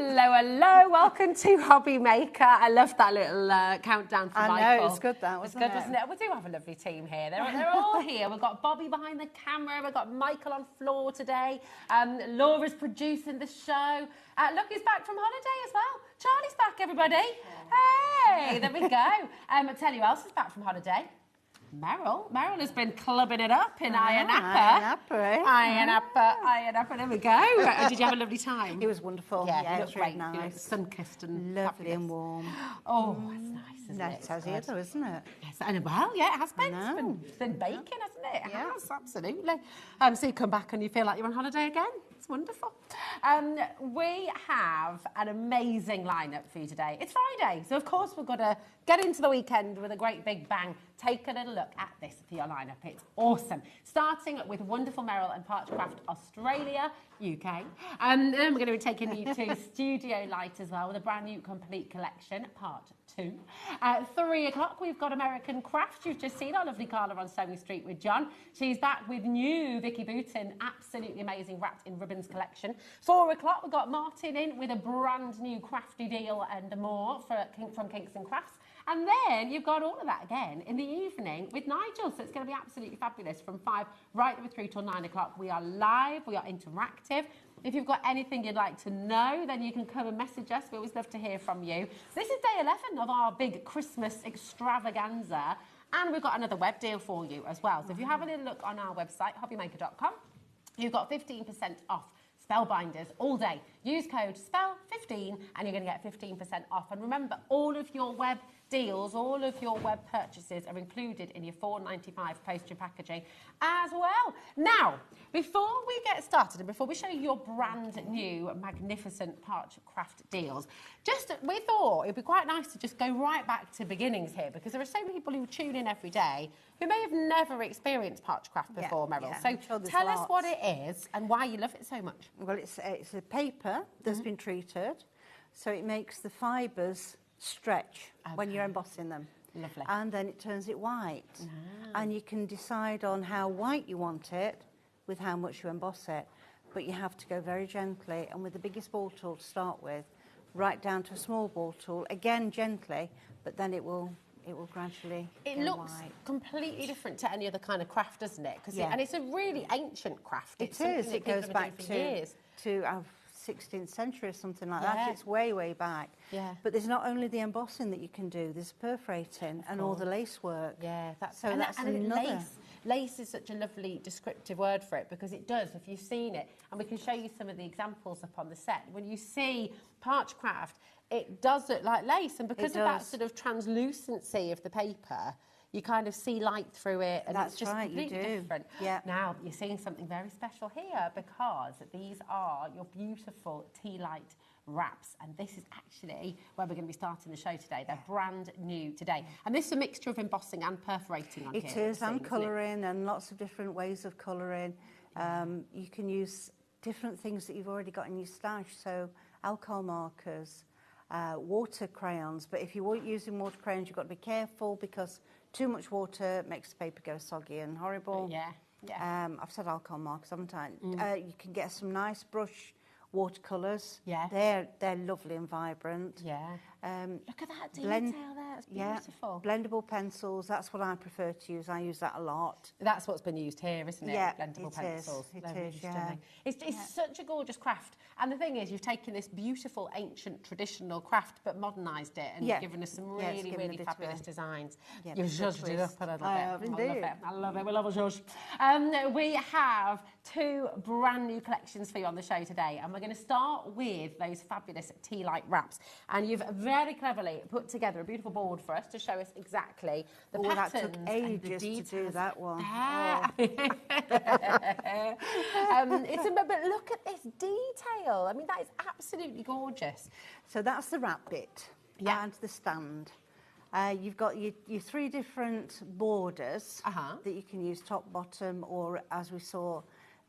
Hello, hello. Welcome to HobbyMaker. I love that little countdown from Michael. I know, it's good that, wasn't it? Wasn't it? We do have a lovely team here. They're all here. We've got Bobby behind the camera. We've got Michael on floor today. Laura's producing the show. Look, he's back from holiday as well. Charlie's back, everybody. Hey, there we go. I tell you who else is back from holiday. Meryl has been clubbing it up in Iron Apple. Iron Apple, there we go. Did you have a lovely time? It was wonderful. Yeah, it was great. really nice. Sun-kissed and lovely fabulous. and warm. Oh, it's nice, isn't it? Nice as here, though, isn't it? Yes, and well, yeah, it has been. It's been baking, hasn't it? It has, absolutely. So you come back and you feel like you're on holiday again. It's wonderful. We have an amazing lineup for you today. It's Friday, so of course we've got to get into the weekend with a great big bang. Take a little look at this for your lineup. It's awesome. Starting with wonderful Meryl and Parchcraft Australia, UK. And then we're going to be taking you to Studio Light as well with a brand new complete collection, part 2. At 3 o'clock, we've got American Craft. You've just seen our lovely Carla on Sewing Street with John. She's back with new Vicky Boutin, absolutely amazing wrapped in ribbons collection. 4 o'clock, we've got Martin in with a brand new crafty deal and more from Kinks and Crafts. And then you've got all of that again in the evening with Nigel. So it's going to be absolutely fabulous from 5 right through till 9 o'clock. We are live, we are interactive. If you've got anything you'd like to know, then you can come and message us. We always love to hear from you. This is day 11 of our big Christmas extravaganza. And we've got another web deal for you as well. So if you have a little look on our website, hobbymaker.com, you've got 15% off Spellbinders all day. Use code SPELL15 and you're going to get 15% off. And remember, all of your web deals, all of your web purchases are included in your $4.95 postage packaging as well. Now, before we get started and before we show you your brand new magnificent Parchcraft deals, we thought it'd be quite nice to just go right back to beginnings here, because there are so many people who tune in every day who may have never experienced Parchcraft before, Meryl. So tell us what it is and why you love it so much. Well, it's a paper that's been treated, so it makes the fibres stretch when you're embossing them. Lovely. And then it turns it white. And you can decide on how white you want it with how much you emboss it. But you have to go very gently, and with the biggest ball tool to start with, right down to a small ball tool, again gently, but then it will gradually It go looks white. completely different to any other kind of craft, doesn't it? And it's a really ancient craft. It is. It goes back to 16th century or something like that. It's way, way back. But there's not only the embossing that you can do, there's perforating and all the lace work. That's another. Lace is such a lovely descriptive word for it, because it does, if you've seen it, and we can show you some of the examples up on the set. When you see Parchcraft, it does look like lace, and because of that sort of translucency of the paper, you kind of see light through it, and it's just completely different. Now, you're seeing something very special here, because these are your beautiful Tealight wraps, and this is actually where we're going to be starting the show today. They're brand new today, and this is a mixture of embossing and perforating on here. It is, and colouring, and lots of different ways of colouring. You can use different things that you've already got in your stash, so alcohol markers, water crayons, but if you're using water crayons, you've got to be careful, because too much water makes the paper go soggy and horrible. I've said alcohol markers, haven't I? You can get some nice brush watercolours. They're lovely and vibrant. Look at that detail there, it's beautiful. Blendable pencils, that's what I prefer to use. I use that a lot. That's what's been used here, isn't it? Blendable pencils. It is, It's such a gorgeous craft. And the thing is, you've taken this beautiful, ancient, traditional craft, but modernised it and given us some really, really fabulous designs. You've zhuzhed it up a little bit. I have indeed. I love it. We love a zhuzh. We have 2 brand new collections for you on the show today, and we're going to start with those fabulous Tealight wraps. And you've very cleverly put together a beautiful board for us to show us exactly the patterns. That took ages to do that one. But look at this detail. I mean, that is absolutely gorgeous. So that's the wrap bit and the stand. You've got your 3 different borders that you can use, top, bottom, or as we saw,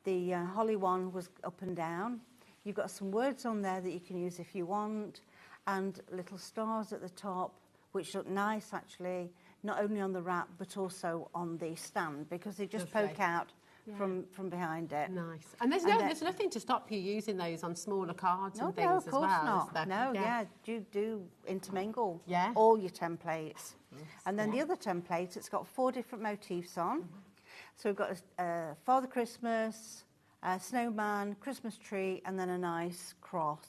the holly one was up and down. You've got some words on there that you can use if you want, and little stars at the top, which look nice actually, not only on the wrap but also on the stand, because they just poke out from behind it. Nice. And there's nothing to stop you using those on smaller cards and things of as course well. not. No, do intermingle Yeah. all your templates. Yes, And then the other template, it's got 4 different motifs on. So we've got a Father Christmas, a snowman, Christmas tree, and then a nice cross.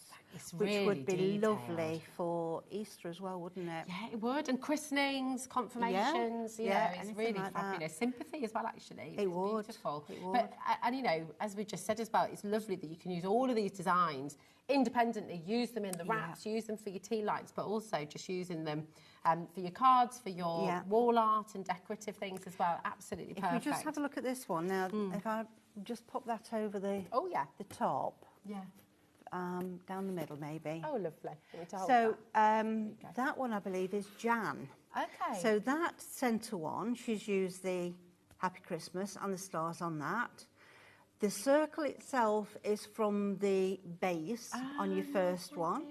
Which would be lovely for Easter as well, wouldn't it? Yeah, it would. And christenings, confirmations, you know, it's really like fabulous. That. Sympathy as well, actually. It would. Beautiful. It would. But, and you know, as we just said as well, it's lovely that you can use all of these designs independently, use them in the wraps, use them for your tea lights, but also just using them for your cards, for your wall art and decorative things as well. Absolutely perfect. If we just have a look at this one now, if I just pop that over the top. Yeah. Down the middle, maybe. Oh, lovely. So that one, I believe, is Jan. Okay. So that centre one, she's used the Happy Christmas and the stars on that. The circle itself is from the base on your first one.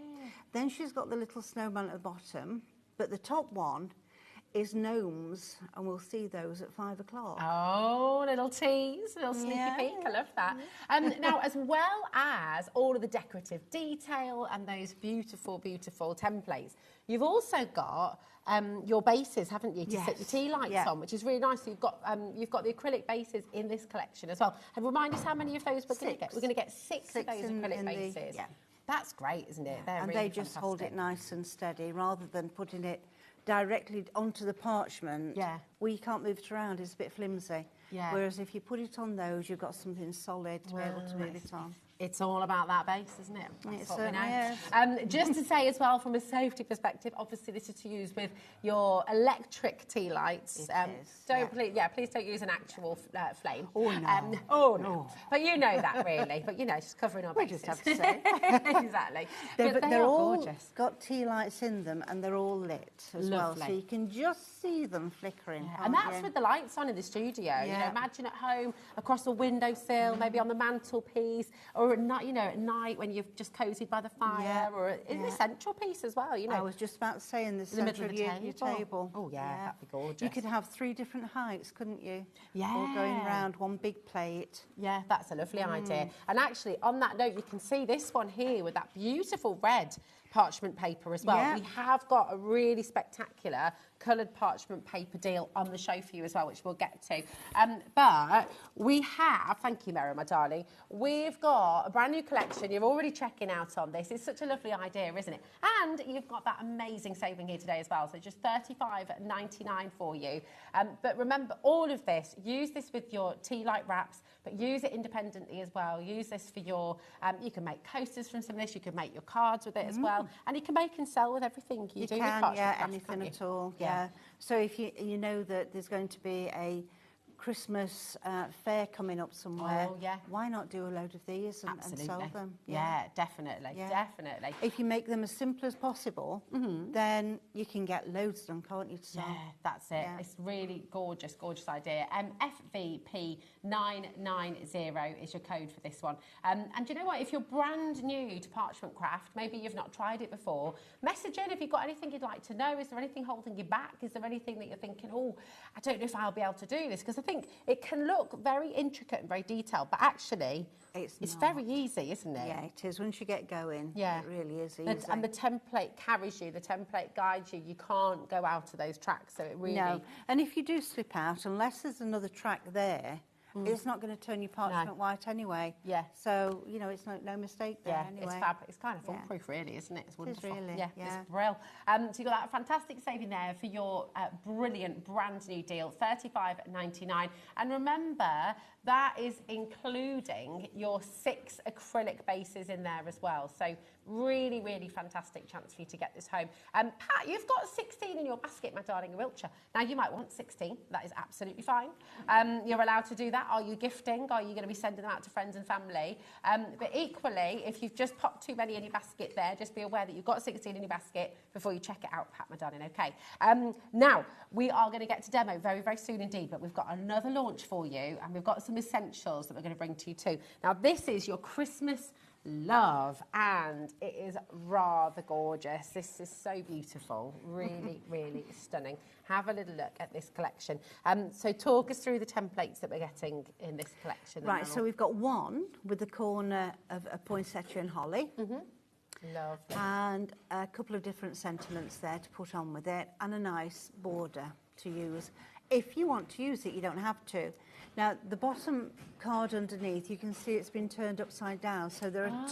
Then she's got the little snowman at the bottom, but the top one is gnomes, and we'll see those at 5 o'clock. Oh, little tease, little sneaky peek. I love that. Now, as well as all of the decorative detail and those beautiful, beautiful templates, you've also got your bases, haven't you, to set your tea lights on, which is really nice. So you've got the acrylic bases in this collection as well. And remind us how many of those we're going to get. We're going to get six of those acrylic bases. That's great, isn't it? And really they just hold it nice and steady rather than putting it directly onto the parchment. Well, you can't move it around, it's a bit flimsy. Whereas if you put it on those, you've got something solid to be able to move it on. It's all about that base, isn't it? It certainly is. Just to say as well, from a safety perspective, obviously this is to use with your electric tea lights. Please don't use an actual flame. Oh, no. But you know that, really. But, you know, just covering our bases. We just have to say. Exactly. They're all gorgeous. Got tea lights in them, and they're all lit as well. So you can just see them flickering. And that's with the lights on in the studio. You know, imagine at home, across a windowsill, maybe on the mantelpiece, or at night, you know, at night when you've just cozied by the fire, or in the central piece as well, you know. I was just about to say in the centre of your table. Oh, that'd be gorgeous. You could have 3 different heights, couldn't you? All going round one big plate. Yeah, that's a lovely idea. And actually, on that note, you can see this one here with that beautiful red parchment paper as well. We have got a really spectacular coloured parchment paper deal on the show for you as well, which we'll get to. But we have, thank you, Mary, my darling, we've got a brand new collection. You're already checking out on this. It's such a lovely idea, isn't it? And you've got that amazing saving here today as well. So just $35.99 for you. But remember, all of this, use this with your tea light wraps, but use it independently as well. Use this for your, you can make coasters from some of this. You can make your cards with it as well. And you can make and sell with everything you do with Parchcraft, anything at all. So if you know that there's going to be a Christmas fair coming up somewhere, why not do a load of these and sell them? Definitely. If you make them as simple as possible, then you can get loads done, can't you, to sell? That's it. It's really gorgeous idea. FVP990 is your code for this one. And you know what? If you're brand new to Parchment Craft, maybe you've not tried it before, message in if you've got anything you'd like to know. Is there anything holding you back? Is there anything that you're thinking, oh, I don't know if I'll be able to do this? Because I think it can look very intricate and very detailed, but actually it's very easy, isn't it? Yeah, it is. Once you get going, it really is easy. And the template carries you, the template guides you. You can't go out of those tracks, so it really... No, and if you do slip out, unless there's another track there, it's not going to turn your parchment white anyway. So, you know, it's no mistake there anyway. It's fab. It's kind of foolproof, really, isn't it? It's wonderful. It is really. It's brilliant. So you've got that fantastic saving there for your brilliant brand new deal, $35.99. And remember, that is including your 6 acrylic bases in there as well. So really, really fantastic chance for you to get this home. Pat, you've got 16 in your basket, my darling, in Wiltshire. Now, you might want 16. That is absolutely fine. You're allowed to do that. Are you gifting? Are you going to be sending them out to friends and family? But equally, if you've just popped too many in your basket there, just be aware that you've got 16 in your basket before you check it out, Pat, my darling, okay? Now, we are going to get to demo very, very soon indeed, but we've got another launch for you, and we've got some essentials that we're going to bring to you too. Now, this is your Christmas love, and it is rather gorgeous. This is so beautiful, really, really stunning. Have a little look at this collection. So talk us through the templates that we're getting in this collection. Right, so we've got one with the corner of a poinsettia and holly. Lovely. And a couple of different sentiments there to put on with it, and a nice border to use. If you want to use it, you don't have to. Now, the bottom card underneath, you can see it's been turned upside down. So there are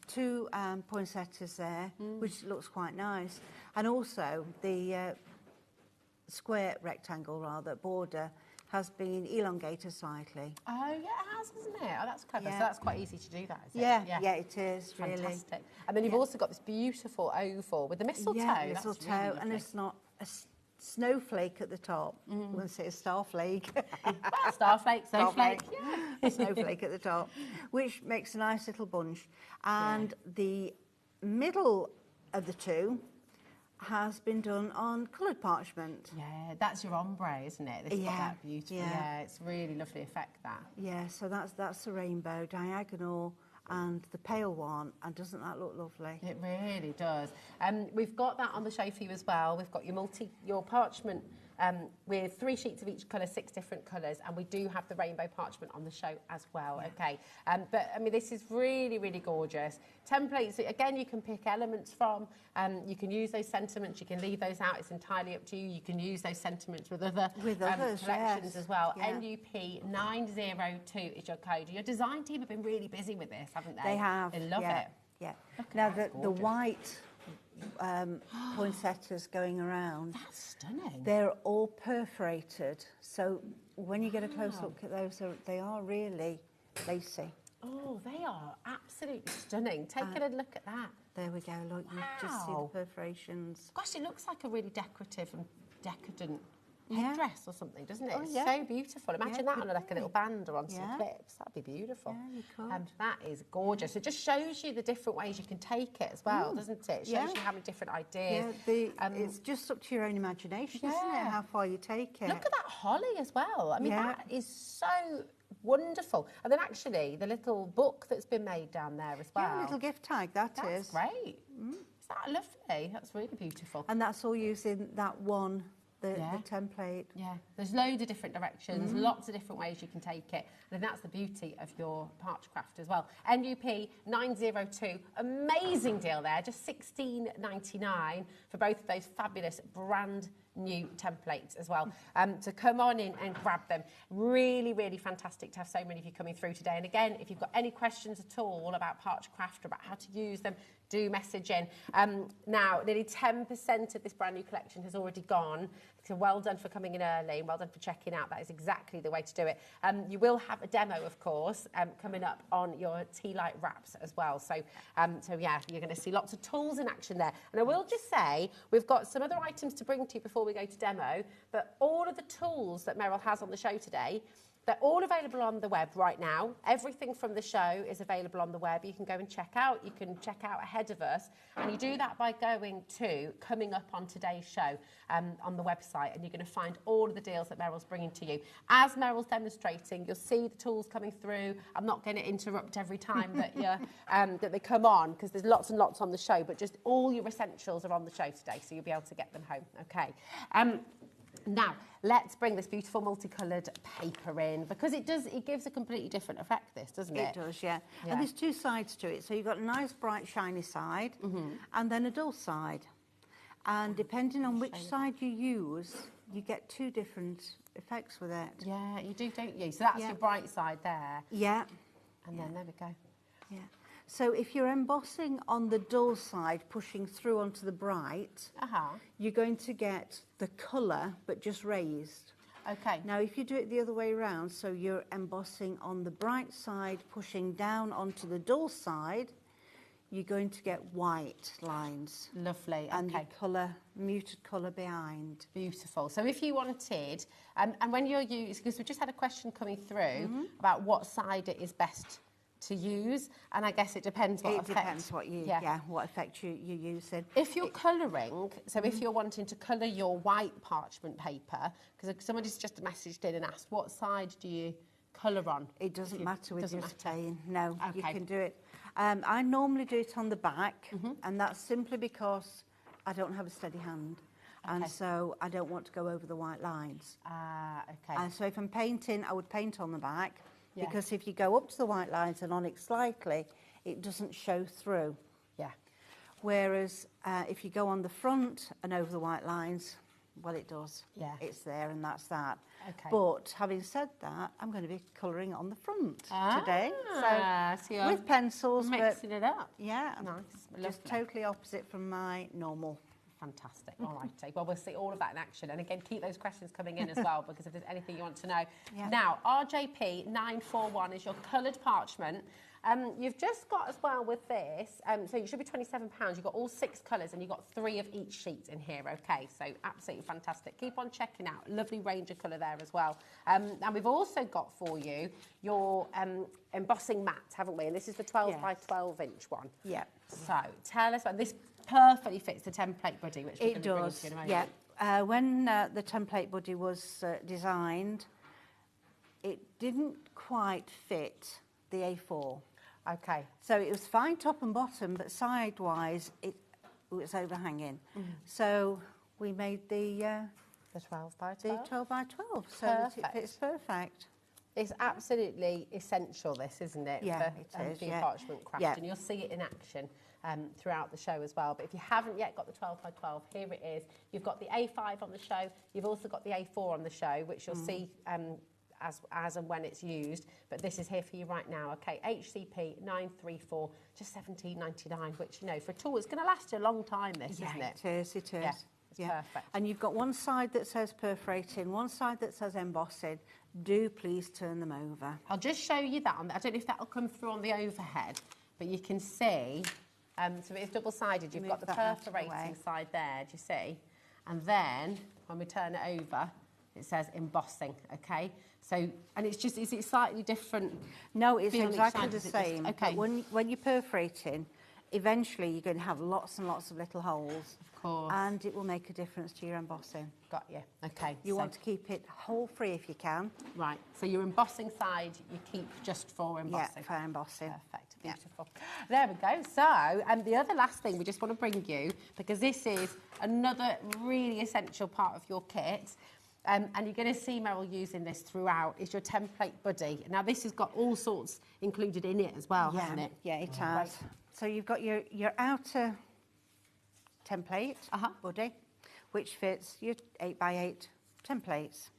two poinsettias there, which looks quite nice. And also the square rectangle, rather, border has been elongated slightly. Oh, yeah, it has, isn't it? Oh, that's clever. So that's quite easy to do that, is it? Yeah, it is, really. Fantastic. And then you've also got this beautiful oval with the mistletoe. Yeah, mistletoe, really, and it's not a snowflake at the top. I wouldn't say a starflake. Starflake, snowflake. Yeah. A snowflake at the top, which makes a nice little bunch. And the middle of the two has been done on coloured parchment. Yeah, that's your ombre, isn't it? This got that beautiful. Yeah, it's really lovely effect, that. Yeah, so that's the rainbow diagonal and the pale one, and doesn't that look lovely? It really does. We've got that on the show for you as well. We've got your parchment with 3 sheets of each colour, 6 different colours, and we do have the rainbow parchment on the show as well, okay? But, I mean, this is really, really gorgeous. Templates, again, you can pick elements from. You can use those sentiments, you can leave those out, it's entirely up to you. You can use those sentiments with other collections as well. Yeah. NUP 902 is your code. Your design team have been really busy with this, haven't they? They have. They love it. Yeah. Now, the white poinsettias going around. That's stunning. They're all perforated, so when you get a close look at those, they are really lacy. Oh, they are absolutely stunning. Take a look at that. There we go. Look, you just see the perforations. Gosh, it looks like a really decorative and decadent headdress or something, doesn't it? It's so beautiful. Imagine that on like a little band or on some clips. That'd be beautiful. Yeah, you could. That is gorgeous. It just shows you the different ways you can take it as well, doesn't it? It shows you how many different ideas. Yeah, it's just up to your own imagination, isn't it? How far you take it. Look at that holly as well. I mean, that is so wonderful. And then actually, the little book that's been made down there as well. Yeah, a little gift tag, that's great. Is that lovely? That's really beautiful. And that's all using that one, the template. Yeah, there's loads of different directions, lots of different ways you can take it. And that's the beauty of your Parchcraft as well. NUP 902, amazing deal there, just $16.99 for both of those fabulous brand new templates as well. So come on in and grab them. Really, really fantastic to have so many of you coming through today. And again, if you've got any questions at all about Parchcraft, about how to use them, do message in. Now, nearly 10% of this brand new collection has already gone. So well done for coming in early and well done for checking out. That is exactly the way to do it. You will have a demo, of course, coming up on your Tealight wraps as well. So, yeah, you're going to see lots of tools in action there. And I will just say, we've got some other items to bring to you before we go to demo, but all of the tools that Meryl has on the show today, they're all available on the web right now. Everything from the show is available on the web. You can go and check out. You can check out ahead of us. And you do that by going to Coming Up on Today's Show on the website. And you're going to find all of the deals that Meryl's bringing to you. As Meryl's demonstrating, you'll see the tools coming through. I'm not going to interrupt every time that, that they come on, because there's lots and lots on the show. But just all your essentials are on the show today, so you'll be able to get them home. OK. Now, let's bring this beautiful multicoloured paper in, because it gives a completely different effect, this, doesn't it? It does, yeah. And there's two sides to it. So you've got a nice, bright, shiny side, and then a dull side. And depending on which side you use, you get two different effects with it. Yeah, you do, don't you? So that's your bright side there. Yeah. And then there we go. Yeah. So if you're embossing on the dull side, pushing through onto the bright, you're going to get the colour, but just raised. Okay. Now, if you do it the other way around, so you're embossing on the bright side, pushing down onto the dull side, you're going to get white lines. Lovely. And the colour, muted colour behind. Beautiful. So if you wanted, and when you're using, because we just had a question coming through about what side it is best to use, and I guess it depends what effect. It depends what you, what effect you're using. If you're colouring, so if you're wanting to colour your white parchment paper, because somebody's just messaged in and asked, what side do you colour on? It doesn't matter with your stain. No, Okay. you can do it. I normally do it on the back, and that's simply because I don't have a steady hand. And so I don't want to go over the white lines. Okay. So if I'm painting, I would paint on the back, because if you go up to the white lines and on it slightly, it doesn't show through. Yeah. Whereas if you go on the front and over the white lines, well, it does. Yeah. It's there and that's that. Okay. But having said that, I'm going to be colouring on the front today. So with pencils. Mixing it up. Yeah. Nice. Just totally opposite from my normal. Fantastic. All righty. Well, we'll see all of that in action. And again, keep those questions coming in as well, because if there's anything you want to know. Yeah. Now, RJP 941 is your coloured parchment. You've just got as well with this, so it should be £27. You've got all 6 colours and you've got 3 of each sheet in here, okay? So absolutely fantastic. Keep on checking out. Lovely range of colour there as well. And we've also got for you your embossing mat, haven't we? And this is the 12 by 12 inch one. Yeah. So tell us about this. Perfectly fits the template buddy, which we're going to bring into in a moment. Yeah. When the template buddy was designed, it didn't quite fit the A4. Okay. So it was fine top and bottom, but sidewise it was overhanging. So we made the 12 by 12? The 12 by 12, so that it fits perfect. It's absolutely essential, this, isn't it? Yeah, for, it is. for your parchment craft, and you'll see it in action throughout the show as well. But if you haven't yet got the 12 by 12, here it is. You've got the A5 on the show. You've also got the A4 on the show, which you'll see as and when it's used. But this is here for you right now. Okay, HCP 934, just £17.99, which, you know, for a tool, it's going to last you a long time, this, isn't it? It is, it is. Yeah. It's perfect. And you've got one side that says perforating, one side that says embossing. Do please turn them over. I'll just show you that. I don't know if that'll come through on the overhead, but you can see, so it's double-sided. You've got the perforating side there, do you see? And then, when we turn it over, it says embossing, okay? So, and it's just, is it slightly different? No, it's exactly the same. Okay. But when you're perforating, eventually you're going to have lots and lots of little holes. Of course. And it will make a difference to your embossing. Got you. Okay. You want to keep it hole-free if you can. Right. So your embossing side, you keep just for embossing. Yeah, for embossing. Perfect. Beautiful. There we go. So, the other last thing we just want to bring you, because this is another really essential part of your kit, and you're going to see Meryl using this throughout, is your template buddy. Now, this has got all sorts included in it as well, hasn't it? Yeah, it has. So you've got your outer template buddy, which fits your 8 by 8 templates.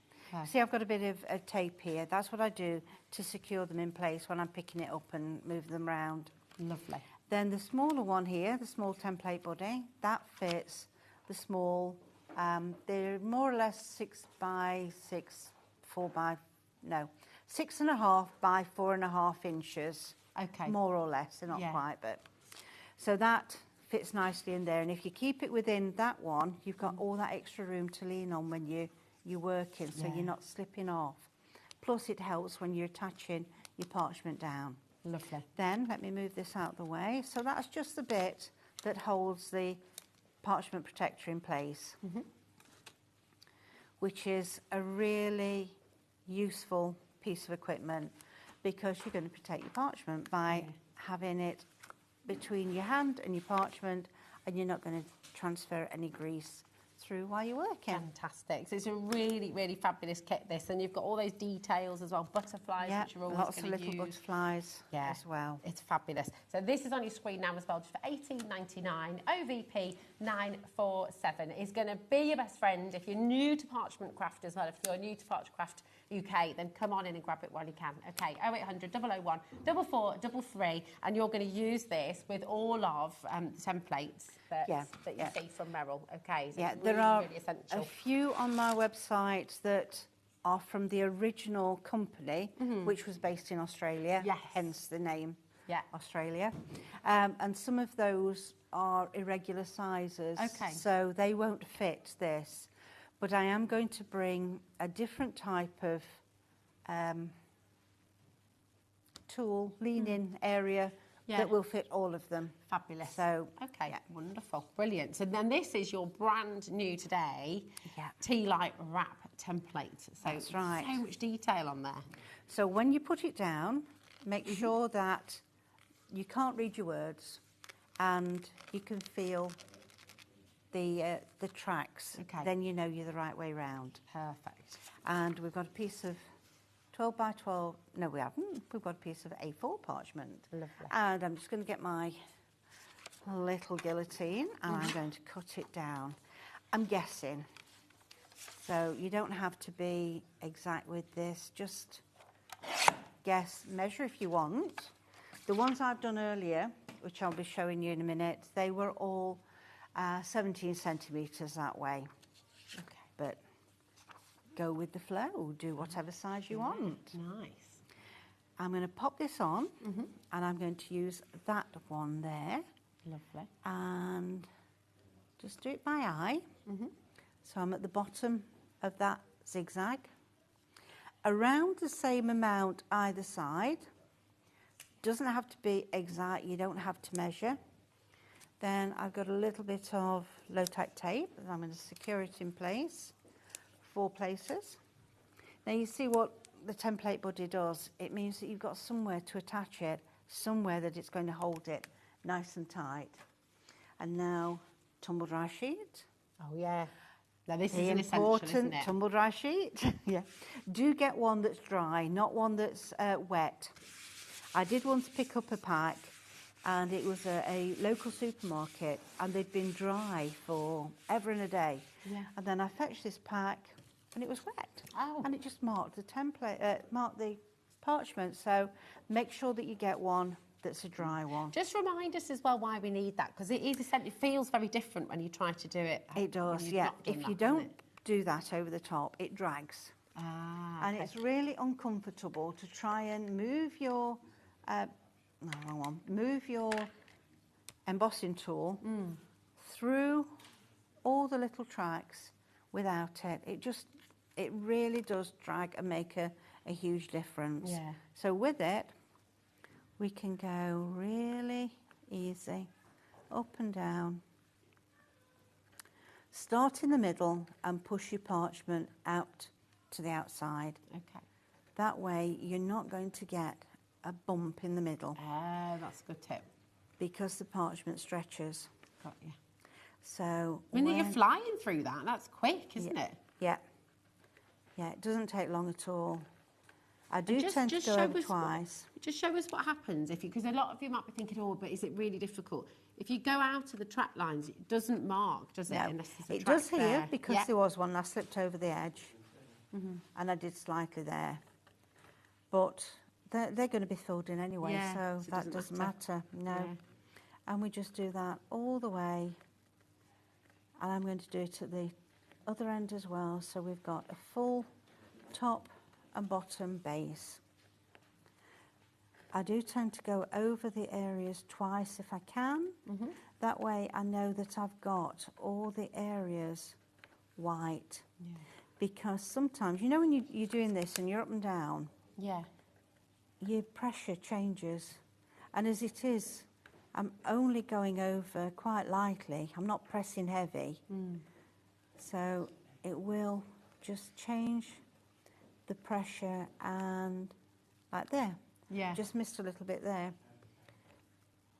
See, I've got a bit of tape here. That's what I do to secure them in place when I'm picking it up and moving them around. Lovely. Then the smaller one here, the small template buddy, that fits the small, they're more or less 6 by 6, 6.5 by 4.5 inches. Okay. More or less, they're not quite, but. So that fits nicely in there. And if you keep it within that one, you've got all that extra room to lean on when you're working, so you're not slipping off. Plus it helps when you're attaching your parchment down. Lovely. Then let me move this out of the way. So that's just the bit that holds the parchment protector in place, which is a really useful piece of equipment, because you're going to protect your parchment by having it between your hand and your parchment, and you're not going to transfer any grease through while you're working. Fantastic. So it's a really, really fabulous kit, this, and you've got all those details as well, butterflies, which you're always lots of going to little use. butterflies as well. It's fabulous. So this is on your screen now as well, just for $18.99. OVP 947 is going to be your best friend if you're new to Parchment Craft as well. If you're new to Parchcraft UK, then come on in and grab it while you can. Okay, 0800 001 4433, and you're going to use this with all of the templates that you see from Meryl. Okay, so it's there really, are really essential. a few on my website that are from the original company, which was based in Australia, hence the name Australia. And some of those are irregular sizes, so they won't fit this. But I am going to bring a different type of tool, lean-in area that will fit all of them. Fabulous. So, okay, wonderful, brilliant. So then this is your brand new today, Tealight wrap template. So that's right. So much detail on there. So when you put it down, make sure that you can't read your words and you can feel the tracks. Okay. Then you know you're the right way round. Perfect. And we've got a piece of 12 by 12, no we haven't, we've got a piece of A4 parchment. Lovely. And I'm just going to get my little guillotine and I'm going to cut it down. I'm guessing, so you don't have to be exact with this, just guess, measure if you want. The ones I've done earlier, which I'll be showing you in a minute, they were all 17 centimetres that way. Okay. But go with the flow, do whatever size you want. Nice. I'm going to pop this on and I'm going to use that one there. Lovely. And just do it by eye. So I'm at the bottom of that zigzag. Around the same amount either side. Doesn't have to be exact, you don't have to measure. Then I've got a little bit of low-tack tape and I'm going to secure it in place. 4 places. Now you see what the template body does. It means that you've got somewhere to attach it, somewhere that it's going to hold it nice and tight. And now tumble dry sheet. Oh yeah. Now this The is an essential, isn't important it? tumble dry sheet. Yeah. Do get one that's dry, not one that's wet. I did once pick up a pack and it was a local supermarket and they'd been dry for ever and a day. Yeah. And then I fetched this pack and it was wet. Oh. And it just marked the template, marked the parchment. So make sure that you get one that's a dry one. Just remind us as well why we need that, because it is essentially, it feels very different when you try to do it. It does, yeah. If you don't do that over the top, it drags. Ah, And it's really uncomfortable to try and move your, move your embossing tool through all the little tracks without it. It really does drag and make a huge difference. Yeah. So with it, we can go really easy, up and down. Start in the middle and push your parchment out to the outside. Okay. That way you're not going to get a bump in the middle. Oh, that's a good tip. Because the parchment stretches. Got you. So I mean, you're flying through that. That's quick, isn't it? Yeah. Yeah, it doesn't take long at all. I do tend to go over twice. Just show us what happens, because a lot of you might be thinking, oh, but is it really difficult? If you go out of the track lines, it doesn't mark, does it? No, Unless there's a it track does here there. because there was one. I slipped over the edge and I did slightly there. But they're going to be filled in anyway, so that doesn't matter. No. Yeah. And we just do that all the way. And I'm going to do it at the other end as well. So we've got a full top and bottom base. I do tend to go over the areas twice if I can. That way I know that I've got all the areas white. Yeah. Because sometimes, you know when you're doing this and you're up and down, Yeah. your pressure changes. And as it is, I'm only going over quite lightly. I'm not pressing heavy. So it will just change the pressure and like there. Yeah. Just missed a little bit there.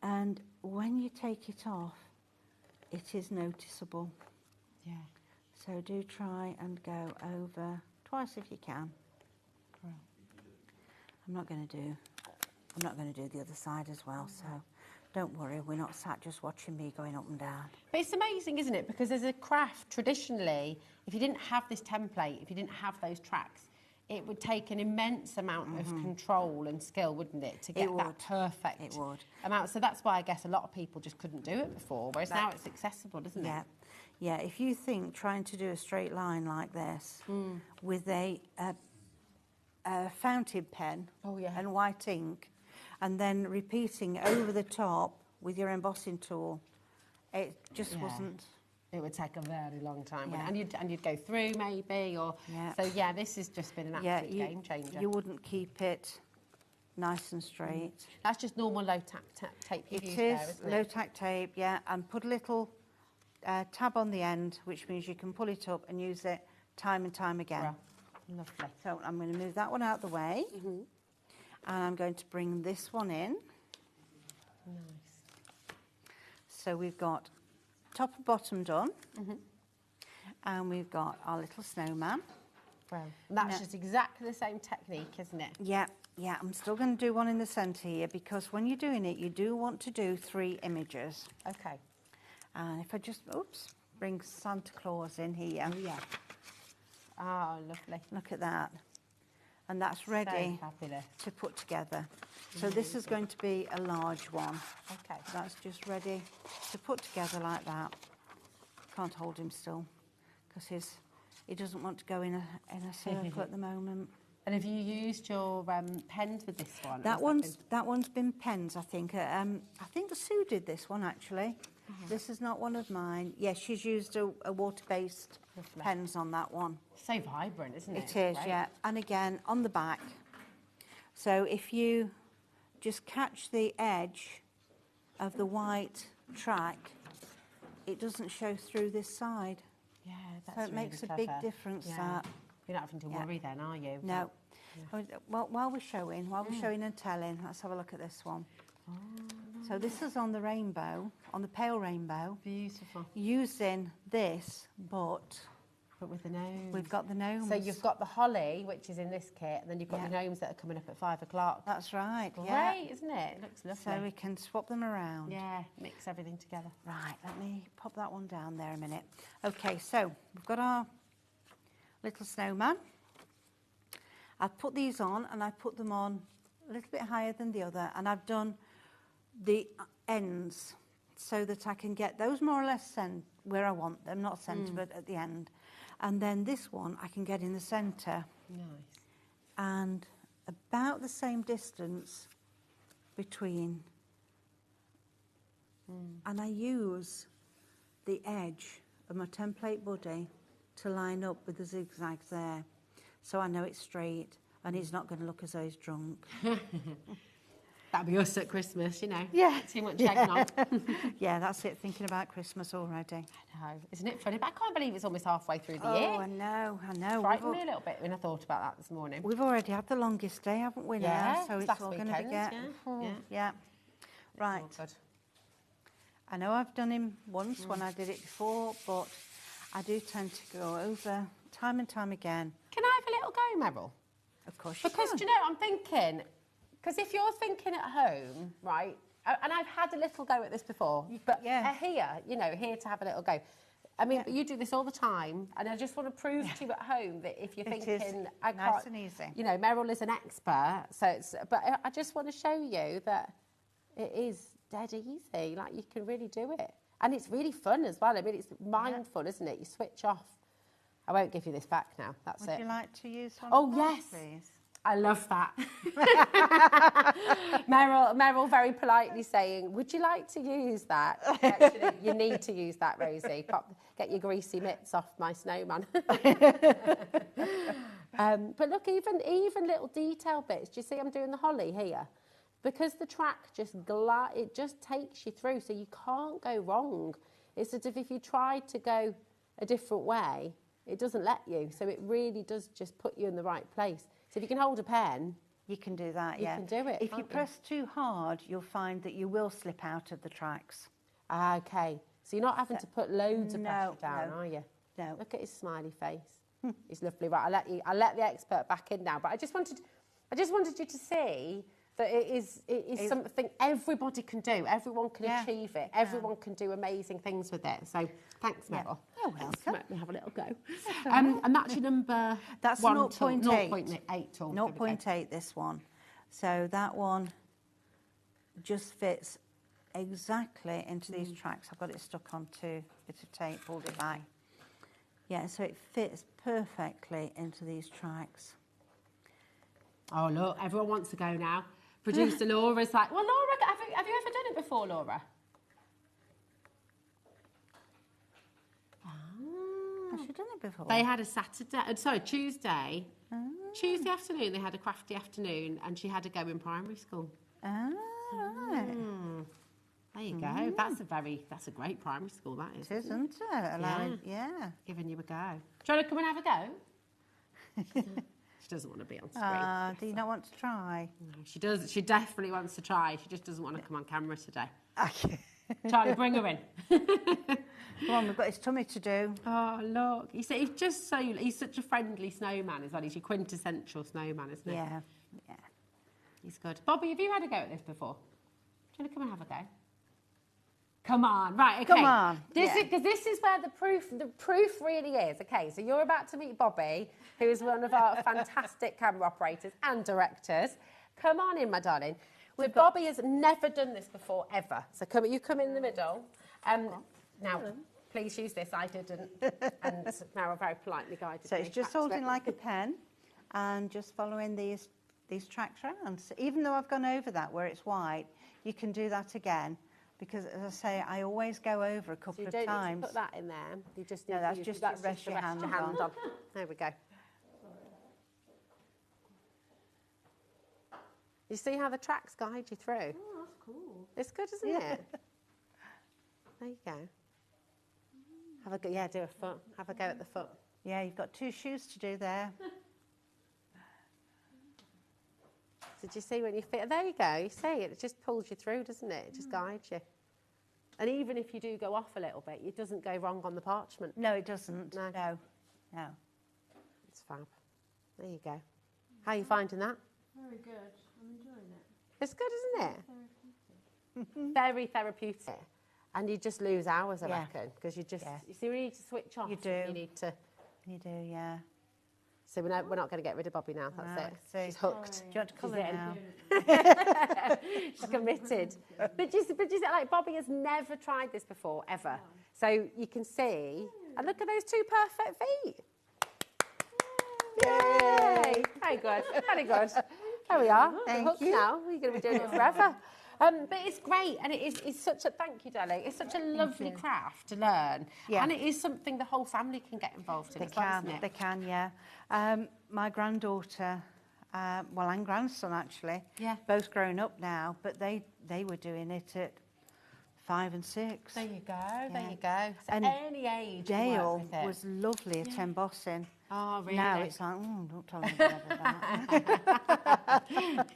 And when you take it off, it is noticeable. Yeah. So do try and go over twice if you can. Right. I'm not going to do the other side as well, so don't worry, we're not sat just watching me going up and down. But it's amazing, isn't it? Because as a craft, traditionally, if you didn't have this template, if you didn't have those tracks, it would take an immense amount of control and skill, wouldn't it, to get that perfect amount. So that's why I guess a lot of people just couldn't do it before, whereas now it's accessible, isn't it? Yeah, if you think trying to do a straight line like this with a fountain pen and white ink, and then repeating over the top with your embossing tool, it just wasn't. It would take a very long time, and you'd go through maybe, or so. Yeah, this has just been an absolute game changer. You wouldn't keep it nice and straight. That's just normal low tack tape you've used It there, is isn't it? low tack tape, yeah, and put a little tab on the end, which means you can pull it up and use it time and time again. Well, lovely. So I'm going to move that one out of the way, and I'm going to bring this one in. Nice. So we've got top and bottom done, and we've got our little snowman. Well, that's just exactly the same technique, isn't it? Yeah, yeah, I'm still going to do one in the centre here, because when you're doing it, you do want to do 3 images. Okay. And if I just, bring Santa Claus in here. Oh, yeah. Oh, lovely. Look at that. And that's ready to put together. So this is going to be a large one. Okay. That's just ready to put together like that. Can't hold him still, because he doesn't want to go in a circle at the moment. And have you used your pens with this one? That one's been pens, I think. I think Sue did this one, actually. This is not one of mine. Yes, she's used a water-based pens on that one. So vibrant, isn't it? It is, yeah. And again, on the back. So if you just catch the edge of the white track, it doesn't show through this side. Yeah, that's so it really makes a clever. big difference. Yeah. You're not having to worry then, are you? No. Well, while we're showing and telling, let's have a look at this one. Oh, so this is on the rainbow, on the pale rainbow. Beautiful. Using this, but with the gnomes. We've got the gnomes. So you've got the holly, which is in this kit, and then you've got the gnomes that are coming up at 5 o'clock. That's right. Great, isn't it? It looks lovely. So we can swap them around. Yeah, mix everything together. Right, let me pop that one down there a minute. Okay, so we've got our little snowman. I've put these on, and I put them on a little bit higher than the other, and I've done the ends so that I can get those more or less where I want them, not centre, but at the end. And then this one I can get in the centre. Nice. And about the same distance between. And I use the edge of my template buddy to line up with the zigzags there. So I know it's straight and he's not going to look as though he's drunk. That'll be us at Christmas, you know. Yeah. Too much eggnog. Yeah, that's it, thinking about Christmas already. I know. Isn't it funny? But I can't believe it's almost halfway through the year. Oh, I know. It frightened me a little bit when I thought about that this morning. We've already had the longest day, haven't we, now? So it's last all going to weekend, be... Yeah. Right. Good. I know I've done him once when I did it before, but I do tend to go over time and time again. Can I have a little go, Meryl? Of course you Because, can. do you know, I'm thinking... Because if you're thinking at home, right, and I've had a little go at this before, but here, you know, here to have a little go. I mean, but you do this all the time, and I just want to prove to you at home that if you're thinking, I can't, nice and easy. You know, Meryl is an expert, so it's. But I just want to show you that it is dead easy. Like you can really do it, and it's really fun as well. I mean, it's mindful, isn't it? You switch off. I won't give you this back now. That's it. Would you like to use one? Oh of those, yes. please. I love that. Meryl very politely saying, would you like to use that? Actually, you need to use that, Rosie. Get your greasy mitts off my snowman. But look, even little detail bits. Do you see I'm doing the holly here? Because the track just it just takes you through, so you can't go wrong. It's as if you tried to go a different way, it doesn't let you. So it really does just put you in the right place. So if you can hold a pen, you can do that, you can do it. If you press too hard, you'll find that you will slip out of the tracks. Ah, okay. So you're not having to put loads of pressure down, are you? No. Look at his smiley face. He's lovely. Right, I'll let the expert back in now. But I just wanted you to see that it is something everybody can do. Everyone can achieve it. Everyone can do amazing things with it. So thanks, Meryl. You're welcome. Let me have a little go. And that's your number. That's 0.8 tool. 0.8 this one. So that one just fits exactly into these tracks. I've got it stuck onto a bit of tape, pulled it back. Yeah, so it fits perfectly into these tracks. Oh, look, everyone wants to go now. Producer Laura's like, well, Laura, have you ever done it before, Laura? Has she done it before? They had a Tuesday. Tuesday afternoon, they had a crafty afternoon, and she had to go in primary school. Ah, right. There you go. That's a great primary school, that is. It is, isn't it? Allowing, yeah. Giving you a go. Do you want to come and have a go? She doesn't want to be on screen. Do you not want to try? No, she does. She definitely wants to try. She just doesn't want to come on camera today. Okay. Charlie, bring her in. Come on, we've got his tummy to do. Oh, look. He's such a friendly snowman as well. He's your quintessential snowman, isn't he? Yeah. He's good. Bobby, have you had a go at this before? Do you want to come and have a go? Come on, right, okay. Come on. Because this is where the proof really is. Okay, so you're about to meet Bobby, who is one of our fantastic camera operators and directors. Come on in, my darling. So Bobby has never done this before, ever. So you come in the middle. Now, please use this. I didn't. And Meryl very politely guided me. So it's just holding like a pen and just following these tracks around. So even though I've gone over that where it's white, you can do that again. Because, as I say, I always go over a couple of times. You don't need to put that in there. You just need that's just to rest your hand on. There we go. You see how the tracks guide you through? Oh, that's cool. It's good, isn't it? There you go. Have a go. Yeah, do a foot. Have a go at the foot. Yeah, you've got 2 shoes to do there. Did you see when you fit? There you go. You see it just pulls you through, doesn't it? It just guides you. And even if you do go off a little bit, it doesn't go wrong on the parchment. No, it doesn't. No. It's fab. There you go. How are you finding that? Very good. I'm enjoying it. It's good, isn't it? Therapeutic. Very therapeutic. And you just lose hours, I Yeah. reckon, because you just, you see, we need to switch off. You do. You need to. You do, yeah. So we're not going to get rid of Bobby now. That's it. See. She's hooked. Do you want to colour in. now? She's committed. But you see, like Bobby has never tried this before, ever. So you can see, and look at those 2 perfect feet. Yay! Very good. Very good. There we are. Thank Hooked you. now. You're going to be doing it forever. But it's great, and it's such a, thank you, darling, it's such a lovely craft to learn. Yeah. And it is something the whole family can get involved in They as well, can, isn't it? they can, yeah. My granddaughter, and grandson actually, both grown up now, but they were doing it at 5 and 6. There you go, there you go. So And any age Dale can work with it. was lovely at embossing. Oh, really? Now it's like, don't tell me about that.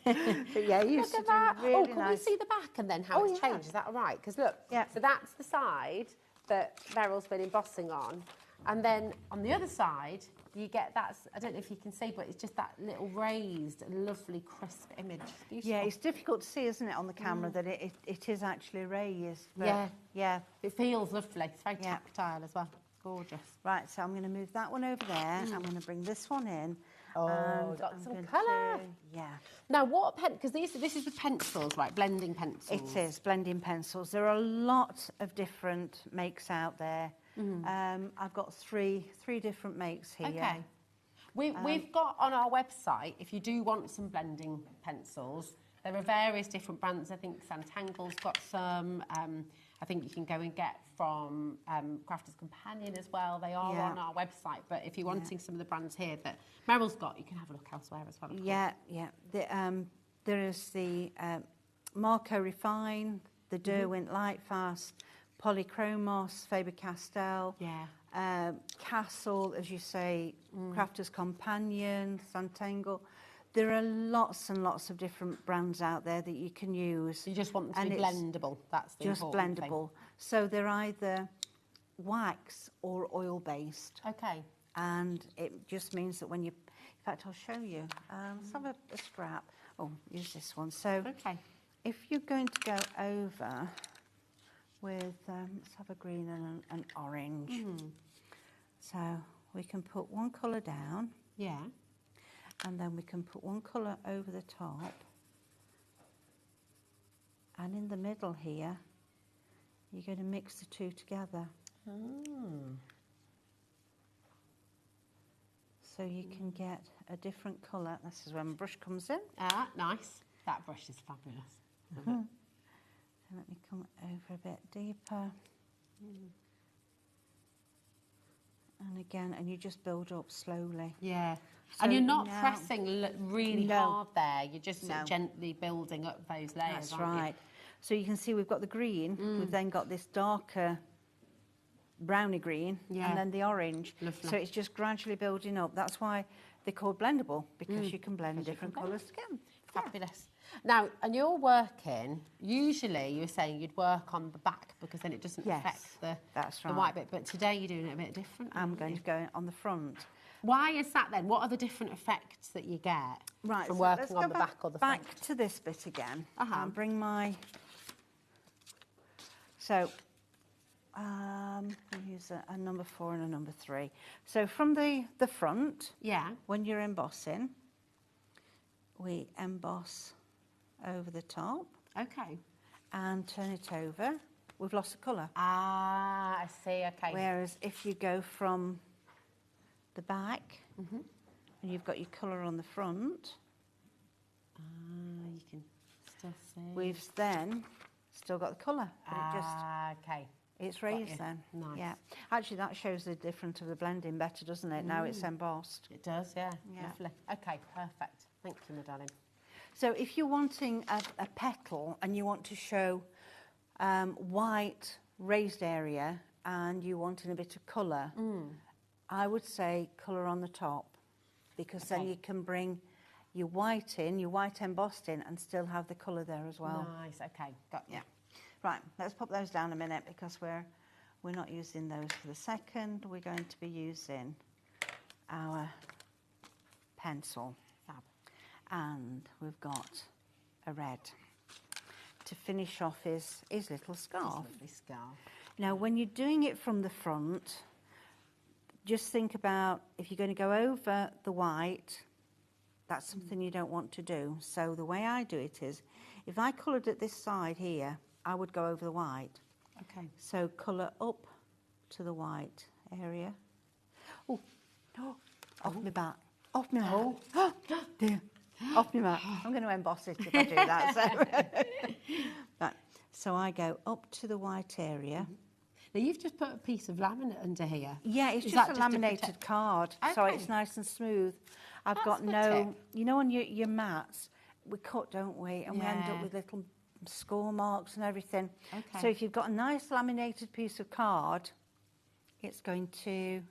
But yeah, he used to do really can nice. we see the back and then how it's changed? Is that all right? Because look, so that's the side that Meryl's been embossing on. And then on the other side, you get that, I don't know if you can see, but it's just that little raised, lovely, crisp image. Beautiful. Yeah, it's difficult to see, isn't it, on the camera, that it is actually raised. But yeah. It feels lovely. It's very tactile as well. Gorgeous. Right, so I'm going to move that one over there. I'm going to bring this one in. Oh, and got I'm some going colour. Yeah. Now, what pen? Because this is with pencils, right? Blending pencils. It is, blending pencils. There are a lot of different makes out there. I've got three different makes here. Okay. We've got on our website, if you do want some blending pencils, there are various different brands. I think Santangle's got some. I think you can go and get from Crafter's Companion as well. They are on our website. But if you're wanting some of the brands here that Meryl's got, you can have a look elsewhere as well. Yeah. There is the Marco Refine, the Derwent Lightfast, Polychromos, Faber-Castell, Castle, as you say, Crafter's Companion, Santangle. There are lots and lots of different brands out there that you can use. You just want them to be blendable. That's the important blendable. thing. So they're either wax or oil-based. Okay. And it just means that when you... In fact, I'll show you. Let's have a scrap. Oh, use this one. So if you're going to go over with... let's have a green and an orange. So we can put one colour down. Yeah. And then we can put one colour over the top. And in the middle here, you're going to mix the two together. So you can get a different colour. This is when the brush comes in. Ah, nice. That brush is fabulous. So let me come over a bit deeper. and again, and you just build up slowly. Yeah. So and you're not now- pressing really No. hard there. You're just sort of No. gently building up those layers, That's aren't you? right. So you can see we've got the green, we've then got this darker browny green, Yeah. and then the orange. Lovely. So it's just gradually building up. That's why they're called blendable, because you can blend different colours together. Fabulous. Now, and you're working, usually you were saying you'd work on the back because then it doesn't Yes, affect that's the right. white bit, but today you're doing it a bit different. I'm aren't going you? to go on the front. Why is that then? What are the different effects that you get Right, from so working let's on go the back or the front? back to this bit again. Uh-huh. Bring my... So, we'll use a number 4 and a number 3. So from the front, Yeah. when you're embossing, we emboss over the top Okay. and turn it over. We've lost the colour. Ah, I see. Okay. Whereas if you go from the back and you've got your colour on the front, You can still see. we've then still got the colour. But it just, Okay. it's you. raised then. Nice. Yeah. Actually, that shows the difference of the blending better, doesn't it? Now it's embossed. It does, yeah. Yeah. Lovely. Okay, perfect. Thank you, my darling. So if you're wanting a petal and you want to show white raised area and you wanting a bit of colour, I would say colour on the top, because then Okay. you can bring your white in, your white embossed in, and still have the colour there as well. Nice. Okay, got you. Yeah. Right, let's pop those down a minute, because we're not using those for the second. We're going to be using our pencil. Fab. And we've got a red to finish off his little scarf. Lovely scarf. Now, when you're doing it from the front, just think about if you're going to go over the white, that's something you don't want to do. So the way I do it is, if I coloured at this side here, I would go over the white. Okay. So colour up to the white area. Oh, off my back. Off my back. Oh, dear. Off my mat. I'm going to emboss it if I do that. So. Right. So I go up to the white area. Now, you've just put a piece of laminate under here. Yeah, it's Is just that a just to laminated protect- card, so Okay. it's nice and smooth. I've That's got a good no, tip. you know, on your mats, we cut, don't we? And we end Yeah. up with little score marks and everything. Okay. So if you've got a nice laminated piece of card, it's going to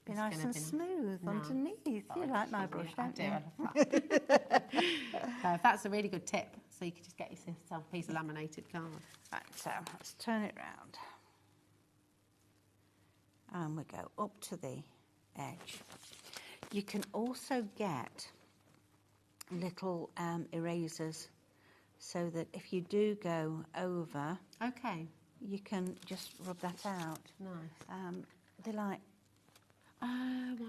be It's nice gonna and be smooth nice. underneath. You like my brush, I don't do. you? I love that. That's a really good tip. So you could just get yourself a piece of laminated card. Right, so let's turn it round. And we go up to the edge. You can also get little erasers, so that if you do go over, Okay. you can just rub that out. Nice. They're like, Oh,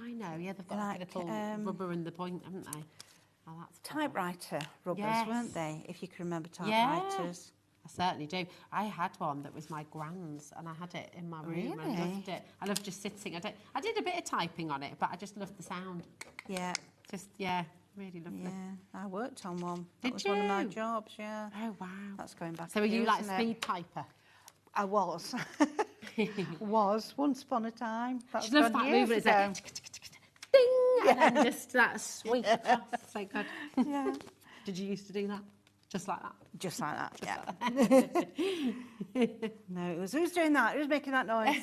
I know. Yeah, they've got like, Like, a little rubber in the point, haven't they? Oh, that's clever. typewriter rubbers, Yes. weren't they? If you can remember Yeah. typewriters. I certainly do. I had one that was my grand's, and I had it in my room. I Really? loved it. I loved just sitting. I did a bit of typing on it, but I just loved the sound. Yeah, Just really lovely. yeah. I worked on one. Did That was one of my you? jobs, yeah. Oh wow. That's going back. So a are you few, like isn't it? speed typer? I was. Was once upon a time. That's She loves gone that years movement. It's ago. like ding, and then just that sweep across. So good. Yeah. Did you used to do that? Just like that? Just like that, yeah. No, it was who's doing that? Who's making that noise?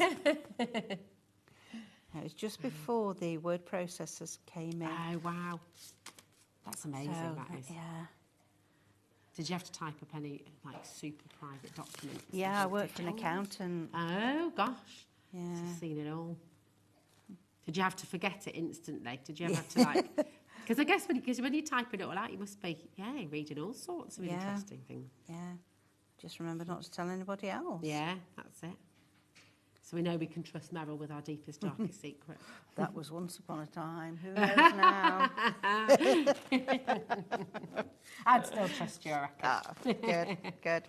No, it was just before the word processors came in. Oh wow. That's amazing. So, That is. yeah. Did you have to type up any like super private documents? Yeah, I Did worked for an you? accountant. Oh gosh. Yeah. Just seen it all. Did you have to forget it instantly? Did you ever have to like? Because I guess when you're typing it all out, you must be reading all sorts of Yeah. interesting things. Yeah. Just remember not to tell anybody else. Yeah, that's it. So we know we can trust Meryl with our deepest, darkest secret. That was once upon a time. Who knows now? I'd still trust you, I reckon. Ah, good, good.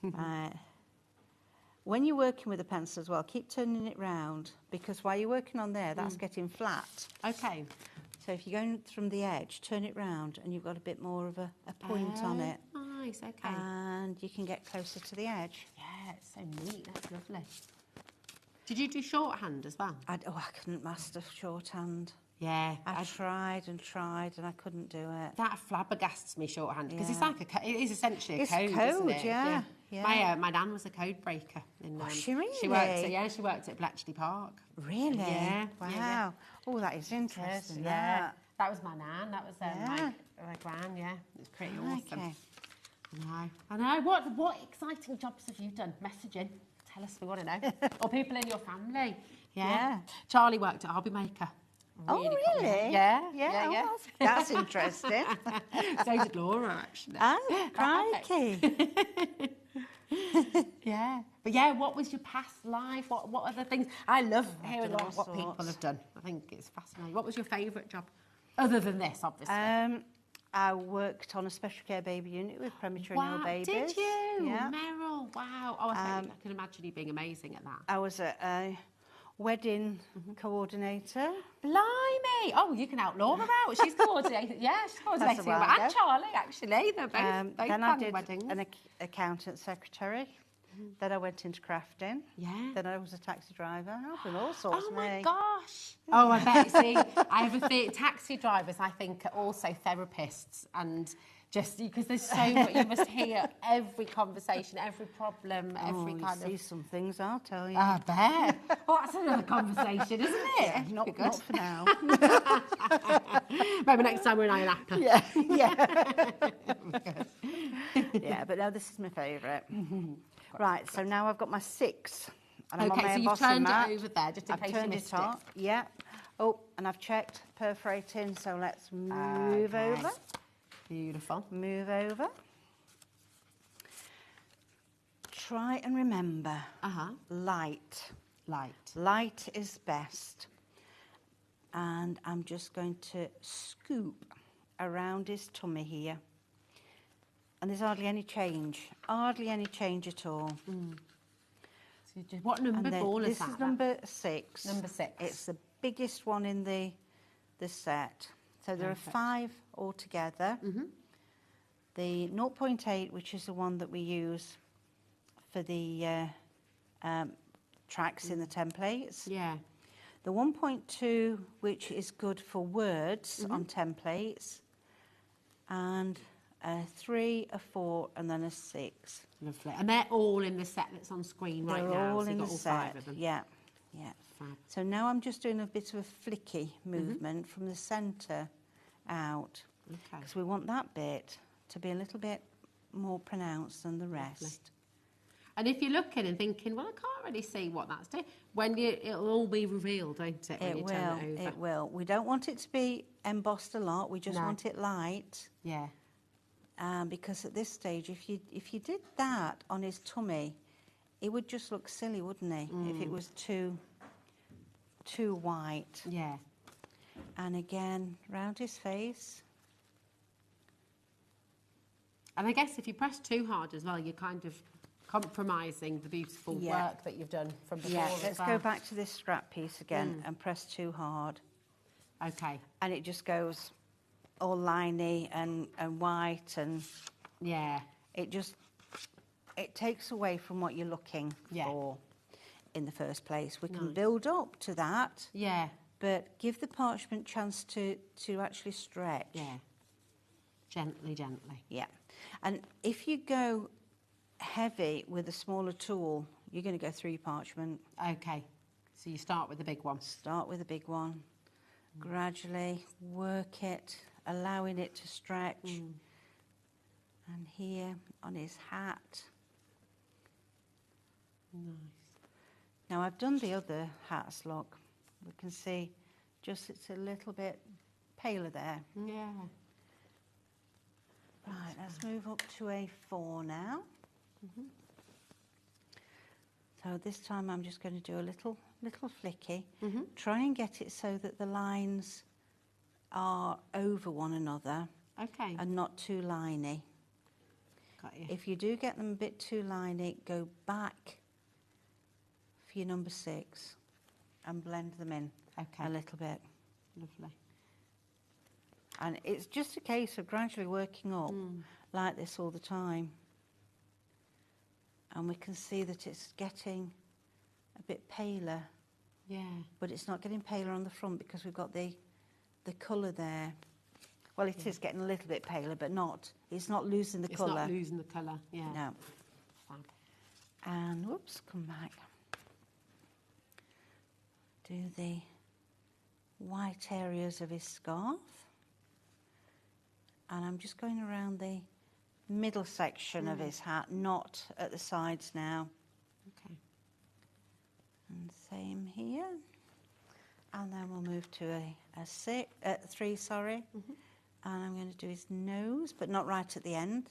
Right. When you're working with a pencil as well, keep turning it round, because while you're working on there, that's getting flat. Okay. So if you're going from the edge, turn it round and you've got a bit more of a point on it. Nice, okay. And you can get closer to the edge. Yeah, it's so neat. That's lovely. Did you do shorthand as well? I couldn't master shorthand. Yeah. I tried and tried and I couldn't do it. That flabbergasts me, shorthand, because it's like it is essentially a It's code, code, isn't it? yeah. My nan was a code breaker. Was she really? She worked at Bletchley Park. Really? Yeah. Wow. Yeah. Oh, that is interesting. Yeah. That was my nan. That was my gran. Yeah, it was pretty awesome. Okay. I know. What exciting jobs have you done? Messaging. Tell us, we want to know. Or people in your family. Yeah. Charlie worked at HobbyMaker. Really cool. Yeah. Oh, that's interesting. So did Laura, actually. Oh, crikey. Yeah. But yeah, what was your past life? What are the things? I love hearing what people have done. I think it's fascinating. What was your favourite job? Other than this, obviously. I worked on a special care baby unit with premature newborn babies. Did you? Yeah. Meryl, wow. Oh, I can imagine you being amazing at that. I was a wedding coordinator. Blimey! Oh, you can help Laura out. She's coordinated. Yeah, she's coordinating. And Charlie, actually. They're both then I did weddings. an accountant secretary. Then I went into crafting. Yeah. Then I was a taxi driver. I've done all sorts. Oh my gosh. Oh, I bet. See, I have a feeling taxi drivers, I think, are also therapists, and just because there's so much, you must hear every conversation, every problem, every kind of. Some things, I'll tell you. I bet. Well, that's another conversation, isn't it? Yeah, not for now. Maybe next time we're in Ironappa. Yeah. Yeah, but no, this is my favourite. Right, so now I've got my 6. And I'm on my so you've turned it over there, just in case you missed it. Yeah. Oh, and I've checked perforating, so let's move over. Beautiful. Move over. Try and remember. Light. Light is best. And I'm just going to scoop around his tummy here. And there's hardly any change at all. So what number ball is that? This is number 6. Number 6. It's the biggest one in the set. So there are 5 altogether. The 0.8, which is the one that we use for the tracks in the templates. Yeah. The 1.2, which is good for words on templates. And a 3, a 4, and then a 6. Lovely. And they're all in the set that's on screen right now. They're all so in the all set. 5 of them. Yeah. Fab. So now I'm just doing a bit of a flicky movement from the centre out. Okay. Because we want that bit to be a little bit more pronounced than the rest. Lovely. And if you're looking and thinking, well, I can't really see what that's doing, it'll all be revealed, won't it, when you turn it over? It will. We don't want it to be embossed a lot. We just want it light. Yeah. Because at this stage, if you did that on his tummy, it would just look silly, wouldn't he? If it was too white. Yeah. And again, round his face. And I guess if you press too hard as well, you're kind of compromising the beautiful work that you've done from before. Yeah, let's go back to this scrap piece again and press too hard. Okay. And it just goes all liney and white, and it takes away from what you're looking for in the first place. We can build up to that. Yeah. But give the parchment chance to actually stretch. Yeah. Gently. Yeah. And if you go heavy with a smaller tool, you're going to go through your parchment. Okay. So you start with the big one. Start with the big one. Gradually work it, allowing it to stretch. And here on his hat. Nice. Now I've done the other hats, look. We can see just it's a little bit paler there. Yeah. Right, let's move up to a 4 now. So this time I'm just going to do a little flicky. Try and get it so that the lines are over one another. Okay. And not too liney. Got you. If you do get them a bit too liney, go back for your number 6 and blend them in a little bit. Lovely. And it's just a case of gradually working up like this all the time. And we can see that it's getting a bit paler. Yeah. But it's not getting paler on the front because we've got the colour there. Well, it is getting a little bit paler, but not. It's not losing the colour. It's not losing the colour, yeah. No. Fab. And, whoops, come back. Do the white areas of his scarf. And I'm just going around the middle section of his hat, not at the sides now. Okay. And same here. And then we'll move to a 3, sorry. And I'm going to do his nose, but not right at the end.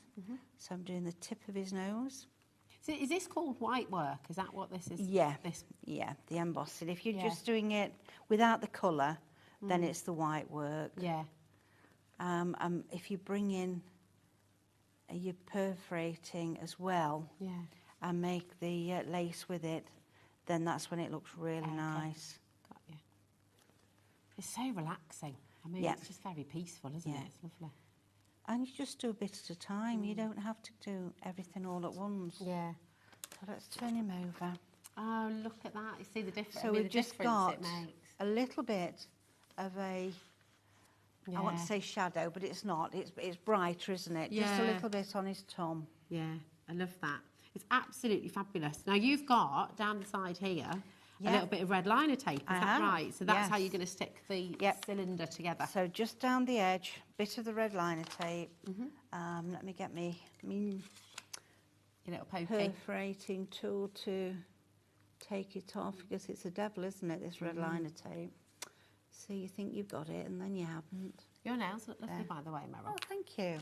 So I'm doing the tip of his nose. So is this called white work? Is that what this is? Yeah, This. yeah, the embossing. If you're just doing it without the colour, then it's the white work. Yeah. If you bring in your perforating as well and make the lace with it, then that's when it looks really nice. Got you. It's so relaxing. I mean, it's just very peaceful, isn't it? It's lovely. And you just do a bit at a time. You don't have to do everything all at once. Yeah. So let's turn him over. Oh, look at that. You see the difference? So we've just got a little bit of a, I want to say shadow, but it's not. It's brighter, isn't it? Yeah. Just a little bit on his tongue. Yeah, I love that. It's absolutely fabulous. Now, you've got, down the side here, a little bit of red liner tape, is that right? So that's how you're going to stick the cylinder together. So just down the edge, bit of the red liner tape. Let me get me Your little pokey. perforating tool to take it off, because it's a devil, isn't it, this red liner tape. So you think you've got it, and then you haven't. Your nails look lovely, by the way, Meryl. Oh, thank you.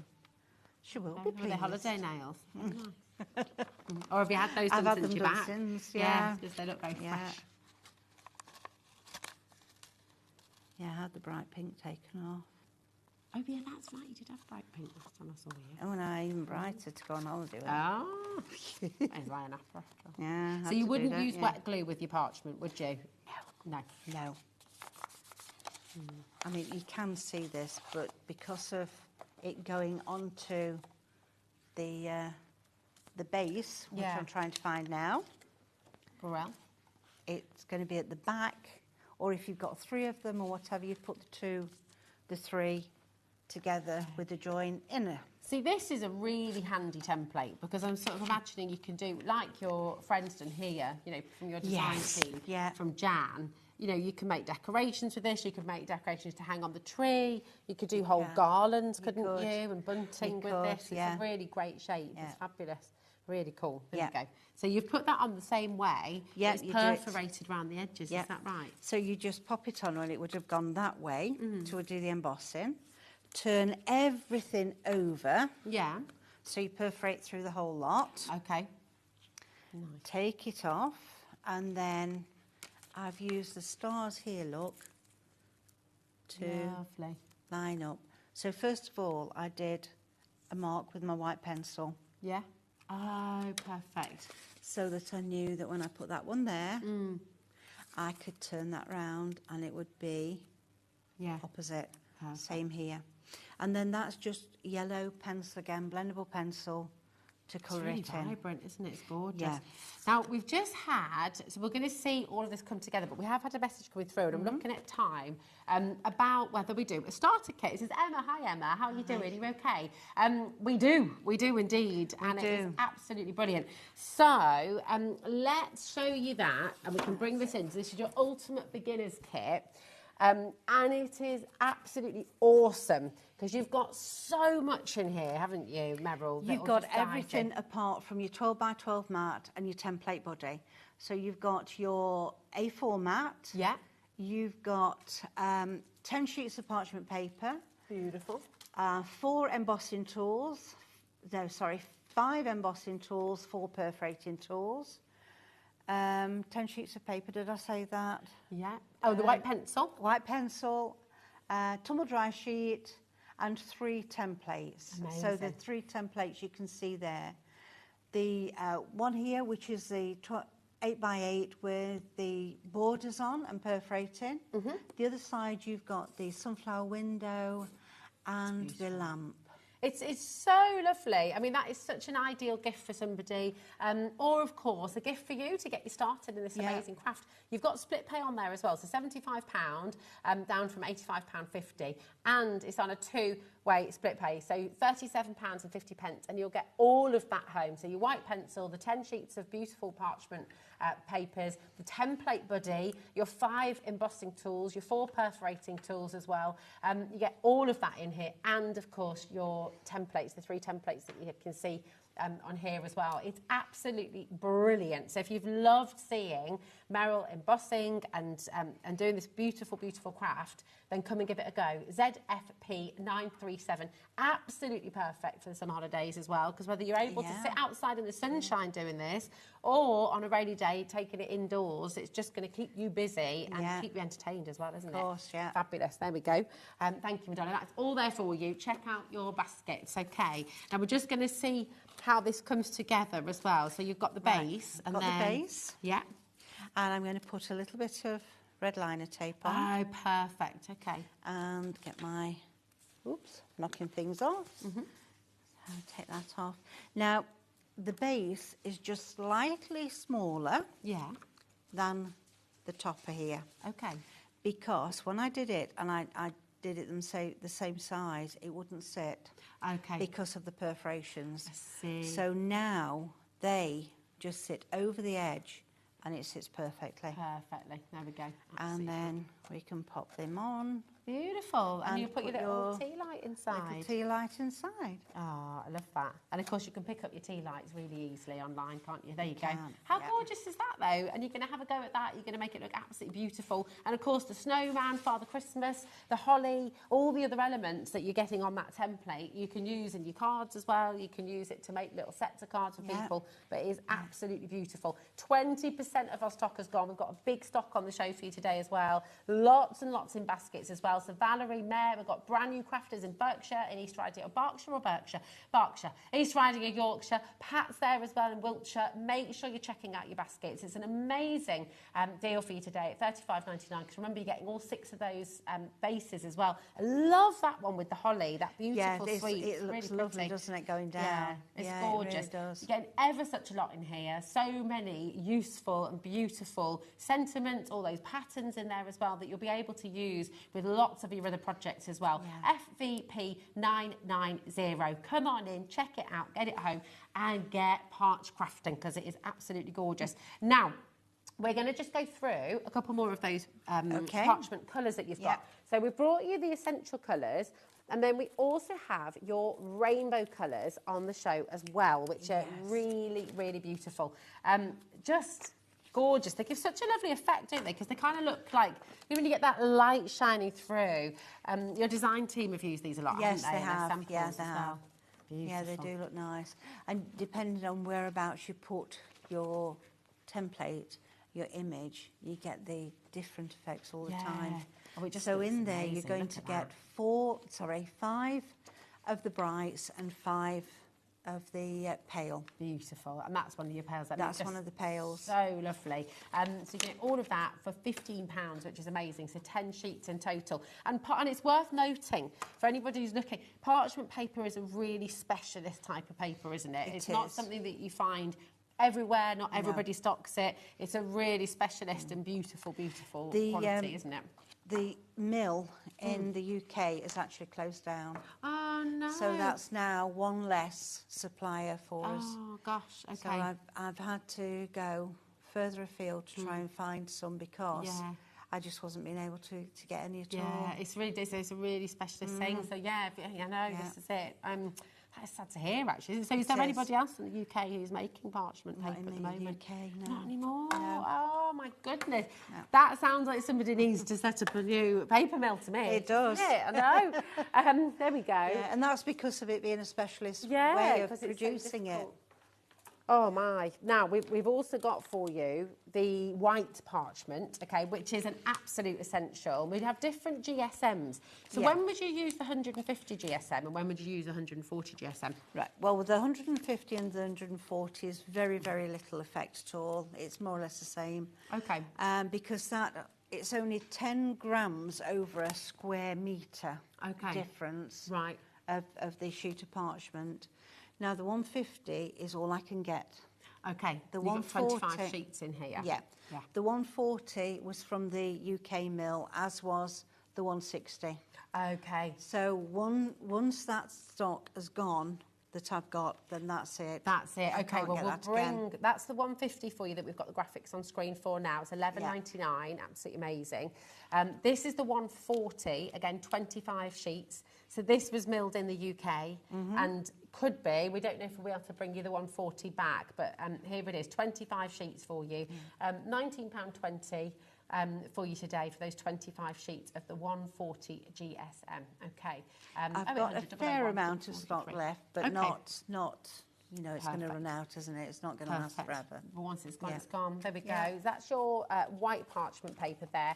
She will be pleased. The holiday nails. Very nice. Or have you had those I've done had since them you're done back? since, because they look very fresh. Yeah, I had the bright pink taken off. Oh, yeah, that's right. You did have bright pink last time I saw you. Oh, and I even brighter to go on holiday with. Oh, there's Ryan after. Yeah. So you wouldn't use wet glue with your parchment, would you? No. No. I mean, you can see this, but because of it going onto the base, which I'm trying to find now, Well, it's going to be at the back, or if you've got 3 of them or whatever, you put the 3 together with the join in it. see, this is a really handy template because I'm sort of imagining you can do, like your friend's done here, you know, from your design team, from Jan. You know, you can make decorations with this. You could make decorations to hang on the tree. You could do whole garlands, couldn't you? And bunting with this. It's a really great shape. It's fabulous. Really cool. There you go. So you've put that on the same way. Yeah, it's perforated around the edges. Is that right? So you just pop it on, and it would have gone that way to do the embossing. Turn everything over. Yeah. So you perforate through the whole lot. Okay. Nice. Take it off, and then I've used the stars here, look, to line up. So first of all, I did a mark with my white pencil. Yeah. Oh, perfect. So that I knew that when I put that one there, I could turn that round and it would be opposite. Perfect. Same here. And then that's just yellow pencil again, blendable pencil, to colour it in. It's really vibrant, isn't it? It's gorgeous. Yeah. Now, we've just had, so we're going to see all of this come together, but we have had a message coming through, and I'm looking at time, about whether we do a starter kit. It says, Emma, hi Emma, how are you doing? Are you okay? We do indeed, and it is absolutely brilliant. So, let's show you that, and we can bring this in. So this is your ultimate beginner's kit. And it is absolutely awesome because you've got so much in here, haven't you, Meryl? You've got everything apart from your 12 by 12 mat and your template body. So you've got your A4 mat. Yeah. You've got 10 sheets of parchment paper. Beautiful. 4 embossing tools. No, sorry, 5 embossing tools, 4 perforating tools. 10 sheets of paper, did I say that? Yeah. Oh, the white pencil? White pencil, tumble dry sheet, and 3 templates. Amazing. So the 3 templates you can see there. The one here, which is the 8 by 8 with the borders on and perforating. The other side, you've got the sunflower window and the lamp. It's so lovely. I mean, that is such an ideal gift for somebody. Or, of course, a gift for you to get you started in this amazing craft. You've got split pay on there as well. So £75 down from £85.50. And it's on a two-way split pay. So £37.50. And you'll get all of that home. So your white pencil, the 10 sheets of beautiful parchment papers, the template buddy, your 5 embossing tools, your 4 perforating tools as well. You get all of that in here. And, of course, your templates, the 3 templates that you can see on here as well. It's absolutely brilliant. So if you've loved seeing Meryl embossing and doing this beautiful, beautiful craft, then come and give it a go. ZFP937, absolutely perfect for the summer holidays as well, because whether you're able to sit outside in the sunshine doing this, or on a rainy day taking it indoors, it's just going to keep you busy and keep you entertained as well, isn't it? Of course, yeah. Fabulous. There we go. Thank you, Madonna. That's all there for you. Check out your baskets, okay? Now we're just going to see how this comes together as well. So you've got the base, and got then the base. Yeah. And I'm going to put a little bit of red liner tape on. Oh, perfect. Okay. And get my, knocking things off. I'll take that off. Now, the base is just slightly smaller than the topper here. Okay. Because when I did it, and I did it the same size, it wouldn't sit. Okay. Because of the perforations. I see. So now they just sit over the edge and it sits perfectly. Perfectly. There we go. And then we can pop them on. Beautiful. And you put your little your Tealight inside. Tealight inside. Oh, I love that. And of course you can pick up your Tealights really easily online, can't you? There you go. can, How gorgeous is that though? And you're going to have a go at that. You're going to make it look absolutely beautiful. And of course the snowman, Father Christmas, the holly, all the other elements that you're getting on that template, you can use in your cards as well. You can use it to make little sets of cards for people. But it is absolutely beautiful. 20% of our stock has gone. We've got a big stock on the show for you today as well. Lots and lots in baskets as well. So Valerie, Mare, we've got brand new crafters in Berkshire, in East Riding, or Berkshire or Berkshire? Berkshire. East Riding of Yorkshire. Pat's there as well in Wiltshire. Make sure you're checking out your baskets. It's an amazing deal for you today at $35.99, because remember you're getting all 6 of those bases as well. I love that one with the holly, that beautiful sweet. It looks really lovely, doesn't it, going down? Yeah, it's gorgeous. It really does. You're getting ever such a lot in here. So many useful and beautiful sentiments, all those patterns in there as well that you'll be able to use with lots of your other projects as well. FVP 990. Come on in, check it out, get it home, and get Parchcrafting, because it is absolutely gorgeous. Now, we're going to just go through a couple more of those parchment colours that you've got. So we've brought you the essential colours, and then we also have your rainbow colours on the show as well, which are really, really beautiful. Just gorgeous. They give such a lovely effect, don't they? Because they kind of look like, you know, when you get that light shining through. Your design team have used these a lot, haven't they? They have. Samples Yeah, they as have. well. Beautiful. Yeah, they do look nice. And depending on whereabouts you put your template, your image, you get the different effects all the time. Oh, it just so looks in there, amazing. you're going to get 5 of the brights and 5 of the pale. Beautiful. And that's one of your pales. That's one of the pales. So lovely. So you get all of that for £15, which is amazing. So 10 sheets in total. And it's worth noting, for anybody who's looking, parchment paper is a really specialist type of paper, isn't it? It's not something that you find everywhere. Not everybody stocks it. It's a really specialist and beautiful, beautiful quality, isn't it? The mill in the UK is actually closed down. Oh, no. So that's now one less supplier for us. Oh, gosh, okay. So I've had to go further afield to try and find some, because I just wasn't being able to get any at all. Yeah, it's a really specialist thing. So, this is it. That's sad to hear, actually. So is there anybody else in the UK who's making parchment paper at the moment? UK, no. Not anymore? No. Oh, my goodness. No. That sounds like somebody needs to set up a new paper mill to me. It does. Yeah, I know. There we go. Yeah, and that's because of it being a specialist way of producing it. Oh my. Now, we've also got for you the white parchment, okay, which is an absolute essential. We have different GSMs. So when would you use the 150 GSM and when would you use the 140 GSM? Right, well, with the 150 and the 140 is very, very little effect at all. It's more or less the same. Okay. Because it's only 10 grams over a square metre difference. Right. of the sheet of parchment. Now the 150 is all I can get. Okay, The you've got 140 25 sheets in here. Yeah. Yeah. The 140 was from the UK mill, as was the 160. Okay. So once that stock has gone, that I've got, then that's it. That's it. I Okay, can't well, get we'll that bring... again. That's the 150 for you that we've got the graphics on screen for now. It's $11.99. Absolutely amazing. This is the 140, again, 25 sheets. So this was milled in the UK and could be, we don't know if we'll be able to bring you the 140 back, but here it is, 25 sheets for you. £19.20 for you today for those 25 sheets of the 140 GSM. Okay. I've got a fair amount of stock left, but Okay. not, you know, it's going to run out, isn't it? It's not going to last forever. But once it's gone, Yeah. it's gone. There we go. Yeah. That's your white parchment paper there.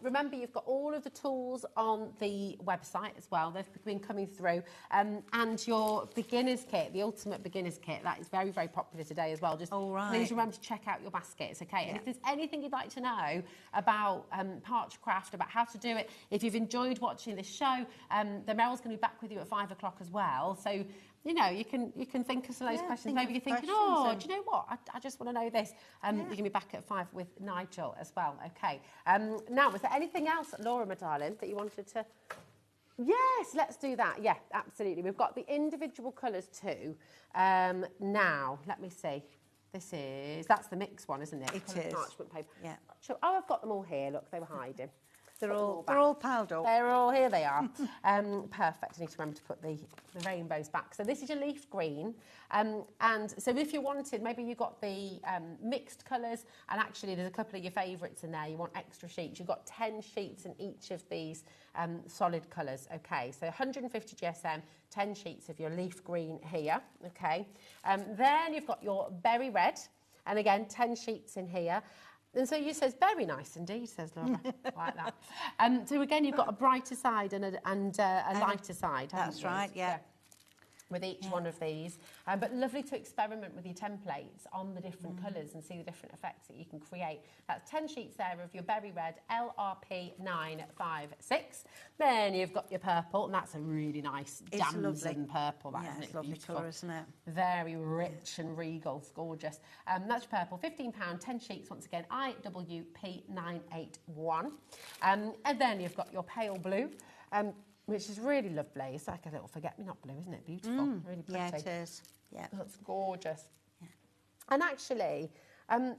Remember, you've got all of the tools on the website as well. They've been coming through. And your beginner's kit, the ultimate beginner's kit, that is very, very popular today as well. Just please remember to check out your baskets, okay? And if there's anything you'd like to know about Parchcraft, about how to do it, if you've enjoyed watching this show, then Meryl's going to be back with you at 5 o'clock as well. So, you know, you can think of some of those questions. Maybe you're thinking, oh, do you know what? I just want to know this. You're going to be back at 5 with Nigel as well. Okay. Now, was there anything else, Laura, my darling, that you wanted to... Yes, let's do that. Yeah, absolutely. We've got the individual colours too. Now, let me see. That's the mixed one, isn't it? It is. Parchment paper. Yeah. Sure. Oh, I've got them all here. Look, they were hiding. They're all piled up. They're all, here they are. Perfect. I need to remember to put the rainbows back. So this is your leaf green. And so if you wanted, maybe you got the mixed colours, and actually there's a couple of your favourites in there. You want extra sheets. You've got 10 sheets in each of these solid colours. Okay, so 150 GSM, 10 sheets of your leaf green here. Okay. Then you've got your berry red, and again, 10 sheets in here. And so you says, very nice indeed, says Laura, like that. So again, you've got a brighter side and a lighter side. That's right, yeah. With each one of these. But lovely to experiment with your templates on the different colours and see the different effects that you can create. That's 10 sheets there of your berry red LRP 956. Then you've got your purple, and that's a really nice damson purple. That, it's lovely colour, isn't it? Very rich and regal. It's gorgeous. That's your purple, £15, 10 sheets, once again, IWP 981. And then you've got your pale blue. Which is really lovely. It's like a little forget-me-not blue, isn't it? Beautiful, really pretty. Yeah, it is. Yeah, that's gorgeous. Yeah. And actually,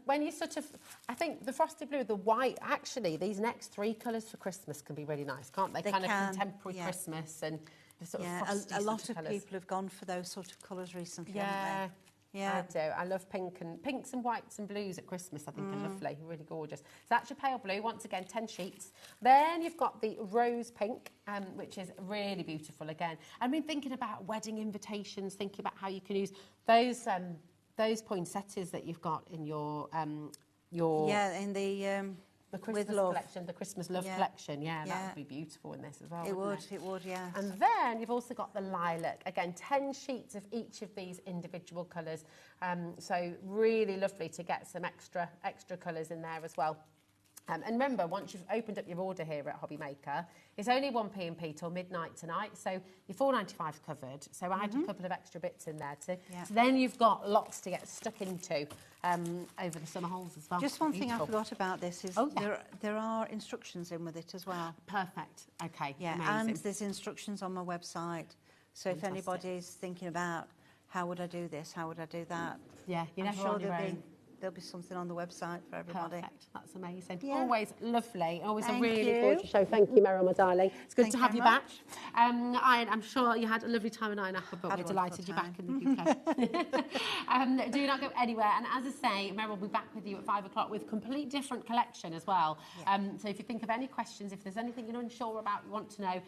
when you sort of, I think the frosted blue, the white, actually, these next 3 colours for Christmas can be really nice, can't they? They kind can, of contemporary Christmas and the sort of frosty a lot of colours. people have gone for those sort of colours recently, Yeah. haven't they? Yeah, I do. I love pinks and whites and blues at Christmas. I think are lovely, really gorgeous. So that's your pale blue. Once again, 10 sheets. Then you've got the rose pink, which is really beautiful again. I mean, thinking about wedding invitations, thinking about how you can use those poinsettias that you've got in your in the Christmas collection, the Christmas love collection. Yeah, that would be beautiful in this as well. It would, yeah. And then you've also got the lilac. Again, 10 sheets of each of these individual colours. So really lovely to get some extra colours in there as well. And remember, once you've opened up your order here at HobbyMaker, it's only 1p&p till midnight tonight, so your £4.95 covered. So I had a couple of extra bits in there too. Yeah. So then you've got lots to get stuck into over the summer holes as well. Just one thing I forgot about this is there are instructions in with it as well. Perfect. Okay. Yeah, amazing. and there's instructions on my website. So if anybody's thinking about how would I do this, how would I do that, yeah, you're I'm never sure on your own. There'll be something on the website for everybody. Perfect. That's amazing. Yeah. Always lovely. Always Thank a really you. gorgeous show. Thank you, Meryl, my darling. It's good to have you back. much. I'm sure you had a lovely time in Ironapa, but we're delighted you're back in the UK. Do not go anywhere. And as I say, Meryl will be back with you at 5 o'clock with a complete different collection as well. Yeah. So if you think of any questions, if there's anything you're unsure about, you want to know,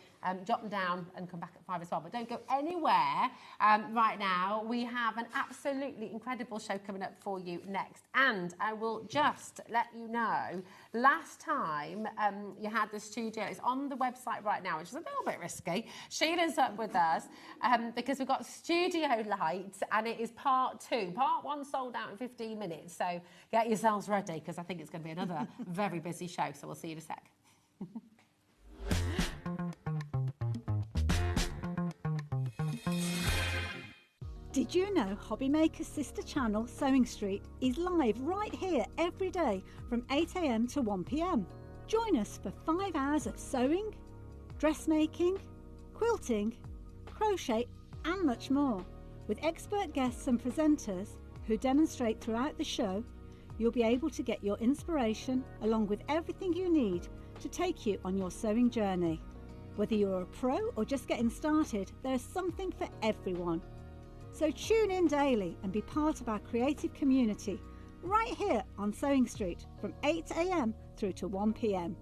jot them down and come back at 5 as well. But don't go anywhere right now. We have an absolutely incredible show coming up for you next. And I will just let you know, last time you had the studio, it's on the website right now, which is a little bit risky. Sheila's up with us because we've got studio lights and it is part 2. Part 1 sold out in 15 minutes. So get yourselves ready because I think it's going to be another very busy show. So we'll see you in a sec. Did you know HobbyMaker's sister channel, Sewing Street, is live right here every day from 8 AM to 1 PM? Join us for 5 hours of sewing, dressmaking, quilting, crochet and much more. With expert guests and presenters who demonstrate throughout the show, you'll be able to get your inspiration along with everything you need to take you on your sewing journey. Whether you're a pro or just getting started, there's something for everyone. So tune in daily and be part of our creative community right here on Sewing Street from 8 AM through to 1 PM.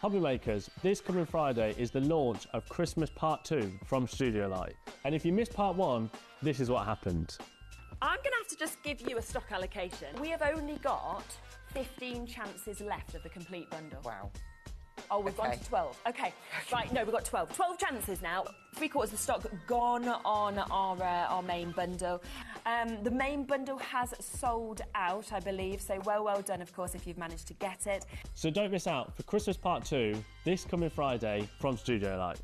HobbyMakers, this coming Friday is the launch of Christmas Part 2 from Tealight. And if you missed Part 1, this is what happened. I'm going to have to just give you a stock allocation. We have only got 15 chances left of the complete bundle. Wow. Oh, we've gone to 12. Okay, right, no, we've got 12. 12 chances now. 3/4 of the stock gone on our main bundle. The main bundle has sold out, I believe, so well done, of course, if you've managed to get it. So don't miss out for Christmas Part 2 this coming Friday from Tealight.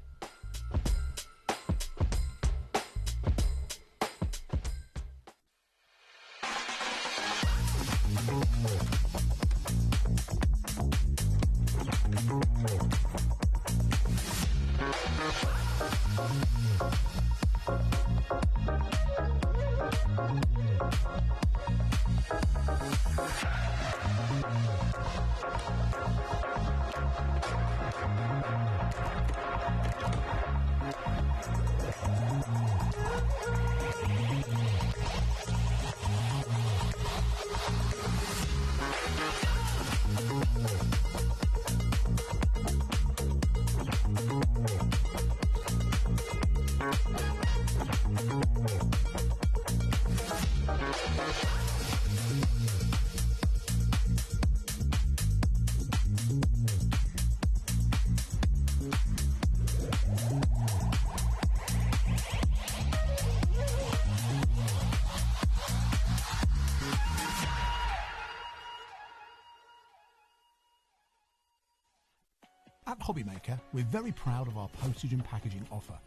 At HobbyMaker, we're very proud of our postage and packaging offer,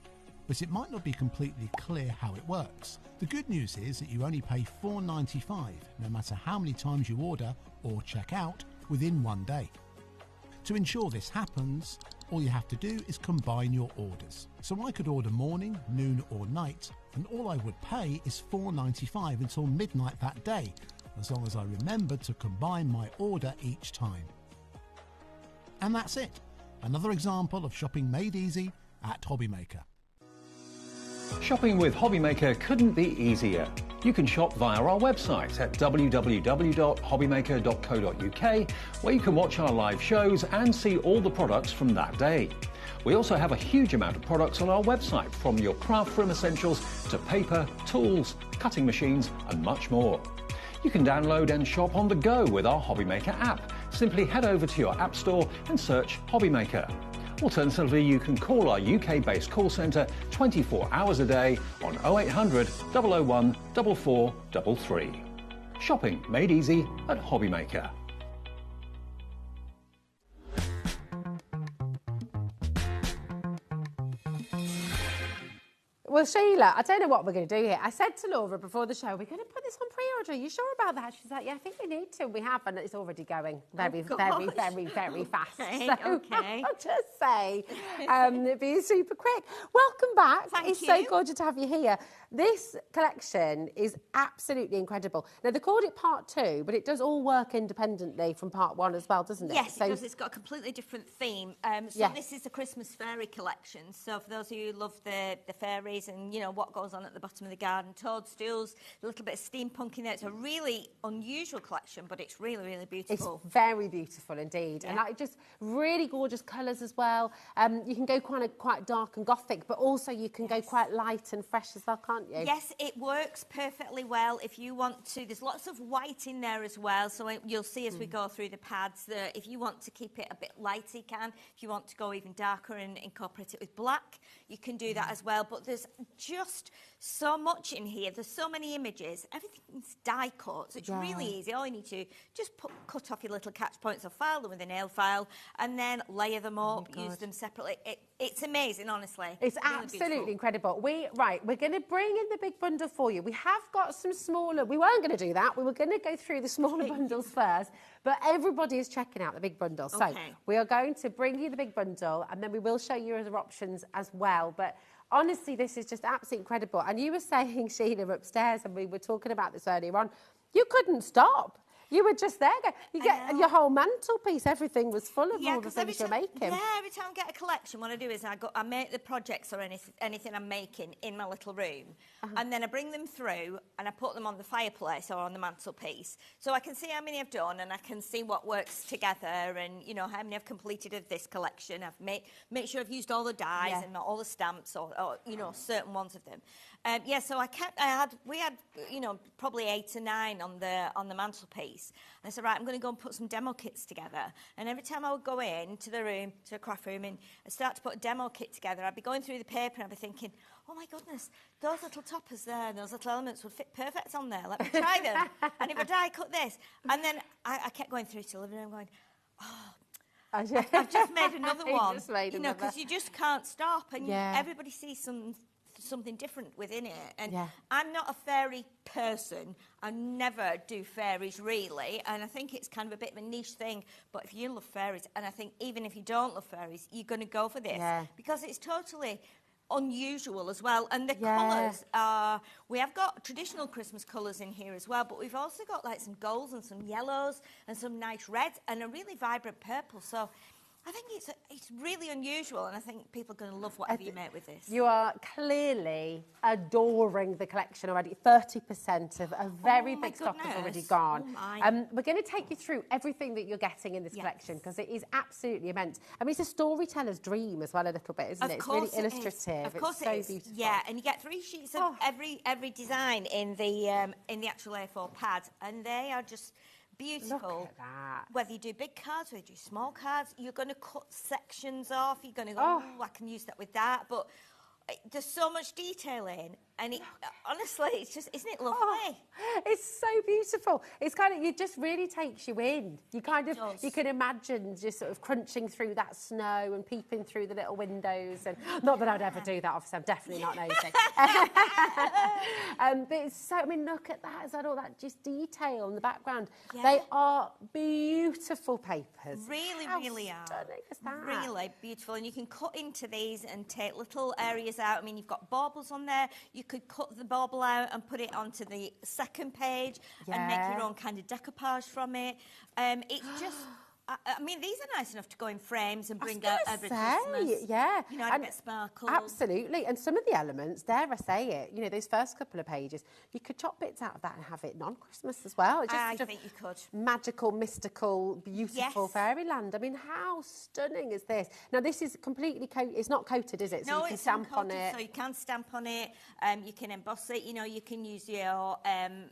but it might not be completely clear how it works. The good news is that you only pay $4.95 no matter how many times you order or check out within 1 day. To ensure this happens, all you have to do is combine your orders. So I could order morning, noon or night, and all I would pay is $4.95 until midnight that day, as long as I remembered to combine my order each time. And that's it. Another example of shopping made easy at HobbyMaker. Shopping with HobbyMaker couldn't be easier. You can shop via our website at www.hobbymaker.co.uk, where you can watch our live shows and see all the products from that day. We also have a huge amount of products on our website, from your craft room essentials to paper, tools, cutting machines and much more. You can download and shop on the go with our HobbyMaker app. Simply head over to your app store and search HobbyMaker. Alternatively, you can call our UK-based call centre 24 hours a day on 0800 001 4433. Shopping made easy at HobbyMaker. Well, Sheila, I don't know what we're going to do here. I said to Laura before the show, we're going to put this on pre-order. Are you sure about that? She's like, yeah, I think we need to. We have, and it's already going very fast. Okay, so okay. I'll just say, be super quick. Welcome back. It's so gorgeous to have you here. This collection is absolutely incredible. Now, they called it Part 2, but it does all work independently from Part 1 as well, doesn't it? Yes, it does. It's got a completely different theme. This is the Christmas fairy collection. So for those of you who love the fairies and, you know, what goes on at the bottom of the garden. Toadstools, a little bit of steampunk in there. It's a really unusual collection, but it's really, really beautiful. It's very beautiful indeed. And like just really gorgeous colours as well. You can go quite dark and gothic, but also you can go quite light and fresh as well, can't you? Yes, it works perfectly well if you want to. There's lots of white in there as well, so you'll see as we go through the pads that if you want to keep it a bit lighter, you can. If you want to go even darker and incorporate it with black, you can do that as well. But there's just so much in here. There's so many images. Everything's die cut, so it's really easy. All you need to just cut off your little catch points or file them with a nail file and then layer them up, use them separately. It's amazing, honestly. It's really absolutely incredible. We're going to bring in the big bundle for you. We have got some smaller. We weren't going to do that. We were going to go through the smaller bundles first, but everybody is checking out the big bundle. So we are going to bring you the big bundle, and then we will show you other options as well. But honestly, this is just absolutely incredible. And you were saying, Sheila, upstairs, and we were talking about this earlier on, you couldn't stop. You were just there. You get your whole mantelpiece. Everything was full of all the things you're making. Yeah, every time I get a collection, what I do is I make the projects or anything I'm making in my little room, and then I bring them through and I put them on the fireplace or on the mantelpiece, so I can see how many I've done and I can see what works together, and you know how many I've completed of this collection. I've make sure I've used all the dies and not all the stamps or you know certain ones of them. So we had you know probably 8 or 9 on the mantelpiece. And I said, right, I'm going to go and put some demo kits together. And every time I would go into the room, to a craft room, and I'd start to put a demo kit together, I'd be going through the paper and I'd be thinking, oh my goodness, those little toppers there, those little elements would fit perfect on there. Let me try them. And if I die cut this. And then I kept going through to the living room going, oh, I've just made another one. You know, because you just can't stop, and everybody sees something different within it. And I'm not a fairy person. I never do fairies really, and I think it's kind of a bit of a niche thing, but if you love fairies, and I think even if you don't love fairies, you're going to go for this because it's totally unusual as well. And the colours are, we have got traditional Christmas colours in here as well, but we've also got like some golds and some yellows and some nice reds and a really vibrant purple. So I think it's really unusual, and I think people are going to love whatever you make with this. You are clearly adoring the collection already. 30% of a very big stock has already gone. We're going to take you through everything that you're getting in this collection because it is absolutely immense. I mean, it's a storyteller's dream as well, a little bit, isn't it? It's really illustrative. Of course, it's so beautiful. Yeah, and you get 3 sheets of every design in the actual A4 pad, and they are just beautiful. Look at that. Whether you do big cards, whether you do small cards, you're going to cut sections off. You're going to go, oh, I can use that with that. But there's so much detail in, and honestly, it's just, isn't it lovely? Oh, it's so beautiful. It's kind of, it just really takes you in. You kind of, you can imagine just sort of crunching through that snow and peeping through the little windows. And not that I'd ever do that, obviously, I'm definitely not nosy. But it's so, I mean, look at that. Is that all that just detail in the background? Yeah. They are beautiful papers. Really, really are. Stunning is that? Really beautiful. And you can cut into these and take little areas out. I mean, you've got baubles on there. You could cut the bauble out and put it onto the second page and make your own kind of decoupage from it. It's just... I mean, these are nice enough to go in frames and bring out every Christmas. Yeah. You know, and a bit sparkle. Absolutely. And some of the elements, dare I say it, you know, those first couple of pages, you could chop bits out of that and have it non-Christmas as well. Just I think you could. Magical, mystical, beautiful fairyland. I mean, how stunning is this? Now, this is completely coated. It's not coated, is it? So no, you can it's stamp uncoated, on it. So you can stamp on it. You can emboss it. You know, you can use your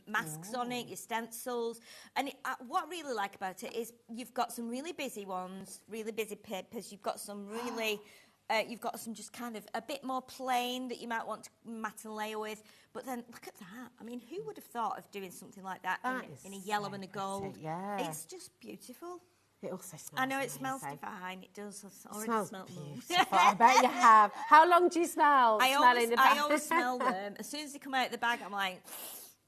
masks on it, your stencils. And what I really like about it is you've got some really busy ones, really busy papers. You've got some really, you've got some just kind of a bit more plain that you might want to mat and layer with. But then look at that. I mean, who would have thought of doing something like that in a yellow and a gold? Yeah. It's just beautiful. It also smells I know it amazing. Smells divine. It does. I've already smelled beautiful. I bet you have. How long do you smell? I always smell them. As soon as they come out of the bag, I'm like,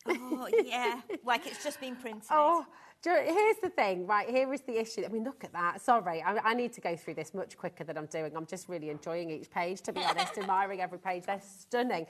oh, yeah. Like it's just been printed. Oh, Here's the thing, right, here is the issue. I mean, look at that. Sorry, I need to go through this much quicker than I'm doing. I'm just really enjoying each page, to be honest, admiring every page. They're stunning.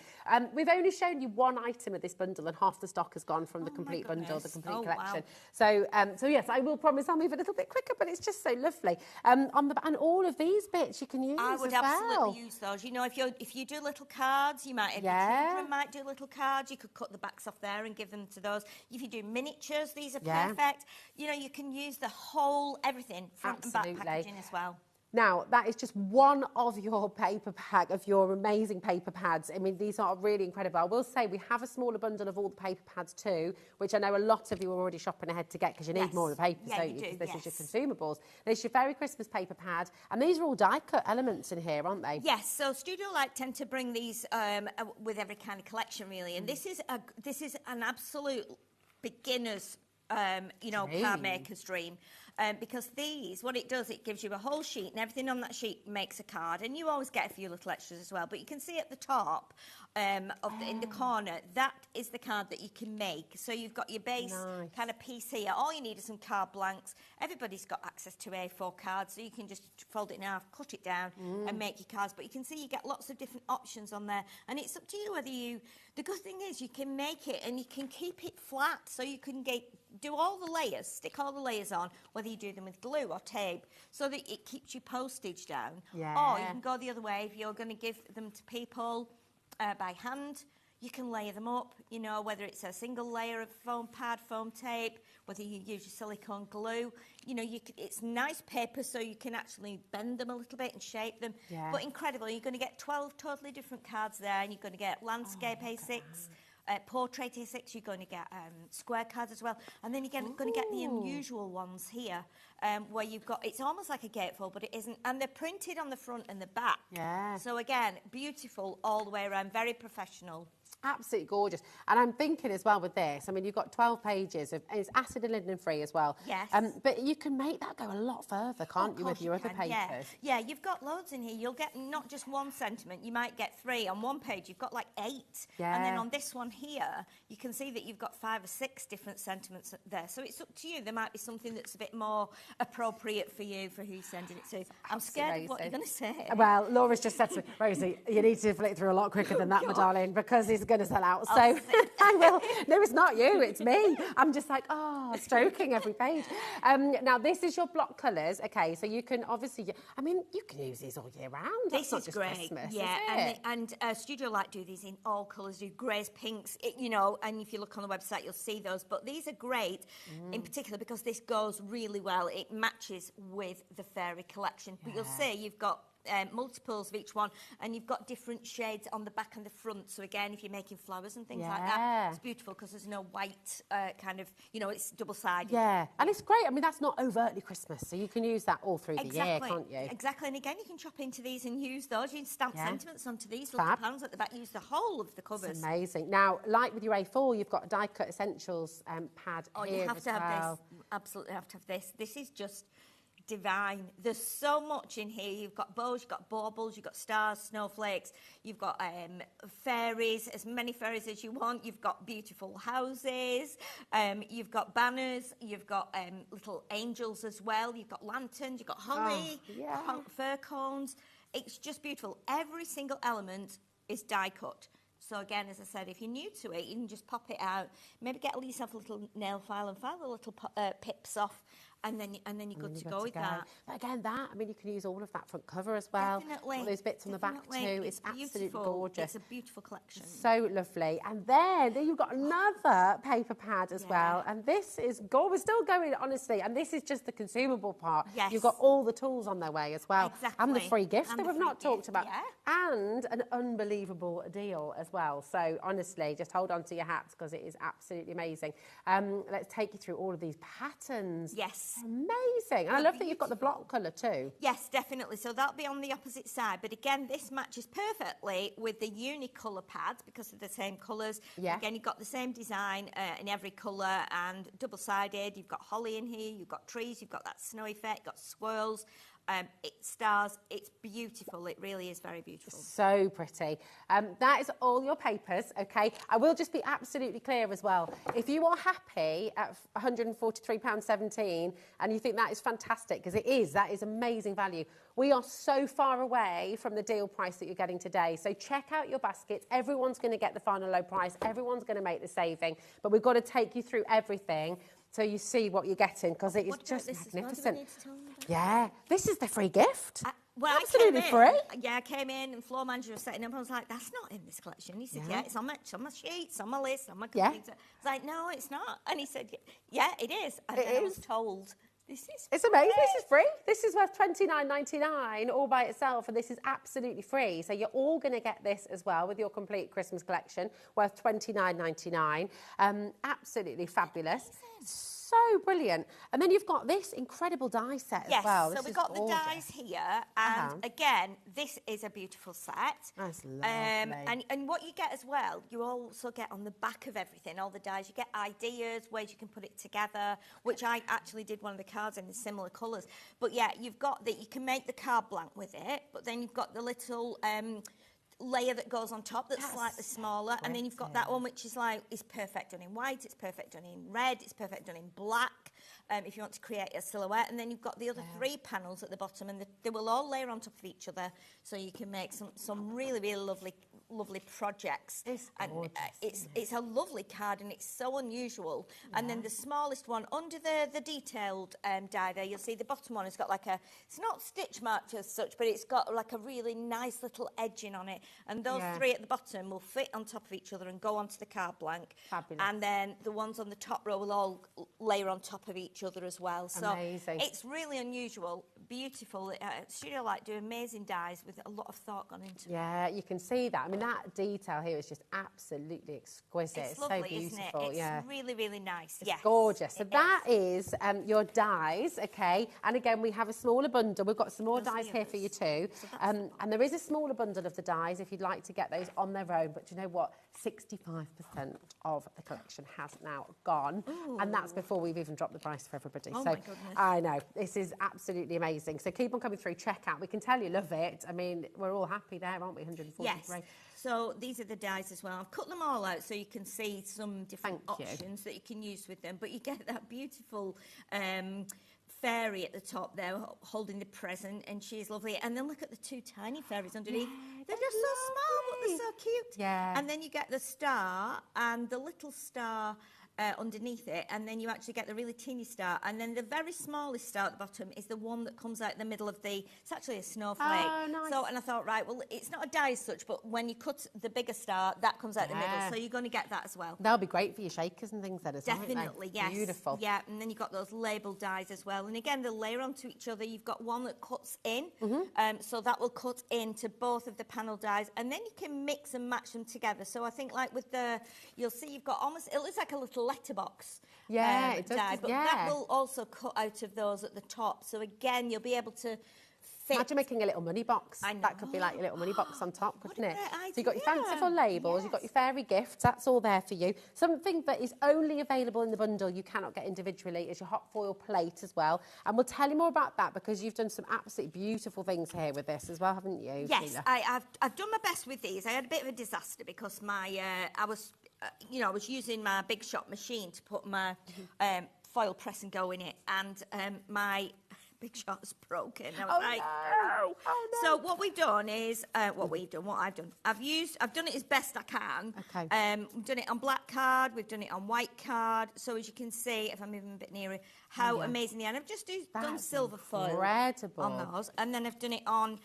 We've only shown you one item of this bundle and half the stock has gone from the complete bundle, the complete collection. Wow. So yes, I will promise I'll move a little bit quicker, but it's just so lovely. And all of these bits you can use I would absolutely use those. You know, if you do little cards, you might, if your children might do little cards, you could cut the backs off there and give them to those. If you do miniatures, these are perfect. You know, you can use the whole everything, front and back packaging as well. Now, that is just one of your paper pack, of your amazing paper pads. I mean, these are really incredible. I will say we have a smaller bundle of all the paper pads too, which I know a lot of you are already shopping ahead to get because you need more of the papers, don't you? Because this is your consumables. There's your Fairy Christmas paper pad, and these are all die-cut elements in here, aren't they? Yes, so Studio Light tend to bring these with every kind of collection, really. And this is an absolute beginner's card maker's dream. Because these, what it does, it gives you a whole sheet and everything on that sheet makes a card, and you always get a few little extras as well, but you can see at the top in the corner, that is the card that you can make. So you've got your base kind of piece here. All you need is some card blanks. Everybody's got access to A4 cards, so you can just fold it in half, cut it down and make your cards. But you can see you get lots of different options on there, and it's up to you whether you... The good thing is you can make it and you can keep it flat, so you can do all the layers, stick all the layers on, whether you do them with glue or tape, so that it keeps your postage down. Or you can go the other way. If you're going to give them to people by hand, you can layer them up, you know, whether it's a single layer of foam pad, foam tape, whether you use your silicone glue. You know, it's nice paper, so you can actually bend them a little bit and shape them. But incredible, you're going to get 12 totally different cards there, and you're going to get landscape A6, portrait A6, you're going to get square cards as well, and then you're going to get the unusual ones here, where you've got, it's almost like a gatefold, but it isn't, and they're printed on the front and the back. So again, beautiful all the way around, very professional. Absolutely gorgeous. And I'm thinking as well with this, I mean, you've got 12 pages of, and it's acid and linen free as well. But you can make that go a lot further, can't you, with your other papers? Yeah, you've got loads in here. You'll get not just one sentiment, you might get 3. On one page, you've got like 8. And then on this one here, you can see that you've got 5 or 6 different sentiments there. So it's up to you. There might be something that's a bit more appropriate for you, for who you're sending it to. I'm scared of what you're going to say. Well, Laura's just said to me, Rosie, you need to flick through a lot quicker than that, my darling, because it's going to sell out. So I will. No, it's not you, it's me. I'm just like, stroking every page. Now, this is your block colours. Okay, so you can obviously, I mean, you can use these all year round. This is just great. Christmas, And Studio Light do these in all colours, do greys, pinks, you know, and if you look on the website, you'll see those. But these are great in particular because this goes really well. It matches with the fairy collection. But you'll see you've got multiples of each one, and you've got different shades on the back and the front. So again, if you're making flowers and things like that, it's beautiful because there's no white kind of, you know, it's double-sided. And it's great. I mean, that's not overtly Christmas, so you can use that all through the year, can't you? Exactly. And again, you can chop into these and use those. You can stamp sentiments onto these little panels at the back. Use the whole of the covers. It's amazing. Now, like with your A4, you've got a die-cut essentials pad here you have to have this. Absolutely have to have this. This is just divine. There's so much in here. You've got bows, you've got baubles, you've got stars, snowflakes, you've got fairies, as many fairies as you want. You've got beautiful houses, you've got banners, you've got little angels as well, you've got lanterns, you've got holly, fir cones. It's just beautiful. Every single element is die cut. So again, as I said, if you're new to it, you can just pop it out, maybe get yourself a little nail file and file the little pips off, and then you're good to go with that. But again, I mean, you can use all of that front cover as well. Definitely. All those bits on the back too. It's absolutely gorgeous. It's a beautiful collection. So lovely. And then you've got another paper pad as well. And this is gorgeous. We're still going, honestly. And this is just the consumable part. You've got all the tools on their way as well. And the free gift that we've not talked about. And an unbelievable deal as well. So honestly, just hold on to your hats because it is absolutely amazing. Let's take you through all of these patterns. Amazing. And I love that you've got the block colour too. Yes, definitely. So that'll be on the opposite side. But again, this matches perfectly with the Unicolor pads because they're the same colours. Again, you've got the same design in every colour and double-sided. You've got holly in here, you've got trees, you've got that snow effect, you've got swirls. It stars. It's beautiful. It really is very beautiful. So pretty. That is all your papers, okay? I will just be absolutely clear as well. If you are happy at £143.17 and you think that is fantastic, because it is, that is amazing value, we are so far away from the deal price that you're getting today. So check out your baskets. Everyone's going to get the final low price. Everyone's going to make the saving. But we've got to take you through everything so you see what you're getting, because it is just magnificent. Yeah, this is the free gift. Well, absolutely free. Yeah, I came in and floor manager was setting up. I was like, "That's not in this collection." He said, "Yeah, it's on my sheets, on my list, on my computer." I was like, "No, it's not." And he said, "Yeah, it is." And then I was told, "This is it's amazing. This is free. This is worth $29.99 all by itself, and this is absolutely free. So you're all going to get this as well with your complete Christmas collection, worth $29.99. Absolutely fabulous. So brilliant. And then you've got this incredible die set as well. Yes, This so we've is got gorgeous. the dies here, and again, this is a beautiful set. That's lovely. And what you get as well, you also get on the back of everything, all the dies, you get ideas, ways you can put it together, which I actually did one of the cards in the similar colours. But yeah, you've got that, you can make the card blank with it, but then you've got the little layer that goes on top that's slightly smaller, and then you've got that one which is perfect done in white, it's perfect done in red, it's perfect done in black, if you want to create a silhouette. And then you've got the other three panels at the bottom, and they will all layer on top of each other, so you can make some really, really lovely projects. It's gorgeous, it's a lovely card, and it's so unusual. And then the smallest one under the detailed die there, you'll see the bottom one has got it's not stitch marked as such, but it's got like a really nice little edging on it. And those three at the bottom will fit on top of each other and go onto the card blank. Fabulous. And then the ones on the top row will all layer on top of each other as well. So amazing. It's really unusual, beautiful. Studio Light do amazing dies with a lot of thought gone into it. Yeah, you can see that. I mean, that detail here is just absolutely exquisite. It's lovely, so beautiful. isn't it? It's really, really nice. It's gorgeous. So that is your dies, okay? And again, we have a smaller bundle. We've got some more dies here for you too. And there is a smaller bundle of the dies if you'd like to get those on their own. But you know what? 65% of the collection has now gone. Ooh. And that's before we've even dropped the price for everybody. Oh, so my goodness. I know. This is absolutely amazing. So keep on coming through. Check out. We can tell you love it. I mean, we're all happy there, aren't we? 143. Yes. So these are the dies as well. I've cut them all out so you can see some different options that you can use with them. But you get that beautiful fairy at the top there holding the present, and she's lovely. And then look at the two tiny fairies underneath. They're just so small, but they're so cute. Yeah. And then you get the star and the little star underneath it, and then you actually get the really teeny star, and then the very smallest star at the bottom is the one that comes out in the middle of it's actually a snowflake. Oh, nice. So, and I thought, right, well, it's not a die as such, but when you cut the bigger star, that comes out the middle, so you're going to get that as well. They'll be great for your shakers and things then as well. Definitely, yes. Beautiful. Yeah, and then you've got those labelled dies as well. And again, they'll layer onto each other. You've got one that cuts in, so that will cut into both of the panel dies, and then you can mix and match them together. So I think like with you'll see you've got it looks like a little letterbox. Yeah, it does. Die, but that will also cut out of those at the top. So again, you'll be able to fit. Imagine making a little money box. That could be like your little money box on top, couldn't it? So you've got your fanciful labels, you've got your fairy gifts, that's all there for you. Something that is only available in the bundle, you cannot get individually, is your hot foil plate as well. And we'll tell you more about that because you've done some absolutely beautiful things here with this as well, haven't you? Yes, Sheila? I've done my best with these. I had a bit of a disaster because I was using my Big Shot machine to put my foil press and go in it, and my Big Shot's broken. I was no. So what we've done is I've done it as best I can. Okay. We've done it on black card, we've done it on white card. So as you can see, if I'm moving a bit nearer, how amazing they are. And I've just done silver foil on those, and then I've done it on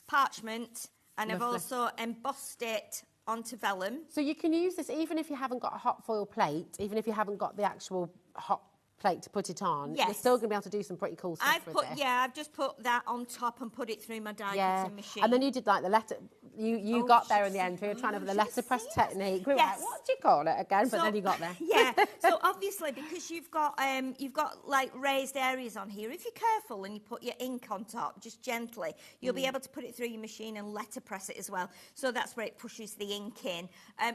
parchment, and I've also embossed it onto vellum. So you can use this even if you haven't got a hot foil plate, even if you haven't got the actual hot plate to put it on. Yes. You're still going to be able to do some pretty cool stuff with it. I've just put that on top and put it through my die cutting machine. And then you did like the letter. You got there in the end. We were trying to have the letter press technique. We were like, what do you call it again? But then you got there. Yeah. So obviously, because you've got like raised areas on here, if you're careful and you put your ink on top just gently, you'll be able to put it through your machine and letter press it as well. So that's where it pushes the ink in.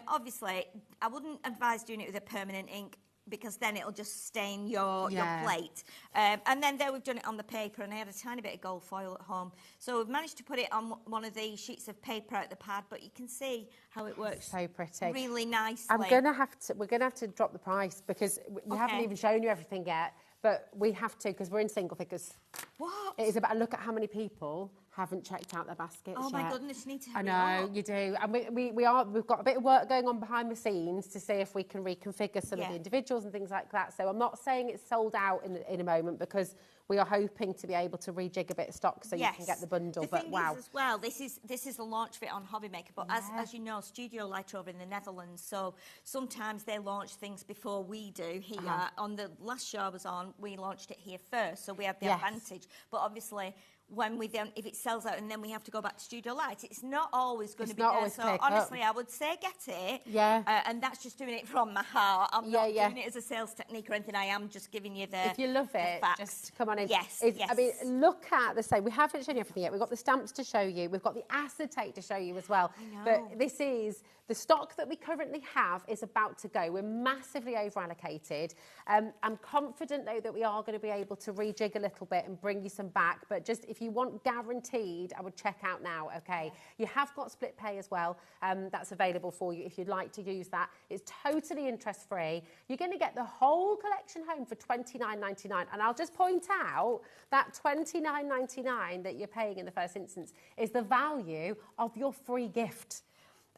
Obviously, I wouldn't advise doing it with a permanent ink. because then it'll just stain your plate. And then there we've done it on the paper, and I had a tiny bit of gold foil at home. So we've managed to put it on one of the sheets of paper out the pad, but you can see how it works. So pretty. Really nicely. we're going to have to drop the price because we haven't even shown you everything yet, but we have to because we're in single figures. What? It is about, look at how many people haven't checked out their baskets Oh my yet. goodness, you need to I hurry know, up. you do. And we've got a bit of work going on behind the scenes to see if we can reconfigure some of the individuals and things like that. So I'm not saying it's sold out in a moment because we are hoping to be able to rejig a bit of stock so you can get the bundle. The but thing wow. is as well, this is the launch of it on HobbyMaker, but as you know, Studio Light are over in the Netherlands, so sometimes they launch things before we do here. On the last show I was on, we launched it here first, so we had the advantage. But obviously, when if it sells out and then we have to go back to Studio Light, it's not always going to be there. So honestly, I would say get it. Yeah. And that's just doing it from my heart. I'm not doing it as a sales technique or anything. I am just giving you the If you love it, just come on in. Yes, I mean, look at the same. We haven't shown you everything yet. We've got the stamps to show you. We've got the acetate to show you as well. I know. But this is the stock that we currently have is about to go. We're massively over allocated. I'm confident though that we are going to be able to rejig a little bit and bring you some back. But just if you want guaranteed, I would check out now. Okay, you have got split pay as well. That's available for you if you'd like to use that. It's totally interest free. You're going to get the whole collection home for $29.99. And I'll just point out that $29.99 that you're paying in the first instance is the value of your free gift.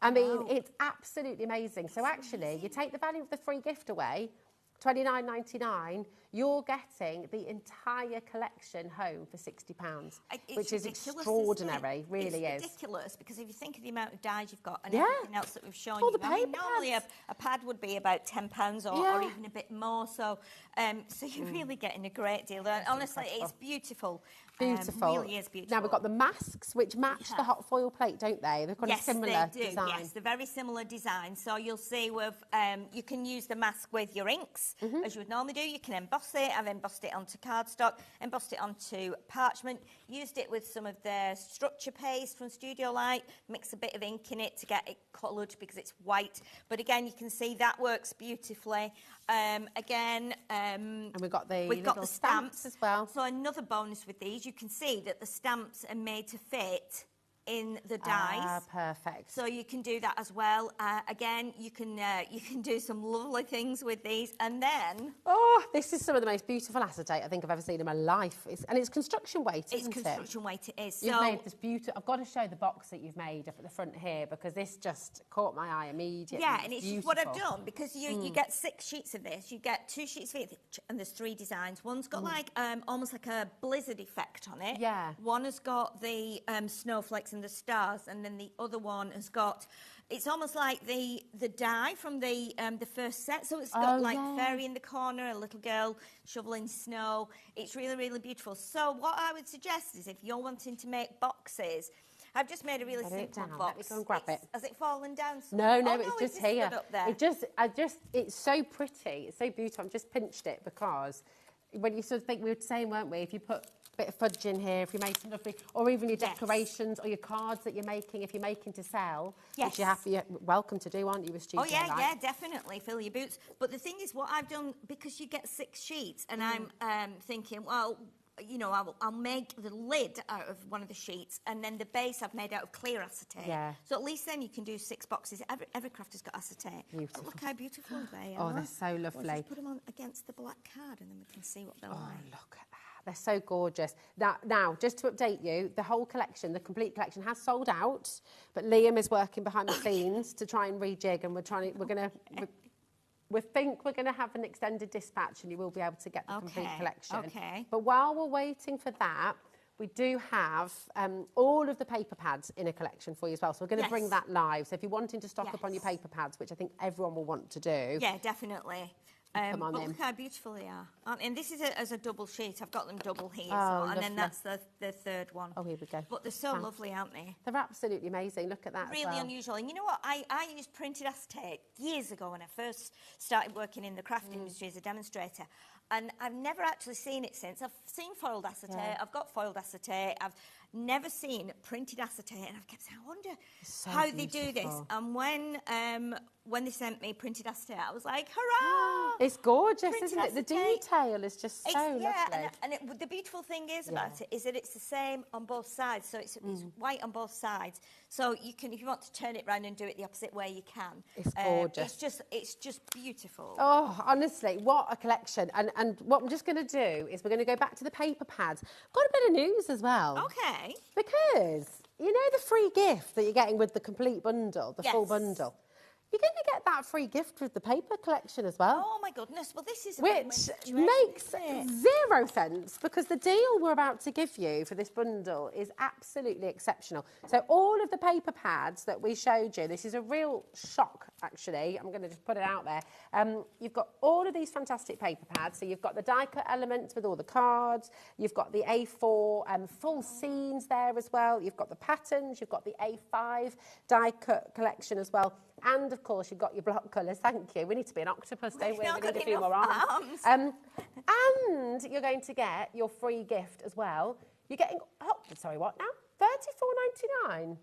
I mean, it's absolutely amazing. So actually, you take the value of the free gift away, $29.99, you're getting the entire collection home for £60, which is extraordinary, really is. It's ridiculous, because if you think of the amount of dyes you've got and everything else that we've shown you, normally a pad would be about £10 or even a bit more, so you're really getting a great deal. And honestly, it's beautiful. Beautiful. Really is beautiful. Now we've got the masks, which match the hot foil plate, don't they? They've got a similar design. Yes, they're very similar design. So you'll see you can use the mask with your inks, as you would normally do. You can emboss it. I've embossed it onto cardstock, embossed it onto parchment, used it with some of the structure paste from Studio Light, mix a bit of ink in it to get it coloured because it's white. But again, you can see that works beautifully. And we've got the stamps as well. So another bonus with these, you can see that the stamps are made to fit in the dies. Perfect. So you can do that as well. Again, you can do some lovely things with these, and then this is some of the most beautiful acetate I think I've ever seen in my life. It's construction weight, isn't it? It's construction weight, it is. You've made this beautiful. I've got to show the box that you've made up at the front here because this just caught my eye immediately. Yeah, and it's just what I've done, because you get 6 sheets of this. You get 2 sheets of it, and there's 3 designs. One's got like almost like a blizzard effect on it. Yeah. One has got the snowflakes and the stars, and then the other one has got, it's almost like the dye from the first set, so it's got like fairy in the corner, a little girl shoveling snow. It's really, really beautiful. So what I would suggest is if you're wanting to make boxes, I've just made a really simple box. Let me go and grab it. Has it fallen down? No, it's just here. Up there? It's so pretty. It's so beautiful. I've just pinched it because when you sort of think, we were saying, weren't we, if you put a bit of fudge in here, if you make some lovely, or even your decorations or your cards that you're making, if you're making to sell, which you're welcome to do, aren't you, with Studio Light? Yeah, definitely, fill your boots. But the thing is, what I've done, because you get 6 sheets, and I'm thinking, well, you know, I'll make the lid out of one of the sheets, and then the base I've made out of clear acetate. Yeah. So at least then you can do 6 boxes. Every craft has got acetate. Beautiful. But look how beautiful they are. Oh, they're so lovely. We'll just put them on against the black card, and then we can see what they're like. Oh, look at that. They're so gorgeous. Now, just to update you, the whole collection, the complete collection, has sold out, but Liam is working behind the scenes to try and rejig, and we think we're going to have an extended dispatch, and you will be able to get the complete collection. Okay. But while we're waiting for that, we do have all of the paper pads in a collection for you as well. So we're going to bring that live. So if you're wanting to stock up on your paper pads, which I think everyone will want to do. Yeah, definitely. Come on, but then. Look how beautiful they are. And this is as a double sheet. I've got them double here. And then that's the third one. Oh, here we go. But they're so lovely, aren't they? They're absolutely amazing. Look at that. Really unusual. And you know what? I used printed acetate years ago when I first started working in the craft industry as a demonstrator. And I've never actually seen it since. I've seen foiled acetate. I've got foiled acetate. I've never seen printed acetate. And I've kept saying, I wonder how they do this. And when when they sent me printed acetate, I was like, hurrah! It's gorgeous, Printed isn't it? The acetate. detail is just so lovely. And the beautiful thing is about it is that it's the same on both sides. So it's white on both sides. So you can, if you want to turn it round and do it the opposite way, you can. It's gorgeous. It's just beautiful. Oh, honestly, what a collection. And what I'm just going to do is we're going to go back to the paper pads. Got a bit of news as well. Okay. Because, you know the free gift that you're getting with the complete bundle, the full bundle? You're going to get that free gift with the paper collection as well. Oh, my goodness. Well, this is a which makes zero sense because the deal we're about to give you for this bundle is absolutely exceptional. So all of the paper pads that we showed you, this is a real shock, actually. I'm going to just put it out there. You've got all of these fantastic paper pads. So you've got the die cut elements with all the cards. You've got the A4 full scenes there as well. You've got the patterns. You've got the A5 die cut collection as well. And, of course, you've got your block colours. Thank you. We need to be an octopus, don't we? We need a few more arms. And you're going to get your free gift as well. You're getting, sorry, what now? $34.99.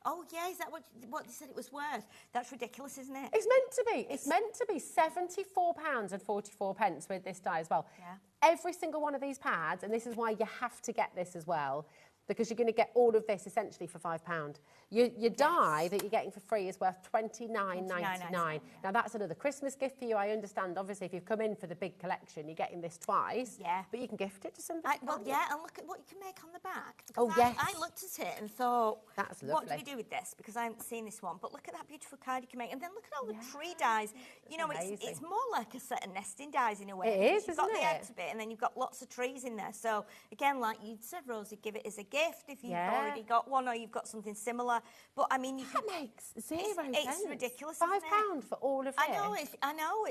Oh, yeah, is that what they said it was worth? That's ridiculous, isn't it? It's meant to be. It's meant to be £74.44 with this die as well. Yeah. Every single one of these pads, and this is why you have to get this as well, because you're going to get all of this essentially for £5. Your die that you're getting for free is worth $29.99. Now, that's another Christmas gift for you. I understand, obviously, if you've come in for the big collection, you're getting this twice. Yeah. But you can gift it to somebody. Well, yeah, and look at what you can make on the back. Oh, yes. I looked at it and thought, that's lovely. What do we do with this? Because I haven't seen this one. But look at that beautiful card you can make. And then look at all the tree dies. You know, it's more like a set of nesting dies in a way. It is, You've got the outer bit, and then you've got lots of trees in there. So, again, like you said, Rosie, give it as a gift if you've already got one or you've got something similar. But, I mean, that makes zero sense. It's ridiculous, £5 for all of this. I know.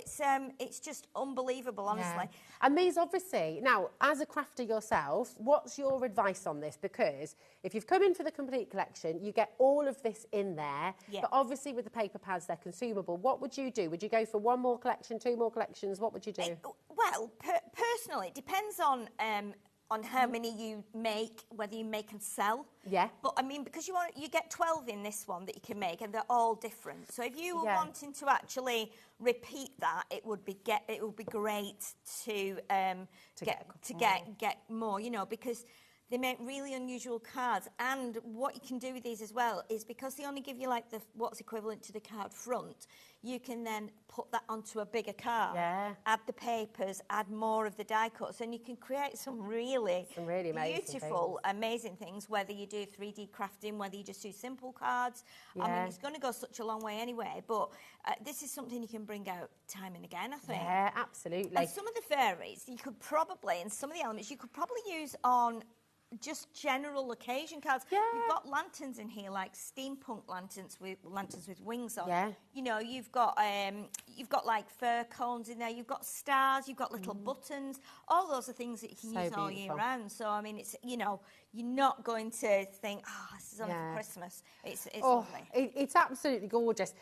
It's just unbelievable, honestly. Yeah. And these obviously, now, as a crafter yourself, what's your advice on this? Because if you've come in for the complete collection, you get all of this in there. Yeah. But obviously with the paper pads, they're consumable. What would you do? Would you go for one more collection, two more collections? What would you do? Well, personally, it depends on how many you make, whether you make and sell. Yeah. But I mean, because you get 12 in this one that you can make, and they're all different. So if you were wanting to actually repeat that, it would be great to get more. You know, because they make really unusual cards. And what you can do with these as well is because they only give you like what's equivalent to the card front, you can then put that onto a bigger card, add the papers, add more of the die cuts, and you can create some really beautiful, amazing things, whether you do 3D crafting, whether you just do simple cards. I mean, it's going to go such a long way anyway, but this is something you can bring out time and again, I think. Yeah, absolutely. And some of the fairies, you could probably, and some of the elements, you could probably use on just general occasion cards. Yeah. You've got lanterns in here, like steampunk lanterns with wings on. Yeah. You know, you've got like fir cones in there. You've got stars. You've got little buttons. All those are things that you can use all year round. So I mean, it's you're not going to think, this is only for Christmas. It's lovely. It's absolutely gorgeous.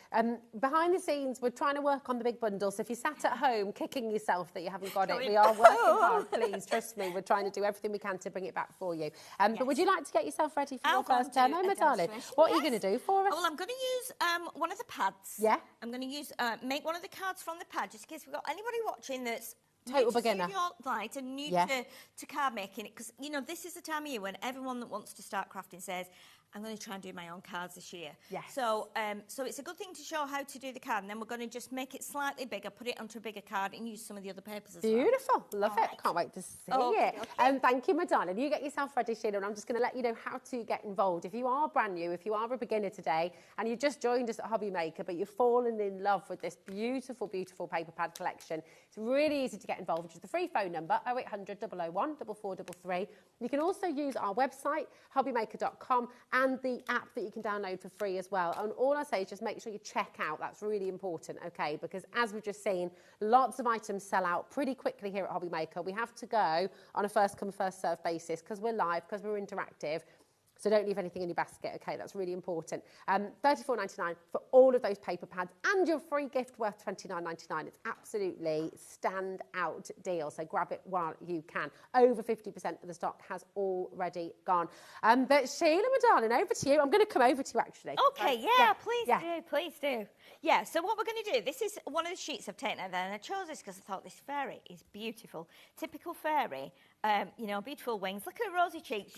Behind the scenes, we're trying to work on the big bundle. So if you sat at home kicking yourself that you haven't got it, we are working hard. Please trust me. We're trying to do everything we can to bring it back for you. But would you like to get yourself ready for your first demo, my darling? What are you going to do for us? Well, I'm going to use one of the pads. Yeah. I'm going to use make one of the cards from the pad, just in case we've got anybody watching that's total beginner. Right, and new to card making it, because this is the time of year when everyone that wants to start crafting says, I'm going to try and do my own cards this year. Yes. So it's a good thing to show how to do the card, and then we're going to just make it slightly bigger, put it onto a bigger card, and use some of the other papers as well. Beautiful. Love it. Can't wait to see it. Okay. Thank you, my darling. You get yourself ready, Sheila, and I'm just going to let you know how to get involved. If you are brand new, if you are a beginner today, and you've just joined us at HobbyMaker, but you've fallen in love with this beautiful, beautiful paper pad collection, it's really easy to get involved, which is the free phone number, 0800 001 4433. You can also use our website, hobbymaker.com, and the app that you can download for free as well. And all I say is just make sure you check out. That's really important, okay? Because as we've just seen, lots of items sell out pretty quickly here at HobbyMaker. We have to go on a first come, first served basis because we're live, because we're interactive. So don't leave anything in your basket, okay? That's really important. $34.99 for all of those paper pads and your free gift worth $29.99. It's absolutely stand-out deal, so grab it while you can. Over 50% of the stock has already gone. But Sheila, my darling, over to you. I'm going to come over to you, actually. Okay, please do. Yeah, so what we're going to do, this is one of the sheets I've taken out there, and I chose this because I thought this fairy is beautiful. Typical fairy, you know, beautiful wings. Look at her rosy cheeks.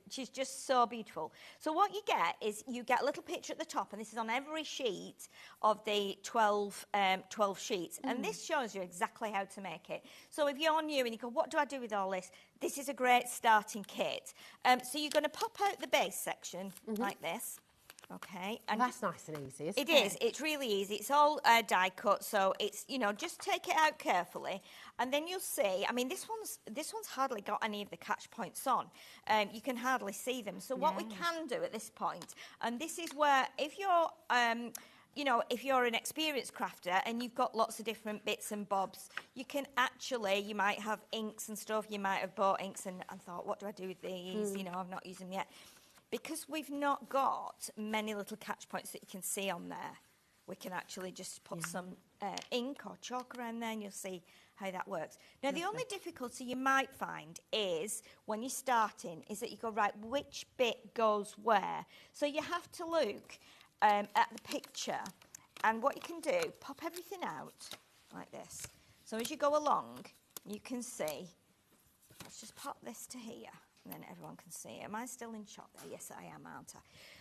She's just so beautiful. So what you get is you get a little picture at the top, and this is on every sheet of the 12 sheets, and this shows you exactly how to make it. So if you're new and you go, what do I do with all this? This is a great starting kit. So you're going to pop out the base section like this. Okay, and that's nice and easy, isn't it? It is. It's really easy. It's all die cut, so it's, you know, just take it out carefully, and then you'll see. I mean, this one's hardly got any of the catch points on. You can hardly see them. So what we can do at this point, and this is where if you're you know, if you're an experienced crafter and you've got lots of different bits and bobs, you can actually, you might have inks and stuff. You might have bought inks and thought, what do I do with these? You know, I've not used them yet. Because we've not got many little catch points that you can see on there, we can actually just put some ink or chalk around there, and you'll see how that works. Now, the only difficulty you might find is when you're starting is that you go, right, which bit goes where? So you have to look at the picture, and what you can do, pop everything out like this. So as you go along, you can see, let's just pop this to here. And then everyone can see. Am I still in shot there? Yes, I am, aren't I?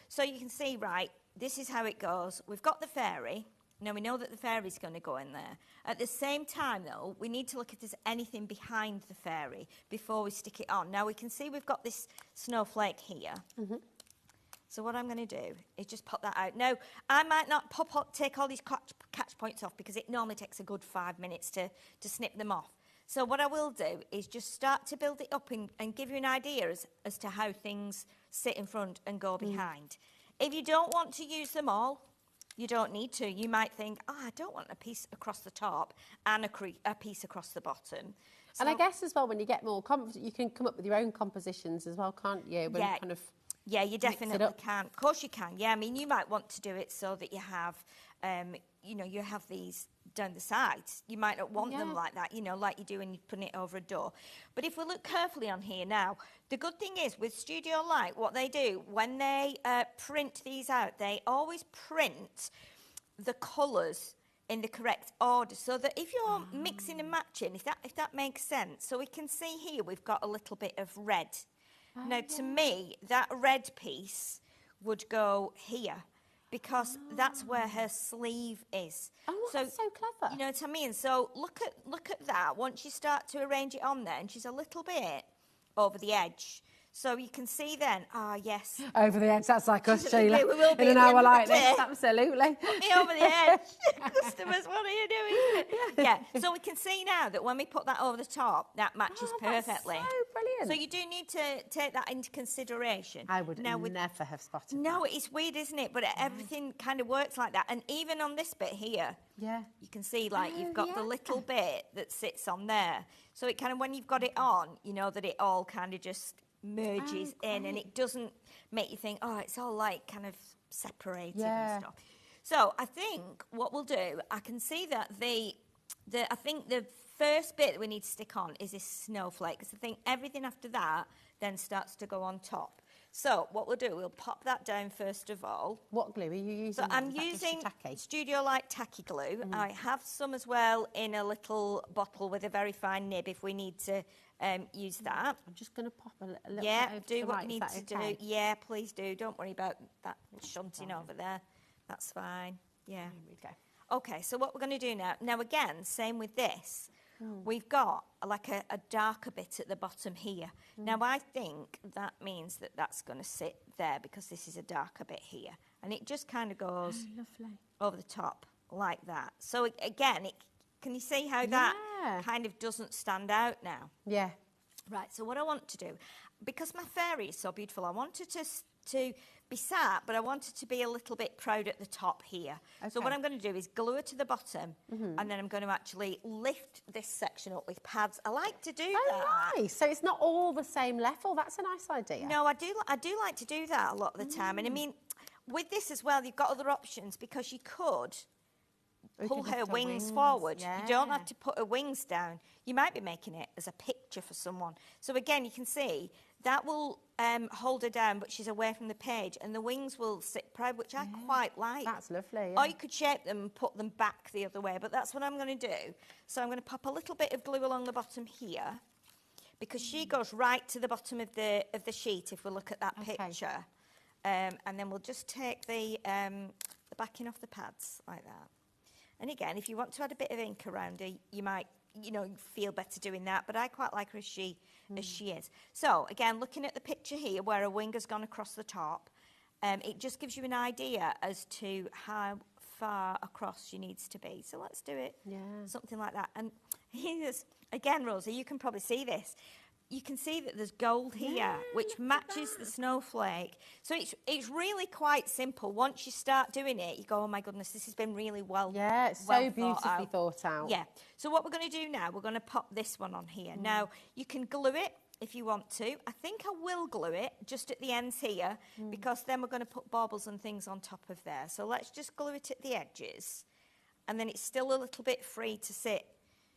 So you can see, right, this is how it goes. We've got the fairy. Now, we know that the fairy's going to go in there. At the same time, though, we need to look if there's anything behind the fairy before we stick it on. Now, we can see we've got this snowflake here. So what I'm going to do is just pop that out. Now, I might not take all these catch points off because it normally takes a good 5 minutes to snip them off. So what I will do is just start to build it up and give you an idea as to how things sit in front and go behind. If you don't want to use them all, you don't need to. You might think, oh, I don't want a piece across the top and a piece across the bottom. So, and I guess as well, when you get more confident, you can come up with your own compositions as well, can't you? When yeah, kind of yeah, you definitely can. Of course you can. Yeah, I mean, you might want to do it so that you have, you know, you have these down the sides. You might not want them like that, you know, like you do when you're putting it over a door. But if we look carefully on here now, the good thing is with Studio Light, what they do, when they print these out, they always print the colours in the correct order, so that if you're mixing and matching, if that makes sense. So we can see here we've got a little bit of red. Now, to me, that red piece would go here, because that's where her sleeve is. Oh, that's so clever. You know what I mean? So look at that. Once you start to arrange it on there, and she's a little bit over the edge. So you can see then, yes. Over the edge, that's like us, Sheila. We will be in an hour like this, absolutely. Put me over the edge. Customers, what are you doing? Yeah, so we can see now that when we put that over the top, that matches perfectly. That's so brilliant. So you do need to take that into consideration. I would never have spotted that. No, it's weird, isn't it? But everything kind of works like that. And even on this bit here, you can see like you've got the little bit that sits on there. So it kind of, when you've got it on, you know that it all kind of just merges in, and it doesn't make you think, oh, it's all like kind of separated and stuff. So I think what we'll do, I can see that I think the first bit that we need to stick on is this snowflake, because I think everything after that then starts to go on top. So what we'll do, we'll pop that down first of all. What glue are you using? So I'm using Studio Light tacky glue. I have some as well in a little bottle with a very fine nib if we need to use that. I'm just going to pop a little bit over do to what right. you need to do. Yeah, please do. Don't worry about that shunting over there. That's fine. Yeah. Here we go. Okay, so what we're going to do now. Now again, same with this. We've got like a darker bit at the bottom here. Now I think that means that that's going to sit there, because this is a darker bit here. And it just kind of goes over the top like that. So again, can you see how that kind of doesn't stand out now? Yeah. Right, so what I want to do, because my fairy is so beautiful, I wanted to be sat, but I want her to be a little bit proud at the top here. So what I'm going to do is glue her to the bottom, and then I'm going to actually lift this section up with pads. I like to do that. Oh, nice. So it's not all the same level. That's a nice idea. No, I do like to do that a lot of the time. And I mean, with this as well, you've got other options, because you could pull her wings forward. Yeah. You don't have to put her wings down. You might be making it as a picture for someone. So again, you can see that will hold her down, but she's away from the page, and the wings will sit proud, which I quite like. That's lovely. Or you could shape them and put them back the other way, but that's what I'm going to do. So I'm going to pop a little bit of glue along the bottom here, because she goes right to the bottom of the sheet if we look at that picture. And then we'll just take the backing off the pads like that. And again, if you want to add a bit of ink around her, you might, feel better doing that. But I quite like her as she is. So again, looking at the picture here where her wing has gone across the top, it just gives you an idea as to how far across she needs to be. So let's do it, something like that. And here's, again, Rosie, you can probably see this. You can see that there's gold here, which matches the snowflake. So it's really quite simple. Once you start doing it, you go, oh my goodness, this has been really well it's so beautifully thought out. Yeah. So what we're going to do now, we're going to pop this one on here. Now, you can glue it if you want to. I think I will glue it just at the ends here, because then we're going to put baubles and things on top of there. So let's just glue it at the edges. And then it's still a little bit free to sit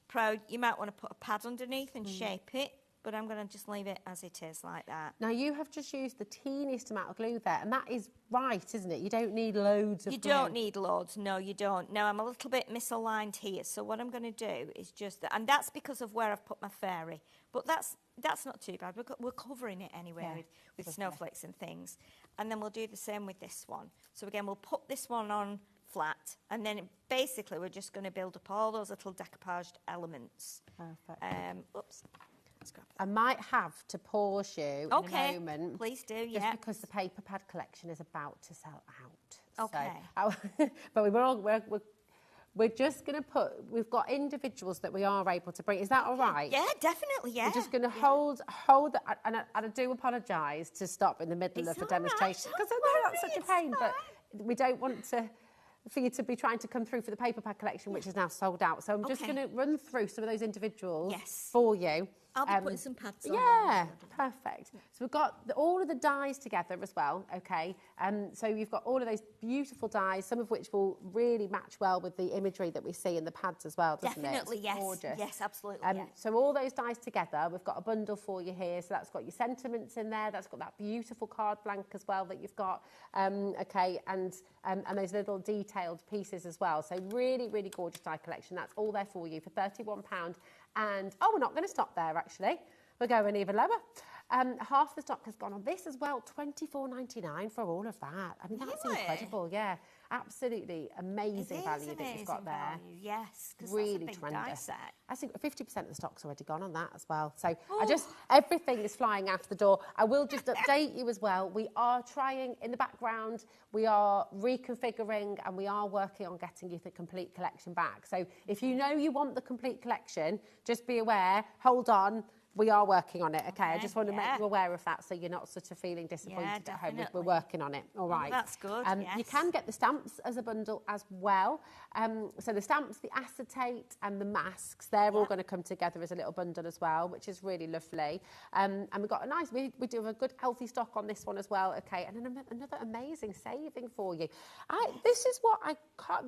proud. You might want to put a pad underneath and shape it, but I'm going to just leave it as it is like that. Now, you have just used the teeniest amount of glue there, and that is right, isn't it? You don't need loads of glue. You don't need loads, no, you don't. Now, I'm a little bit misaligned here, so what I'm going to do is just... and that's because of where I've put my fairy, but that's not too bad. We're covering it anyway with snowflakes and things. And then we'll do the same with this one. So, again, we'll put this one on flat, and then basically we're just going to build up all those little decoupaged elements. Perfect. Oops. I might have to pause you in a moment. Please do, just because the paper pad collection is about to sell out. Okay. So, but we're just going to put, we've got individuals that we are able to bring. Is that all right? Yeah, definitely, yeah. We're just going to hold and I do apologise to stop in the middle of the demonstration, because I know that's such a pain, but we don't want for you to be trying to come through for the paper pad collection, which is now sold out. So I'm just going to run through some of those individuals for you. I'll be putting some pads on. Yeah, perfect. So we've got all of the dies together as well, okay? So you've got all of those beautiful dies, some of which will really match well with the imagery that we see in the pads as well, doesn't Definitely, it? yes. Gorgeous. Yes, absolutely, yes. So all those dies together, we've got a bundle for you here. So that's got your sentiments in there. That's got that beautiful card blank as well that you've got, okay? And those little detailed pieces as well. So really, really gorgeous die collection. That's all there for you for £31. And, we're not going to stop there, actually. We're going even lower. Half the stock has gone on this as well, $24.99 for all of that. I mean, that's incredible, yeah. Absolutely amazing value that you've got there. Value, yes, because really that's a big die set. I think 50% of the stock's already gone on that as well. So everything is flying out the door. I will just update you as well. We are trying in the background, we are reconfiguring, and we are working on getting you the complete collection back. So if you know you want the complete collection, just be aware, hold on. We are working on it, okay? I just want to make you aware of that, so you're not sort of feeling disappointed at home. We're working on it, all right? That's good, You can get the stamps as a bundle as well. So the stamps, the acetate and the masks, they're all going to come together as a little bundle as well, which is really lovely. And we've got a nice, we do have a good healthy stock on this one as well, okay? And then another amazing saving for you. This is what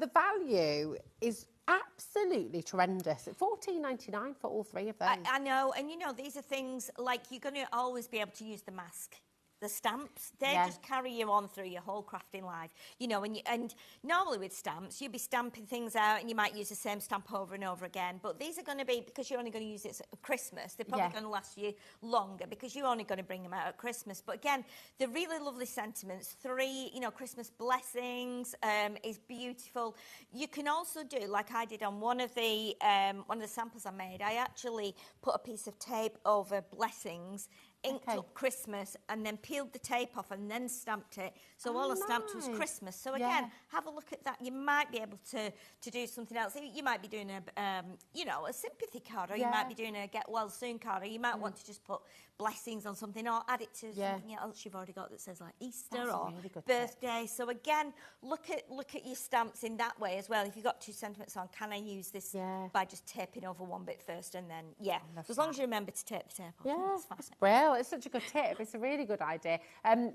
the value is absolutely tremendous. $14.99 for all three of those. I know, and these are things like you're going to always be able to use the mask. The stamps, they just carry you on through your whole crafting life. And normally with stamps, you'd be stamping things out and you might use the same stamp over and over again. But these are going to be, because you're only going to use it at Christmas, they're probably going to last you longer because you're only going to bring them out at Christmas. But again, the really lovely sentiments, 3, Christmas blessings is beautiful. You can also do, like I did on one of the samples I made, I actually put a piece of tape over blessings inked up Christmas and then peeled the tape off and then stamped it. So all I stamped was Christmas. So again, have a look at that. You might be able to do something else. You might be doing a, you know, a sympathy card, or you might be doing a get well soon card, or you might want to just put blessings on something, or add it to something else you've already got that says like Easter or birthday. So again, look at your stamps in that way as well. If you've got 2 sentiments on, can I use this by just taping over one bit first and then as long as you remember to tape the tape off. It's brilliant. It's such a good tip. It's a really good idea.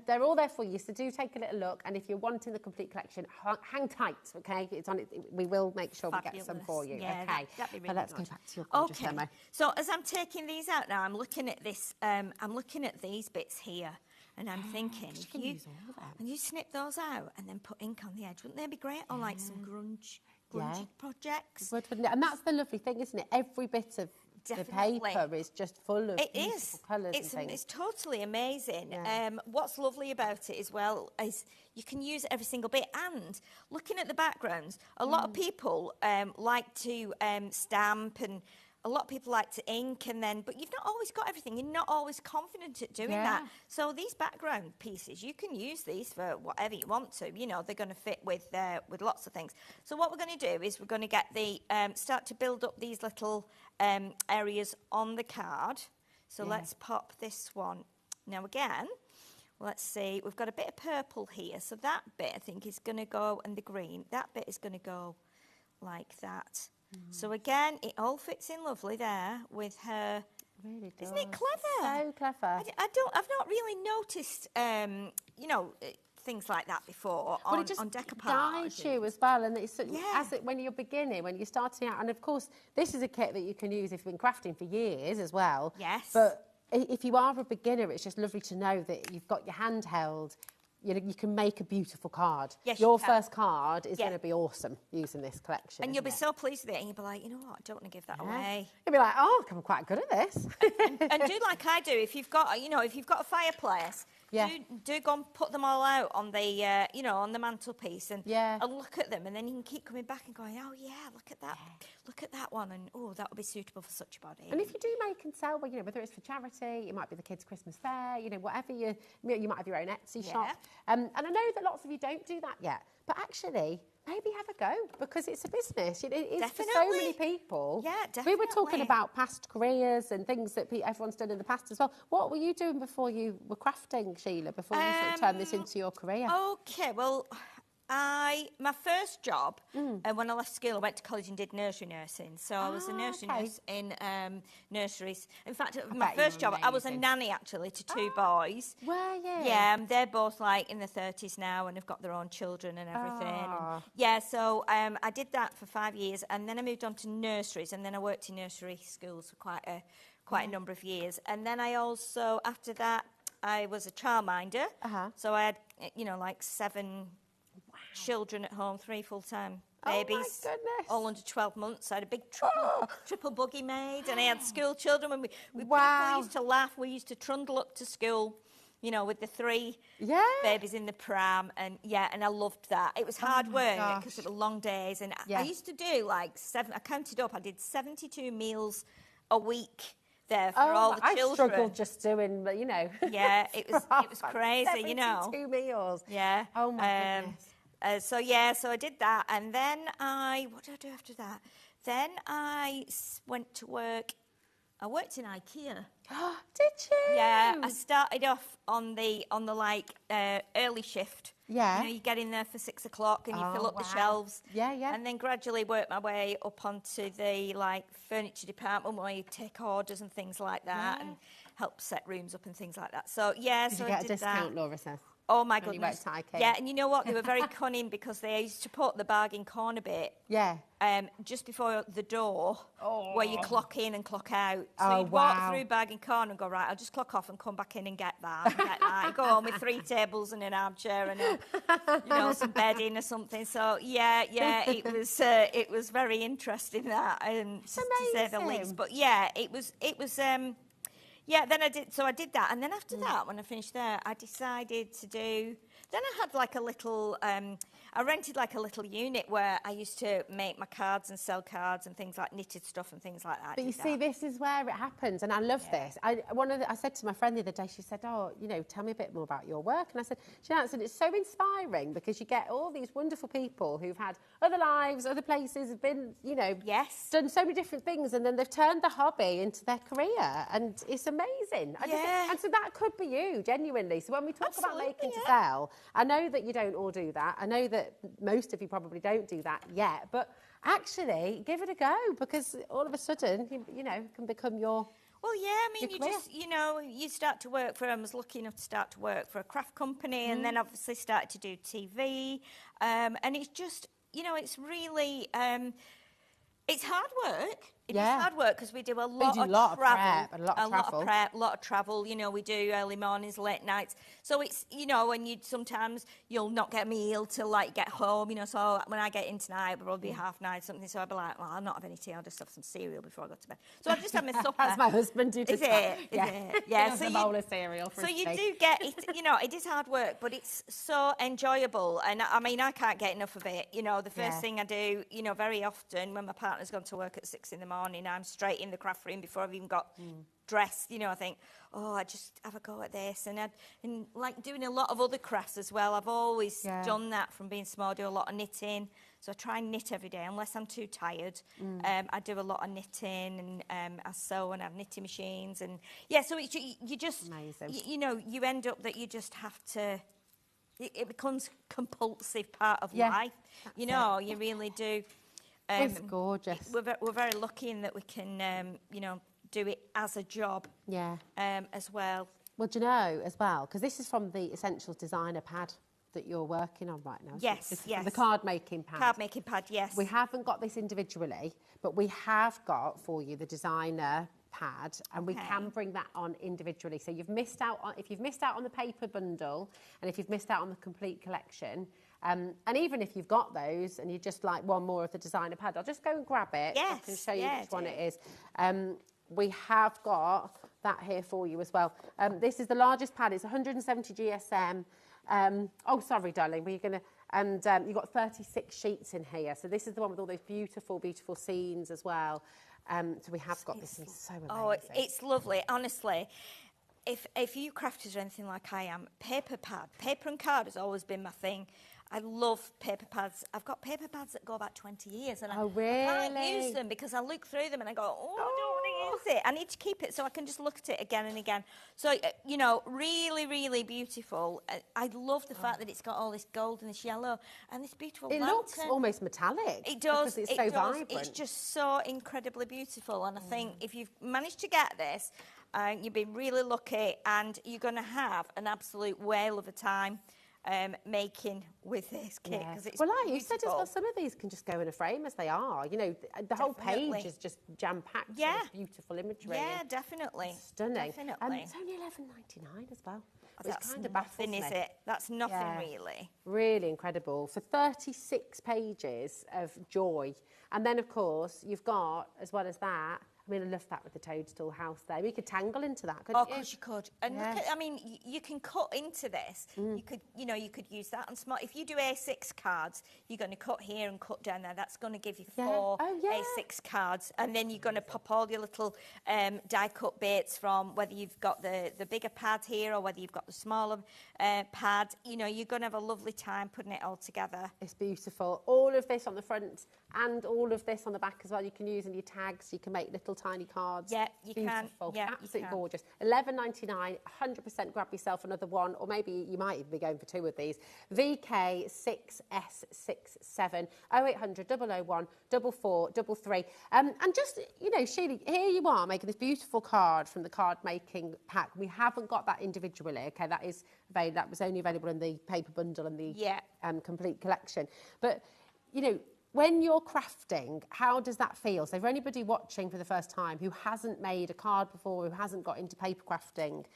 They're all there for you, so do take a little look. And if you're wanting the complete collection, hang tight, okay? It's on it. We will make sure we get some for you. Okay. That'd be really but let's good. go back to your gorgeous demo. So as I'm taking these out now, I'm looking at this. I'm looking at these bits here. And I'm thinking, you snip those out and then put ink on the edge. Wouldn't they be great on like some grungy projects? Wouldn't it? And that's the lovely thing, isn't it? Every bit of the paper is just full of beautiful colours and things. It's totally amazing. What's lovely about it as well is you can use every single bit. And looking at the backgrounds, a lot of people like to stamp, and a lot of people like to ink, but you've not always got everything. You're not always confident at doing that. So these background pieces, you can use these for whatever you want to. You know, they're going to fit with lots of things. So what we're going to do is we're going to get the start to build up these little areas on the card. So let's pop this one. Now again, let's see, we've got a bit of purple here. So that bit I think is going to go, and the green, that bit is going to go like that. So again, it all fits in lovely there with her. Really does. Isn't it clever? So clever. I've not really noticed, you know, things like that before on decoupage. Guides you as well, and it's when you're beginning, when you're starting out, and of course, this is a kit that you can use if you've been crafting for years as well. Yes. But if you are a beginner, it's just lovely to know that you've got your handheld. You know, you can make a beautiful card. Yes, your first card is going to be awesome using this collection. And you'll be so pleased with it, and you'll be like, you know what, I don't want to give that away. You'll be like, oh, I'm quite good at this. and do like I do. If you've got, you know, if you've got a fireplace, do go and put them all out on the, you know, on the mantelpiece, and look at them, and then you can keep coming back and going, oh yeah, look at that one, and oh, that would be suitable for such a body. And if you do make and sell, well, you know, whether it's for charity, it might be the kids' Christmas fair, you know, whatever you might have your own Etsy shop. And I know that lots of you don't do that yet, but actually, maybe have a go, because it's a business. It is for so many people. Yeah, definitely. We were talking about past careers and things that everyone's done in the past as well. What were you doing before you were crafting, Sheila, before you sort of turned this into your career? Okay, well, my first job, when I left school, I went to college and did nursery nursing. So I was a nursery nurse in nurseries. In fact, my first job, I was a nanny, actually, to 2 boys. Were you? Yeah, they're both, like, in their 30s now and have got their own children and everything. And, so I did that for 5 years, and then I moved on to nurseries, and then I worked in nursery schools for quite a number of years. And then I also, after that, I was a childminder. So I had, you know, like 7... children at home, 3 full-time babies. Oh my goodness. All under 12 months. I had a big triple buggy made, and I had school children. And we people used to laugh. We used to trundle up to school, you know, with the 3 babies in the pram, and and I loved that. It was hard work because it were long days, and I used to do like 7. I counted up. I did 72 meals a week there for all the children. I struggled just doing, you know. Yeah, it was crazy, you know. 72 meals. Yeah. Oh my goodness. So I did that, and then what did I do after that? Then I went to work. I worked in IKEA. Did you? Yeah, I started off on the like early shift. Yeah. You know, you get in there for 6 o'clock and you fill up the shelves. Yeah. And then gradually work my way up onto the like furniture department where you take orders and things like that and help set rooms up and things like that. So Did so you I get did a discount, that. Laura says? Oh my goodness. When you went to IKEA. Yeah, and you know what? They were very cunning because they used to put the bargain corner bit just before the door where you clock in and clock out. So you'd walk through bargain corner and go, right, I'll just clock off and come back in and get that. And get that. You go home with 3 tables and an armchair and you know, some bedding or something. So it was very interesting that, to say the least. But it was then I did that, and then after that, when I finished there, I decided to do Then I had like a little, I rented like a little unit where I used to make my cards and sell cards and things like knitted stuff and things like that. But you see, this is where it happens, and I love this. I said to my friend the other day, she said, oh, you know, tell me a bit more about your work. And I said, she answered, it's so inspiring because you get all these wonderful people who've had other lives, other places, have been, you know, done so many different things, and then they've turned the hobby into their career, and it's amazing. And so that could be you, genuinely. So when we talk about making to sell, I know that you don't all do that. I know that most of you probably don't do that yet, but actually give it a go, because all of a sudden, you know, can become your... Well, yeah, I mean, you just, you know, you start to work for, I was lucky enough to start to work for a craft company, and then obviously started to do TV, and it's just, you know, it's really, it's hard work. It is hard work because we do a lot of travel. A lot of travel. You know, we do early mornings, late nights. So it's, you know, when sometimes you'll not get a meal till like get home, you know. So when I get in tonight, it'll probably be 9:30 something. So I'll be like, well, I'll not have any tea. I'll just have some cereal before I go to bed. So I just have my supper. That's my husband do. Is it? Yeah. So a bowl of cereal. For you do get it. You know, it is hard work, but it's so enjoyable. And I mean, I can't get enough of it. You know, the first thing I do, you know, very often when my partner's gone to work at 6 a.m, I'm straight in the craft room before I've even got dressed. You know, I think, oh, I just have a go at this. And like doing a lot of other crafts as well. I've always done that from being small. I do a lot of knitting. So I try and knit every day unless I'm too tired. I do a lot of knitting, and I sew and have knitting machines. And so you just, you know, you end up that you just have to, it becomes compulsive part of life. You know, you really do. It's gorgeous. We're very lucky in that we can, you know, do it as a job. As well. Well, do you know as well, because this is from the Essentials Designer pad that you're working on right now. Yes. The card making pad. Card making pad, yes. We haven't got this individually, but we have got for you the designer pad, and we can bring that on individually. So you've missed out on, if you've missed out on the paper bundle, and if you've missed out on the complete collection. And even if you've got those and you just like one more of the designer pad, I'll just go and grab it. Yes, I can show you which one it is. We have got that here for you as well. This is the largest pad. It's 170 GSM. Oh, sorry, darling. We're going to... And you've got 36 sheets in here. So this is the one with all those beautiful, beautiful scenes as well. So we have got this, and so amazing. Oh, it's lovely, honestly. If you crafters are anything like I am, paper and card has always been my thing. I love paper pads. I've got paper pads that go about 20 years. And I can't use them because I look through them and I go, I don't want to use it. I need to keep it so I can just look at it again and again. So, you know, really, really beautiful. I love the fact that it's got all this gold and this yellow and this beautiful lantern. It looks almost metallic. It does. Because it's so vibrant. It's just so incredibly beautiful. And I think if you've managed to get this, you've been really lucky, and you're going to have an absolute whale of a time making with this kit, because it's like you said as well, some of these can just go in a frame as they are. You know, the whole page is just jam-packed with beautiful imagery. Yeah, definitely. Stunning. Definitely. It's only $11.99 as well. That's kind of nothing, is it? That's nothing really. Really incredible. For 36 pages of joy. And then, of course, you've got, as well as that, I mean, I love that with the toadstool house there. We could tangle into that, couldn't you? Oh, of course you could. And look at, I mean, you can cut into this. You could, you know, you could use that on small. If you do A6 cards, you're going to cut here and cut down there. That's going to give you 4 A6 cards. And then you're going to pop all your little die-cut bits from whether you've got the bigger pad here or whether you've got the smaller pad. You know, you're going to have a lovely time putting it all together. It's beautiful. All of this on the front and all of this on the back as well. You can use in your tags. You can make little tiny cards. Yeah, you can. Yeah, absolutely gorgeous. $11.99. 100% grab yourself another one, or maybe you might even be going for 2 of these. VK6S67 0800 001 4433. And just, you know, Sheila, here you are making this beautiful card from the card making pack. We haven't got that individually. Okay, that is available. That was only available in the paper bundle and the complete collection. But you know, when you're crafting, how does that feel? So for anybody watching for the first time who hasn't made a card before, who hasn't got into paper crafting,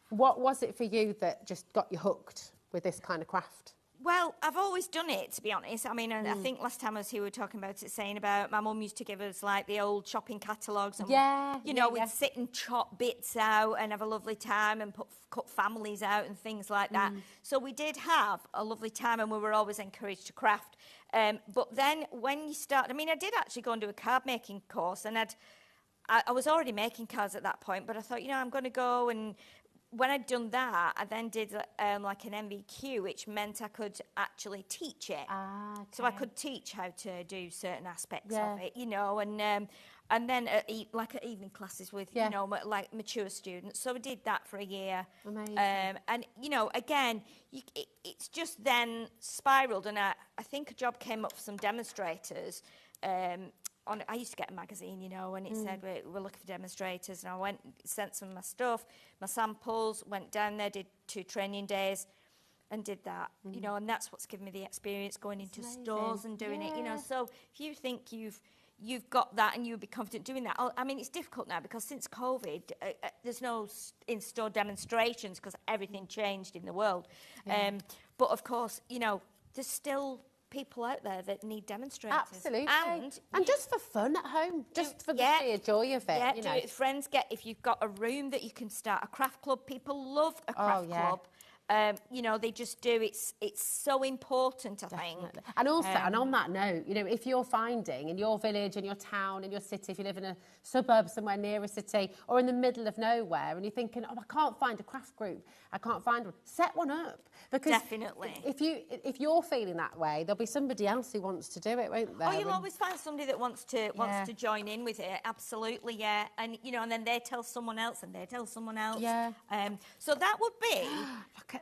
what was it for you that just got you hooked with this kind of craft? Well, I've always done it, to be honest. I mean, I think last time I was here, we were talking about it, saying about my mum used to give us, like, the old shopping catalogues. And, we'd sit and chop bits out and have a lovely time and cut families out and things like that. So we did have a lovely time, and we were always encouraged to craft. But then when you start... I mean, I did actually go and do a card-making course, and I was already making cards at that point, but I thought, I'm going to go and... When I'd done that, I then did like an MVQ, which meant I could actually teach it. Okay. So I could teach how to do certain aspects of it, and then like at evening classes with, like mature students. So I did that for a year. Amazing. And, again, it's just then spiralled, and I think a job came up for some demonstrators. I used to get a magazine, and it said we're looking for demonstrators, and I went, sent some of my stuff, my samples, went down there, did 2 training days, and did that, and that's what's given me the experience going into stores and doing it, So if you think you've got that and you'll be confident doing that, I mean, it's difficult now because since COVID, there's no in-store demonstrations because everything changed in the world. But of course, there's still people out there that need demonstrators. Absolutely. And just for fun at home, just for the sheer joy of it. Yeah, do it with friends. If you've got a room that you can start a craft club. People love a craft club. They just do. It's so important, I think. And also, and on that note, if you're finding in your village, in your town, in your city, if you live in a suburb somewhere near a city or in the middle of nowhere, and you're thinking, I can't find a craft group, I can't find one, set one up. Because definitely, if you're feeling that way, there'll be somebody else who wants to do it, won't there? Oh, you'll always find somebody that wants to join in with it. Absolutely, yeah. And and then they tell someone else, and they tell someone else. Yeah. So that would be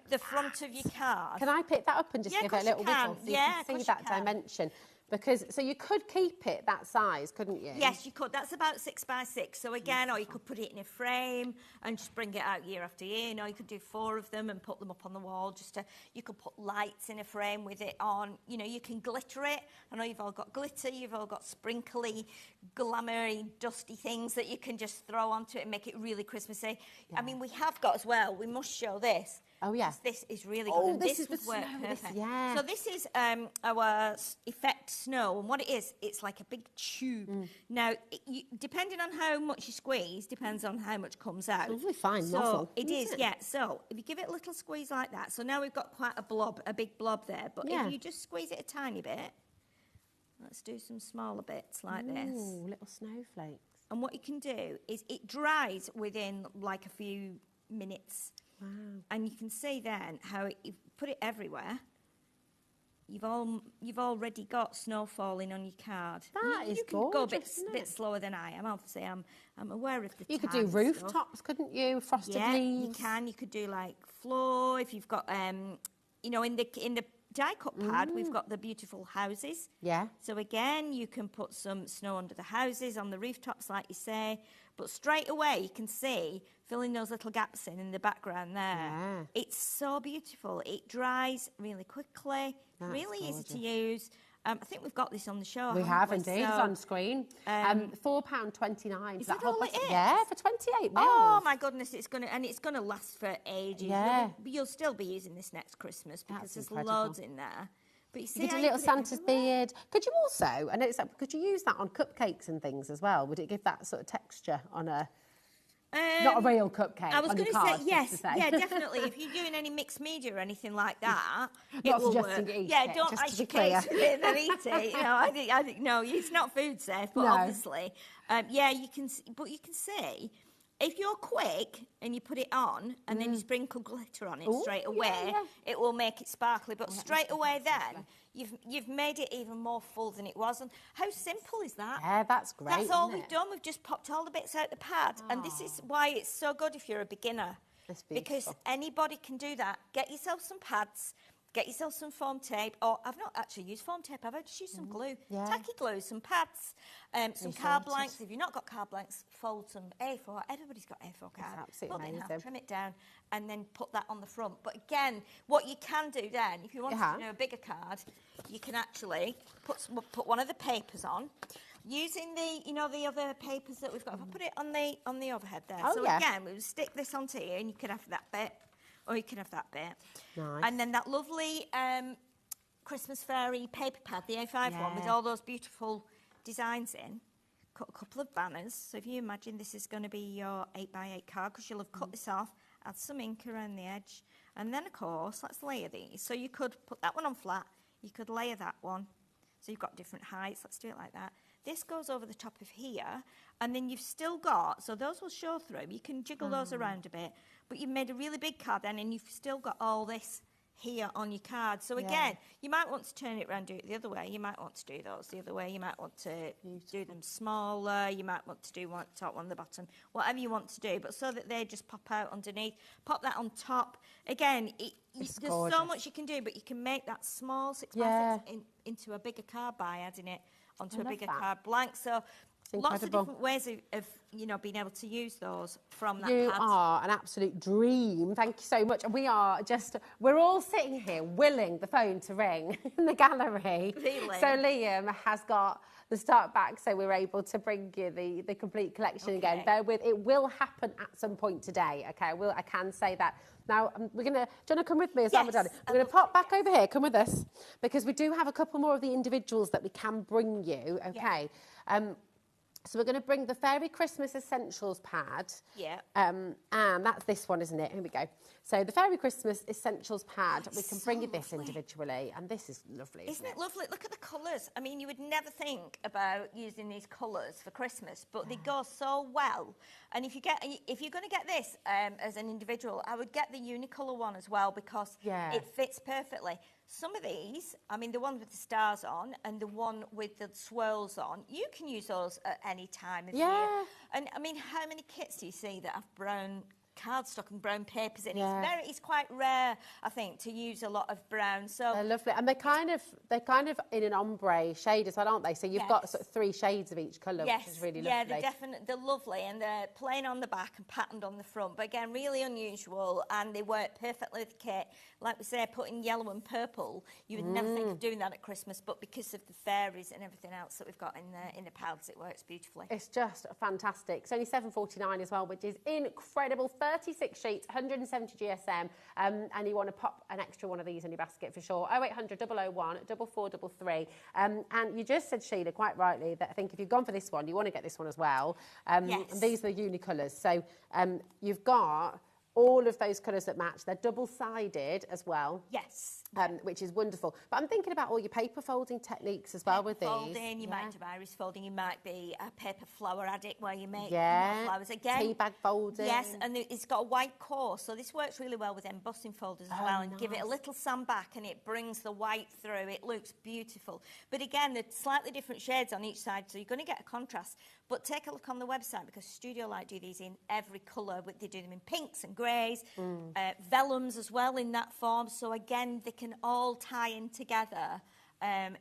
the front of your card. Can I pick that up and just give it a little wiggle so you can see that dimension? Because so you could keep it that size, couldn't you? Yes, you could. That's about 6 by 6. So again, or you could put it in a frame and just bring it out year after year. You could do 4 of them and put them up on the wall. You could put lights in a frame with it on. You can glitter it. I know you've all got glitter. You've all got sprinkly, glamoury, dusty things that you can just throw onto it and make it really Christmassy. Yeah. I mean, we have got as well. We must show this. Oh, yeah. This is really good. And this would work perfect. So this is our Effect Snow. And what it is, it's like a big tube. Now, depending on how much you squeeze, depends on how much comes out. It's really fine nozzle. It is, yeah. So if you give it a little squeeze like that, so now we've got quite a big blob there. But if you just squeeze it a tiny bit, let's do some smaller bits like this. Ooh, little snowflakes. And what you can do is it dries within like a few minutes. Wow. And you can see then how if you put it everywhere, you've already got snow falling on your card. That is you can gorgeous, go a bit slower than I am. Obviously, I'm aware of the You could do rooftops, couldn't you? Frosted leaves. You can. You could do like floor if you've got in the die cut pad, we've got the beautiful houses. Yeah. So again, you can put some snow under the houses, on the rooftops, like you say. But straight away, you can see filling those little gaps in the background there. Yeah. It's so beautiful. It dries really quickly. That's really gorgeous. easy to use. I think we've got this on the show. We have indeed. It's on screen. £4.29. Is that all it is? Yeah, for 28 mils. Oh my goodness, it's gonna last for ages. Yeah. You'll still be using this next Christmas because there's loads in there. But you see, you could do little Santa's beard. Could you also, and could you use that on cupcakes and things as well? Would it give that sort of texture on a... not a real cupcake. I was going to say yes, yeah, definitely. If you're doing any mixed media or anything like that, it not will suggesting work. you eat Yeah, it, don't just ice to your be clear. cakes with it and then eat it. I think no, it's not food safe, but obviously, you can. But you can see. If you're quick and you put it on and then you sprinkle glitter on it straight away, it will make it sparkly. But straight away then, you've made it even more full than it was. And how simple is that? Yeah, that's great. That's all we've done. We've just popped all the bits out the pad. And this is why it's so good if you're a beginner. Because anybody can do that. Get yourself some pads. Get yourself some foam tape, or I've not actually used foam tape, I've just used some glue, tacky glue, some pads, some card blanks. If you've not got card blanks, fold some A4. Everybody's got A4 cards. Absolutely Fold it in half, amazing. trim it down, and then put that on the front. But again, what you can do then, if you want to do a bigger card, you can actually put one of the papers on. Using the other papers that we've got, if I put it on the overhead there. Again, we would stick this onto here, and you could have that bit. Or you can have that bit. Nice. And then that lovely Christmas fairy paper pad, the A5 one, with all those beautiful designs in. Cut a couple of banners. So if you imagine this is going to be your 8x8 card, because you'll have cut this off, add some ink around the edge, and then of course let's layer these. So you could put that one on flat, you could layer that one, so you've got different heights. Let's do it like that. This goes over the top of here, and then you've still got, so those will show through, you can jiggle those around a bit, but you've made a really big card then, and you've still got all this here on your card. So again, you might want to turn it around, do it the other way. You might want to do those the other way. You might want to do them smaller. You might want to do one at the top, one at the bottom, whatever you want to do, but so that they just pop out underneath. Pop that on top. Again, there's so much you can do, but you can make that small 6x6 into a bigger card by adding it onto a bigger card blank. So lots of different ways of being able to use those from that pad. You are an absolute dream. Thank you so much. We're all sitting here willing the phone to ring in the gallery. Really? So Liam has got the start back, so we're able to bring you the complete collection again. Bear with, it will happen at some point today, okay? I can say that. Now, do you want to come with me as well, Madonna? We're going to pop back over here, come with us, because we do have a couple more of the individuals that we can bring you, okay? So we're going to bring the Fairy Christmas Essentials pad. Yeah. And that's this one, isn't it? Here we go. So the Fairy Christmas Essentials pad, we can bring you this individually. And this is lovely, isn't it? Lovely? Look at the colours. I mean, you would never think about using these colours for Christmas, but they go so well. And if you're going to get this as an individual, I would get the Unicolor one as well, because it fits perfectly. Some of these, I mean, the one with the stars on and the one with the swirls on, you can use those at any time of year. And I mean, how many kits do you see that have brown cardstock and brown papers in it? It's quite rare, I think, to use a lot of brown. So they're lovely, and they're kind of in an ombre shade as well, aren't they? So you've got sort of 3 shades of each colour, which is really lovely. Yeah, they're lovely, and they're plain on the back and patterned on the front. But again, really unusual, and they work perfectly with the kit. Like we say, putting yellow and purple, you would never think of doing that at Christmas, but because of the fairies and everything else that we've got in the pads, it works beautifully. It's just fantastic. It's only $7.49 as well, which is incredible. 36 sheets, 170 GSM, and you want to pop an extra one of these in your basket for sure. 0800 001 4433. And you just said, Sheila, quite rightly, that I think if you've gone for this one, you want to get this one as well. And these are the Unicolours. So you've got all of those colours that match. They're double-sided as well. Yes. Which is wonderful. But I'm thinking about all your paper folding techniques as well with these. Folding, you might do iris folding, you might be a paper flower addict where you make flowers again. Tea bag folding. Yes, and it's got a white core, so this works really well with embossing folders as well, and give it a little sand back and it brings the white through. It looks beautiful. But again, there's slightly different shades on each side, so you're going to get a contrast. But take a look on the website, because Studio Light do these in every colour. They do them in pinks and greys, vellums as well in that form. So again, they can all tie in together,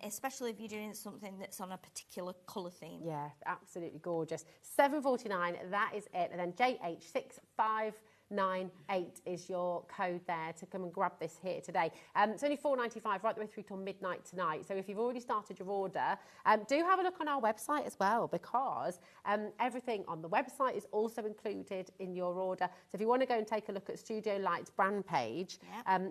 especially if you're doing something that's on a particular colour theme. Yeah, absolutely gorgeous. $7.49, that is it. And then JH6598 is your code there to come and grab this here today. It's only $4.95 right the way through till midnight tonight. So if you've already started your order, do have a look on our website as well, because everything on the website is also included in your order. So if you want to go and take a look at Studio Light's brand page,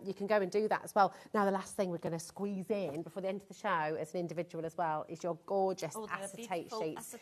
you can go and do that as well. Now, the last thing we're going to squeeze in before the end of the show as an individual as well is your gorgeous acetate sheets.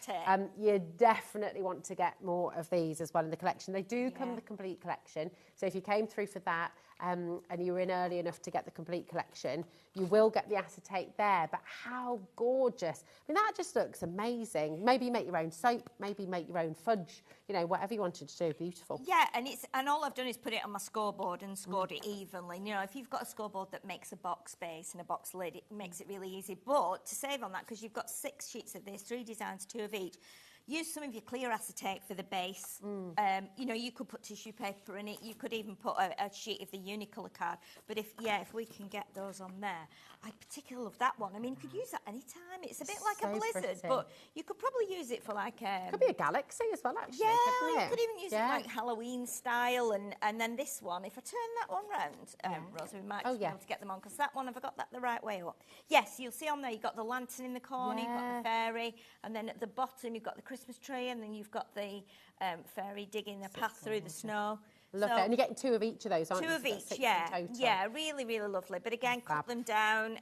You definitely want to get more of these as well in the collection. They do come in the complete collection. So if you came through for that and you were in early enough to get the complete collection, you will get the acetate there. But how gorgeous. I mean, that just looks amazing. Maybe make your own soap, maybe make your own fudge, whatever you wanted to do. Beautiful. Yeah, and all I've done is put it on my scoreboard and scored it evenly. If you've got a scoreboard that makes a box base and a box lid, it makes it really easy. But to save on that, because you've got 6 sheets of this, 3 designs, 2 of each, use some of your clear acetate for the base. You could put tissue paper in it. You could even put a sheet of the Unicolor card. But if we can get those on there, I particularly love that one. I mean, you could use that any time. It's a bit like a blizzard, but you could probably use it for like could be a galaxy as well, actually. Yeah, you could even use it like Halloween style. And then this one, if I turn that one round, Rosa, we might just be able to get them on, because that one, have I got that the right way up? Yes, you'll see on there, you've got the lantern in the corner, you've got the fairy, and then at the bottom, you've got the Christmas tree, and then you've got the fairy digging a path through the snow. Love So- it. And you're getting 2 of each of those, aren't you? Two of So that's each, 6 yeah. in total. Yeah, really, really lovely. But again, cut Fab. them down,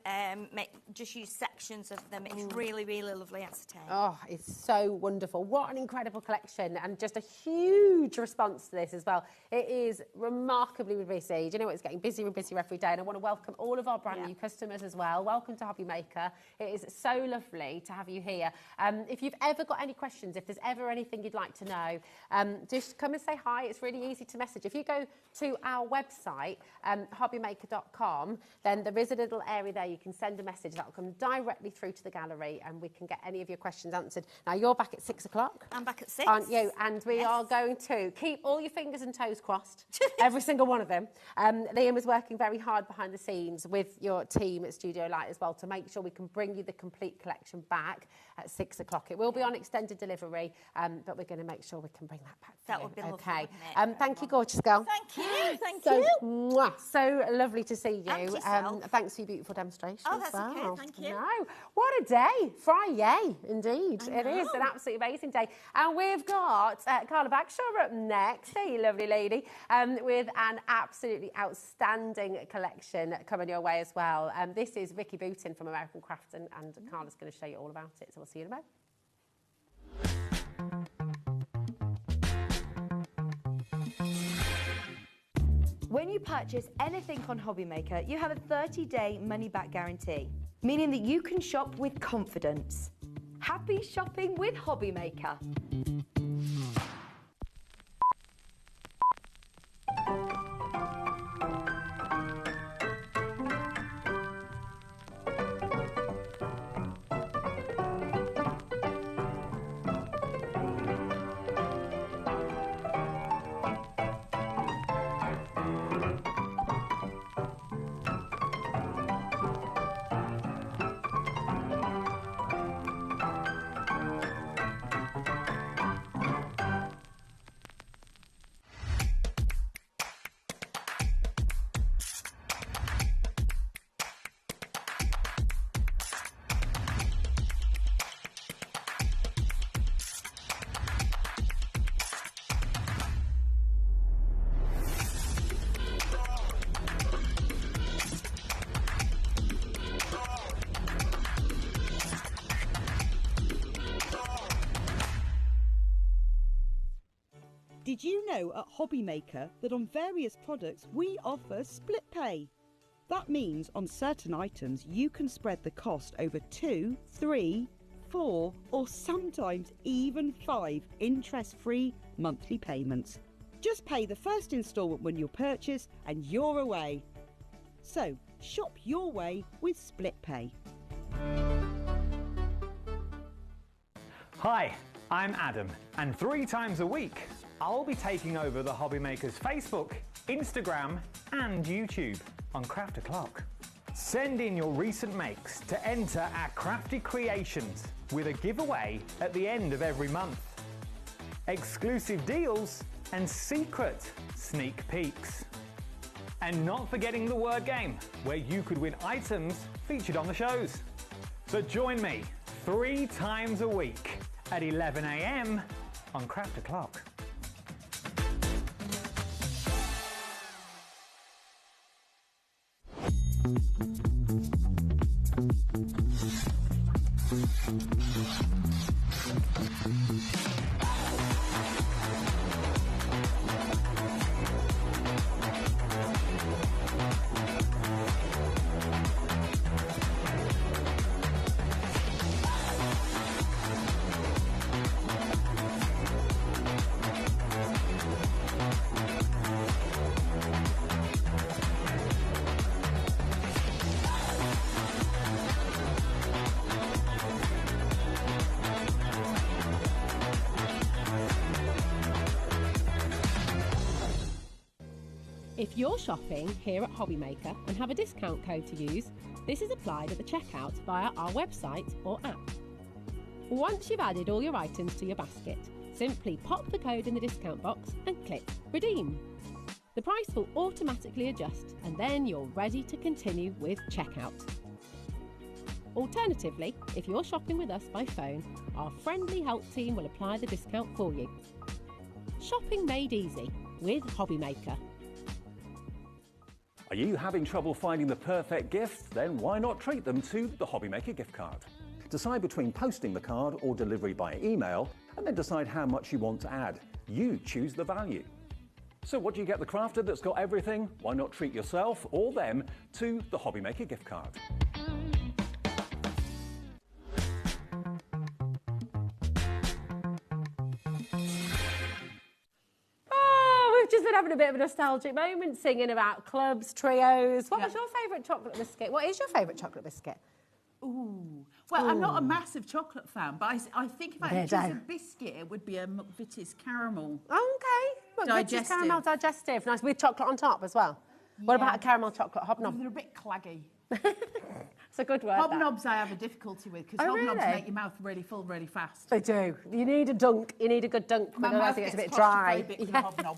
just use sections of them. It's really, really lovely acetate. Oh, it's so wonderful. What an incredible collection, and just a huge response to this as well. It is remarkably busy. Do you know what? It's getting busier and busier every day, and I want to welcome all of our brand new customers as well. Welcome to HobbyMaker. It is so lovely to have you here. If you've ever got any questions, if there's ever anything you'd like to know, just come and say hi. It's really easy to message. If you go to our website, hobbymaker.com, then there is a little area there you can send a message that will come directly through to the gallery, and we can get any of your questions answered. Now, you're back at 6 o'clock. I'm back at 6. Aren't you? And we are going to keep all your fingers and toes crossed, every single one of them. Liam is working very hard behind the scenes with your team at Studio Light as well to make sure we can bring you the complete collection back at 6 o'clock. It will be on extended delivery, but we're going to make sure we can bring that back. That would be lovely, okay. wouldn't it? Thank you, gorgeous girl. Thank you, thank so, you. Mwah, so lovely to see you. And yourself. Thanks for your beautiful demonstration. Oh, as that's well. okay, thank you. No, what a day. Friday, indeed. It is an absolutely amazing day. And we've got Carla Bagshaw up next. Hey, lovely lady, with an absolutely outstanding collection coming your way as well. This is Vicky Boutin from American Craft, and Carla's going to show you all about it. So we'll see you in a moment. When you purchase anything on HobbyMaker, you have a 30-day money-back guarantee, meaning that you can shop with confidence. Happy shopping with HobbyMaker. Did you know at HobbyMaker that on various products we offer split pay? That means on certain items you can spread the cost over 2, 3, 4 or sometimes even 5 interest-free monthly payments. Just pay the first instalment when you purchase and you're away. So shop your way with split pay. Hi, I'm Adam, and 3 times a week I'll be taking over the HobbyMaker's Facebook, Instagram and YouTube on Craft O'Clock. Send in your recent makes to enter our crafty creations with a giveaway at the end of every month. Exclusive deals and secret sneak peeks. And not forgetting the word game, where you could win items featured on the shows. So join me 3 times a week at 11 AM on Craft O'Clock. If you're shopping here at HobbyMaker and have a discount code to use, this is applied at the checkout via our website or app. Once you've added all your items to your basket, simply pop the code in the discount box and click Redeem. The price will automatically adjust and then you're ready to continue with checkout. Alternatively, if you're shopping with us by phone, our friendly help team will apply the discount for you. Shopping made easy with HobbyMaker. Are you having trouble finding the perfect gift? Then why not treat them to the HobbyMaker gift card? Decide between posting the card or delivery by email, and then decide how much you want to add. You choose the value. So what do you get the crafter that's got everything? Why not treat yourself or them to the HobbyMaker gift card? We've just been having a bit of a nostalgic moment singing about clubs, trios. What was your favourite chocolate biscuit? What is your favourite chocolate biscuit? Ooh. Well, I'm not a massive chocolate fan, but I think if I had to choose a biscuit, it would be a McVitie's caramel. Okay. Digestive. Caramel digestive. Nice. With chocolate on top as well. What about a caramel chocolate hobnob? They're a bit claggy. It's a good word. Hobnobs I have a difficulty with because hobnobs really? make your mouth really full really fast. They do. You need a dunk. You need a good dunk. My otherwise mouth it gets gets a bit dry. claustrophobic with a hobnob.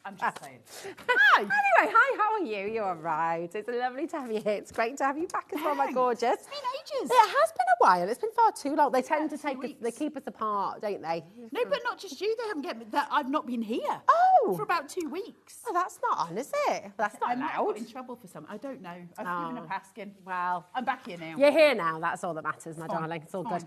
I'm just saying. Hi. Anyway, hi, how are you? You're all right. It's lovely to have you here. It's great to have you back as well, my gorgeous. It's been ages. It has been a while. It's been far too long. They tend to take us, they keep us apart, don't they? No, but not just you. They haven't get me. That I've not been here. Oh. For about 2 weeks. Oh, that's not on, is it? That's not I might have allowed. got in trouble for something. I don't know. I've given a paskin. Well, I'm back here now. you're here now. That's all that matters, my Fine, darling. It's all fine.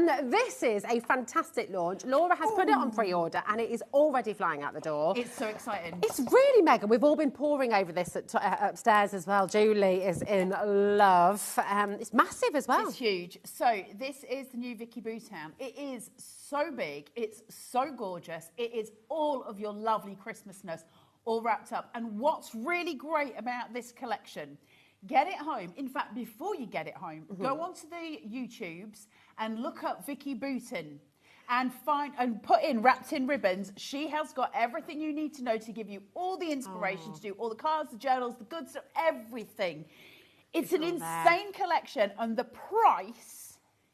good. This is a fantastic launch. Laura has put it on pre-order and it is already flying out the door. It's so exciting. It's really mega. We've all been poring over this upstairs as well. Julie is in love. It's massive as well. It's huge. So this is the new Vicky Boutin. It is so big. It's so gorgeous. It is all of your lovely Christmasness all wrapped up. And what's really great about this collection, get it home. In fact, before you get it home, go onto the YouTubes and look up Vicky Boutin and find and put in Wrapped in Ribbons. She has got everything you need to know to give you all the inspiration to do all the cards, the journals, the good stuff, everything. It's an insane collection, and the price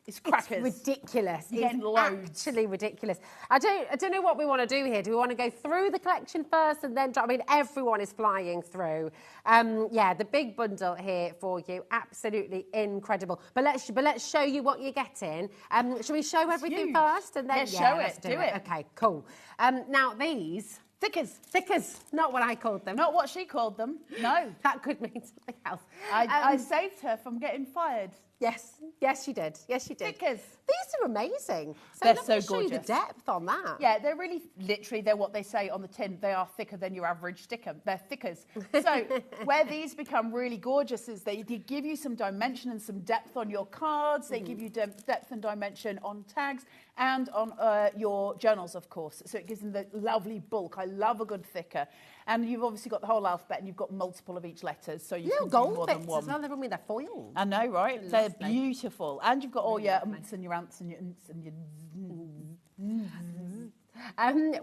is crackers. It's ridiculous. You're getting loads. Actually ridiculous. I don't know what we want to do here. Do we want to go through the collection first and then? I mean, everyone is flying through. Yeah, the big bundle here for you, absolutely incredible. But let's show you what you're getting. Shall we show everything first and then? Yeah, show let's it. Do it. Okay, cool. Now these. Thickers, not what I called them. Not what she called them, no. That could mean something else. I saved her from getting fired. Yes, you did. Yes, you did. Thickers. These are amazing. They're let so me show you the gorgeous. depth on that. Yeah, they're really, literally, they're what they say on the tin. They are thicker than your average sticker. They're thickers. So where these become really gorgeous is they give you some dimension and some depth on your cards. They give you depth and dimension on tags and on your journals, of course. So it gives them the lovely bulk. I love a good thicker. And you've obviously got the whole alphabet and you've got multiple of each letters. So you can do more than one. As well. They're with their foils. I know, right? They're beautiful. And you've got all your umps and your ants and your unts and your...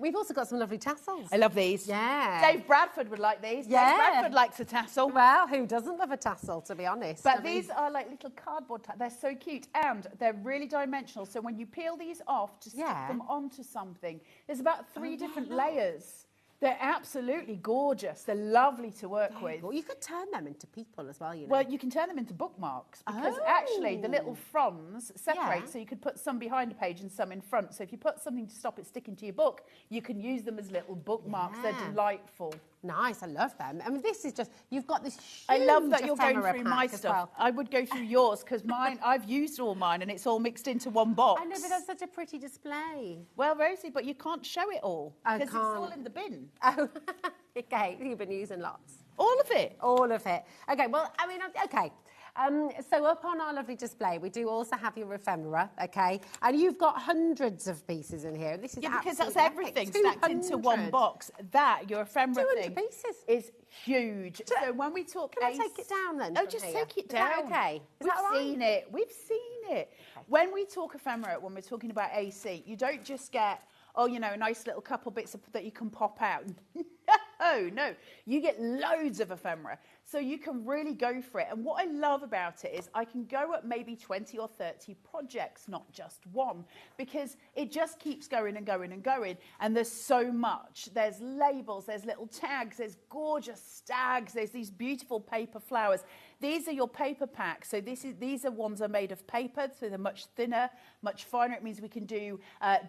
We've also got some lovely tassels. I love these. Yeah. Dave Bradford would like these. Yeah. Dave Bradford likes a tassel. Well, who doesn't love a tassel, to be honest? But these are like little cardboard They're so cute and they're really dimensional. So when you peel these off to stick them onto something, there's about 3 different layers. They're absolutely gorgeous. They're lovely to work with. Well, you could turn them into people as well, you know. Well, you can turn them into bookmarks because actually the little fronds separate, so you could put some behind a page and some in front. So if you put something to stop it sticking to your book, you can use them as little bookmarks. They're delightful. Nice, I love them. I mean, this is just, you've got this huge I love that you're going ephemera through my pack as stuff. well. I would go through yours because mine, I've used all mine and it's all mixed into one box. I know, but that's such a pretty display. Well, Rosie, but you can't show it all I because it's all can't. in the bin. Oh, okay, you've been using lots. All of it. All of it. Okay, well, I mean, okay. So up on our lovely display, we do also have your ephemera, okay? And you've got hundreds of pieces in here. This is because that's absolutely everything epic. stacked into one 200. box. That, your ephemera 200 thing, pieces. is huge. So when we talk Can I take it down then? No, from just here? take it Is that down. okay? Is We've that all right? seen it. We've seen it. When we talk ephemera, when we're talking about AC, you don't just get, oh, you know, a nice little couple bits that you can pop out. No. You get loads of ephemera. So you can really go for it. And what I love about it is I can go at maybe 20 or 30 projects, not just one, because it just keeps going and going and going. And there's so much. There's labels, there's little tags, there's gorgeous stags, there's these beautiful paper flowers. These are your paper packs. So these are ones that are made of paper, so they're much thinner, much finer. It means we can do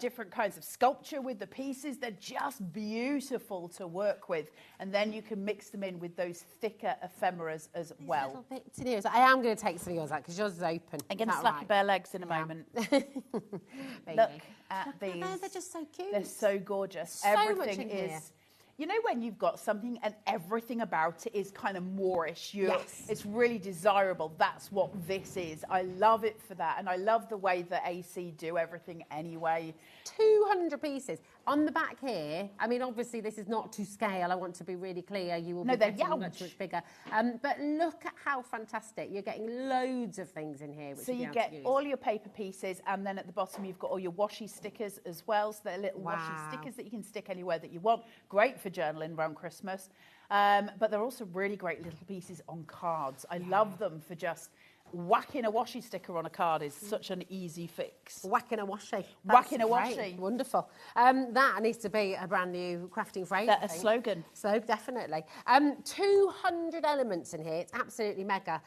different kinds of sculpture with the pieces. They're just beautiful to work with. And then you can mix them in with those thicker ephemeras as well. Little bits in here. So I am going to take some of yours out because yours is open. I'm going to slap your bare legs in a moment. Look at these. They're just so cute. They're so gorgeous. So Everything much in is. here. You know when you've got something and everything about it is kind of Moorish? Yes. It's really desirable. That's what this is. I love it for that. And I love the way that AC do everything anyway. 200 pieces. On the back here, I mean, obviously this is not to scale. I want to be really clear. You will be getting much, much bigger. But look at how fantastic. You're getting loads of things in here. Which So you get all your paper pieces, and then at the bottom you've got all your washi stickers as well. So they're little washi stickers that you can stick anywhere that you want. Great for journaling around Christmas. But they're also really great little pieces on cards. I love them for just whacking a washi sticker on a card is such an easy fix. Whacking a washi. Whacking a washi. Great. Wonderful. That needs to be a brand new crafting phrase. A slogan. So definitely. 200 elements in here. It's absolutely mega.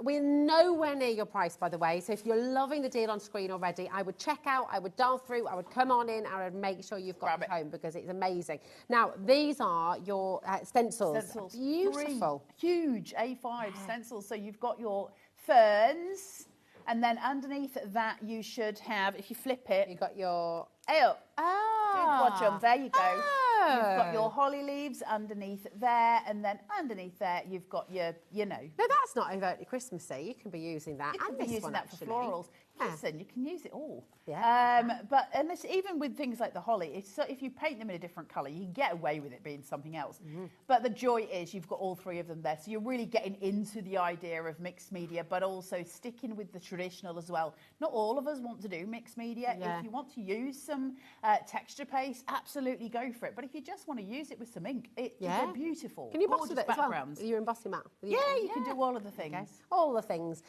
We're nowhere near your price, by the way. So if you're loving the deal on screen already, I would check out, I would dial through, I would come on in, I would make sure you've got it home because it's amazing. Now, these are your stencils. Beautiful. 3 huge A5 stencils. So you've got your ferns, and then underneath that you should have, if you flip it, you've got your... Watch them. There you go. You've got your holly leaves underneath there, and then underneath there you've got your, you know. No, that's not overtly Christmassy. You can be using that. You can be using that for florals. Listen, you can use it all. Yeah. But unless, even with things like the holly, if you paint them in a different colour, you can get away with it being something else. But the joy is you've got all 3 of them there. So you're really getting into the idea of mixed media, but also sticking with the traditional as well. Not all of us want to do mixed media. If you want to use some texture paste, absolutely go for it. But if you just want to use it with some ink, they're beautiful. Can you emboss with it as well? Backgrounds. You're embossing mat? Yeah, you can do all of the things. Okay. All the things.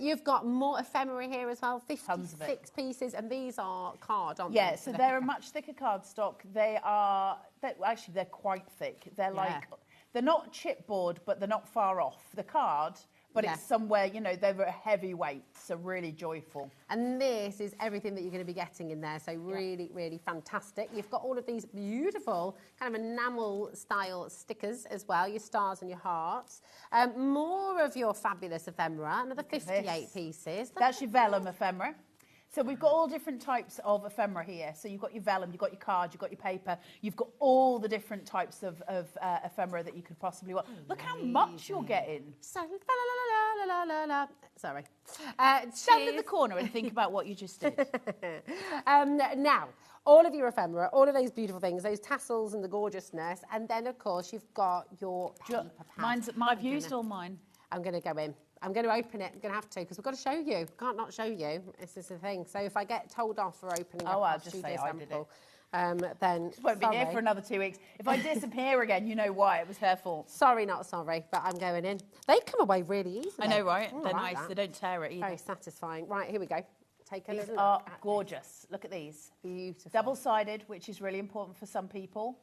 You've got more ephemera here as well, 56 pieces, and these are card, aren't they? Yeah, so they're a much thicker cardstock. Actually, they're quite thick. They're they're not chipboard, but they're not far off the card. But it's somewhere, you know, they're a heavy weight, so really joyful. And this is everything that you're going to be getting in there, so really, really fantastic. You've got all of these beautiful kind of enamel style stickers as well, your stars and your hearts. More of your fabulous ephemera, another 58 pieces. That's your vellum ephemera. So we've got all different types of ephemera here. So you've got your vellum, you've got your card, you've got your paper, you've got all the different types of ephemera that you could possibly want. Look how much you're getting. So, la, la, la, la, la, la. Sorry. Stand in the corner and think about what you just did. Now, all of your ephemera, all of those beautiful things, those tassels and the gorgeousness, and then, of course, you've got your paper pad. I've used all mine. I'm going to go in. I'm going to open it. I'm going to have to because we've got to show you. Can't not show you. This is the thing. So if I get told off for opening up I'll just say I did it. Then won't be here for another 2 weeks. If I disappear again, you know why. It was her fault. Sorry, not sorry, but I'm going in. They come away really easily. I know, right? They're nice. They don't tear it either. Very satisfying. Right, here we go. Take a these little are look at gorgeous. Look at these. Beautiful. Double-sided, which is really important for some people.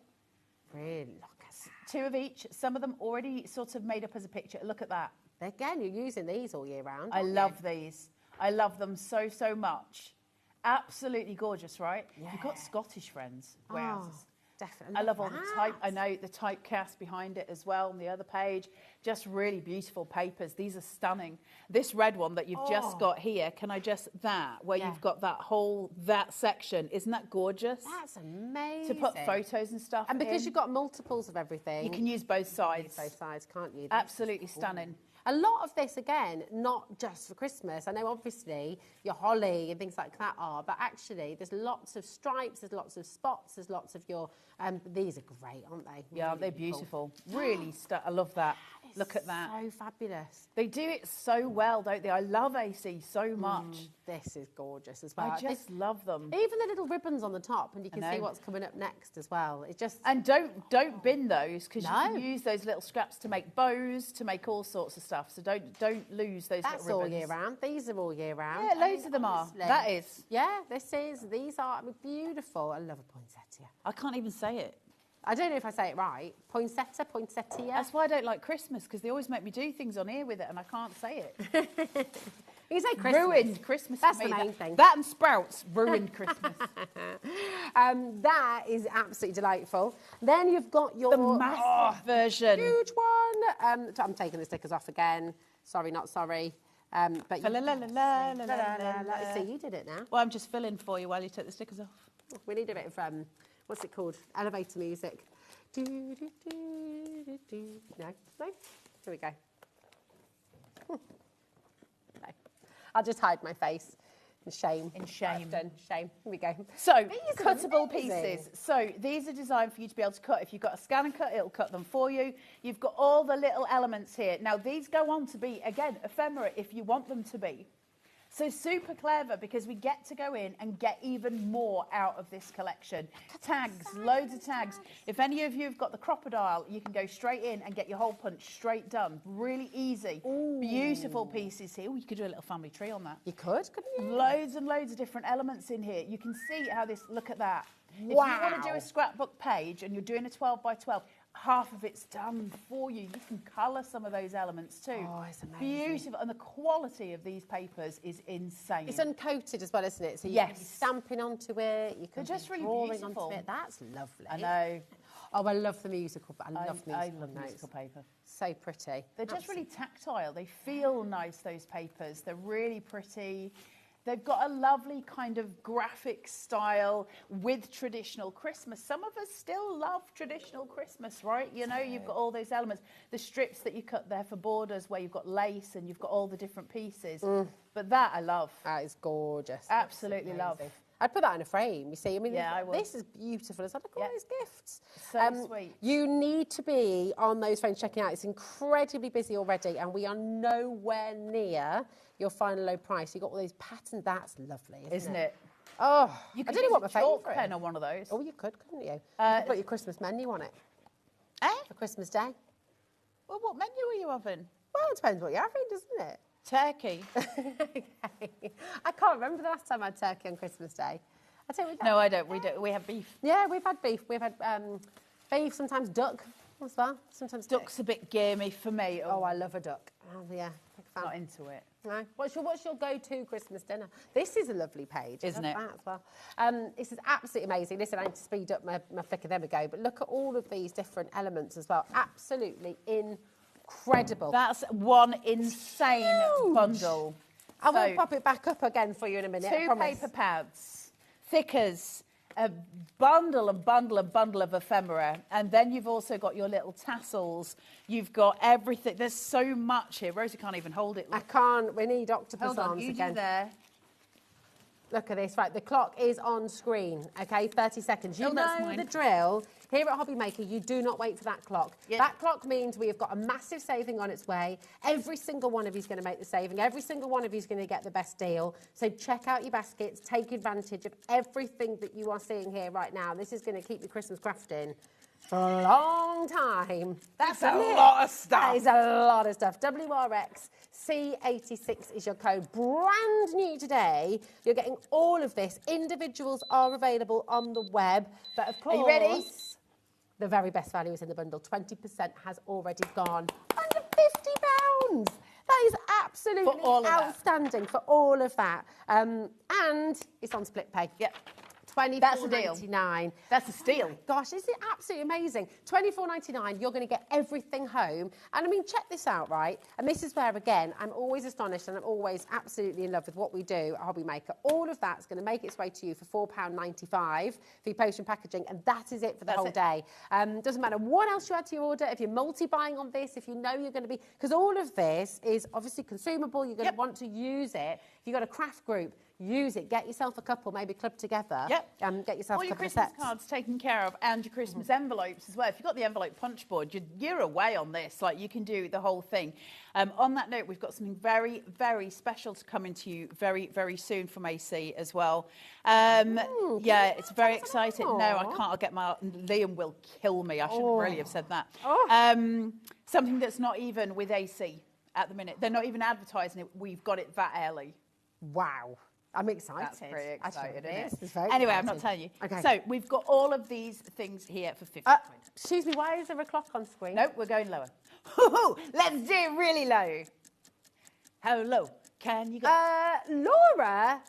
Really, look at that. 2 of each. Some of them already sort of made up as a picture. Look at that. Again, you're using these all year round. I love these. I love them so, so much. Absolutely gorgeous, right? Yeah. You've got Scottish friends. Warehouses. Definitely. I love all the type. I know the typecast behind it as well on the other page. Just really beautiful papers. These are stunning. This red one that you've just got here, can I just, where you've got that section. Isn't that gorgeous? That's amazing. To put photos and stuff And because in. you've got multiples of everything. You can use both sides. Both sides, can't you? Absolutely stunning. A lot of this, again, not just for Christmas. I know, obviously, your holly and things like that are, but actually, there's lots of stripes, there's lots of spots, there's lots of your... these are great, aren't they? Yeah, they're beautiful. Really, I love that. That Look at that. So fabulous. They do it so well, don't they? I love AC so much. This is gorgeous as well. I just love them. Even the little ribbons on the top, and you can see what's coming up next as well. It just and don't bin those, because you can use those little scraps to make bows, to make all sorts of stuff. So don't lose those That's little all ribbons. year round. These are all year round. Yeah, loads of them honestly. are. That is. Yeah, these are beautiful. I love a poinsettia. I can't even say it. I don't know if I say it right. Poinsettia, poinsettia. That's why I don't like Christmas, because they always make me do things on here with it and I can't say it. You say Christmas. Ruined Christmas. That's for me. the main thing. That and sprouts ruined Christmas. That is absolutely delightful. Then you've got your the massive version. Huge one. So I'm taking the stickers off again. Sorry, not sorry. But See, you did it now. Well, I'm just filling for you while you take the stickers off. We need a bit of what's it called? Elevator music. No, no. Here we go. No. I'll just hide my face in shame. In shame. Done. Shame. Here we go. So, these cuttable pieces. So, these are designed for you to be able to cut. If you've got a scan and cut, it'll cut them for you. You've got all the little elements here. Now, these go on to be, again, ephemera if you want them to be. So super clever, because we get to go in and get even more out of this collection. Tags, loads of tags. If any of you have got the crocodile, you can go straight in and get your hole punch straight done. Really easy. Ooh. Beautiful pieces here. Ooh, you could do a little family tree on that. You could, couldn't you? Loads and loads of different elements in here. You can see how this, look at that. Wow. If you want to do a scrapbook page and you're doing a 12 by 12, half of it's done for you. You can colour some of those elements too. Oh, it's amazing. Beautiful. And the quality of these papers is insane. It's uncoated as well, isn't it? So you can be stamping onto it. You can They're just be really drawing beautiful. onto it. That's lovely. I know. Oh, I love the musical. I love I musical love notes. musical paper. So pretty. They're just really tactile. They feel nice, those papers. They're really pretty. They've got a lovely kind of graphic style with traditional Christmas. Some of us still love traditional Christmas, right? You know, you've got all those elements. The strips that you cut there for borders where you've got lace and you've got all the different pieces. But that I love. That is gorgeous. Absolutely love. I'd put that in a frame, you see. I mean, Yeah, I would. this is beautiful. It's like all these gifts. So sweet. You need to be on those frames checking out. It's incredibly busy already, and we are nowhere near your final low price. You've got all those patterns. That's lovely, isn't it? Oh, you I could don't know what my chalk favourite pen on one of those. Oh, you could, couldn't you? You could put your Christmas menu on it. For Christmas Day. Well, what menu are you having? Well, it depends what you're having, doesn't it? Turkey. Okay. I can't remember the last time I had turkey on Christmas Day. I tell you, No, I don't. We have beef. Yeah, we've had beef. We've had beef, sometimes duck as well. Sometimes duck's a bit gamey for me. Oh, I love a duck. Oh, yeah. Not into it. No. What's your go-to Christmas dinner? This is a lovely page, Isn't it? That as well. This is absolutely amazing. Listen, I need to speed up my flick of them ago, but look at all of these different elements as well. Absolutely incredible. That's one insane bundle. I will pop it back up again for you in a minute. I 2 promise. paper pads, thickers, a bundle of ephemera, and then you've also got your little tassels. You've got everything. There's so much here. Rosie can't even hold it. I can't. We need octopus Hold on, arms you again. do there. Look at this. Right, the clock is on screen. Okay, 30 seconds. You that's know mine. the drill. Here at HobbyMaker, you do not wait for that clock. Yeah. That clock means we have got a massive saving on its way. Every single one of you is going to make the saving. Every single one of you is going to get the best deal. So check out your baskets. Take advantage of everything that you are seeing here right now. This is going to keep your Christmas crafting for a long time. That's a lot of stuff. That is a lot of stuff. WRX C86 is your code. Brand new today. You're getting all of this. Individuals are available on the web. But of course, are you ready? The very best value is in the bundle. 20% has already gone. Under £50. That is absolutely outstanding for all of that. And it's on split pay. Yep. $24.99. That's a steal. Gosh, isn't it absolutely amazing? $24.99, you're going to get everything home. And I mean, check this out, right? And this is where, again, I'm always astonished and I'm always absolutely in love with what we do at HobbyMaker. All of that's going to make its way to you for £4.95 for your post and packaging, and that is it for the whole day. Doesn't matter what else you add to your order, if you're multi-buying on this, if you know you're going to be... Because all of this is obviously consumable, you're going to want to use it If you've got a craft group, use it. Get yourself a couple, maybe club together. Yep. Get yourself all a your couple of Christmas sets. cards taken care of, and your Christmas envelopes as well. If you've got the envelope punch board, you're away on this. Like, you can do the whole thing. On that note, we've got something very, very special to come into you very, very soon from AC as well. Yeah, it's very exciting. No, I can't. I'll get my... Liam will kill me. I shouldn't really have said that. Something that's not even with AC at the minute. They're not even advertising it. We've got it that early. Wow. I'm excited. That's pretty exciting, isn't it? It's very Anyway, exciting. I'm not telling you. Okay. So we've got all of these things here for 50 Excuse me, why is there a clock on screen? No, we're going lower. Let's do it really low. How low can you go? Laura,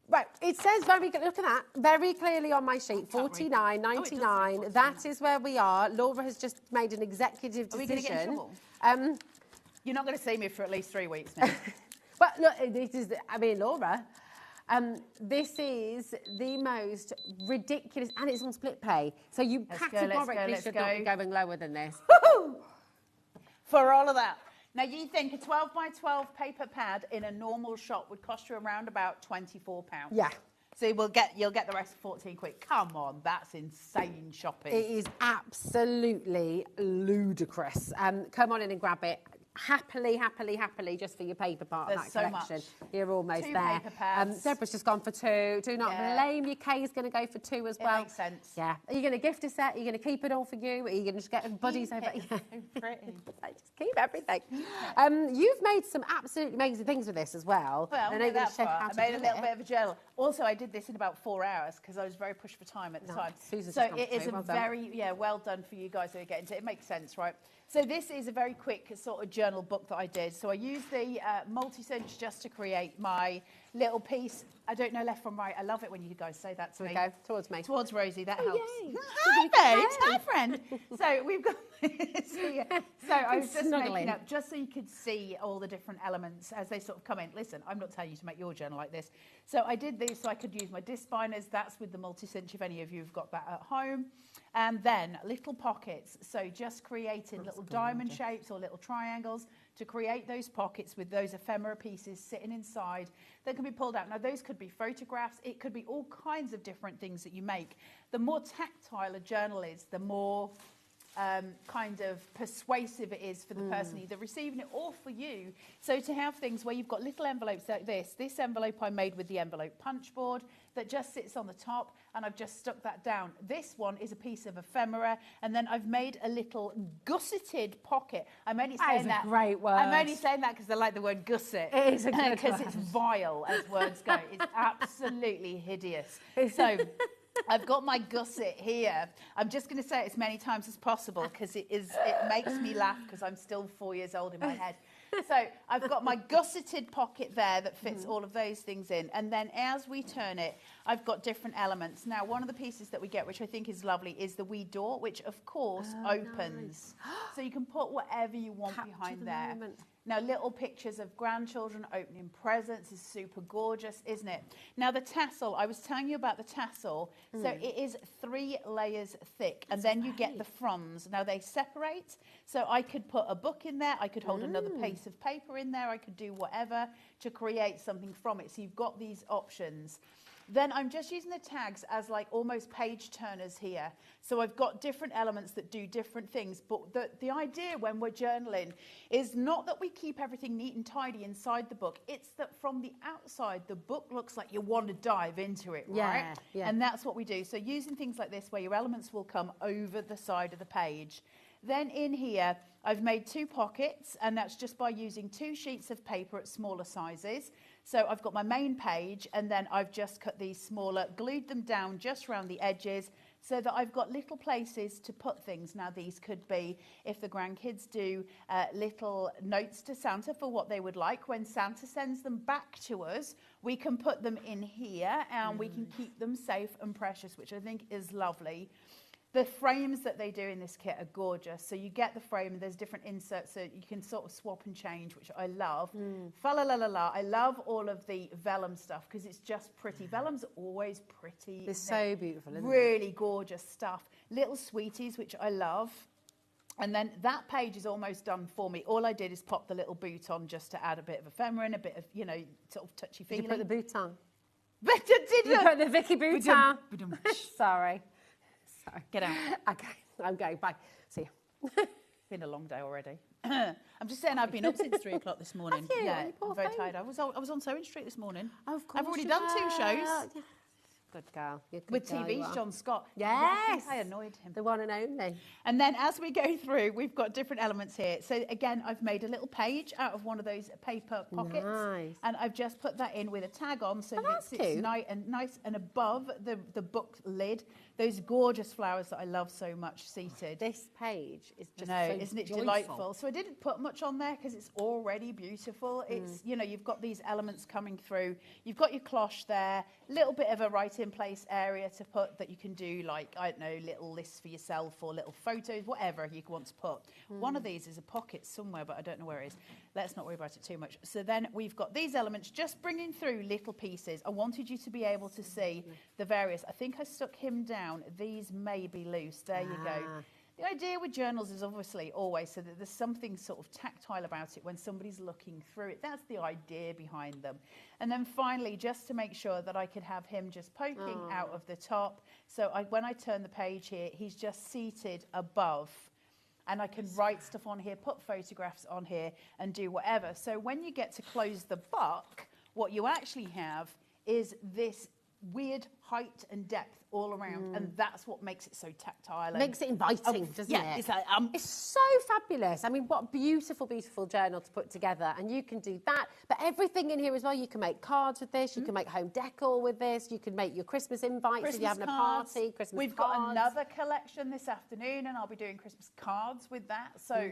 right, it says look at that, very clearly on my sheet, 49.99. That is where we are. Laura has just made an executive decision. Are we going to get in trouble? You're not going to see me for at least 3 weeks now. But look, this is, I mean, Laura, this is the most ridiculous, and it's on split pay. So you categorically should not be going lower than this. For all of that. Now, you think a 12 by 12 paper pad in a normal shop would cost you around about £24. Yeah. So you'll get the rest for 14 quid. Come on, that's insane shopping. It is absolutely ludicrous. Come on in and grab it. Happily, just for your paper part of that collection. You're almost Two there. paper pads. Deborah's just gone for 2. Do not blame you. Kay's going to go for 2 as well. It makes sense. Yeah. Are you going to gift a set? Are you going to keep it all for you? Are you going to just get buddies over? So pretty. Just keep everything. You've made some absolutely amazing things with this as well. Well, I know you're going to check I out. made a little bit of a journal. Also, I did this in about 4 hours because I was very pushed for time at the time. Susan's so just it is a very, well done for you guys who are getting to it. It makes sense, right? So this is a very quick sort of journal book that I did. So I used the multi-cinch just to create my little piece. I don't know left from right. I love it when you guys say that to me. Okay, towards me. Towards Rosie, that Oh, helps. yay. Hi, babes. Hi, friend. So we've got this here. So I was just Snuggling. making up, just so you could see all the different elements as they sort of come in. Listen, I'm not telling you to make your journal like this. So I did this so I could use my disc binders. That's with the multi-cinch, if any of you have got that at home. And then little pockets. So just creating little diamond shapes or little triangles to create those pockets with those ephemera pieces sitting inside that can be pulled out. Now, those could be photographs. It could be all kinds of different things that you make. The more tactile a journal is, the more kind of persuasive it is for the person either receiving it or for you. So to have things where you've got little envelopes like this envelope I made with the envelope punch board that just sits on the top, and I've just stuck that down. This one is a piece of ephemera, and then I've made a little gusseted pocket. I'm only saying that. That is a great word. I'm only saying that because I like the word gusset. It is a good because word. it's vile as words go. It's absolutely hideous. So I've got my gusset here. I'm just going to say it as many times as possible because it makes me laugh because I'm still 4 years old in my head. So I've got my gusseted pocket there that fits all of those things in. And then as we turn it, I've got different elements. Now, one of the pieces that we get, which I think is lovely, is the wee door, which of course opens. Nice. So you can put whatever you want behind there. Moment. Now, little pictures of grandchildren opening presents is super gorgeous, isn't it? Now, the tassel, I was telling you about the tassel. So it is 3 layers thick, and then you get the fronds. Now, they separate. So I could put a book in there. I could hold another piece of paper in there. I could do whatever to create something from it. So you've got these options. Then I'm just using the tags as like almost page turners here. So I've got different elements that do different things. But the idea when we're journaling is not that we keep everything neat and tidy inside the book. It's that from the outside, the book looks like you want to dive into it, right? Yeah. And that's what we do. So using things like this where your elements will come over the side of the page. Then in here, I've made 2 pockets, and that's just by using 2 sheets of paper at smaller sizes. So I've got my main page, and then I've just cut these smaller, glued them down just around the edges so that I've got little places to put things. Now, these could be, if the grandkids do, little notes to Santa for what they would like. When Santa sends them back to us, we can put them in here, and we can keep them safe and precious, which I think is lovely. The frames that they do in this kit are gorgeous. So you get the frame and there's different inserts so you can sort of swap and change, which I love. Fa-la-la-la-la. I love all of the vellum stuff because it's just pretty. Vellum's always pretty. It's so beautiful, isn't it? Really gorgeous stuff. Little sweeties, which I love. And then that page is almost done for me. All I did is pop the little boot on just to add a bit of ephemera and a bit of, you know, sort of touchy-feely. Did you put the boot on? But did you put the Vicky boot on? Sorry. Get out. Okay, I'm going. Bye. See you. Been a long day already. I'm just saying I've been up since 3 o'clock this morning. Have you? Yeah, You poor I'm very thing. tired. I was on Sewing Street this morning. Of course I've already you done 2 were. shows. Yeah. Good girl. You're a good With girl, you TV's are. John Scott. Yes. I think I annoyed him. The one and only. And then as we go through, we've got different elements here. So again, I've made a little page out of one of those paper pockets. Nice. And I've just put that in with a tag on so that that's it sits cute. nice and above the book lid. Those gorgeous flowers that I love so much seated. This page is just No, so isn't it joyful. delightful? So I didn't put much on there because it's already beautiful. It's, you know, you've got these elements coming through. You've got your cloche there, a little bit of a right-in-place area to put that you can do, like, I don't know, little lists for yourself or little photos, whatever you want to put. One of these is a pocket somewhere, but I don't know where it is. Let's not worry about it too much. So then we've got these elements just bringing through little pieces. I wanted you to be able to see the various. I think I stuck him down. These may be loose. There you go. The idea with journals is obviously always so that there's something sort of tactile about it when somebody's looking through it. That's the idea behind them. And then finally, just to make sure that I could have him just poking out of the top. So when I turn the page here, he's just seated above. And I can write stuff on here, put photographs on here, and do whatever. So when you get to close the book, what you actually have is this weird height and depth all around, and that's what makes it so tactile. Makes it inviting, doesn't it? It's like, it's so fabulous. I mean, what a beautiful, beautiful journal to put together. And you can do that. But everything in here as well, you can make cards with this. You can make home decor with this. You can make your Christmas invites if you're having a party. Christmas We've cards. got another collection this afternoon, and I'll be doing Christmas cards with that. So,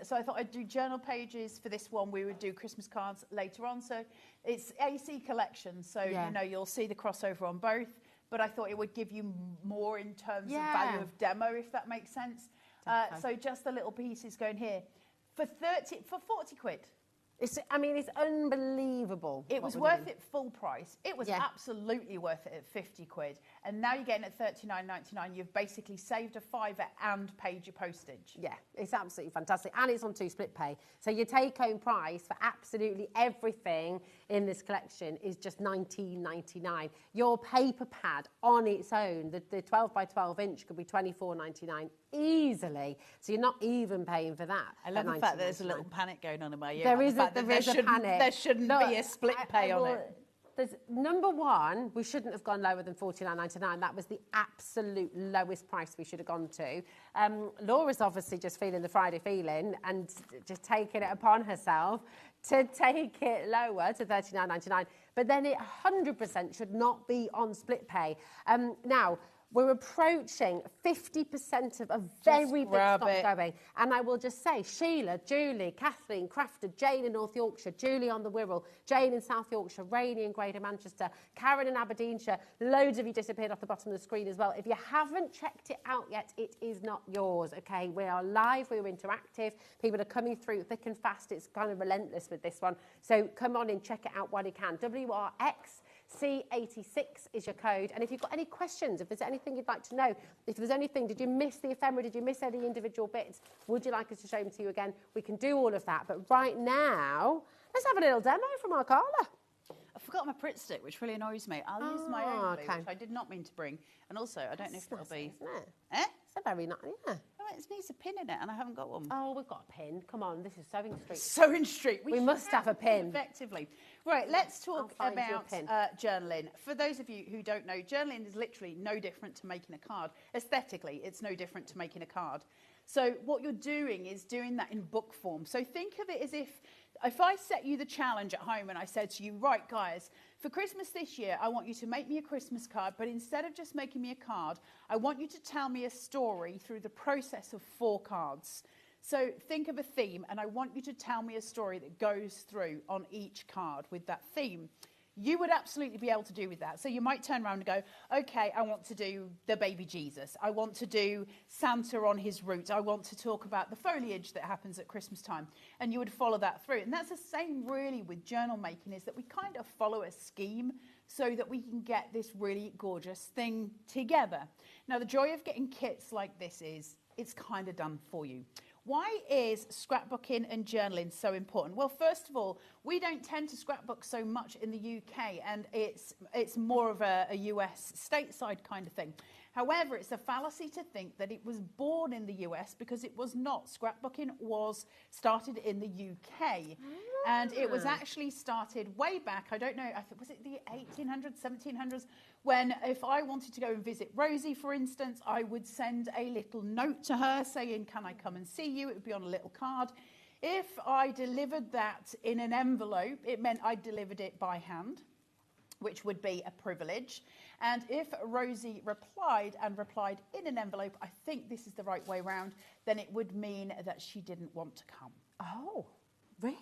so I thought I'd do journal pages for this one. We would do Christmas cards later on. So it's AC collection. So, you know, you'll see the crossover on both. But I thought it would give you more in terms of value of demo, if that makes sense. So just the little pieces going here for 40 quid. I mean, it's unbelievable. It was worth it full price. It was absolutely worth it at 50 quid. And now you're getting it at $39.99. You've basically saved a fiver and paid your postage. Yeah, it's absolutely fantastic. And it's on 2 split pay. So your take-home price for absolutely everything in this collection is just $19.99. Your paper pad on its own, the 12 by 12 inch, could be $24.99 easily. So you're not even paying for that. I love the fact that there's a little panic going on in my ear. There is a panic. There shouldn't be a split pay on it. There's, number one, we shouldn't have gone lower than $49.99. That was the absolute lowest price we should have gone to. Laura's obviously just feeling the Friday feeling and just taking it upon herself to take it lower to $39.99. But then it 100% should not be on split pay. Now, we're approaching 50% of a very big stock going. And I will just say, Sheila, Julie, Kathleen, Crafter, Jane in North Yorkshire, Julie on the Wirral, Jane in South Yorkshire, Rainey in Greater Manchester, Karen in Aberdeenshire, loads of you disappeared off the bottom of the screen as well. If you haven't checked it out yet, it is not yours, okay? We are live, we're interactive, people are coming through thick and fast. It's kind of relentless with this one. So come on in, check it out while you can. WRX-C86 is your code. And if you've got any questions, if there's anything you'd like to know, if there's anything, did you miss the ephemera, did you miss any individual bits, would you like us to show them to you again? We can do all of that. But right now, let's have a little demo from our Carla. I forgot my Pritt stick, which really annoys me. I'll use my own glue, which I did not mean to bring. And also, I don't know if it'll be... Isn't it? Eh? It's a very nice, yeah. Oh, it needs a pin in it, and I haven't got one. Oh, we've got a pin. Come on, this is Sewing Street. Sewing Street. We must have a pin. Effectively. Right, let's talk I'll find you a about pin. journaling. For those of you who don't know, journaling is literally no different to making a card. Aesthetically, it's no different to making a card. So what you're doing is doing that in book form. So think of it as if I set you the challenge at home and I said to you, right, guys, for Christmas this year, I want you to make me a Christmas card, but instead of just making me a card, I want you to tell me a story through the process of 4 cards. So think of a theme, and I want you to tell me a story that goes through on each card with that theme. You would absolutely be able to do with that. So you might turn around and go, okay, I want to do the baby Jesus. I want to do Santa on his route. I want to talk about the foliage that happens at Christmas time. And you would follow that through. And that's the same really with journal making, is that we kind of follow a scheme so that we can get this really gorgeous thing together. Now, the joy of getting kits like this is it's kind of done for you. Why is scrapbooking and journaling so important? Well, first of all, we don't tend to scrapbook so much in the UK, and it's more of a US stateside kind of thing. However, it's a fallacy to think that it was born in the US, because it was not. Scrapbooking was started in the UK. And it was actually started way back, I don't know, was it the 1800s, 1700s, when if I wanted to go and visit Rosie, for instance, I would send a little note to her saying, can I come and see you? It would be on a little card. If I delivered that in an envelope, it meant I delivered it by hand, which would be a privilege. And if Rosie replied in an envelope, I think this is the right way round, then it would mean that she didn't want to come. Oh. Really?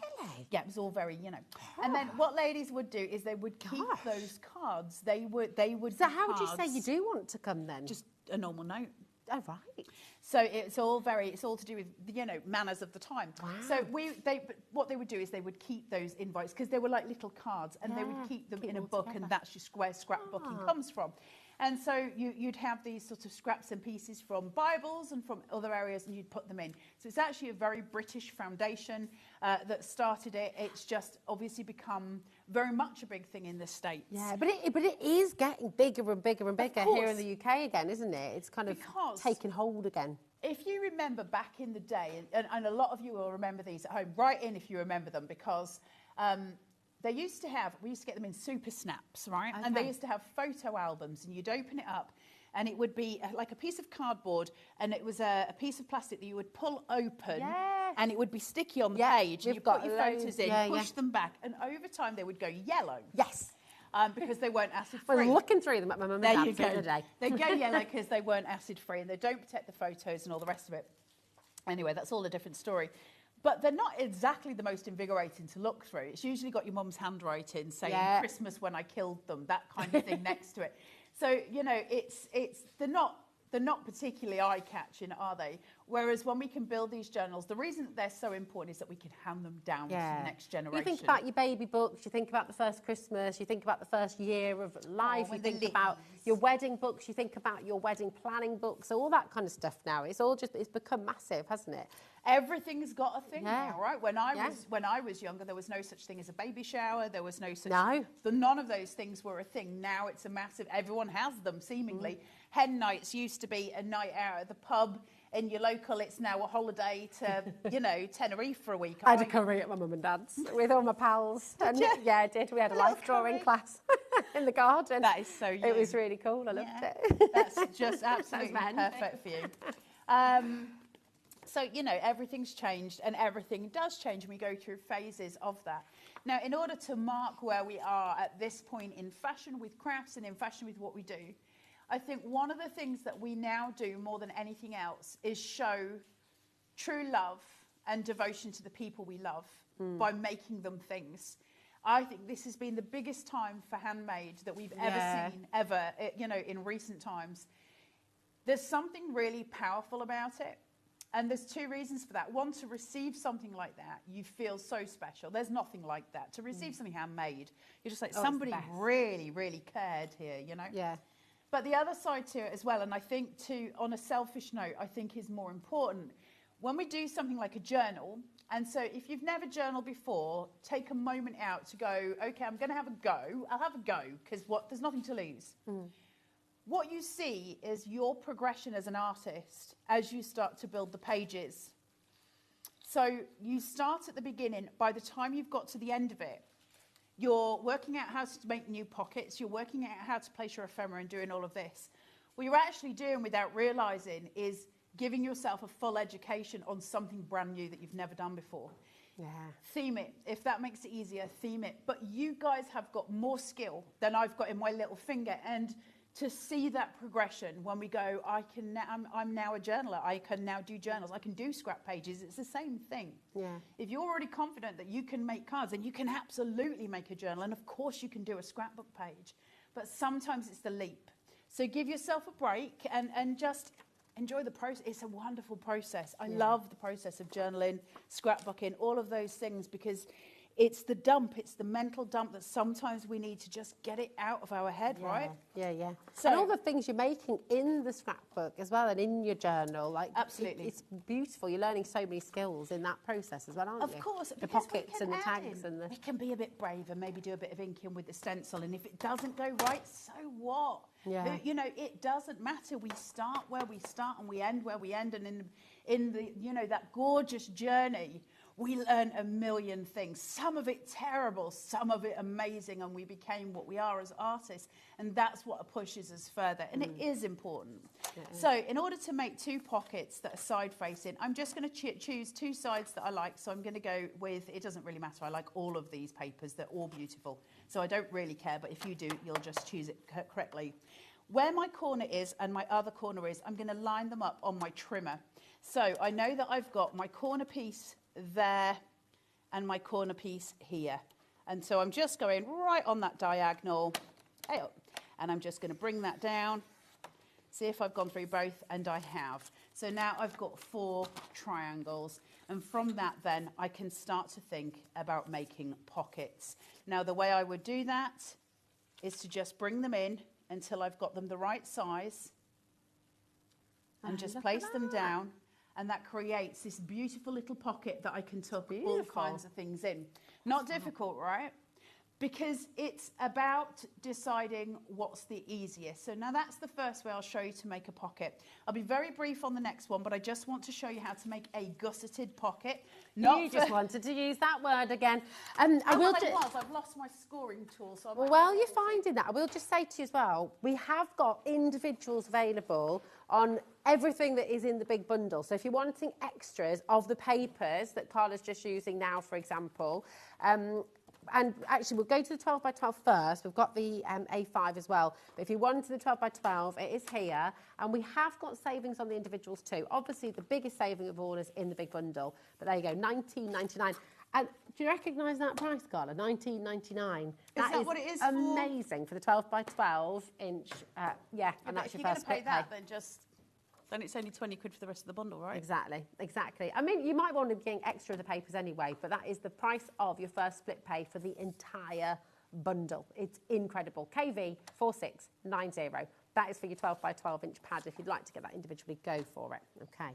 Yeah, it was all very, you know. And then what ladies would do is they would keep those cards. They would. So how would you say you do want to come then? Just a normal note. Oh, right. So it's all to do with, you know, manners of the time. Wow. So what they would do is they would keep those invites, because they were like little cards, and they would keep them in a book, and that's just where scrapbooking comes from. And so you'd have these sort of scraps and pieces from Bibles and from other areas, and you'd put them in. So it's actually a very British foundation that started it. It's just obviously become very much a big thing in the States. Yeah, but it is getting bigger and bigger and bigger here in the UK again, isn't it? It's kind of taking hold again. If you remember back in the day, and a lot of you will remember these at home, write in if you remember them, because we used to get them in super snaps, right? Okay. And they used to have photo albums, and you'd open it up, and it would be like a piece of cardboard, and it was a piece of plastic that you would pull open, and it would be sticky on the page, and you put your photos in, push them back, and over time they would go yellow. Yes. Because they weren't acid-free. I was looking through them at my mum and dad's the other day. They go yellow because they weren't acid-free, and they don't protect the photos and all the rest of it. Anyway, that's all a different story. But they're not exactly the most invigorating to look through. It's usually got your mum's handwriting saying Christmas when I killed them, that kind of thing next to it. So, you know, they're not particularly eye-catching, are they? Whereas when we can build these journals, the reason that they're so important is that we can hand them down to the next generation. You think about your baby books, you think about the first Christmas, you think about the first year of life, you think about your wedding books, you think about your wedding planning books, all that kind of stuff now. It's become massive, hasn't it? Everything's got a thing now, right? When I was younger, there was no such thing as a baby shower. There was no such. None of those things were a thing. Now it's a massive. Everyone has them seemingly. Hen nights used to be a night out at the pub in your local. It's now a holiday to, you know, Tenerife for a week. I had a curry at my mum and dad's with all my pals. Yeah, I did. We had a life drawing class in the garden. That is so. It was really cool. I loved it. That's just absolutely perfect for you. So, you know, everything's changed, and everything does change, and we go through phases of that. Now, in order to mark where we are at this point in fashion with crafts and in fashion with what we do, I think one of the things that we now do more than anything else is show true love and devotion to the people we love by making them things. I think this has been the biggest time for handmade that we've ever seen, you know, in recent times. There's something really powerful about it. And there's two reasons for that. One, to receive something like that, you feel so special. There's nothing like that. To receive something handmade, you're just like, somebody really, really cared here, you know? Yeah. But the other side to it as well, and I think on a selfish note, I think is more important. When we do something like a journal, and so if you've never journaled before, take a moment out to go, okay, I'm going to have a go. I'll have a go, because there's nothing to lose. What you see is your progression as an artist as you start to build the pages. So you start at the beginning. By the time you've got to the end of it, you're working out how to make new pockets. You're working out how to place your ephemera and doing all of this. What you're actually doing without realising is giving yourself a full education on something brand new that you've never done before. Yeah. Theme it. If that makes it easier, theme it. But you guys have got more skill than I've got in my little finger. And to see that progression when we go, I'm now a journaler, I can now do journals, I can do scrap pages, it's the same thing. Yeah. If you're already confident that you can make cards, then you can absolutely make a journal, and of course you can do a scrapbook page, but sometimes it's the leap. So give yourself a break and just enjoy the process. It's a wonderful process. I love the process of journaling, scrapbooking, all of those things, because It's the dump, it's the mental dump that sometimes we need to just get it out of our head, right? Yeah. So, and all the things you're making in the scrapbook as well and in your journal, like absolutely, it's beautiful. You're learning so many skills in that process as well, aren't you? Of course, the pockets and the tags and the. We can be a bit brave and maybe do a bit of inking with the stencil, and if it doesn't go right, so what? Yeah. You know, it doesn't matter. We start where we start and we end where we end, and in the that gorgeous journey, we learn a million things, some of it terrible, some of it amazing, and we became what we are as artists, and that's what pushes us further, and it is important. So in order to make 2 pockets that are side facing, I'm just going to choose 2 sides that I like. So I'm going to go with, it doesn't really matter, I like all of these papers, they're all beautiful, so I don't really care, but if you do, you'll just choose it correctly. Where my corner is and my other corner is, I'm going to line them up on my trimmer. So I know that I've got my corner piece there and my corner piece here, and so I'm just going right on that diagonal, and I'm just going to bring that down, see if I've gone through both, and I have. So now I've got 4 triangles, and from that then I can start to think about making pockets. Now the way I would do that is to just bring them in until I've got them the right size, and just place them down. And that creates this beautiful little pocket that I can tuck all kinds of things in. Not difficult, right? Because it's about deciding what's the easiest. So now that's the first way I'll show you to make a pocket. I'll be very brief on the next one, but I just want to show you how to make a gusseted pocket. You just wanted to use that word again. I've lost my scoring tool. So well, you're finding that. I will just say to you as well, we have got individuals available on everything that is in the big bundle. So if you're wanting extras of the papers that Carla's just using now, for example, and actually we'll go to the 12 by 12 first. We've got the A5 as well. But if you wanted the 12 by 12, it is here. And we have got savings on the individuals too. Obviously, the biggest saving of all is in the big bundle. But there you go, $19.99. And do you recognise that price, Carla? $19.99. That is what it is amazing for the 12 by 12 inch. Yeah, and that's your first split pay. Then it's only 20 quid for the rest of the bundle, right? Exactly. I mean, you might want to be getting extra of the papers anyway, but that is the price of your first split pay for the entire bundle. It's incredible. KV 4690. That is for your 12 by 12 inch pad. If you'd like to get that individually, go for it. Okay.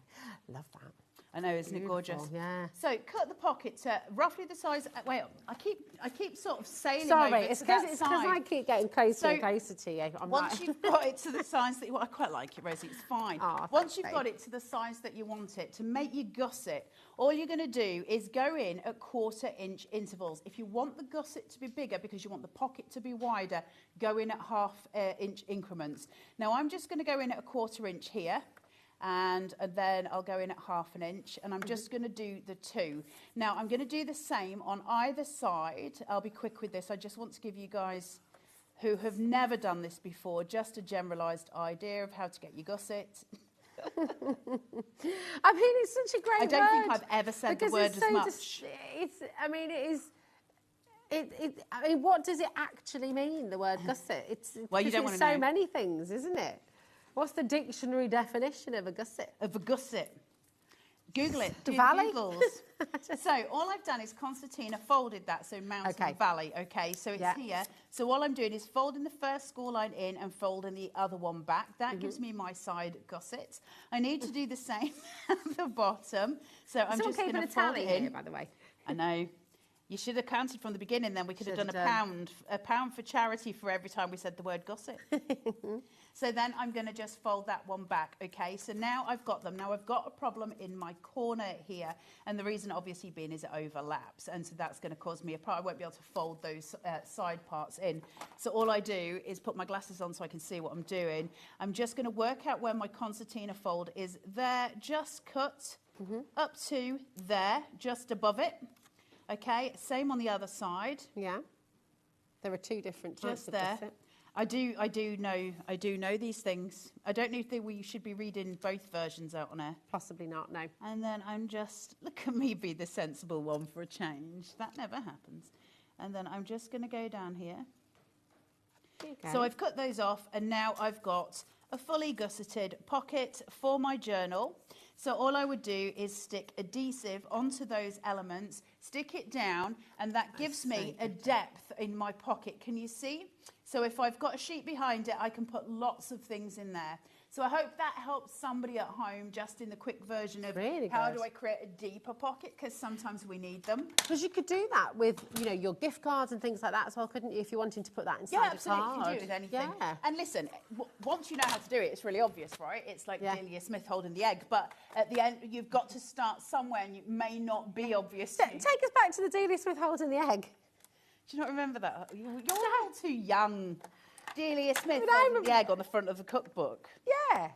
Love that. I know, isn't it gorgeous? Yeah. So cut the pocket to roughly the size. Wait, I keep sort of sailing Sorry, over it's to that because side. I keep getting closer and closer to you. Once you've got it to the size that you want, I quite like it, Rosie. It's fine. Once you've got it to the size that you want it, to make your gusset, all you're going to do is go in at 1/4 inch intervals. If you want the gusset to be bigger because you want the pocket to be wider, go in at 1/2 inch increments. Now I'm just going to go in at 1/4 inch here. And then I'll go in at 1/2 inch, and I'm just going to do the 2. Now I'm going to do the same on either side. I'll be quick with this. I just want to give you guys who have never done this before just a generalised idea of how to get your gusset. I mean, it's such a great word. I don't think I've ever said the word as much. I mean, what does it actually mean, the word gusset? It's you don't want to know. So many things, isn't it? What's the dictionary definition of a gusset? Of a gusset. Google it. The valley? So all I've done is Constantina folded that, so mountain valley, okay? So it's here. So all I'm doing is folding the first score line in and folding the other one back. That gives me my side gusset. I need to do the same at the bottom. So I'm just going to fold it in. Here, by the way. I know. You should have counted from the beginning then. We could have done a pound for charity for every time we said the word gusset. So then I'm going to just fold that one back, okay? So now I've got them. Now I've got a problem in my corner here, and the reason obviously being is it overlaps, and so that's going to cause me a problem. I won't be able to fold those side parts in. So all I do is put my glasses on so I can see what I'm doing. I'm just going to work out where my concertina fold is there, just cut up to there, just above it. Okay, same on the other side. Yeah. There are 2 different types of gusset. I do know these things. I don't know if we should be reading both versions out on air. Possibly not, no. And then I'm just, look at me be the sensible one for a change. That never happens. And then I'm just going to go down here. So I've cut those off, and now I've got a fully gusseted pocket for my journal. So all I would do is stick adhesive onto those elements, stick it down, and that gives me a depth in my pocket. Can you see? So if I've got a sheet behind it, I can put lots of things in there. So I hope that helps somebody at home, just in the quick version of how do I create a deeper pocket, because sometimes we need them. Because you could do that with, you know, your gift cards and things like that as well, couldn't you, if you're wanting to put that inside a card? Yeah, absolutely. You can do it with anything. Yeah. And listen, once you know how to do it, it's really obvious, right? It's like Delia Smith holding the egg. But at the end, you've got to start somewhere, and it may not be obvious. Take us back to the Delia Smith holding the egg. Do you not remember that? You're all too young. Delia Smith holding the egg on the front of the cookbook. Yeah.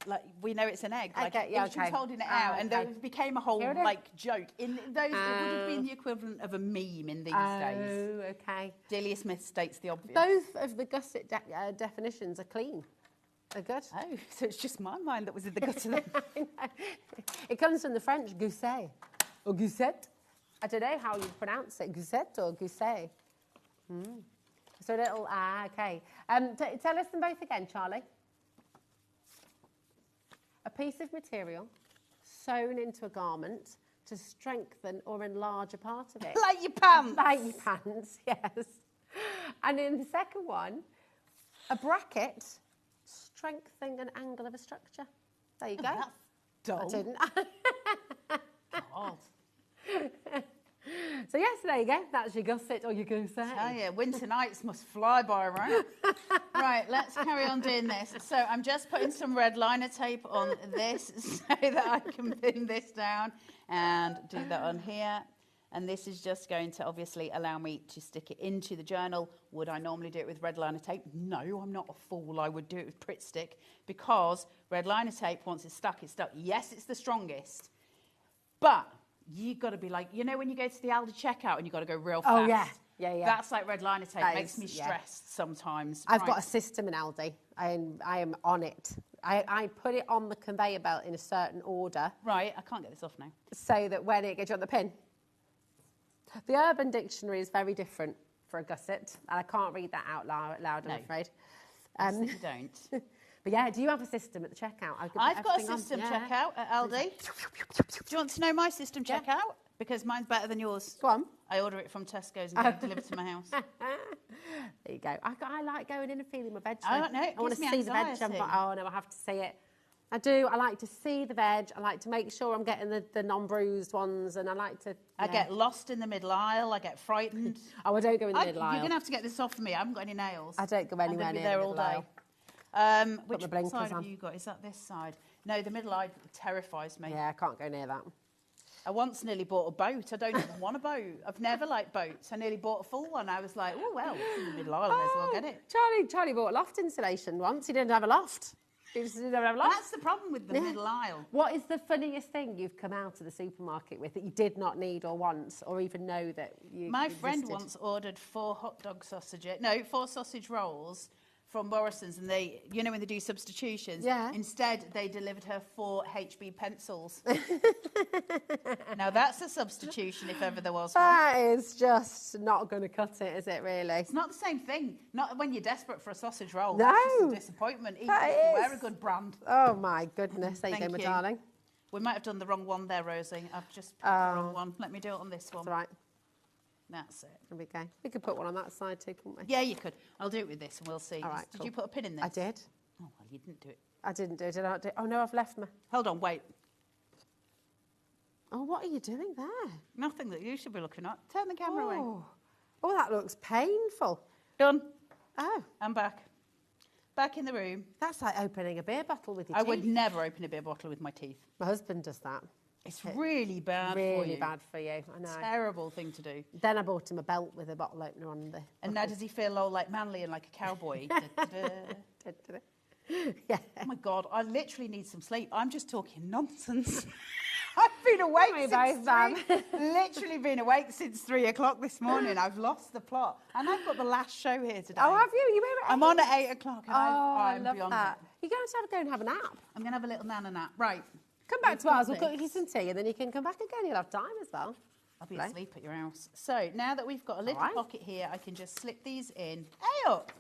Like, we know it's an egg. Like, yeah, she was holding it out, and it became a whole, like, joke. In those, it would have been the equivalent of a meme in these days. Oh, okay. Delia Smith states the obvious. Both of the gusset definitions are clean. They're good. Oh, so it's just my mind that was in the gutter. It comes from the French gousset or gousset. I don't know how you pronounce it, gousset or gousset. So a little, okay. Tell us them both again, Charlie. A piece of material sewn into a garment to strengthen or enlarge a part of it. Like your pants. Like your pants, yes. And in the second one, a bracket strengthening an angle of a structure. There you go. That's dull. I didn't. God. So yes, there you go. That's your gusset or your gousset. Oh yeah, winter nights must fly by, right? Right, let's carry on doing this. So I'm just putting some red liner tape on this so that I can pin this down and do that on here. And this is just going to obviously allow me to stick it into the journal. Would I normally do it with red liner tape? No, I'm not a fool. I would do it with Pritt Stick, because red liner tape, once it's stuck, it's stuck. Yes, it's the strongest, but you've got to be like, you know, when you go to the Aldi checkout and you've got to go real fast. Oh, yeah. Yeah, yeah. That's like red liner tape. Makes me stressed sometimes. I've got a system in Aldi. I am on it. I put it on the conveyor belt in a certain order. Right, I can't get this off now. So that when it gets you on the pin. The Urban Dictionary is very different for a gusset, and I can't read that out loud, I'm afraid. Yes, you don't. But yeah, do you have a system at the checkout? I've got a system checkout at Aldi. Do you want to know my system checkout? Because mine's better than yours. Go on. I order it from Tesco's and get it delivered to my house. There you go. I like going in and feeling my veg. I don't know. I want to see the veg. Oh no, I have to see it. I do. I like to see the veg. I like to make sure I'm getting the non-bruised ones, and I like to. I get lost in the middle aisle. I get frightened. Oh, I don't go in the middle aisle. You're going to have to get this off of me. I haven't got any nails. I don't go anywhere near there the all middle day. aisle. Which side have you got? Is that this side? No, the middle aisle terrifies me. Yeah, I can't go near that. I once nearly bought a boat. I don't even want a boat. I've never liked boats. I nearly bought a full one. I was like, oh, well, it's in the middle aisle. I may as well get it. Charlie bought loft insulation once. He didn't have a loft. He just didn't have a loft. That's the problem with the middle aisle. What is the funniest thing you've come out of the supermarket with that you did not need or want, or even know that you My existed? friend once ordered 4 sausage rolls from Morrison's, and they, you know, when they do substitutions, instead they delivered her 4 HB pencils. Now that's a substitution if ever there was one. That is just not going to cut it, is it really? It's not the same thing. Not when you're desperate for a sausage roll. No. That's just a disappointment. Even if you wear a good brand. Oh my goodness. There you go, my darling. We might have done the wrong one there, Rosie. I've just put the wrong one. Let me do it on this one. That's right. That's it. There we go. We could put one on that side too, couldn't we? Yeah, you could. I'll do it with this and we'll see. All right, Did you put a pin in this? I did. Oh, well, you didn't do it. I didn't do it. Did I not do it? Oh, no, I've left my... Hold on, wait. Oh, what are you doing there? Nothing that you should be looking at. Turn the camera away. Oh, that looks painful. Done. Oh. I'm back. Back in the room. That's like opening a beer bottle with your I teeth. would never open a beer bottle with my teeth. My husband does that. It's really bad for you. Really bad for you, I know. Terrible thing to do. Then I bought him a belt with a bottle opener on the... And now does he feel all like manly and like a cowboy? Yeah. Oh my God, I literally need some sleep. I'm just talking nonsense. I've been awake literally been awake since 3 o'clock this morning. I've lost the plot. And I've got the last show here today. Oh, have you? I'm on at 8 o'clock. And I love that. You're going to go and have a nap. I'm going to have a little nana nap. Right. Come back to ours, we'll cook you some tea, and then you can come back again. You'll have time as well. I'll be asleep at your house. So now that we've got a little pocket here, I can just slip these in. Hey up!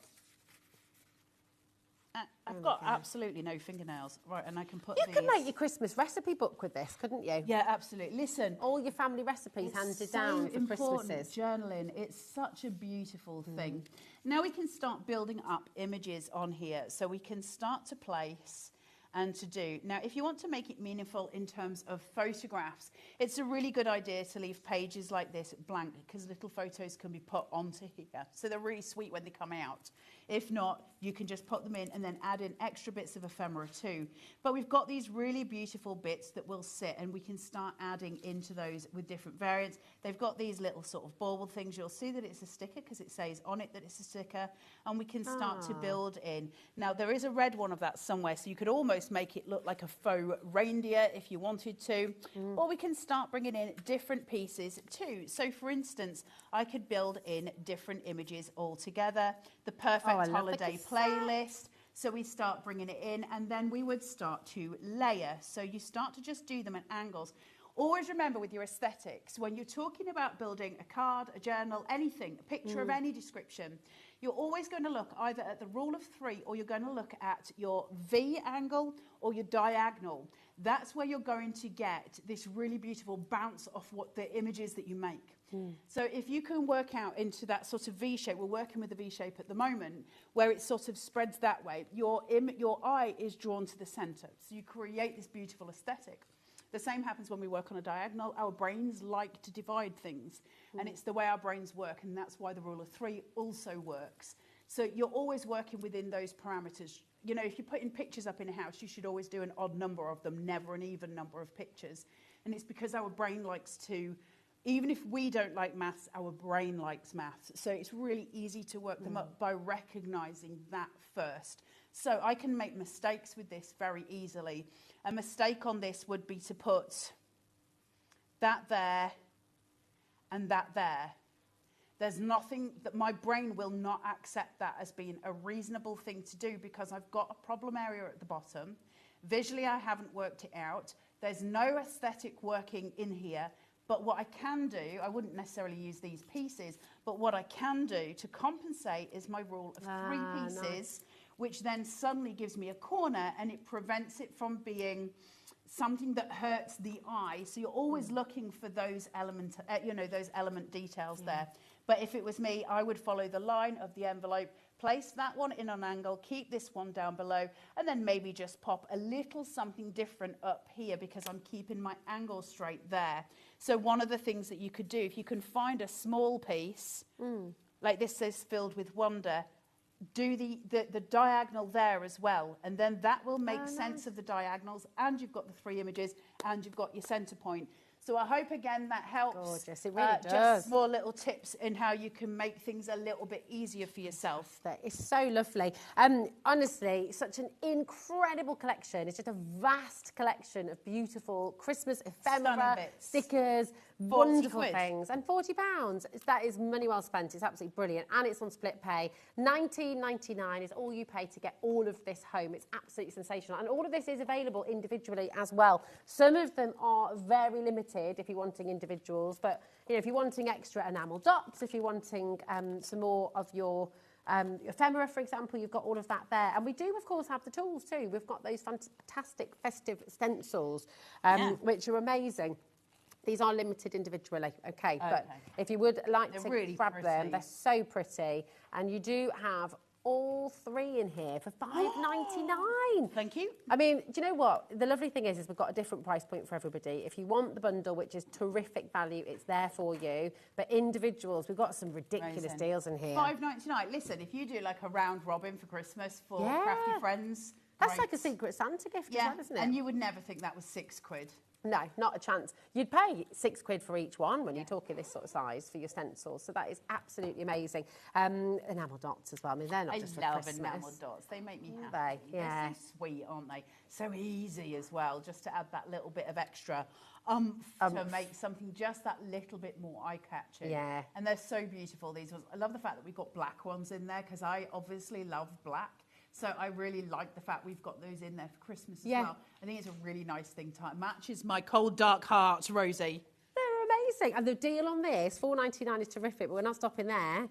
I've got absolutely no fingernails. Right, and I can put You these... could make your Christmas recipe book with this, couldn't you? Yeah, absolutely. Listen, all your family recipes handed down for Christmases. Journaling, it's such a beautiful thing. Now we can start building up images on here, so we can start to place and to do. Now, if you want to make it meaningful in terms of photographs, it's a really good idea to leave pages like this blank, because little photos can be put onto here. So they're really sweet when they come out. If not, you can just put them in and then add in extra bits of ephemera too. But we've got these really beautiful bits that will sit, and we can start adding into those with different variants. They've got these little sort of bauble things. You'll see that it's a sticker because it says on it that it's a sticker, and we can start to build in. Now, there is a red one of that somewhere, so you could almost make it look like a faux reindeer if you wanted to. Or we can start bringing in different pieces too. So, for instance, I could build in different images all together. The perfect holiday playlist. So we start bringing it in, and then we would start to layer. So you start to just do them at angles. Always remember with your aesthetics, when you're talking about building a card, a journal, anything, a picture of any description, you're always going to look either at the rule of 3, or you're going to look at your V angle or your diagonal. That's where you're going to get this really beautiful bounce off what the image is that you make. So if you can work out into that sort of V shape, we're working with the V shape at the moment, where it sort of spreads that way, your eye is drawn to the center. So you create this beautiful aesthetic. The same happens when we work on a diagonal. Our brains like to divide things, and it's the way our brains work, and that's why the rule of 3 also works. So you're always working within those parameters. You know, if you're putting pictures up in a house, you should always do an odd number of them, never an even number of pictures. And it's because our brain likes to, even if we don't like maths, our brain likes maths. So it's really easy to work them up by recognizing that first. So I can make mistakes with this very easily. A mistake on this would be to put that there and that there. There's nothing that my brain will not accept that as being a reasonable thing to do, because I've got a problem area at the bottom. Visually, I haven't worked it out. There's no aesthetic working in here. But what I can do, I wouldn't necessarily use these pieces, but what I can do to compensate is my rule of 3 pieces, which then suddenly gives me a corner, and it prevents it from being something that hurts the eye. So you're always looking for those element, those element details there. But if it was me, I would follow the line of the envelope, place that one in an angle, keep this one down below, and then maybe just pop a little something different up here, because I'm keeping my angle straight there. So one of the things that you could do, if you can find a small piece, like this says filled with wonder, do the diagonal there as well, and then that will make sense of the diagonals, and you've got the 3 images, and you've got your center point. So I hope, again, that helps. Gorgeous, it really does. Just small little tips in how you can make things a little bit easier for yourself. It's so lovely. Honestly, such an incredible collection. It's just a vast collection of beautiful Christmas ephemera, stickers, wonderful things. And £40. That is money well spent. It's absolutely brilliant. And it's on split pay. $19.99 is all you pay to get all of this home. It's absolutely sensational. And all of this is available individually as well. Some of them are very limited if you're wanting individuals, but if you're wanting extra enamel dots, if you're wanting some more of your ephemera, for example, you've got all of that there. And we do, of course, have the tools too. We've got those fantastic festive stencils, which are amazing. These are limited individually, okay? But if you would like to really grab them, they're so pretty. And you do have all 3 in here for $5.99. Thank you. I mean, do you know what? The lovely thing is we've got a different price point for everybody. If you want the bundle, which is terrific value, it's there for you. But individuals, we've got some ridiculous deals in here. $5.99. Listen, if you do like a round robin for Christmas for crafty friends, that's like a Secret Santa gift as well, isn't it? And you would never think that was £6. No, not a chance. You'd pay £6 for each one when you're talking this sort of size for your stencils. So that is absolutely amazing. Enamel dots as well. I mean, they're not just for Christmas. I love enamel dots. They make me happy. They're so sweet, aren't they? So easy as well, just to add that little bit of extra to make something just that little bit more eye-catching. Yeah. And they're so beautiful, these ones. I love the fact that we've got black ones in there, because I obviously love black. So I really like the fact we've got those in there for Christmas as well. I think it's a really nice thing to matches my cold, dark heart, Rosie. They're amazing. And the deal on this, $4.99 is terrific, but we're not stopping there.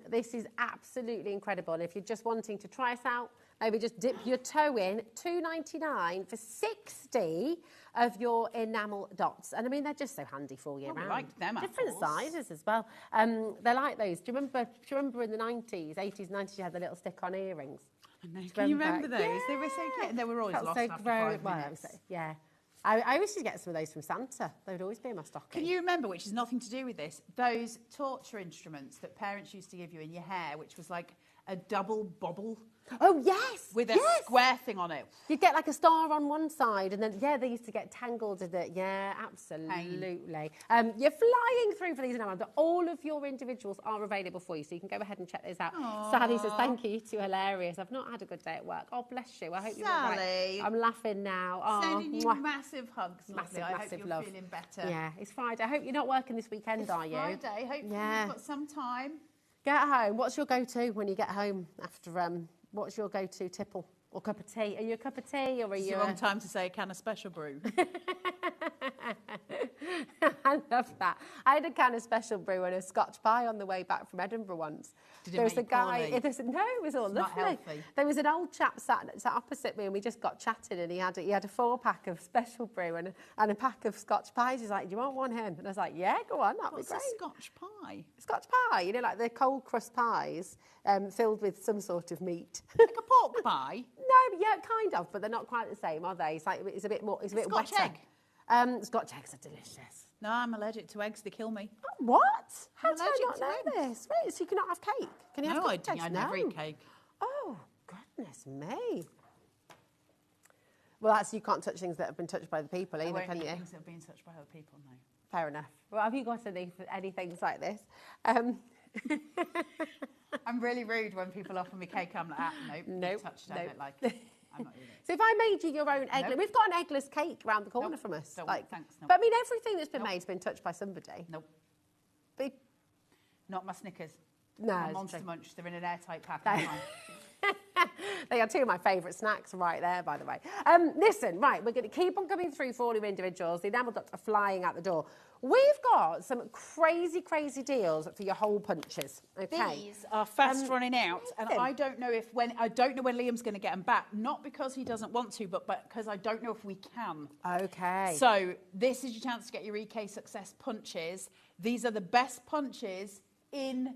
This is absolutely incredible. And if you're just wanting to try us out, Maybe just dip your toe in, $2.99 for 60 of your enamel dots. And I mean, they're just so handy for year Oh, we round. liked them, of Different course. sizes as well. They're like those. Do you remember in the 90s, 80s, 90s, you had the little stick-on earrings? I know. Can you remember those? Yeah. They were so cute. And they were always Felt lost so after grown. 5 Well, minutes. yeah. I used to get some of those from Santa. They would always be in my stocking. Can you remember, which has nothing to do with this, those torture instruments that parents used to give you in your hair, which was like a double bobble? Oh, yes! With a square thing on it. You'd get like a star on one side, and then, they used to get tangled in it. Yeah, absolutely. You're flying through for these enamel, but all of your individuals are available for you, so you can go ahead and check those out. Aww. Sally says, thank you, you two are hilarious. I've not had a good day at work. Oh, bless you. I hope you're all right. Sally. I'm laughing now. Oh, Sending you mwah. massive hugs. Massive, lovely. massive I hope you're love. feeling better. Yeah, it's Friday. I hope you're not working this weekend, It's are you? Friday. Hopefully you've got some time. Get home. What's your go-to when you get home after, what's your go-to tipple or cup of tea? Are you a cup of tea or are It's you the wrong time to say a can of special brew. I love that. I had a can of special brew and a Scotch pie on the way back from Edinburgh once. Did it there was make a guy. you poorly? No, it was all It's not lovely. healthy. There was an old chap sat opposite me, and we just got chatting. And he had a 4-pack of special brew and a pack of Scotch pies. He's like, "Do you want one, him?" And I was like, "Yeah, go on, that'd What's be great." a Scotch pie? Scotch pie, you know, like the cold crust pies filled with some sort of meat. Like a pork pie? No, yeah, kind of, but they're not quite the same, are they? It's a bit more. It's a bit Scotch wetter. egg? Scotch eggs are delicious. No, I'm allergic to eggs. They kill me. What? How I'm did I allergic not to know eggs. this? Wait, so you cannot have cake? Can you have No, cake? I never eat cake. Oh, goodness me. Well, that's, you can't touch things that have been touched by the people I either, won't can eat you? things that have been touched by other people, no. Fair enough. Well, have you got any things like this? I'm really rude when people offer me cake. I'm like, nope, touched it. I don't like it. I'm not eating it. So if I made you your own eggless, Nope. we've got an eggless cake round the corner from us. Don't Like, thanks, no. But I mean, everything that's been made has been touched by somebody. Nope. But, Not my Snickers. No, My it's Monster true. Munch. They're in an airtight pack. They- I'm fine. They are two of my favourite snacks right there, by the way. Listen, right, we're going to keep on coming through for all your individuals. The enamel dots are flying out the door. We've got some crazy, crazy deals for your hole punches. Okay. These are fast running out, and listen. I don't know when Liam's going to get them back. Not because he doesn't want to, but because I don't know if we can. Okay. So this is your chance to get your EK Success punches. These are the best punches in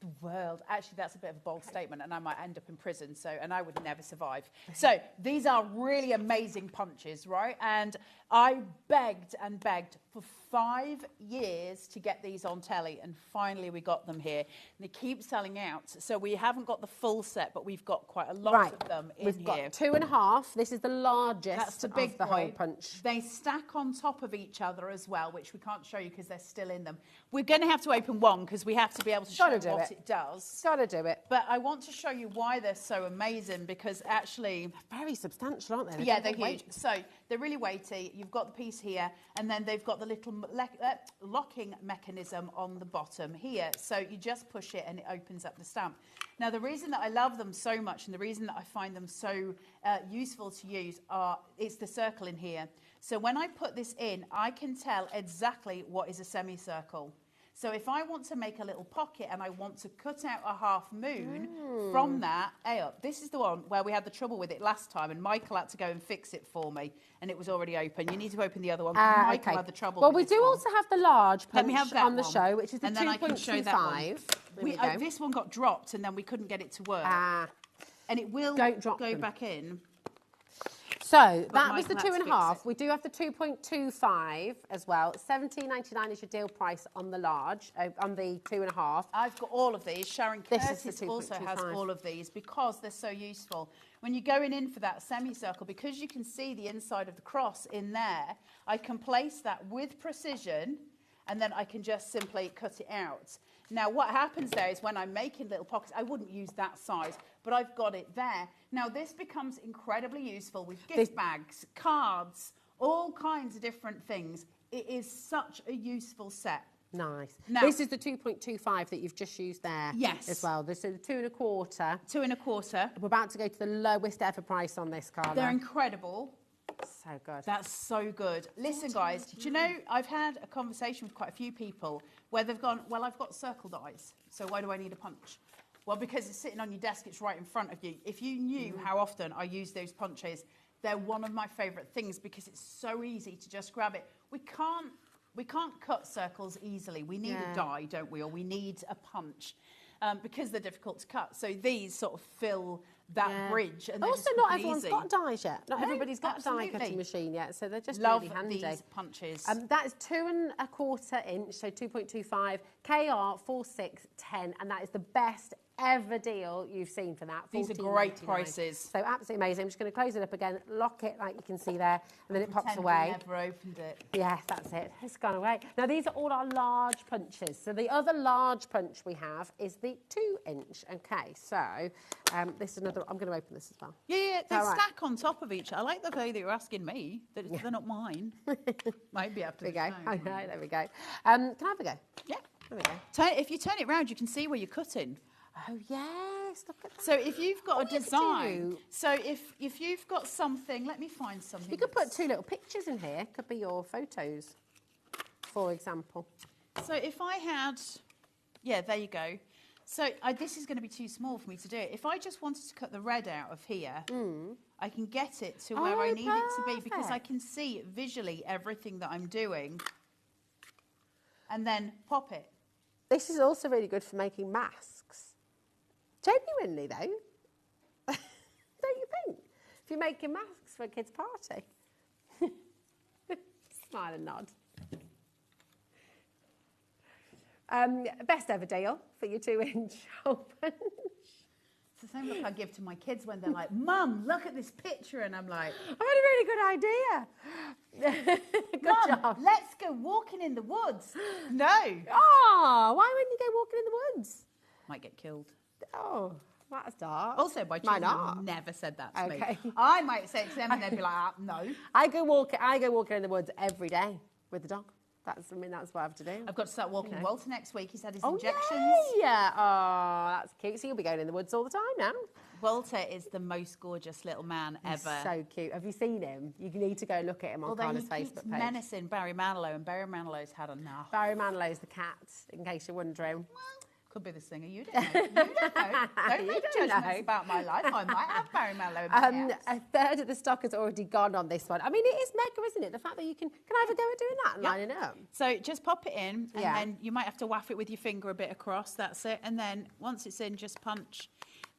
the world. Actually, that's a bit of a bold statement, and I might end up in prison. And I would never survive. So these are really amazing punches, right? And I begged and begged for 5 years to get these on telly, and finally we got them here. And they keep selling out, so we haven't got the full set, but we've got quite a lot of them in We've here. got 2.5. This is the largest That's the big of the boy. hole punch. They stack on top of each other as well, which we can't show you because they're still in them. We're going to have to open one because we have to be able to show Gotta do what it. it does. Gotta do it. But I want to show you why they're so amazing, because actually... Very substantial, aren't they? Yeah, they're huge. So they're really weighty. You've got the piece here, and then they've got the little locking mechanism on the bottom here. So you just push it and it opens up the stamp. Now, the reason that I love them so much and the reason that I find them so useful to use it's the circle in here. So when I put this in, I can tell exactly what is a semicircle. So if I want to make a little pocket and I want to cut out a half moon from that, this is the one where we had the trouble with it last time, and Michael had to go and fix it for me, and it was already open. You need to open the other one. Michael had the trouble Well, with we this do one. also have the large Let punch me have that on the one. show, which is the And then I can show that one. 2.25. There we go. This one got dropped, and then we couldn't get it to work. And it will Don't drop go them. back in. So But that was the Michael had to fix 2.5. it. We do have the 2.25 as well. $17.99 is your deal price on the large, on the 2.5. I've got all of these. Sharon This is Curtis the also has 2.25. all of these because they're so useful. When you're going in for that semicircle, because you can see the inside of the cross in there, I can place that with precision, and then I can just simply cut it out. Now, what happens there is when I'm making little pockets, I wouldn't use that size, but I've got it there. Now, this becomes incredibly useful with gift bags, cards, all kinds of different things. It is such a useful set. Nice. Now- This is the 2.25 that you've just used there. Yes. As well. This is the 2.25. 2.25. We're about to go to the lowest ever price on this, Carla. They're incredible. So good. That's so good. Listen, guys, do you know, I've had a conversation with quite a few people where they've gone, well, I've got circle dies, so why do I need a punch? Well, because it's sitting on your desk, it's right in front of you. If you knew how often I use those punches, they're one of my favourite things because it's so easy to just grab it. We can't cut circles easily. We need a die, don't we? Or we need a punch because they're difficult to cut. So these sort of fill that bridge. And also, not everyone's got dies yet. Not everybody's got a die cutting machine yet, so they're just really handy. Love these punches. That is 2 1/4 inch, so 2.25 KR 4610, and that is the best ever deal you've seen for that. These are great prices. So absolutely amazing. I'm just going to close it up again, lock it like you can see there, and then it pops away. Never opened it. Yes, that's it. It's gone away. Now these are all our large punches. So the other large punch we have is the 2 inch. Okay, so this is another. I'm going to open this as well. Yeah, they stack on top of each other. I like the way that you're asking me. That they're not mine. Might be after we go. I know. There we go. Can I have a go? Yeah. There we go. If you turn it round, you can see where you're cutting. Oh yes, look at that. So if you've got a design, so if you've got something, let me find something. You could put 2 little pictures in here. Could be your photos, for example. So if I had, there you go. So this is going to be too small for me to do it. If I just wanted to cut the red out of here, I can get it to where I need it to be because I can see visually everything that I'm doing, and then pop it. This is also really good for making masks. Genuinely, though, don't you think? If you're making masks for a kid's party. Smile and nod. Best ever deal for your 2 inch hole punch. It's the same look I give to my kids when they're like, Mum, look at this picture. And I'm like, I had a really good idea. Good job. Let's go walking in the woods. No. Oh, why wouldn't you go walking in the woods? Might get killed. Oh, that's dark. Also, my children have never said that to me. Okay. I might say it to them and they'd be like, no. I go walking in the woods every day with the dog. That's what I have to do. I've got to start walking Walter next week. He's had his injections. Yeah. Oh, that's cute. So you'll be going in the woods all the time now. Walter is the most gorgeous little man ever. He's so cute. Have you seen him? You need to go look at him on Carla's Facebook page. Menacing Barry Manilow, and Barry Manilow's had enough. Barry Manilow's the cat, in case you're wondering. Could be the singer. You don't know. You don't know. Don't make judgments about my life. I might have Barry Manilow in my house. A third of the stock has already gone on this one. I mean, it is mega, isn't it? The fact that you can I have a go at doing that and lining it up? So just pop it in, and then you might have to waff it with your finger a bit across. That's it. And then once it's in, just punch.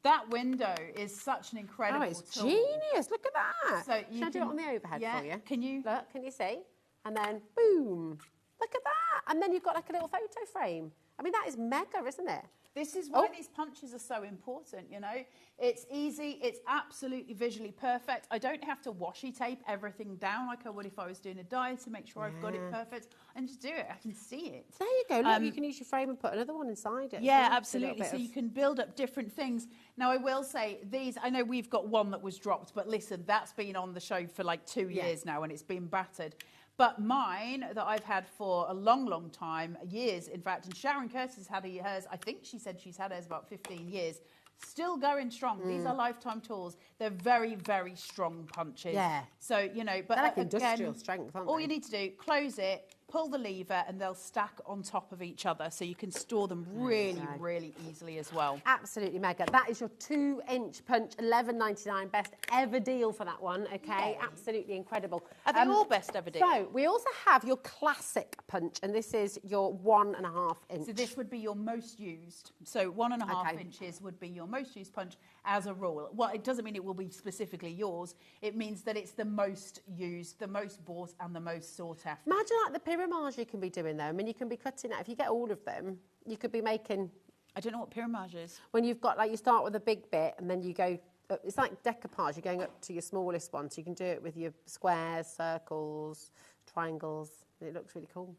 That window is such an incredible it's tool. Genius. Look at that. So Should I do it on the overhead for you? Can you? Look, can you see? And then, boom. Look at that. And then you've got like a little photo frame. I mean, that is mega, isn't it? This is why these punches are so important, you know. It's easy, it's absolutely visually perfect. I don't have to washi tape everything down like I would if I was doing a die to make sure I've got it perfect. And just do it, I can see it. There you go, look, you can use your frame and put another one inside it. Yeah, absolutely, so you can build up different things. Now, I will say, these, I know we've got one that was dropped, but listen, that's been on the show for like 2 years now and it's been battered. But mine that I've had for a long, long time, years, in fact, and Sharon Curtis has had hers, I think she said she's had hers about 15 years, still going strong. These are lifetime tools. They're very, very strong punches. Yeah. So, you know, but they're like industrial strength, aren't they? All you need to do, close it, pull the lever, and they'll stack on top of each other, so you can store them really, really easily as well. Absolutely mega. That is your 2 inch punch, $11.99, best ever deal for that one. Okay, absolutely incredible. Are they all best ever deal? So we also have your classic punch, and this is your 1.5 inch. So this would be your most used. So 1.5 inches would be your most used punch as a rule. Well, it doesn't mean it will be specifically yours. It means that it's the most used, the most bought, and the most sought after. Imagine like the pyramage you can be doing though. I mean, you can be cutting out, if you get all of them, you could be making... I don't know what pyramage is. When you've got, like, you start with a big bit and then you go, it's like decoupage, you're going up to your smallest one, so you can do it with your squares, circles, triangles. It looks really cool.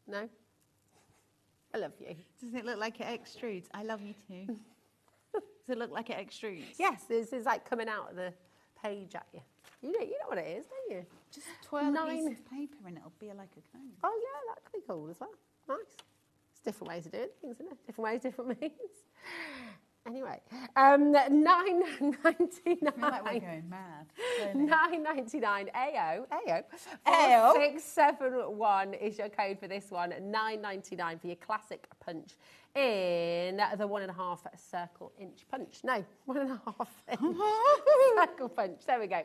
No? I love you. Doesn't it look like it extrudes? I love you too. Does it look like it extrudes? Yes, it's like coming out of the page at you. You know what it is, don't you? Just twirl a piece of paper and it'll be like a cone. Oh yeah, that could be cool as well. Nice. It's different ways of doing things, isn't it? Different ways, different means. Anyway, $9.99. I feel like we're going mad. $9.99. AO 4671 is your code for this one. $9.99 for your classic punch in the 1.5 circle inch punch. No, 1.5 inch circle punch. There we go.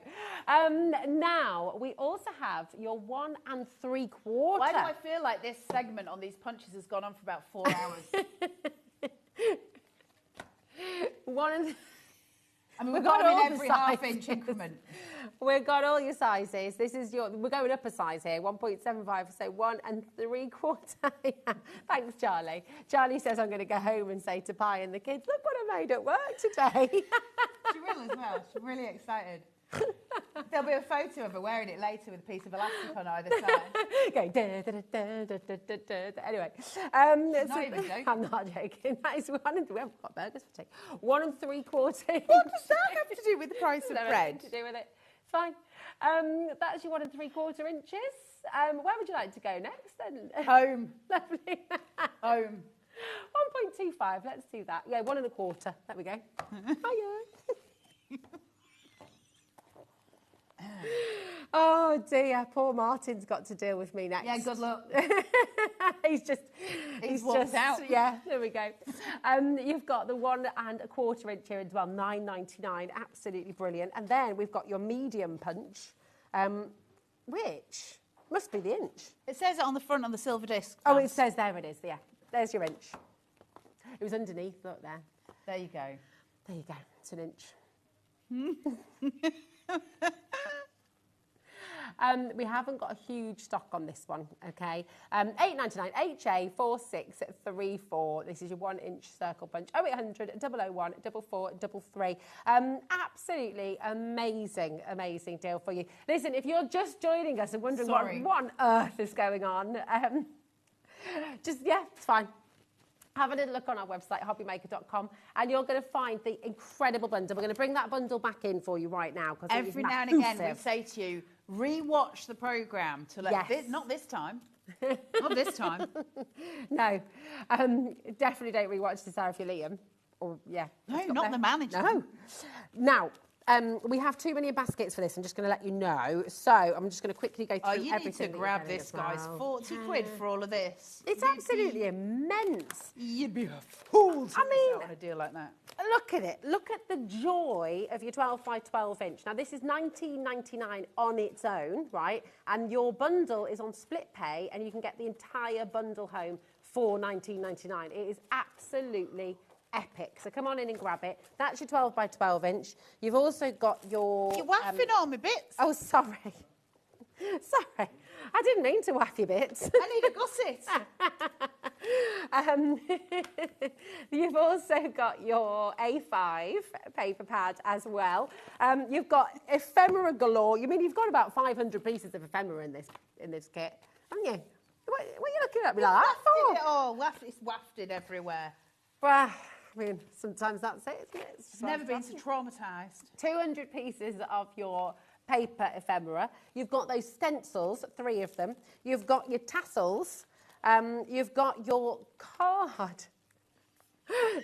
Now, we also have your 1 3/4. Why do I feel like this segment on these punches has gone on for about 4 hours? We've got them in every half-inch increment. We've got all your sizes. This is we're going up a size here, 1.75, so 1 3/4. Thanks, Charlie. Charlie says I'm going to go home and say to Pi and the kids, look what I made at work today. She will as well. She's really excited. There'll be a photo of her wearing it later with a piece of elastic on either side. Going anyway. Not even joking. I'm not joking. That is we haven't got burgers for tea. 1 3/4. What does that have to do with the price of bread? To do with it. It's fine. That's your 1 3/4 inches. Where would you like to go next then? Home. Lovely. Home. 1.25. Let's do that. Yeah, 1 1/4. There we go. Hiya. Oh dear, poor Martin's got to deal with me next. Yeah, good luck. he's walked just out. Yeah, there we go. You've got the 1 1/4 inch here as well, $9.99, absolutely brilliant. And then we've got your medium punch, which must be the inch. It says it on the front on the silver disc. Oh, it says there it is. Yeah, there's your inch. It was underneath. Look there. There you go. There you go. It's an inch. We haven't got a huge stock on this one, okay? $8.99, HA4634. This is your 1 inch circle punch. 0800 001 4433. Absolutely amazing, amazing deal for you. Listen, if you're just joining us and wondering what on earth is going on, yeah, it's fine. Have a little look on our website, hobbymaker.com, and you're going to find the incredible bundle. We're going to bring that bundle back in for you right now. Every now and again, we say to you, re-watch the programme to let not this time. Not this time. No. Definitely don't re-watch this if you're Liam. Or, yeah. No, not the manager. No. Now, we have too many baskets for this. I'm just going to let you know. So I'm just going to quickly go through everything. You need to grab this, guys. 40 quid for all of this. It's absolutely immense. You'd be a fool to miss out on a deal like that. Look at it. Look at the joy of your 12 by 12 inch. Now, this is $19.99 on its own, right? And your bundle is on split pay, and you can get the entire bundle home for $19.99. It is absolutely epic. So come on in and grab it. That's your 12 by 12 inch. You've also got your... You're waffing all my bits. Oh, sorry. Sorry. I didn't mean to waff your bits. I need a gusset. You've also got your A5 paper pad as well. You've got ephemera galore. You mean you've got about 500 pieces of ephemera in this kit, haven't you? What are you looking at me like that for? It all. It's wafted everywhere. Well, I mean, sometimes that's it, isn't it? It's just never been so traumatised. 200 pieces of your paper ephemera. You've got those stencils, 3 of them. You've got your tassels. You've got your card.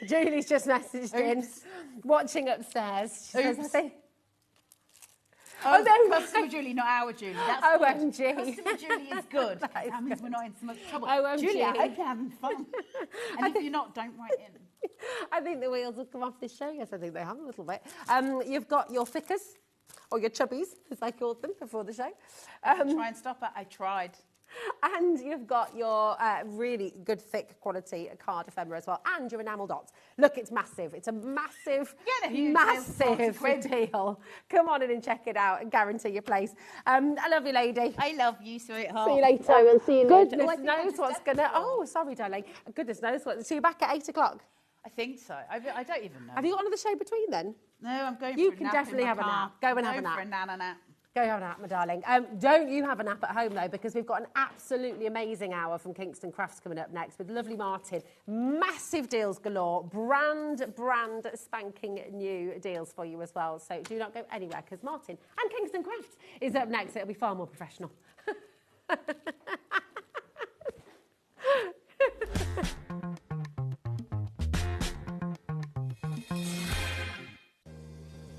Julie's just messaged in, watching upstairs. She says, Oh, no, customer Julie, not our Julie. That's OMG. Good. Customer Julie is good. That means we're not in so much trouble. OMG. Julie, I hope you're having fun. And if you're not, don't write in. I think the wheels have come off this show. Yes, I think they have a little bit. You've got your thickers, or your chubbies, as I called them before the show. Try and stop it. I tried. And you've got your really good, thick quality card ephemera as well, and your enamel dots. Look, it's massive. It's a massive, massive deal. Come on in and check it out and guarantee your place. I love you, lady. I love you, sweetheart. See you later. I will see you later. Goodness knows what's going to... Oh, sorry, darling. Goodness knows what... So you're back at 8 o'clock? I think so. I don't even know. Have you got another show between then? No, I'm going for a nap. You can definitely have a nap. Go and have a nap. For a nana nap. Go have a nap, my darling. Don't you have a nap at home, though, because we've got an absolutely amazing hour from Kingston Crafts coming up next with lovely Martin. Massive deals galore. Brand spanking new deals for you as well. So do not go anywhere, because Martin and Kingston Crafts is up next. It'll be far more professional.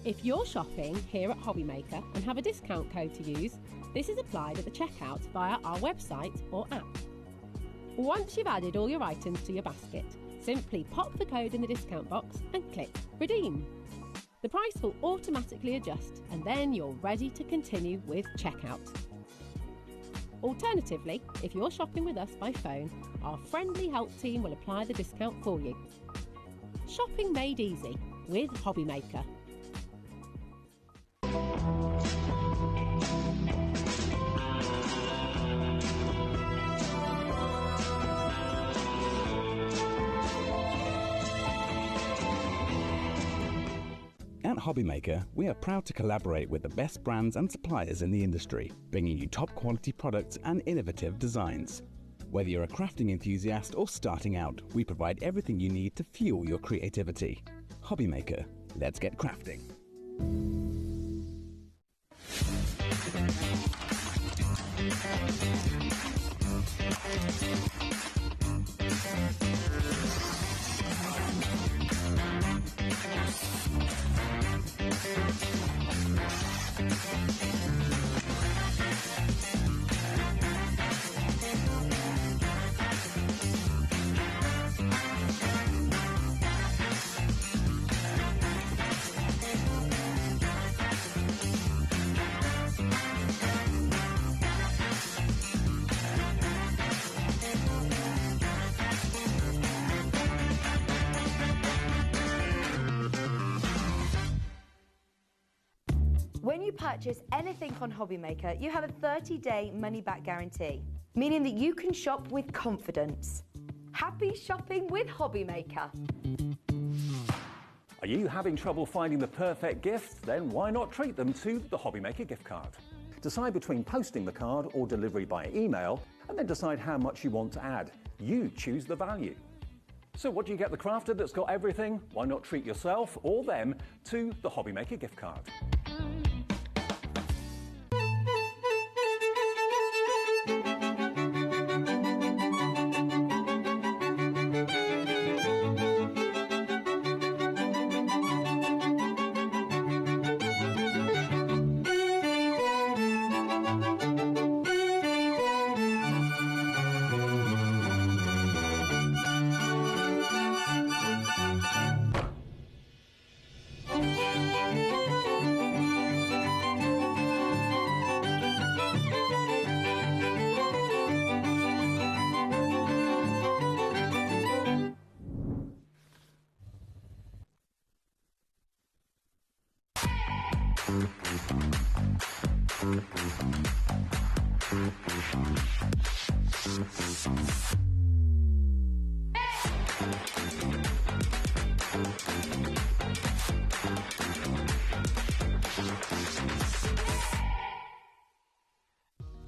If you're shopping here at HobbyMaker and have a discount code to use, this is applied at the checkout via our website or app. Once you've added all your items to your basket, Simply pop the code in the discount box and click Redeem. The price will automatically adjust and then you're ready to continue with checkout. Alternatively, if you're shopping with us by phone, our friendly help team will apply the discount for you. Shopping made easy with HobbyMaker. At HobbyMaker, we are proud to collaborate with the best brands and suppliers in the industry, bringing you top quality products and innovative designs. Whether you're a crafting enthusiast or starting out, we provide everything you need to fuel your creativity. HobbyMaker, let's get crafting. When you purchase anything on HobbyMaker, you have a 30-day money-back guarantee, meaning that you can shop with confidence. Happy shopping with HobbyMaker. Are you having trouble finding the perfect gift? Then why not treat them to the HobbyMaker gift card? Decide between posting the card or delivery by email, and then decide how much you want to add. You choose the value. So what do you get the crafter that's got everything? Why not treat yourself or them to the HobbyMaker gift card?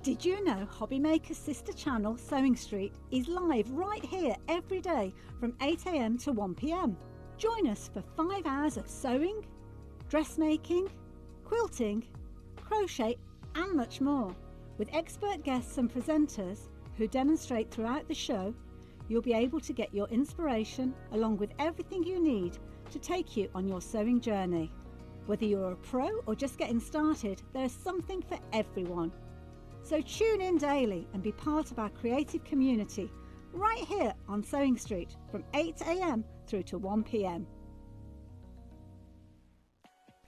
Did you know HobbyMaker's sister channel, Sewing Street, is live right here every day from 8 AM to 1 PM? Join us for 5 hours of sewing, dressmaking, quilting, crochet and much more. With expert guests and presenters who demonstrate throughout the show, you'll be able to get your inspiration along with everything you need to take you on your sewing journey. Whether you're a pro or just getting started, there's something for everyone. So tune in daily and be part of our creative community right here on Sewing Street from 8 AM through to 1 PM.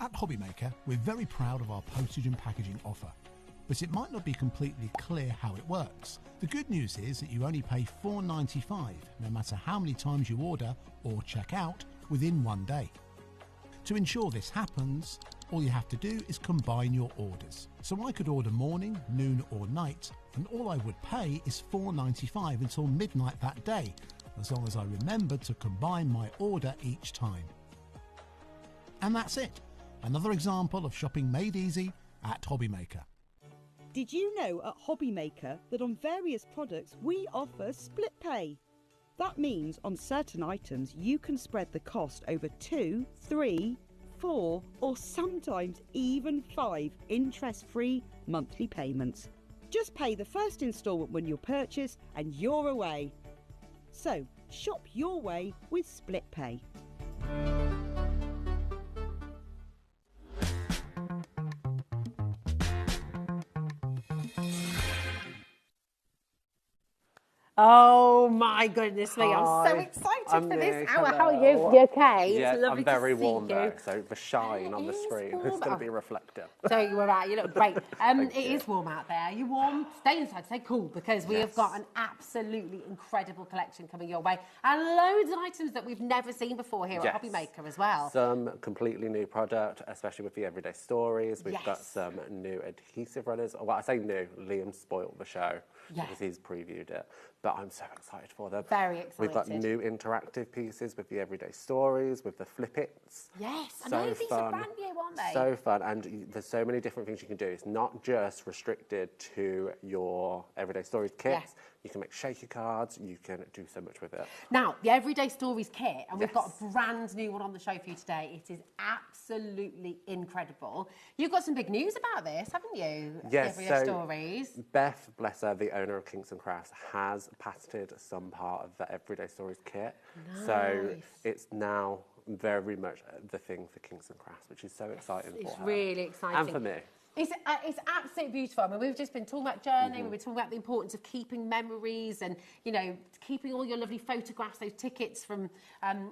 At HobbyMaker, we're very proud of our postage and packaging offer, but it might not be completely clear how it works. The good news is that you only pay $4.95 no matter how many times you order or check out within 1 day. To ensure this happens, all you have to do is combine your orders. So I could order morning, noon or night, and all I would pay is $4.95 until midnight that day, as long as I remembered to combine my order each time. And that's it. Another example of shopping made easy at HobbyMaker. Did you know at HobbyMaker that on various products we offer split pay? That means on certain items you can spread the cost over 2, 3, 4 or sometimes even 5 interest-free monthly payments. Just pay the first instalment when you purchase and you're away. So shop your way with split pay. Oh my goodness me, I'm so Hi, excited I'm for this Nick, hour. hello. How are you? You okay? Yeah, It's lovely I'm very to see warm you. though, so the shine on the screen is warm. going to be reflective. So you were right, you look great. Thank It you. is warm out there. Are you warm? Stay inside, stay cool, because we have got an absolutely incredible collection coming your way. And loads of items that we've never seen before here at HobbyMaker as well. Some completely new product, especially with the everyday stories. We've got Yes. some new adhesive runners. Well, I say new, Liam spoiled the show because he's previewed it. But I'm so excited for them. Very excited. We've got new interactive pieces with the everyday stories, with the flip-its. Yes, I So know these fun. are brand new, aren't they? So fun, and there's so many different things you can do. It's not just restricted to your everyday stories kits. Yes. You can make shaky cards. You can do so much with it. Now, the Everyday Stories kit, and we've got a brand new one on the show for you today. It is absolutely incredible. You've got some big news about this, haven't you? Yes, Everyday so Stories. Beth, bless her, the owner of Kingston Crafts, has patented some part of the Everyday Stories kit. So Nice. it's now very much the thing for Kingston Crafts, which is so exciting It's for her. really exciting. And for me. It's absolutely beautiful. I mean, we've just been talking about journaling, we've been talking about the importance of keeping memories and, you know, keeping all your lovely photographs, those tickets from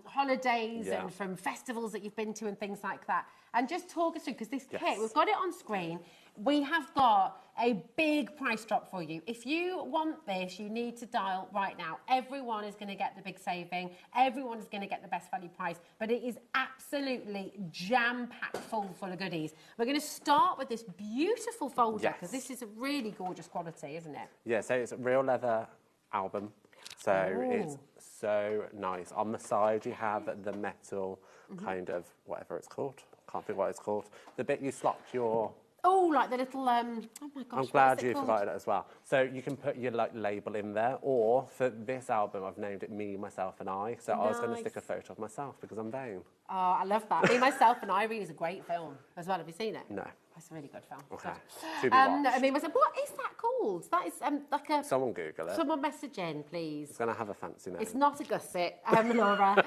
holidays and from festivals that you've been to and things like that. And just talk us through, because this kit, we've got it on screen. We have got a big price drop for you. If you want this, you need to dial right now. Everyone is going to get the big saving. Everyone is going to get the best value price. But it is absolutely jam-packed full of goodies. We're going to start with this beautiful folder, because this is a really gorgeous quality, isn't it? Yeah, so it's a real leather album. So it's so nice. On the side, you have the metal kind of, whatever it's called. Can't think what it's called. The bit you slot your... Oh, like the little, oh my gosh, I'm glad you forgot it as well. So you can put your label in there, or for this album, I've named it Me, Myself and I. So I was going to stick a photo of myself because I'm vain. Oh, I love that. Me, Myself and Irene is a great film as well. Have you seen it? No. It's a really good film. Okay. Good. To be watched. I mean, what is that called? That is like a... Someone Google it. Someone message in, please. It's going to have a fancy name. It's not a gusset, Laura.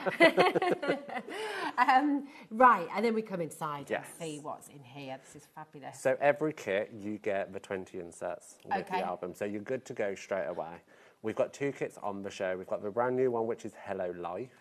Right, and then we come inside and see what's in here. This is fabulous. So every kit, you get the 20 inserts with the album. So you're good to go straight away. We've got two kits on the show. We've got the brand new one, which is Hello Life.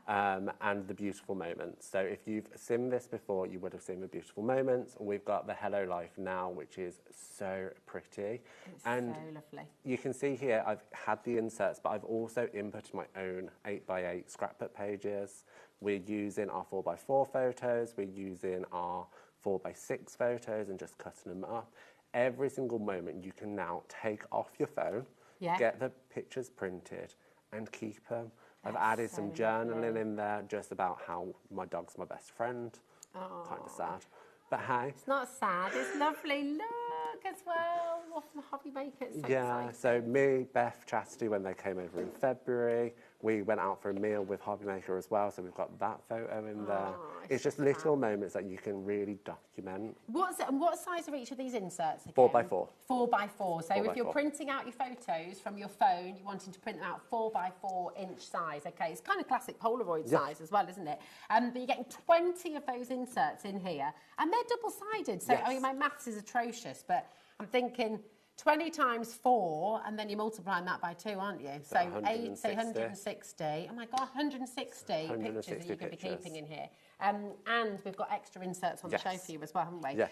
And the Beautiful Moments. So if you've seen this before, you would have seen the Beautiful Moments. We've got the Hello Life now, which is so pretty. It's so lovely. You can see here, I've had the inserts, but I've also inputted my own 8x8 scrapbook pages. We're using our 4x4 photos. We're using our 4x6 photos and just cutting them up. Every single moment you can now take off your phone, get the pictures printed and keep them. I've added some journaling in there, just about how my dog's my best friend. Kind of sad. But hey. It's not sad, it's lovely. Look as well. Off the HobbyMaker. It's so exciting. So me, Beth, Chastity, when they came over in February, we went out for a meal with HobbyMaker as well, so we've got that photo in there. It's just little moments that you can really document. What size are each of these inserts again? 4x4. 4x4. So if you're 4x4. printing out your photos from your phone, you're wanting to print them out 4x4 inch size. Okay, it's kind of classic Polaroid size as well, isn't it? But you're getting 20 of those inserts in here, and they're double-sided. So I mean, my maths is atrocious, but I'm thinking 20 times 4, and then you're multiplying that by 2, aren't you? So 8, say 160. Oh my God, 160 pictures that you're going to be keeping in here. And we've got extra inserts on the show for you as well, haven't we? Yeah.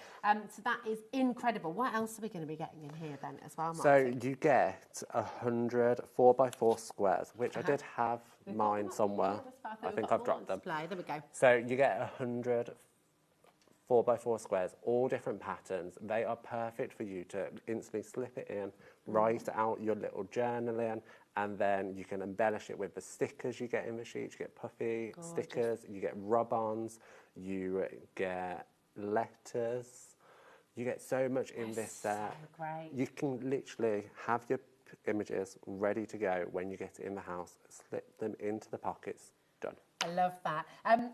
So that is incredible. What else are we going to be getting in here then as well, So Martin? you get 100 4x4 squares, which I did have mine somewhere. I think I've dropped them. There we go. So you get 100 4x4 squares, all different patterns. They are perfect for you to instantly slip it in, write out your little journaling, and then you can embellish it with the stickers you get in the sheet. You get puffy stickers, you get rub-ons, you get letters. You get so much in this set. So great. You can literally have your images ready to go when you get it in the house, slip them into the pockets, done. I love that.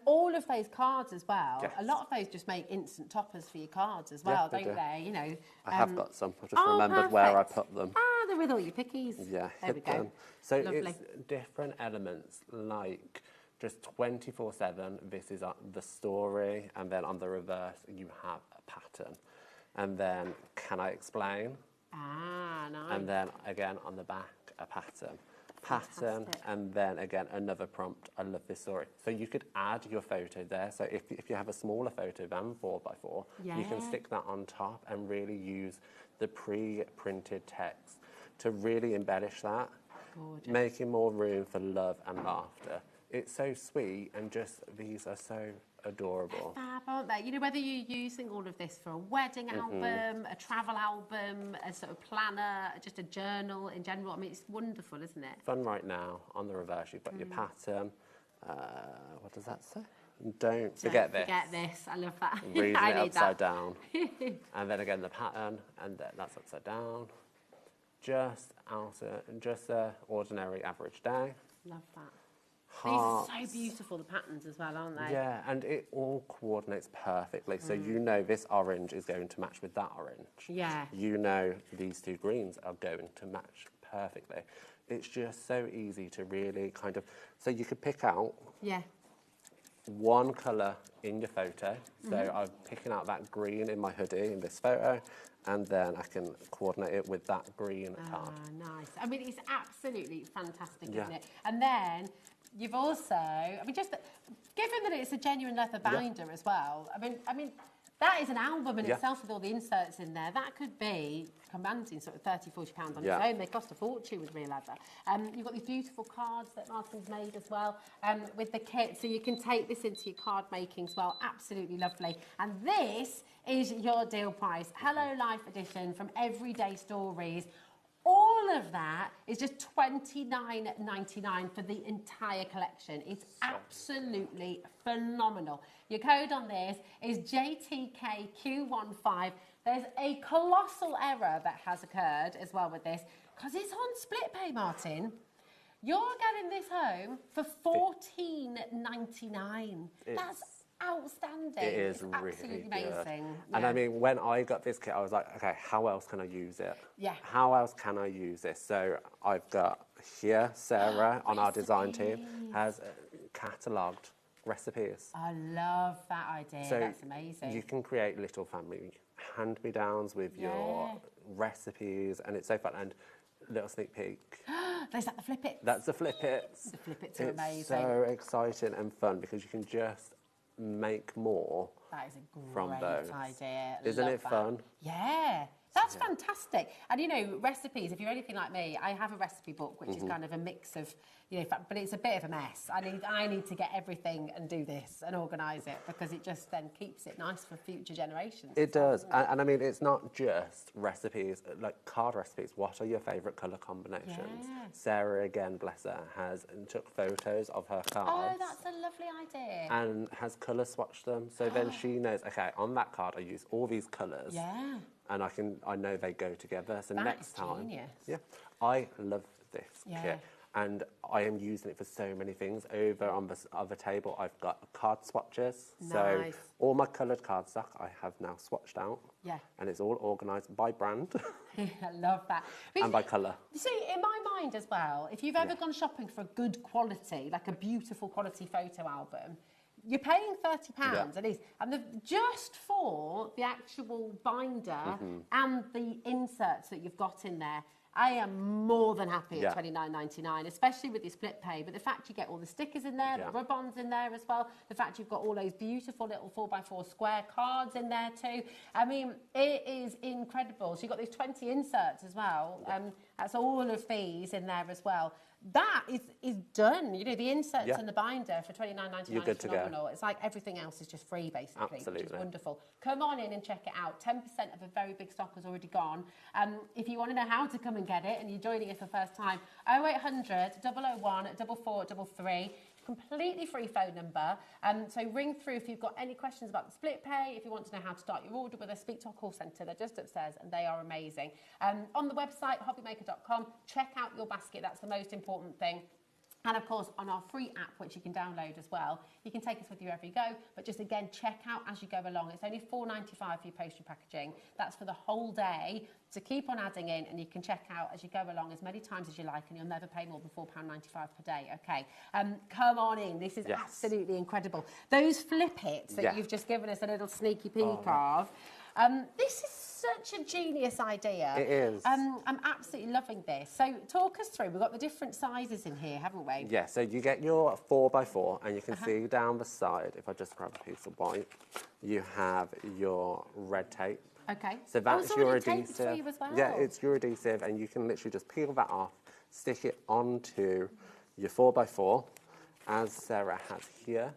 All of those cards as well, Yes. a lot of those just make instant toppers for your cards as well, they don't do. they? You know, I have got some. I just remembered where I put them. Ah, they're with all your pickies. Yeah, there we hit go. them. So Lovely. it's different elements, like just 24/7. This is the story, and then on the reverse you have a pattern. And then, can I explain? Ah, nice. And then again on the back, a pattern. Pattern, and then again another prompt. I love this story. So you could add your photo there. So if you have a smaller photo than 4x4, you can stick that on top and really use the pre-printed text to really embellish that, making more room for love and laughter. It's so sweet, and just these are so adorable. Fab, aren't they? You know, whether you're using all of this for a wedding album, a travel album, a sort of planner, just a journal in general, I mean, it's wonderful, isn't it? Fun right now. On the reverse, you've got your pattern. What does that say? Don't forget this. Forget this. I love that. Reading I it need upside that. down. And then again the pattern, and then that's upside down. Just a ordinary average day. Love that. Hearts. These are so beautiful, the patterns as well, aren't they? Yeah, and it all coordinates perfectly. So you know this orange is going to match with that orange. Yeah. You know these two greens are going to match perfectly. It's just so easy to really kind of... So you could pick out one colour in your photo. So I'm picking out that green in my hoodie in this photo, and then I can coordinate it with that green card. Nice. I mean, it's absolutely fantastic, isn't it? And then you've also, I mean, just given that it's a genuine leather binder as well, I mean, that is an album in itself with all the inserts in there. That could be commanding sort of £30, £40 on its own. They cost a fortune with real leather. You've got these beautiful cards that Martin's made as well with the kit. So you can take this into your card making as well. Absolutely lovely. And this is your deal price. Hello Life edition from Everyday Stories. All of that is just $29.99 for the entire collection. It's absolutely phenomenal. Your code on this is JTKQ15. There's a colossal error that has occurred as well with this, because it's on split pay, Martin. You're getting this home for $14.99. That's outstanding. It is really absolutely amazing. And I mean, when I got this kit, I was like, okay, how else can I use it? Yeah. How else can I use this? So I've got here, Sarah on our design team has catalogued recipes. I love that idea. So that's amazing. You can create little family hand-me-downs with your recipes, and it's so fun. And little sneak peek. Is that the flip it? That's the flip its. The flip its are amazing. It's so exciting and fun because you can just make more. That is a from great those. idea. Isn't Love it that. fun? Yeah. That's fantastic. And, you know, recipes, if you're anything like me, I have a recipe book, which is kind of a mix of, you know, but it's a bit of a mess. I need to get everything and do this and organise it, because it just then keeps it nice for future generations. It does. And I mean, it's not just recipes, like card recipes. What are your favourite colour combinations? Yeah. Sarah, again, bless her, took photos of her cards. Oh, that's a lovely idea. And has colour swatched them. So then she knows, okay, on that card I use all these colours. Yeah. And I know they go together. So That next is time. genius. Yeah. I love this Yeah. kit. And I am using it for so many things. Over on the other table, I've got card swatches. Nice. So all my coloured cardstock I have now swatched out. Yeah. And it's all organised by brand I love that. and by colour. You see, in my mind as well, if you've ever gone shopping for a good quality, like a beautiful quality photo album, you're paying £30 at least, and just for the actual binder and the inserts that you've got in there, I am more than happy at $29.99, especially with your split pay. But the fact you get all the stickers in there, the rub-ons in there as well, the fact you've got all those beautiful little 4x4 square cards in there too. I mean, it is incredible. So you've got those 20 inserts as well. That's all of these in there as well. That is done. You know, the inserts and the binder for $29.99 is phenomenal. It's like everything else is just free, basically, Absolutely. which is wonderful. Come on in and check it out. 10% of a very big stock has already gone. If you want to know how to come and get it, and you're joining us for the first time, 0800 001 4433. Completely free phone number. So ring through if you've got any questions about the split pay, if you want to know how to start your order with us, speak to our call centre. They're just upstairs and they are amazing. On the website, hobbymaker.com, check out your basket. That's the most important thing. And of course, on our free app, which you can download as well, you can take us with you wherever you go. But just again, check out as you go along. It's only $4.95 for your postage packaging. That's for the whole day. So keep on adding in, and you can check out as you go along as many times as you like, and you'll never pay more than £4.95 per day. Okay, come on in. This is absolutely incredible. Those flip hits that you've just given us a little sneaky peek of. This is such a genius idea. It is. I'm absolutely loving this. So talk us through. We've got the different sizes in here, haven't we? Yeah, so you get your 4x4 and you can see down the side, if I just grab a piece of white, you have your red tape. Okay. So that's your adhesive. For you as well. Yeah, it's your adhesive and you can literally just peel that off, stick it onto your 4x4, as Sarah has here.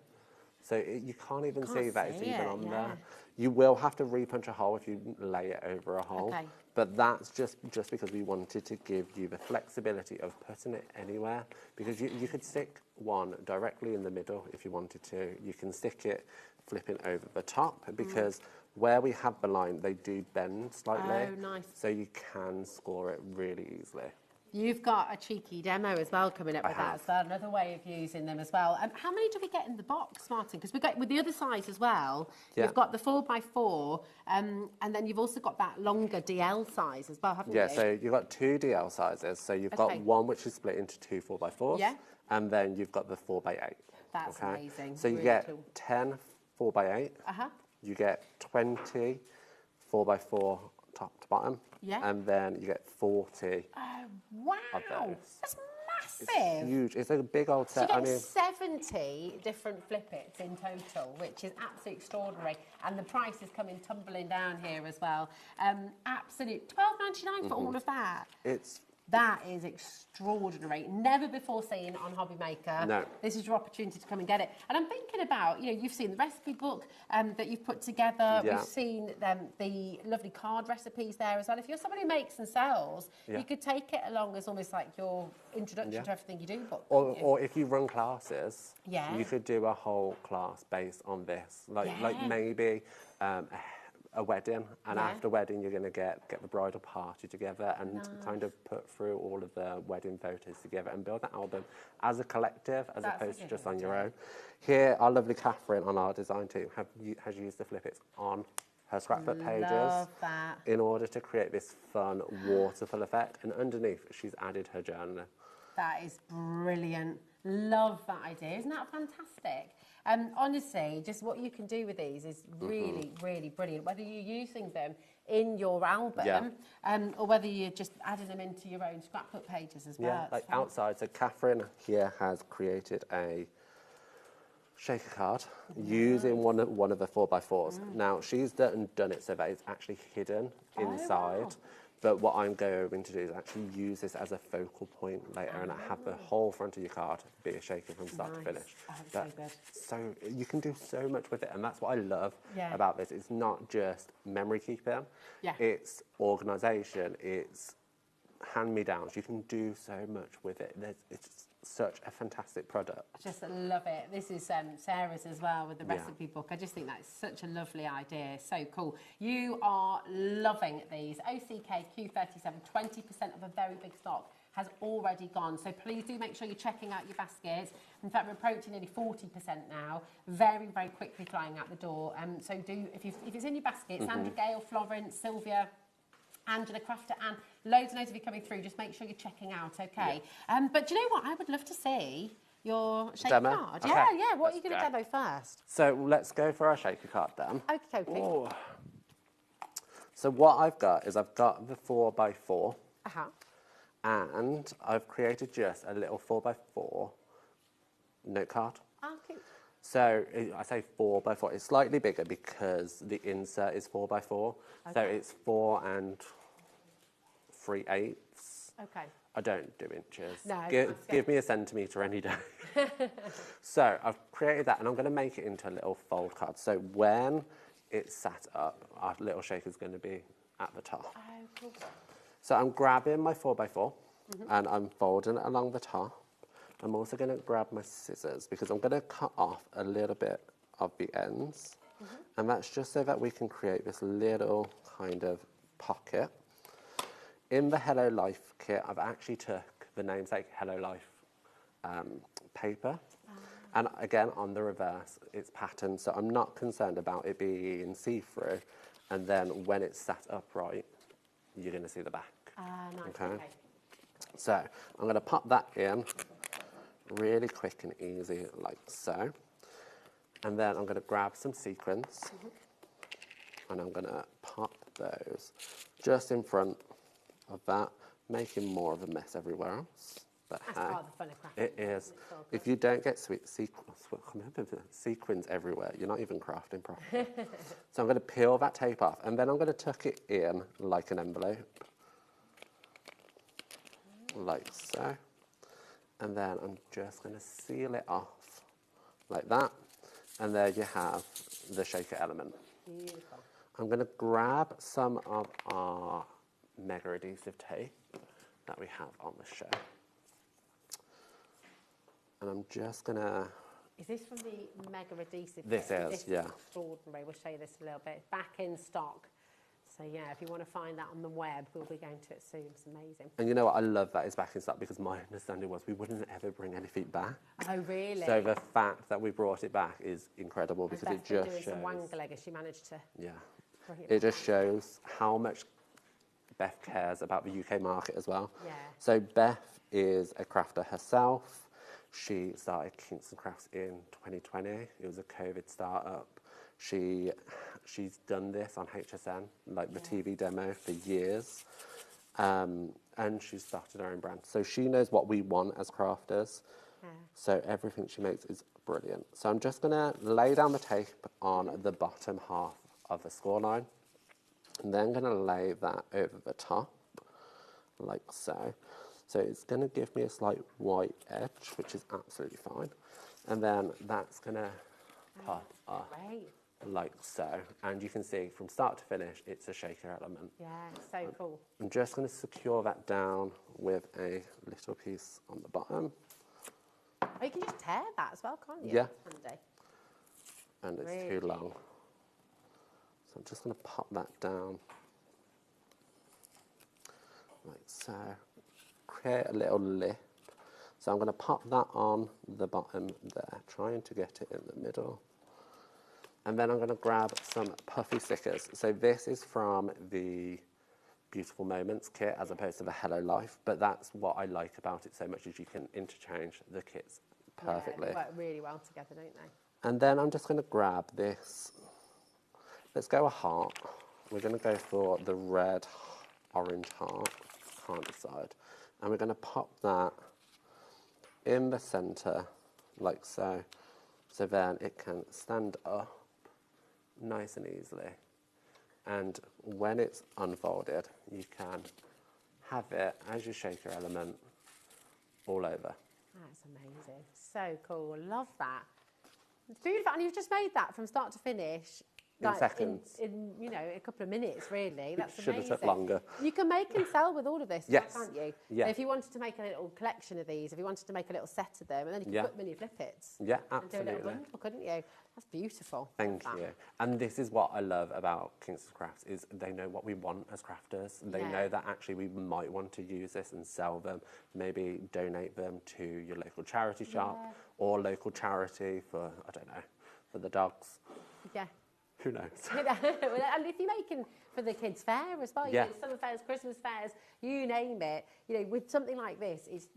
So you can't even see that it's even on there. You will have to re-punch a hole if you lay it over a hole. Okay. But that's just because we wanted to give you the flexibility of putting it anywhere. Because you could stick one directly in the middle if you wanted to. You can stick it flipping over the top because where we have the line, they do bend slightly. Oh, nice. So you can score it really easily. You've got a cheeky demo as well coming up with that as well, another way of using them as well. How many do we get in the box, Martin? Because we've got, with the other size as well, you've got the 4x4, and then you've also got that longer DL size as well, haven't you? Yeah, so you've got 2 DL sizes. So you've got one which is split into 2 4x4s, and then you've got the 4x8. That's amazing. So you really get cool. 10 4x8, you get 20 4x4 top to bottom, and then you get 40 wow, of those. That's massive. It's huge. It's a big old set. So you get 70 different flippets in total, which is absolutely extraordinary. And the price is coming tumbling down here as well. Absolute $12.99 for all of that. That is extraordinary. Never before seen on HobbyMaker. No. This is your opportunity to come and get it. And I'm thinking about, you know, you've seen the recipe book that you've put together. Yeah. We've seen the lovely card recipes there as well. If you're somebody who makes and sells, you could take it along as almost like your introduction to everything you do. Book, or if you run classes, Yeah. you could do a whole class based on this. Like maybe a wedding, and after wedding you're going to get the bridal party together and kind of put through all of the wedding photos together and build that album as a collective as opposed to just on your own. Here, our lovely Catherine on our design team has used the flippets on her scrapbook pages in order to create this fun waterfall effect, and underneath she's added her journaling. That is brilliant. Love that idea. Isn't that fantastic? Honestly, just what you can do with these is really, really brilliant. Whether you're using them in your album or whether you're just adding them into your own scrapbook pages as well. Yeah, like outside. So Catherine here has created a shaker card using one of the 4x4s. Now, she's done it so that it's actually hidden inside. Wow. But what I'm going to do is actually use this as a focal point later and have the whole front of your card be a shaker from start to finish. Oh, so good. So you can do so much with it, and that's what I love about this. It's not just memory keeping, it's organisation, it's hand-me-downs. You can do so much with it. It's such a fantastic product. I just love it. This is Sarah's as well with the recipe book. I just think that's such a lovely idea. So cool. You are loving these. OCK Q37, 20% of a very big stock has already gone. So please do make sure you're checking out your baskets. In fact, we're approaching nearly 40% now. Very, very quickly flying out the door. So do, if it's in your basket, Sandra, Gail, Florence, Sylvia, Angela Crafter, and loads of you coming through. Just make sure you're checking out, okay? But do you know what? I would love to see your shaker Demo? card. Okay. Yeah. What are you going to demo first? So let's go for our shaker card then. Okay. Ooh. So what I've got is I've got the 4x4, and I've created just a little 4x4 note card. Okay. So I say 4x4. It's slightly bigger because the insert is 4x4. So it's 4 3/8. Okay. I don't do inches. No, give me a centimetre any day. So I've created that, and I'm going to make it into a little fold card. So when it's sat up, our little shaker's going to be at the top. Oh, cool. So I'm grabbing my 4x4 and I'm folding it along the top. I'm also going to grab my scissors because I'm going to cut off a little bit of the ends. And that's just so that we can create this little kind of pocket. In the Hello Life kit, I've actually took the namesake Hello Life paper. And again, on the reverse, it's patterned, so I'm not concerned about it being see-through. And then when it's sat upright, you're going to see the back. Nice. Okay? So I'm going to pop that in really quick and easy, like so. And then I'm going to grab some sequins, and I'm going to pop those just in front of that, making more of a mess everywhere else. But That's part of the fun of crafting. It is. If you don't get sequins everywhere, you're not even crafting properly. So I'm going to peel that tape off, and then I'm going to tuck it in like an envelope, like so. And then I'm just going to seal it off like that. And there you have the shaker element. Beautiful. I'm going to grab some of our mega adhesive tape that we have on the show. And I'm just going to... Is this from the mega adhesive? This is, yeah. Extraordinary. We'll show you this a little bit. It's back in stock. So yeah, if you want to find that on the web, we'll be going to it soon. It's amazing. And you know what? I love that it's back in stock because my understanding was we wouldn't ever bring anything back. Oh, really? So the fact that we brought it back is incredible because it just doing shows... some wangler, she managed to... Yeah. bring It back. just shows how much Beth cares about the UK market as well. Yeah. So Beth is a crafter herself. She started Kingston Crafts in 2020. It was a COVID startup. She's done this on HSN, like the TV demo, for years. And she's started her own brand. So she knows what we want as crafters. Yeah. So everything she makes is brilliant. So I'm just going to lay down the tape on the bottom half of the score line. And then I'm going to lay that over the top, like so. So it's going to give me a slight white edge, which is absolutely fine. And then that's going to pop up like so. And you can see from start to finish, it's a shaker element. Yeah, so cool. I'm just going to secure that down with a little piece on the bottom. Oh, you can just tear that as well, can't you? Yeah. That's handy. And it's Really? too long. So I'm just going to pop that down like so. Create a little lip. So I'm going to pop that on the bottom there, trying to get it in the middle. And then I'm going to grab some puffy stickers. So this is from the Beautiful Moments kit as opposed to the Hello Life, but that's what I like about it so much is you can interchange the kits perfectly. Yeah, they work really well together, don't they? And then I'm just going to grab this. Let's go a heart. We're going to go for the red orange heart. Can't decide. And we're going to pop that in the centre, like so. So then it can stand up nice and easily. And when it's unfolded, you can have it as your shaker element all over. That's amazing. So cool. Love that. It's beautiful. And you've just made that from start to finish. In seconds. In you know, a couple of minutes, really. That's Should amazing. have took longer. You can make and sell with all of this, Yes. can't you? Yeah. So if you wanted to make a little collection of these, if you wanted to make a little set of them, and then you could Yeah. put them in your flippets. Yeah, And do a little absolutely. bundle, couldn't you? That's beautiful. Thank Love that. you. And this is what I love about Kingston Crafts is they know what we want as crafters. They know that actually we might want to use this and sell them, maybe donate them to your local charity shop or local charity for, I don't know, for the dogs. Yeah. Who knows? And if you're making for the kids' fair as well, you Yeah. know, summer fairs, Christmas fairs, you name it, you know, with something like this, it's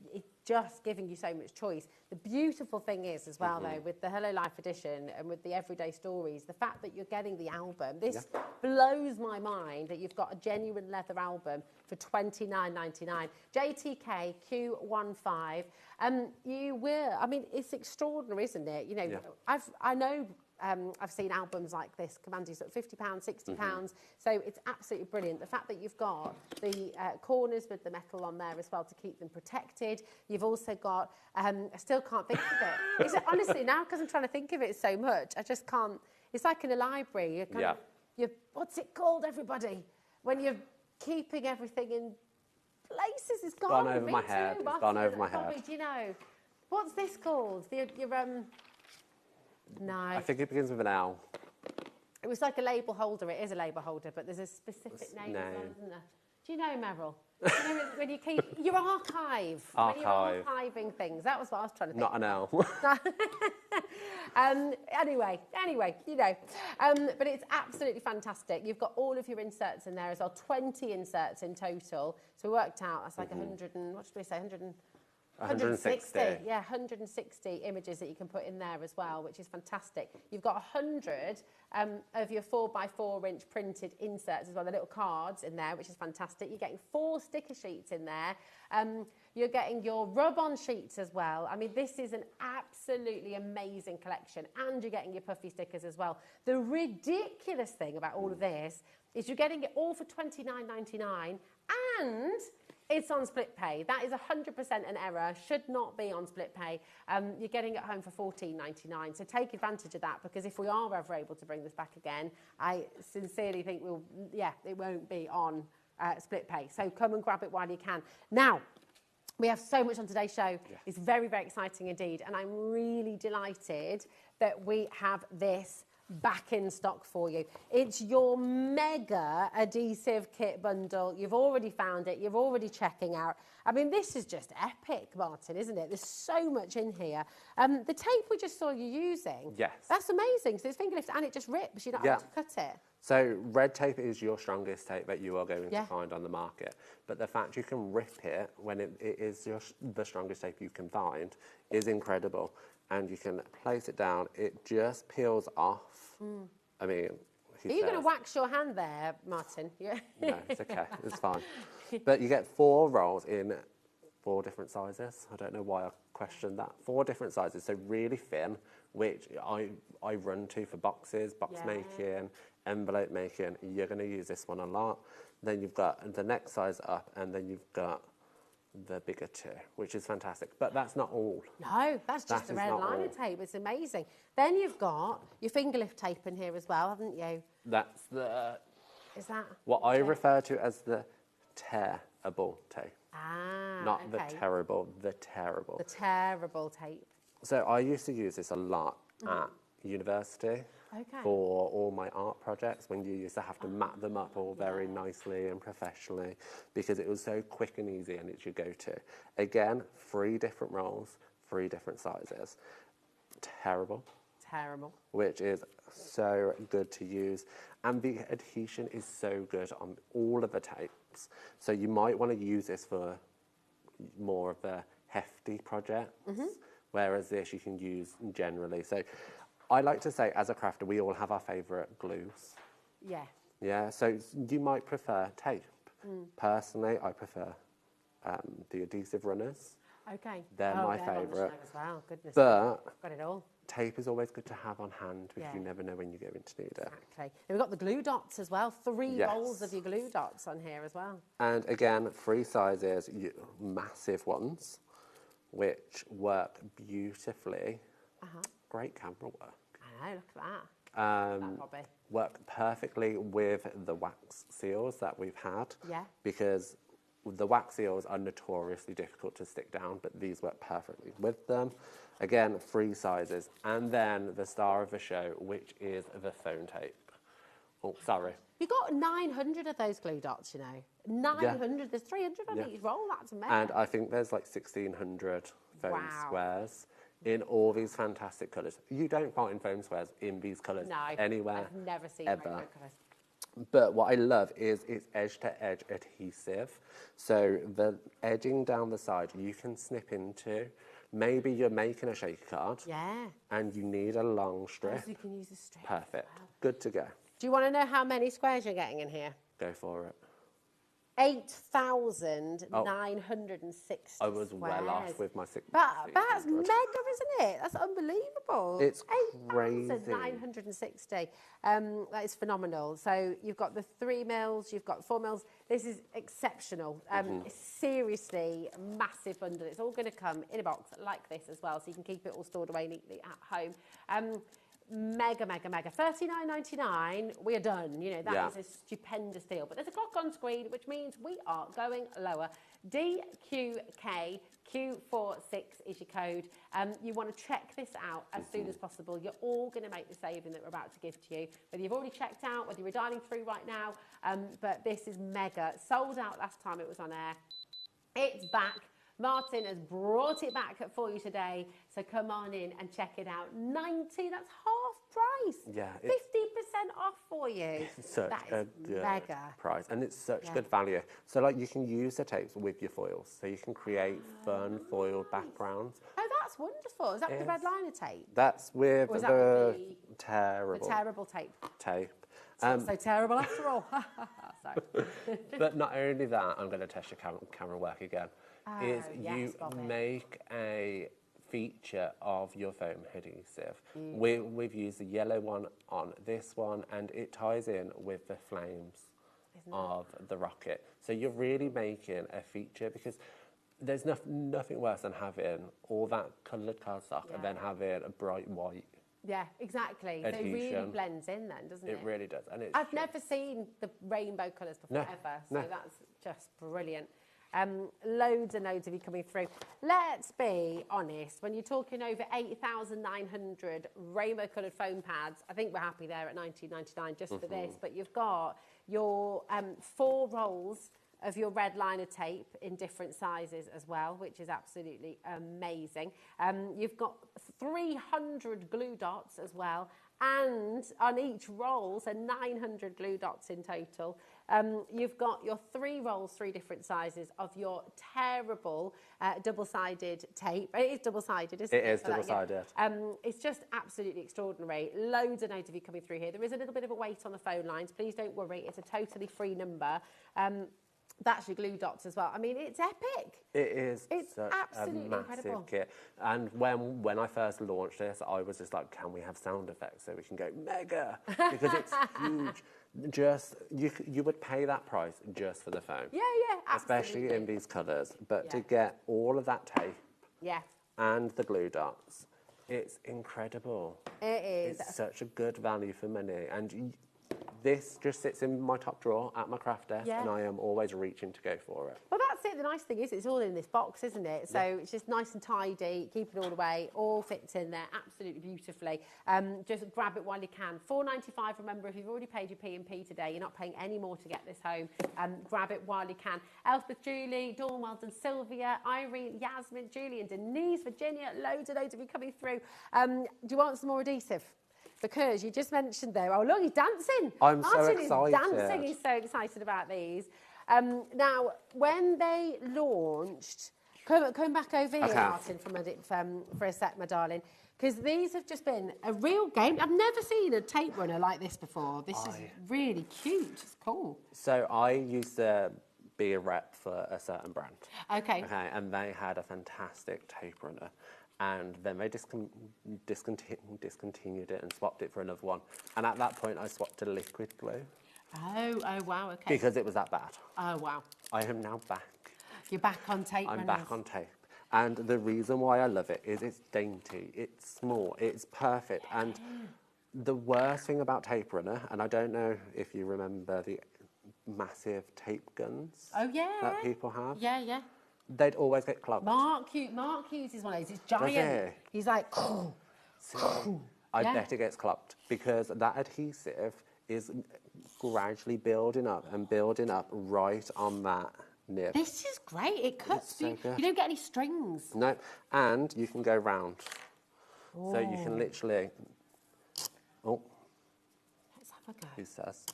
just giving you so much choice. The beautiful thing is as well, though, with the Hello Life edition and with the Everyday Stories, the fact that you're getting the album, this blows my mind that you've got a genuine leather album for $29.99. JTK Q15. You will, I mean, it's extraordinary, isn't it? You know, I know I've seen albums like this commanding sort of £50, £60. So it's absolutely brilliant. The fact that you've got the corners with the metal on there as well to keep them protected. You've also got, I still can't think of it. It's, honestly, now because I'm trying to think of it so much, I just can't. It's like in a library. You're kind of, what's it called, everybody? When you're keeping everything in places, it's gone over my head. It's gone over my head. Do you know? What's this called? No. I think it begins with an L. It was like a label holder. It is a label holder, but there's a specific name as well, isn't there? Do you know, Meryl? You know, when you keep your archive. When you're archiving things. That was what I was trying to think. Not an L. Anyway, you know. But it's absolutely fantastic. You've got all of your inserts in there as well. 20 inserts in total. So we worked out, that's like 100 and, what did we say, 100 and 160. Yeah, 160 images that you can put in there as well, which is fantastic. You've got 100 of your 4x4 inch printed inserts as well, the little cards in there, which is fantastic. You're getting 4 sticker sheets in there. You're getting your rub-on sheets as well. I mean, this is an absolutely amazing collection, and you're getting your puffy stickers as well. The ridiculous thing about all of this is you're getting it all for $29.99, and it's on split pay. That is 100% an error, should not be on split pay. You're getting it home for $14.99, so take advantage of that, because if we are ever able to bring this back again, I sincerely think it won't be on split pay. So come and grab it while you can. Now, we have so much on today's show. Yes. It's very, very exciting indeed, and I'm really delighted that we have this back in stock for you. It's your mega adhesive kit bundle. You've already found it. You're already checking out. I mean, this is just epic, Martin, isn't it? There's so much in here. The tape we just saw you using. Yes. That's amazing. So it's finger lift and it just rips. You don't have to cut it. So red tape is your strongest tape that you are going to find on the market. But the fact you can rip it when it is the strongest tape you can find is incredible. And you can place it down. It just peels off. I mean, are you going to wax your hand there, Martin? No, it's okay. It's fine. But you get 4 rolls in 4 different sizes. I don't know why I questioned that. 4 different sizes. So really thin, which I run to for boxes, box making, envelope making. You're going to use this one a lot. Then you've got the next size up, and then you've got the bigger 2, which is fantastic. But that's not all. No, that's just the red liner tape. It's amazing. Then you've got your finger lift tape in here as well, haven't you? That's the... Is that... what I refer to as the tearable tape. Ah, not the terrible, the terrible. The terrible tape. So I used to use this a lot at university. For all my art projects, when you used to have to mat them up all very nicely and professionally, because it was so quick and easy and it's your go-to. Again, 3 different rolls, 3 different sizes. Terrible. Which is so good to use. And the adhesion is so good on all of the tapes. So you might want to use this for more of the hefty projects, whereas this you can use generally. So I like to say, as a crafter, we all have our favourite glues. Yeah. Yeah, so you might prefer tape. Personally, I prefer the adhesive runners. Okay. They're my favourite. As well. Goodness. But got it all. Tape is always good to have on hand, because you never know when you're going to need it. Exactly. And we've got the glue dots as well. 3 rolls of your glue dots on here as well. And again, 3 sizes, massive ones, which work beautifully. Great camera work. I know, look at that. Work perfectly with the wax seals that we've had. Yeah. Because the wax seals are notoriously difficult to stick down, but these work perfectly with them. Again, 3 sizes. And then the star of the show, which is the phone tape. Oh, sorry. You've got 900 of those glue dots, you know. 900. There's 300 on each roll. That's amazing. And I think there's like 1,600 foam squares in all these fantastic colours. You don't find foam squares in these colours anywhere. I've never seen ever. rainbow colours. But what I love is it's edge-to-edge adhesive. So the edging down the side you can snip into. Maybe you're making a shaker card. Yeah. And you need a long strip. So you can use a strip. Perfect. Wow. Good to go. Do you want to know how many squares you're getting in here? Go for it. 8,960 I was well off with my 6. That's mega, isn't it? That's unbelievable. It's crazy. 8,960. That is phenomenal. So you've got the 3 mils, you've got 4 mils. This is exceptional. Seriously, massive bundle. It's all going to come in a box like this as well, so you can keep it all stored away neatly at home. Mega, mega, mega. $39.99, we are done. You know, that is a stupendous deal. But there's a clock on screen, which means we are going lower. DQK Q46 is your code. You want to check this out as soon as possible. You're all going to make the saving that we're about to give to you. Whether you've already checked out, whether you're dialing through right now, but this is mega. Sold out last time it was on air. It's back. Martin has brought it back for you today, so come on in and check it out. 90, that's half price. Yeah, 50% off for you. Such That a is good mega. price, and it's such Yeah. good value. So like you can use the tapes with your foils, so you can create fun foil backgrounds. Oh, that's wonderful. Is that with the red liner tape? That's with Or is that the with terrible The terrible tape. tape. It's not so terrible after all. Sorry. But not only that, I'm going to test your camera work again. Is yes, you Bobby. make a feature of your foam adhesive. We've used the yellow one on this one, and it ties in with the flames of the rocket. So you're really making a feature, because there's nothing worse than having all that coloured cardstock and then having a bright white. Yeah, exactly. So it really Adhesion. blends in then, doesn't it? It really does. And it's I've never seen the rainbow colours before ever, so that's just brilliant. Loads and loads of you coming through. Let's be honest, when you're talking over 8,900 rainbow coloured foam pads, I think we're happy there at $19.99 just for this, but you've got your 4 rolls of your red liner tape in different sizes as well, which is absolutely amazing. You've got 300 glue dots as well, and on each roll, so 900 glue dots in total. You've got your 3 rolls, 3 different sizes of your terrible double-sided tape. It is double-sided, isn't it? It is double-sided. It's just absolutely extraordinary. Loads and loads of you coming through here. There is a little bit of a wait on the phone lines. Please don't worry. It's a totally free number. That's your glue dots as well. I mean, it's epic. It is. It's such absolutely a massive incredible. kit. And when I first launched this, I was just like, can we have sound effects so we can go mega? Because it's huge. Just you would pay that price just for the foam. Yeah, absolutely. Especially in these colours. But to get all of that tape and the glue dots, it's incredible. It is. It's such a good value for money. And this just sits in my top drawer at my craft desk, and I am always reaching to go for it. Well, that's it. The nice thing is it's all in this box, isn't it? So it's just nice and tidy, keep it all away, all fits in there absolutely beautifully. Just grab it while you can. $4.95, remember, if you've already paid your P&P today, you're not paying any more to get this home. Grab it while you can. Elspeth, Julie, Dawn Weldon, Sylvia, Irene, Yasmin, Julian, Denise, Virginia, loads and loads of you coming through. Do you want some more adhesive? Because you just mentioned there, oh look, he's dancing. I'm so Martin excited. is dancing, he's so excited about these. Now, when they launched, come back over here, Martin, for a sec, my darling, because these have just been a real game. I've never seen a tape runner like this before. This is really cute, it's cool. So I used to be a rep for a certain brand. Okay, and they had a fantastic tape runner. And then they discontinued it and swapped it for another one. And at that point, I swapped to liquid glue. Oh, wow, okay. Because it was that bad. Oh, wow. I am now back. You're back on tape I'm runners. back on tape. And the reason why I love it is it's dainty, it's small, it's perfect. And the worst thing about tape runner, and I don't know if you remember the massive tape guns that people have. Yeah. They'd always get clogged. Mark uses one of those. It's giant. He's like, I bet it gets clogged because that adhesive is gradually building up right on that nib. This is great. It cuts. So good. You don't get any strings. No, and you can go round. So you can literally. Oh. Let's have a go. Who says?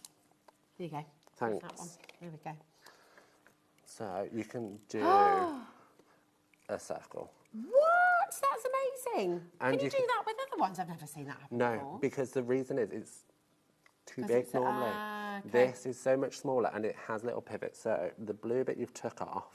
There you go. Thanks. That one. There we go. So you can do a circle. What? That's amazing. And can you do that with other ones? I've never seen that happen No, before. because the reason is it's too big normally. Okay. This is so much smaller and it has little pivots. So the blue bit you've took off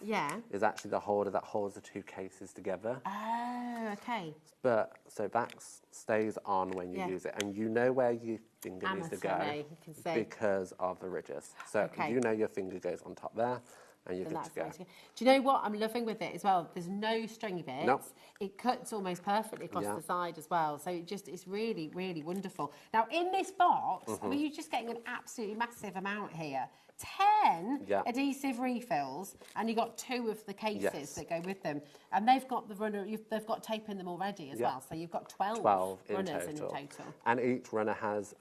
is actually the holder that holds the 2 cases together. Oh, okay. But so that stays on when you use it, and you know where your finger needs to go you can see. because of the ridges. So you know your finger goes on top there. And you're good to go. Do you know what I'm loving with it as well? There's no stringy bits. Nope. It cuts almost perfectly across the side as well. So it's really, really wonderful. Now, in this box, I mean, you're just getting an absolutely massive amount here. 10 adhesive refills, and you've got 2 of the cases that go with them. And they've got the runner, they've got tape in them already as well. So you've got 12 runners in total. And each runner has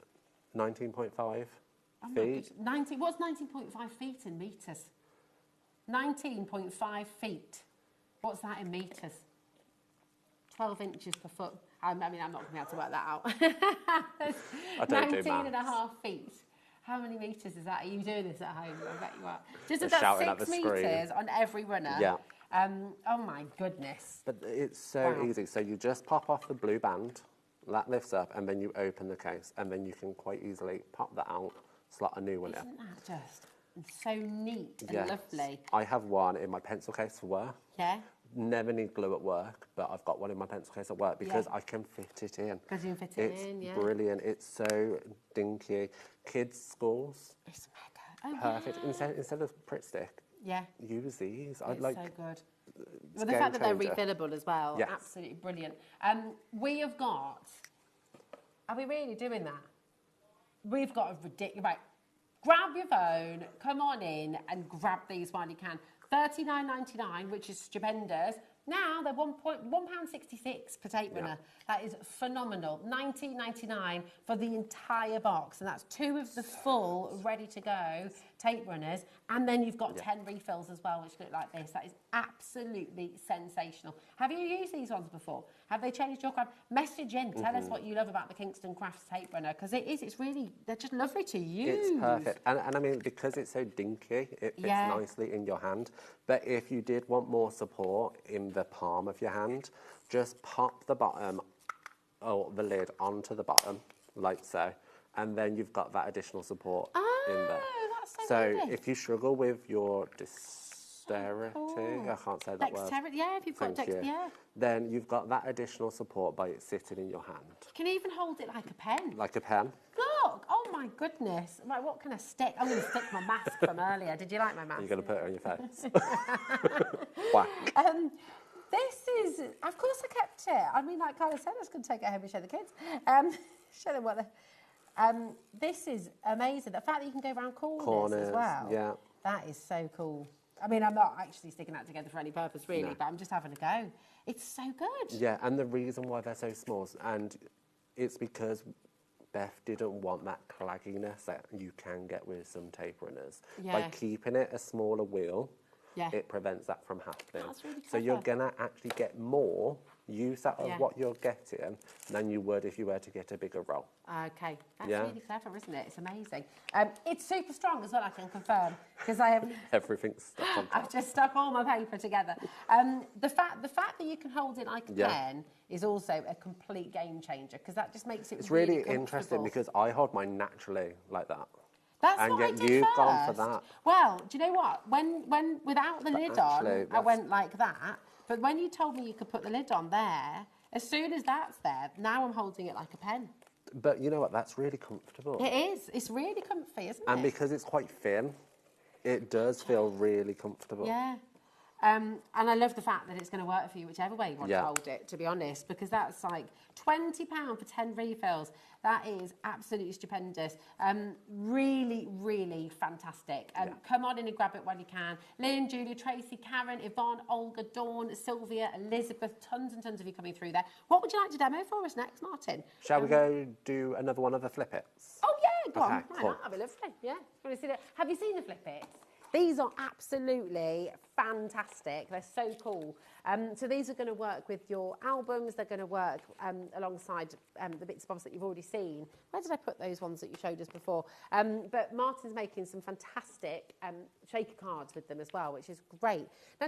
19.5 feet. What's 19.5 feet in metres? 19.5 feet. What's that in metres? 12 inches per foot. I mean, I'm not going to be able to work that out. I don't do 19 and a maths. half feet. How many metres is that? Are you doing this at home? I bet you are. Just They're about shouting at 6 the screen. metres on every runner. Yeah. Oh my goodness. But it's so Wow. easy. So you just pop off the blue band, that lifts up, and then you open the case, and then you can quite easily pop that out, slot a new one in. Isn't that just so neat and Yes. lovely? I have one in my pencil case for work. Yeah. Never need glue at work, but I've got one in my pencil case at work because Yeah. I can fit it in. Because you can fit it It's in, yeah. brilliant. It's so dinky. Kids' schools. It's mega. Oh, Perfect. yeah. Instead of Pritt Stick, Yeah. use these. It's so good. It's Well, the game fact that they're changer. refillable as well, Yes. absolutely brilliant. We have got, are we really doing that? We've got a ridiculous, right, grab your phone, come on in and grab these while you can. $39.99, which is stupendous. Now they're £1.66 per tape runner. That is phenomenal. $19.99 for the entire box, and that's 2 of the full ready to go tape runners, and then you've got 10 refills as well, which look like this. That is absolutely sensational. Have you used these ones before? Have they changed your craft? Message in. Tell us what you love about the Kingston Crafts tape runner, because it's really, they're just lovely to use. It's perfect. And I mean, because it's so dinky, it fits nicely in your hand. But if you did want more support in the palm of your hand, just pop the bottom, or the lid onto the bottom, like so. And then you've got that additional support in there. That's So handy. if you struggle with your dexterity, I can't say that word. Dexterity, yeah, if you've got Thank you. yeah. Then you've got that additional support by it sitting in your hand. You can even hold it like a pen. Like a pen. Look, oh my goodness. Right, what can I stick? I'm going to stick my mask from earlier. Did you like my mask? You're going to put it on your face. Whack. This is, of course I kept it. I mean, like Carla said, I was going to take it home and show the kids. Show them what the... this is amazing. The fact that you can go around corners as well. Yeah. That is so cool. I mean, I'm not actually sticking that together for any purpose, really, No. but I'm just having a go. It's so good. Yeah, and the reason why they're so small, and it's because Beth didn't want that clagginess that you can get with some tape runners. By Yeah. keeping it a smaller wheel, Yeah. it prevents that from happening. That's really So you're clever. going to actually get more use out of Yeah. what you're getting than you would if you were to get a bigger roll. Okay, that's Yeah. really clever, isn't it? It's amazing. It's super strong as well, I can confirm, because I have... Everything's stuck on top. I've just stuck all my paper together. The fact that you can hold it like a Yeah. pen is also a complete game changer, because that just makes it It's really comfortable. interesting because I hold mine naturally like that. That's and what I yet did you've first. gone for that. Well, do you know what? When without the But lid actually, on, I that's- went like that. But when you told me you could put the lid on there, as soon as that's there, now I'm holding it like a pen. But you know what? That's really comfortable. It is. It's really comfy, isn't And it? because it's quite thin, it does feel really comfortable. Yeah. And I love the fact that it's going to work for you whichever way you want Yeah. to hold it, to be honest, because that's like £20 for 10 refills. That is absolutely stupendous. Really, really fantastic. Come on in and grab it when you can. Lynn, Julia, Tracy, Karen, Yvonne, Olga, Dawn, Sylvia, Elizabeth, tons and tons of you coming through there. What would you like to demo for us next, Martin? Shall we go do another one of the flip its? Oh, yeah, go on. Okay, Why cool. not? That'd be lovely. Yeah. Want to see that? Have you seen the flip its? These are absolutely fantastic. They're so cool. So these are going to work with your albums. They're going to work alongside the bits and bobs that you've already seen. Where did I put those ones that you showed us before? But Martin's making some fantastic shaker cards with them as well, which is great. Now,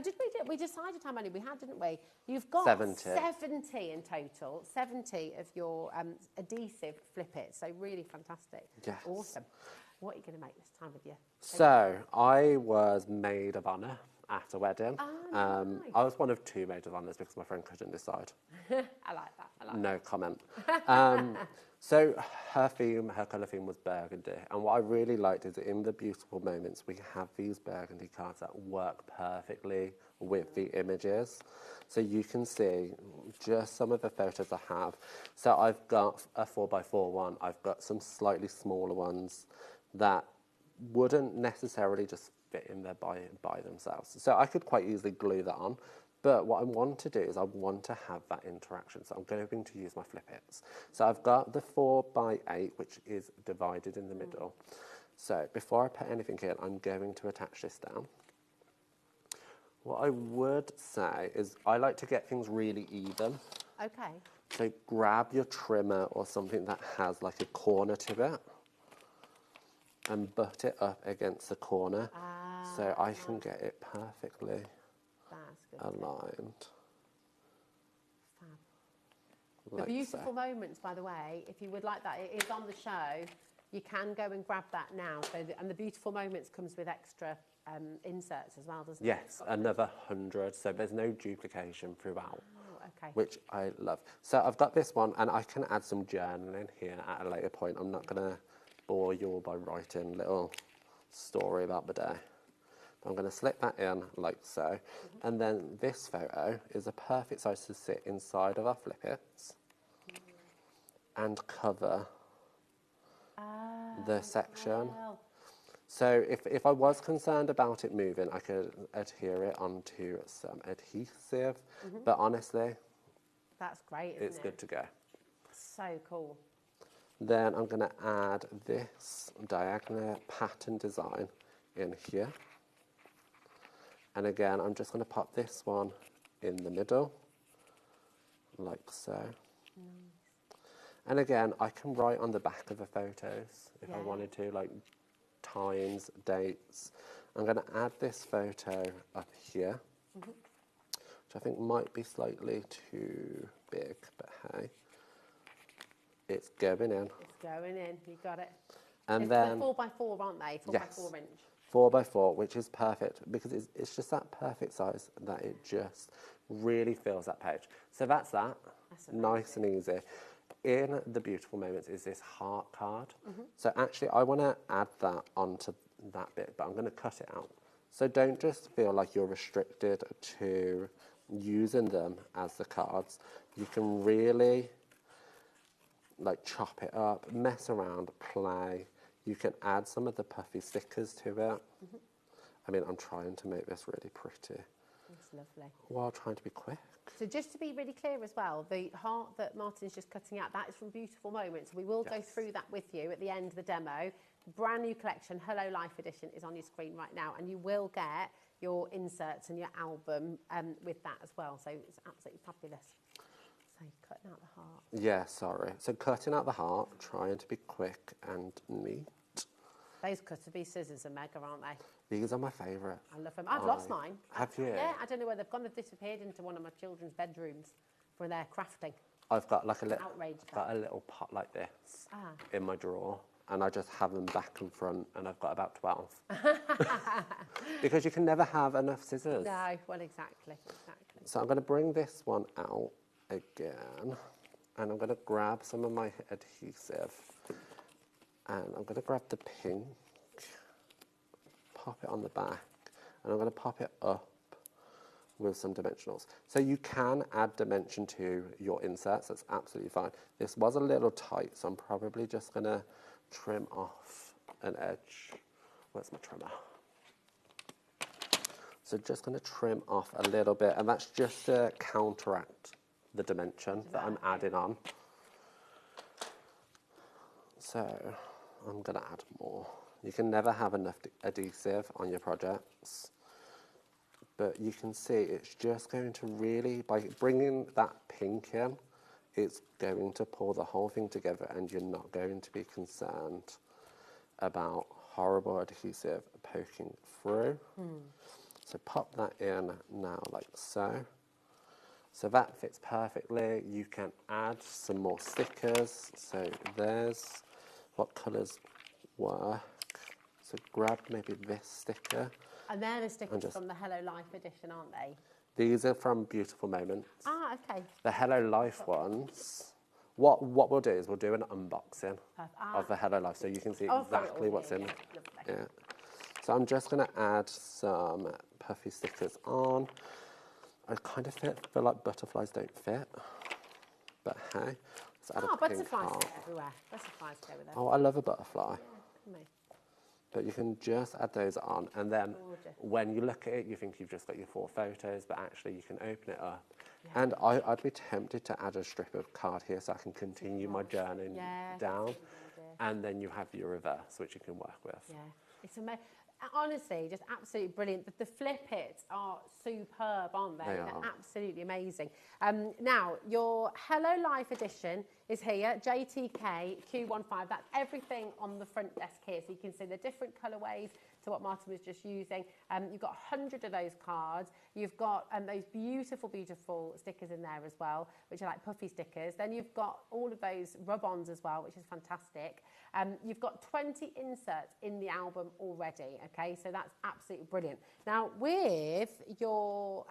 we decided how many we had, didn't we? You've got 70 in total, 70 of your adhesive flip it. So really fantastic. Yes. Awesome. What are you going to make this time with you? So, I was maid of honour at a wedding. Oh, nice. I was one of 2 maids of honours because my friend couldn't decide. I like that. I like No comment. So her colour theme was burgundy. And what I really liked is that in the beautiful moments, we have these burgundy cards that work perfectly with the images. So you can see just some of the photos I have. So I've got a 4x4 one. I've got some slightly smaller ones that wouldn't necessarily just fit in there by themselves. So I could quite easily glue that on. But what I want to do is I want to have that interaction. So I'm going to use my flip its. So I've got the 4x8, which is divided in the middle. So before I put anything in, I'm going to attach this down. What I would say is I like to get things really even. Okay. So grab your trimmer or something that has like a corner to it and butt it up against the corner so I can get it perfectly aligned. The beautiful moments, by the way, if you would like that, it is on the show. You can go and grab that now. So, and the beautiful moments comes with extra inserts as well, doesn't it? Yes, another 100. So there's no duplication throughout, okay. which I love. So I've got this one, and I can add some journaling here at a later point. I'm not going to bore you all by writing a little story about the day. I'm going to slip that in like so. And then this photo is a perfect size to sit inside of our flippets and cover the section. Wow. So if I was concerned about it moving, I could adhere it onto some adhesive. But honestly, that's great, isn't it's good to go. So cool. Then I'm going to add this diagonal pattern design in here. And again, I'm just going to pop this one in the middle, like so. And again, I can write on the back of the photos if I wanted to, like times, dates. I'm going to add this photo up here, which I think might be slightly too big, but hey, it's going in. It's going in, you got it. And then 4x4, aren't they? 4x4 inch. 4x4, which is perfect because it's just that perfect size that it just really fills that page. So that's that. That's nice and easy. In the beautiful moments is this heart card. So actually I want to add that onto that bit, but I'm going to cut it out. So don't just feel like you're restricted to using them as the cards. You can really like chop it up, mess around, play. You can add some of the puffy stickers to it. I mean, I'm trying to make this really pretty. That's lovely. While trying to be quick. So just to be really clear as well, the heart that Martin's just cutting out, that is from Beautiful Moments. We will go through that with you at the end of the demo. The brand new collection, Hello Life Edition, is on your screen right now, and you will get your inserts and your album with that as well. So it's absolutely fabulous. So you're cutting out the heart. Yeah, sorry. So cutting out the heart, trying to be quick and neat. Those Cutter-Bee scissors are mega, aren't they? These are my favourite. I love them. I've lost mine. Have you? Yeah, I don't know where they've gone. They've disappeared into one of my children's bedrooms for their crafting. I've got like a little, Outraged got a little pot like this in my drawer, and I just have them back and front, and I've got about 12. Because you can never have enough scissors. No, well, exactly. So I'm going to bring this one out again, and I'm going to grab some of my adhesive, and I'm going to grab the pink, pop it on the back, and I'm going to pop it up with some dimensionals. So you can add dimension to your inserts, that's absolutely fine. This was a little tight, so I'm probably just going to trim off an edge. Where's my trimmer? So just going to trim off a little bit, and that's just to counteract the dimension that I'm adding on. So I'm going to add more. You can never have enough adhesive on your projects, but you can see it's just going to really, by bringing that pink in, it's going to pull the whole thing together, and you're not going to be concerned about horrible adhesive poking through. So pop that in now like so. So that fits perfectly. You can add some more stickers. So there's what colours work. So grab maybe this sticker. And they're the stickers from the Hello Life edition, aren't they? These are from Beautiful Moments. Ah, okay. The Hello Life ones. What we'll do is we'll do an unboxing of the Hello Life, so you can see exactly what's in. Yeah. So I'm just going to add some puffy stickers on. I kind of feel like butterflies don't fit, but hey, let's add a pink butterflies heart. fit everywhere. Butterflies go with them. Oh, I love a butterfly. Yeah, But you can just add those on, and then when you look at it, you think you've just got your 4 photos, but actually you can open it up. Yeah. And I'd be tempted to add a strip of card here so I can continue my journey down, and then you have your reverse, which you can work with. Yeah, it's amazing. honestly, just absolutely brilliant. The flip it are superb, aren't they? They They're are. absolutely amazing. Now, your Hello Life edition is here, JTK Q15. That's everything on the front desk here. So you can see the different colourways to what Martin was just using. You've got 100 of those cards. You've got those beautiful, beautiful stickers in there as well, which are like puffy stickers. Then you've got all of those rub-ons as well, which is fantastic. You've got 20 inserts in the album already, okay? So that's absolutely brilliant. Now, with your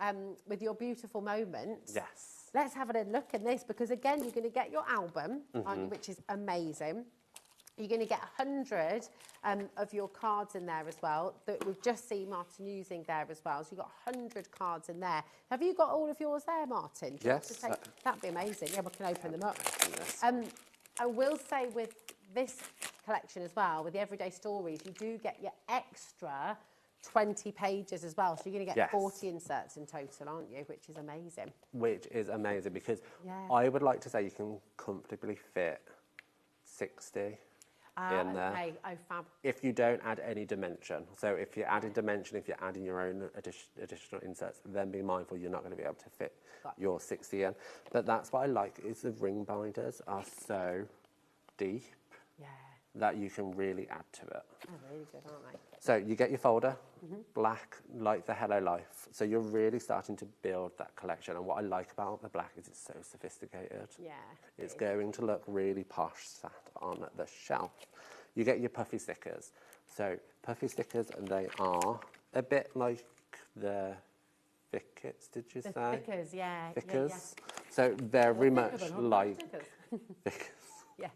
beautiful moments, yes, let's have a look at this, because again, you're going to get your album, aren't you, which is amazing. You're going to get 100 of your cards in there as well, that we've just seen Martin using there as well. So you've got 100 cards in there. Have you got all of yours there, Martin? Yes. That'd be amazing. Yeah, we can open them up. I will say with this collection as well, with the Everyday Stories, you do get your extra 20 pages as well. So you're going to get 40 inserts in total, aren't you? Which is amazing. Which is amazing, because I would like to say you can comfortably fit 60 in there. Okay. Oh, fab. If you don't add any dimension. So if you're adding dimension, if you're adding your own additional inserts, then be mindful you're not going to be able to fit your 60 in. But that's what I like, is the ring binders are so deep that you can really add to it. They're really good, aren't they? So you get your folder, black, like the Hello Life. So you're really starting to build that collection. And what I like about the black is it's so sophisticated. Yeah. It's going to look really posh sat on the shelf. You get your puffy stickers. So puffy stickers, and they are a bit like the Vickets, did you say? Vickers, yeah. Vickers. So very much like Vickers. Yeah.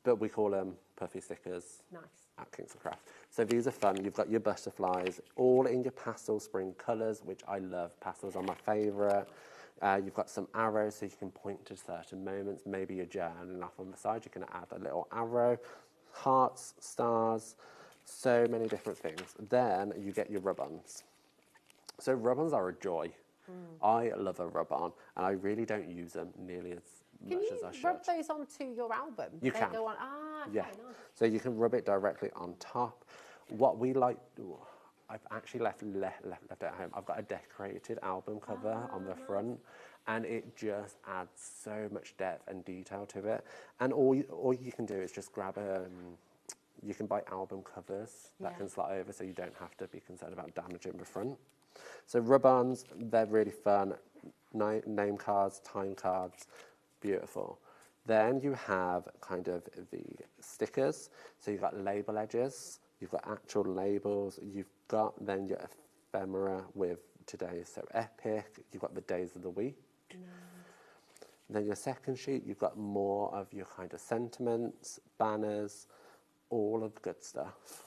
But we call them puffy stickers. Nice. At Kingston Craft. So these are fun. You've got your butterflies, all in your pastel spring colours, which I love. Pastels are my favourite. You've got some arrows, so you can point to certain moments. Maybe you're journaling off on the side, you can add a little arrow. Hearts, stars, so many different things. Then you get your rub-ons. So rub-ons are a joy. I love a rub-on, and I really don't use them nearly as much as I should. Can you rub those onto your album? You can. Go on. Okay, nice. So you can rub it directly on top. What we like, I've actually left it at home. I've got a decorated album cover on the front, and it just adds so much depth and detail to it. And all you can do is just grab you can buy album covers that can slide over, so you don't have to be concerned about damaging the front. So rub-ons, they're really fun. Name cards, time cards, beautiful. Then you have kind of the stickers. So you've got label edges, you've got actual labels, you've got then your ephemera with today, so epic, you've got the days of the week. Then your second sheet, you've got more of your kind of sentiments, banners, all of the good stuff.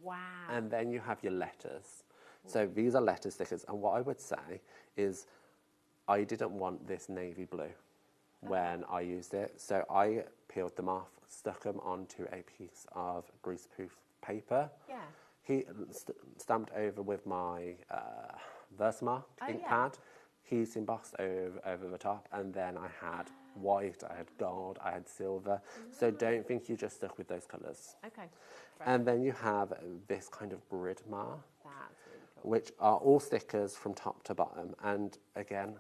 Wow. And then you have your letters. So these are letter stickers, and what I would say is I didn't want this navy blue when I used it, so I peeled them off, stuck them onto a piece of greaseproof paper. Yeah. He stamped over with my Versamark ink pad. He's embossed over the top, and then I had white, I had gold, I had silver. So don't think you're just stuck with those colours. Okay. And then you have this kind of grid mark, That's really cool. which are all stickers from top to bottom. And again,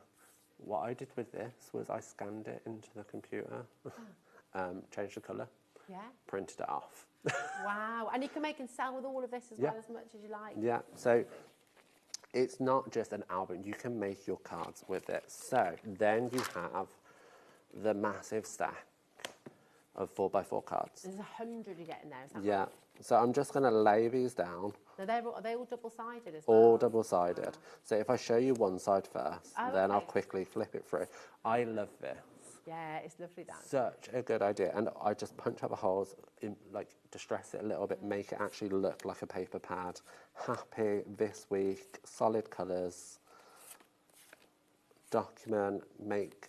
what I did with this was I scanned it into the computer, changed the colour, printed it off. Wow. And you can make and sell with all of this as well, as much as you like. Yeah, so it's not just an album, you can make your cards with it. So then you have the massive stack of 4x4 cards. There's 100 you get in there, is that Yeah, right? so I'm just going to lay these down. Now, are they all double-sided as well? All double-sided. So if I show you one side first, Oh, then I'll okay. quickly flip it through. I love this. Yeah, it's lovely, that. Such a good idea. And I just punch out the holes, distress it a little bit, make it actually look like a paper pad. Happy this week, solid colours, document, make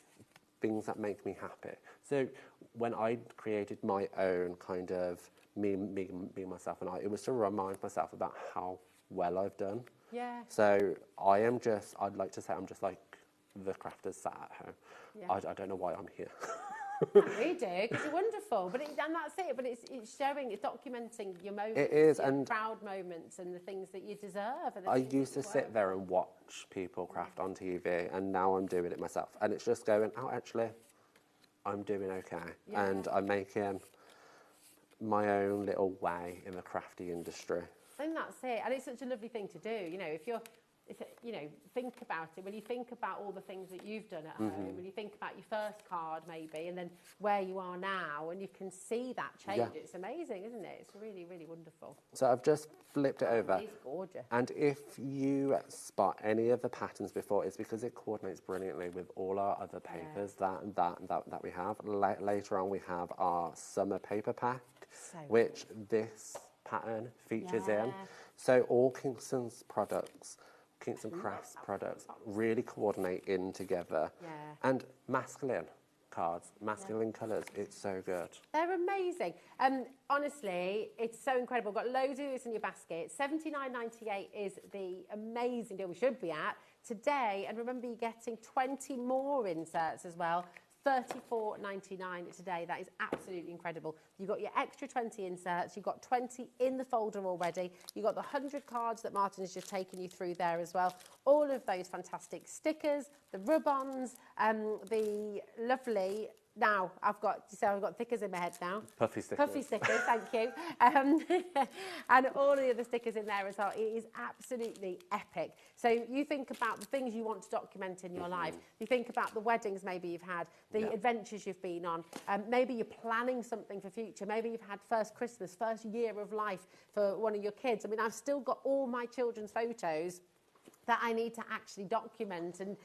things that make me happy. So when I created my own kind of me, myself and I, it was to remind myself about how well I've done. Yeah. So I'd like to say I'm just like the crafters sat at home. Yeah. I don't know why I'm here. We do, because you're wonderful. But and that's it. But it's showing, it's documenting your moments. It is, your and proud moments and the things that you deserve. And the I things used that to you sit work there and watch people craft on TV, and now I'm doing it myself. And it's just going, oh, actually, I'm doing okay. Yeah. And I'm making my own little way in the crafty industry. And that's it. And it's such a lovely thing to do. You know, think about it. When you think about all the things that you've done at home, when you think about your first card maybe, and then where you are now, and you can see that change. Yeah. It's amazing, isn't it? It's really, really wonderful. So I've just flipped it over. It's gorgeous. And if you spot any of the patterns before, it's because it coordinates brilliantly with all our other papers that we have. Later on, we have our summer paper pack, which this pattern features in. So all Kingston's products, Kingston Crafts products, really coordinate in together. Yeah. And masculine cards, masculine colours, it's so good. They're amazing. Honestly, it's so incredible. Got loads of this in your basket. $79.98 is the amazing deal we should be at today. And remember, you're getting 20 more inserts as well. $34.99 today. That is absolutely incredible. You've got your extra 20 inserts. You've got 20 in the folder already. You've got the 100 cards that Martin has just taken you through there as well. All of those fantastic stickers, the rub-ons, the lovely... Now, I've got stickers in my head now. Puffy stickers. Puffy stickers, thank you. And all the other stickers in there as well. It is absolutely epic. So you think about the things you want to document in your life. You think about the weddings maybe you've had, the adventures you've been on. Maybe you're planning something for future. Maybe you've had first Christmas, first year of life for one of your kids. I mean, I've still got all my children's photos that I need to actually document, and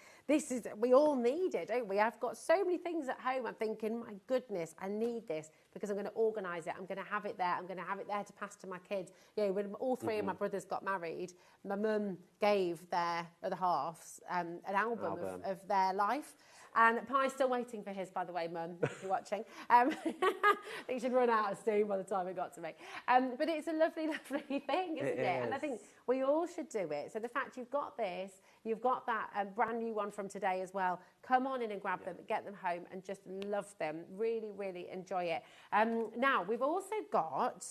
we all need it, don't we? I've got so many things at home. I'm thinking, my goodness, I need this because I'm going to organise it. I'm going to have it there. I'm going to have it there to pass to my kids. You know, when all three of my brothers got married, my mum gave their other halves an album. Of their life. And Pie's still waiting for his, by the way, Mum, if you're watching. I think he should run out of steam by the time it got to me. But it's a lovely, lovely thing, isn't it? And I think we all should do it. So the fact you've got this, you've got that brand new one from today as well. Come on in and grab them, get them home, and just love them. Really, really enjoy it. Now, we've also got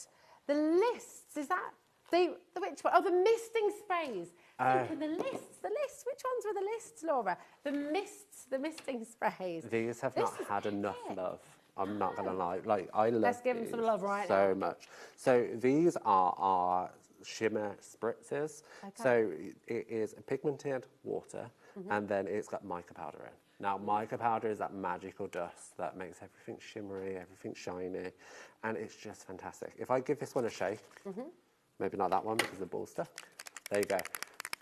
the lists. Is that... which one? Oh, the misting sprays. Thinking the lists. Which ones were the lists, Laura? The misting sprays. These have not had enough love. I'm not going to lie. Like, I love Let's give them some love right now. now. So much. So these are our shimmer spritzers. Okay. So it is pigmented water, and then it's got mica powder in. Now, mica powder is that magical dust that makes everything shimmery, everything shiny, and it's just fantastic. If I give this one a shake, maybe not that one because the ball's stuck. There you go.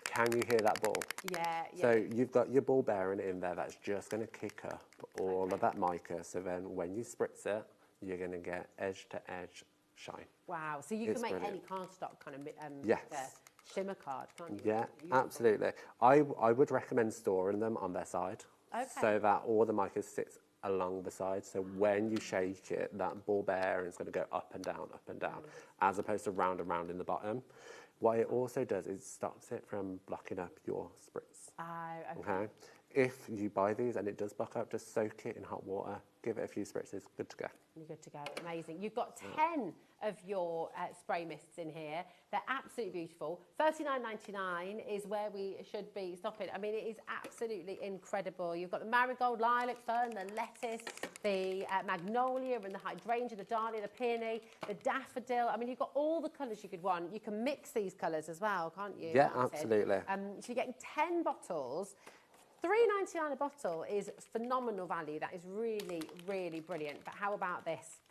Can you hear that ball? Yeah. So you've got your ball bearing in there that's just going to kick up all of that mica. So then when you spritz it, you're going to get edge-to-edge shine. Wow. So you can make any cardstock kind of yes. Shimmer card, can't you? Yeah, absolutely. I would recommend storing them on their side so that all the mica sits along the side. So when you shake it, that ball bearing is going to go up and down, as opposed to round and round in the bottom. What it also does is stops it from blocking up your spritz. Okay. If you buy these and it does block up, just soak it in hot water, give it a few spritzes, good to go. You're good to go. Amazing. You've got 10 of your spray mists in here. They're absolutely beautiful. $39.99 is where we should be stopping. I mean, it is absolutely incredible. You've got the marigold, lilac, fern, the lettuce, the magnolia and the hydrangea, the dahlia, the peony, the daffodil. I mean, you've got all the colours you could want. You can mix these colours as well, can't you? Yeah, absolutely. So you're getting 10 bottles. $3.99 a bottle is phenomenal value. That is really, really brilliant. But how about this?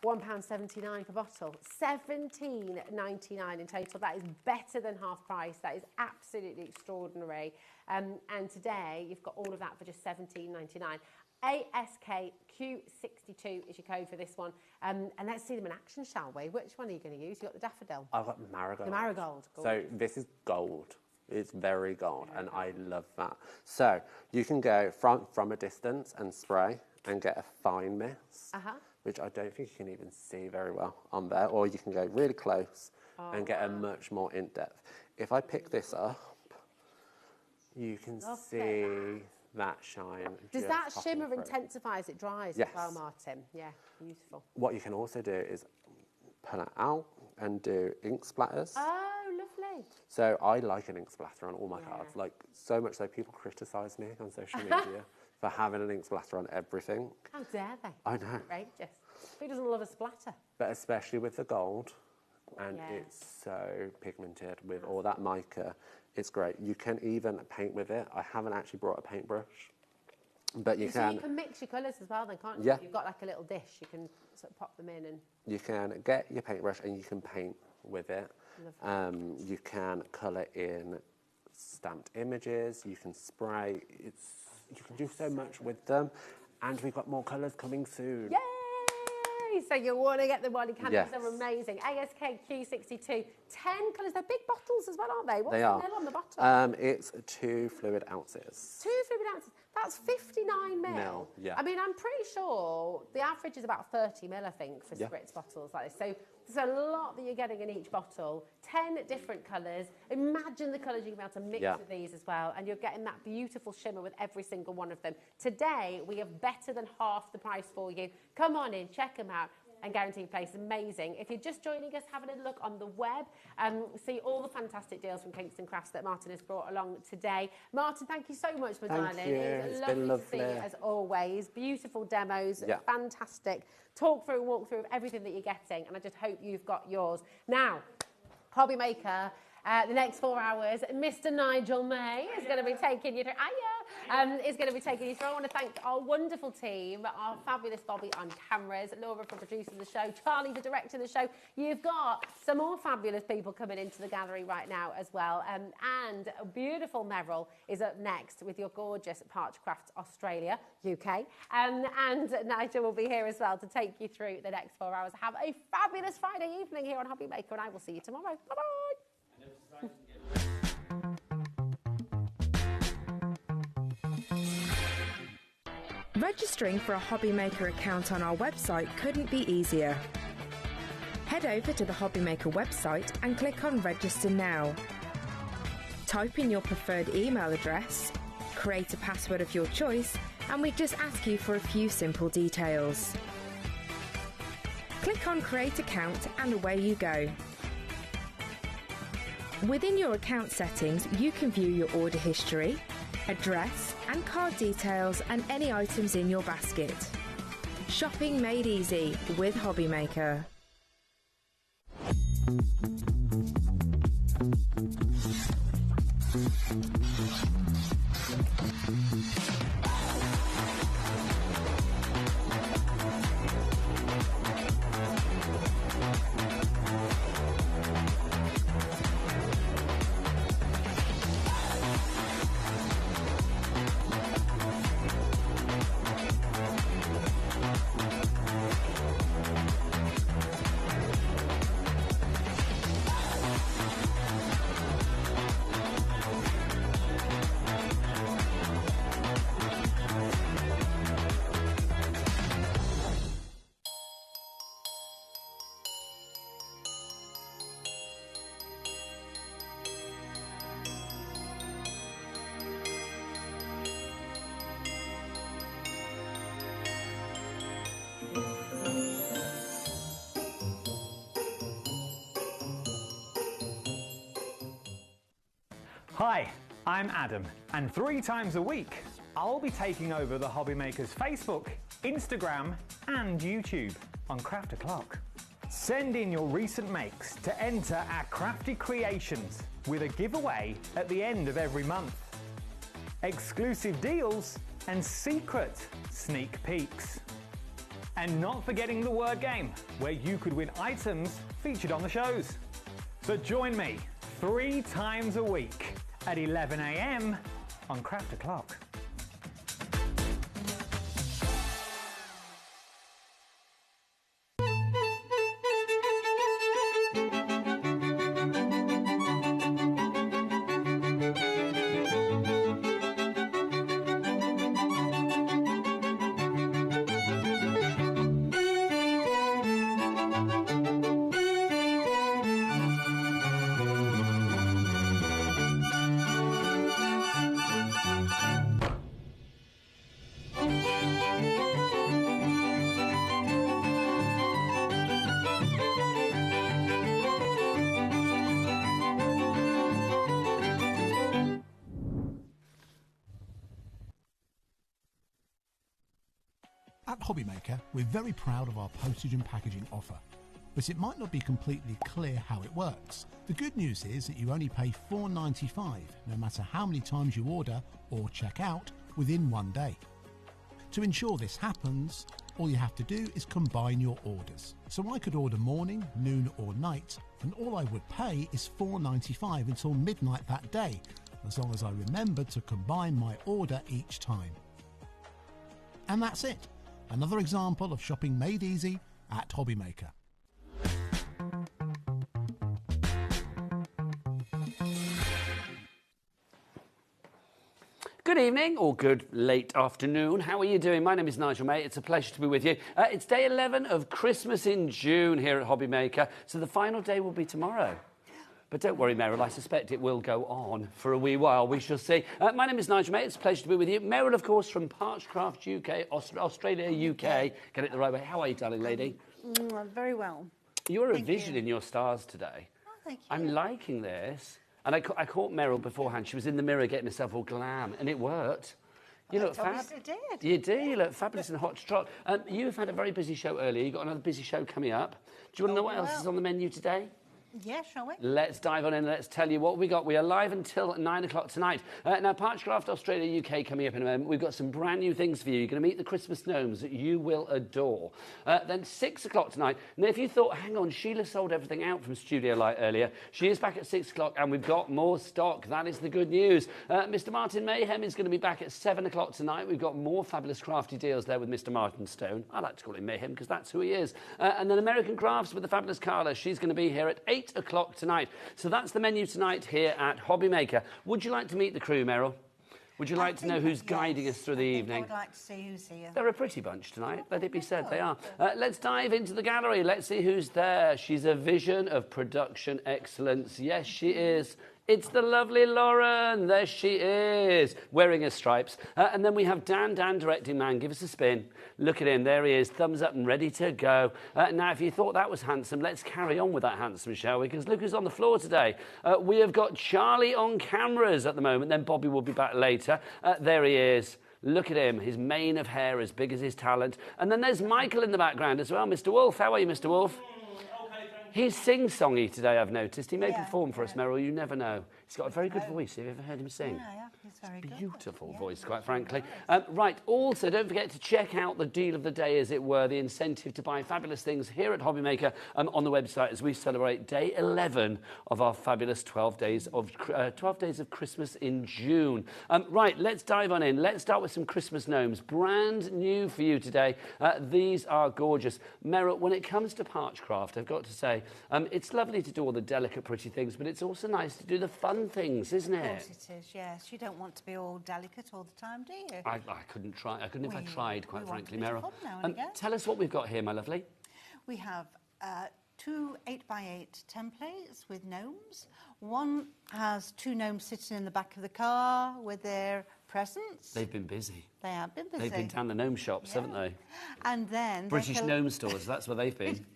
£1.79 per bottle, $17.99 in total. That is better than half price. That is absolutely extraordinary. And today you've got all of that for just $17.99. ASKQ62 is your code for this one. And let's see them in action, shall we? Which one are you going to use? You've got the daffodil. I've got marigold. The marigold. So this is gold. It's very gold, and I love that. So you can go from a distance and spray and get a fine mist, which I don't think you can even see very well on there, or you can go really close and get a much more in-depth. If I pick this up, you can see that shine. Does just that popping shimmer through. intensify as it dries Yes. as well, Martin? Yeah, beautiful. What you can also do is pull it out and do ink splatters. Oh, lovely. So I like an ink splatter on all my cards, like so much so people criticise me on social media for having an ink splatter on everything. How dare they? I know. Outrageous. Who doesn't love a splatter? But especially with the gold, and Yeah. it's so pigmented with all that mica, it's great. You can even paint with it. I haven't actually brought a paintbrush, but you So can. you can mix your colours as well then, can't you? Yeah. You've got like a little dish, you can sort of pop them in and... You can get your paintbrush and you can paint with it. You can colour in stamped images, you can spray, you can do so much with them, and we've got more colours coming soon. Yay! So you want to get them while you can. Yes. These are amazing. ASK Q62, 10 colours. They're big bottles as well, aren't they? What's They the are. mil on the bottom? It's 2 fluid ounces. 2 fluid ounces. That's 59 mil. Yeah. I mean, I'm pretty sure the average is about 30 mil, I think, for Yeah. spritz bottles like this. So there's a lot that you're getting in each bottle. 10 different colours. Imagine the colours you're going to be able to mix Yeah. with these as well. And you're getting that beautiful shimmer with every single one of them. Today, we have better than half the price for you. Come on in, check them out. And Guaranteed Place, amazing. If you're just joining us, have a little look on the web, see all the fantastic deals from Kingston Crafts that Martin has brought along today. Martin, thank you so much, my Thank darling. you. It's It's been lovely to see you lovely. as always. Beautiful demos, Yeah. fantastic. Talk through, walk through of everything that you're getting, and I just hope you've got yours. Now, HobbyMaker, the next 4 hours, Mr. Nigel May is going to be taking you through. Is going to be taking you through. I want to thank our wonderful team, our fabulous Bobby on cameras, Laura for producing the show, Charlie for directing the show. You've got some more fabulous people coming into the gallery right now as well. And beautiful Merrill is up next with your gorgeous Parchcraft Australia, UK. And Nigel will be here as well to take you through the next 4 hours. Have a fabulous Friday evening here on HobbyMaker, and I will see you tomorrow. Bye-bye. Registering for a HobbyMaker account on our website couldn't be easier. Head over to the HobbyMaker website and click on Register Now. Type in your preferred email address, create a password of your choice, and we just ask you for a few simple details. Click on Create Account and away you go. Within your account settings, you can view your order history, address and card details and any items in your basket. Shopping made easy with HobbyMaker. Hi, I'm Adam, and 3 times a week, I'll be taking over the HobbyMaker's Facebook, Instagram, and YouTube on Craft O'Clock. Send in your recent makes to enter our crafty creations with a giveaway at the end of every month. Exclusive deals and secret sneak peeks. And not forgetting the word game, where you could win items featured on the shows. So join me 3 times a week at 11 AM on Craft O'Clock. At HobbyMaker, we're very proud of our postage and packaging offer, but it might not be completely clear how it works. The good news is that you only pay $4.95 no matter how many times you order or check out within 1 day. To ensure this happens, all you have to do is combine your orders. So I could order morning, noon or night, and all I would pay is $4.95 until midnight that day, as long as I remember to combine my order each time. And that's it. Another example of shopping made easy at HobbyMaker. Good evening or good late afternoon. How are you doing? My name is Nigel May. It's a pleasure to be with you. It's day 11 of Christmas in June here at HobbyMaker, so the final day will be tomorrow. But don't worry, Meryl, I suspect it will go on for a wee while. We shall see. My name is Nigel May. It's a pleasure to be with you. Meryl, of course, from Parchcraft UK, Australia, UK. Get it the right way. How are you, darling lady? Very well. You're a vision in your stars today. Oh, thank you. I'm liking this. And I caught Meryl beforehand. She was in the mirror getting herself all glam, and it worked. You look fab. It did. You do. You look fabulous and hot to trot. You've had a very busy show earlier. You've got another busy show coming up. Do you want to know what else is on the menu today? Yeah, shall we? Let's dive on in and let's tell you what we got. We are live until 9 o'clock tonight. Now, Parchcraft Australia UK coming up in a moment. We've got some brand new things for you. You're going to meet the Christmas gnomes that you will adore. Then 6 o'clock tonight. Now, if you thought, hang on, Sheila sold everything out from Studio Light earlier, she is back at 6 o'clock and we've got more stock. That is the good news. Mr. Martin Mayhem is going to be back at 7 o'clock tonight. We've got more fabulous crafty deals there with Mr. Martin Stone. I like to call him Mayhem because that's who he is. And then American Crafts with the fabulous Carla. She's going to be here at 8 o'clock tonight. So that's the menu tonight here at HobbyMaker. Would you like to meet the crew, Meryl? Would you like to know who's guiding us through the evening? I would like to see who's here. They're a pretty bunch tonight, let it be said, they are. Let's dive into the gallery. Let's see who's there. She's a vision of production excellence. Yes, she is. It's the lovely Lauren. There she is, wearing her stripes. And then we have Dan directing man. Give us a spin. Look at him. There he is, thumbs up and ready to go. Now, if you thought that was handsome, let's carry on with that handsome, shall we? Because look who's on the floor today. We have got Charlie on cameras at the moment. Then Bobby will be back later. There he is. Look at him. His mane of hair as big as his talent. And then there's Michael in the background as well. Mr. Wolf. How are you, Mr. Wolf? He's sing-songy today, I've noticed. He may perform for us, Meryl, you never know. He's got a very good voice. Have you ever heard him sing? Yeah, he's very good. Beautiful voice, quite frankly. Right, also, don't forget to check out the deal of the day, as it were, the incentive to buy fabulous things here at HobbyMaker on the website as we celebrate day 11 of our fabulous 12 days of Christmas in June. Right, let's dive on in. Let's start with some Christmas gnomes. Brand new for you today. These are gorgeous. Meryl, when it comes to Parchcraft, I've got to say, it's lovely to do all the delicate, pretty things, but it's also nice to do the fun things, isn't it? Of course it is, yes. You don't want to be all delicate all the time, do you? I couldn't try. I couldn't if I tried, quite frankly, Meryl. Tell us what we've got here, my lovely. We have 2 8x8 templates with gnomes. One has 2 gnomes sitting in the back of the car with their presents. They've been busy. They have been busy. They've been down the gnome shops, haven't they? And then... British gnome stores, that's where they've been.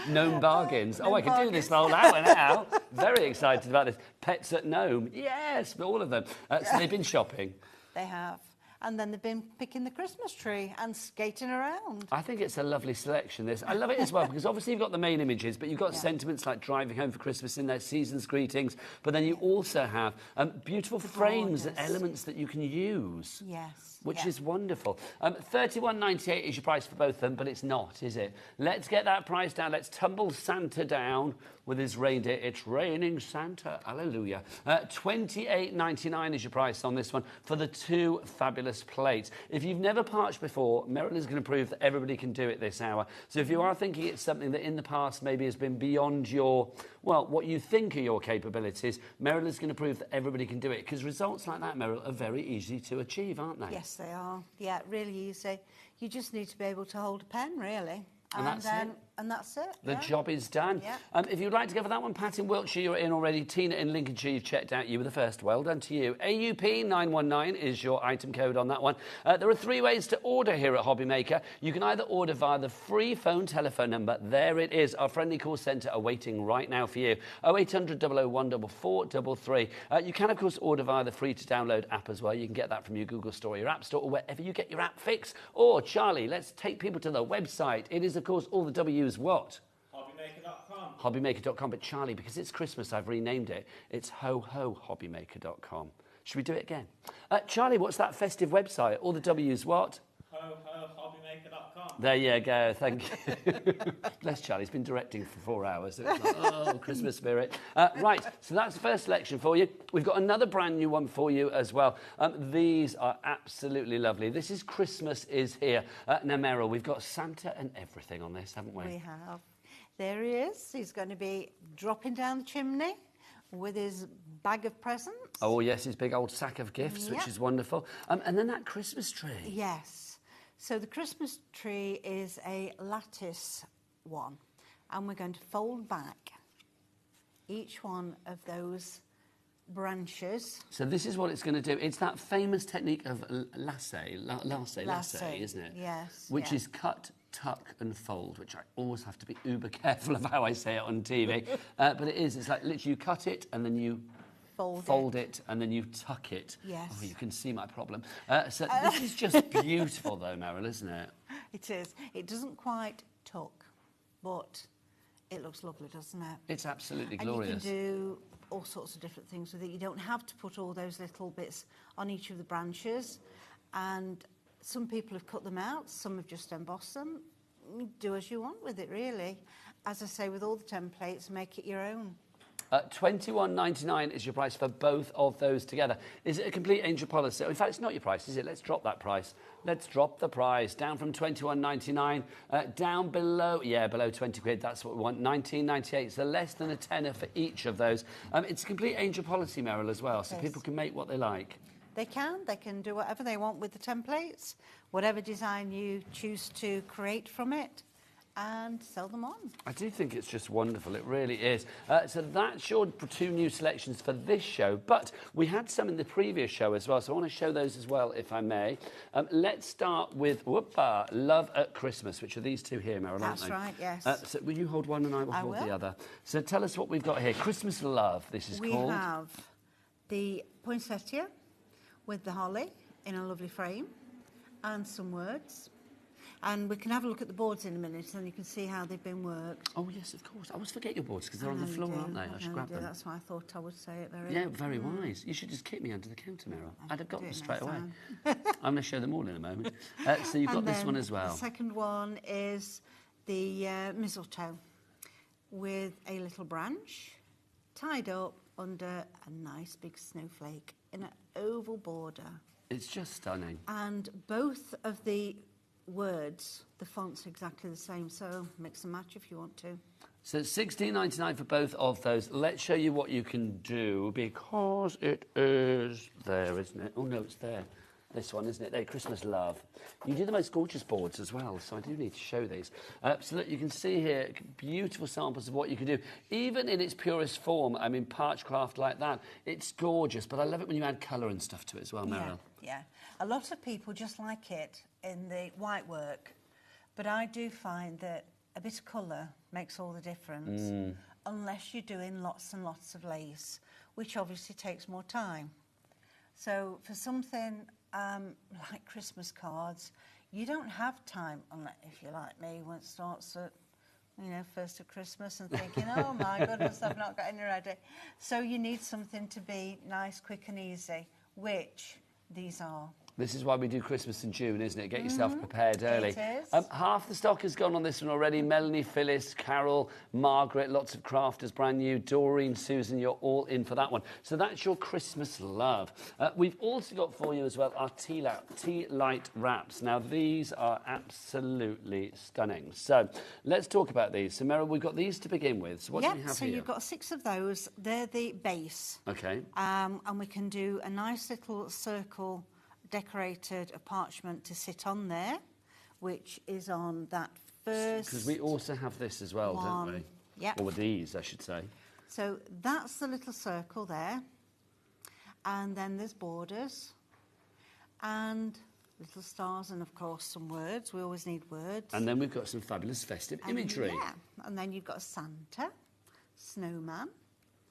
Gnome bargains. Oh, I could do this the whole hour now. Very excited about this. Pets at Gnome. Yes, but all of them. So they've been shopping. They have. And then they've been picking the Christmas tree and skating around. I think it's a lovely selection, this. I love it as well, because obviously you've got the main images, but you've got sentiments like driving home for Christmas in there, season's greetings, but then you also have beautiful frames and elements that you can use. Yes. Which is wonderful. $31.98 is your price for both of them, but it's not, is it? Let's get that price down. Let's tumble Santa down with his reindeer. It's raining Santa. Hallelujah. $28.99 is your price on this one for the 2 fabulous plates. If you've never parched before, Meryl is going to prove that everybody can do it this hour. So if you are thinking it's something that in the past maybe has been beyond your, well, what you think are your capabilities, Meryl is going to prove that everybody can do it. Because results like that, Meryl, are very easy to achieve, aren't they? Yes, they are. Yeah, really easy. You just need to be able to hold a pen, really. And that's then and that's it. The yeah. job is done. Yeah. If you'd like to go for that one, Pat in Wiltshire, you're in already. Tina in Lincolnshire, you've checked out. You were the first. Well done to you. AUP 919 is your item code on that one. There are 3 ways to order here at HobbyMaker. You can either order via the free phone telephone number. There it is. Our friendly call centre are waiting right now for you. 0800 001 4433. You can, of course, order via the free-to-download app as well. You can get that from your Google Store, your App Store, or wherever you get your app fix. Or, Charlie, let's take people to the website. It is, of course, all the W's what? HobbyMaker.com. HobbyMaker.com. But, Charlie, because it's Christmas, I've renamed it. It's HoHoHobbyMaker.com. Should we do it again? Charlie, what's that festive website? All the W's what? HoHoHobbyMaker.com. There you go, thank you. Bless Charlie, he's been directing for 4 hours. So it's like, oh, Christmas spirit. Right, so that's the first selection for you. We've got another brand new one for you as well. These are absolutely lovely. This is Christmas is Here. Now, Meryl, we've got Santa and everything on this, haven't we? We have. There he is. He's going to be dropping down the chimney with his bag of presents. Oh, yes, his big old sack of gifts, which is wonderful. And then that Christmas tree. Yes. So the Christmas tree is a lattice one, and we're going to fold back each one of those branches. So this is what it's going to do. It's that famous technique of lasse, isn't it? Yes. Which is cut, tuck and fold, which I always have to be uber careful of how I say it on TV. But it is. It's like literally you cut it and then you fold it and then you tuck it. Yes. Oh, you can see my problem. So this is just beautiful though, Meryl, isn't it? It is. It doesn't quite tuck, but it looks lovely, doesn't it? It's absolutely glorious. And you can do all sorts of different things with it. You don't have to put all those little bits on each of the branches. And some people have cut them out, some have just embossed them. You do as you want with it, really. As I say, with all the templates, make it your own. $21.99 is your price for both of those together. Is it a complete angel policy? In fact, it's not your price, is it? Let's drop that price. Let's drop the price down from $21.99 down below, below 20 quid. That's what we want. $19.98. So less than a tenner for each of those. It's a complete angel policy, Meryl, as well. So people can make what they like. They can do whatever they want with the templates, whatever design you choose to create from it, and sell them on. I do think it's just wonderful. It really is. So that's your 2 new selections for this show. But we had some in the previous show as well, so I want to show those as well, if I may. Let's start with Love at Christmas, which are these 2 here, Meryl, aren't they? That's right, yes. So will you hold one and I will hold the other? So tell us what we've got here. Christmas Love, this is called. We have the poinsettia with the holly in a lovely frame and some words. And we can have a look at the boards in a minute and you can see how they've been worked. Oh, yes, of course. I always forget your boards because they're on the floor, aren't they? I should grab them. That's why I thought I would say it very very wise. You should just kick me under the counter, Meryl. I'd have got them straight away. I'm going to show them all in a moment. So you've got this one as well. The second one is the mistletoe with a little branch tied up under a nice big snowflake in an oval border. It's just stunning. And both of the words, the font's exactly the same, so mix and match if you want to. So $16.99 for both of those. Let's show you what you can do because it is there, isn't it? Oh no, it's there. This one, isn't it? There, Christmas Love. You do the most gorgeous boards as well, so I do need to show these. So look, you can see here beautiful samples of what you can do, even in its purest form. I mean, Parchcraft like that, it's gorgeous, but I love it when you add colour and stuff to it as well, Meryl. Yeah. A lot of people just like it in the white work, but I do find that a bit of colour makes all the difference, unless you're doing lots and lots of lace, which obviously takes more time. So for something like Christmas cards, you don't have time, unless, if you're like me, when it starts at, first of Christmas and thinking, oh my goodness, I've not got any ready. So you need something to be nice, quick and easy, which these are. This is why we do Christmas in June, isn't it? Get yourself prepared early. It is. Half the stock has gone on this one already. Melanie, Phyllis, Carol, Margaret, lots of crafters, brand new. Doreen, Susan, you're all in for that one. So that's your Christmas Love. We've also got for you as well our Tealight wraps. Now, these are absolutely stunning. So let's talk about these. So, Meryl, we've got these to begin with. So what do we have so here? You've got 6 of those. They're the base. OK. And we can do a nice little circle decorated a parchment to sit on there, which is on that first Because we also have this as well, don't we? Yep. Or these, I should say. So that's the little circle there. And then there's borders and little stars and, of course, some words. We always need words. And then we've got some fabulous festive imagery. Yeah. And then you've got a Santa, snowman,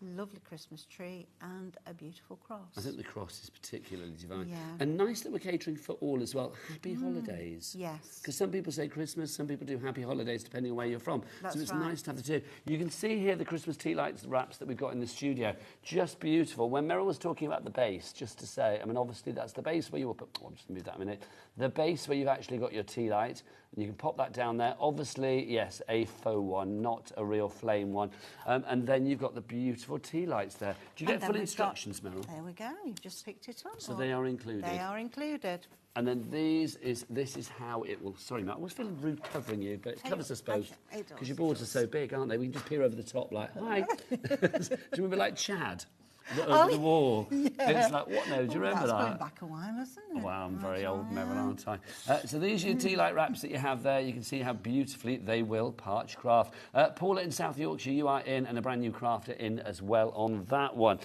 lovely Christmas tree and a beautiful cross. I think the cross is particularly divine. Yeah. And nice that we're catering for all as well. Happy holidays. Yes. Because some people say Christmas, some people do happy holidays depending on where you're from. That's so it's right. nice to have the two. You can see here the Christmas tea lights wraps that we've got in the studio. Just beautiful. When Meryl was talking about the base, just to say, I mean, obviously that's the base where you will put, I'll just move that a minute. The base where you've actually got your tea light. And you can pop that down there. Obviously, yes, a faux one, not a real flame one. And then you've got the beautiful tea lights there. Do you get full instructions, Meryl? There we go. You've just picked it up. So they are included. They are included. And then this is how it will... Sorry, Matt, I was feeling rude covering you, but it covers us both. Because your boards are so big, aren't they? We can just peer over the top like, hi. Do you remember like Chad? Over the wall. Yeah. It's like, what now? Do you remember that's that? going back a while, isn't it? Wow, I'm very old, Meryl, aren't I? So these are your tea light wraps that you have there. You can see how beautifully they will Parchcraft. Paula in South Yorkshire, you are in, and a brand new crafter in as well on that one.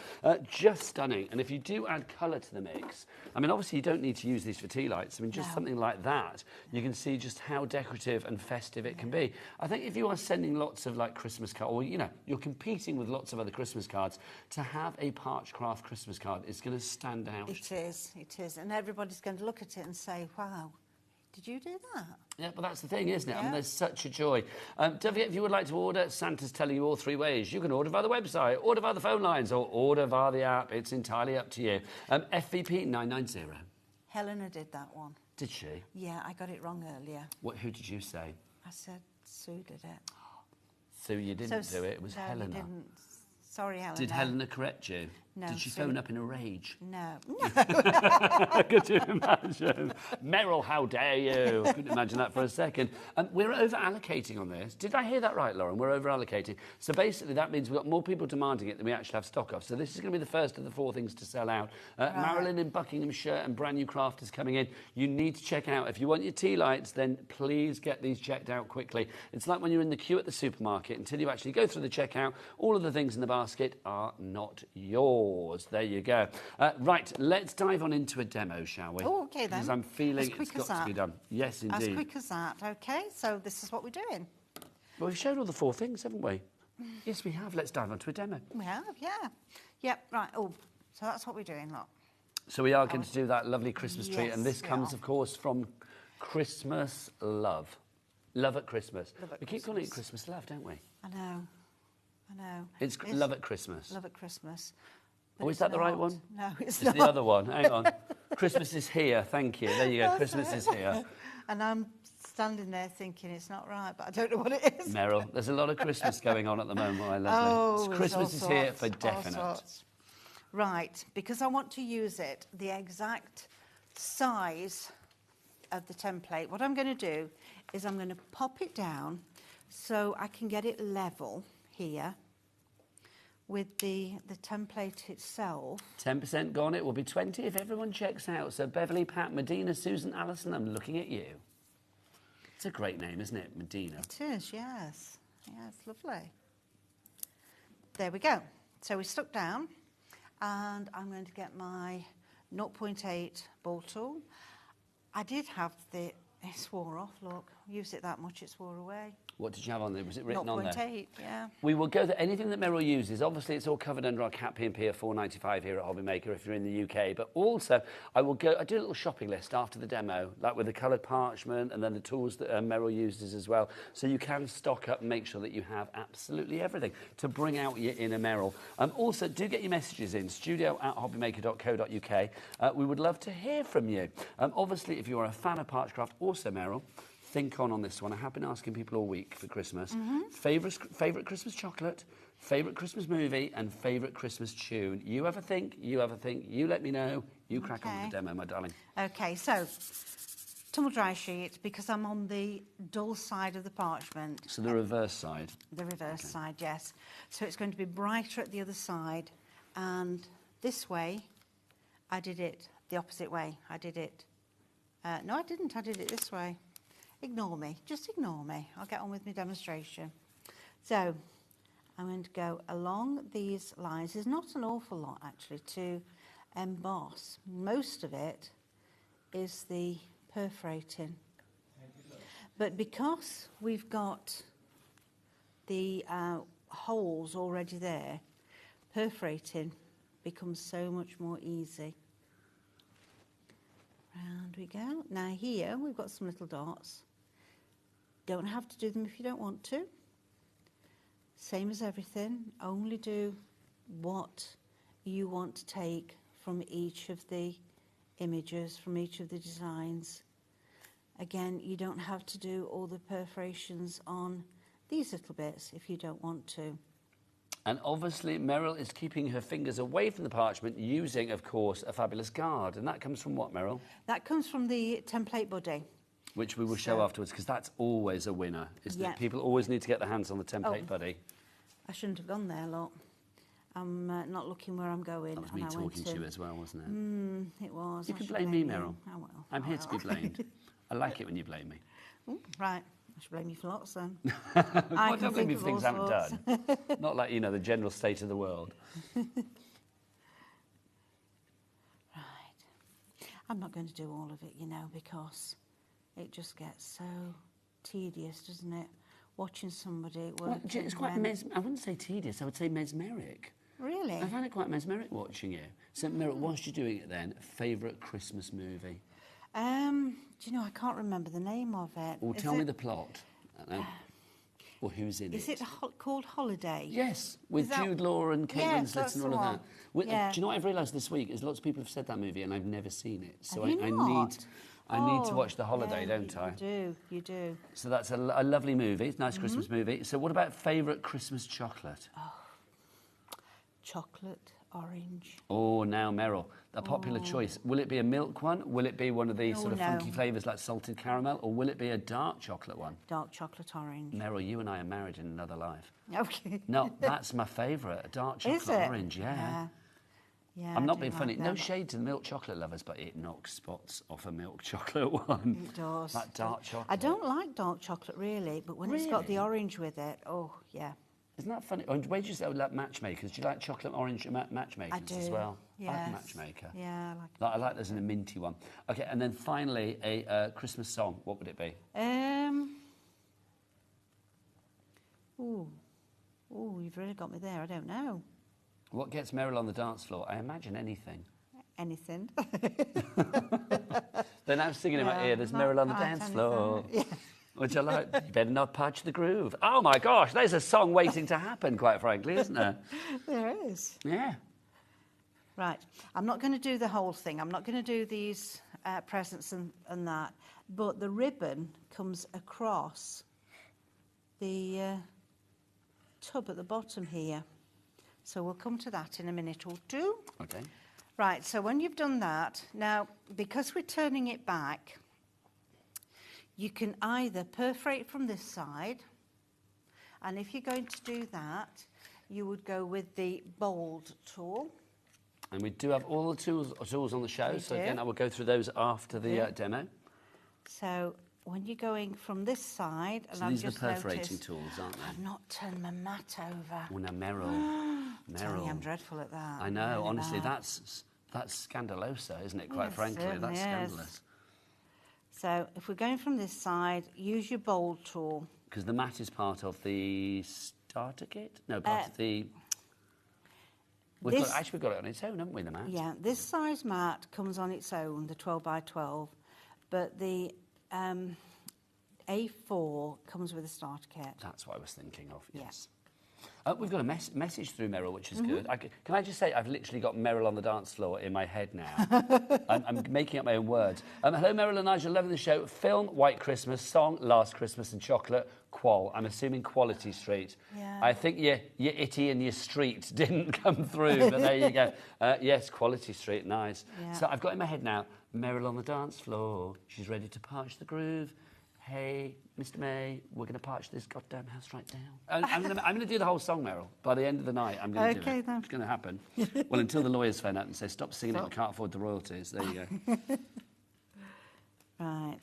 Just stunning. And if you do add colour to the mix, I mean, obviously you don't need to use these for tea lights. I mean, just something like that, you can see just how decorative and festive it can be. I think if you are sending lots of like Christmas cards, or you know, you're competing with lots of other Christmas cards, to have a Parchcraft Christmas card is going to stand out. It is. And everybody's going to look at it and say, wow, did you do that? Yeah, but that's the thing, isn't it? I mean, Yeah. there's such a joy. Don't forget, if you would like to order, Santa's telling you all three ways. You can order via the website, order via the phone lines, or order via the app. It's entirely up to you. FVP 990. Helena did that one. Did she? Yeah, I got it wrong earlier. Who did you say? I said Sue did it. Sue, you didn't do it. It was no, Helena. You didn't. Sorry, Helena. Did Helena correct you? No. Did she phone up in a rage? No. Could you imagine? Meryl, how dare you? Couldn't imagine that for a second. We're over-allocating on this. Did I hear that right, Lauren? We're over-allocating. So basically that means we've got more people demanding it than we actually have stock of. So this is going to be the first of the 4 things to sell out. Marilyn in Buckinghamshire and brand new crafters coming in. You need to check out. If you want your tea lights, then please get these checked out quickly. It's like when you're in the queue at the supermarket. Until you actually go through the checkout, all of the things in the basket are not yours. There you go. Right, let's dive on into a demo, shall we? Oh, okay then. Because I'm feeling it's got to be done. Yes, indeed. As quick as that. Okay, so this is what we're doing. Well, we've showed all the 4 things, haven't we? Yes, we have. Let's dive on to a demo. We have, yeah. Yep, right. Oh, so that's what we're doing, look. So we are going to do that lovely Christmas tree, Yes, and this we comes, are. of course, from Christmas Love. Love at Christmas. Love at We keep calling it Christmas Love, don't we? I know. It's Love at Christmas. Love at Christmas. Oh, is that the right one? No, it's It's not. the other one. Hang on. Christmas is here. Thank you. There you go. Christmas is here. And I'm standing there thinking it's not right, but I don't know what it is. Meryl, there's a lot of Christmas going on at the moment, my lovely. Oh, there's Christmas all is here sorts, for all definite. sorts. Right, because I want to use it, the exact size of the template. What I'm going to do is I'm going to pop it down so I can get it level here with the template itself. 10% gone. It will be 20 if everyone checks out. So Beverly, Pat, Medina, Susan, Alison, I'm looking at you. It's a great name, isn't it? Medina. It is, yes. Yeah, it's lovely. There we go. So we stuck down, and I'm going to get my 0.8 ball tool. I did have it swore off, look. Used it that much, it swore away. What did you have on there? Was it written on there? 0.8, yeah. We will go to anything that Meryl uses. Obviously, it's all covered under our Cat P&P of $4.95 here at HobbyMaker if you're in the UK. But also, I do a little shopping list after the demo, like with the coloured parchment and then the tools that Meryl uses as well. So you can stock up and make sure that you have absolutely everything to bring out your inner Meryl. Also, do get your messages in, studio@hobbymaker.co.uk. We would love to hear from you. Obviously, if you're a fan of Parchcraft, also Meryl, think on this one. I have been asking people all week for Christmas. Favourite Christmas chocolate, favourite Christmas movie, and favourite Christmas tune. You have a think, you let me know. You crack on with the demo, my darling. Okay, so tumble dry sheet, because I'm on the dull side of the parchment. So the reverse side. The reverse side, yes. So it's going to be brighter at the other side. And this way, I did it the opposite way. I did it... no, I didn't. I did it this way. ignore me. Just ignore me. I'll get on with my demonstration. So I'm going to go along these lines. There's not an awful lot, actually, to emboss. Most of it is the perforating. But because we've got the holes already there, perforating becomes so much more easy. Round we go. Now here we've got some little dots. Don't have to do them if you don't want to. Same as everything, only do what you want to take from each of the images, from each of the designs. Again, you don't have to do all the perforations on these little bits if you don't want to. And obviously Meryl is keeping her fingers away from the parchment using, of course, a fabulous guard. And that comes from what, Meryl? That comes from the template buddy. Which we will show afterwards, because that's always a winner, is that people always need to get their hands on the template buddy. I shouldn't have gone there, look. I'm not looking where I'm going. That was me talking to you as well, wasn't it? It was. You can blame me, Meryl. I'm here to be blamed. I like it when you blame me. Ooh, right. I should blame you for lots then. I don't blame you for things I haven't done. Not like, you know, the general state of the world. Right. I'm not going to do all of it, you know, because it just gets so tedious, doesn't it? Watching somebody work. Well, it's quite I wouldn't say tedious, I would say mesmeric. Really? I find it quite mesmeric watching you. So, Meryl, whilst you're doing it then, favourite Christmas movie? Do you know, I can't remember the name of it. Well, tell me the plot. Or who's in it. Is it called Holiday? Yes, with Jude Law and Kate Winslet and all of that. Yeah. Do you know what I've realised this week is lots of people have said that movie and I've never seen it. So I need to watch The Holiday, don't I? You do. So that's a lovely movie. It's a nice Christmas movie. So what about favourite Christmas chocolate? Oh, chocolate orange. Oh, now, Meryl, a popular choice. Will it be a milk one? Will it be one of these sort of funky flavours like salted caramel? Or will it be a dark chocolate one? Dark chocolate orange. Meryl, you and I are married in another life. Okay. No, that's my favourite, a dark chocolate orange, Yeah, I'm not being funny. No shade to the milk chocolate lovers, but it knocks spots off a milk chocolate one. It does. That dark chocolate. I don't like dark chocolate, really, but when it's got the orange with it, oh, yeah. Isn't that funny? And where do you say like matchmakers? Do you like chocolate orange matchmakers as well? Yes. I like a matchmaker. Yeah, I like I like there's a minty one. Okay, and then finally a Christmas song. What would it be? You've really got me there. I don't know. What gets Meryl on the dance floor? I imagine anything. Anything. They're now singing in my ear. There's Meryl on the dance floor. Yeah. Would you like? You better not patch the groove. Oh my gosh, there's a song waiting to happen, quite frankly, isn't there? There is. Yeah. Right. I'm not going to do the whole thing. I'm not going to do these presents and that. But the ribbon comes across the tub at the bottom here. So we'll come to that in a minute or two. Okay. Right, so when you've done that, now, because we're turning it back, you can either perforate from this side, and if you're going to do that, you would go with the bold tool. And we do have all the tools on the show, We so do. again, I will go through those after the demo. So when you're going from this side, and So I've these are the just perforating noticed, tools, aren't they? I've not turned my mat over. Oh, now, Meryl. Tell you, I'm dreadful at that. I know, Really honestly, bad. that's scandalosa, isn't it, quite Yes, frankly? certainly That's is. scandalous. So if we're going from this side, use your bold tool. Because the mat is part of the starter kit? No, part of the... We've got it on its own, haven't we, the mat? Yeah, this size mat comes on its own, the 12 by 12, but the A4 comes with a starter kit. That's what I was thinking of, yes. We've got a message through Meryl, which is good. Can I just say, I've literally got Meryl on the dance floor in my head now. I'm making up my own words. Hello, Meryl and Nigel, loving the show. Film, White Christmas, song, Last Christmas and Chocolate, Qual. I'm assuming Quality Street. Yeah. I think your itty and your street didn't come through, but there you go. Yes, Quality Street, nice. Yeah. So I've got in my head now, Meryl on the dance floor. She's ready to parch the groove. Hey, Mr. May, we're going to parch this goddamn house right down. I'm going to do the whole song, Meryl. By the end of the night, I'm going to do it. Okay, then. It's going to happen. Well, until the lawyers phone up and say, stop singing it, we can't afford the royalties. There you go. Right.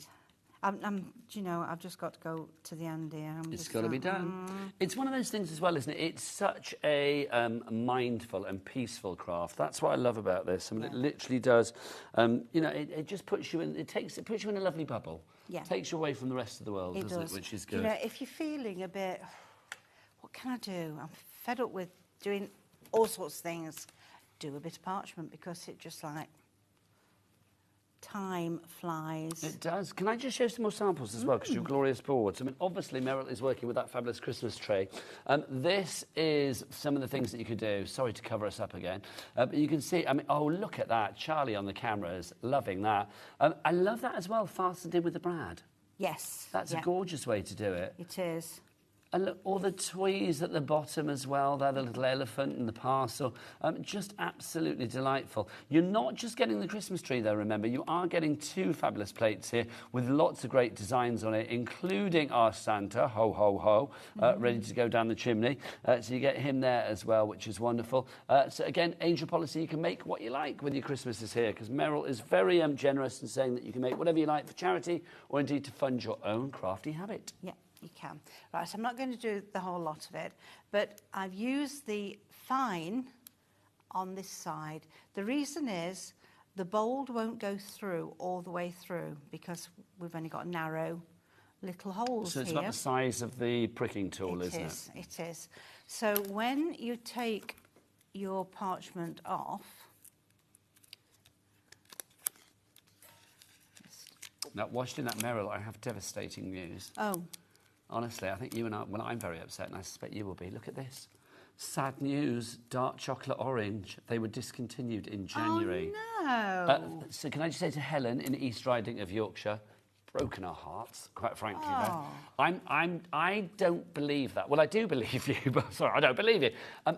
Do you know, I've just got to go to the end here. It's got to be done. It's one of those things as well, isn't it? It's such a mindful and peaceful craft. That's what I love about this. I mean, it literally does. You know, it just puts you in. It puts you in a lovely bubble. Yeah. Takes you away from the rest of the world, It doesn't does. it? Which is good. You know, if you're feeling a bit, what can I do? I'm fed up with doing all sorts of things. Do a bit of parchment because it just like. Time flies. It does. Can I just show some more samples as well, because you're glorious boards? I mean, obviously, Meryl is working with that fabulous Christmas tree. This is some of the things that you could do. Sorry to cover us up again. But you can see, I mean, oh, look at that. Charlie on the cameras, loving that. I love that as well, fastened in with the brad. Yes. That's a gorgeous way to do it. It is. And look, all the tweeze at the bottom as well, there, the little elephant and the parcel. Just absolutely delightful. You're not just getting the Christmas tree, though, remember. You are getting 2 fabulous plates here with lots of great designs on it, including our Santa, ho, ho, ho, ready to go down the chimney. So you get him there as well, which is wonderful. So, again, Angel Policy, you can make what you like when your Christmas is here, because Meryl is very generous in saying that you can make whatever you like for charity or, indeed, to fund your own crafty habit. Yeah. You can. Right, I'm not going to do the whole lot of it, but I've used the fine on this side. The reason is the bold won't go through all the way through because we've only got narrow little holes So it's here. about the size of the pricking tool, isn't it? It is. So when you take your parchment off, now, watching that, Meryl, I have devastating news. Oh. Honestly, I think you and I, well, I'm very upset, and I suspect you will be. Look at this. Sad news, dark chocolate orange. They were discontinued in January. Oh, no. So can I just say to Helen in East Riding of Yorkshire, broken our hearts, quite frankly. Oh. I don't believe that. Well, I do believe you, but sorry, I don't believe you.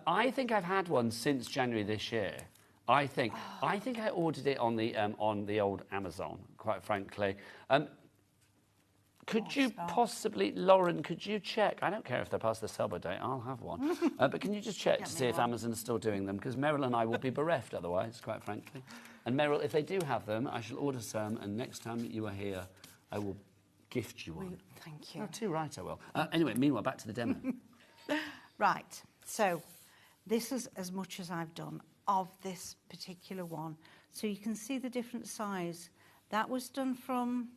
I think I've had one since January this year. I think I ordered it on the old Amazon, quite frankly. Could you possibly, Lauren, could you check? I don't care if they're past the sell-by date, I'll have one. But can you just check to see if Amazon's still doing them? Because Meryl and I will be bereft otherwise, quite frankly. And Meryl, if they do have them, I shall order some, and next time you are here, I will gift you one. Thank you. Oh, too right, I will. Anyway, meanwhile, back to the demo. Right, so this is as much as I've done of this particular one. So you can see the different size. That was done from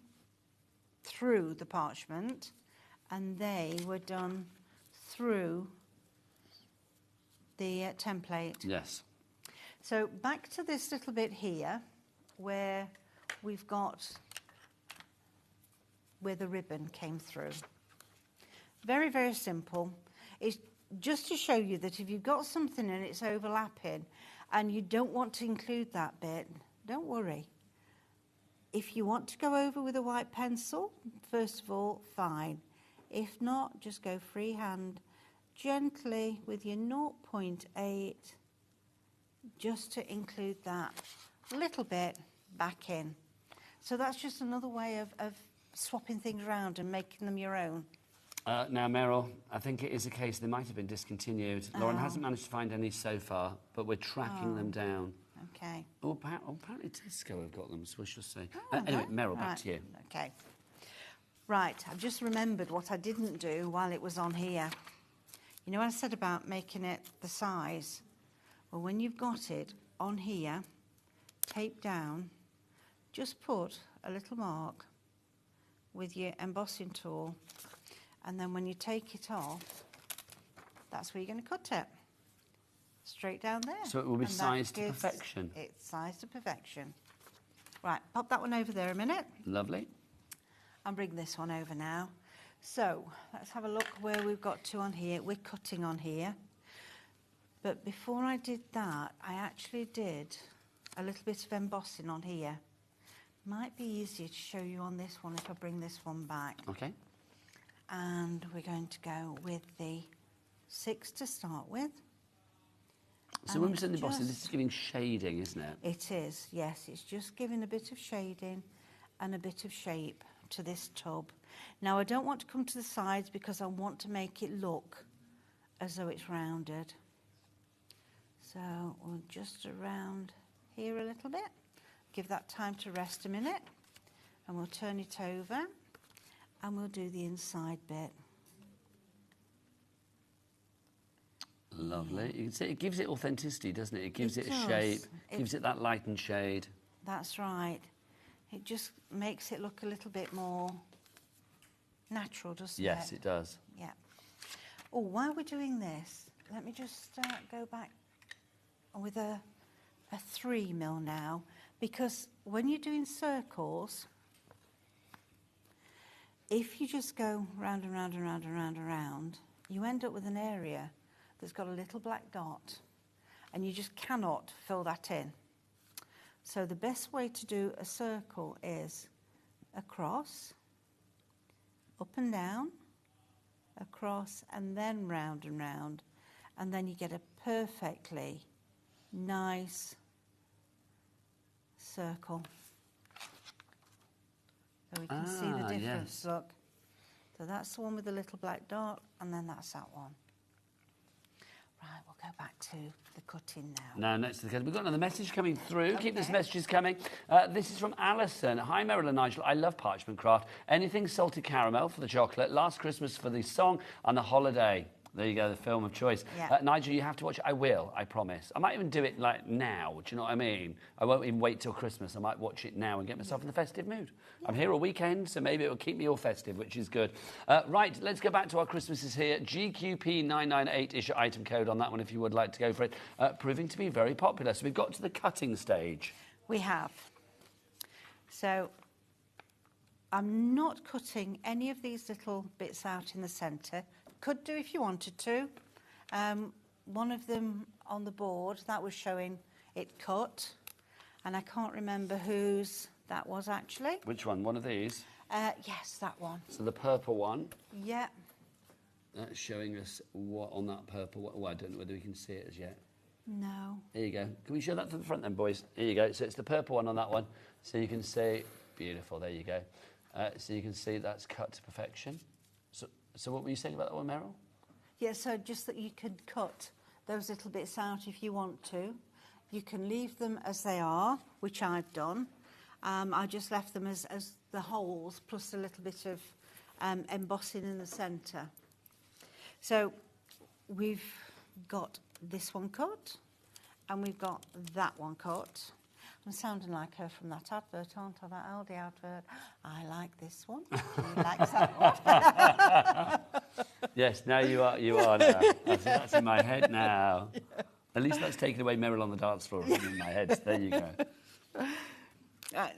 through the parchment, and they were done through the template. Yes. So back to this little bit here where we've got where the ribbon came through. Very, very simple. It's just to show you that if you've got something and it's overlapping and you don't want to include that bit, don't worry. If you want to go over with a white pencil, first of all, fine. If not, just go freehand, gently with your 0.8, just to include that little bit back in. So that's just another way of swapping things around and making them your own. Now, Meryl, I think it is a case they might have been discontinued. Lauren hasn't managed to find any so far, but we're tracking them down. Okay. Oh, apparently Tesco have got them, so we shall see. Anyway, Meryl, back to you. Okay. Right, I've just remembered what I didn't do while it was on here. You know what I said about making it the size? Well, when you've got it on here, taped down, just put a little mark with your embossing tool, and then when you take it off, that's where you're going to cut it. Straight down there. So it will be sized to perfection. It's sized to perfection. Right, pop that one over there a minute. Lovely. And bring this one over now. So let's have a look where we've got to on here. We're cutting on here. But before I did that, I actually did a little bit of embossing on here. Might be easier to show you on this one if I bring this one back. Okay. And we're going to go with the 6 to start with. So when we said embossing, this is giving shading, isn't it? It is, yes. It's just giving a bit of shading and a bit of shape to this tub. Now, I don't want to come to the sides because I want to make it look as though it's rounded. So we'll just around here a little bit. Give that time to rest a minute. And we'll turn it over. and we'll do the inside bit. Lovely. You can see it gives it authenticity, doesn't it? It gives it a does. shape, gives it that light and shade. That's right. It just makes it look a little bit more natural, doesn't it? Yes, it does. Yeah. Oh, while we're doing this, let me just go back with a 3mm now, because when you're doing circles, if you just go round and round and round and round and round, you end up with an area that's got a little black dot, and you just cannot fill that in. So the best way to do a circle is across, up and down, across, and then round and round, and then you get a perfectly nice circle. So we can see the difference, yes. look. So that's the one with the little black dot, and then that's that one. Right, we'll go back to the cutting now. Now, next to the cutting. We've got another message coming through. Okay. Keep those messages coming. This is from Alison. Hi, Meryl and Nigel. I love Parchment Craft. Anything salted caramel for the chocolate, last Christmas for the song, and the holiday. There you go, the film of choice. Yeah. Nigel, you have to watch it. I will, I promise. I might even do it like now, do you know what I mean? I won't even wait till Christmas. I might watch it now and get myself in the festive mood. Yeah. I'm here all weekend, so maybe it will keep me all festive, which is good. Right, let's go back to our Christmases here. GQP998 is your item code on that one if you would like to go for it. Proving to be very popular. So we've got to the cutting stage. We have. So I'm not cutting any of these little bits out in the centre. Could do if you wanted to. One of them on the board, that was showing it cut. And I can't remember whose that was actually. Which one? One of these? Yes, that one. So the purple one. Yeah. That's showing us what on that purple one. Oh, I don't know whether we can see it as yet. No. There you go. Can we show that from the front then, boys? Here you go. So it's the purple one on that one. So you can see, beautiful, there you go. So you can see that's cut to perfection. So what were you saying about that one, Meryl? Yeah, so just that you can cut those little bits out if you want to. You can leave them as they are, which I've done. I just left them as the holes, plus a little bit of embossing in the centre. So we've got this one cut, and we've got that one cut. I'm sounding like her from that advert, aren't I? That Aldi advert. I like this one. He likes that one. Yes, now you are now. That's in my head now. Yeah. At least that's taken away Meryl on the dance floor in my head. There you go.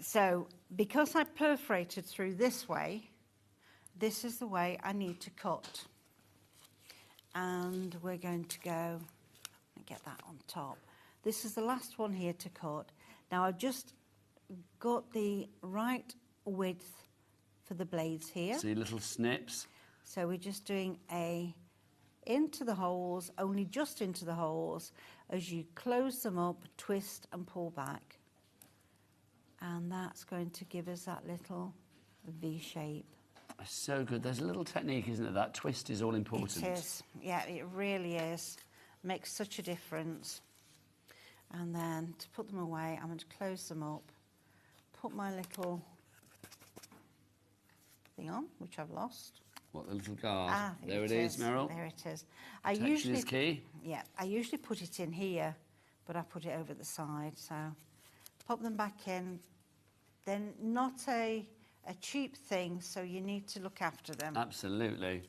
So, because I perforated through this way, this is the way I need to cut. And we're going to go and get that on top. This is the last one here to cut. Now, I've just got the right width for the blades here. See little snips. So we're just doing into the holes, only just into the holes. As you close them up, twist and pull back. And that's going to give us that little V shape. So good. There's a little technique, isn't it? That twist is all important. It is. Yeah, it really is. Makes such a difference. And then to put them away, I'm going to close them up, put my little thing on, which I've lost. What, the little guard? There it is, Meryl. There it is. Protection is key. Yeah, I usually put it in here, but I put it over the side. So pop them back in. They're not a cheap thing, so you need to look after them. Absolutely.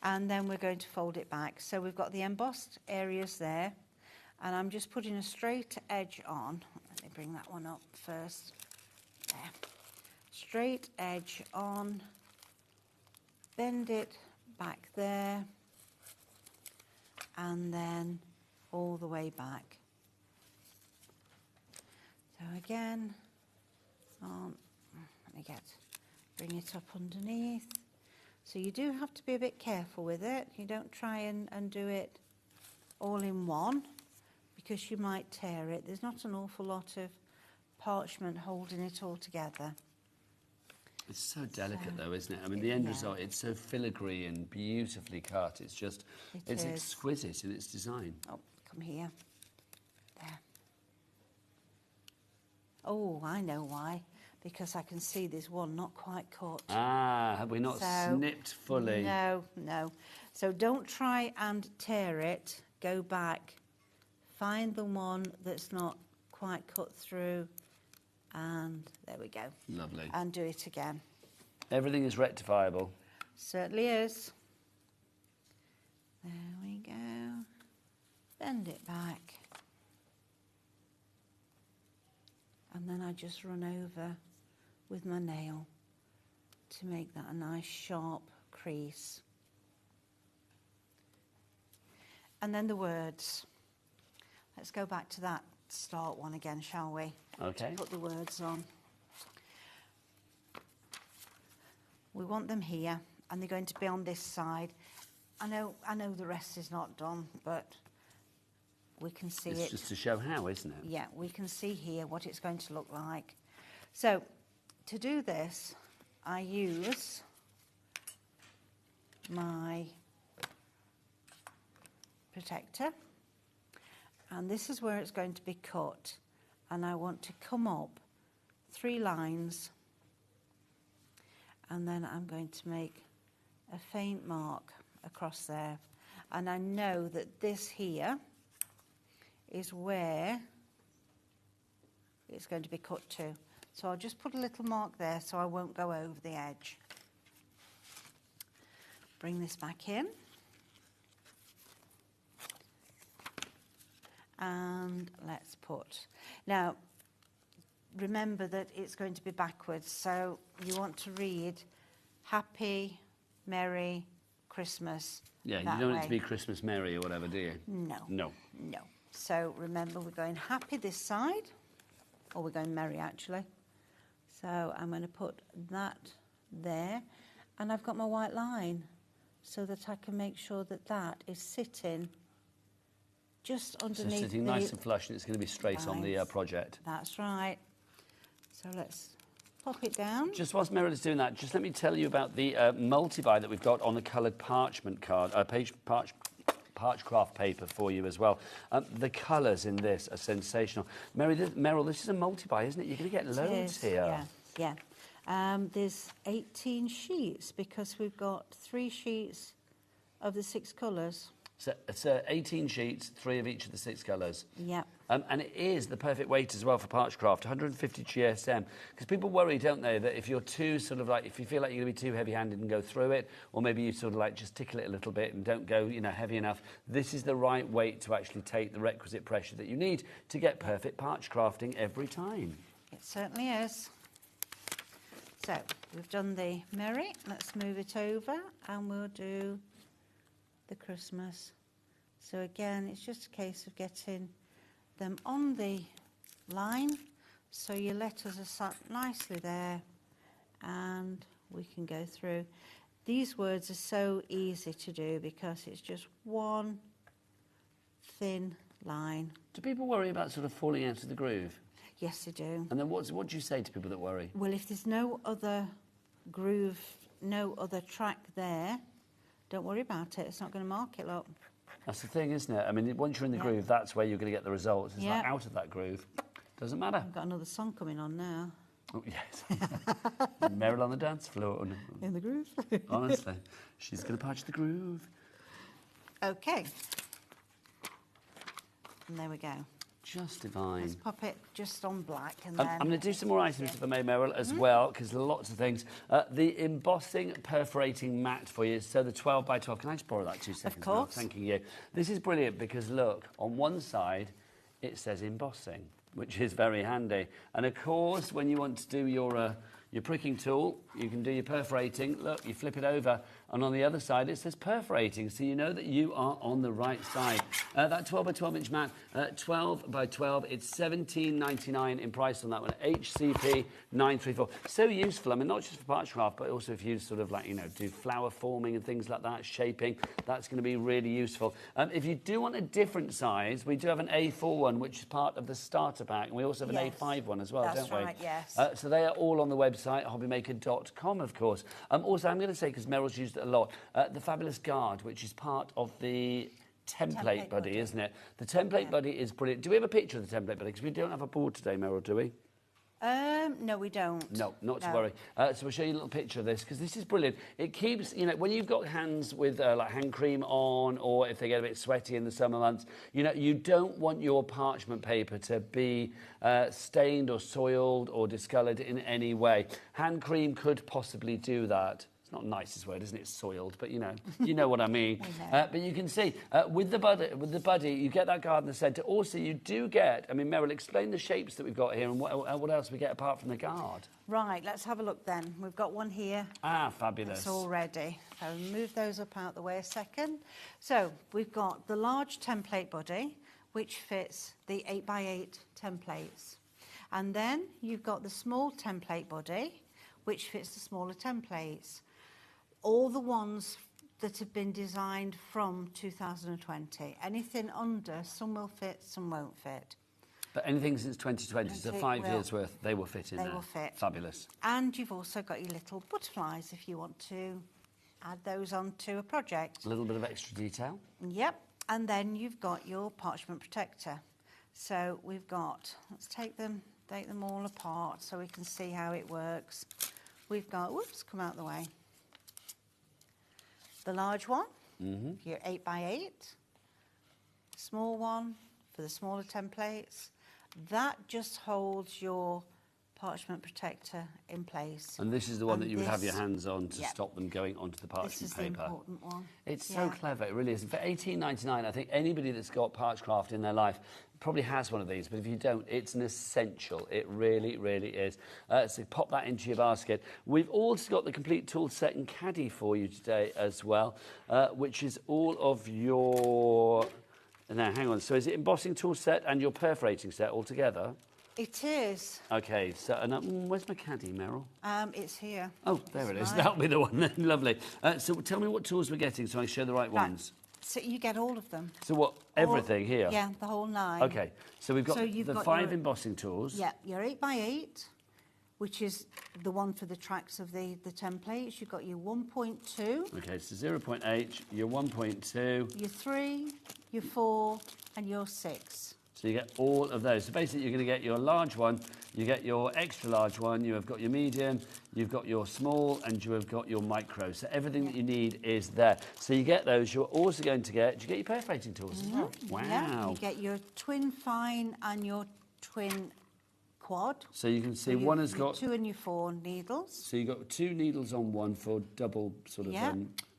And then we're going to fold it back. So we've got the embossed areas there. And I'm just putting a straight edge on. Let me bring that one up first. There. Straight edge on. Bend it back there. And then all the way back. So again, let me bring it up underneath. So you do have to be a bit careful with it. You don't try and do it all in one, because you might tear it. There's not an awful lot of parchment holding it all together. It's so delicate, though, isn't it? I mean, the end result, it's so filigree and beautifully cut. It's just, it's exquisite in its design. Oh, come here. There. Oh, I know why. because I can see there's one not quite cut. Ah, have we not snipped fully? No, no. So don't try and tear it. Go back, find the one that's not quite cut through, and there we go. Lovely. And do it again. Everything is rectifiable. Certainly is. There we go. Bend it back. And then I just run over with my nail to make that a nice sharp crease. And then the words. Let's go back to that start one again, shall we? Okay. To put the words on. We want them here, and they're going to be on this side. I know the rest is not done, but we can see it. It's just to show how, isn't it? Yeah, we can see here what it's going to look like. So, to do this, I use my protector, and this is where it's going to be cut, and I want to come up 3 lines, and then I'm going to make a faint mark across there, and I know that this here is where it's going to be cut to. So I'll just put a little mark there so I won't go over the edge. Bring this back in. And let's put... Now, remember that it's going to be backwards, so you want to read Happy, Merry Christmas. Yeah, you don't want it to be Christmas Merry or whatever, do you? No. No. No. So remember, we're going happy this side, or we're going merry actually. So I'm going to put that there, and I've got my white line so that I can make sure that that is sitting just underneath. So sitting nice and flush, and it's going to be straight on the project. That's right. So let's pop it down. Just whilst Meredith's doing that, just let me tell you about the multi-buy that we've got on the coloured parchment card, Parchcraft paper for you as well. The colours in this are sensational. Meryl, this is a multi-buy, isn't it? You're going to get loads here. Yeah. There's 18 sheets because we've got 3 sheets of the 6 colours. So it's 18 sheets, 3 of each of the 6 colours. Yeah. And it is the perfect weight as well for Parchcraft, 150 GSM. Because people worry, don't they, that if you're too sort of like, if you feel like you're going to be too heavy-handed and go through it, or maybe you sort of like just tickle it a little bit and don't go, heavy enough, this is the right weight to actually take the requisite pressure that you need to get perfect Parchcrafting every time. It certainly is. So, we've done the Merry. Let's move it over and we'll do the Christmas. So again, it's just a case of getting them on the line so your letters are sat nicely there and we can go through. These words are so easy to do because it's just one thin line. Do people worry about sort of falling out of the groove? Yes, they do. And then what do you say to people that worry? Well, if there's no other groove, no other track there, don't worry about it. It's not going to mark it, look. That's the thing, isn't it? I mean, once you're in the groove, that's where you're going to get the results. It's like out of that groove. Doesn't matter. I've got another song coming on now. Oh, yes. Meryl on the dance floor. In the groove. Honestly. She's going to patch the groove. OK. And there we go. Just divine. Let's pop it just on black and then... I'm going to do some more items for May Meryl as well, because lots of things. The embossing perforating mat for you, so the 12 by 12. Can I just borrow that 2 seconds? Of course. Now? Thanking you. This is brilliant because, look, on one side, it says embossing, which is very handy. And, of course, when you want to do your pricking tool, you can do your perforating. Look, you flip it over, and on the other side, it says perforating, so you know that you are on the right side. That 12 by 12 inch mat, 12 by 12, it's $17.99 in price on that one, HCP 934. So useful, I mean, not just for Parchcraft, but also if you sort of like, do flower forming and things like that, shaping, that's going to be really useful. If you do want a different size, we do have an A4 one, which is part of the starter pack, and we also have an A5 one as well, don't we? That's right, yes. So they are all on the website, hobbymaker.com, of course. Also, I'm going to say, because Meryl's used it a lot, the Fabulous Guard, which is part of the template buddy, isn't it? The template buddy is brilliant. Do we have a picture of the template buddy? Because we don't have a board today, Meryl, do we? No, we don't. No, not to worry. So we'll show you a little picture of this, because this is brilliant. It keeps, you know, when you've got hands with like hand cream on, or if they get a bit sweaty in the summer months, you know, you don't want your parchment paper to be stained or soiled or discoloured in any way. Hand cream could possibly do that. It's not the nicest word, isn't it? Soiled, but you know what I mean. But you can see with the buddy, you get that gardener centre. Also, you do get. I mean, Meryl, explain the shapes that we've got here and what else we get apart from the guard. Right, let's have a look then. We've got one here. Ah, fabulous. It's all ready. So move those up out the way a second. So we've got the large template buddy, which fits the 8x8 templates, and then you've got the small template buddy, which fits the smaller templates. All the ones that have been designed from 2020. Anything under, some will fit, some won't fit. But anything since 2020, so 5 years worth, they will fit in there. They will fit. Fabulous. And you've also got your little butterflies if you want to add those onto a project. A little bit of extra detail. Yep. And then you've got your parchment protector. So we've got, let's take them all apart so we can see how it works. We've got, whoops, come out the way. The large one, your 8x8, small one for the smaller templates. That just holds your parchment protector in place. And this is the one that you would have your hands on to stop them going onto the parchment this is paper. The important one. It's so clever, it really is. For $18.99, I think anybody that's got Parchcraft in their life probably has one of these, but if you don't, it's an essential. It really, really is. So pop that into your basket. We've also got the complete tool set and caddy for you today as well, which is all of your... Now, hang on. So is it embossing tool set and your perforating set all together? It is. Okay, so and, where's my caddy, Meryl? It's here. Oh, there it is. That'll be the one then. Lovely. So tell me what tools we're getting so I show the right ones. So you get all of them. So what, everything here? Yeah, the whole 9. Okay, so we've got the 5 embossing tools. Yeah, your 8x8, which is the one for the tracks of the templates. You've got your 1.2. Okay, so 0.8, your 1.2. Your 3, your 4, and your 6. So you get all of those. So basically you're going to get your large one, you get your extra large one, you have got your medium, you've got your small, and you have got your micro. So everything that you need is there. So you get those. You're also going to get, do you get your perforating tools as well? Wow. Yeah, you get your twin fine and your twin quad. So you can see one has got... 2 and your 4 needles. So you've got 2 needles on one for double sort of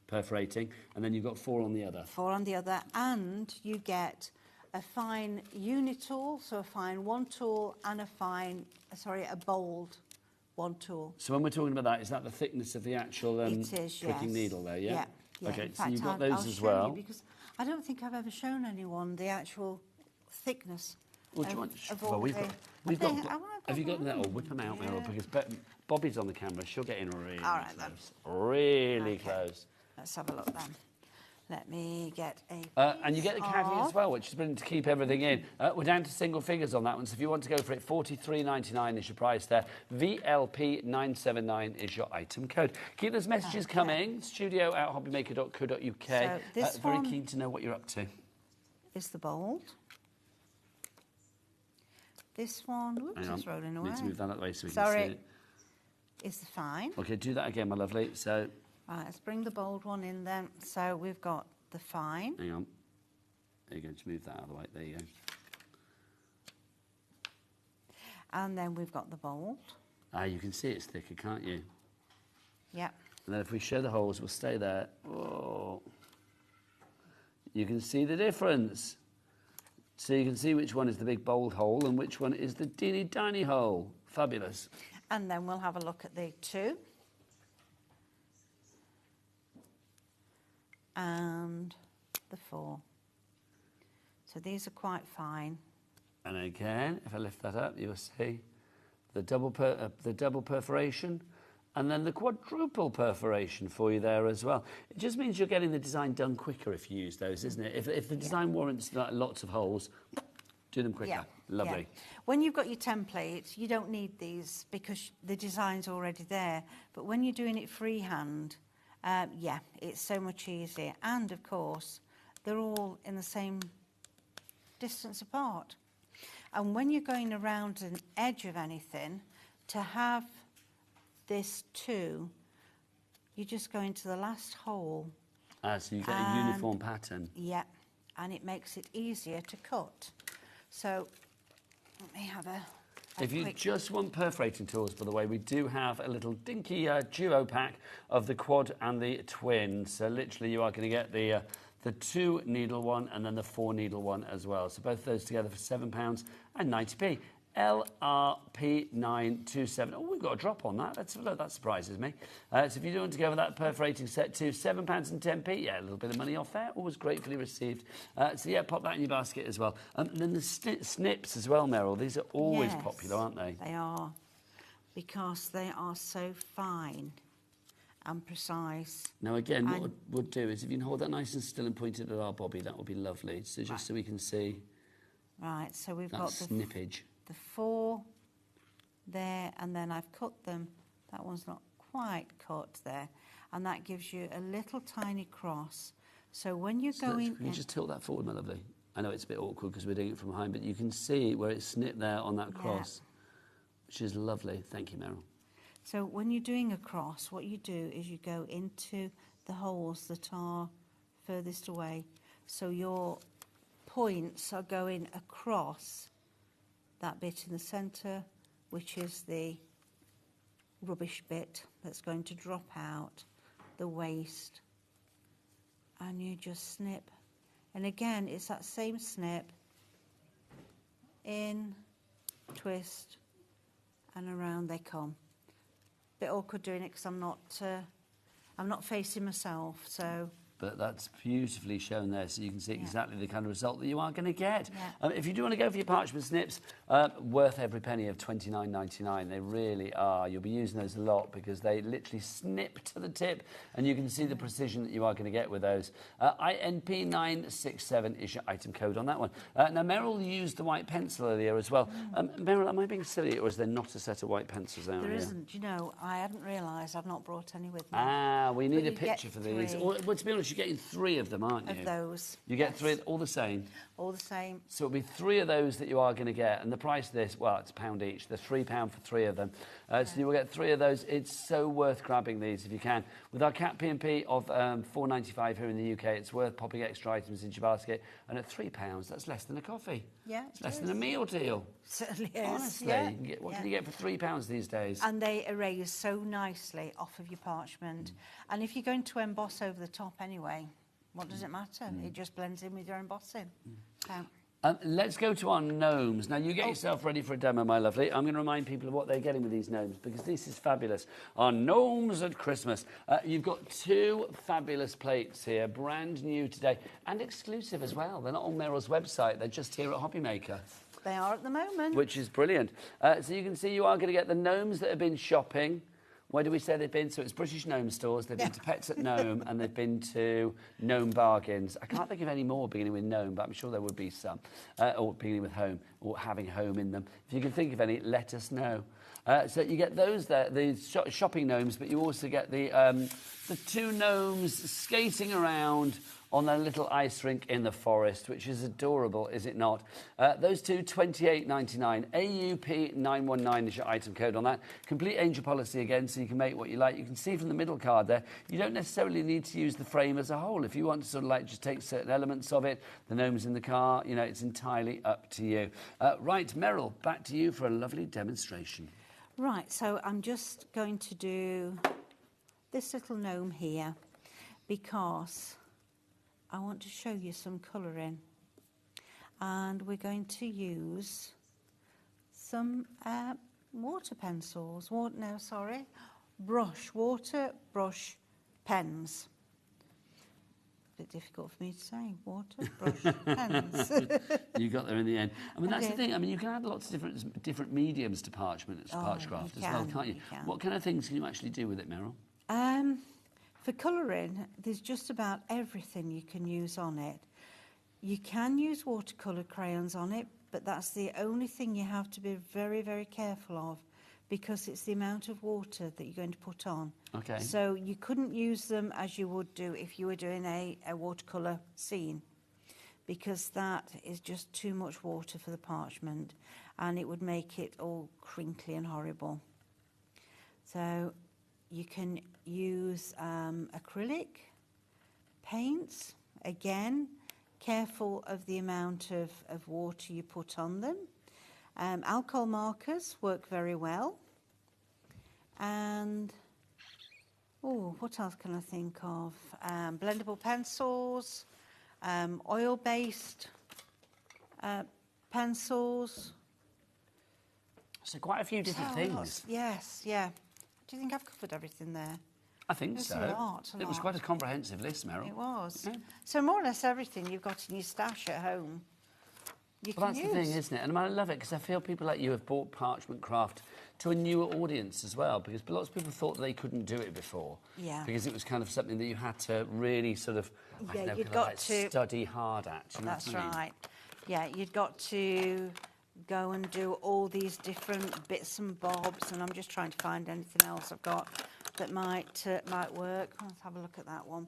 perforating, and then you've got 4 on the other. 4 on the other, and you get a fine uni tool, so a fine 1 tool, and a bold 1 tool. So when we're talking about that, is that the thickness of the actual it is, pricking needle there, yeah? Yeah. Okay, In fact, so you've got I'll those as show well. you, because I don't think I've ever shown anyone the actual thickness. Well, do you want, well, have you got that? Or whip them out, Meryl, because Bobby's on the camera. She'll get in really close. Really close. Let's have a look then. Let me get a and you get the caddy as well, which is brilliant to keep everything in. We're down to single figures on that one, so if you want to go for it, $43.99 is your price there. VLP979 is your item code. Keep those messages coming. studio@hobbymaker.co.uk. So this very one keen to know what you're up to. Is the bold. This one, whoops, it's rolling away. Need to move that out of the way so we can see it. Is the fine. Okay, do that again, my lovely. So. Right, let's bring the bold one in then. So we've got the fine. Hang on. There you go, just move that out of the way. There you go. And then we've got the bold. You can see it's thicker, can't you? Yeah. And then if we show the holes, we'll stay there. Oh. You can see the difference. So you can see which one is the big bold hole and which one is the teeny tiny hole. Fabulous. And then we'll have a look at the 2. And the 4. So these are quite fine. And again, if I lift that up, you'll see the double perforation and then the quadruple perforation for you there as well. It just means you're getting the design done quicker if you use those, isn't it? If the design warrants lots of holes, do them quicker. Yeah. Lovely. Yeah. When you've got your template, you don't need these because the design's already there. But when you're doing it freehand, it's so much easier. And, of course, they're all in the same distance apart. And when you're going around an edge of anything, to have this too, you just go into the last hole. So you get a uniform pattern. Yeah, and it makes it easier to cut. So let me have a If you just want perforating tools, by the way, we do have a little dinky duo pack of the quad and the twin. So literally you are going to get the 2 needle one and then the 4 needle one as well. So both of those together for £7.90. LRP927. Oh, we've got a drop on that. Let's have a look. That surprises me. So if you do want to go with that perforating set too, £7.10. Yeah, a little bit of money off there. Always gratefully received. So yeah, pop that in your basket as well. And then the snips as well, Meryl. These are always popular, aren't they? They are, because they are so fine and precise. Now again, what we'll do is if you can hold that nice and still and pointed at our Bobby, that would be lovely. So just so we can see. Right, so we've that got snippage. The 4 there, and then I've cut them. That one's not quite cut there, and that gives you a little tiny cross. So when you're going, can you just tilt that forward, my lovely? I know it's a bit awkward because we're doing it from behind, but you can see where it's snipped there on that cross, which is lovely. Thank you, Meryl. So when you're doing a cross, what you do is you go into the holes that are furthest away. So your points are going across that bit in the centre, which is the rubbish bit that's going to drop out, the waste, and you just snip. And again, it's that same snip, in, twist, and around they come. Bit awkward doing it because I'm not facing myself, so. But that's beautifully shown there, so you can see exactly the kind of result that you are going to get. If you do want to go for your parchment snips, worth every penny of £29.99. They really are. You'll be using those a lot because they literally snip to the tip, and you can see the precision that you are going to get with those. INP967 is your item code on that one. Now, Meryl used the white pencil earlier as well. Meryl, am I being silly, or is there not a set of white pencils out here? There isn't. You know, I hadn't realised. I've not brought any with me. We need a picture for these. Well, to be honest, you're getting 3 of them, aren't you? Of those. You get 3, all the same? All the same. So it'll be 3 of those that you are going to get. And the price of this, well, it's £1 each. They're £3 for 3 of them. So you will get 3 of those. It's so worth grabbing these if you can. With our Cat P&P of £4.95 here in the UK, it's worth popping extra items into your basket. And at £3, that's less than a coffee. Yeah, it's less than a meal deal. Certainly is. Honestly, you can get, what can you get for £3 these days? And they erase so nicely off of your parchment. And if you're going to emboss over the top anyway, what does it matter? It just blends in with your embossing. Let's go to our gnomes. Now, you get yourself ready for a demo, my lovely. I'm going to remind people of what they're getting with these gnomes, because this is fabulous. Our gnomes at Christmas. You've got 2 fabulous plates here, brand new today, and exclusive as well. They're not on Meryl's website. They're just here at HobbyMaker. They are at the moment. Which is brilliant. So you can see you are going to get the gnomes that have been shopping. Where do we say they've been? So it's British Gnome stores, they've been to Pets at Gnome, and they've been to Gnome Bargains. I can't think of any more beginning with Gnome, but I'm sure there would be some. Or beginning with Home, or having home in them. If you can think of any, let us know. So you get those there, the shopping gnomes, but you also get the 2 gnomes skating around on a little ice rink in the forest, which is adorable, is it not? Those 2, £28.99. AUP919 is your item code on that. Complete angel policy again, so you can make what you like. You can see from the middle card there, you don't necessarily need to use the frame as a whole. If you want to sort of like just take certain elements of it, the gnomes in the car, you know, it's entirely up to you. Right, Meryl, back to you for a lovely demonstration. Right, so I'm just going to do this little gnome here because I want to show you some colouring, and we're going to use some water pencils. Water brush pens. A bit difficult for me to say. Water brush pens. You got there in the end. I mean, that's the thing. I mean, you can add lots of different mediums to parchment, Parchcraft as well, can't you? What kind of things can you actually do with it, Meryl? For colouring, there's just about everything you can use on it. You can use watercolour crayons on it, but that's the only thing you have to be very, very careful of, because it's the amount of water that you're going to put on. Okay. So you couldn't use them as you would do if you were doing a watercolour scene. because that is just too much water for the parchment and it would make it all crinkly and horrible. So you can use acrylic paints, again, careful of the amount of water you put on them. Alcohol markers work very well. And, what else can I think of? Blendable pencils, oil-based pencils. So quite a few different things. Yes, yeah. Do you think I've covered everything there? I think There's so. a lot. It was quite a comprehensive list, Meryl. It was. Yeah. So more or less everything you've got in your stash at home, you Well, can that's use. the thing, isn't it? And I love it because I feel people like you have brought Parchment Craft to a newer audience as well, because lots of people thought they couldn't do it before. Yeah. Because it was kind of something that you had to really sort of, I don't know, you'd kind of got like to study hard at. You know That's what I mean? right. Yeah, you'd got to go and do all these different bits and bobs, and I'm just trying to find anything else I've got that might work. Let's have a look at that one.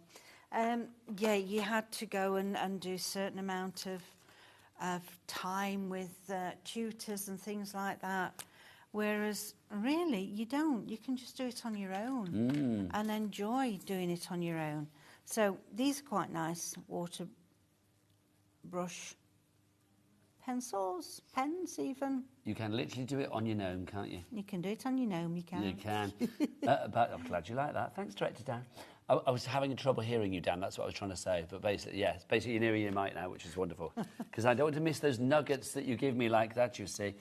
Yeah, you had to go and do a certain amount of time with tutors and things like that, whereas really you don't. You can just do it on your own and enjoy doing it on your own. So these are quite nice water brush pencils, pens even. You can literally do it on your gnome, can't you? You can do it on your gnome, you can. You can. But I'm glad you like that. Thanks, Director Dan. I was having trouble hearing you, Dan. That's what I was trying to say. But basically, yes, basically you're nearer your mic now, which is wonderful. Because I don't want to miss those nuggets that you give me like that, you see.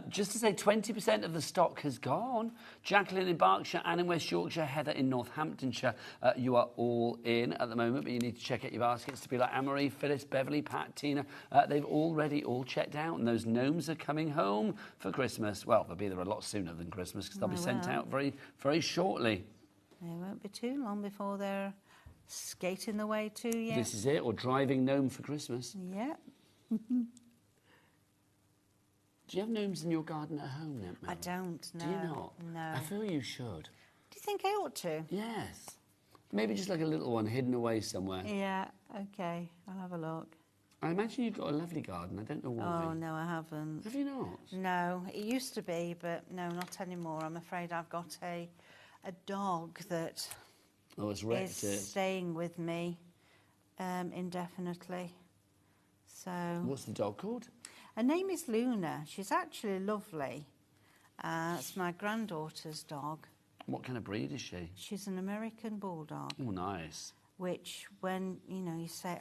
Just to say, 20% of the stock has gone. Jacqueline in Berkshire, Anne in West Yorkshire, Heather in Northamptonshire. You are all in at the moment, but you need to check out your baskets to be like Anne-Marie, Phyllis, Beverly, Pat, Tina. They've already all checked out, and those gnomes are coming home for Christmas. Well, they'll be there a lot sooner than Christmas because they'll be sent out very, very shortly. It won't be too long before they're skating the way to you. This is it, or driving gnome for Christmas. Yeah. Do you have gnomes in your garden at home, then, Mel? I don't, no. Do you not? No. I feel you should. Do you think I ought to? Yes. Maybe just like a little one hidden away somewhere. Yeah, okay. I'll have a look. I imagine you've got a lovely garden. I don't know why. Oh, no, I haven't. Have you not? No, it used to be, but no, not anymore. I'm afraid I've got a dog that it's wrecked is it. staying with me indefinitely. So. What's the dog called? Her name is Luna. She's actually lovely. It's my granddaughter's dog. What kind of breed is she? She's an American bulldog. Oh, nice. Which, when, you say,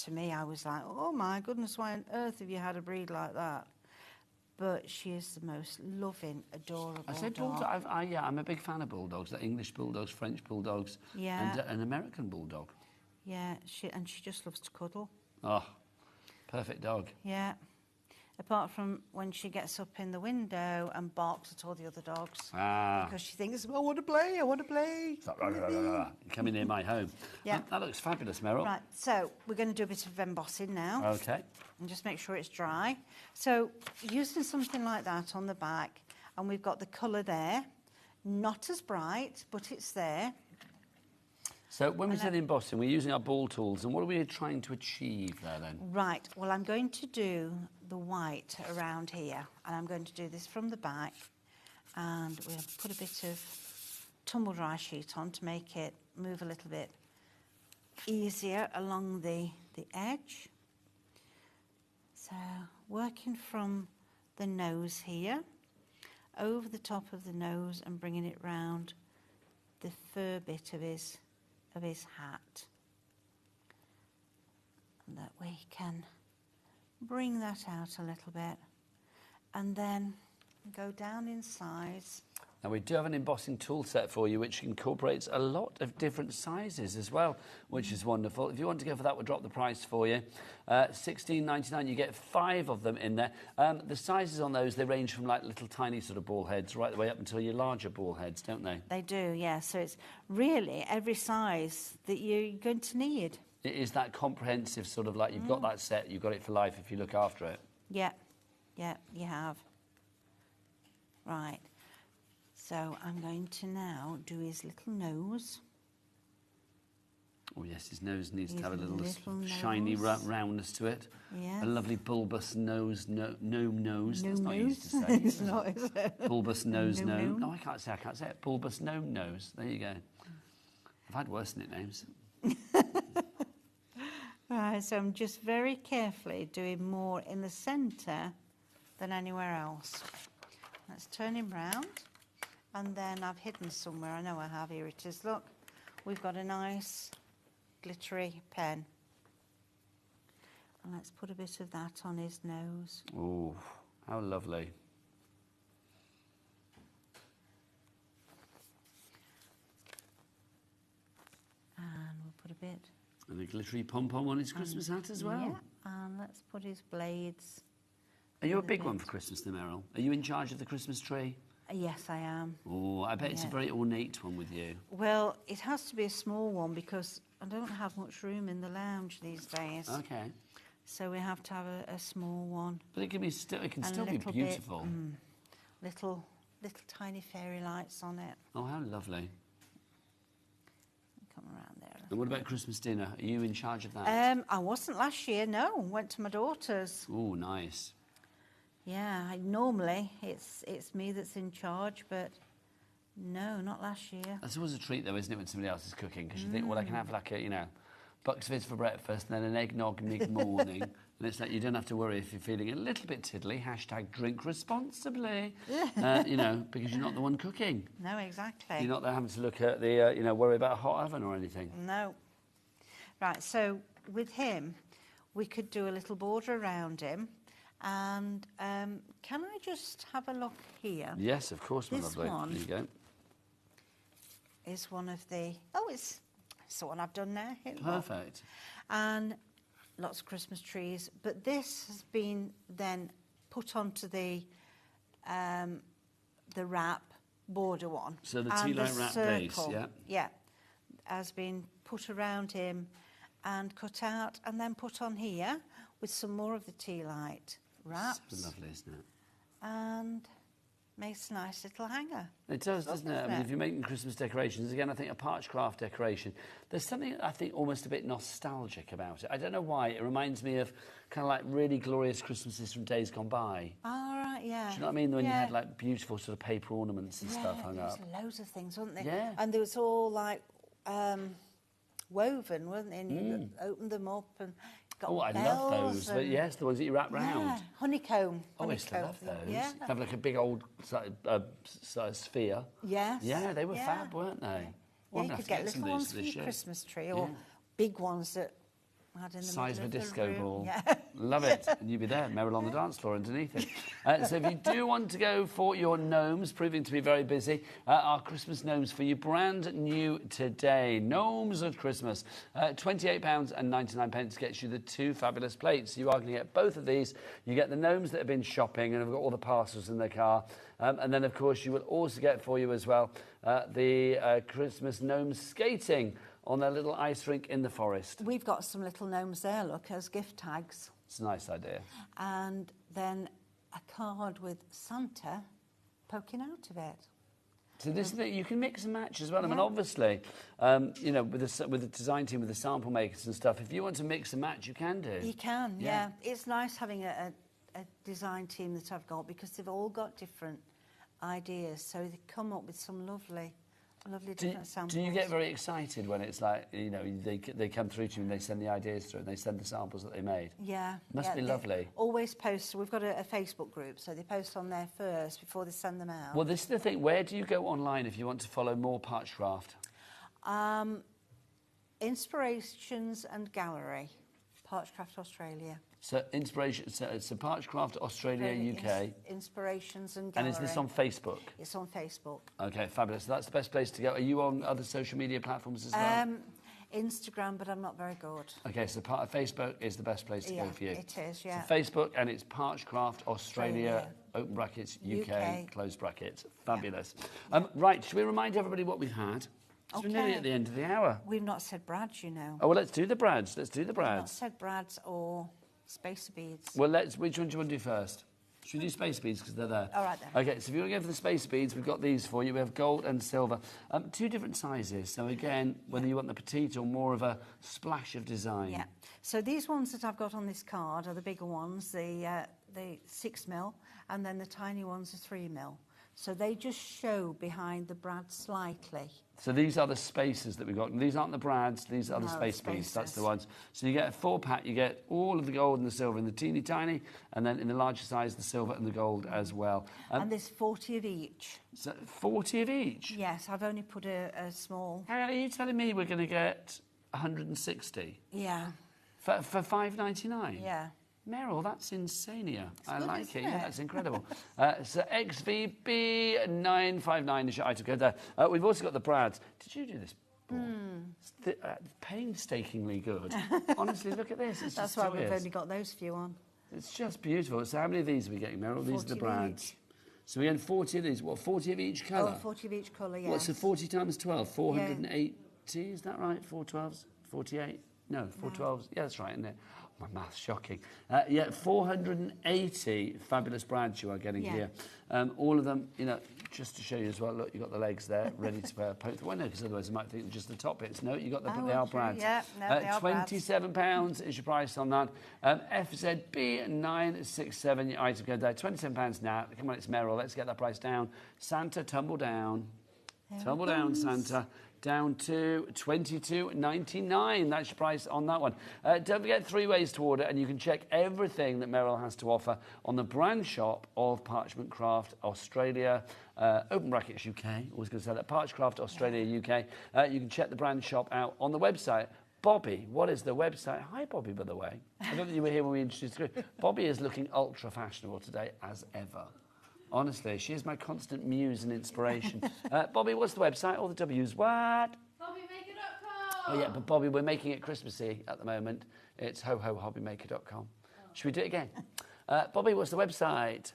to me, I was like, oh my goodness, why on earth have you had a breed like that? But she is the most loving, adorable I say dog. bulldog. I'm a big fan of bulldogs. The English bulldogs, French bulldogs, Yeah. and an American bulldog. Yeah, she just loves to cuddle. Oh, perfect dog. Yeah. Apart from when she gets up in the window and barks at all the other dogs. Because she thinks, I want to play, I want to play. You're coming near my home. Yeah. That looks fabulous, Meryl. Right, so we're going to do a bit of embossing now. Okay. And just make sure it's dry. So using something like that on the back, and we've got the colour there, not as bright, but it's there. So when we said embossing, we're using our ball tools, and what are we trying to achieve there then? Right, well, I'm going to do the white around here, and I'm going to do this from the back, and we'll put a bit of tumble dry sheet on to make it move a little bit easier along the edge. So working from the nose here, over the top of the nose and bringing it round the fur bit of his hat. And that we can bring that out a little bit and then go down in size. Now we do have an embossing tool set for you which incorporates a lot of different sizes as well, which is wonderful. If you want to go for that, we'll drop the price for you. $16.99, you get 5 of them in there. The sizes on those, they range from like little tiny sort of ball heads right the way up until your larger ball heads, don't they? They do, yeah. So it's really every size that you're going to need. It is that comprehensive sort of like you've got that set, you've got it for life if you look after it. Yeah, yeah, you have. Right. So I'm going to now do his little nose. Oh, yes, his nose needs to His have a little little shiny nose. roundness to it. Yes. A lovely bulbous nose, gnome nose. That's not Gnome easy to nose. say. It's not, is it? Bulbous nose Gnome gnome. gnome. Oh, I can't say it. Bulbous gnome nose. There you go. I've had worse nicknames. Right, so I'm just very carefully doing more in the centre than anywhere else. Let's turn him round. And then I've hidden somewhere. I know I have. Here it is. Look, we've got a nice glittery pen. And let's put a bit of that on his nose. Oh, how lovely. And we'll put a bit. And a glittery pom-pom on his Christmas hat as well. Yeah, and let's put his blades. Are you a big one for Christmas, then, Meryl? Are you in charge of the Christmas tree? Yes, I am. Oh, I bet it's a Yeah. very ornate one with you. Well, it has to be a small one because I don't have much room in the lounge these days. Okay. So we have to have a small one. But it can be still. It can And a still be little bit, beautiful. little tiny fairy lights on it. Oh, how lovely! Come around there. And what about Christmas dinner? Are you in charge of that? I wasn't last year. No, went to my daughter's. Oh, nice. Yeah, normally it's me that's in charge, but no, not last year. That's always a treat, though, isn't it, when somebody else is cooking? Because you think, well, I can have like a, Bucks Fizz for breakfast, and then an eggnog mid-morning, and it's like you don't have to worry if you're feeling a little bit tiddly. # drink responsibly. Because you're not the one cooking. No, exactly. You're not there having to look at the, worry about a hot oven or anything. No. Right, so with him, we could do a little border around him. And can I just have a look here? Yes, of course, my This lovely. one There you go. is one of the... Oh, it's the one I've done now. Here, look. Perfect. And lots of Christmas trees. But this has been then put onto the wrap border one. So the And Tealight wrap base, circle, yeah? Yeah, has been put around him and cut out and then put on here with some more of the Tealight wraps. So lovely, isn't it? And makes a nice little hanger. It does, doesn't it? I mean, if you're making Christmas decorations, again, I think a Parchcraft decoration, there's something, I think, almost a bit nostalgic about it. I don't know why. It reminds me of kind of like really glorious Christmases from days gone by. All right, yeah. Do you know what I mean? When you had like beautiful sort of paper ornaments and stuff hung there up. was loads of things, weren't there? Yeah. And there was all like woven, weren't they? And you opened them up and got Oh, I bells love those. But and- yes, the ones that you wrap round. Yeah, honeycomb. Oh, I used to honeycomb love thing. those. Yeah. Have like a big old sphere. Yes. Yeah, they were yeah. fab, weren't they? Yeah, Well, I'm you gonna could have to get some little of these ones for your year. Christmas tree or Yeah. big ones that had in the Size of a middle disco the room. ball. Yeah. Love it. And you'd be there, Meryl on the dance floor underneath it. So if you do want to go for your gnomes, proving to be very busy, our Christmas gnomes for you, brand new today. Gnomes of Christmas. £28.99 gets you the 2 fabulous plates. You are going to get both of these. You get the gnomes that have been shopping and have got all the parcels in their car. And then, of course, you will also get for you as well the Christmas gnomes skating on their little ice rink in the forest. We've got some little gnomes there, look, as gift tags. It's a nice idea. And then a card with Santa poking out of it. So this is the, you can mix and match as well. I mean, Yeah. obviously, with the design team, with the sample makers and stuff, if you want to mix and match, you can do. You can, Yeah. yeah. It's nice having a design team that I've got because they've all got different ideas. So they come up with some lovely different samples. Do you get very excited when it's like, they come through to you and they send the ideas through and they send the samples that they made? Yeah. Must be they lovely. Always post. We've got a Facebook group, so they post on there first before they send them out. Well, this is the thing. Where do you go online if you want to follow more Parchcraft? Inspirations and Gallery, Parchcraft Australia. So Parchcraft Australia UK. Inspirations and And Gallery. is this on Facebook? It's on Facebook. Okay, fabulous. So that's the best place to go. Are you on other social media platforms as well? Instagram, but I'm not very good. Okay, so Facebook is the best place to go for you. It is, yeah. So Facebook, and it's Parchcraft Australia, open brackets, UK, close brackets. Fabulous. Right, should we remind everybody what we've had? Because we're nearly at the end of the hour. We've not said Brads, you know. Oh, well, let's do the Brads. Let's do the We've not Brads. said Brads or Spacer Beads. Well, which one do you want to do first? Should we do space beads because they're there? All right then. Okay, so if you want to go for the space beads, we've got these for you. We have gold and silver. 2 different sizes. So again, whether you want the petite or more of a splash of design. Yeah. So these ones that I've got on this card are the bigger ones, the 6mm, and then the tiny ones are 3mm. So they just show behind the brad slightly. So these are the spacers that we've got. And these aren't the brads, these are the space beads. That's the ones. So you get a 4-pack, you get all of the gold and the silver in the teeny tiny, and then in the larger size, the silver and the gold as well. And there's 40 of each. So 40 of each? Yes, I've only put a small... Hang on, are you telling me we're going to get 160? Yeah. For $5.99? Yeah. Meryl, that's insania. I good, like isn't it. Yeah, it? that's incredible. So XVB 959 is your item code there. We've also got the brads. Did you do this? It's painstakingly good. Honestly, look at this. It's That's just why so we've is. only got those few on. It's just beautiful. So how many of these are we getting, Meryl? These are the 40 of brads. each. So we're getting 40 of these. What, 40 of each colour? Oh, 40 of each colour, yes. What, so 40 times 12? 480, is that right? 4 12s? 48? No, 4 12s. Yeah, that's right, isn't it? My math's shocking. Yeah, 480 fabulous brads you are getting here. All of them, you know, just to show you as well, look, you've got the legs there ready to poke through. Well, no, because otherwise you might think just the top bits. No, you've got the, they are brads. Yeah, no, they are brads. £27 is your price on that. FZB967, your item code there. £27 now. Come on, it's Meryl. Let's get that price down. Santa, tumble down. Tumble down, Santa. Down to $22.99. That's your price on that one. Don't forget 3 ways to order, and you can check everything that Meryl has to offer on the brand shop of Parchment Craft Australia, open brackets UK. Always going to say that. Parchcraft Australia UK. You can check the brand shop out on the website. Bobby, what is the website? Hi, Bobby, by the way. I don't think you were here when we introduced the group. Bobby is looking ultra fashionable today, as ever. Honestly, she is my constant muse and inspiration. Bobby, what's the website? All the W's. What? HobbyMaker.com. Oh, yeah, but Bobby, we're making it Christmassy at the moment. It's HobbyMaker.com. Should we do it again? Bobby, what's the website?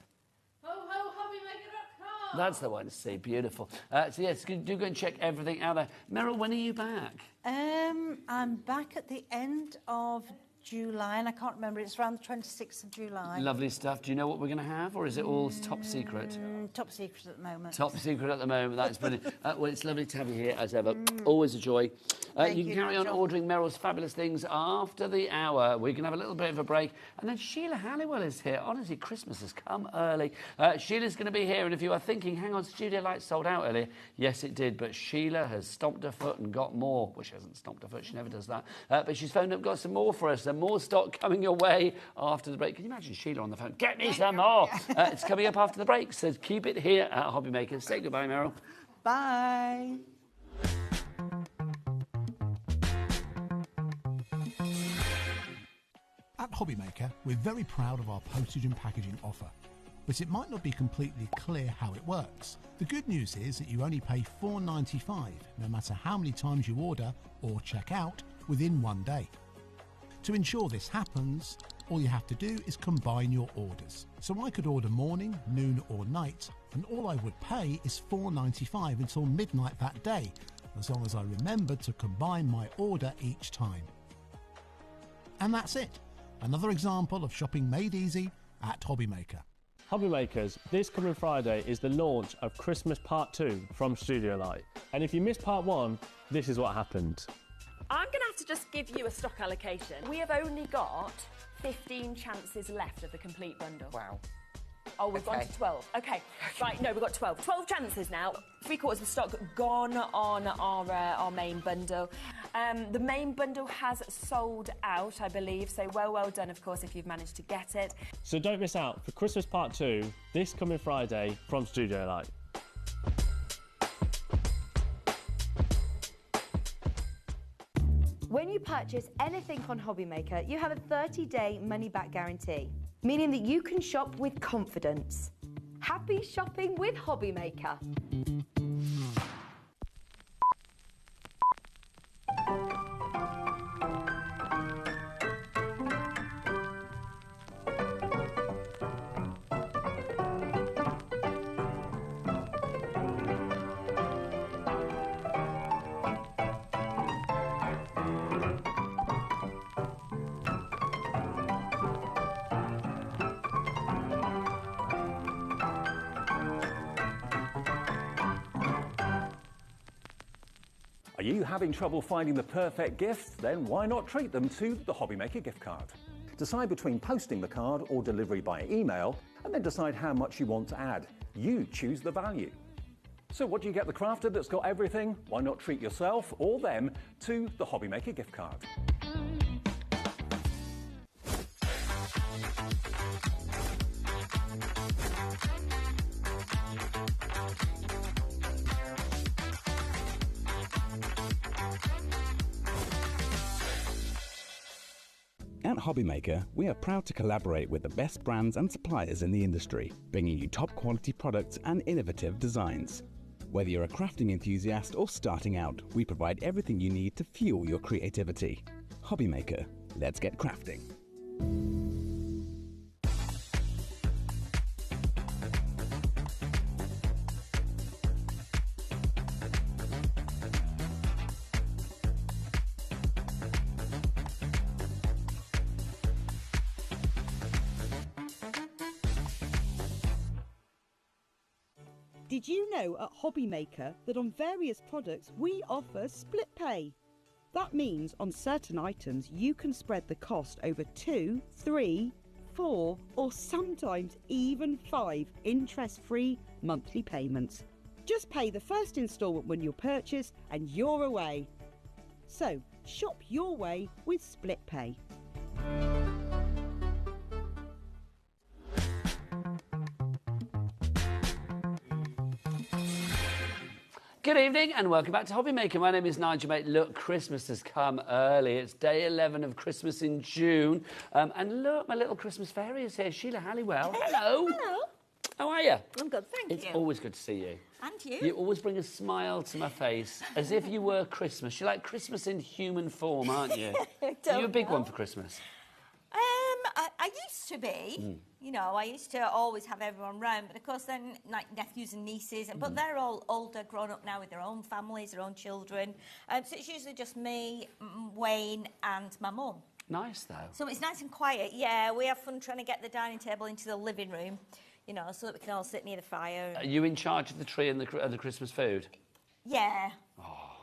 HobbyMaker.com. That's the one. See, beautiful. So, yes, do go and check everything out there. Meryl, when are you back? I'm back at the end of July, and I can't remember. It's around the 26th of July. Lovely stuff. Do you know what we're going to have, or is it all top secret? Top secret at the moment. Top secret at the moment. That's brilliant. Well, it's lovely to have you here, as ever. Always a joy. You can carry on ordering Meryl's fabulous things after the hour. We can have a little bit of a break. And then Sheila Halliwell is here. Honestly, Christmas has come early. Sheila's going to be here. And if you are thinking, hang on, Studio Light sold out earlier. Yes, it did. But Sheila has stomped her foot and got more. Well, she hasn't stomped her foot. She never does that. But she's phoned up, got some more for us. And more stock coming your way after the break. Can you imagine Sheila on the phone? Get me some more. It's coming up after the break. So keep it here at HobbyMaker. Say goodbye, Meryl. Bye. At HobbyMaker, we're very proud of our postage and packaging offer, but it might not be completely clear how it works. The good news is that you only pay $4.95 no matter how many times you order or check out within 1 day. To ensure this happens, all you have to do is combine your orders. So I could order morning, noon or night, and all I would pay is $4.95 until midnight that day, as long as I remembered to combine my order each time. And that's it. Another example of shopping made easy at HobbyMaker. HobbyMakers, this coming Friday is the launch of Christmas Part 2 from Studio Light. And if you missed Part 1, this is what happened. I'm going to have to just give you a stock allocation. We have only got 15 chances left of the complete bundle. Wow. Oh, we've gone to 12. Okay, right, no, we've got 12. 12 chances now. 3/4 of the stock gone on our main bundle. The main bundle has sold out, I believe, so well done, of course, if you've managed to get it. So don't miss out for Christmas Part 2 this coming Friday from Studio Light. When you purchase anything on HobbyMaker, you have a 30-day money-back guarantee, meaning that you can shop with confidence. Happy shopping with HobbyMaker. Are you having trouble finding the perfect gift? Then why not treat them to the HobbyMaker gift card? Decide between posting the card or delivery by email, and then decide how much you want to add. You choose the value. So what do you get the crafter that's got everything? Why not treat yourself or them to the HobbyMaker gift card? At HobbyMaker, we are proud to collaborate with the best brands and suppliers in the industry, bringing you top quality products and innovative designs. Whether you're a crafting enthusiast or starting out, we provide everything you need to fuel your creativity. HobbyMaker, let's get crafting. Did you know at HobbyMaker that on various products we offer split pay? That means on certain items you can spread the cost over 2, 3, 4 or sometimes even 5 interest-free monthly payments. Just pay the first instalment when you purchase and you're away. So shop your way with split pay. Good evening and welcome back to HobbyMaker. My name is Nigel, mate. Look, Christmas has come early. It's day 11 of Christmas in June. And look, my little Christmas fairy is here, Sheila Halliwell. Hello. Hello. How are you? I'm good, thank you. It's always good to see you. And you. You always bring a smile to my face, as if you were Christmas. You're like Christmas in human form, aren't you? Are you a big one for Christmas? I used to be. You know, I used to always have everyone round, but of course then like nephews and nieces, but they're all older, grown up now with their own families, their own children. So it's usually just me, Wayne and my mum. Nice though. So it's nice and quiet. Yeah, we have fun trying to get the dining table into the living room, you know, so that we can all sit near the fire. Are you in charge of the tree and the Christmas food? Yeah.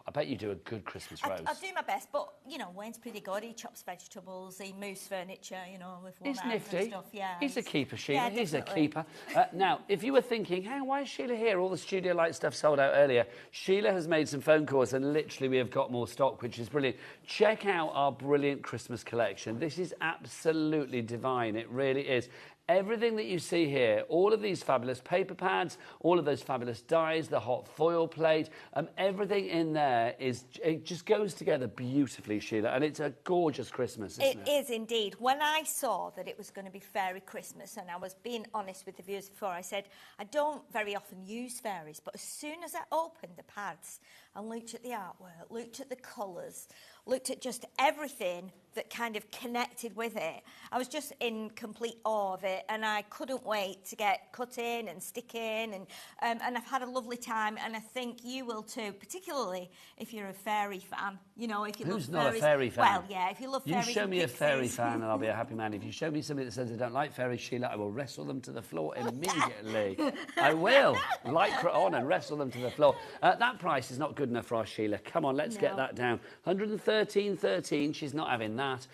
I bet you do a good Christmas roast. I do my best, but, you know, Wayne's pretty good. He chops vegetables, he moves furniture, you know, with one He's hand nifty. and stuff. Yeah, He's a keeper, Sheila. Yeah, He's a definitely. keeper. Now, if you were thinking, hang on, why is Sheila here? All the Studio Light stuff sold out earlier. Sheila has made some phone calls and literally we have got more stock, which is brilliant. Check out our brilliant Christmas collection. This is absolutely divine. It really is. Everything that you see here, all of these fabulous paper pads, all of those fabulous dies, the hot foil plate, everything in there it just goes together beautifully, Sheila, and it's a gorgeous Christmas, isn't it? It is indeed. When I saw that it was going to be fairy Christmas, and I was being honest with the viewers before, I said, I don't very often use fairies, but as soon as I opened the pads and looked at the artwork, looked at the colours, looked at just everything that kind of connected with it, I was just in complete awe of it, and I couldn't wait to get cut in and stick in, and I've had a lovely time, and I think you will too, particularly if you're a fairy fan. You know, if you Who's love not fairies, a fairy fan? Well, yeah, if you love fairies, You show and me a fairy pixies. fan and I'll be a happy man. If you show me somebody that says they don't like fairies, Sheila, I will wrestle them to the floor immediately. I will. Lycra on and wrestle them to the floor. That price is not good enough for our Sheila. Come on, let's get that down. 113.13, she's not having that.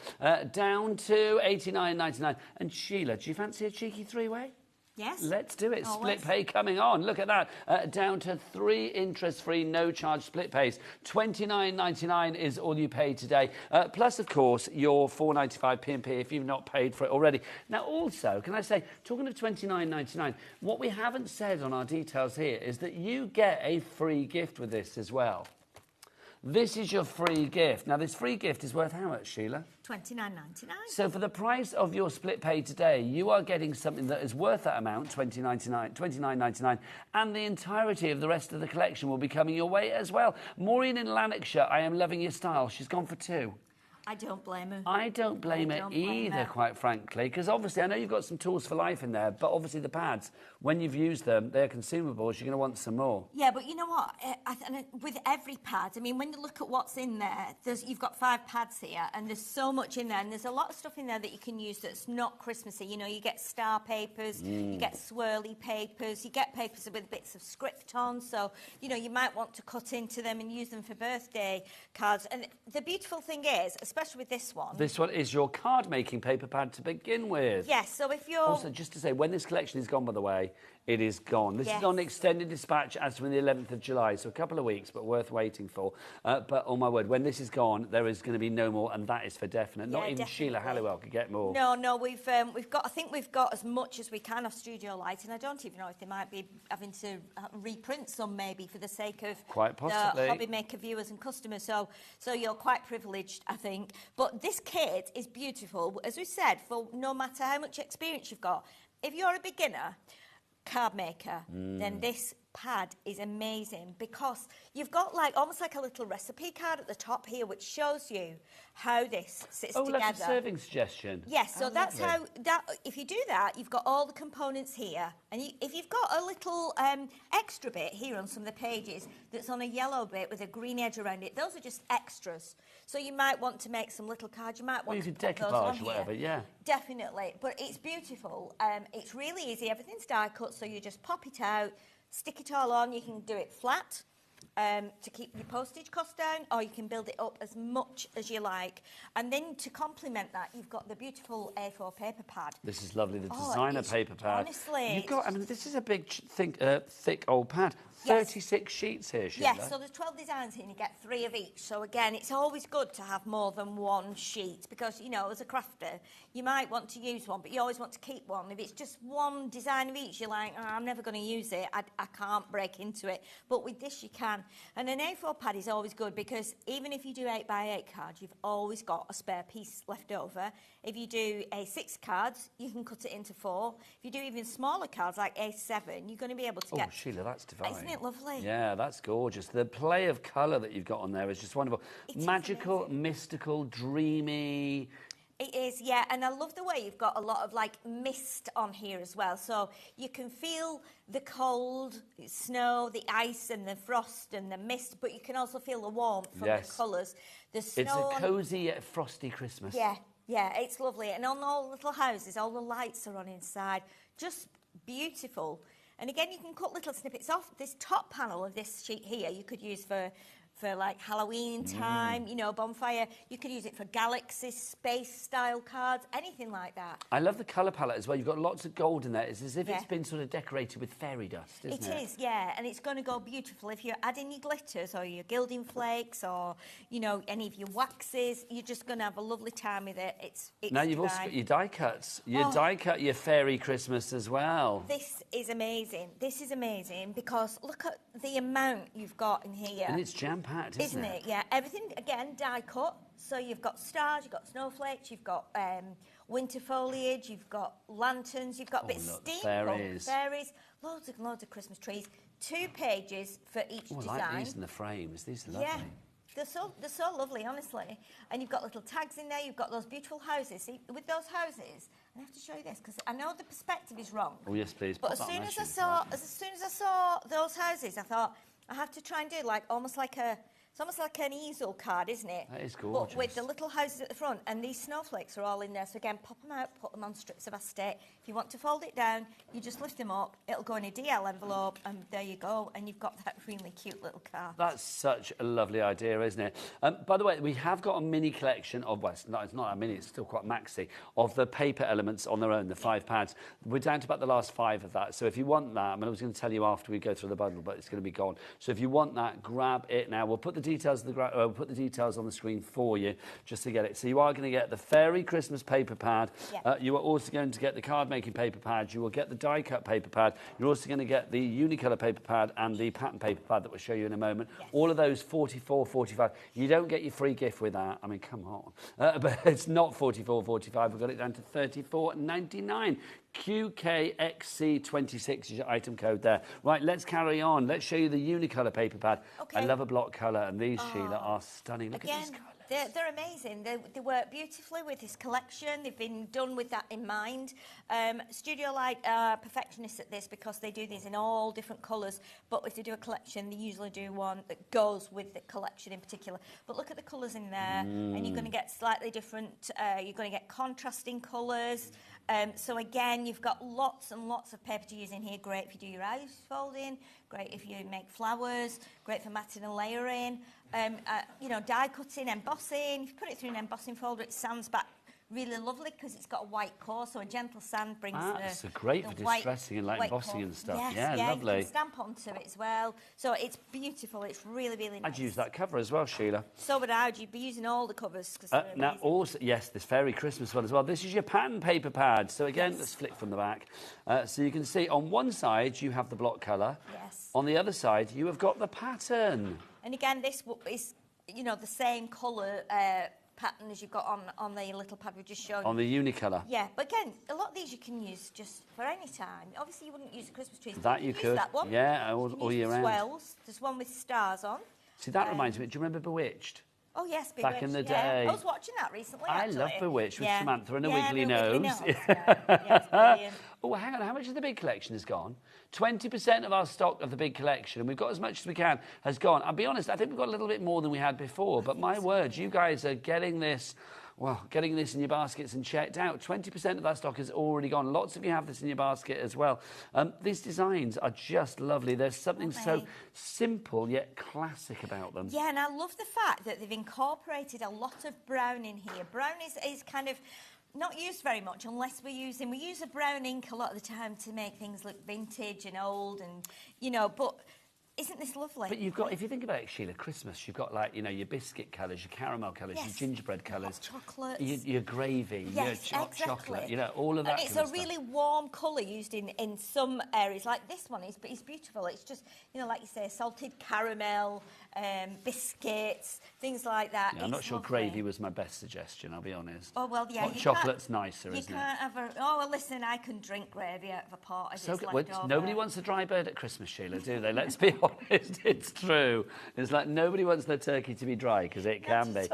Down to 89.99. And Sheila, do you fancy a cheeky three-way? Yes. Let's do it. Always. Split pay coming on. Look at that. Down to 3 interest-free, no-charge split pays. $29.99 is all you pay today. Plus, of course, your $4.95 P&P if you've not paid for it already. Now, also, can I say, talking of $29.99, what we haven't said on our details here is that you get a free gift with this as well. This is your free gift. Now, this free gift is worth how much, Sheila? $29.99. So for the price of your split pay today, you are getting something that is worth that amount, $29.99, and the entirety of the rest of the collection will be coming your way as well. Maureen in Lanarkshire, I am loving your style. She's gone for 2. I don't blame her. I don't blame it either, quite frankly, because obviously I know you've got some tools for life in there, but obviously the pads, when you've used them, they're consumables, you're going to want some more. Yeah, but you know what? With every pad, I mean, when you look at what's in there, you've got 5 pads here, and there's so much in there, and there's a lot of stuff in there that you can use that's not Christmassy. You know, you get star papers, you get swirly papers, you get papers with bits of script on, so, you know, you might want to cut into them and use them for birthday cards. And the beautiful thing is, especially with this one... This one is your card-making paper pad to begin with. Yes, so if you're... Also, just to say, when this collection is gone, by the way, it is gone. This is on extended dispatch as from the 11th of July, so a couple of weeks, but worth waiting for. But, oh my word, when this is gone, there is going to be no more, and that is for definite. Not even Sheila Halliwell could get more. No, we've got, I think we've got as much as we can of Studio Light, and I don't even know if they might be having to reprint some maybe for the sake of quite possibly the HobbyMaker viewers and customers. So you're quite privileged, I think. But this kit is beautiful, as we said, for no matter how much experience you've got. If you're a beginner card maker, then this pad is amazing because you've got almost like a little recipe card at the top here which shows you how this sits together. Like a serving suggestion. Yes, so that's how if you do that, you've got all the components here, and if you've got a little extra bit here on some of the pages that's on a yellow bit with a green edge around it, those are just extras. So you might want to make some little cards, you might want to put those on here. Whatever, yeah. Definitely, but it's beautiful. It's really easy, everything's die cut, so you just pop it out, stick it all on. You can do it flat to keep your postage costs down, or you can build it up as much as you like. And then to complement that, you've got the beautiful A4 paper pad. This is lovely, the designer paper pad. Honestly. You've got, I mean, this is a big, thick old pad. 36 sheets here, Sheila. Yes, so there's 12 designs here and you get 3 of each. So again, it's always good to have more than one sheet because, you know, as a crafter, you might want to use one, but you always want to keep one. If it's just one design of each, you're like, oh, I'm never going to use it. I can't break into it. But with this, you can. And an A4 pad is always good because even if you do 8x8 cards, you've always got a spare piece left over. If you do A6 cards, you can cut it into 4. If you do even smaller cards like A7, you're going to be able to get... Oh, Sheila, that's divine. Isn't it lovely? Yeah, that's gorgeous. The play of colour that you've got on there is just wonderful. Magical, mystical, dreamy... It is, yeah, and I love the way you've got a lot of, mist on here as well. So you can feel the cold, the snow, the ice and the frost and the mist, but you can also feel the warmth from the colours. The snow it's a cosy yet frosty Christmas. Yeah, it's lovely. And on all the little houses, all the lights are on inside. Just beautiful. And again, you can cut little snippets off. This top panel of this sheet here, you could use for Halloween time, you know, bonfire. You could use it for galaxies, space-style cards, anything like that. I love the colour palette as well. You've got lots of gold in there. It's as if it's been sort of decorated with fairy dust, isn't it? It is, yeah, and it's going to go beautiful. If you're adding your glitters or your gilding flakes or, you know, any of your waxes, you're just going to have a lovely time with it. It's now you've also got your die cuts. You die cut your fairy Christmas as well. This is amazing. This is amazing because look at the amount you've got in here. And it's jam-packed, isn't it? Yeah, everything, again, die cut. So you've got stars, you've got snowflakes, you've got winter foliage, you've got lanterns, you've got bits of steampunk, fairies, loads of Christmas trees. 2 pages for each design. I like these in the frames. These are lovely. Yeah. They're so lovely, honestly. And you've got little tags in there. You've got those beautiful houses. See, with those houses, I have to show you this because I know the perspective is wrong. Oh yes, please. But as soon as I saw those houses, I thought I have to try and do almost like an easel card, isn't it? That is gorgeous. But with the little houses at the front, and these snowflakes are all in there. So again, pop them out, put them on strips of acetate. If you want to fold it down, you just lift them up. It'll go in a DL envelope, and there you go. And you've got that really cute little card. That's such a lovely idea, isn't it? By the way, we have got a mini collection of, well, it's not a mini, it's still quite maxi, of the paper elements on their own, the 5 pads. We're down to about the last 5 of that. So if you want that, I mean, I was going to tell you after we go through the bundle, but it's going to be gone. So if you want that, grab it now. We'll put the details of the we'll put the details on the screen for you just to get it. So you are going to get the fairy Christmas paper pad. Yeah. You are also going to get the card making paper pad. You will get the die cut paper pad. You're also going to get the Unicolor paper pad and the pattern paper pad that we'll show you in a moment. Yes. All of those $44, $45. You don't get your free gift with that. I mean, come on. But it's not $44, $45. We've got it down to $34.99. QKXC26 is your item code there. Right, let's carry on. Let's show you the Unicolor paper pad. Okay. I love a block colour, and these, Sheila, are stunning. Look at these colours. They're amazing. They work beautifully with this collection. They've been done with that in mind. Studio Light are perfectionists at this because they do these in all different colours. But if they do a collection, they usually do one that goes with the collection in particular. But look at the colours in there, and you're going to get slightly different. You're going to get contrasting colours. So again, you've got lots and lots of paper to use in here. Great if you do your ice folding. Great if you make flowers. Great for matting and layering. You know, die cutting, embossing. If you put it through an embossing folder, it sands back really lovely because it's got a white core, so a gentle sand brings That's great for distressing and like embossing and stuff. Yes, lovely. You can stamp onto it as well. So it's beautiful. It's really, really nice. I'd use that cover as well, Sheila. So would I. You'd be using all the covers. Now, also, yes, this fairy Christmas one as well. This is your pattern paper pad. So again, let's flick from the back. So you can see on one side you have the block colour. Yes. On the other side you have got the pattern. And again, this is, you know, the same colour pattern as you've got on the little pad we just showed you. On the Unicolour. Yeah, but again, a lot of these you can use just for any time. Obviously, you wouldn't use the Christmas trees. That you can could. Use that one. Yeah, all year round. Swells. There's one with stars on. See, that reminds me. Do you remember Bewitched? Oh, yes, Bewitched. Back in the day. Yeah. I was watching that recently, actually. I love Bewitched with Samantha and a wiggly no nose. wiggly nose. Oh, hang on. How much of the big collection has gone? 20% of our stock of the big collection, and we've got as much as we can, has gone. I'll be honest, I think we've got a little bit more than we had before, but my word, you guys are getting this... Well, getting this in your baskets and checked out. 20% of that stock has already gone. Lots of you have this in your basket as well. These designs are just lovely. There's something so simple yet classic about them. Yeah, and I love the fact that they've incorporated a lot of brown in here. Brown is kind of not used very much unless we use a brown ink a lot of the time to make things look vintage and old and, you know, but... Isn't this lovely? But you've got, if you think about it, Sheila, Christmas, you've got like, you know, your biscuit colours, your caramel colours, your gingerbread colours, your gravy, your chocolate, you know, all of that. And it's a really warm colour used in some areas, like this one is, but it's beautiful. It's just, you know, like you say, salted caramel, biscuits, things like that. Yeah, I'm not sure gravy was my best suggestion, I'll be honest. Oh, well, yeah. Hot chocolate's nicer, isn't it? You can't have a... Oh, well, listen, I can drink gravy out of a pot if it's left over. Nobody wants a dry bird at Christmas, Sheila, do they? Let's be honest, it's true. It's like nobody wants their turkey to be dry, because it can be.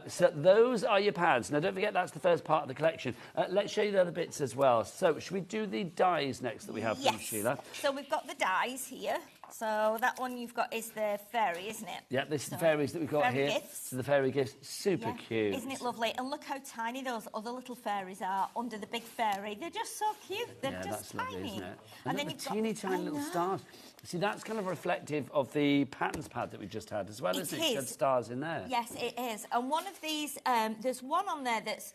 So those are your pads. Now, don't forget, that's the first part of the collection. Let's show you the other bits as well. So, should we do the dies next that we have from Sheila? So, we've got the dies here. So that one you've got is the fairy, isn't it? Yeah, this is the fairies that we've got here. Gifts. So the fairy gifts, super cute. Isn't it lovely? And look how tiny those other little fairies are under the big fairy. They're just so cute. They're just that's lovely, tiny. isn't it? And then you've you've got teeny tiny little stars. See, that's kind of reflective of the patterns pad that we've just had as well, isn't it? It's got stars in there. Yes, it is. And one of these, there's one on there that's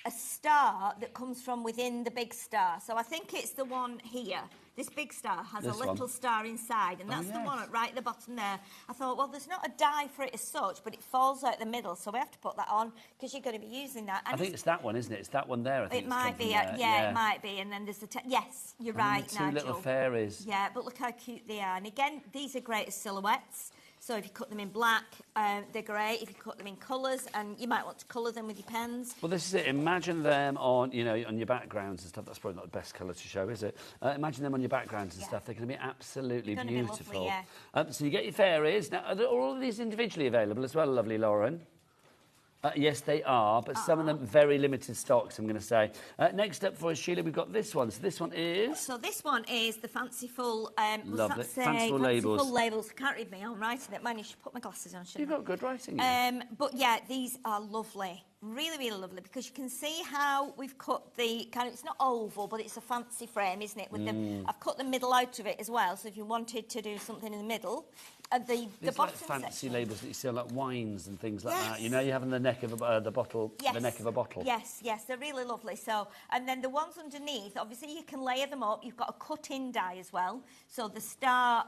a star that comes from within the big star. So I think it's the one here. This big star has a little star inside, and that's the one right at the bottom there. I thought, well, there's not a die for it as such, but it falls out the middle, so we have to put that on because you're going to be using that. And I think it's that one, isn't it? It's that one there, I think. It might be, yeah, it might be. And then there's the... Yes, you're right, Nigel. Two little fairies. Yeah, but look how cute they are. And again, these are great as silhouettes. So if you cut them in black, they're great. If you cut them in colours, and you might want to colour them with your pens. Well, this is it. Imagine them on, you know, on your backgrounds and stuff. That's probably not the best colour to show, is it? Imagine them on your backgrounds and stuff. They're going to be absolutely beautiful. Be lovely, so you get your fairies. Now, are all of these individually available as well, lovely Lauren? Yes, they are, but some of them very limited stocks, I'm going to say. Next up for us, Sheila, we've got this one. So this one is... So this one is the fanciful... Lovely. Fanciful labels. Fanciful labels. I can't read my own writing. Man, you should put my glasses on, shouldn't You've got good writing. But yeah, these are lovely. Really, really lovely, because you can see how we've cut the kind of... It's not oval, but it's a fancy frame, isn't it? With I've cut the middle out of it as well, so if you wanted to do something in the middle... the bottom like fancy labels that you see on like wines and things like that. You know, you have in the neck of the bottle, the neck of a bottle. Yes, they're really lovely. So, and then the ones underneath, obviously you can layer them up. You've got a cut-in die as well. So the star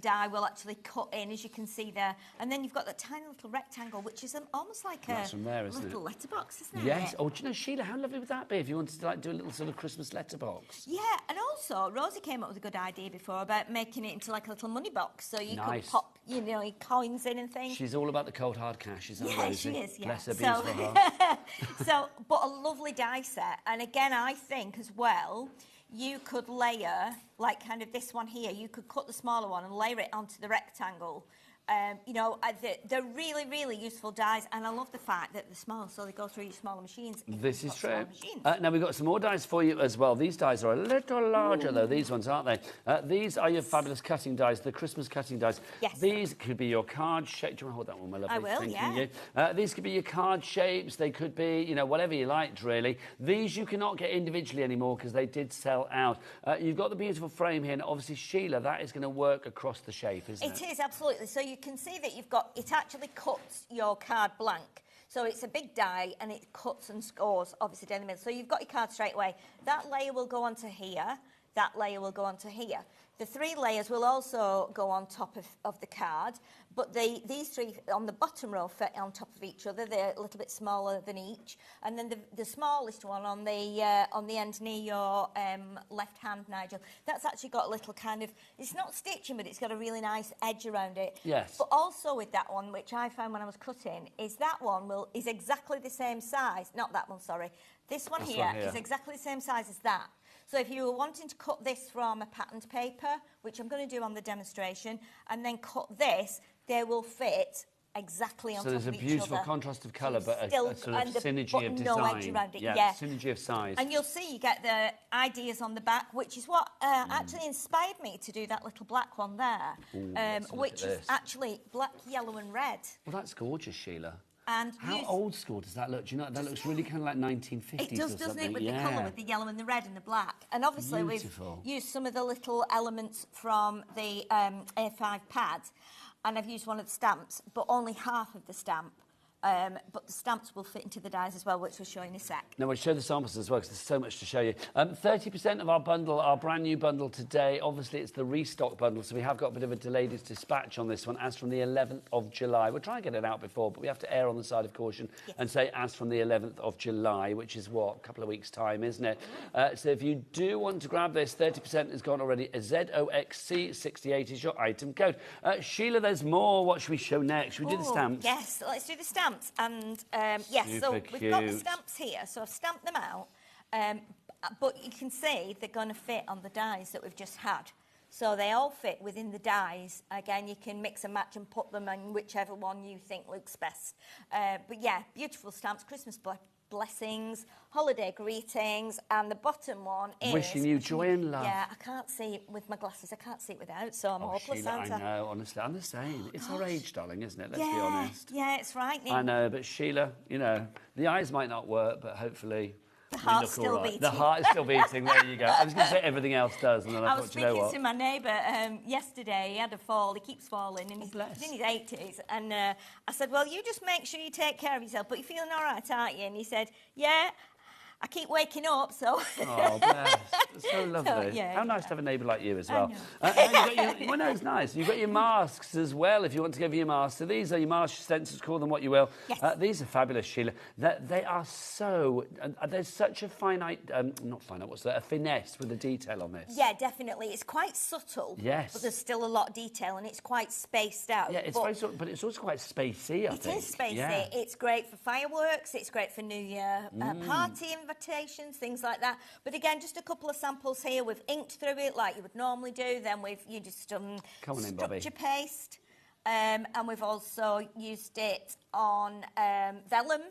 die will actually cut in, as you can see there. And then you've got that tiny little rectangle, which is almost like a little letterbox, isn't it? Yes. Oh, do you know, Sheila, how lovely would that be if you wanted to like do a little sort of Christmas letterbox? Yeah, and also Rosie came up with a good idea before about making it into like a little money box, so you could pop, you know, coins in and things. She's all about the cold hard cash, isn't she? Yeah, she is. Yeah. Bless her beans for her. But a lovely die set, and again, I think as well, you could layer like kind of this one here. You could cut the smaller one and layer it onto the rectangle. You know, they're really, really useful dies, and I love the fact that they're small, so they go through your smaller machines. This is true. Now, we've got some more dies for you as well. These dies are a little larger, though, these ones, aren't they? These are your fabulous cutting dies, the Christmas cutting dies. Yes. These could be your card shape. Do you want to hold that one, my lovely? I will, Thank yeah. you. These could be your card shapes. They could be, you know, whatever you liked, really. These you cannot get individually anymore because they did sell out. You've got the beautiful frame here, and obviously, Sheila, that is going to work across the shape, isn't it? It is, absolutely. So you can see that you've got, it actually cuts your card blank. So it's a big die and it cuts and scores, obviously, down the middle. So you've got your card straight away. That layer will go onto here. That layer will go onto here. The 3 layers will also go on top of the card, but these 3 on the bottom row fit on top of each other. They're a little bit smaller than each. And then the smallest one on the end near your left hand, Nigel, that's actually got a little kind of, it's not stitching, but it's got a really nice edge around it. Yes. But also with that one, which I found when I was cutting, is that one is exactly the same size. Not that one, sorry. This one here is exactly the same size as that. So if you were wanting to cut this from a patterned paper, which I'm going to do on the demonstration, and then cut this, they will fit exactly on top of each other. So there's a beautiful contrast of colour, but a sort of synergy of design. No edge around it, yeah. Synergy of size. And you'll see you get the ideas on the back, which is what actually inspired me to do that little black one there, which is actually black, yellow and red. Well, that's gorgeous, Sheila. And how old school does that look? Do you know, that looks really kind of like 1950s It does, doesn't it, with the yeah. colour, with the yellow and the red and the black. And obviously Beautiful. We've used some of the little elements from the A5 pad, and I've used one of the stamps, but only half of the stamp. But the stamps will fit into the dies as well, which we'll show you in a sec. Now, we'll show the samples as well, because there's so much to show you. 30% of our bundle, our brand new bundle today, obviously it's the restock bundle, so we have got a bit of a delayed dispatch on this one, as from the 11th of July. We'll try and get it out before, but we have to err on the side of caution and say as from the 11th of July, which is, what, a couple of weeks' time, isn't it? So if you do want to grab this, 30% has gone already. ZOXC68 is your item code. Sheila, there's more. What should we show next? Should we do the stamps? Yes, let's do the stamps. And yes, so we've got the stamps here, so I've stamped them out, but you can see they're going to fit on the dies that we've just had. So they all fit within the dies. Again, you can mix and match and put them on whichever one you think looks best. But yeah, beautiful stamps, Christmas blessings, holiday greetings, and the bottom one is... Wishing you joy and love. Yeah, I can't see it with my glasses. I can't see it without, so I'm hopeless, Sheila, aren't I? I know, honestly, I'm the same. It's our age, darling, isn't it? Let's be honest. Yeah, it's frightening. I know, but Sheila, you know, the eyes might not work, but hopefully... The heart's still beating. The heart is still beating, there you go. I was going to say everything else does, and then I was thought, you know speaking what? to my neighbour yesterday. He had a fall. He keeps falling, and he's in his 80s. And I said, well, you just make sure you take care of yourself. But you're feeling all right, aren't you? And he said, yeah, I keep waking up, so... Oh, bless. That's so lovely. So, yeah, How nice to have a neighbour like you as well. Well, no, it's nice. You've got your masks as well, if you want to go for your masks. So these are your mask stencils, call them what you will. Yes. These are fabulous, Sheila. They are so... there's such a a finesse with the detail on this. Yeah, definitely. It's quite subtle. Yes. But there's still a lot of detail, and it's quite spaced out. Yeah, it's but it's also quite spacey, I think. It is spacey. Yeah. It's great for fireworks. It's great for New Year party invitations, things like that. But again, just a couple of samples here. We've inked through it like you would normally do. Then you just Come on in, Bobby. structure paste. And we've also used it on vellum.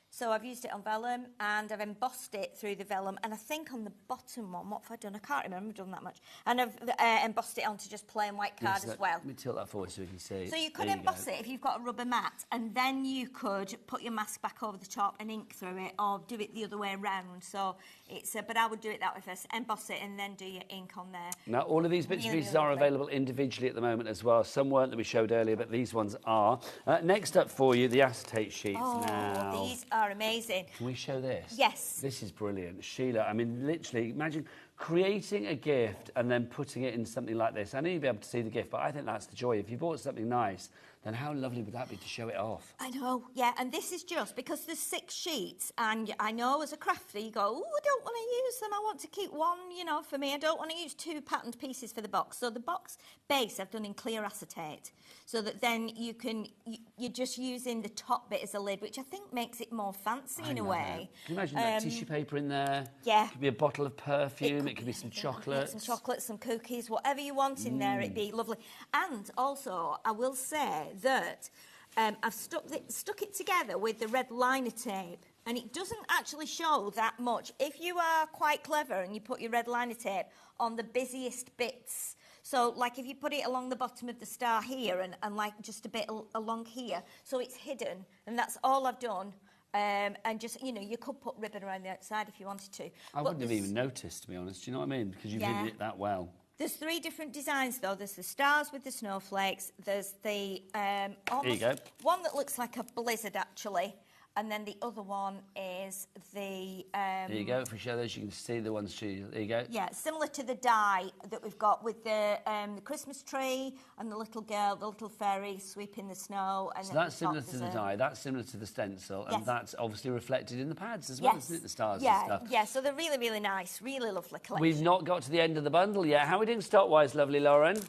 So I've used it on vellum, and I've embossed it through the vellum. And I think on the bottom one, what have I done? I can't remember I've done that much. And I've embossed it onto just plain white card as well. Let me tilt that forward so we can see. So you could emboss it if you've got a rubber mat, and then you could put your mask back over the top and ink through it, or do it the other way around. So it's, but I would do it that way first, emboss it, and then do your ink on there. Now, all of these bits and pieces are available individually at the moment as well. Some weren't that we showed earlier, but these ones are. Next up for you, the acetate sheets. Now, these are amazing. Can we show this? Yes. This is brilliant. Sheila, I mean, literally, imagine creating a gift and then putting it in something like this. I know you'll be able to see the gift, but I think that's the joy. If you bought something nice, then how lovely would that be to show it off? I know, yeah, and this is just because there's 6 sheets, and I know as a crafter you go, oh, I don't want to use them, I want to keep one, you know, for me. I don't want to use 2 patterned pieces for the box. So the box base I've done in clear acetate, so that then you're just using the top bit as a lid, which I think makes it more fancy in a way. Can you imagine that tissue paper in there? Yeah. It could be a bottle of perfume, it could be some chocolate. Some chocolates, some cookies, whatever you want in there, it'd be lovely. And also, I will say that I've stuck it together with the red liner tape, and it doesn't actually show that much. If you are quite clever and you put your red liner tape on the busiest bits, so like if you put it along the bottom of the star here and like just a bit along here, so it's hidden, and that's all I've done. And just, you know, you could put ribbon around the outside if you wanted to. I wouldn't have even noticed, to be honest. Do you know what I mean? Because you've hidden it that well. There's 3 different designs, though. There's the stars with the snowflakes. There's the almost one that looks like a blizzard, actually. And then the other one is the... there you go. If we show those, you can see the ones. There you go. Yeah, similar to the die that we've got with the Christmas tree and the little girl, the little fairy sweeping the snow. And so that's similar to the die, that's similar to the stencil, and that's obviously reflected in the pads as well, isn't it? The stars and stuff. Yeah, so they're really, really nice, really lovely collection. We've not got to the end of the bundle yet. How are we doing stock-wise, lovely Lauren?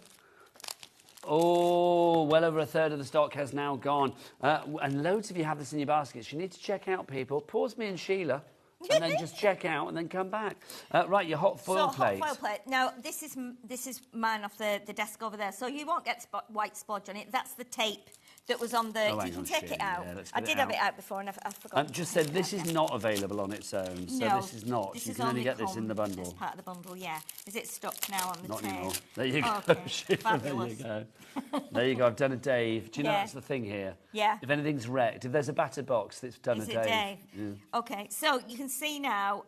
Oh, well over a third of the stock has now gone. And loads of you have this in your baskets. You need to check out, people. Pause me and Sheila, and then just check out and then come back. Right, your hot foil plate. Hot foil plate. Now, this is mine off the desk over there, so you won't get white splodge on it. That's the tape that was on the... you can take it out. Yeah, I did have it out before and I forgot. Just said this is not available on its own, so no, this is not. This you is can only get this in the bundle. It's part of the bundle, yeah. Is it stuck now on the Not tape? anymore. There you go. Okay. Sheila, there you go. There you go. I've done a Dave. Do you know that's the thing here? Yeah. If anything's wrecked, if there's a battered box, it's done Is a it Dave. Dave? Yeah. Okay, so you can see now...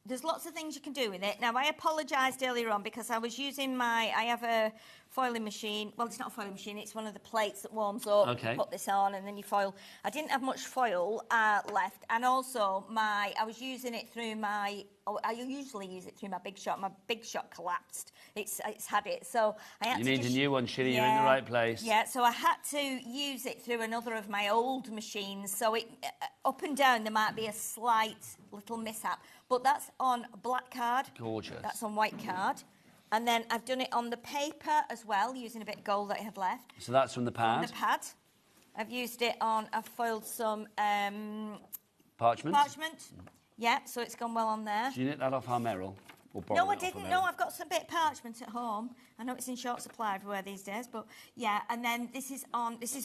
there's lots of things you can do with it. Now, I apologised earlier on because I was using I have a foiling machine. Well, it's not a foiling machine. It's one of the plates that warms up. Okay. You put this on and then you foil. I didn't have much foil left. And also, I was using it through I usually use it through my Big Shot. My Big Shot collapsed. It's had it. So I had You to need a new one, Shirley. You're in the right place. Yeah, so I had to use it through another of my old machines. So it up and down, there might be a slight little mishap. But that's on black card. Gorgeous. That's on white card. And then I've done it on the paper as well, using a bit of gold that I had left. So that's from the pad? On the pad. I've used it on... I've foiled some... Parchment? Parchment. Yeah, so it's gone well on there. Did you knit that off our Merrill? No, I didn't. No, I've got some bit of parchment at home. I know it's in short supply everywhere these days, but yeah. And then this is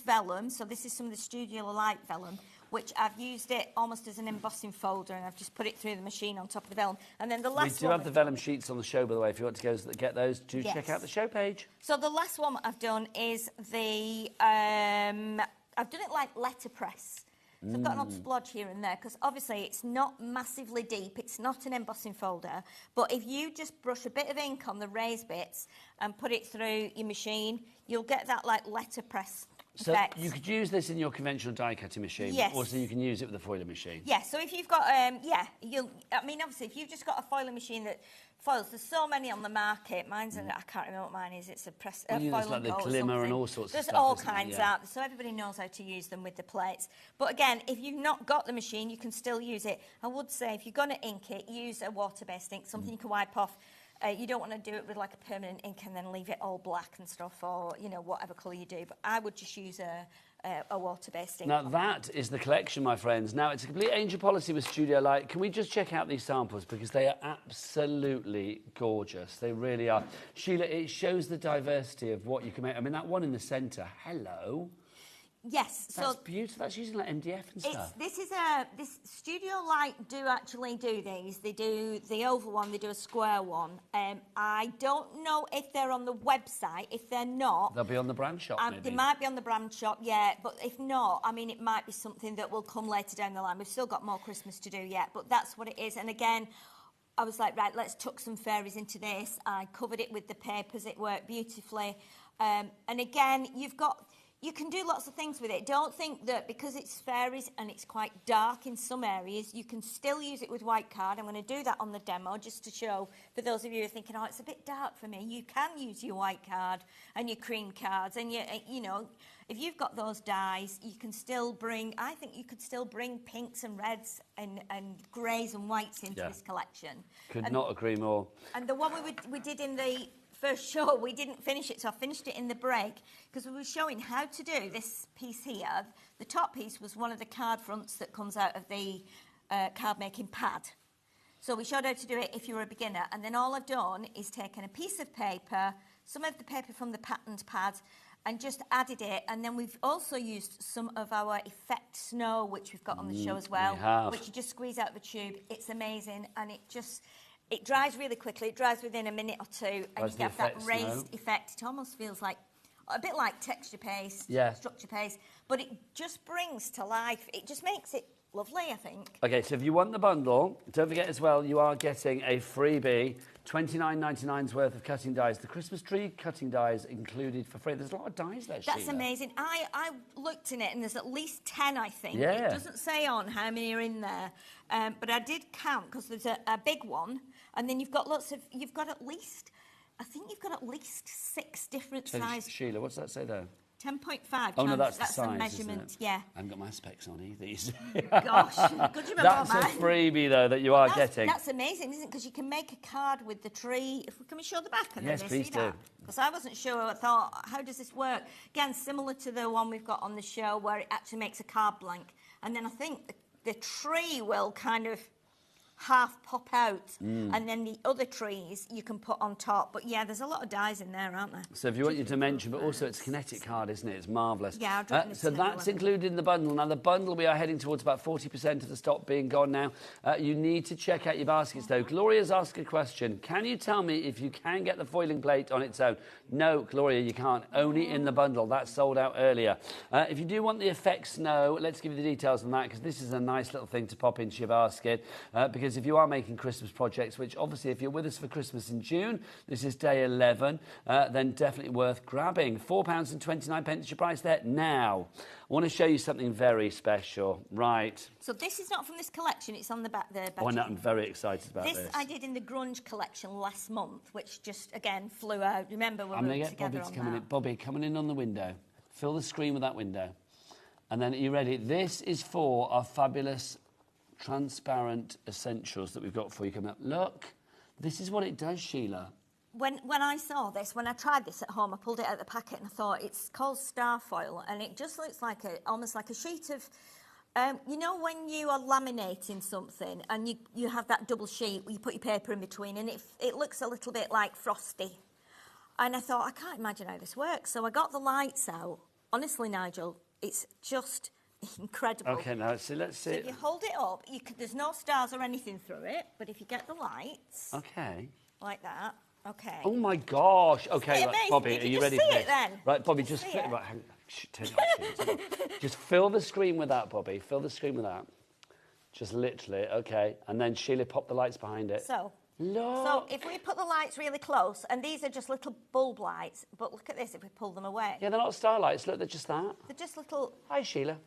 vellum. So this is some of the Studio Light vellum, which I've used it almost as an embossing folder, and I've just put it through the machine on top of the vellum. And then the last We do have the vellum sheets on the show, by the way. If you want to go get those, do check out the show page. So the last one I've done is the I've done it like letterpress. So I've got an odd splodge here and there because obviously it's not massively deep. It's not an embossing folder. But if you just brush a bit of ink on the raised bits and put it through your machine, you'll get that like letterpress So effect. you could use this in your conventional die cutting machine, Yes. but also you can use it with a foiling machine. Yeah, so if you've got, obviously if you've just got a foiling machine that foils, there's so many on the market. Mine's, I can't remember what mine is. It's a Well, you know, foil there's like the and gold glimmer and something. all sorts of There's stuff, all isn't there? kinds Yeah. out there, so everybody knows how to use them with the plates. But again, if you've not got the machine, you can still use it. I would say if you're going to ink it, use a water-based ink, something you can wipe off. You don't want to do it with like a permanent ink and then leave it all black and stuff, or whatever colour you do. But I would just use a water-based ink. Now that is the collection, my friends. Now it's a complete angel policy with Studio Light. Can we just check out these samples because they are absolutely gorgeous. They really are. Sheila, it shows the diversity of what you can make. I mean, that one in the centre. Hello. Yes, That's beautiful. That's using like MDF and stuff. This Studio Light do actually do these. They do the oval one. They do a square one. I don't know if they're on the website. If they're not, They'll be on the brand shop. Maybe. they might be on the brand shop. Yeah, but if not, I mean, it might be something that will come later down the line. We've still got more Christmas to do yet, but that's what it is. And again, I was like, right, let's tuck some fairies into this. I covered it with the papers. It worked beautifully. And again, you've got You can do lots of things with it. Don't think that because it's fairies and it's quite dark in some areas, you can still use it with white card. I'm going to do that on the demo just to show for those of you who are thinking, oh, it's a bit dark for me. You can use your white card and your cream cards, and you know, if you've got those dyes, you can still bring. I think you could still bring pinks and reds and greys and whites into this collection. Could not agree more. And the one we did in the first show, we didn't finish it, so I finished it in the break because we were showing how to do this piece here. The top piece was one of the card fronts that comes out of the card making pad. So we showed how to do it if you're a beginner, and then all I've done is taken a piece of paper, some of the paper from the patterned pad, and just added it. And then we've also used some of our Effect Snow, which we've got on the show as well, which you just squeeze out of a tube. It's amazing, and it dries really quickly. It dries within a minute or two, and you get that raised effect. It almost feels like a bit like texture paste, structure paste, but it just brings to life. It just makes it lovely, I think. Okay, so if you want the bundle, don't forget as well, you are getting a freebie, $29.99's worth of cutting dies. The Christmas tree cutting dies included for free. There's a lot of dies there, That's Sheila. amazing. I looked in it, and there's at least 10, I think. Yeah. It doesn't say on how many are in there, but I did count because there's a big one, and then you've got at least 6 different sizes. Sheila, what's that say there? 10.5. Oh, no, that's the the size, measurement, isn't it? yeah. I haven't got my specs on either. Gosh, good you remember That's mine. a freebie, though, that you are getting. That's amazing, isn't it? Because you can make a card with the tree. Can we show the back? Yes, please do. Because I wasn't sure. I thought, how does this work? Again, similar to the one we've got on the show, where it actually makes a card blank. And then I think the tree will kind of half pop out, and then the other trees you can put on top. But yeah, there's a lot of dies in there, aren't there? So if you want your dimension, but also it's a kinetic card, isn't it? It's marvellous. Yeah, I'll drop so that's included in the bundle. Now, the bundle, we are heading towards about 40% of the stock being gone now. You need to check out your baskets, though. Gloria's asked a question. Can you tell me if you can get the foiling plate on its own? No, Gloria, you can't. Only in the bundle. That's sold out earlier. If you do want the Effect Snow, let's give you the details on that, because this is a nice little thing to pop into your basket. Because if you are making Christmas projects, which obviously if you're with us for Christmas in June, this is day 11, then definitely worth grabbing. £4.29 is your price there. Now, I want to show you something very special. Right. So this is not from this collection, it's on the back there. Oh, no, I'm very excited about this. This I did in the grunge collection last month, which just, again, flew out. Remember when I'm we going were to get Bobby together to on come in. Bobby, coming in on the window. Fill the screen with that window. And then, are you ready? This is for our fabulous transparent essentials that we've got for you coming up. Look, this is what it does, Sheila. When I saw this, when I tried this at home, I pulled it out of the packet and I thought, it's called star foil, and it just looks like almost like a sheet of, you know, when you are laminating something and you have that double sheet where you put your paper in between, and it looks a little bit like frosty. And I thought, I can't imagine how this works. So I got the lights out. Honestly, Nigel, it's just incredible. Okay, now, so let's see. So if you hold it up, there's no stars or anything through it, but if you get the lights... Okay. Like that, okay. Oh, my gosh. Okay, right, Bobby, are you ready for this? Then? Right, Bobby, just... Right, hang on. Turn it off. Just fill the screen with that, Bobby. Fill the screen with that. Just literally, okay. And then, Sheila, pop the lights behind it. So... Look. So if we put the lights really close, and these are just little bulb lights, but look at this if we pull them away. Yeah, they're not starlights. Look, they're just that. They're just little... Hi, Sheila.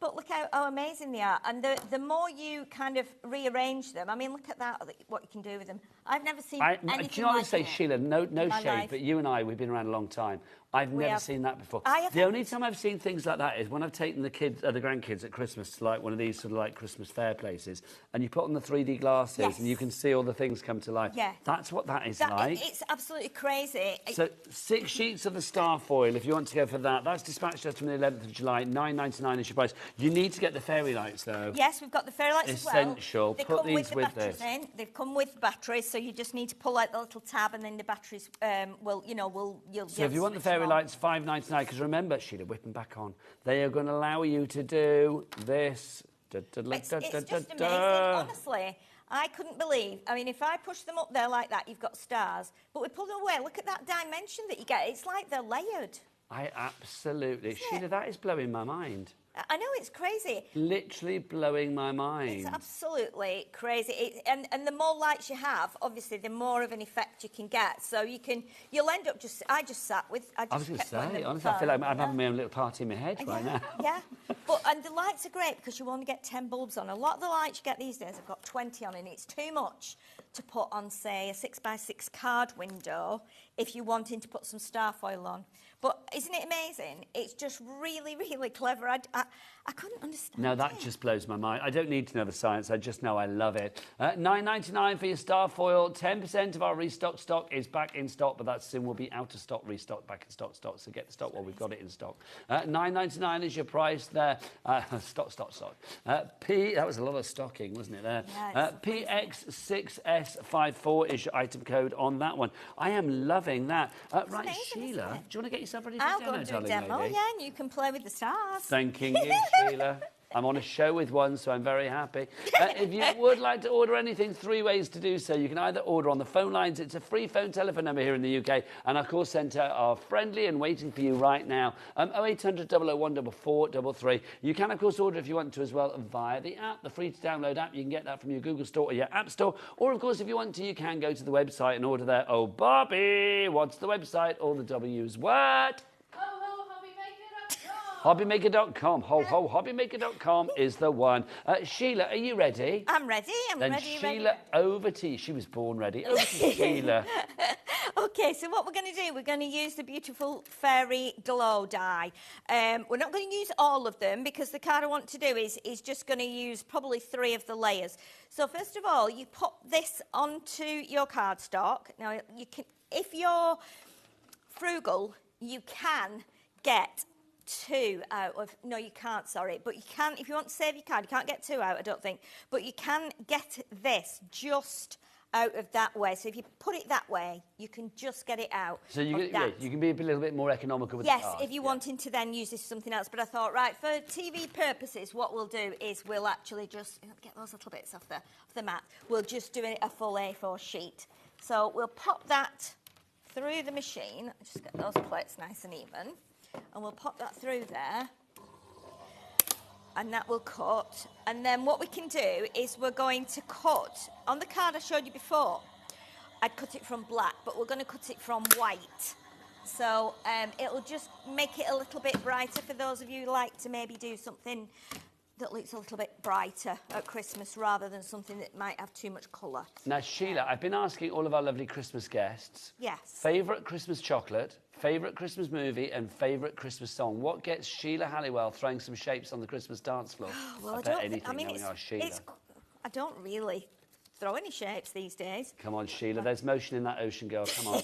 But look how amazing they are. And the more you kind of rearrange them, I mean, look at that, what you can do with them. I've never seen anything like do you know what I say, it Sheila? No shade, life. but you and I, we've been around a long time. I've never seen that before. The only time I've seen things like that is when I've taken the grandkids at Christmas to like one of these sort of like Christmas fair places, and you put on the 3D glasses and you can see all the things come to life. Yeah. That's what that is like. It's absolutely crazy. So 6 sheets of the star foil, if you want to go for that. That's dispatched us from the 11th of July, $9.99 is your price. You need to get the fairy lights, though. Yes, we've got the fairy lights as well. Essential. They Put come these with batteries this. in. They've come with batteries, so you just need to pull out the little tab, and then the batteries you'll So if you want the fairy lights, $5.99, because remember, Sheila, whip them back on. They are going to allow you to do this. It's just amazing, honestly. I couldn't believe. I mean, if I push them up there like that, you've got stars. But we pull them away. Look at that dimension that you get. It's like they're layered. Absolutely. Sheila, that is blowing my mind. I know, it's crazy. Literally blowing my mind. It's absolutely crazy. And the more lights you have, obviously, the more of an effect you can get. So you'll end up I just sat with... I was going to say, honestly, I feel like I'm having my own little party in my head right now. Yeah, and the lights are great because you only get 10 bulbs on. A lot of the lights you get these days have got 20 on, and it's too much to put on, say, a 6x6 card window if you're wanting to put some star foil on. But isn't it amazing? It's just really, really clever. I couldn't understand No, that just blows my mind. I don't need to know the science. I just know I love it. $9.99 for your star foil. 10% of our restock stock is back in stock, but that soon will be out of stock, restock, back in stock. So get the stock while we've got it in stock. $9.99 is your price there. Stock. That was a lot of stocking, wasn't it there? Yeah, PX6S54 is your item code on that one. I am loving that. Right, amazing, Sheila, do you want to get yourself ready for I'll demo, go and do a darling demo, lady? yeah, and you can play with the stars. Thanking you, Sheila. I'm on a show with one, so I'm very happy. If you would like to order anything, 3 ways to do so. You can either order on the phone lines. It's a free phone telephone number here in the UK, and our call centre are friendly and waiting for you right now. 0800 001 4433. You can, of course, order if you want to as well via the app, the free-to-download app. You can get that from your Google Store or your App Store. Or, of course, if you want to, you can go to the website and order there. Oh, Bobby, what's the website? All the W's. What? HobbyMaker.com. HobbyMaker.com is the one. Sheila, are you ready? I'm ready. Then Sheila, over to you. She was born ready. Over to Sheila. Okay, so what we're going to do, we're going to use the beautiful fairy glow die. We're not going to use all of them because the card I want to do is just going to use probably 3 of the layers. So first of all, you put this onto your cardstock. Now, you can, if you're frugal, you can get 2 out of, no you can't, sorry, but you can, if you want to save your card, you can't get 2 out, I don't think, but you can get this just out of that way. So if you put it that way, you can just get it out. So you can be a little bit more economical with the card. Yes, if you're wanting to then use this for something else. But I thought, right, for TV purposes, what we'll do is we'll actually just get those little bits off the mat. We'll just do a full A4 sheet. So we'll pop that through the machine. Just get those plates nice and even. And we'll pop that through there. And that will cut. And then what we can do is we're going to cut, on the card I showed you before, I'd cut it from black, but we're going to cut it from white. So it'll just make it a little bit brighter for those of you who like to maybe do something that looks a little bit brighter at Christmas rather than something that might have too much colour. Now, Sheila, I've been asking all of our lovely Christmas guests. Yes. Favourite Christmas chocolate, favourite Christmas movie and favourite Christmas song. What gets Sheila Halliwell throwing some shapes on the Christmas dance floor? Well, I don't really throw any shapes these days. Come on, Sheila, there's motion in that ocean, girl, come on.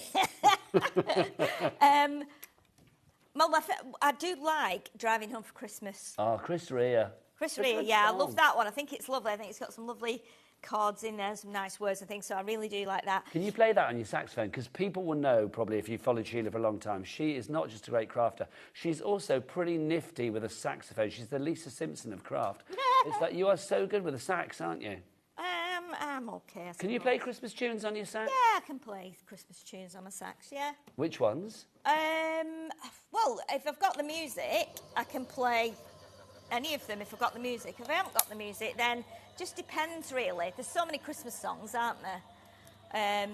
Well, I do like Driving Home for Christmas. Oh, Chris Rea. Chris Rea, yeah, I love that one. I think it's lovely. I think it's got some lovely chords in there, some nice words and things, so I really do like that. Can you play that on your saxophone? Because people will know, probably, if you've followed Sheila for a long time, she is not just a great crafter, she's also pretty nifty with a saxophone. She's the Lisa Simpson of craft. It's like, you are so good with a sax, aren't you? I'm okay. Can you play Christmas tunes on your sax? Yeah, I can play Christmas tunes on my sax, yeah. Which ones? Well, if I've got the music, I can play any of them if I've got the music. If I haven't got the music, then just depends, really. There's so many Christmas songs, aren't there? I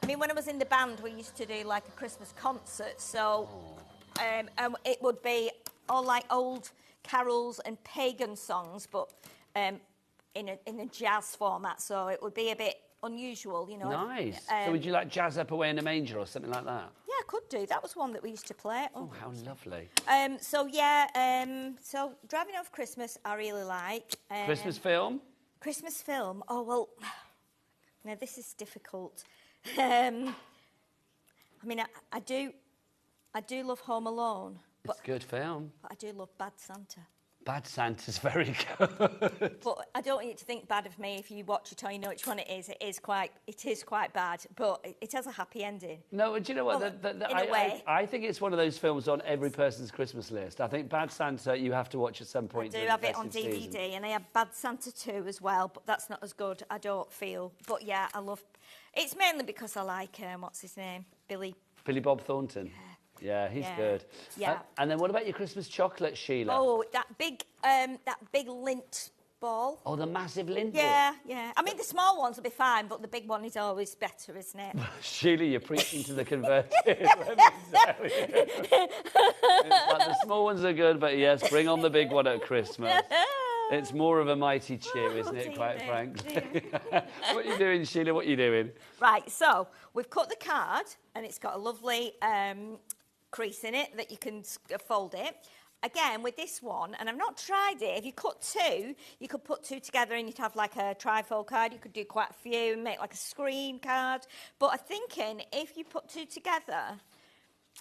mean, when I was in the band, we used to do, like, a Christmas concert, so it would be all, like, old carols and pagan songs, but in a jazz format, so it would be a bit unusual, you know. Nice. So would you like Jazz Up Away in a Manger or something like that? Yeah, I could do. That was one that we used to play. Oh, how lovely. So, yeah, so Driving Home for Christmas, I really like. Christmas film? Christmas film? Oh, well, now this is difficult. I mean, I do love Home Alone. It's a good film. But I do love Bad Santa. Bad Santa's very good. But I don't want you to think bad of me if you watch it or you know which one it is. It is quite bad, but it has a happy ending. No, do you know what? Well, in a way. I think it's one of those films on every person's Christmas list. I think Bad Santa you have to watch at some point. I do have it on DVD, and I have Bad Santa 2 as well, but that's not as good, I don't feel. But yeah, I love... It's mainly because I like, what's his name? Billy Bob Thornton. Yeah. Yeah, he's good. Yeah. And then what about your Christmas chocolate, Sheila? Oh, that big lint ball. Oh, the massive lint ball. Yeah, yeah. I mean, the small ones will be fine, but the big one is always better, isn't it? Sheila, you're preaching to the converted. Let me tell you. It's like the small ones are good, but yes, bring on the big one at Christmas. It's more of a mighty cheer, isn't it, quite frankly? What are you doing, Sheila? What are you doing? Right, so we've cut the card, and it's got a lovely crease in it that you can fold it. Again, with this one, and I've not tried it, if you cut two, you could put two together and you'd have like a trifold card. You could do quite a few and make like a screen card. But I'm thinking if you put two together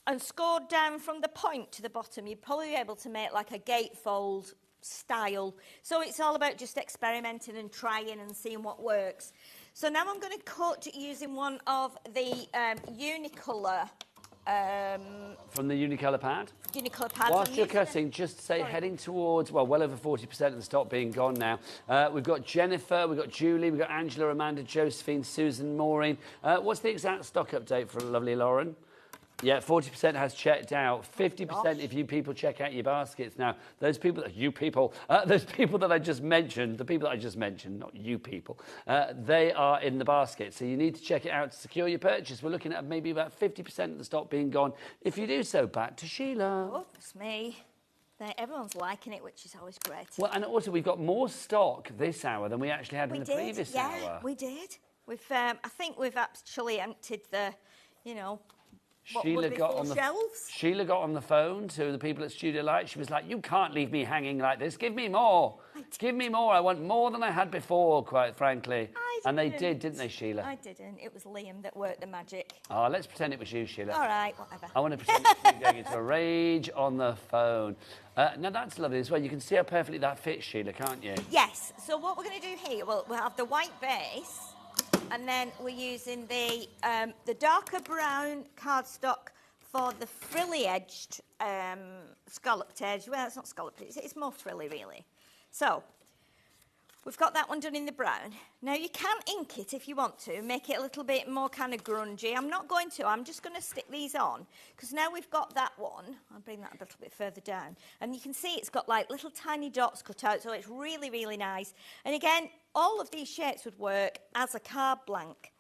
and scored down from the point to the bottom, you'd probably be able to make like a gatefold style. So it's all about just experimenting and trying and seeing what works. So now I'm going to cut using one of the Unicolor. From the Unicolor pad? Unicolor pad. Whilst you're cutting, just say heading towards, well over 40% of the stock being gone now. We've got Jennifer, we've got Julie, we've got Angela, Amanda, Josephine, Susan, Maureen. What's the exact stock update for lovely Lauren? Yeah, 40% has checked out. 50% if you people check out your baskets. Now, those people, those people that I just mentioned, the people that I just mentioned, not you people, they are in the basket. So you need to check it out to secure your purchase. We're looking at maybe about 50% of the stock being gone. If you do so, back to Sheila. Oh, it's me. Everyone's liking it, which is always great. Well, and also we've got more stock this hour than we actually had in the previous hour. Yeah, we did. We've, I think we've actually emptied the, you know, Sheila got on the phone to the people at Studio Light. She was like, you can't leave me hanging like this. Give me more. Give me more. I want more than I had before, quite frankly. And they did, didn't they, Sheila? I didn't. It was Liam that worked the magic. Oh, let's pretend it was you, Sheila. All right, whatever. I want to pretend it's you going into a rage on the phone. Now, that's lovely as well. You can see how perfectly that fits, Sheila, can't you? Yes. So what we're going to do here, well, we'll have the white base. And then we're using the darker brown cardstock for the frilly-edged scalloped edge. Well, it's not scalloped, it's more frilly, really. So, we've got that one done in the brown. Now, you can ink it if you want to, make it a little bit more kind of grungy. I'm not going to. I'm just going to stick these on, because now we've got that one. I'll bring that a little bit further down. And you can see it's got, like, little tiny dots cut out, so it's really, really nice. And again, all of these shapes would work as a card blank.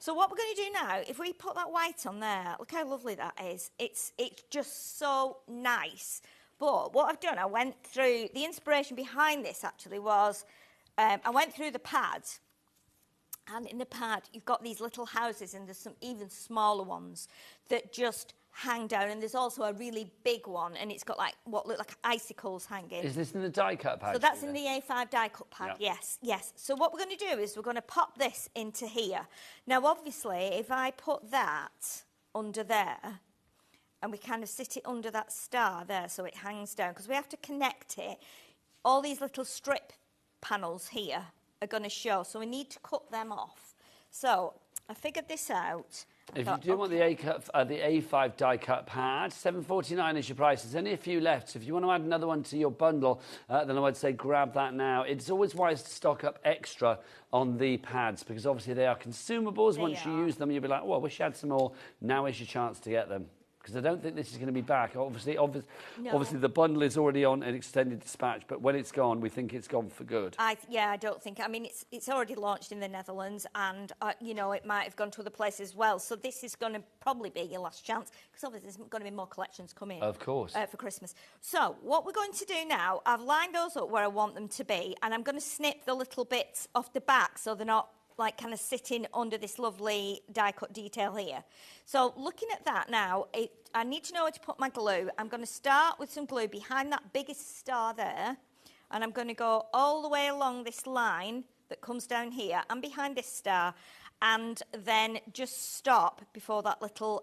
So what we're going to do now, if we put that white on there, look how lovely that is. It's just so nice. But what I've done, I went through, the inspiration behind this actually was, I went through the pad, and in the pad you've got these little houses, and there's some even smaller ones that just hang down, and there's also a really big one, and it's got like what look like icicles hanging. Is this in the die cut pad? So that's in the A5 die cut pad, Yep. yes. So what we're going to do is we're going to pop this into here. Now, obviously, if I put that under there, and we kind of sit it under that star there so it hangs down, because we have to connect it, all these little strip panels here are going to show, so we need to cut them off. So I figured this out. If you do want the A5 die cut pad, $7.49 is your price. There's only a few left, so if you want to add another one to your bundle, then I would say grab that now. It's always wise to stock up extra on the pads, because obviously they are consumables. Once you use them, you'll be like, oh, I wish I had some more. Now is your chance to get them. Because I don't think this is going to be back. Obviously, the bundle is already on an extended dispatch, but when it's gone, we think it's gone for good. I don't think. I mean, it's already launched in the Netherlands, and you know, it might have gone to other places as well. So this is going to probably be your last chance, because obviously there's going to be more collections coming. Of course. For Christmas. So what we're going to do now, I've lined those up where I want them to be, and I'm going to snip the little bits off the back so they're not like kind of sitting under this lovely die cut detail here. So looking at that now, I need to know where to put my glue. I'm going to start with some glue behind that biggest star there, and I'm going to go all the way along this line that comes down here and behind this star, and then just stop before that little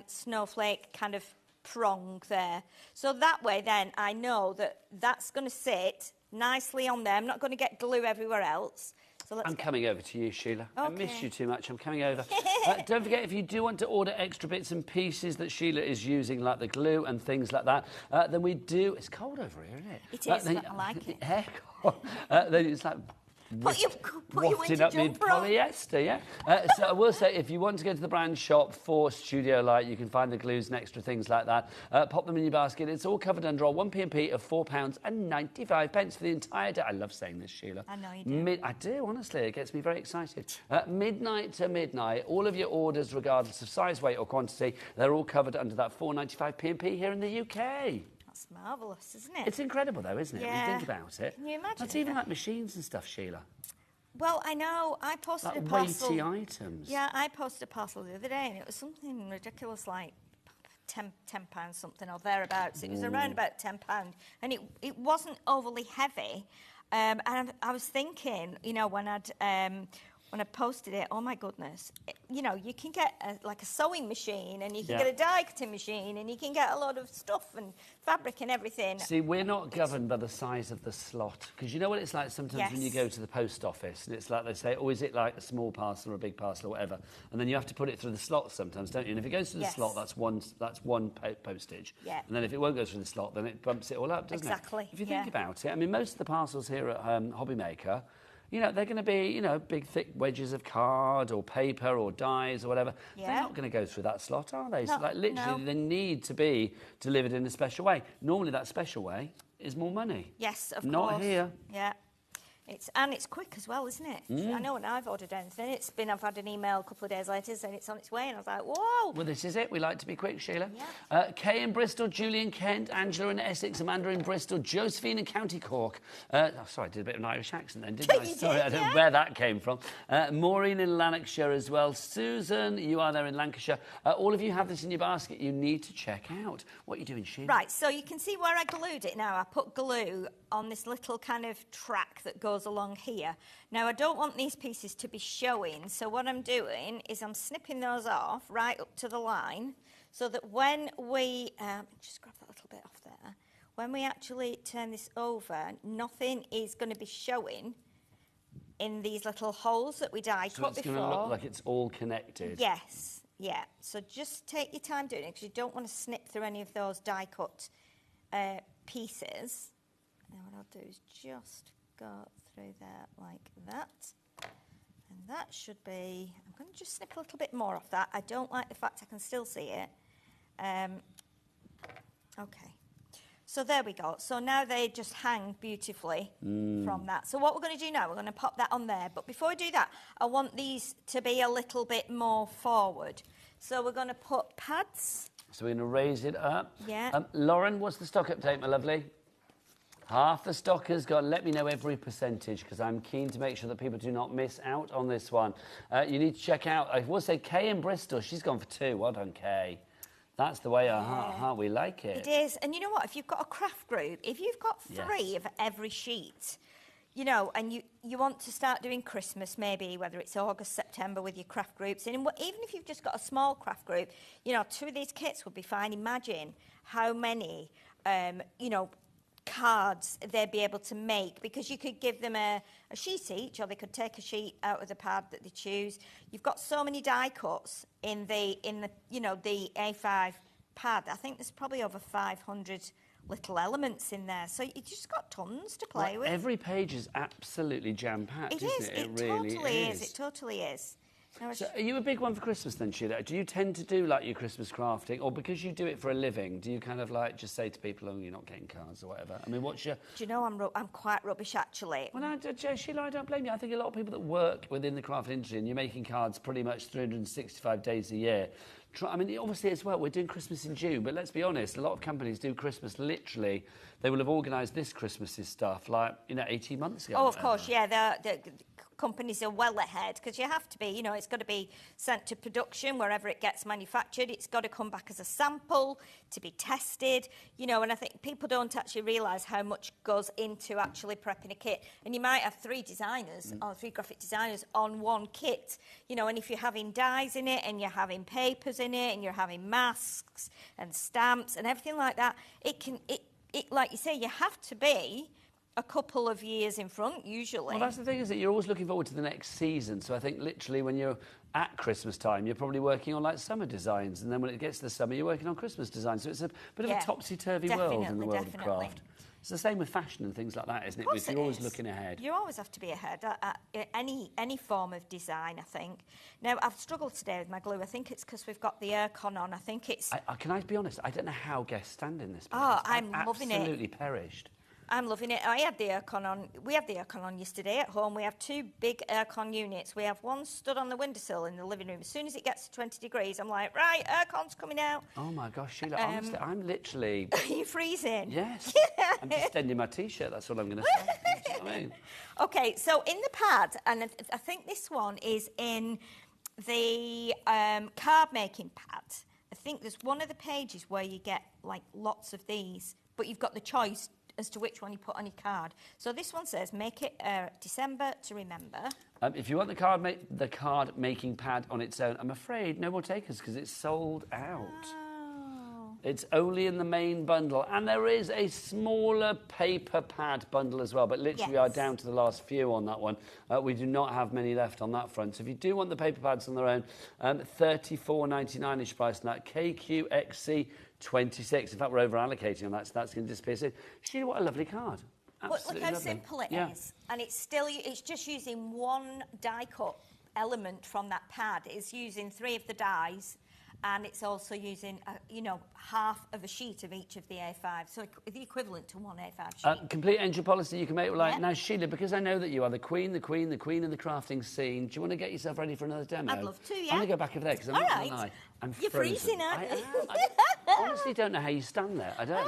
snowflake kind of prong there. So that way then I know that that's going to sit nicely on there. I'm not going to get glue everywhere else. So I'm coming over to you, Sheila. Okay. I miss you too much. I'm coming over. Don't forget, if you do want to order extra bits and pieces that Sheila is using, like the glue and things like that, then we do... It's cold over here, isn't it? It is, but I like it. Then it's like wafting up mid polyester, yeah. So I will say, if you want to go to the brand shop for Studio Light, you can find the glues and extra things like that. Pop them in your basket. It's all covered under our 1p&p of £4.95 for the entire day. I love saying this, Sheila. I know you do. I do, honestly. It gets me very excited. Midnight to midnight, all of your orders, regardless of size, weight or quantity, they're all covered under that 4.95 p&p here in the UK. That's marvellous, isn't it? It's incredible, though, isn't it? Yeah. When you think about it. Can you imagine? That's even like machines and stuff, Sheila. Well, I know. I posted Like a parcel. weighty items. Yeah, I posted a parcel the other day, and it was something ridiculous, like £10 something or thereabouts. It was around about £10, and it wasn't overly heavy. And I was thinking, you know, when I posted it, oh my goodness, you know, you can get like a sewing machine, and you can get a die cutting machine, and you can get a lot of stuff and fabric and everything. See, we're not governed by the size of the slot, because you know what it's like sometimes when you go to the post office, and it's like they say, oh, is it like a small parcel or a big parcel or whatever, and then you have to put it through the slot sometimes, don't you? And if it goes through the slot, that's one postage. Yeah. And then if it won't go through the slot, then it bumps it all up, doesn't Exactly. it? If you think about it, I mean, most of the parcels here at HobbyMaker, you know, they're going to be, you know, big, thick wedges of card or paper or dies or whatever. Yeah. They're not going to go through that slot, are they? No, So, like, literally, they need to be delivered in a special way. Normally, that special way is more money. Yes, of course. Not here. Yeah. It's quick as well, isn't it? I know when I've ordered anything, I've had an email a couple of days later saying it's on its way, and I was like, whoa! Well, this is it. We like to be quick, Sheila. Yeah. Kay in Bristol, Julie in Kent, Angela in Essex, Amanda in Bristol, Josephine in County Cork. Sorry, I did a bit of an Irish accent then, didn't I? Sorry, I don't know where that came from. Maureen in Lanarkshire as well. Susan, you are there in Lancashire. All of you have this in your basket. You need to check out. What are you doing, Sheila? Right, so you can see where I glued it now. I put glue on this little kind of track that goes along here. Now, I don't want these pieces to be showing, so what I'm doing is I'm snipping those off right up to the line, so that when we, just grab that little bit off there, when we actually turn this over, nothing is going to be showing in these little holes that we die cut before. So it's going to look like it's all connected. Yes, yeah. So just take your time doing it, because you don't want to snip through any of those die cut pieces. Now what I'll do is just go through there like that, and that should be, I'm going to just snip a little bit more off that. I don't like the fact I can still see it. Okay, so there we go. So now they just hang beautifully from that. So what we're going to do now, we're going to pop that on there, but before we do that, I want these to be a little bit more forward. So we're going to put pads. So we're going to raise it up. Yeah. Lauren, what's the stock update, my lovely? Half the stock has gone. Let me know every percentage, because I'm keen to make sure that people do not miss out on this one. You need to check out, I will say, Kay in Bristol. She's gone for 2. Well done, Kay. That's the way we like it. It is. And you know what? If you've got a craft group, if you've got 3 of every sheet, you know, and you want to start doing Christmas, maybe, whether it's August, September with your craft groups, and even if you've just got a small craft group, you know, 2 of these kits would be fine. Imagine how many, you know, cards they'd be able to make, because you could give them a sheet each, or they could take a sheet out of the pad that they choose. You've got so many die cuts in the you know, the A5 pad. I think there's probably over 500 little elements in there, so you just got tons to play with. Every page is absolutely jam-packed, isn't it? It really totally is. It totally is. So are you a big one for Christmas then, Sheila? Do you tend to do like your Christmas crafting, or because you do it for a living, do you kind of like just say to people, oh, you're not getting cards or whatever? I mean, what's your... Do you know, I'm quite rubbish, actually. Well, Sheila, I don't blame you. I think a lot of people that work within the craft industry, and you're making cards pretty much 365 days a year. I mean, obviously as well, we're doing Christmas in June, but let's be honest, a lot of companies do Christmas literally. They will have organised this Christmas's stuff like, you know, 18 months ago. Oh, of course, yeah. The companies are well ahead, because you have to be, you know, it's got to be sent to production wherever it gets manufactured. It's got to come back as a sample to be tested, you know, and I think people don't actually realise how much goes into actually prepping a kit. And you might have 3 designers or 3 graphic designers on one kit, you know, and if you're having dies in it and you're having papers in it and you're having masks and stamps and everything like that, it like you say, you have to be a couple of years in front, usually. Well, that's the thing, is that you're always looking forward to the next season. So I think literally when you're at Christmas time, you're probably working on like summer designs, and then when it gets to the summer, you're working on Christmas designs. So it's a bit of a topsy-turvy world in the world of craft. It's the same with fashion and things like that, isn't it? Of course You're it always is. looking ahead. You always have to be ahead at any form of design, I think. Now, I've struggled today with my glue. I think it's because we've got the aircon on. I think it's... Can I be honest? I don't know how guests stand in this place. Oh, I'm loving it. Absolutely perished. I'm loving it. I had the aircon on. We had the aircon on yesterday at home. We have 2 big aircon units. We have one stood on the windowsill in the living room. As soon as it gets to 20 degrees, I'm like, right, aircon's coming out. Oh my gosh, Sheila, honestly, I'm literally... Are you freezing? Yes. I'm just extending my T-shirt, that's all I'm going to say. You know what I mean? Okay, so in the pad, and I think this one is in the card making pad. I think there's one of the pages where you get like lots of these, but you've got the choice as to which one you put on your card. So this one says, make it December to remember. If you want the card making pad on its own, I'm afraid no more takers because it's sold out. Oh. It's only in the main bundle, and there is a smaller paper pad bundle as well, but literally we are down to the last few on that one. We do not have many left on that front. So if you do want the paper pads on their own, $34.99-ish price on that. KQXC 26. In fact, we're over allocating on that, so that's going to disappear soon. Sheila, what a lovely card. Absolutely Look how lovely. simple it is. And it's just using one die cut element from that pad. It's using 3 of the dies, and it's also using, half of a sheet of each of the A5. So the equivalent to one A5 sheet. Complete engine policy you can make like now, Sheila, because I know that you are the queen of the crafting scene. Do you want to get yourself ready for another demo? I'd love to, yeah. I'm going to go back over there because I'm not going to lie. I'm You're frozen. freezing, aren't you? I honestly don't know how you stand there. I don't.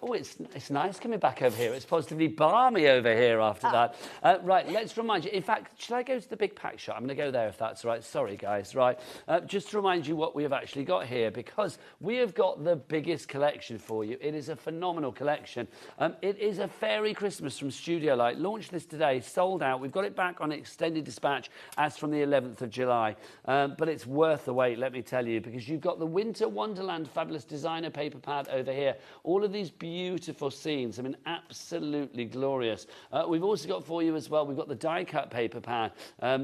Oh, it's nice coming back over here. It's positively balmy over here after that. Right, let's remind you. In fact, should I go to the big pack shot? I'm going to go there if that's right. Sorry, guys. Right, just to remind you what we have actually got here, because we have got the biggest collection for you. It is a phenomenal collection. It is a Fairy Christmas from Studio Light. Launched this today, sold out. We've got it back on extended dispatch as from the 11th of July. But it's worth the wait, let me tell you, because you've got the Winter Wonderland Fabulous Designer paper pad over here. All of these beautiful scenes. I mean, absolutely glorious. We've also got for you as well, we've got the die cut paper pad.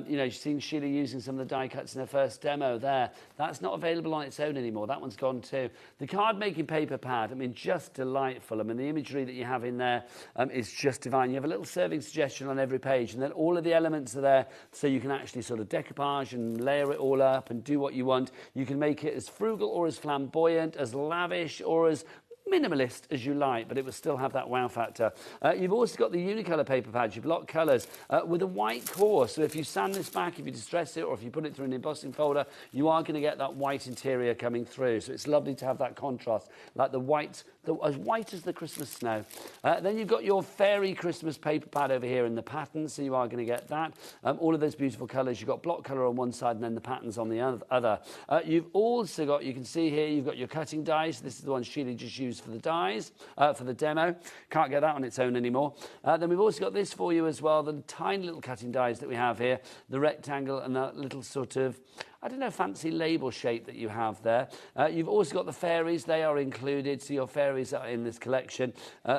You've seen Sheila using some of the die cuts in her first demo there. That's not available on its own anymore. That one's gone too. The card making paper pad, I mean, just delightful. I mean, the imagery that you have in there is just divine. You have a little serving suggestion on every page, and then all of the elements are there so you can actually sort of decoupage and layer it all up and do what you want. You can make it as frugal or as flamboyant, as lavish or as minimalist as you like, but it will still have that wow factor. You've also got the Unicolor paper pad. You've block colours with a white core. So if you sand this back, if you distress it, or if you put it through an embossing folder, you are going to get that white interior coming through. So it's lovely to have that contrast, like the white, as white as the Christmas snow. Then you've got your Fairy Christmas paper pad over here in the pattern, so you are going to get that. All of those beautiful colours. You've got block colour on one side and then the patterns on the other. You've also got, you can see here, you've got your cutting dies. This is the one Sheila just used for the dies, for the demo. Can't get that on its own anymore. Then we've also got this for you as well, the tiny little cutting dies that we have here, the rectangle and that little sort of, I don't know, fancy label shape that you have there. You've also got the fairies. They are included, so your fairies are in this collection.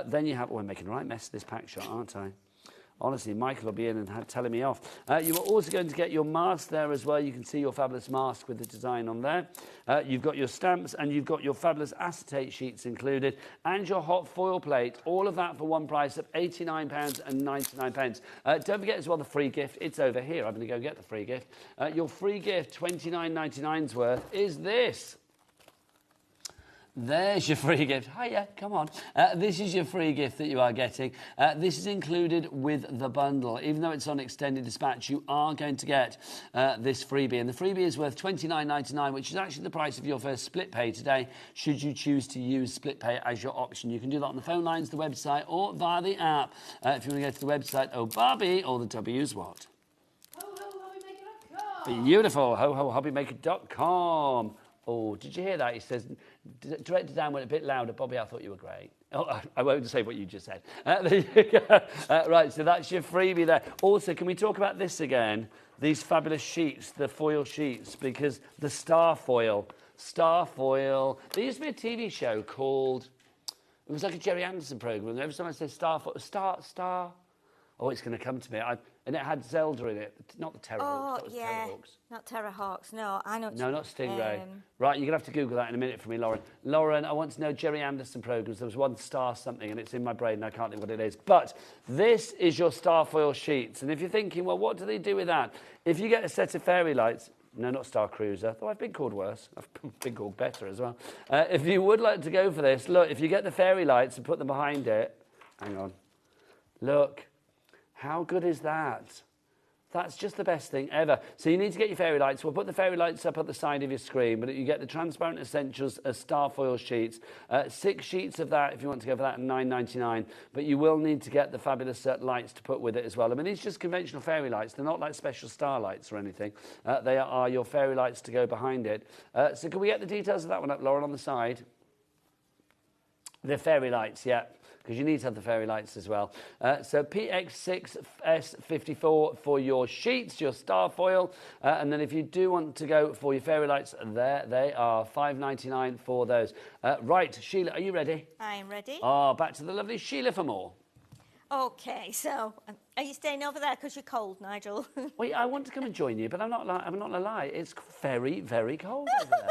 Then you have, I'm making a right mess of this pack shot, aren't I? Honestly, Michael will be in and telling me off. You are also going to get your mask there as well. You can see your fabulous mask with the design on there. You've got your stamps and you've got your fabulous acetate sheets included and your hot foil plate. All of that for one price of £89.99. Don't forget as well the free gift. It's over here. I'm going to go get the free gift. Your free gift, $29.99's worth, is this. There's your free gift. Hiya, come on. This is your free gift that you are getting. This is included with the bundle. Even though it's on extended dispatch, you are going to get this freebie. And the freebie is worth $29.99, which is actually the price of your first split pay today, should you choose to use split pay as your option. You can do that on the phone lines, the website, or via the app. If you want to go to the website, oh, Barbie, or the W's what? Beautiful. HoHoHobbyMaker.com. Oh, did you hear that? He says, Director Dan went a bit louder. Bobby, I thought you were great. Oh, I won't say what you just said. There you go. Right, so that's your freebie there. Also, can we talk about this again? These fabulous sheets, the foil sheets, because the star foil. There used to be a TV show called, it was like a Jerry Anderson programme. Every time I say star. Oh, it's going to come to me. And it had Zelda in it, not the Terrahawks. Oh, that was yeah. Terrahawks. Not Terrahawks, no. I know. No, not Stingray. Right, you're going to have to Google that in a minute for me, Lauren. Lauren, I want to know Jerry Anderson programmes. There was one star something, and it's in my brain, and I can't think what it is. But this is your Starfoil sheets. And if you're thinking, well, what do they do with that? If you get a set of fairy lights, no, not Star Cruiser, though I've been called worse. I've been called better as well. If you would like to go for this, look, if you get the fairy lights and put them behind it, hang on, look, how good is that? That's just the best thing ever. So you need to get your fairy lights. We'll put the fairy lights up at the side of your screen, but you get the Transparent Essentials Starfoil sheets. 6 sheets of that if you want to go for that at $9.99. But you will need to get the fabulous lights to put with it as well. I mean, these are just conventional fairy lights. They're not like special star lights or anything. They are your fairy lights to go behind it. So can we get the details of that one up, Lauren, on the side? The fairy lights, yeah. Because you need to have the fairy lights as well. So PX6S54 for your sheets, your Starfoil. And then if you do want to go for your fairy lights, there they are, $5.99 for those. Right, Sheila, are you ready? I am ready. Oh, back to the lovely Sheila for more. Okay, so are you staying over there because you're cold, Nigel? Well, I want to come and join you, but I'm not gonna lie. It's very, very cold over there.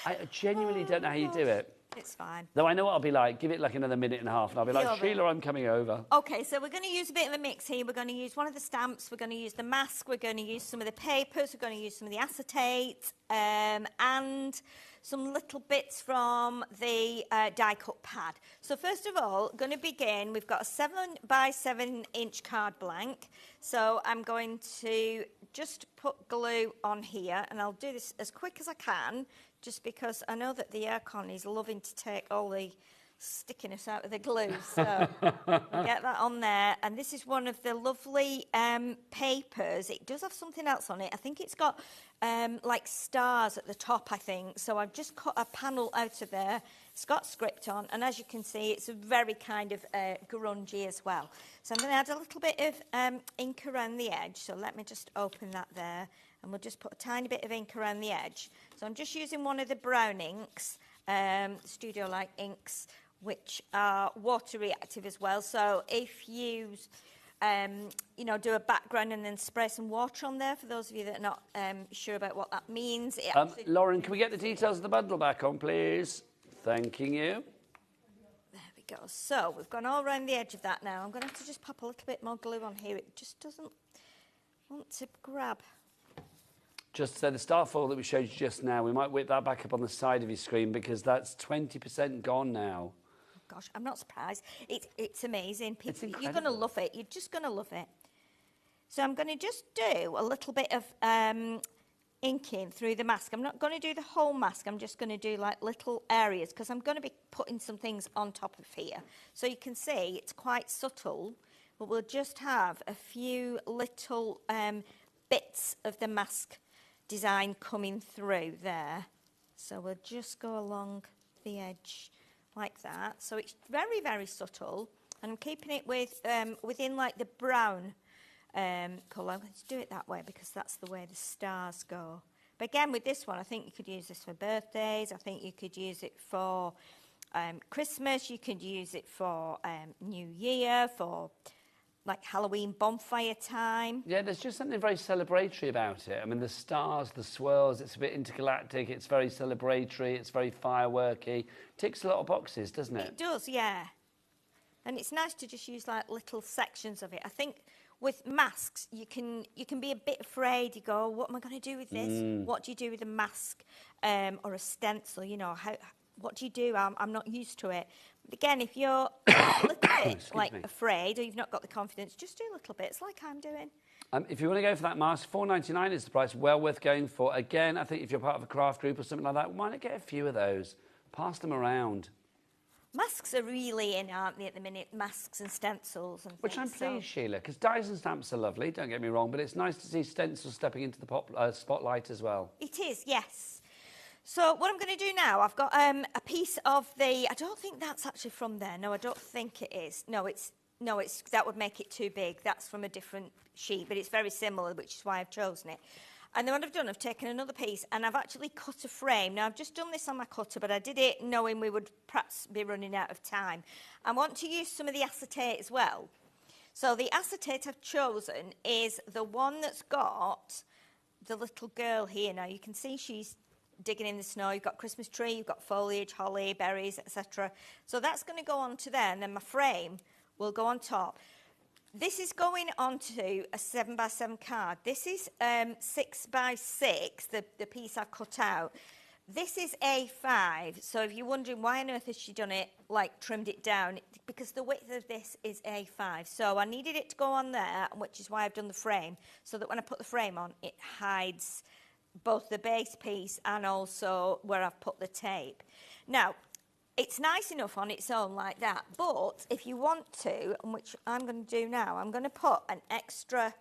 I genuinely don't know how you do it. It's fine. Though I know what I'll be like. Give it like another minute and a half, and I'll be like, Sheila, I'm coming over. Okay, so we're going to use a bit of a mix here. We're going to use one of the stamps. We're going to use the mask. We're going to use some of the papers. We're going to use some of the acetate and some little bits from the die-cut pad. So first of all, going to begin. We've got a 7 by 7 inch card blank. So I'm going to just put glue on here, and I'll do this as quick as I can, just because I know that the aircon is loving to take all the stickiness out of the glue. So I'll get that on there. And this is one of the lovely papers. It does have something else on it. I think it's got like stars at the top, I think. So I've just cut a panel out of there. It's got script on. And as you can see, it's very kind of grungy as well. So I'm going to add a little bit of ink around the edge. So let me just open that there. And we'll just put a tiny bit of ink around the edge. So I'm just using one of the brown inks, Studio-like inks, which are water reactive as well. So if you, you know, do a background and then spray some water on there, for those of you that are not sure about what that means. Lauren, can we get the details of the bundle back on, please? Thanking you. There we go. So we've gone all around the edge of that now. I'm going to have to just pop a little bit more glue on here. It just doesn't want to grab. Just so the Starfoil that we showed you just now, we might whip that back up on the side of your screen because that's 20% gone now. Oh gosh, I'm not surprised. It's amazing. People, It's you're going to love it. You're just going to love it. So I'm going to just do a little bit of inking through the mask. I'm not going to do the whole mask. I'm just going to do like little areas because I'm going to be putting some things on top of here. So you can see it's quite subtle, but we'll just have a few little bits of the mask design coming through there. So we'll just go along the edge like that. So it's very, very subtle. And I'm keeping it with within like the brown colour. Let's do it that way because that's the way the stars go. But again, with this one, I think you could use this for birthdays. I think you could use it for Christmas. You could use it for New Year, for like Halloween bonfire time. Yeah, there's just something very celebratory about it. I mean, the stars, the swirls, it's a bit intergalactic, it's very celebratory, it's very fireworky. Ticks a lot of boxes, doesn't it? It does, yeah. And it's nice to just use like little sections of it. I think with masks, you can be a bit afraid. You go, what am I going to do with this? What do you do with a mask or a stencil? You know, what do you do? I'm not used to it. But again, if you're a little bit afraid or you've not got the confidence, just do little bits like I'm doing. If you want to go for that mask, $4.99 is the price, well worth going for. Again, I think if you're part of a craft group or something like that, why not get a few of those? Pass them around. Masks are really in, aren't they, at the minute? Masks and stencils and Which I'm things, pleased, Sheila, because dies and stamps are lovely, don't get me wrong, but it's nice to see stencils stepping into the spotlight as well. It is, yes. So what I'm going to do now, I've got a piece of the, I don't think that's actually from there. No, I don't think it is. No, it's that would make it too big. That's from a different sheet, but it's very similar, which is why I've chosen it. And then what I've done, I've taken another piece and I've actually cut a frame. Now, I've just done this on my cutter, but I did it knowing we would perhaps be running out of time. I want to use some of the acetate as well. So the acetate I've chosen is the one that's got the little girl here. Now you can see she's digging in the snow. You've got Christmas tree, you've got foliage, holly, berries, etc. So that's going to go onto there, and then my frame will go on top. This is going onto a 7x7 card. This is 6x6, the piece I've cut out. This is A5, so if you're wondering why on earth has she done it, like trimmed it down, because the width of this is A5. So I needed it to go on there, which is why I've done the frame, so that when I put the frame on, it hides both the base piece and also where I've put the tape. Now, it's nice enough on its own like that, but if you want to, and which I'm going to do now, I'm going to put an extra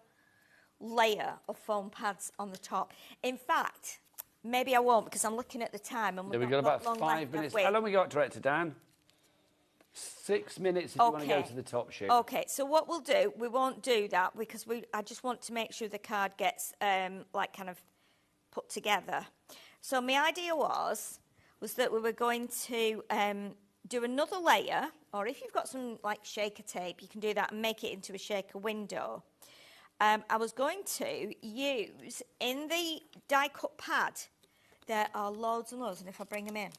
layer of foam pads on the top. In fact, maybe I won't, because I'm looking at the time. And we've got about 5 minutes. How long we got, Director Dan? 6 minutes if you want to go to the top sheet. Okay, so what we'll do, we won't do that, because I just want to make sure the card gets, like, kind of put together. So my idea was that we were going to do another layer, or if you've got some, like, shaker tape, you can do that and make it into a shaker window. I was going to use, in the die-cut pad, there are loads and loads, and if I bring them in,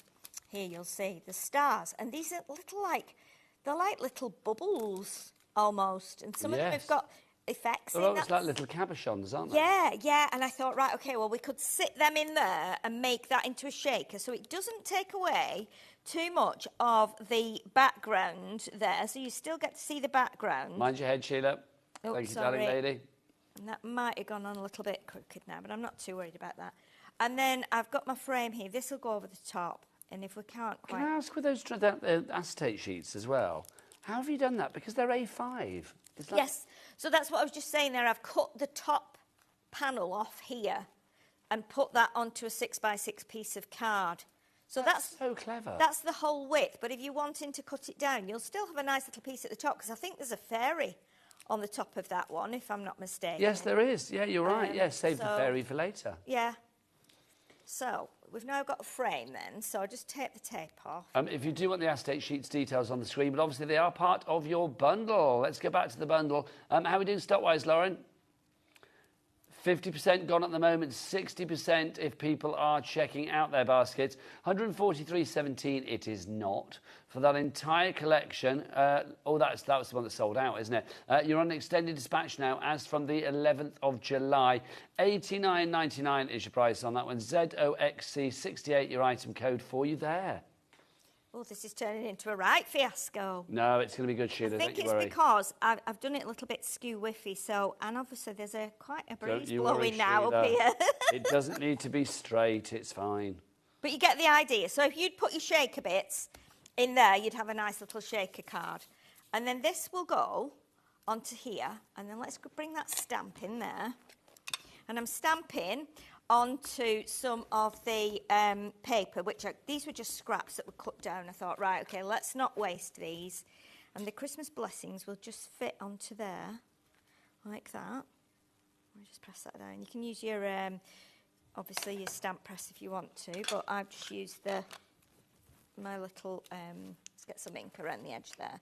here you'll see the stars. And these are little, like, they're like little bubbles, almost. And some of them have got effects in. They're almost like little cabochons, aren't they? Yeah, yeah. And I thought, right, OK, well, we could sit them in there and make that into a shaker, so it doesn't take away too much of the background there, so you still get to see the background. Mind your head, Sheila. Oh, Thank you, sorry. darling lady. And that might have gone on a little bit crooked now, but I'm not too worried about that. And then I've got my frame here. This will go over the top. And if we can't quite... Can I ask with those acetate sheets as well, how have you done that? Because they're A5. Is that... Yes. So that's what I was just saying there. I've cut the top panel off here and put that onto a 6x6 piece of card. So that's so clever. That's the whole width. But if you're wanting to cut it down, you'll still have a nice little piece at the top, because I think there's a fairy on the top of that one, if I'm not mistaken. Yes, there is. Yeah, you're right. Yes, save the fairy for later. Yeah. So we've now got a frame then, so I'll just take the tape off. If you do want the acetate sheets details on the screen, but obviously they are part of your bundle. Let's get back to the bundle. How are we doing stock-wise, Lauren? 50% gone at the moment, 60% if people are checking out their baskets. 143.17 it is not. For that entire collection, that was the one that sold out, isn't it? You're on extended dispatch now, as from the 11th of July. $89.99 is your price on that one. ZOXC68, your item code for you there. Oh, this is turning into a right fiasco. No, it's going to be good, Sheila. I think it's because I've done it a little bit skew-whiffy, and obviously there's quite a breeze blowing now up here. It doesn't need to be straight, it's fine. But you get the idea. So if you'd put your shaker bits in there, you'd have a nice little shaker card. And then this will go onto here, and then let's bring that stamp in there. And I'm stamping onto some of the paper, these were just scraps that were cut down. I thought, right, OK, let's not waste these. And the Christmas blessings will just fit onto there, like that. I'll just press that down. You can use your, obviously, your stamp press if you want to, but I've just used my little, let's get some ink around the edge there.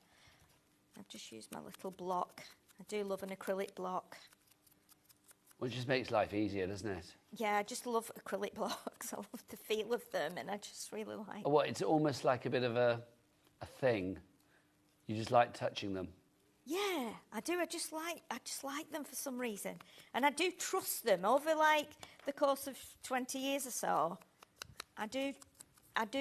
I've just used my little block. I do love an acrylic block. Well, it just makes life easier, doesn't it? Yeah, I just love acrylic blocks. I love the feel of them, and I just really like... Well, it's almost like a bit of a thing. You just like touching them. Yeah, I do. I just like them for some reason. And I do trust them over, like, the course of 20 years or so. I do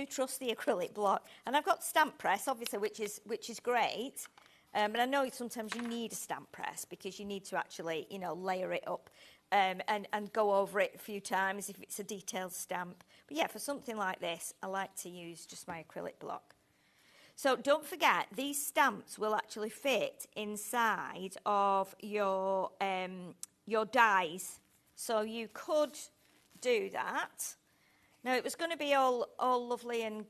trust the acrylic block. And I've got stamp press, obviously, which is great. But I know sometimes you need a stamp press because you need to actually, layer it up and go over it a few times if it's a detailed stamp. But yeah, for something like this, I like to use just my acrylic block. So don't forget, these stamps will actually fit inside of your dies. So you could do that. Now, it was going to be all lovely and...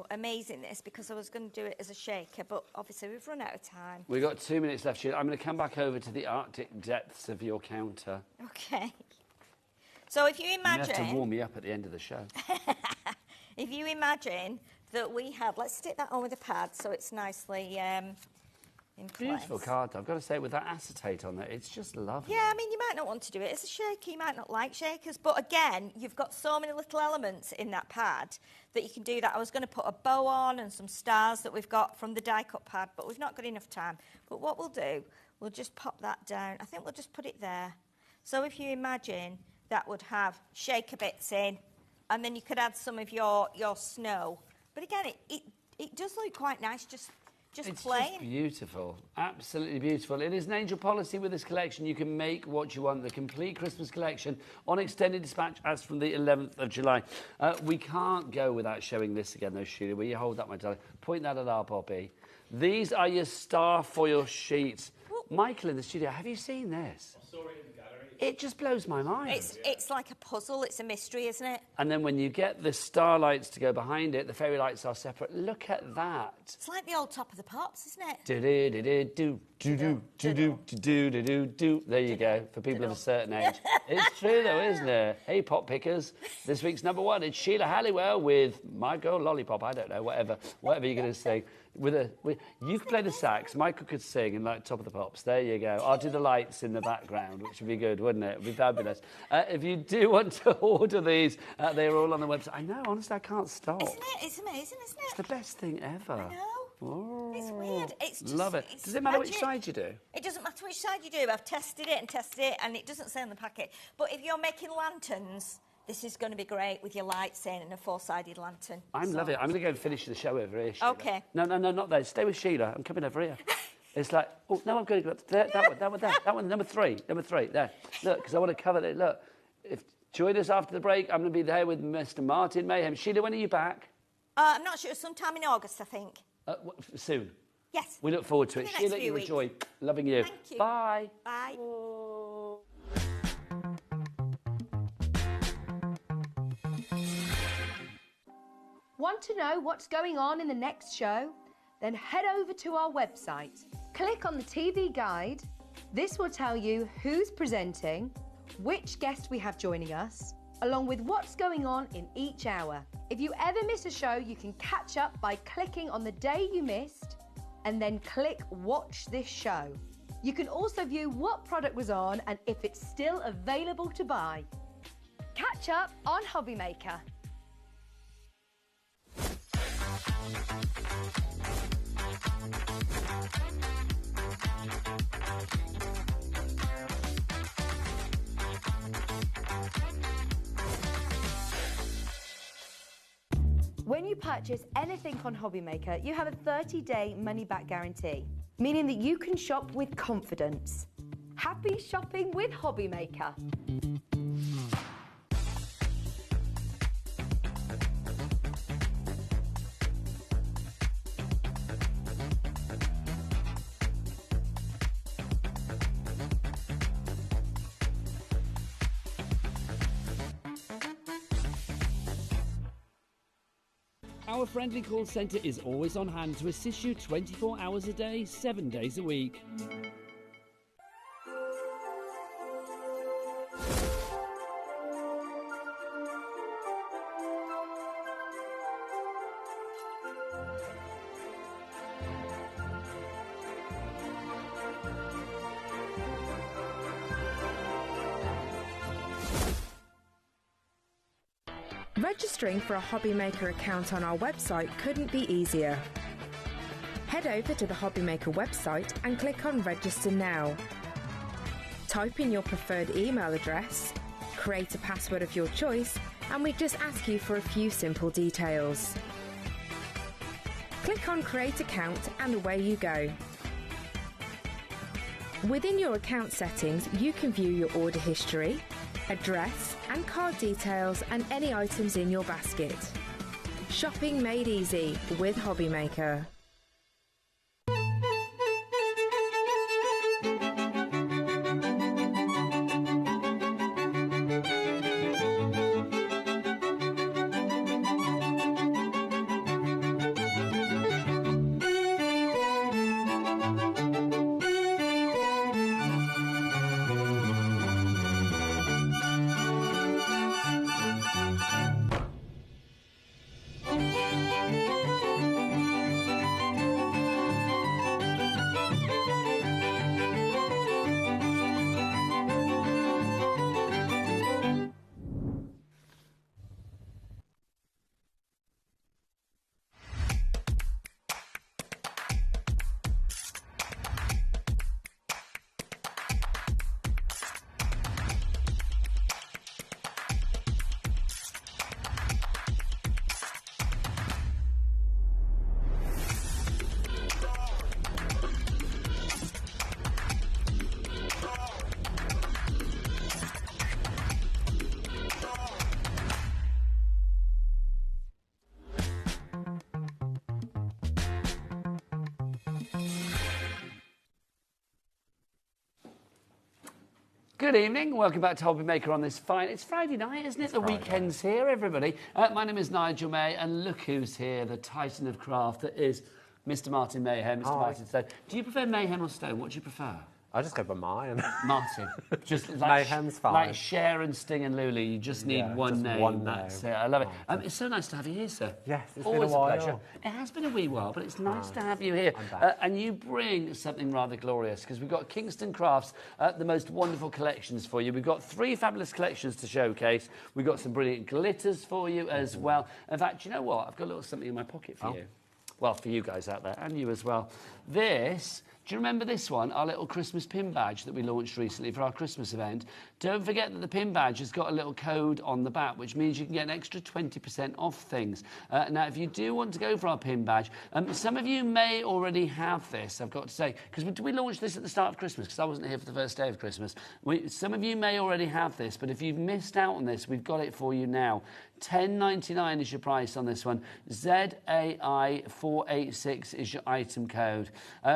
amazing this, because I was going to do it as a shaker, but obviously we've run out of time. We've got 2 minutes left, Sheila. I'm going to come back over to the Arctic depths of your counter. Okay. So if you imagine... You have to warm me up at the end of the show. If you imagine that we have... Let's stick that on with a pad so it's nicely in place. Beautiful card, I've got to say, with that acetate on there, it's just lovely. Yeah, I mean, you might not want to do it as a shaker, you might not like shakers, but again, you've got so many little elements in that pad that you can do that. I was going to put a bow on and some stars that we've got from the die cut pad, but we've not got enough time. But what we'll do, we'll just pop that down. I think we'll just put it there. So if you imagine that would have shaker bits in, and then you could add some of your snow. But again, it does look quite nice, just plain. It's just beautiful, absolutely beautiful. It is an angel policy with this collection. You can make what you want, the complete Christmas collection on extended dispatch as from the 11th of July. We can't go without showing this again, though, Sheila. Will you hold that, my darling? Point that at our Bobby. These are your star foil sheets. Michael in the studio, have you seen this? I saw it in the gallery. It just blows my mind. It's like a puzzle, it's a mystery, isn't it? And then when you get the starlights to go behind it, the fairy lights are separate. Look at that. It's like the old Top of the Pops, isn't it? Do. There you go, for people of a certain age. It's true, though, isn't it? Hey, pop pickers. This week's number one is Sheila Halliwell with My Girl Lollipop. I don't know, whatever you're going to sing. You could play the sax, Michael could sing in like Top of the Pops. There you go. I'll do the lights in the background, which would be good, wouldn't it? It would be fabulous. If you do want to order these, they're all on the website. I know, honestly, I can't stop. Isn't it? It's amazing, isn't it? It's the best thing ever. I know. Oh, it's weird. It's just, love it. Does it matter which side you do? It doesn't matter which side you do. I've tested it, and it doesn't say on the packet. But if you're making lanterns, this is going to be great with your lights in and a four-sided lantern. I'm loving it. I'm going to go and finish the show over here, Sheila. Okay. No, not there. Stay with Sheila. I'm coming over here. It's like, oh, no, I'm going to go there, that one, number three, there. Look, because I want to cover it. Look, join us after the break. I'm going to be there with Mr. Martin Mayhem. Sheila, when are you back? I'm not sure. Sometime in August, I think. Soon. Yes. We look forward to it. In the next Sheila, few you weeks. enjoy. Loving you. Thank you. Bye. Bye. Want to know what's going on in the next show? Then head over to our website. Click on the TV guide. This will tell you who's presenting, which guest we have joining us, along with what's going on in each hour. If you ever miss a show, you can catch up by clicking on the day you missed and then click Watch This Show. You can also view what product was on and if it's still available to buy. Catch up on HobbyMaker. When you purchase anything on HobbyMaker, you have a 30-day money-back guarantee, meaning that you can shop with confidence. Happy shopping with HobbyMaker. Our friendly call centre is always on hand to assist you 24 hours a day, 7 days a week. Registering for a HobbyMaker account on our website couldn't be easier. Head over to the HobbyMaker website and click on Register Now. Type in your preferred email address, create a password of your choice, and we just ask you for a few simple details. Click on Create Account and away you go. Within your account settings, you can view your order history, address and card details and any items in your basket. Shopping made easy with HobbyMaker. Good evening. Welcome back to HobbyMaker on this fine... It's Friday night, isn't it? It's the weekend's here, everybody. My name is Nigel May, and look who's here, the titan of craft that is Mr. Martin Mayhem, Mr. Martin Stone. Do you prefer Mayhem or Stone? What do you prefer? I just go by mine. Martin. Just like Mayhem's fine. Like Cher and Sting and Lulu, you just need one name. That's it. I love it. It's so nice to have you here, sir. Yes, it's Always been a while. pleasure. It has been a wee while, but it's nice to have you here. And you bring something rather glorious, because we've got Kingston Crafts, the most wonderful collections for you. We've got 3 fabulous collections to showcase. We've got some brilliant glitters for you as well. In fact, you know what? I've got a little something in my pocket for you. Well, for you guys out there, and you as well. This... Do you remember this one, our little Christmas pin badge that we launched recently for our Christmas event? Don't forget that the pin badge has got a little code on the back, which means you can get an extra 20% off things. Now, if you do want to go for our pin badge, some of you may already have this, I've got to say, because we launched this at the start of Christmas, because I wasn't here for the first day of Christmas. Some of you may already have this, but if you've missed out on this, we've got it for you now. $10.99 is your price on this one. ZAI486 is your item code.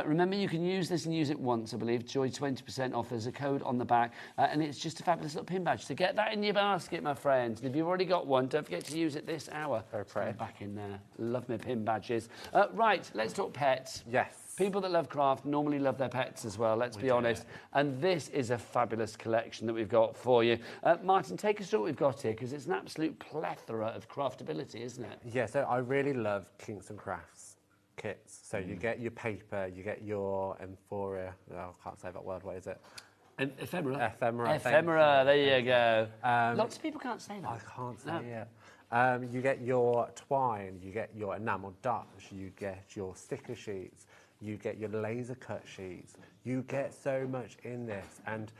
Remember, you can use this and use it once, I believe. Enjoy 20% off. There's a code on the back, and it's just a fabulous little pin badge. So get that in your basket, my friends. And if you've already got one, don't forget to use it this hour. Very pretty. Back in there. Love my pin badges. Right, let's talk pets. Yes. People that love craft normally love their pets as well, let's be honest. And this is a fabulous collection that we've got for you. Martin, take us through what we've got here, because it's an absolute plethora of craftability, isn't it? Yeah, so I really love Kingston Crafts kits. So you get your paper, you get your Ephmera, I can't say that word, what is it? Ephmera. Ephmera. Ephmera, there you go. Lots of people can't say that. I can't say it. You get your twine, you get your enamel Dutch, you get your sticker sheets, you get your laser cut sheets. You get so much in this, and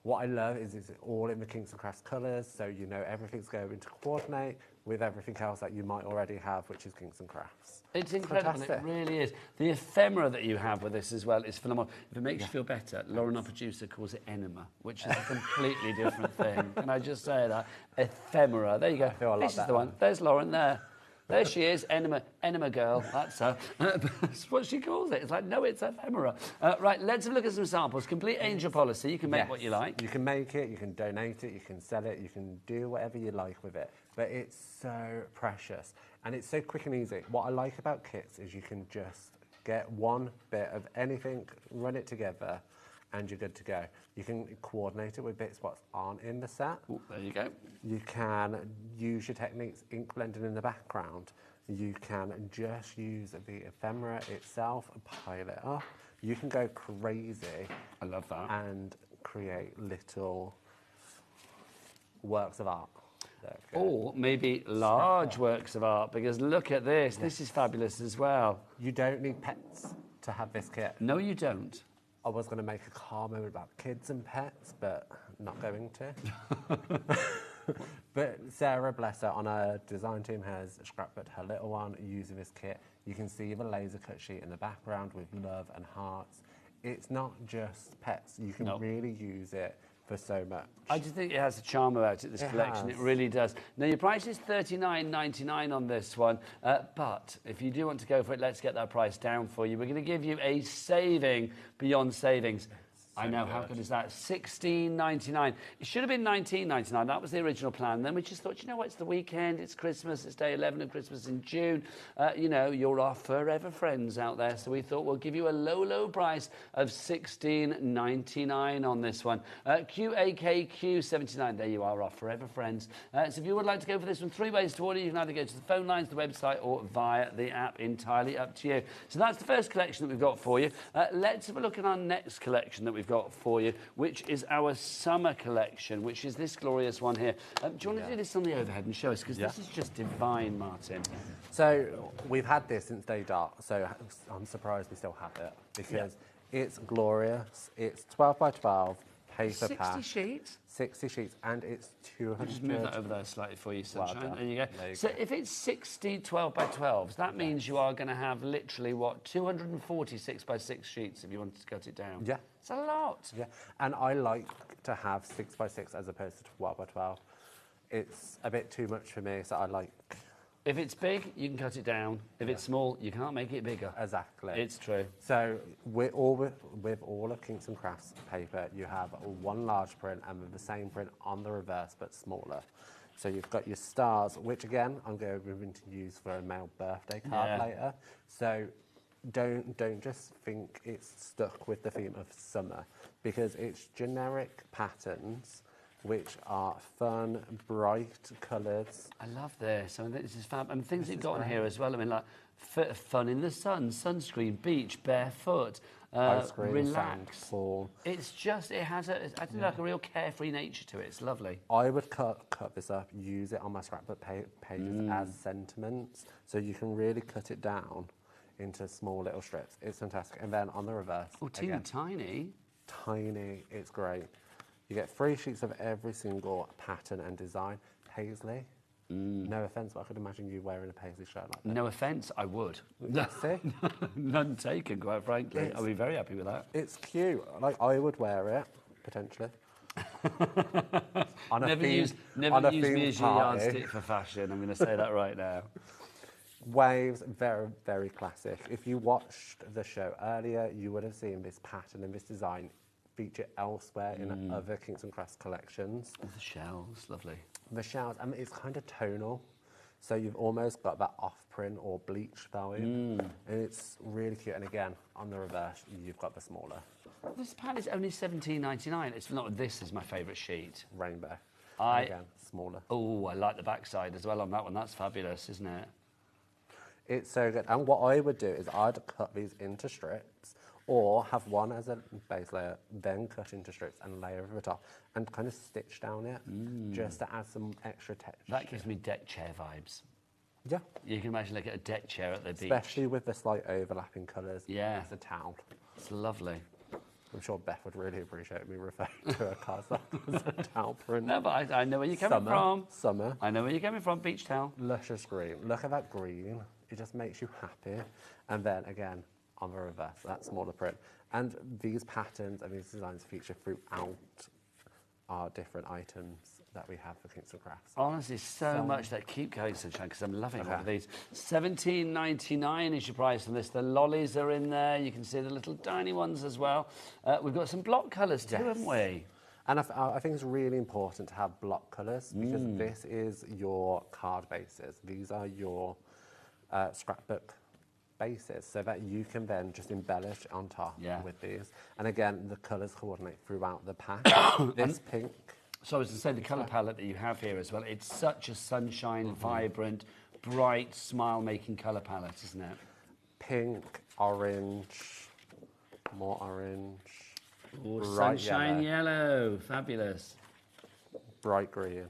what I love is it's all in the Kingston Crafts colours, so you know everything's going to coordinate with everything else that you might already have, which is Kingston Crafts. It's incredible, Fantastic. It really is. The ephemera that you have with this as well is phenomenal. If it makes you feel better, Lauren, our producer, calls it enema, which is a completely different thing. Can I just say that? Ephemera, there you go. This is the one. There's Lauren there. There she is, enema girl, that's her. That's what she calls it. It's like, no, it's ephemera. Right, let's have a look at some samples. Complete angel policy, you can make what you like. You can make it, you can donate it, you can sell it, you can do whatever you like with it. But it's so precious, and it's so quick and easy. What I like about kits is you can just get one bit of anything, run it together, and you're good to go. You can coordinate it with bits what aren't in the set. Ooh, there you go. You can use your techniques, ink blending in the background. You can just use the ephemera itself, pile it up. You can go crazy. I love that. And create little works of art. Or maybe large works of art, because look at this. Yes. This is fabulous as well. You don't need pets to have this kit. No, you don't. I was going to make a car moment about kids and pets, but not going to. But Sarah, bless her, on her design team has scrapbooked her little one using this kit. You can see the laser cut sheet in the background with love and hearts. It's not just pets. You can really use it for so much. I just think it has a charm about it, this collection. It really does. Now, your price is $39.99 on this one, but if you do want to go for it, let's get that price down for you. We're going to give you a saving beyond savings. I know, how good is that? $16.99. It should have been $19.99. That was the original plan. Then we just thought, you know what, it's the weekend, it's Christmas, it's day 11 of Christmas in June. You know, you're our forever friends out there. So we thought we'll give you a low, low price of $16.99 on this one. QAKQ79. There you are, our forever friends. So if you would like to go for this one, 3 ways to order. You can either go to the phone lines, the website, or via the app. Entirely up to you. So that's the first collection that we've got for you. Let's have a look at our next collection that we've got for you, which is our summer collection, which is this glorious one here. Do you want to do this on the overhead and show us? Because this is just divine, Martin. So we've had this since day dot, so I'm surprised we still have it, because it's glorious. It's 12 by 12 paper pack. 60 sheets? 60 sheets, and it's 200... I'll just move that over there slightly for you, Sunshine. Well done. There you go. So if it's 60 12 by 12s, that means you are going to have literally, what, 246 by 6 sheets if you wanted to cut it down? Yeah. It's a lot. Yeah, and I like to have 6 by 6 as opposed to 12 by 12. It's a bit too much for me, so I like If it's big, you can cut it down. If it's small, you can't make it bigger. Exactly. It's true. So with all of Kingston Crafts paper, you have one large print and with the same print on the reverse but smaller. So you've got your stars, which again I'm going to use for a male birthday card later. So don't just think it's stuck with the theme of summer, because it's generic patterns which are fun, bright colours. I love this. I mean, this is fab. And things you've got on here as well. I mean, like fun in the sun, sunscreen, beach, barefoot, Ice cream, relax. sand, pool. It's just, it has a, I think like a real carefree nature to it. It's lovely. I would cut this up, use it on my scrapbook pages as sentiments, so you can really cut it down into small little strips. It's fantastic. And then on the reverse, oh, teeny tiny. Tiny, it's great. You get 3 sheets of every single pattern and design. Paisley, no offence, but I could imagine you wearing a Paisley shirt like that. No offence, I would. See? None taken, quite frankly. I'd be very happy with that. It's cute. Like, I would wear it, potentially. Never use me as your yardstick for fashion. I'm going to say that right now. Waves, very, very classic. If you watched the show earlier, you would have seen this pattern and this design feature elsewhere in other Kingston Crafts collections. Oh, the shells, lovely. The shells, I mean, it's kind of tonal, so you've almost got that off-print or bleach value, and it's really cute. And again, on the reverse, you've got the smaller. This pad is only £17.99. It's not. This is my favourite sheet. Rainbow. Again, smaller. Oh, I like the backside as well on that one. That's fabulous, isn't it? It's so good. And what I would do is I'd cut these into strips, or have one as a base layer, then cut into strips and layer over the top, and kind of stitch down it, just to add some extra texture. That gives me deck chair vibes. Yeah. You can imagine like a deck chair at the beach. Especially with the slight overlapping colours. Yeah. It's a towel. It's lovely. I'm sure Beth would really appreciate me referring to her cardstock as a towel print. No, but I know where you're coming from. Summer. I know where you're coming from, beach towel. Luscious green. Look at that green. It just makes you happy. And then again, on the reverse, that smaller print. And these patterns and these designs feature throughout our different items that we have for Kingston Crafts. Honestly, so much that keep going, Sunshine, because I'm loving all of these. £17.99 is your price on this. The lollies are in there. You can see the little tiny ones as well. We've got some block colours too, haven't we? And I think it's really important to have block colours, because this is your card bases. These are your scrapbook bases, so that you can then just embellish on top with these. And again, the colours coordinate throughout the pack. This pink. So as I say, the colour palette that you have here as well, it's such a sunshine, vibrant, bright, smile-making colour palette, isn't it? Pink, orange, more orange. Ooh, sunshine yellow, fabulous. Bright green.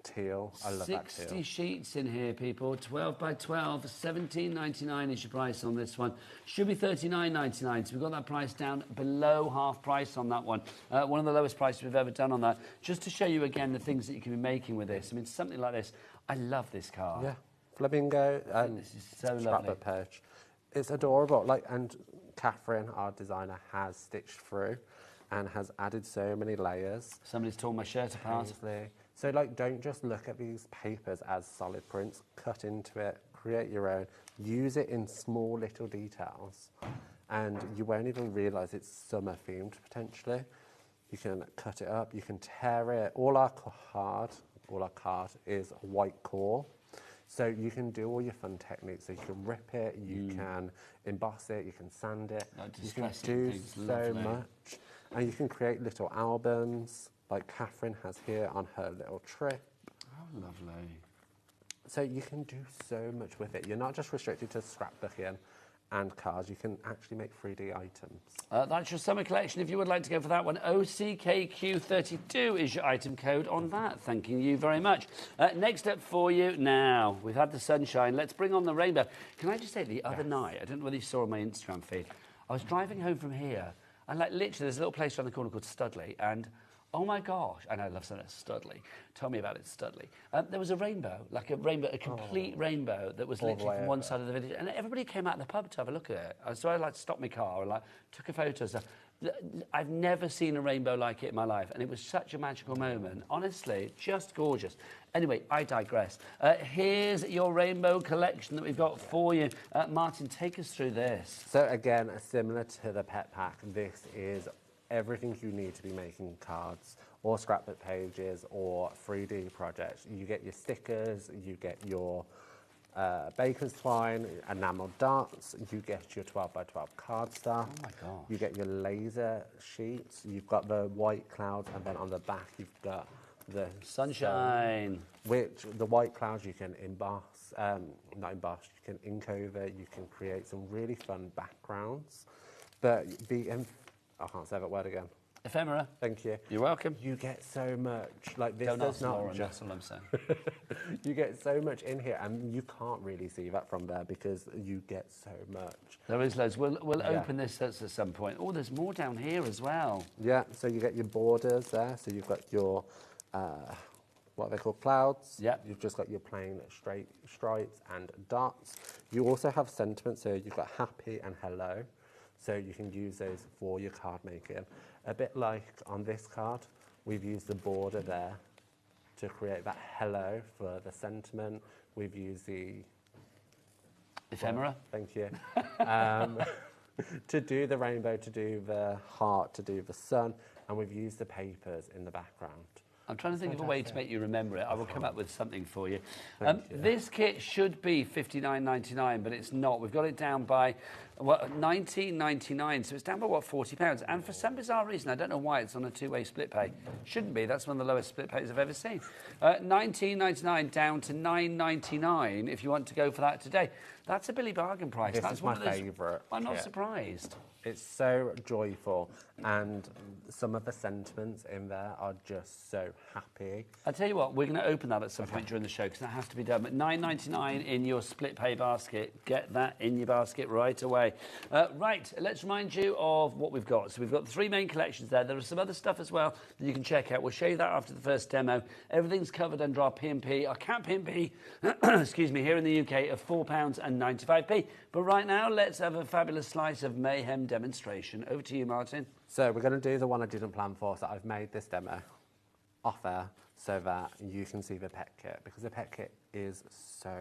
Teal, I love that teal. 60 sheets in here, people. 12 by 12, £17.99 is your price on this one. Should be £39.99, so we've got that price down below half price on that one. One of the lowest prices we've ever done on that. Just to show you again the things that you can be making with this. I mean, something like this. I love this card. Yeah, flamingo. This is so lovely. Scrapbook page. It's adorable. Like, and Catherine, our designer, has stitched through and has added so many layers. Somebody's torn my shirt apart. So, like, don't just look at these papers as solid prints. Cut into it, create your own, use it in small little details, and you won't even realise it's summer themed potentially. You can cut it up, you can tear it. All our card is white core, so you can do all your fun techniques. So you can rip it, you can emboss it, you can sand it, you can do so much, and you can create little albums, like Catherine has here on her little trip. Oh, lovely. So you can do so much with it. You're not just restricted to scrapbooking and cards. You can actually make 3D items. That's your summer collection. If you would like to go for that one, OCKQ32 is your item code on that. Thanking you very much. Next up for you now, we've had the sunshine. Let's bring on the rainbow. Can I just say, the other night, I don't know whether you saw on my Instagram feed, I was driving home from here, and like literally there's a little place around the corner called Studley, and Oh my gosh, and I love Studley. Tell me about it, Studley. There was a rainbow, like a rainbow, a complete rainbow that was literally from one side of the village, and everybody came out of the pub to have a look at it. So I like stopped my car and like took a photo and stuff. I've never seen a rainbow like it in my life, and it was such a magical moment. Honestly, just gorgeous. Anyway, I digress. Here's your rainbow collection that we've got for you. Martin, take us through this. So again, similar to the pet pack, this is everything you need to be making cards or scrapbook pages or 3D projects. You get your stickers, you get your baker's twine, enamel darts, you get your 12x12 cardstock. Oh my gosh. You get your laser sheets, you've got the white clouds, and then on the back you've got the sunshine. Which the white clouds you can emboss, not emboss, you can ink over, you can create some really fun backgrounds. But I can't say that word again. Ephmera. Thank you. You're welcome. You get so much. Like this Don't does ask not Lauren, just... that's all I'm saying. You get so much in here, and you can't really see that from there because you get so much. There is loads. We'll open this at some point. Oh, there's more down here as well. Yeah, so you get your borders there. So you've got your, what they call clouds. Yeah. You've just got your plain straight stripes and dots. You also have sentiments, so you've got happy and hello. So you can use those for your card making. A bit like on this card, we've used the border there to create that hello for the sentiment. We've used the... Ephmera. Thank you. To do the rainbow, to do the heart, to do the sun, and we've used the papers in the background. I'm trying to think of a way to make you remember it. I will come up with something for you. Thank you. This kit should be $59.99, but it's not. We've got it down by $19.99, so it's down by, £40? And for some bizarre reason, I don't know why, it's on a two-way split pay. Shouldn't be. That's one of the lowest split pays I've ever seen. $19.99 down to $9.99 if you want to go for that today. That's a Billy bargain price. This That's is my one of those... favourite. I'm not kit. surprised. It's so joyful, and some of the sentiments in there are just so happy. I'll tell you what, we're going to open that at some point during the show because that has to be done. But $9.99 in your split pay basket. Get that in your basket right away. Right, let's remind you of what we've got. So we've got 3 main collections there. There is some other stuff as well that you can check out. We'll show you that after the first demo. Everything's covered under our P&P, our cap P&P, excuse me, here in the UK of £4.95. But right now, let's have a fabulous slice of mayhem demonstration. Over to you, Martin. So we're going to do the one I didn't plan for. So I've made this demo off air so that you can see the pet kit, because the pet kit is so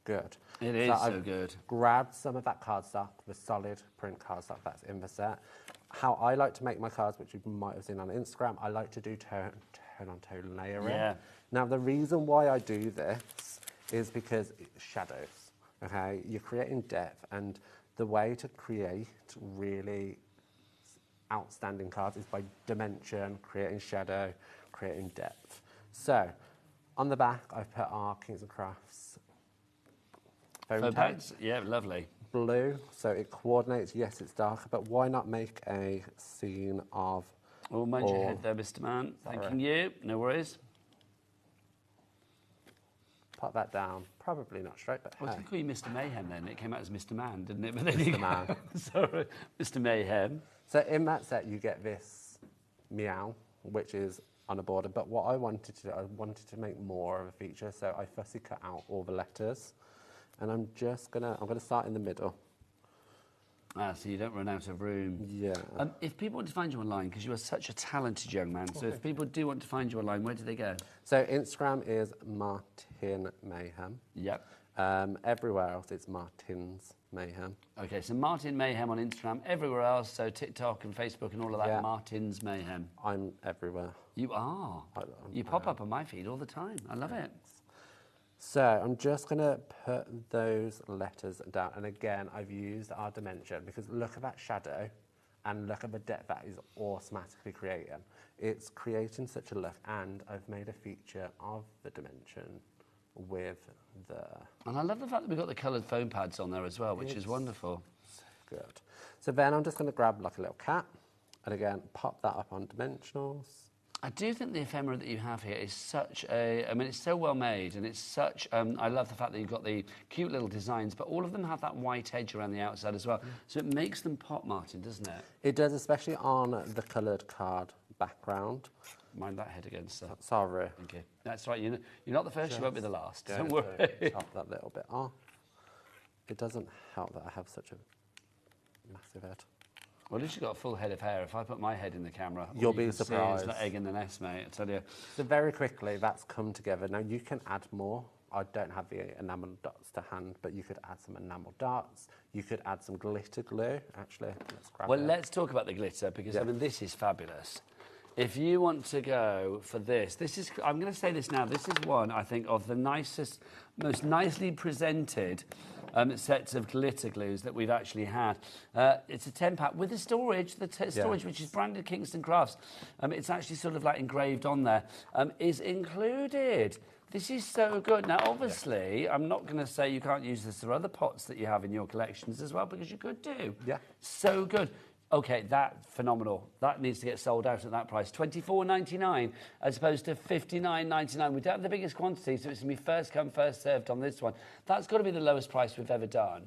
good. It is so good. Grabbed some of that cardstock, the solid print cardstock that's in the set. How I like to make my cards, which you might have seen on Instagram, I like to do tone-on-tone layering. Yeah. Now, the reason why I do this is because it's shadows, okay? You're creating depth, and the way to create really outstanding cards is by dimension, creating shadow, creating depth. So, on the back, I've put our Kings and Crafts foam pads. Yeah, lovely. Blue, so it coordinates. Yes, it's darker, but why not make a scene of... Oh, mind your head there, Mr. Man. Thanking you. No worries. Pop that down. Probably not straight, but Well, I hey. think we Mr. Mayhem then. It came out as Mr. Man, didn't it? But then Mr. Man. Sorry, Mr. Mayhem. So in that set, you get this meow, which is on a border. But what I wanted to do, I wanted to make more of a feature, so I fussy cut out all the letters. And I'm gonna start in the middle. Ah, so you don't run out of room. Yeah. If people want to find you online, because you are such a talented young man, so if people do want to find you online, where do they go? So Instagram is Martin Mayhem. Yep. Everywhere else, it's Martin's Mayhem. Okay, so Martin Mayhem on Instagram. Everywhere else, so TikTok and Facebook and all of that, Yeah. Martin's Mayhem. I'm everywhere. You are. You pop up on my feed all the time. I love it. So I'm just going to put those letters down. And again, I've used our dimension because look at that shadow and look at the depth that is automatically creating. It's creating such a look, and I've made a feature of the dimension with the... And I love the fact that we've got the coloured foam pads on there as well, which is wonderful. So good. So then I'm just going to grab like a little cat and again, pop that up on dimensionals. I do think the ephemera that you have here is such a... I mean, it's so well made, and it's such... I love the fact that you've got the cute little designs, but all of them have that white edge around the outside as well. So it makes them pop, Martin, doesn't it? It does, especially on the coloured card background. Mind that head again, sir. Sorry. Thank you. That's right. You're not the first, you won't be the last. Don't Going worry. to chop that little bit off. It doesn't help that I have such a massive head. Well, at least you've got a full head of hair. If I put my head in the camera, you'll all be you can see surprised. is that egg in the nest, mate, I tell you. So very quickly, that's come together. Now, you can add more. I don't have the enamel dots to hand, but you could add some enamel dots. You could add some glitter glue. Actually, let's grab it. Let's talk about the glitter, because, I mean, this is fabulous. If you want to go for this is, I'm going to say this now, this is one, I think, of the nicest, most nicely presented sets of glitter glues that we've actually had. It's a 10-pack with the storage, storage, which is branded Kingston Crafts. It's actually sort of like engraved on there, is included. This is so good. Now, obviously, I'm not going to say you can't use this for other pots that you have in your collections as well, because you could do. Yeah. So good. Okay, that's phenomenal. That needs to get sold out at that price. $24.99 as opposed to $59.99. We don't have the biggest quantity, so it's going to be first come, first served on this one. That's got to be the lowest price we've ever done,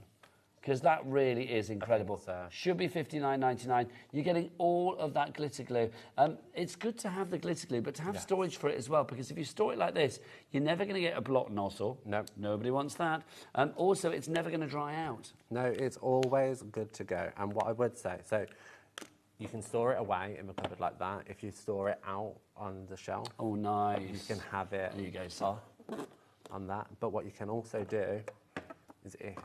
because that really is incredible. Should be $59.99. You're getting all of that glitter glue. It's good to have the glitter glue, but to have storage for it as well, because if you store it like this, you're never going to get a blot nozzle. No. Nobody wants that. Also, it's never going to dry out. No, it's always good to go. And what I would say, so you can store it away in the cupboard like that. If you store it out on the shelf, oh, nice. You can have it there you go, sir. On that. But what you can also do is, if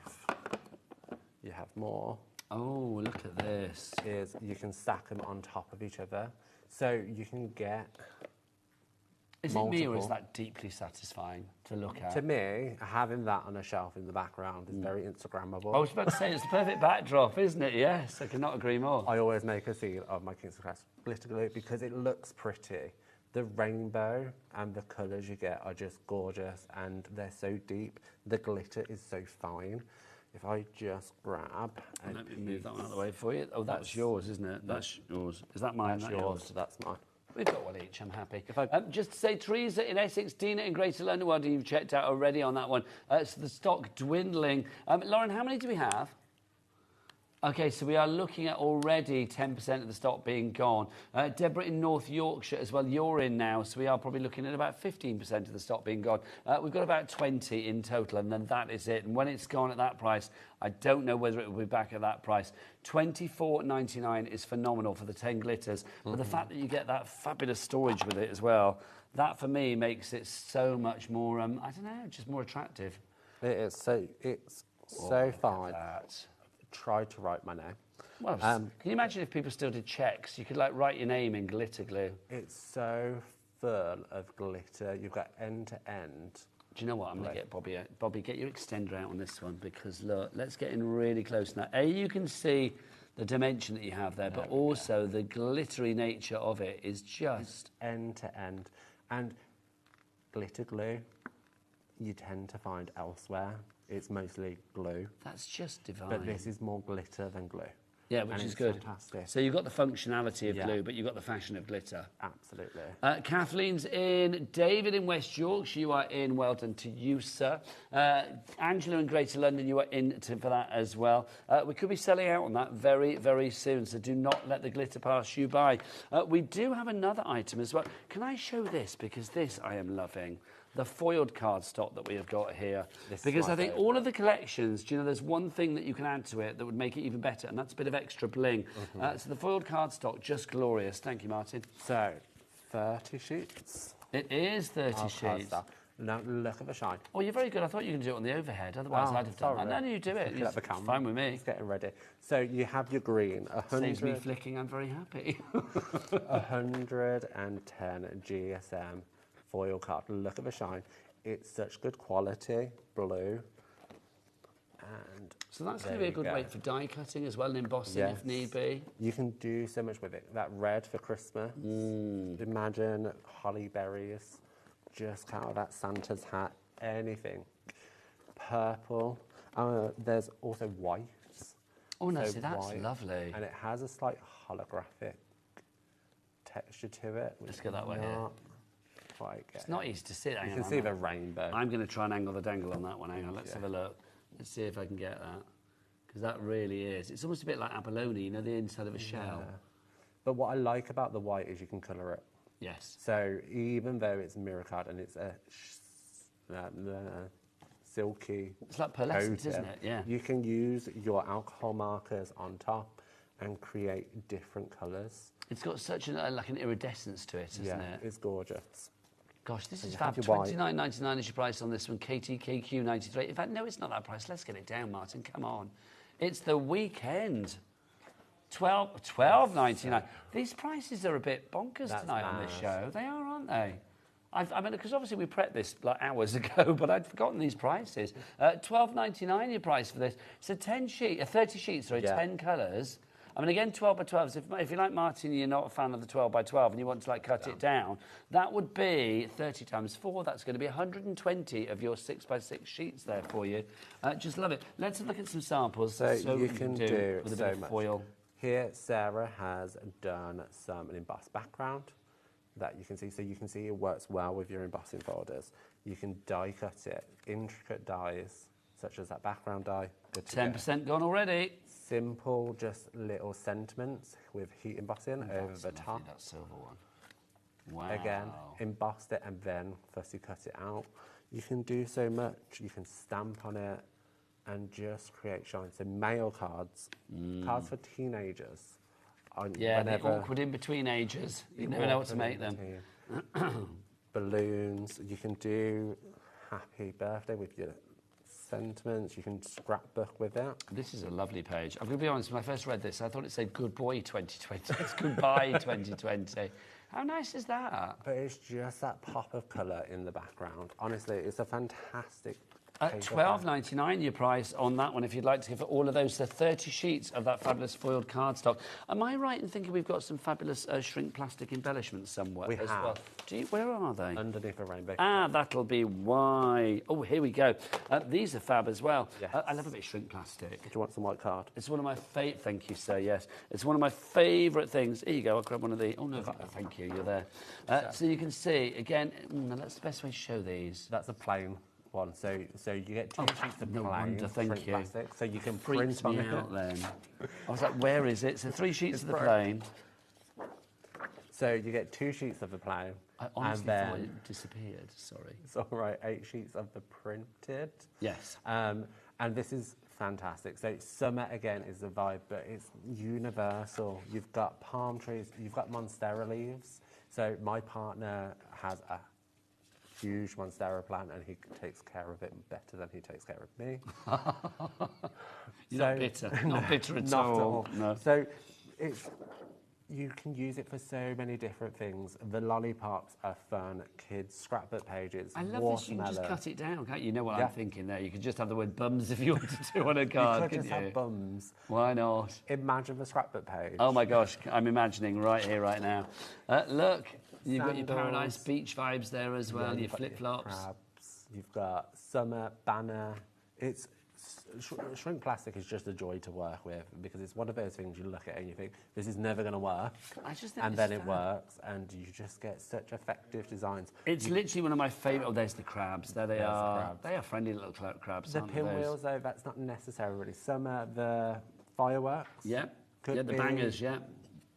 you have more. Oh, look at this. Is you can stack them on top of each other. So you can get Is it me, or is that deeply satisfying to look at? To me, having that on a shelf in the background is very Instagrammable. I was about to say, it's the perfect backdrop, isn't it? Yes, I cannot agree more. I always make a scene of my Kingston Crafts glitter glue because it looks pretty. The rainbow and the colours you get are just gorgeous, and they're so deep. The glitter is so fine. If I just grab and let me move that one out of the way for you. Oh, that's yours, isn't it? That's yours. Is that mine? That's yours. That's mine. We've got one each, I'm happy. Just to say, Teresa in Essex, Dina in Greater London, well, you've checked out already on that one. So the stock dwindling. Lauren, how many do we have? Okay, so we are looking at already 10% of the stock being gone. Deborah in North Yorkshire as well, you're in now, so we are probably looking at about 15% of the stock being gone. We've got about 20 in total, and then that is it. And when it's gone at that price, I don't know whether it will be back at that price. $24.99 is phenomenal for the 10 glitters, but the fact that you get that fabulous storage with it as well, that for me makes it so much more, I don't know, just more attractive. It is, so it's so fine. Tried to write my name. Well, can you imagine if people still did checks? You could like write your name in glitter glue. It's so full of glitter. You've got end to end. Do you know what? I'm going to get Bobby. Bobby, get your extender out on this one, because look, let's get in really close now. You can see the dimension that you have there, but also the glittery nature of it is just end to end. And glitter glue, you tend to find elsewhere. It's mostly glue. That's just divine. But this is more glitter than glue. Yeah, which is good. Fantastic. So you've got the functionality of glue, but you've got the fashion of glitter. Absolutely. Kathleen's in. David in West Yorkshire, you are in. Well done to you, sir. Angela in Greater London, you are in for that as well. We could be selling out on that very, very soon, so do not let the glitter pass you by. We do have another item as well. Can I show this? Because this I am loving. The foiled cardstock that we have got here. Because I think all of the collections, do you know, there's one thing that you can add to it that would make it even better, and that's a bit of extra bling. So the foiled cardstock, just glorious. Thank you, Martin. So, 30 sheets. It is 30 sheets. Cardstock. Now, look at the shine. Oh, you're very good. I thought you were going to do it on the overhead. Otherwise, I'd have done that. No, you do it. It's fine with me. It's getting ready. So you have your green. Saves me flicking. I'm very happy. 110 GSM. Foil card. Look at the shine. It's such good quality, blue. And so that's going to be a good way for die cutting as well, and embossing if need be. You can do so much with it. That red for Christmas. Imagine holly berries, just out of that Santa's hat, anything. Purple. There's also whites. Oh no, see, that's lovely. And it has a slight holographic texture to it. Let's go that way here. It's not easy to see. You can see the rainbow. I'm going to try and angle the dangle on that one. Hang on, let's have a look. Let's see if I can get that. Because that really is. It's almost a bit like abalone, you know, the inside of a shell. But what I like about the white is you can colour it. Yes. So even though it's mirror card and it's a silky, it's like pearlescent, coating, isn't it? Yeah. you can use your alcohol markers on top and create different colours. It's got such like an iridescence to it, isn't it? It's gorgeous. Gosh, this So is you have fab. your white. $29.99 is your price on this one. KTKQ93. In fact, no, it's not that price. Let's get it down, Martin. Come on. It's the weekend. $12.99. These prices are a bit bonkers tonight on this show. They are, aren't they? I mean, because obviously we prepped this like hours ago, but I'd forgotten these prices. $12.99 your price for this. It's a 30 sheets, sorry, 10 colours. I mean, again, 12 by 12. So if you like Martin, you're not a fan of the 12 by 12 and you want to like cut it down, that would be 30 times 4. That's going to be 120 of your 6 by 6 sheets there for you. Just love it. Let's look at some samples. So you can do with a so bit of much. foil. Here, Sarah has done an embossed background that you can see. So you can see it works well with your embossing folders. You can die cut it, intricate dies, such as that background die. 10% gone already. Simple, just little sentiments with heat embossing over the top. That silver one. Wow. Again, embossed it and then fussy cut it out. You can do so much. You can stamp on it and just create shine. So mail cards, cards for teenagers. Yeah, the awkward in-between ages. You never know what to make them. Balloons. You can do happy birthday with your sentiments. You can scrapbook with it. This is a lovely page. I'm going to be honest, when I first read this, I thought it said good boy 2020. It's goodbye 2020. How nice is that? But it's just that pop of colour in the background. Honestly, it's a fantastic At $12.99 your price on that one if you'd like to give it all of those. The 30 sheets of that fabulous foiled cardstock. Am I right in thinking we've got some fabulous shrink plastic embellishments somewhere We as have. well? Where are they? Underneath a rainbow. Ah, that'll be why. Oh, here we go. These are fab as well. Yes. I love a bit of shrink plastic. Do you want some white card? It's one of my favourite... Thank you, sir, yes. It's one of my favourite things. Here you go, I'll grab one of these. Oh, no, thank you, you're there. So you can see, again, that's the best way to show these. That's a plain one. So you get 2 sheets of no plain wonder, thank shrink you. plastic, so you can Freaks print on me it. out then. I was like, where is it? So 3 sheets of the plain. So you get 2 sheets of the plain. I honestly and then, thought it disappeared, sorry. It's all right, 8 sheets of the printed. Yes. And this is fantastic. So summer, again, is the vibe, but it's universal. You've got palm trees, you've got monstera leaves. So my partner has a huge monstera plant and he takes care of it better than he takes care of me. You're not bitter. Not bitter at not all. No. So you can use it for so many different things. The lollipops are fun. Kids, scrapbook pages, I love this. You can just watermelon. cut it down, can't you? You know what I'm thinking there. You could just have the word bums if you wanted to on a card, You could couldn't just you? have bums. Why not? Imagine the scrapbook page. Oh my gosh, I'm imagining right here, right now. Look, you've got your Sandals. paradise beach vibes there as well, Yeah, your you've got flip-flops. crabs. You've got summer, banner. It's shrink plastic is just a joy to work with because it's one of those things you look at and you think this is never going to work, and then it works, and you just get such effective designs. It's literally one of my favourite. Oh, there's the crabs. There they There's the are. crabs. They are friendly little crabs. The aren't they, pinwheels, though, that's not necessarily summer. The fireworks. Yeah. Could Yeah, the be bangers, yeah.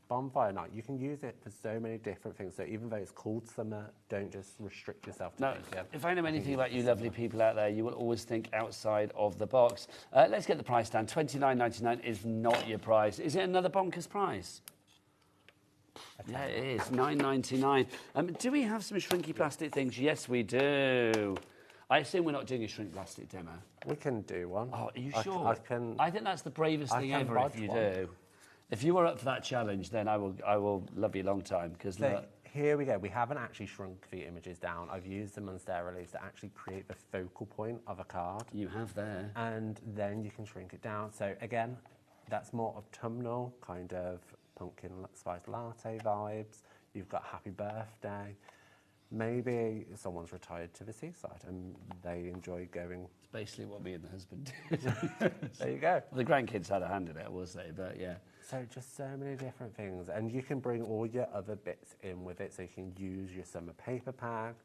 Bonfire night. You can use it for so many different things. So even though it's called summer, don't just restrict yourself to No, thinking, if I know anything about you lovely people out there, you will always think outside of the box. Let's get the price down. $29.99 is not your price. Is it another bonkers price? Yeah, it is. $9.99. Do we have some shrinky plastic things? Yes, we do. I assume we're not doing a shrink plastic demo. We can do one. Oh, are you I sure? I think that's the bravest I thing can ever if bodge you one. do. If you are up for that challenge, then I will love you a long time. Because So here we go. We haven't actually shrunk the images down. I've used the monstera leaves to actually create the focal point of a card. You have there. And then you can shrink it down. So again, that's more autumnal, kind of pumpkin spice latte vibes. You've got happy birthday. Maybe someone's retired to the seaside and they enjoy going. It's basically what me and the husband did. There you go. The grandkids had a hand in it, will they? But yeah. So just so many different things. And you can bring all your other bits in with it. So you can use your summer paper pad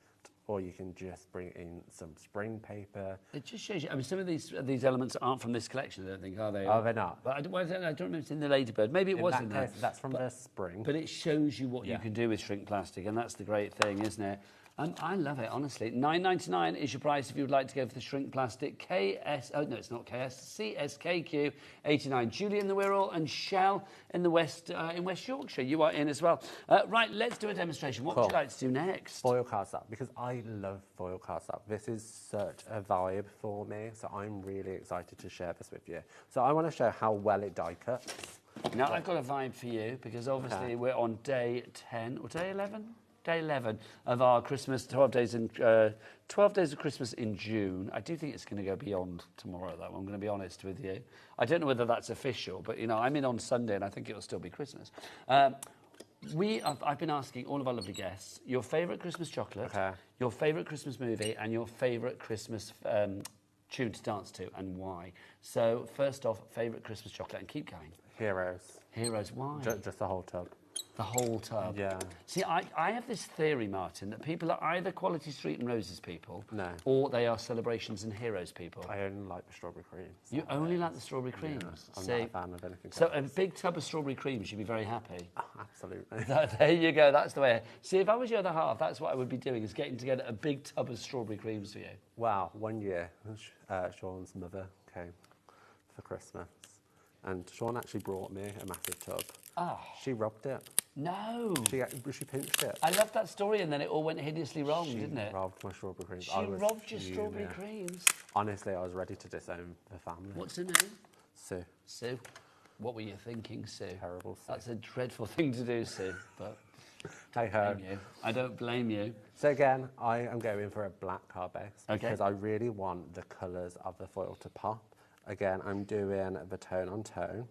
or you can just bring in some spring paper. It just shows you. I mean, some of these elements aren't from this collection, I don't think, are they? Oh, they're not. But I don't remember if it's in the Ladybird. Maybe it was in there. That's from the spring. But it shows you what you can do with shrink plastic, and that's the great thing, isn't it? I love it, honestly. $9.99 is your price if you would like to go for the shrink plastic. Oh, no, it's not KS. CSKQ 89. Julie in the Wirral and Shell in the West Yorkshire. You are in as well. Right, let's do a demonstration. What would you like to do next? Foil cardstock, because I love foil cardstock. This is such a vibe for me, so I'm really excited to share this with you. So I want to show how well it die cuts. Now, I've got a vibe for you, because obviously we're on day 10, or day 11? Day 11 of our Christmas, 12 days of Christmas in June. I do think it's going to go beyond tomorrow, though. I'm going to be honest with you. I don't know whether that's official, but, you know, I'm in on Sunday, and I think it'll still be Christmas. I've been asking all of our lovely guests your favourite Christmas chocolate, your favourite Christmas movie, and your favourite Christmas tune to dance to, and why. So, first off, favourite Christmas chocolate, and keep going. Heroes. Heroes, why? Just the whole tub. The whole tub? Yeah. See, I have this theory, Martin, that people are either Quality Street and Roses people, no, or they are Celebrations and Heroes people. I only like the strawberry creams. You only like the strawberry creams? Yeah, I'm See, not a fan of anything so else. a big tub of strawberry creams, you'd be very happy. Oh, absolutely. There you go, that's the way. See, if I was your other half, that's what I would be doing, is getting together a big tub of strawberry creams for you. Wow, one year, Sean's mother came for Christmas, and Sean actually brought me a massive tub. Oh. She robbed it. No. She pinched it. I love that story, and then it all went hideously wrong, didn't it? She robbed my strawberry creams. She robbed your strawberry creams? Honestly, I was ready to disown the family. What's her name? Sue. Sue? What were you thinking, Sue? Terrible, Sue. That's a dreadful thing to do, Sue, but... Hey ho. I don't blame you. So again, I am going for a black card base, Okay. because I really want the colours of the foil to pop. Again, I'm doing the tone on tone,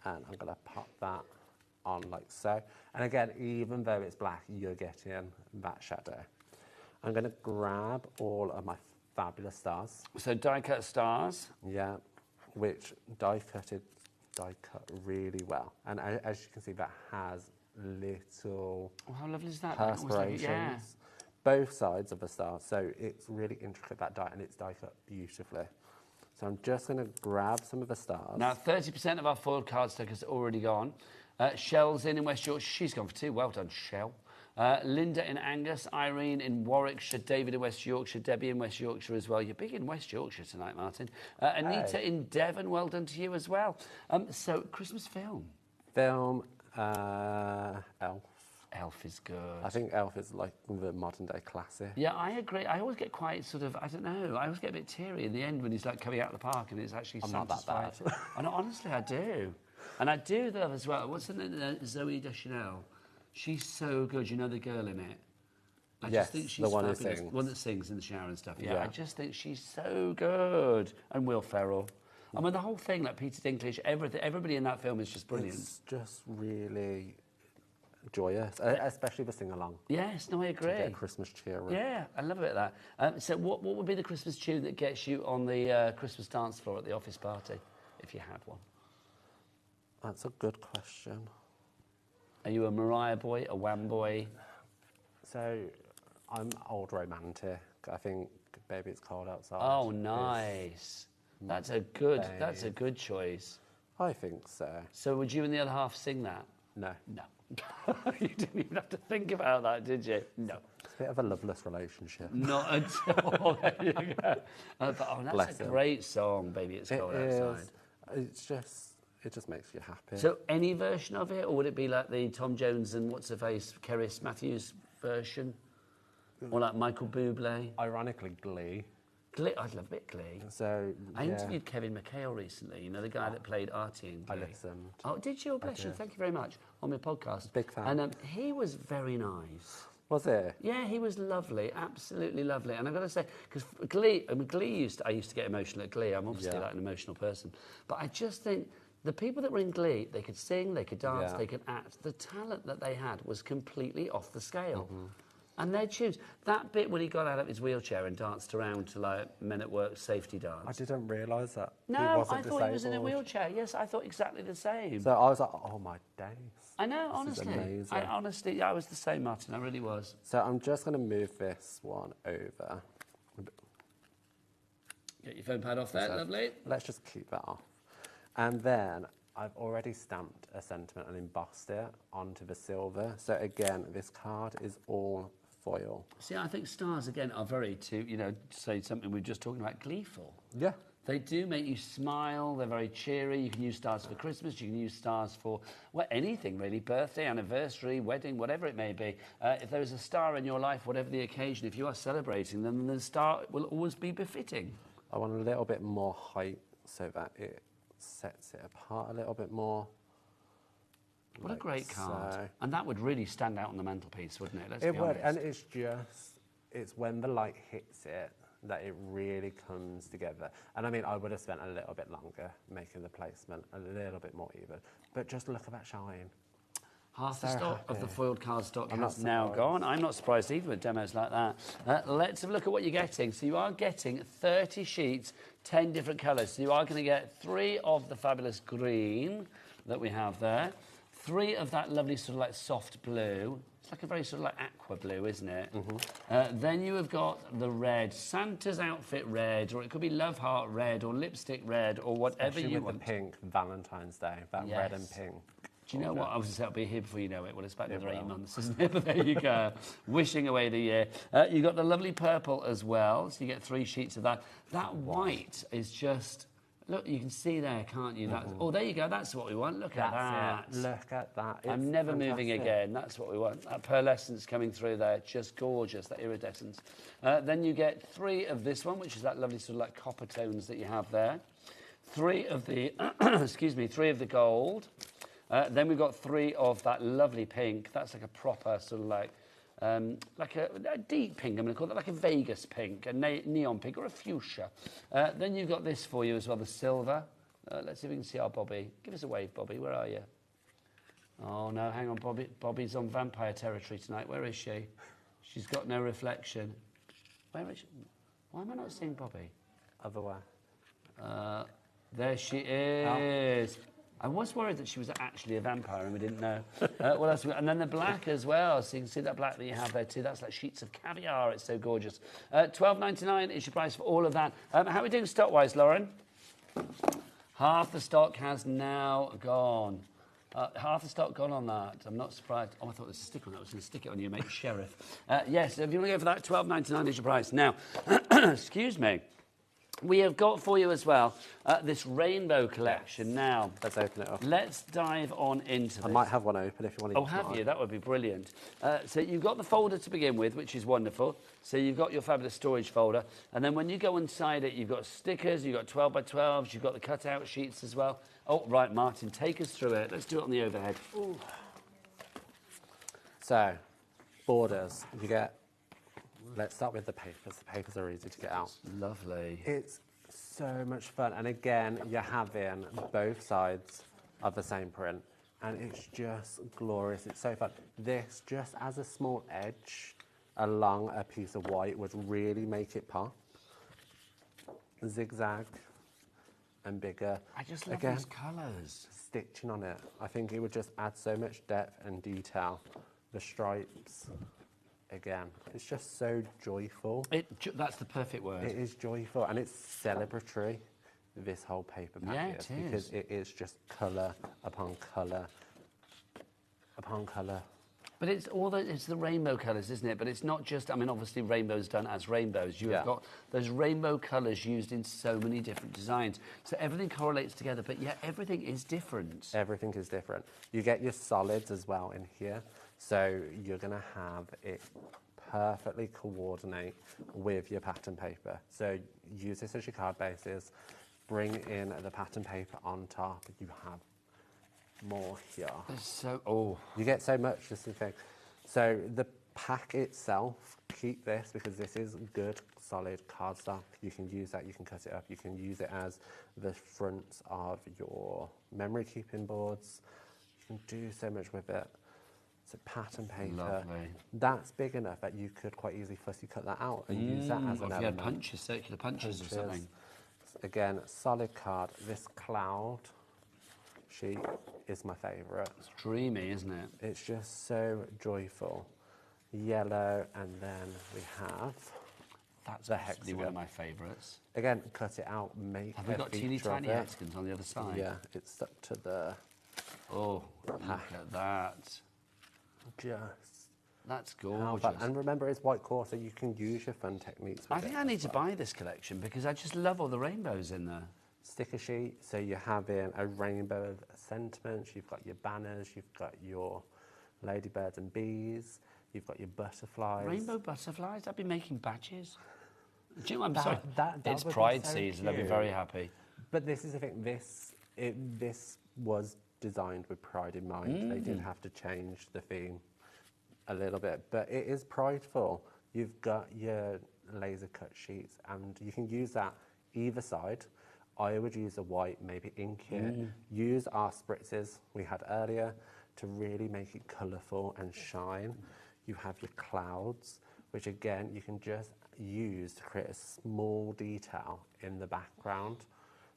and I'm going to pop that on like so. And again, even though it's black, you're getting that shadow. I'm going to grab all of my fabulous stars. So die cut stars? Yeah, which die cut really well. And as you can see, that has little how lovely is that? perspirations. Yeah. Both sides of the star, so it's really intricate, that die, and it's die cut beautifully. So I'm just going to grab some of the stars. Now, 30% of our foiled cardstock has already gone. Shell's in West Yorkshire. She's gone for 2. Well done, Shell. Linda in Angus, Irene in Warwickshire, David in West Yorkshire, Debbie in West Yorkshire as well. You're big in West Yorkshire tonight, Martin. Anita in Devon, well done to you as well. So, Christmas film? Film, Elf. Elf is good. I think Elf is like the modern day classic. Yeah, I agree. I always get quite sort of, I don't know, I always get a bit teary in the end when he's like coming out of the park and it's actually I'm not that bad. Honestly, I do. And I do love as well, what's her name? Zoe Deschanel. She's so good. You know the girl in it? I just think she's the one fabulous. who sings. The one that sings in the shower and stuff. Yeah, Yeah. I just think she's so good. And Will Ferrell. I mean, the whole thing, like Peter Dinklage, everybody in that film is just brilliant. It's just really joyous, especially the sing-along. Yes, no, I agree. To get Christmas cheer. Yeah, I love a bit of that. So what would be the Christmas tune that gets you on the Christmas dance floor at the office party, if you had one? That's a good question. Are you a Mariah boy, a Wham boy? So, I'm old romantic. I think Baby It's Cold Outside. Oh, nice. That's a good choice. I think so. So would you and the other half sing that? No. No. You didn't even have to think about that, did you? No. It's a bit of a loveless relationship. Not at all. There you go. That's Bless a him. great song, Baby It's Cold Outside. It just makes you happy. So any version of it, or would it be like the Tom Jones and what's-her-face, Keris Matthews version? Or like Michael Bublé? Ironically, Glee. Glee, I'd love a bit Glee. So, I interviewed Kevin McHale recently, you know, the guy that played Artie in Glee. I listened. Oh, did you? Oh, bless you. Thank you very much. On my podcast. Big fan. And he was very nice. Was it? Yeah, he was lovely, absolutely lovely. And I've got to say, because Glee, I mean, I used to get emotional at Glee. I'm obviously like an emotional person. But I just think the people that were in Glee, they could sing, they could dance, they could act. The talent that they had was completely off the scale. And they're tubes. That bit when he got out of his wheelchair and danced around to like Men at Work safety dance. I didn't realise that. No, he wasn't I thought he was in a disabled. wheelchair. Yes, I thought exactly the same. So I was like, oh my days. I know, This is honestly. amazing. Honestly, I was the same, Martin. I really was. So I'm just going to move this one over. Get your phone pad off there, lovely. Let's just keep that off. And then I've already stamped a sentiment and embossed it onto the silver. So again, this card is all foil. See, I think stars, again, are very, to say something we were just talking about, gleeful. Yeah. They do make you smile. They're very cheery. You can use stars for Christmas. You can use stars for, well, anything, really. Birthday, anniversary, wedding, whatever it may be. If there is a star in your life, whatever the occasion, if you are celebrating, then the star will always be befitting. I want a little bit more height so that it sets it apart a little bit more. What a great card. And that would really stand out on the mantelpiece, wouldn't it? Let's It be would, honest. and it's when the light hits it that it really comes together. And I mean, I would have spent a little bit longer making the placement a little bit more even, but just look at that shine. Half the So stock of the happy. foiled cardstock I'm has not now surprised. gone. I'm not surprised either with demos like that. Let's have a look at what you're getting. So you are getting 30 sheets, 10 different colours. So you are going to get 3 of the fabulous green that we have there, 3 of that lovely sort of like soft blue. It's like a very sort of like aqua blue, isn't it? Then you have got the red, Santa's outfit red, or it could be love heart red, or lipstick red, or whatever Especially you with want. the pink Valentine's Day, that red and Yes. pink. Do you know what? I was going to say, it'll be here before you know it. Well, it's about another 8 will. months, isn't it? But there you go. Wishing away the year. You've got the lovely purple as well, so you get 3 sheets of that. That white is just... Look, you can see there, can't you? That's, oh, there you go. That's what we want. Look at that. That's it. Look at that. It's I'm never moving fantastic. again. That's what we want. That pearlescence coming through there, just gorgeous, that iridescence. Then you get 3 of this one, which is that lovely sort of like copper tones that you have there. 3 of the, excuse me, 3 of the gold. Then we've got 3 of that lovely pink. That's like a proper sort of like a deep pink, I'm going to call that, like a Vegas pink, a neon pink, or a fuchsia. Then you've got this for you as well, the silver. Let's see if we can see our Bobby. Give us a wave, Bobby. Where are you? Oh, no, hang on, Bobby. Bobby's on vampire territory tonight. Where is she? She's got no reflection. Where is she? Why am I not seeing Bobby? Other way. There she is. I was worried that she was actually a vampire and we didn't know. What else? And then the black as well. So you can see that black that you have there too. That's like sheets of caviar. It's so gorgeous. $12.99 is your price for all of that. How are we doing stock-wise, Lauren? Half the stock has now gone. Half the stock gone on that. I'm not surprised. Oh, I thought there was a stick on that. I was going to stick it on you, make sheriff. Yes, if you want to go for that, $12.99 is your price. Now, excuse me. We have got for you as well this rainbow collection. Yes. Now, let's open it up. Let's dive on into this. I might have one open if you want to. Oh, have you? That would be brilliant. So you've got the folder to begin with, which is wonderful. So you've got your fabulous storage folder. And then when you go inside it, you've got stickers, you've got 12 by 12s, you've got the cutout sheets as well. Oh, right, Martin, take us through it. Let's do it on the overhead. Ooh. So, borders. You get... Let's start with the papers. The papers are easy to get out. Lovely. It's so much fun. And again, you're having both sides of the same print. And it's just glorious. It's so fun. This, just as a small edge along a piece of white, would really make it pop. Zigzag and bigger. I just love again, these colours. Stitching on it. I think it would just add so much depth and detail. The stripes. Again, it's just so joyful. That's the perfect word. It is joyful, and it's celebratory, this whole paper pack Yeah, is, it is. because it is just colour upon colour upon colour. But it's the rainbow colours, isn't it? But it's not just, I mean, obviously rainbows done as rainbows. You've got those rainbow colours used in so many different designs. So everything correlates together, but yet everything is different. Everything is different. You get your solids as well in here. So you're going to have it perfectly coordinate with your pattern paper. So use this as your card bases, bring in the pattern paper on top, you have more here. You get so much, just the thing. So the pack itself, keep this because this is good, solid cardstock. You can use that, you can cut it up, you can use it as the fronts of your memory keeping boards. You can do so much with it. So pattern paper, Lovely. that's big enough that you could quite easily fussy cut that out and use that as an if you had element. punches, circular punches or something. Again, solid card. This cloud sheet is my favourite. It's dreamy, isn't it? It's just so joyful. Yellow, and then we have That's the possibly hexagon. one of my favourites. Again, cut it out, make Have we got teeny tiny hexagons on the other side? Yeah, it's stuck to the... Oh, look at that. Just... That's gorgeous. And remember, it's white core, so you can use your fun techniques with I think I need to buy this collection because I just love all the rainbows in there. Sticker sheet, so you're having a rainbow of sentiments, you've got your banners, you've got your ladybirds and bees, you've got your butterflies. Rainbow butterflies? I'd be making badges. Do you know what I'm sorry? That It's would be Pride so season, I'd be cute. very happy. But this is the thing, this was designed with pride in mind. They did have to change the theme a little bit, but it is prideful. You've got your laser cut sheets and you can use that either side. I would use a white, maybe ink it. Use our spritzes we had earlier to really make it colourful and shine. You have your clouds, which again, you can just use to create a small detail in the background.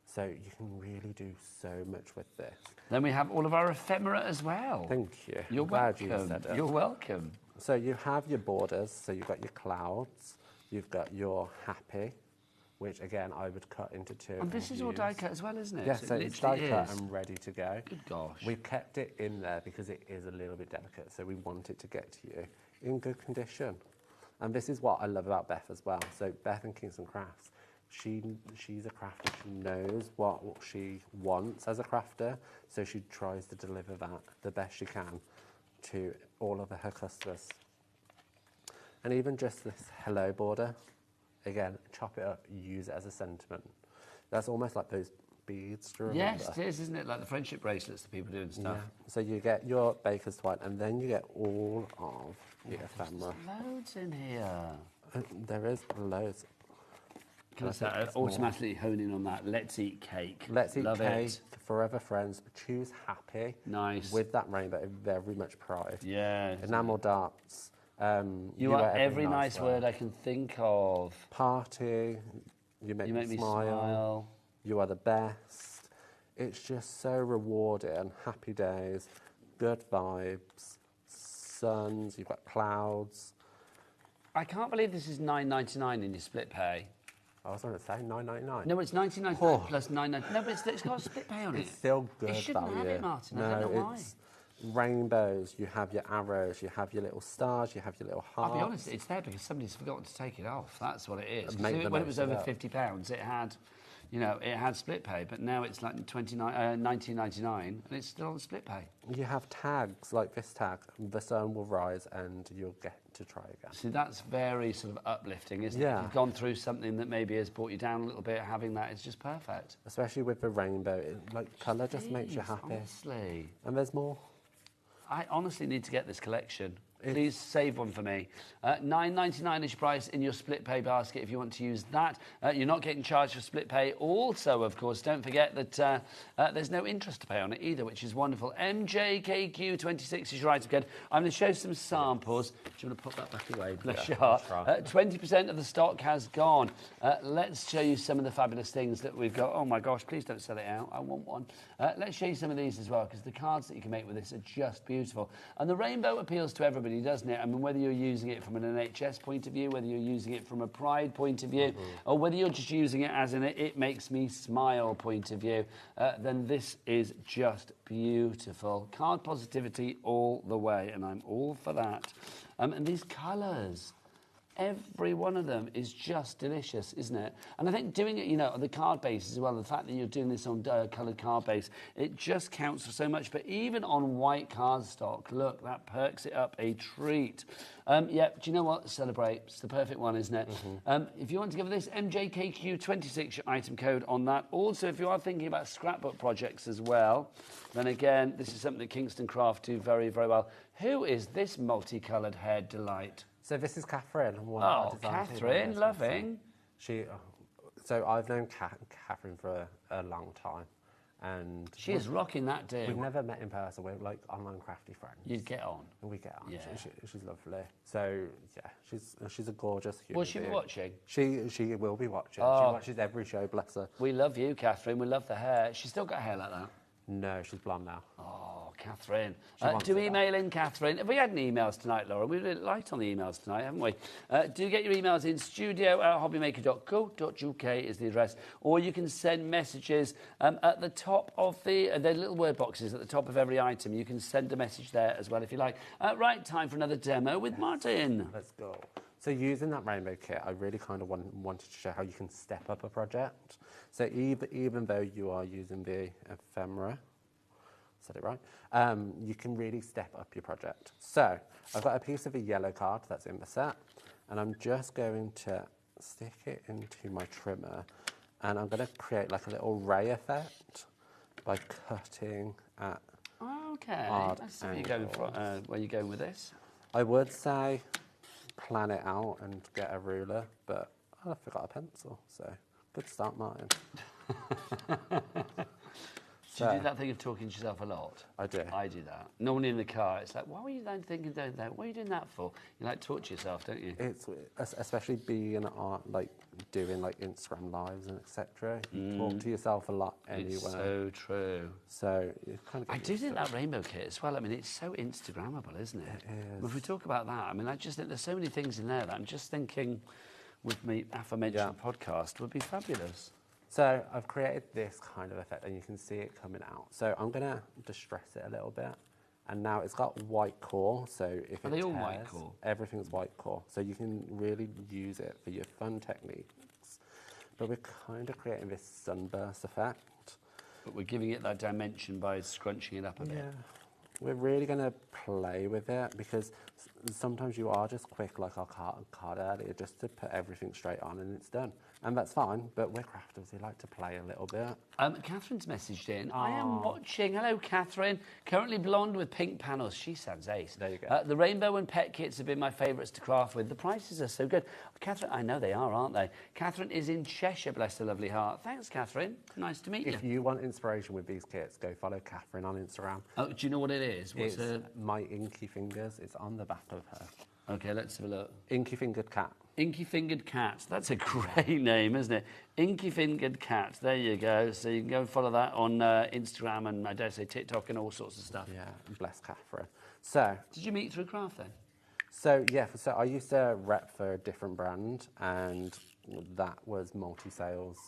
So you can really do so much with this. Then we have all of our ephemera as well. Thank you. You're Glad welcome. you said it. You're welcome. So you have your borders, so you've got your clouds, you've got your happy, which again I would cut into two. And this is all die cut as well, isn't it? Yes, so it it's die literally cut is. and ready to go. Good gosh. We've kept it in there because it is a little bit delicate, so we want it to get to you in good condition. And this is what I love about Beth as well. So Beth and Kingston Crafts, she's a crafter. She knows what she wants as a crafter, so she tries to deliver that the best she can to all of her customers. And even just this hello border, again, chop it up, use it as a sentiment. That's almost like those beads to remember. Yes, it is, isn't it? Like the friendship bracelets that people do and stuff. Yeah. So you get your baker's twine, and then you get all of your ephemera. Loads in here. There is loads. Can I say, automatically honing on that. Let's eat cake. Let's eat Love cake. It. Forever friends. Choose happy. Nice. With that rainbow, very much pride. Yeah. Enamel darts. You are every nice word I can think of. Party. You make me smile. You are the best. It's just so rewarding. Happy days. Good vibes. Suns. You've got clouds. I can't believe this is $9.99 in your split pay. I was going to say $9.99. No, it's $19.99 plus $9.99. No, but it's got a split pay on it. It's still good It shouldn't value. have it, Martin. No, I don't know why. it's rainbows. You have your arrows. You have your little stars. You have your little hearts. I'll be honest, it's there because somebody's forgotten to take it off. That's what it is. 'Cause Make the when it was most of over that. £50, it had, you know, it had split pay, but now it's like $19.99 and it's still on split pay. You have tags like this tag. The sun will rise and you'll get to try again. See, that's very sort of uplifting, isn't it? Yeah. If you've gone through something that maybe has brought you down a little bit, having that is just perfect. Especially with the rainbow. Like, colour just makes you happy. Honestly. And there's more. I honestly need to get this collection. Please save one for me. $9.99 is your price in your split pay basket if you want to use that. You're not getting charged for split pay. Also, of course, don't forget that there's no interest to pay on it either, which is wonderful. MJKQ26 is your item code. I'm going to show some samples. Do you want to put that back away? Bless your heart. 20% of the stock has gone. Let's show you some of the fabulous things that we've got. Oh my gosh, please don't sell it out. I want one. Let's show you some of these as well, because the cards that you can make with this are just beautiful. And the rainbow appeals to everybody, doesn't it? I mean, whether you're using it from an NHS point of view, whether you're using it from a Pride point of view, or whether you're just using it as an it makes me smile point of view, then this is just beautiful. Card positivity all the way, and I'm all for that. And these colours, every one of them is just delicious, isn't it? And I think doing it, you know, on the card base as well, the fact that you're doing this on coloured card base, it just counts for so much. But even on white cardstock, look, that perks it up a treat. Yeah, do you know what? Celebrate. It's the perfect one, isn't it? If you want to give this MJKQ26, your item code on that. Also, if you are thinking about scrapbook projects as well, then again, this is something that Kingston Craft do very, very well. Who is this multicoloured hair delight? So this is Catherine. Oh, Catherine, loving. So I've known Catherine for a long time. And She is rocking that, dear. We've never met in person. We're like online crafty friends. You'd get on. And we get on. Yeah. She's lovely. So yeah, she's a gorgeous human Will she be being. watching? She will be watching. Oh. She watches every show, bless her. We love you, Catherine. We love the hair. She's still got hair like that. No, she's blonde now. Oh, Catherine. She wants Do it email in, Catherine. Have we had any emails tonight, Laura? We've been light on the emails tonight, haven't we? Do get your emails in. studio@hobbymaker.co.uk is the address. Or you can send messages at the top of the little word boxes at the top of every item. You can send a message there as well if you like. Right, time for another demo with Martin. Let's go. So using that rainbow kit, I really kind of wanted to show how you can step up a project. So even though you are using the Ephmera, said it right, you can really step up your project. So I've got a piece of a yellow card that's in the set, and I'm just going to stick it into my trimmer, and I'm going to create like a little ray effect by cutting at Okay, odd let's see where you're going, where you're going with this. I would say plan it out and get a ruler, but I forgot a pencil, so good start, Martin. Do you do that thing of talking to yourself a lot? I do. I do that. Normally in the car, it's like, why were you then thinking doing that? What are you doing that for? You like talk to yourself, don't you? It's especially being like doing like Instagram lives and etc. You talk to yourself a lot anyway. It's so true. So you kind of. I do think that rainbow kit as well. I mean, it's so Instagrammable, isn't it? It is. If we talk about that, I mean, I just think there's so many things in there that I'm just thinking, with me aforementioned podcast, would be fabulous. So I've created this kind of effect, and you can see it coming out. So I'm going to distress it a little bit. And now it's got white core, so if Are they all white core? Everything's white core. So you can really use it for your fun techniques. But we're kind of creating this sunburst effect. But we're giving it that dimension by scrunching it up a bit. Yeah. We're really going to play with it, because sometimes you are just quick, like our card earlier, just to put everything straight on and it's done. And that's fine, but we're crafters, we like to play a little bit. Catherine's messaged in. I am watching. Hello, Catherine. Currently blonde with pink panels. She sounds ace. There you go. The rainbow and pet kits have been my favourites to craft with. The prices are so good. Catherine, I know they are, aren't they? Catherine is in Cheshire, bless her lovely heart. Thanks, Catherine. Nice to meet you. If you want inspiration with these kits, go follow Catherine on Instagram. Oh, do you know what it is? What's it's My Inky Fingers. It's on the back of her. Okay, let's have a look. Inky Fingered Cat. Inky Fingered Cat. That's a great name, isn't it? Inky Fingered Cat. There you go. So you can go and follow that on Instagram and, I dare say, TikTok and all sorts of stuff. Yeah, bless Catherine. So... Did you meet through craft then? So, yeah, so I used to rep for a different brand, and that was multi-sales.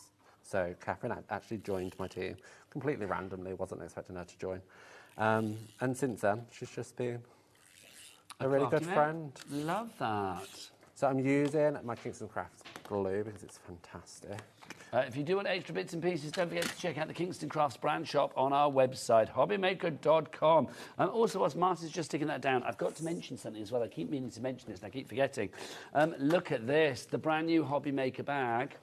So Catherine actually joined my team completely randomly. Wasn't expecting her to join. And since then, she's just been a really good friend. Love that. So I'm using my Kingston Crafts glue because it's fantastic. If you do want extra bits and pieces, don't forget to check out the Kingston Crafts brand shop on our website, hobbymaker.com. Also, whilst Martin's just sticking that down, I've got to mention something as well. I keep meaning to mention this and I keep forgetting. Look at this, the brand new HobbyMaker bag.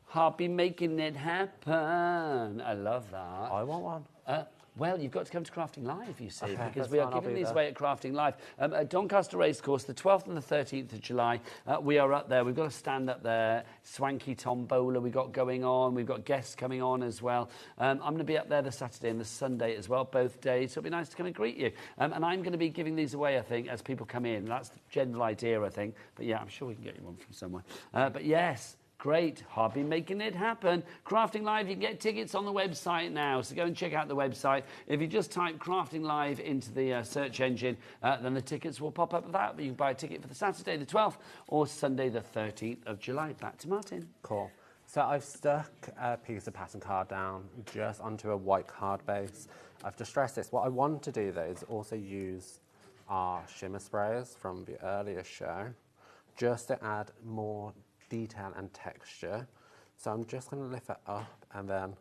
Hobby making it happen. I love that. I want one. Well, you've got to come to Crafting Live, you see, Okay, because we are giving these away at Crafting Live. At Doncaster Racecourse, the 12th and the 13th of July, we are up there. We've got a stand up there, swanky tombola we've got going on. We've got guests coming on as well. I'm going to be up there the Saturday and the Sunday as well, both days. So it'll be nice to come and greet you. And I'm going to be giving these away, I think, as people come in. That's the general idea, I think. But yeah, I'm sure we can get you one from somewhere. But yes. Great. Hobby making it happen. Crafting Live, you can get tickets on the website now, so go and check out the website. If you just type Crafting Live into the search engine, then the tickets will pop up with that. But you can buy a ticket for the Saturday the 12th or Sunday the 13th of July. Back to Martin. Cool. So I've stuck a piece of pattern card down just onto a white card base. I've distressed this. What I want to do, though, is also use our shimmer sprays from the earlier show just to add more detail and texture. So I'm just going to lift it up and then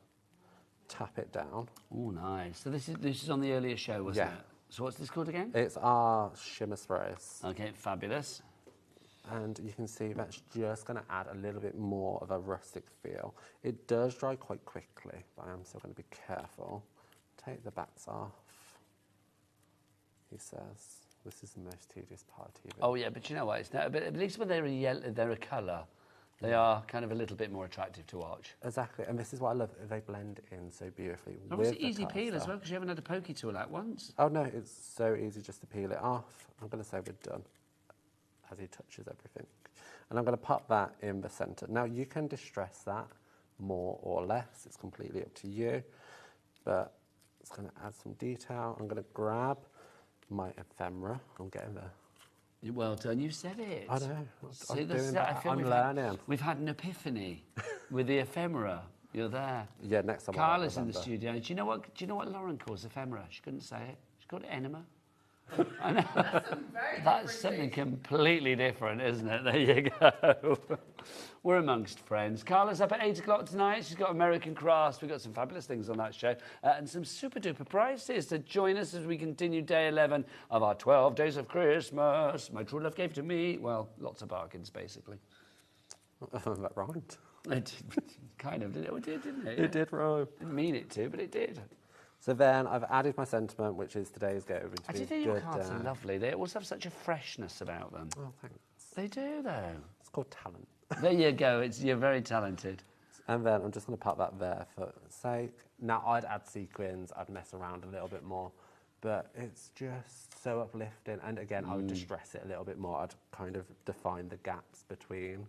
tap it down. Oh, nice. So this is on the earlier show, wasn't it? So what's this called again? It's our shimmer sprays. Okay, fabulous. And you can see that's just going to add a little bit more of a rustic feel. It does dry quite quickly, but I'm still going to be careful. Take the backs off. He says, this is the most tedious part of TV. Oh, yeah, but you know what? It's not, but at least when they're a yellow, they're a colour. They are kind of a little bit more attractive to watch. Exactly, and this is what I love. They blend in so beautifully. And with it's the easy peel as cardstock. well, because you haven't had a pokey tool out once. Oh no, it's so easy just to peel it off. I'm going to say we're done as he touches everything. And I'm going to pop that in the centre. Now you can distress that more or less. It's completely up to you. But it's going to add some detail. I'm going to grab my ephemera. I'm getting there. Well done, you said it. I know. See, I'm this doing is- that. I feel I'm we've learning. We've had an epiphany with the ephemera. You're there. Yeah, next time. Carla's in the studio. Do you know what Lauren calls ephemera? She couldn't say it. She called it enema. I know. That's something completely different, isn't it? There you go. We're amongst friends. Carla's up at 8 o'clock tonight. She's got American Crafts. We've got some fabulous things on that show and some super duper prizes to join us as we continue day 11 of our 12 days of Christmas. My true love gave to me. Well, lots of bargains, basically. That rhymed. It did, kind of, did it? It did, didn't it? It did rhyme. Didn't mean it to, but it did. So then I've added my sentiment, which is today's go over. I do think your cards are lovely. They always have such a freshness about them. Oh, thanks. They do, though. It's called talent. There you go. You're very talented. And then I'm just going to pop that there for sake. Now, I'd add sequins. I'd mess around a little bit more. But it's just so uplifting. And again, I would distress it a little bit more. I'd kind of define the gaps between.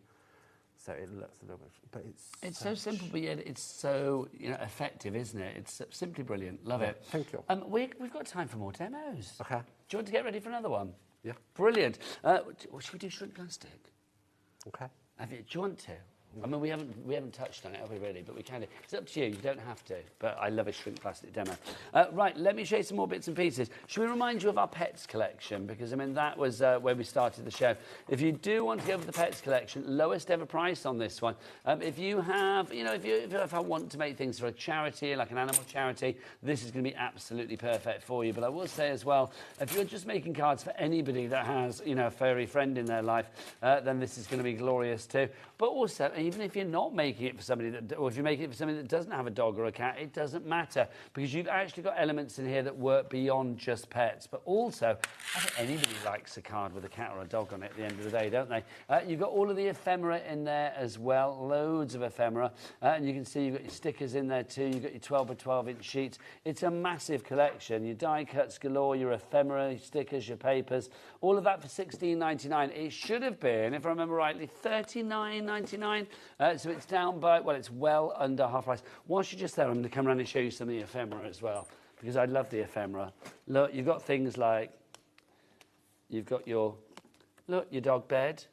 So it looks a little bit, but It's so simple, but yet it's so effective, isn't it? It's simply brilliant. Love it. Thank you. We've got time for more demos. Okay. Do you want to get ready for another one? Yeah. Brilliant. Should we do shrink plastic? Okay. Do you want to? I mean, we haven't touched on it, have we, really? But we can do. It's up to you. You don't have to. But I love a shrink plastic demo. Right, let me show you some more bits and pieces. Should we remind you of our pets collection? Because, I mean, that was where we started the show. If you do want to go for the pets collection, lowest ever price on this one. If you have, if I want to make things for a charity, like an animal charity, this is going to be absolutely perfect for you. But I will say as well, if you're just making cards for anybody that has, a furry friend in their life, then this is going to be glorious too. But also, even if you're not making it for somebody or if you're making it for somebody that doesn't have a dog or a cat, it doesn't matter, because you've actually got elements in here that work beyond just pets. But also, I think anybody likes a card with a cat or a dog on it at the end of the day, don't they? You've got all of the ephemera in there as well, loads of ephemera. And you can see you've got your stickers in there too. You've got your 12 by 12 inch sheets. It's a massive collection. Your die cuts galore, your ephemera, your stickers, your papers, all of that for $16.99. It should have been, if I remember rightly, $39.99. So it's down by, well, it's well under half price. Whilst you're just there, I'm going to come around and show you some of the ephemera as well, because I love the ephemera. Look, you've got things like, you've got your dog bed.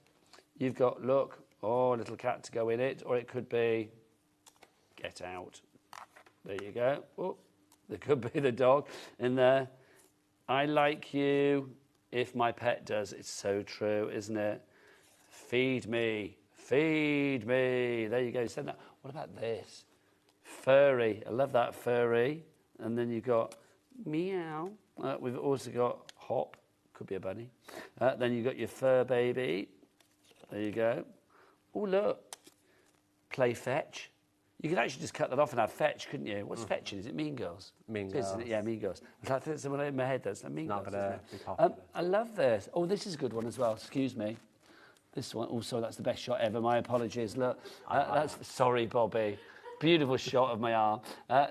You've got, a little cat to go in it, or it could be, get out. There you go. Oh, there could be the dog in there. I like you if my pet does. It's so true, isn't it? Feed me. Feed me. There you go. Send that. What about this? Furry. I love that, furry. And then you've got meow. We've also got hop. Could be a bunny. Then you've got your fur baby. There you go. Oh, look. Play fetch. You could actually just cut that off and have fetch, couldn't you? What's fetching? Is it Mean Girls? Mean It is, Girls. isn't it? Yeah, Mean Girls. I think someone in my head that's like Mean Not Girls. gonna Isn't it? be popular. I love this. Oh, this is a good one as well. Excuse me. This one, also, that's the best shot ever. My apologies. Look, sorry, Bobby. Beautiful shot of my arm.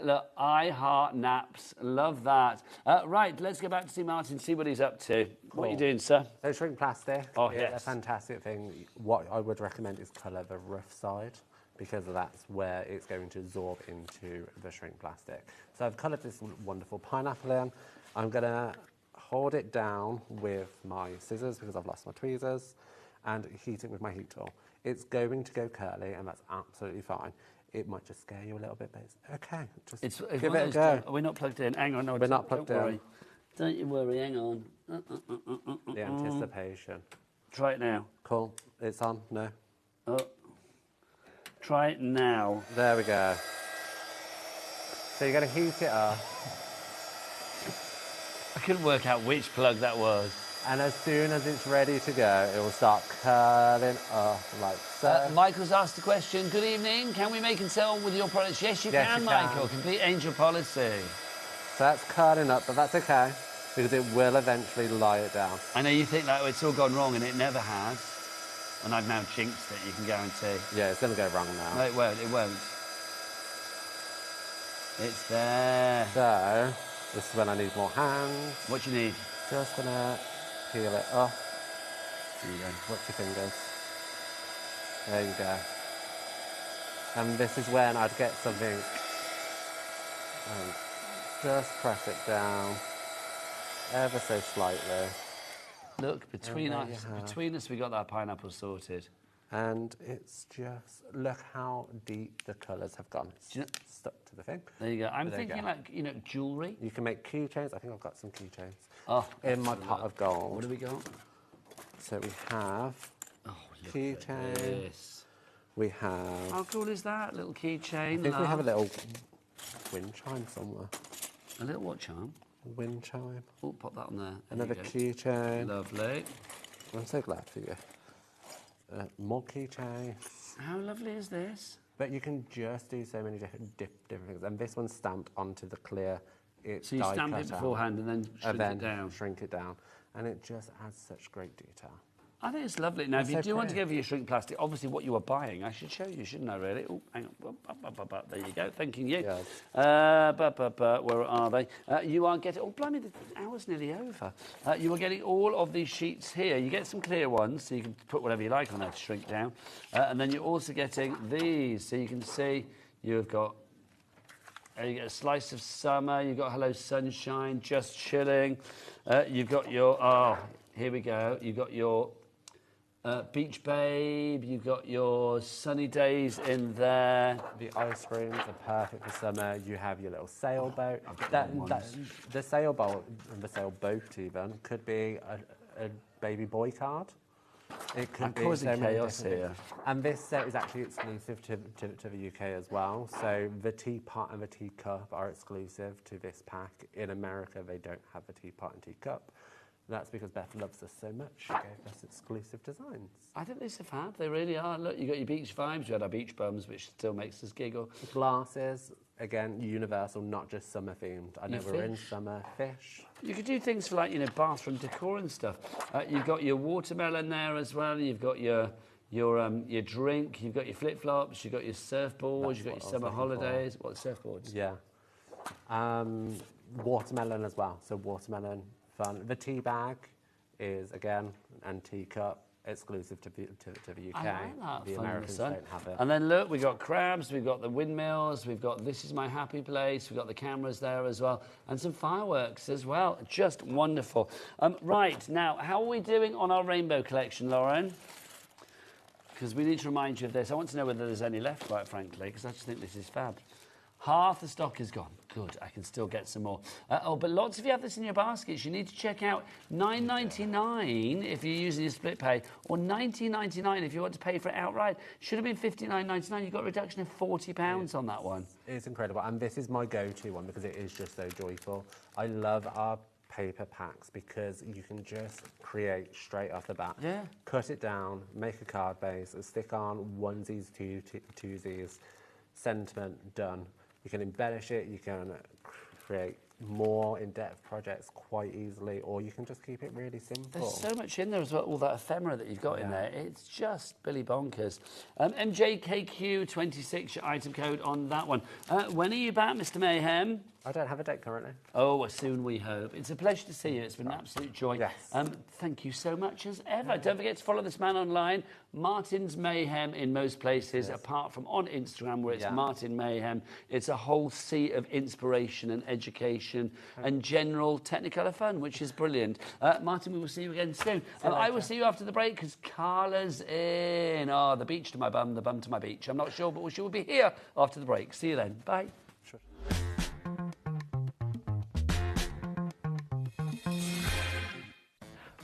Look, I heart naps. Love that. Right, let's go back to see Martin, see what he's up to. What are you doing, sir? So shrink plastic. Oh, is yes. a fantastic thing. What I would recommend is colour the rough side, because that's where it's going to absorb into the shrink plastic. So I've coloured this wonderful pineapple in. I'm going to hold it down with my scissors, because I've lost my tweezers, and heat it with my heat tool. It's going to go curly, and that's absolutely fine. It might just scare you a little bit, but it's okay. Just give it a go. We're not plugged in. Hang on. No, We're not plugged don't worry. in. Don't you worry. Hang on. The anticipation. Try it now. Cool. It's on. No. Oh. Try it now. There we go. So you're going to heat it up. I couldn't work out which plug that was. And as soon as it's ready to go, it will start curling up like so. Michael's asked the question, good evening, can we make and sell with your products? Yes, you can, Michael. Complete angel policy. So that's curling up, but that's okay, because it will eventually lie it down. I know you think that it's all gone wrong, and it never has. And I've now jinxed it, you can guarantee. Yeah, it's going to go wrong now. No, it won't, it won't. It's there. So, this is when I need more hands. What do you need? Just going to peel it off. There you go. Watch your fingers. There you go. And this is when I'd get something and just press it down ever so slightly. Look, between us we got that pineapple sorted. And it's just, look how deep the colours have gone. It's stuck to the thing. There you go. I'm thinking like, you know, jewellery. You can make keychains. I think I've got some keychains. Oh, in my pot of gold. What do we got? So we have keychain. We have... How cool is that? Little keychain. I think we have a little wind chime somewhere. A little what charm? Wind chime. Oh, pop that on there. Another keychain. Lovely. I'm so glad for you. More keychains. How lovely is this? But you can just do so many different things. And this one's stamped onto the clear. So you stamp it beforehand and then shrink it down. And it just adds such great detail. I think it's lovely. Now, if you do want to go for your shrink plastic, obviously what you are buying, I should show you, shouldn't I, really? Oh, hang on. There you go. Thanking you. Yes. Where are they? You are getting... Oh, blimey, the hour's nearly over. You are getting all of these sheets here. You get some clear ones, so you can put whatever you like on there to shrink down. And then you're also getting these, so you can see you've got... you get a slice of summer, you've got Hello Sunshine, Just Chilling. You've got your... Oh, here we go. You've got your... Beach Babe, you've got your sunny days in there. The ice creams are perfect for summer. You have your little sailboat. The sailboat, and the sailboat even, could be a baby boy card. It could be causing chaos here. here. And this set is actually exclusive to the UK as well. So the teapot and the teacup are exclusive to this pack. In America, they don't have the teapot and teacup. That's because Beth loves us so much. She gave us exclusive designs. I think they're so fab. They really are. Look, you got your beach vibes. You had our beach bums, which still makes us giggle. Glasses, again, universal, not just summer themed. I know we're in summer. Fish. You could do things for like, you know, bathroom decor and stuff. You've got your watermelon there as well. You've got your drink. You've got your flip flops. You've got your surfboards. You've got your summer holidays. What, surfboards? Yeah. Watermelon as well. So watermelon. Fun. The tea bag is, again, and teacup, exclusive to the UK. I like that. The Americans don't have it. And then look, we've got crabs, we've got the windmills, we've got This Is My Happy Place, we've got the cameras there as well, and some fireworks as well. Just wonderful. Right, now, how are we doing on our rainbow collection, Lauren? Because we need to remind you of this. I want to know whether there's any left, quite frankly, because I just think this is fab. Half the stock is gone. Good, I can still get some more. But lots of you have this in your baskets. You need to check out $9.99 if you're using your split pay, or $19.99 if you want to pay for it outright. Should have been $59.99. You've got a reduction of £40 on that one. It's incredible, and this is my go-to one because it is just so joyful. I love our paper packs because you can just create straight off the bat. Yeah. Cut it down, make a card base, and stick on onesies, twosies, sentiment, done. You can embellish it, you can create more in-depth projects quite easily, or you can just keep it really simple. There's so much in there as well, all that ephemera that you've got in there. It's just Billy bonkers. MJKQ26, your item code on that one. When are you back, Mr. Mayhem? I don't have a date currently. Oh, soon we hope. It's a pleasure to see you. It's been an absolute joy. Yes. Thank you so much as ever. Don't forget to follow this man online, Martin's Mayhem, in most places, apart from on Instagram where it's Martin Mayhem. It's a whole sea of inspiration and education and general Technicolor fun, which is brilliant. Martin, we will see you again soon. I will see you after the break because Carla's in. Oh, the beach to my bum, the bum to my beach. I'm not sure, but she will be here after the break. See you then. Bye. Sure.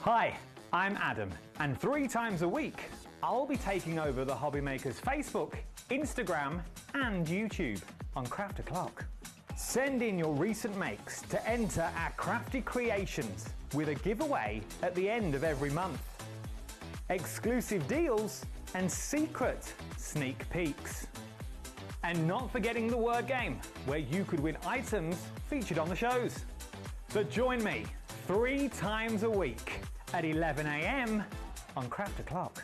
Hi, I'm Adam, and 3 times a week, I'll be taking over the HobbyMaker's Facebook, Instagram, and YouTube on Craft O'Clock. Send in your recent makes to enter our crafty creations with a giveaway at the end of every month. Exclusive deals and secret sneak peeks. And not forgetting the word game, where you could win items featured on the shows. So join me 3 times a week at 11 AM on Craft O'Clock.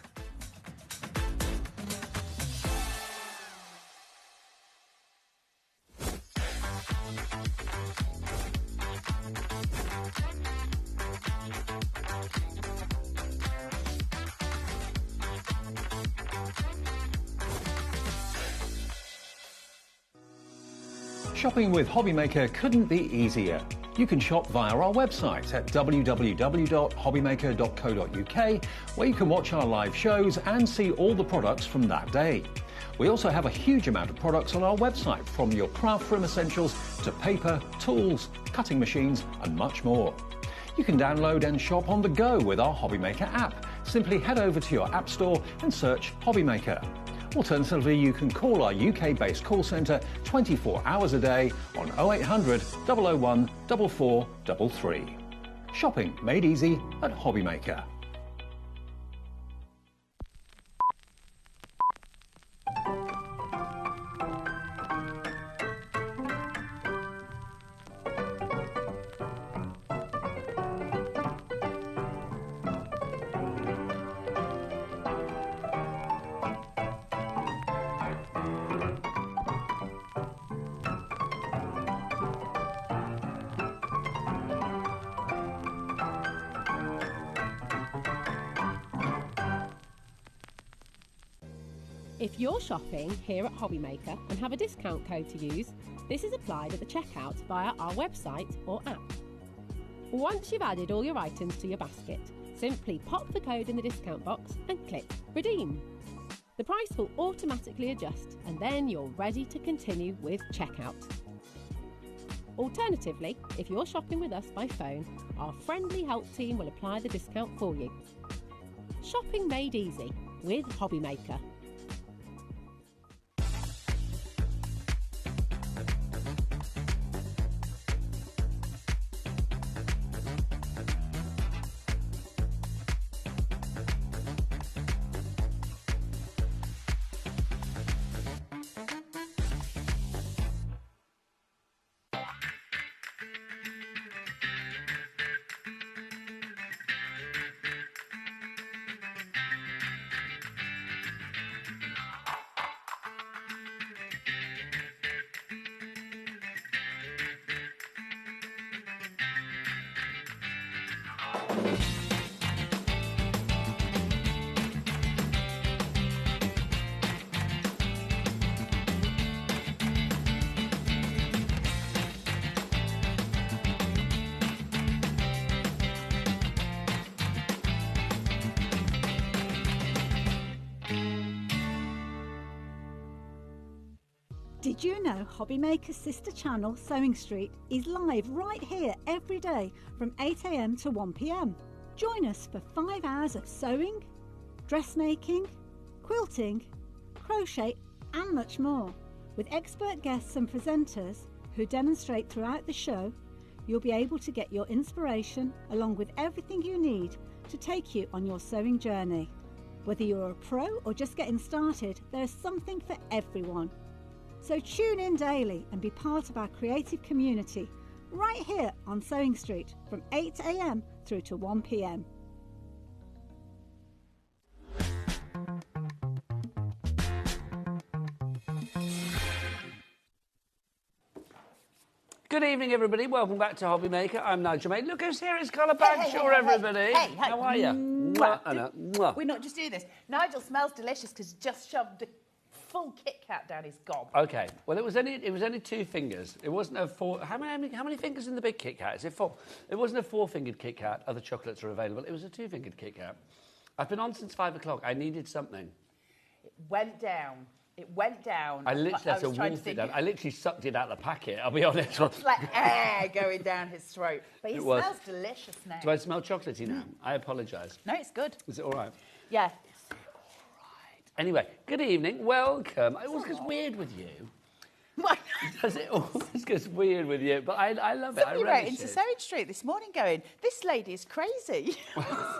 Shopping with HobbyMaker couldn't be easier. You can shop via our website at www.hobbymaker.co.uk, where you can watch our live shows and see all the products from that day. We also have a huge amount of products on our website, from your craft room essentials to paper, tools, cutting machines and much more. You can download and shop on the go with our HobbyMaker app. Simply head over to your app store and search HobbyMaker. Alternatively, you can call our UK-based call centre 24 hours a day on 0800 001 4433. Shopping made easy at HobbyMaker. If you're shopping here at HobbyMaker and have a discount code to use, this is applied at the checkout via our website or app. Once you've added all your items to your basket, simply pop the code in the discount box and click Redeem. The price will automatically adjust and then you're ready to continue with checkout. Alternatively, if you're shopping with us by phone, our friendly help team will apply the discount for you. Shopping made easy with HobbyMaker. Did you know HobbyMaker's sister channel, Sewing Street, is live right here every day from 8 AM to 1 PM? Join us for 5 hours of sewing, dressmaking, quilting, crochet and much more. With expert guests and presenters who demonstrate throughout the show, you'll be able to get your inspiration along with everything you need to take you on your sewing journey. Whether you're a pro or just getting started, there's something for everyone. So tune in daily and be part of our creative community right here on Sewing Street from 8 AM through to 1 PM. Good evening, everybody. Welcome back to HobbyMaker. I'm Nigel May. Look who's here. It's Colour Bagshaw, everybody. Hey, how are you? We not just do this. Nigel smells delicious because he just shoved a full Kit Kat down his gob. Okay. Well, it was only 2 fingers. It wasn't a 4. How many fingers in the big Kit Kat? Is it 4? It wasn't a 4-fingered Kit Kat. Other chocolates are available. It was a 2-fingered Kit Kat. I've been on since 5 o'clock. I needed something. It went down. It went down. I literally had to wolf it down. I literally sucked it out of the packet, I'll be honest. It's like air going down his throat. But he smells delicious now. Do I smell chocolatey now? I apologise. No, it's good. Is it all right? Yeah. Anyway, good evening, welcome. It always gets weird with you. Does it always gets weird with you? But I love it. Somebody wrote into Sewing Street this morning going, this lady is crazy.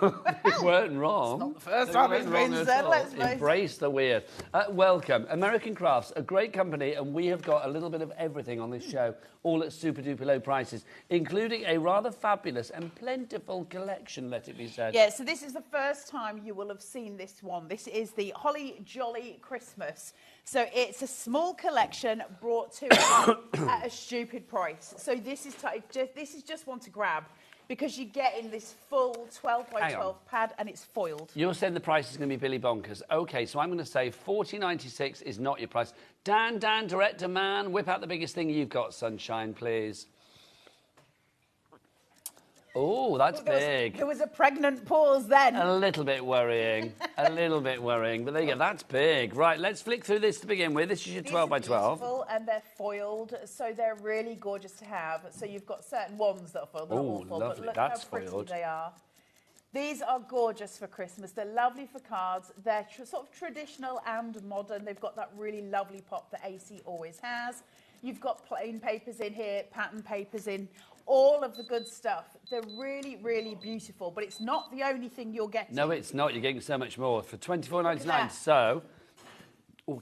They weren't wrong. It's not the first time it's been said, let's face it. Embrace the weird. Welcome. American Crafts, a great company, and we have got a little bit of everything on this show, all at super duper low prices, including a rather fabulous and plentiful collection, let it be said. Yeah, so this is the first time you will have seen this one. This is the Holly Jolly Christmas. So it's a small collection brought to us at a stupid price. So this is just one to grab because you're getting this full 12 by 12 pad and it's foiled. You're saying the price is going to be Billy Bonkers. OK, so I'm going to say $40.96 is not your price. Dan, director man, whip out the biggest thing you've got, sunshine, please. Oh, that's big. There was a pregnant pause then. A little bit worrying. A little bit worrying. But there you go. That's big. Right, let's flick through this to begin with. This is your 12 by 12. Beautiful, and they're foiled, so they're really gorgeous to have. So you've got certain ones that are foiled. They're not all foiled, lovely. But look That's how pretty foiled. they are. These are gorgeous for Christmas. They're lovely for cards. They're sort of traditional and modern. They've got that really lovely pop that AC always has. You've got plain papers in here, pattern papers in, all of the good stuff. They're really, really beautiful, but it's not the only thing you're getting. No, it's not. You're getting so much more for $24.99. So,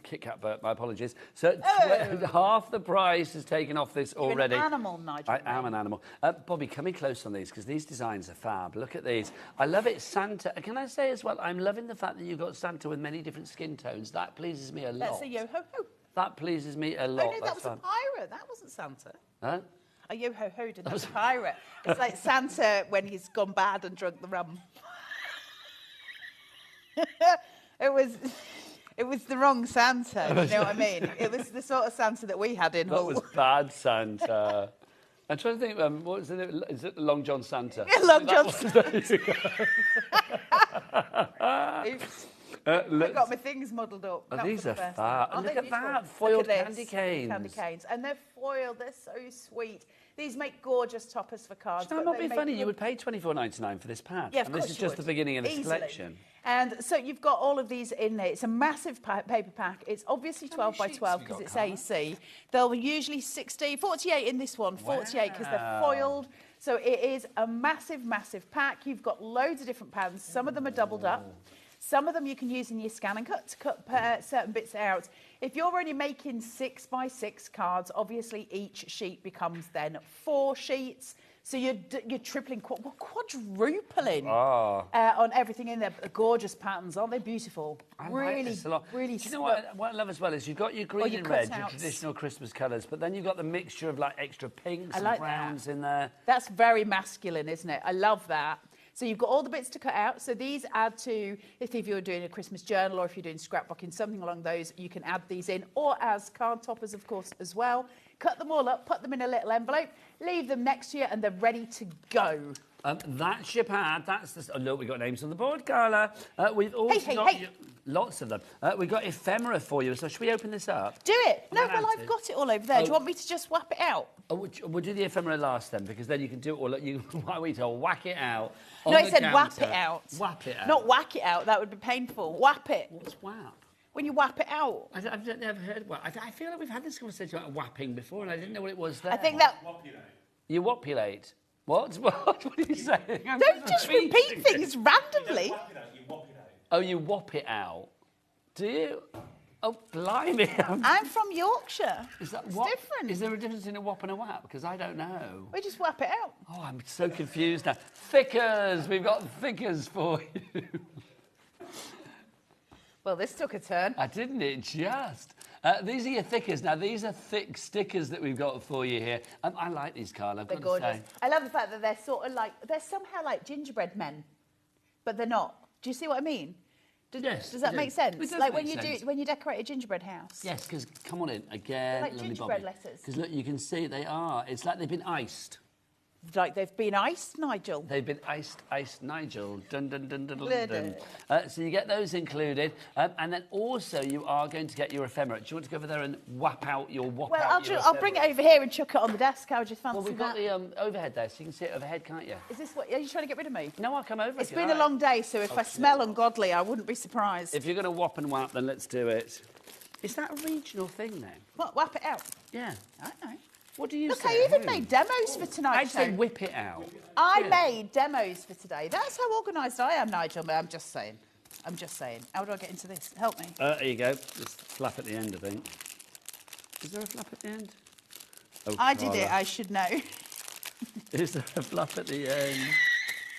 Kit Kat burp, my apologies. So half the price is taken off this already. You're an animal, Nigel. I am an animal. Bobby, coming close on these because these designs are fab. Look at these. I love it, Santa. Can I say as well, I'm loving the fact that you've got Santa with many different skin tones. That pleases me a lot. That's a yo-ho-ho. That pleases me a lot. Oh, no, that was a pirate. That wasn't Santa. Huh? A yo-ho-ho didn't have a pirate. It's like Santa when he's gone bad and drunk the rum. It was the wrong Santa, you know what I mean? It was the sort of Santa that we had in Hull. That was bad Santa. I'm trying to think, what was it? Is it Long John Santa? Yeah, Long John Santa. Oops. I got my things modelled up. Oh, these are fab. Look at that, foiled candy canes. Candy canes. And they're foiled, they're so sweet. These make gorgeous toppers for cards. That might be funny, you would pay $24.99 for this pad. Yeah, of and course this is you just would. the beginning of this Easily. collection. And so you've got all of these in there. It's a massive paper pack. It's obviously 12 by 12 because it's AC. They'll usually 48 in this one, 48 because they're foiled. So it is a massive, massive pack. You've got loads of different patterns. Some of them are doubled up. Some of them you can use in your scan and cut to cut certain bits out. If you're only making 6 by 6 cards, obviously each sheet becomes then 4 sheets. So you're tripling, quadrupling on everything in there. Gorgeous patterns, aren't they beautiful? I really, like this a lot. really. Do you know what I love as well is you've got your green and red, your traditional Christmas colours, but then you've got the mixture of like extra pinks and browns in there. That's very masculine, isn't it? I love that. So you've got all the bits to cut out. So these add to, if you're doing a Christmas journal or if you're doing scrapbooking, something along those, you can add these in, or as card toppers, of course, as well. Cut them all up, put them in a little envelope, leave them next to you, and they're ready to go. That's your pad. That's the... Oh, look, we've got names on the board, Carla. We've also got lots of them. We've got ephemera for you. So should we open this up? Do it. No, well, I've got it all over there. Do you want me to just whap it out? Oh, we'll do the ephemera last then, because then you can do it all. You, why we tell whack it out. No, it said whap it out. Whap it out. Not whack it out. That would be painful. Whap it. What's whap? When you whap it out. I've never heard whap. I feel like we've had this conversation about whapping before, and I didn't know what it was there. I think that... You whopulate. What? What are you saying? Don't just repeat things randomly. Oh, you whop it out. Do you? Oh, blimey. I'm from Yorkshire. Is that it's what? different. Is there a difference in a whop and a whap? Because I don't know. We just whap it out. Oh, I'm so confused now. Thickers. We've got thickers for you. Well, this took a turn. Didn't it just? These are your thickers. Now, these are thick stickers that we've got for you here. I like these, Carla. They're gorgeous. I love the fact that they're sort of like, they're somehow like gingerbread men, but they're not. Do you see what I mean? Yes. Does that make sense? It does like make when sense. when you decorate a gingerbread house. Yes, because come on in again. They're like lovely gingerbread Bobby. letters. Because look, you can see they are. It's like they've been iced. Like they've been iced, Nigel. They've been iced, Nigel. Dun, dun, dun, dun, dun, dun. So you get those included. And then also you are going to get your ephemera. Do you want to go over there and whap out your Well, I'll bring it over here and chuck it on the desk. How would you fancy Well, we've got the overhead there, so you can see it overhead, can't you? Is this what... Are you trying to get rid of me? No, I'll come over. It's been a long day, so if I smell ungodly, I wouldn't be surprised. If you're going to whop and whap, then let's do it. Is that a regional thing then? What, whap it out? Yeah. I don't know. What do you Look, say? I even made demos for tonight. I'd say whip it out. I made demos for today. That's how organised I am, Nigel. But I'm just saying. I'm just saying. How do I get into this? Help me. There you go. Just flap at the end, I think. Is there a flap at the end? Oh, I did it. I should know. Is there a flap at the end?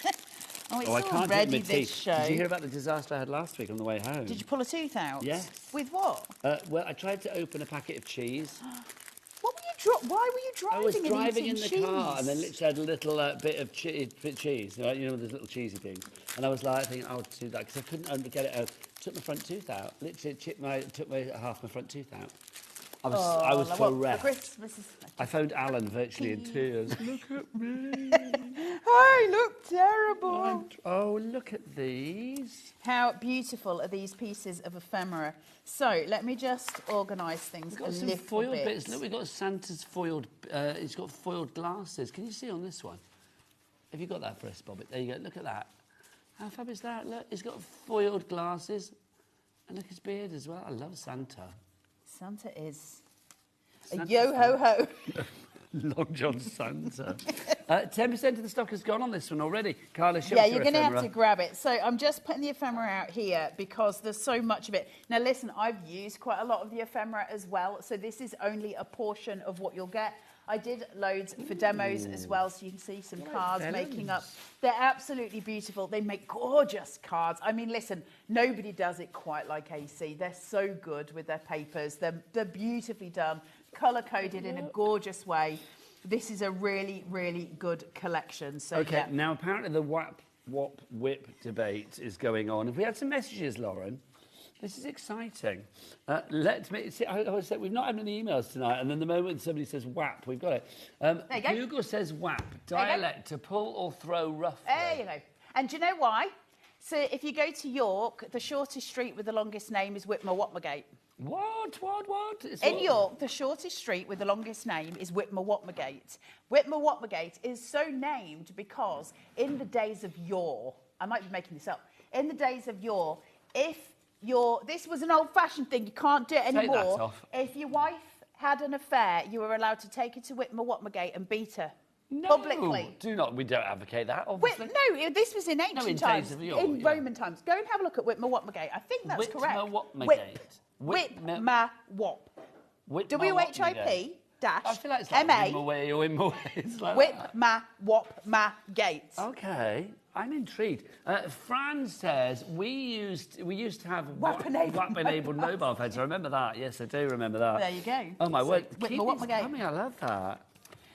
It's I can't already do my this teeth. show. Did you hear about the disaster I had last week on the way home? Did you pull a tooth out? Yes. With what? Well, I tried to open a packet of cheese. What were you Why were you driving? I was and driving eating in the cheese? car and then literally had a little bit of cheese, right? You know, those little cheesy things. And I was like, thinking, I'll do that because I couldn't get it out. Took my front tooth out. Literally took half my front tooth out. I was bereft. I phoned Alan virtually in tears. Look at me. I look terrible. Oh, look at these. How beautiful are these pieces of ephemera? So let me just organise things We've got a some little foiled bit. bits. Look, we've got Santa's foiled. It's got foiled glasses. Can you see on this one? Have you got that for us, Bobbit? There you go. Look at that. How fab is that? Look, he's got foiled glasses. And look at his beard as well. I love Santa. Santa is a yo-ho-ho. Long John Santa. 10% of the stock has gone on this one already. Carla, show Yeah, us you're your going to have ephemera. to grab it. So I'm just putting the ephemera out here because there's so much of it. Now, listen, I've used quite a lot of the ephemera as well, so this is only a portion of what you'll get. I did loads for demos as well, so you can see some cards making up. They're absolutely beautiful. They make gorgeous cards. I mean, listen, nobody does it quite like AC. They're so good with their papers. They're beautifully done, colour-coded in a gorgeous way. This is a really, really good collection. So, Okay, yeah. now apparently the whap, whop, whip debate is going on. Have we had some messages, Lauren? This is exciting. Let me see. I said we've not had any emails tonight, and then the moment somebody says whap, we've got it. There you go. Google says whap, dialect to pull or throw roughly. There you go. And do you know why? So if you go to York, the shortest street with the longest name is Whitmer-Watmergate. What? In York, the shortest street with the longest name is Whitmer-Watmergate. Whitmer-Watmergate is so named because in the days of yore, I might be making this up, in the days of yore, this was an old-fashioned thing, you can't do it anymore. Take that off. If your wife had an affair, you were allowed to take her to Whitmer-Watmergate and beat her. No, publicly. we don't advocate that, obviously. No, this was in ancient times, in Roman times. Go and have a look at Whitmer-Watmergate. I think that's correct. Whitmer-Wop. W-H-I-P dash I feel like it's like M-A. Whitmer-way or Whitmer-way. It's like Whitmer-Wop-Ma-Gate. Okay, I'm intrigued. Fran says we used to have WAP-enabled mobile phones. I remember that. Yes, I do remember that. There you go. Oh my word! Whitmer-Wop-Ma-Gate. I love that.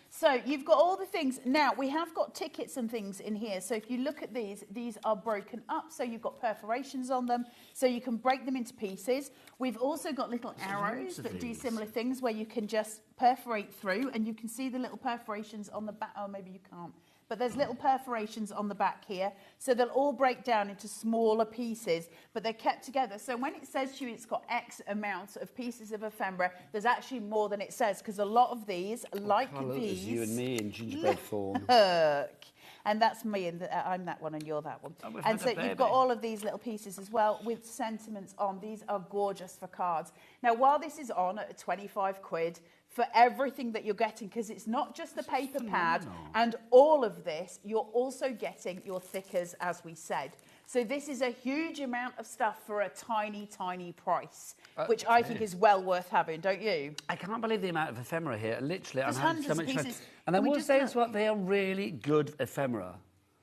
So you've got all the things. Now, we have got tickets and things in here. So if you look at these are broken up. So you've got perforations on them. So you can break them into pieces. We've also got little arrows that do similar things where you can just perforate through. And you can see the little perforations on the back. Oh, maybe you can't. But there's little perforations on the back here. So they'll all break down into smaller pieces, but they're kept together. So when it says to you it's got X amount of pieces of ephemera, there's actually more than it says, because a lot of these, like these... you and me in gingerbread form. Look. And that's me, and I'm that one, and you're that one. Oh, and so you've got all of these little pieces as well with sentiments on. These are gorgeous for cards. Now, while this is on at 25 quid, for everything that you're getting, because it's not just the paper pad and all of this, you're also getting your thickers, as we said. So this is a huge amount of stuff for a tiny, tiny price, which I think is well worth having, don't you? I can't believe the amount of ephemera here. Literally, There's I'm having so hundreds much of fun. pieces. And I We will just say have- as well, they are really good ephemera.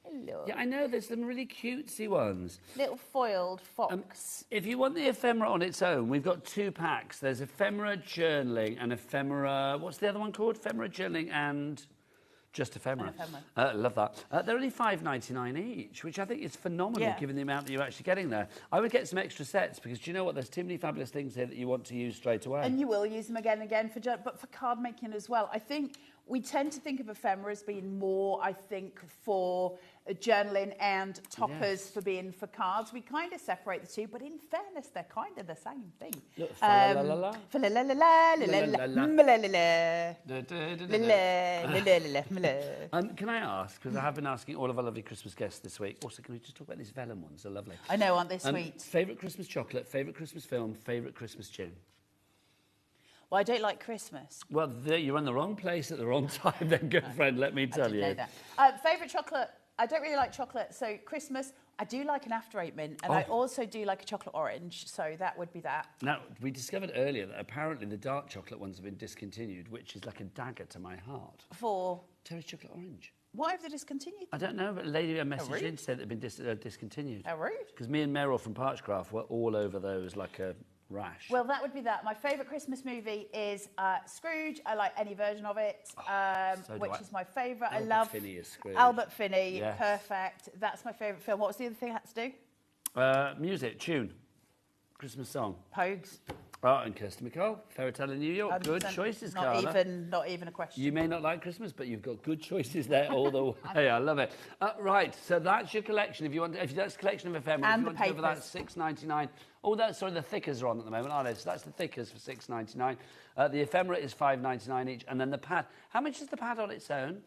Hello. Yeah, I know, there's some really cutesy ones. Little foiled fox. If you want the ephemera on its own, we've got 2 packs. There's ephemera journaling and ephemera... What's the other one called? Ephemera journaling and... Just ephemera. Love that. They're only $5.99 each, which I think is phenomenal given the amount that you're actually getting there. I would get some extra sets because do you know what? There's too many fabulous things here that you want to use straight away. And you will use them again and again, but for card making as well. I think we tend to think of ephemera as being more, I think, for journaling and toppers for being for cards. We kind of separate the two, but in fairness, they're kind of the same thing. Look, fa-la-la-la-la. Can I ask, because I have been asking all of our lovely Christmas guests this week, also can we just talk about these vellum ones? They're lovely. I know, aren't they sweet? Favourite Christmas chocolate, favourite Christmas film, favourite Christmas tune? Well, I don't like Christmas. Well, you're in the wrong place at the wrong time then, good friend, let me tell you. I know that. Favourite chocolate, I don't really like chocolate, so Christmas, I do like an After Eight mint, and I also do like a chocolate orange, so that would be that. Now, we discovered earlier that apparently the dark chocolate ones have been discontinued, which is like a dagger to my heart. For? Terry's Chocolate Orange. Why have they discontinued? I don't know, but a lady messaged in said they've been discontinued. How rude. Because me and Meryl from Parchcraft were all over those like a Rash. Well, that would be that. My favourite Christmas movie is Scrooge. I like any version of it, So do which I. is my favourite. I Albert love Finney is Scrooge. Albert Finney. Yes. Perfect. That's my favourite film. What was the other thing I had to do? Music, tune, Christmas song. Pogues. Oh, and Kirsty McCall, Fairy Tale in New York. Good 100%. choices, Not Carla. not even a question. You may not like Christmas, but you've got good choices there all the way. I love it. Right, so that's your collection. If that's a collection of ephemera, And if you the want to go for that, papers. $6.99. Oh, sorry, the thickers are on at the moment, aren't they? So that's the thickers for $6.99. The ephemera is $5.99 each, and then the pad. How much is the pad on its own?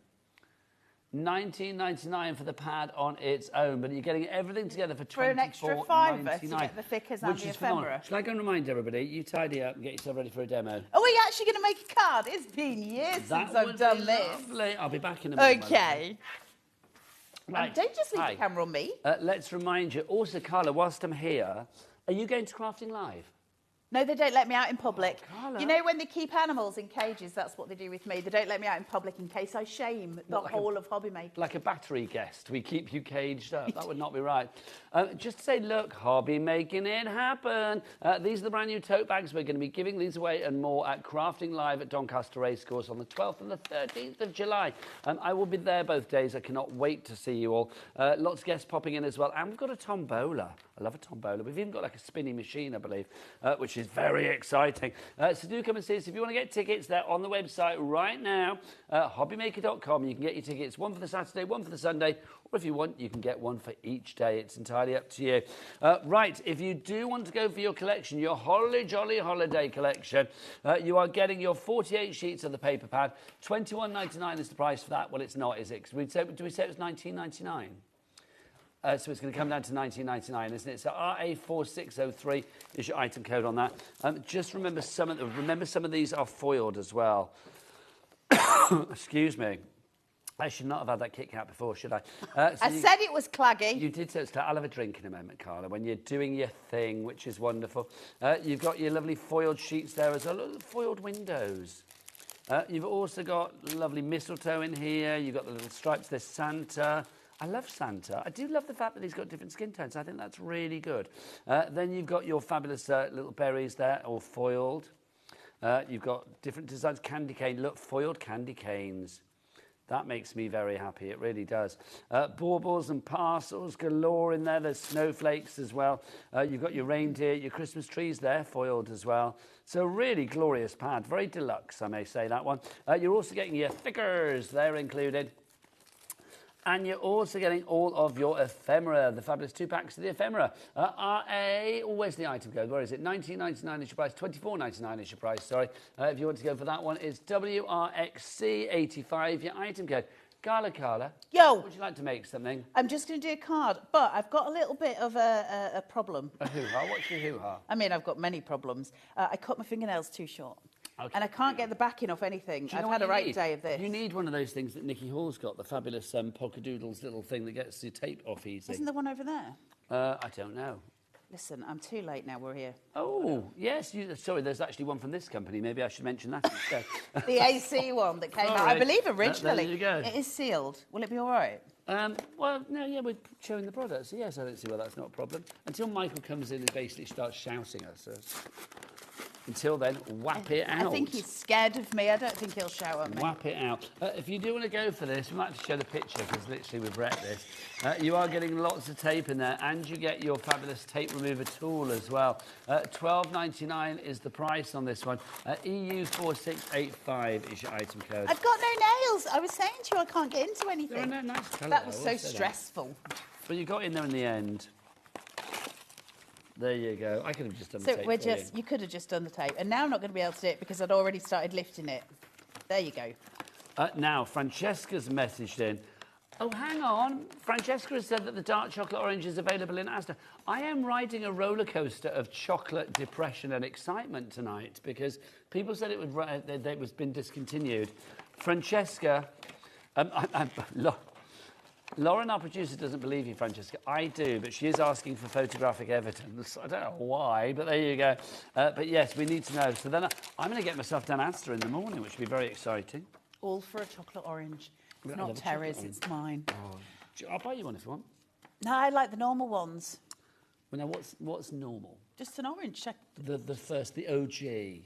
$19.99 for the pad on its own, but you're getting everything together for $24.99. For an extra $5 to get the thickers and which the is phenomenal. ephemera. Shall I go and remind everybody? You tidy up and get yourself ready for a demo. Are we actually going to make a card? It's been years That since I've would done be this. lovely. I'll be back in a minute. Okay. Right. Don't just leave Hi. the camera on me. Let's remind you. Also, Carla, whilst I'm here, are you going to Crafting Live? No, they don't let me out in public. Carla. You know when they keep animals in cages, that's what they do with me. They don't let me out in public in case I shame the whole of HobbyMaker. Like a battery guest. We keep you caged up. That would not be right. Just to say, look, hobby making it happen. These are the brand new tote bags. We're going to be giving these away and more at Crafting Live at Doncaster Racecourse on the 12th and the 13th of July. I will be there both days. I cannot wait to see you all. Lots of guests popping in as well. And we've got a tombola. I love a tombola. We've even got like a spinning machine, I believe, which is very exciting. So do come and see us. If you want to get tickets, they're on the website right now, hobbymaker.com. You can get your tickets, one for the Saturday, one for the Sunday, or if you want, you can get one for each day. It's entirely up to you. Right, if you do want to go for your collection, your holly jolly holiday collection, you are getting your 48 sheets of the paper pad. $21.99 is the price for that. Well, it's not, is it? 'Cause do we say it was $19.99? So it's going to come down to $19.99, isn't it? So RA4603 is your item code on that. Just remember some of these are foiled as well. Excuse me. I should not have had that Kit Kat before, should I? I said it was claggy. You did say it's claggy. I'll have a drink in a moment, Carla, when you're doing your thing, which is wonderful. You've got your lovely foiled sheets there as well. Look at the foiled windows. You've also got lovely mistletoe in here. You've got the little stripes. There's Santa. I love Santa. I do love the fact that he's got different skin tones. I think that's really good. Then you've got your fabulous little berries there, all foiled. You've got different designs. Candy cane. Look, foiled candy canes. That makes me very happy. It really does. Baubles and parcels galore in there. There's snowflakes as well. You've got your reindeer, your Christmas trees there, foiled as well. So really glorious pad. Very deluxe, I may say, that one. You're also getting your thickers. They're included. And you're also getting all of your ephemera, the fabulous 2 packs of the ephemera. Where's the item code? Where is it? $19.99 is your price, $24.99 is your price, sorry. If you want to go for that one, it's WRXC85, your item code. Carla. Yo. Would you like to make something? I'm just going to do a card, but I've got a little bit of a problem. A hoo-ha? What's your hoo-ha? I mean, I've got many problems. I cut my fingernails too short. Okay. And I can't get the backing off anything. I've had a right day of this. You need one of those things that Nikki Hall's got, the fabulous Polkadoodles little thing that gets the tape off easy. Isn't there one over there? I don't know. Listen, I'm too late now, we're here. Oh, yes. Sorry, there's actually one from this company. Maybe I should mention that instead. The AC one that came out, I believe, originally. There you go. It is sealed. Will it be all right? Well, no, yeah, we're showing the product, so yes, I don't see why that's not a problem. Until Michael comes in and basically starts shouting at us. Until then, whap it out. I think he's scared of me. I don't think he'll shout at me. Whap it out. If you do want to go for this, we might have to show the picture because literally we've wrecked this. You are getting lots of tape in there, and you get your fabulous tape remover tool as well. $12.99 is the price on this one. EU4685 is your item code. I've got no nails. I was saying to you I can't get into anything. No, nice colour, that was though, so I'll say that. stressful. But you got in there in the end. There you go. I could have just done the So tape we're for you. you could have just done the tape. And now I'm not going to be able to do it because I'd already started lifting it. There you go. Now, Francesca's messaged in. Oh, hang on. Francesca has said that the dark chocolate orange is available in Asda. I am riding a roller coaster of chocolate depression and excitement tonight because people said it was been discontinued. Francesca, Lauren, our producer, doesn't believe you, Francesca. I do, but she is asking for photographic evidence. I don't know why, but there you go. But yes, we need to know. So then I'm going to get myself down Asda in the morning, which will be very exciting. All for a chocolate orange. It's I not love a Terry's, chocolate it's mine. Oh, I'll buy you one if you want. No, I like the normal ones. Well, now, what's normal? Just an orange. The OG.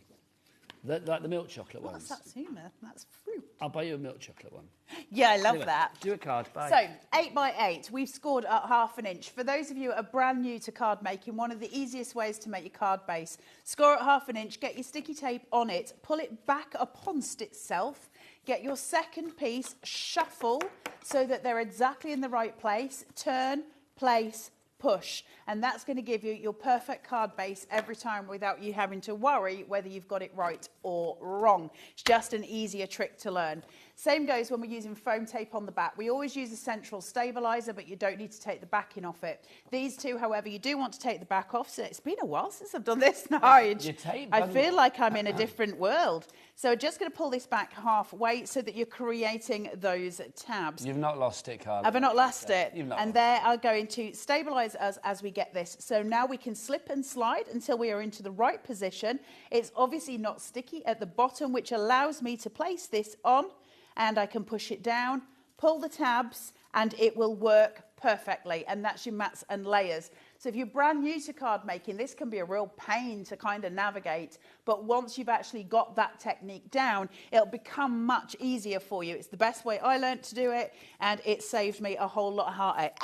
Like the milk chocolate ones. What's that, Zuma? That's fruit. I'll buy you a milk chocolate one. Yeah, I love Anyway, that. Do a card, bye. So, 8 by 8, we've scored at 1/2 inch. For those of you who are brand new to card making, one of the easiest ways to make your card base, score at 1/2 inch, get your sticky tape on it, pull it back upon itself, get your second piece, shuffle so that they're exactly in the right place, turn, place, push, and that's going to give you your perfect card base every time without you having to worry whether you've got it right or wrong. It's just an easier trick to learn. Same goes when we're using foam tape on the back. We always use a central stabilizer, but you don't need to take the backing off it. These two, however, you do want to take the back off. So it's been a while since I've done this, Nige. I feel like I'm in a different world. So just going to pull this back halfway so that you're creating those tabs. You've not lost it, Carla. Have I not lost it? You've not And lost they are going to stabilise us as we get this. So now we can slip and slide until we are into the right position. It's obviously not sticky at the bottom, which allows me to place this on, and I can push it down, pull the tabs, and it will work perfectly. And that's your mats and layers. So if you're brand new to card making, this can be a real pain to kind of navigate. But once you've actually got that technique down, it'll become much easier for you. It's the best way I learned to do it, and it saved me a whole lot of heartache.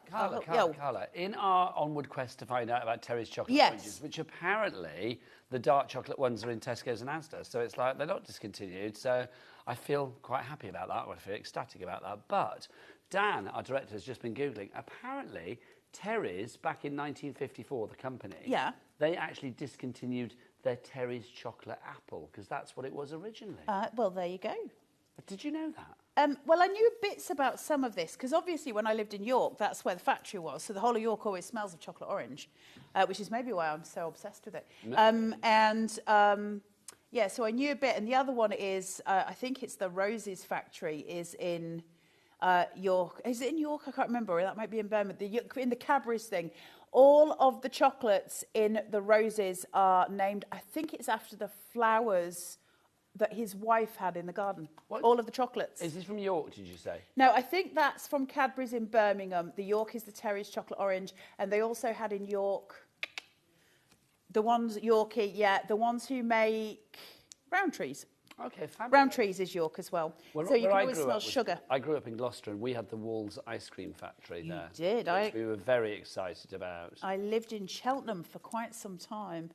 Carla, in our onward quest to find out about Terry's chocolate oranges, which apparently the dark chocolate ones are in Tesco's and Asda, so it's like they're not discontinued, so I feel quite happy about that, or I feel ecstatic about that. But Dan, our director, has just been Googling. Apparently, Terry's, back in 1954, the company, they actually discontinued their Terry's chocolate apple, because that's what it was originally. Well, there you go. But did you know that? Well, I knew bits about some of this, because obviously when I lived in York, that's where the factory was. So the whole of York always smells of chocolate orange, which is maybe why I'm so obsessed with it. Yeah, so I knew a bit. And the other one is, I think it's the Roses factory is in York. Is it in York? I can't remember. That might be in Birmingham. In the Cadbury's thing. All of the chocolates in the Roses are named, I think it's after the flowers that his wife had in the garden. What? All of the chocolates. Is this from York, did you say? No, I think that's from Cadbury's in Birmingham. The York is the Terry's chocolate orange. And they also had in York, the ones, Yorkie, the ones who make Rowntrees. Okay, fabulous. Rowntrees is York as well. So you can always smell sugar. I grew up in Gloucester, and we had the Walls ice cream factory there. You did? Which we were very excited about. I lived in Cheltenham for quite some time.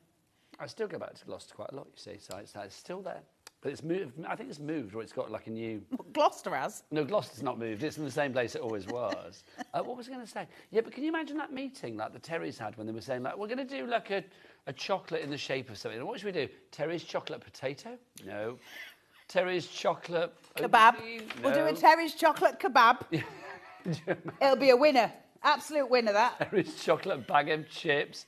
I still go back to Gloucester quite a lot, you see, so it's still there. But it's moved. I think it's moved, or it's got like a new... Gloucester has? No, Gloucester's not moved. It's in the same place it always was. What was I going to say? Yeah, but can you imagine that meeting like the Terrys had when they were saying, like, we're going to do like a chocolate in the shape of something. And what should we do? Terry's chocolate potato? No. Terry's chocolate... Kebab. No. We'll do a Terry's chocolate kebab. It'll be a winner. Absolute winner, that. Terry's chocolate bag of chips.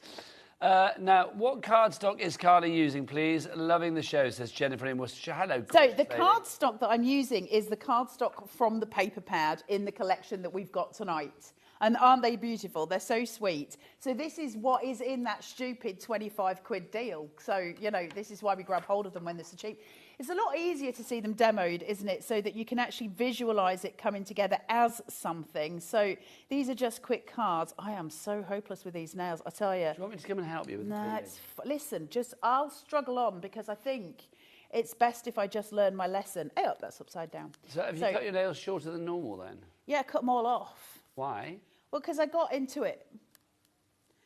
Now, what cardstock is Carly using, please? Loving the show, says Jennifer in Worcestershire. Hello, so the cardstock that I'm using is the cardstock from the paper pad in the collection that we've got tonight. And aren't they beautiful? They're so sweet. So this is what is in that stupid 25 quid deal. So, you know, this is why we grab hold of them when they're so cheap. It's a lot easier to see them demoed, isn't it? So that you can actually visualise it coming together as something. So these are just quick cards. I am so hopeless with these nails, I tell you. Do you want me to come and help you with the listen, I'll struggle on because I think it's best if I just learn my lesson. Oh, that's upside down. So have you cut your nails shorter than normal then? Yeah, I cut them all off. Why? Well, because I got into it.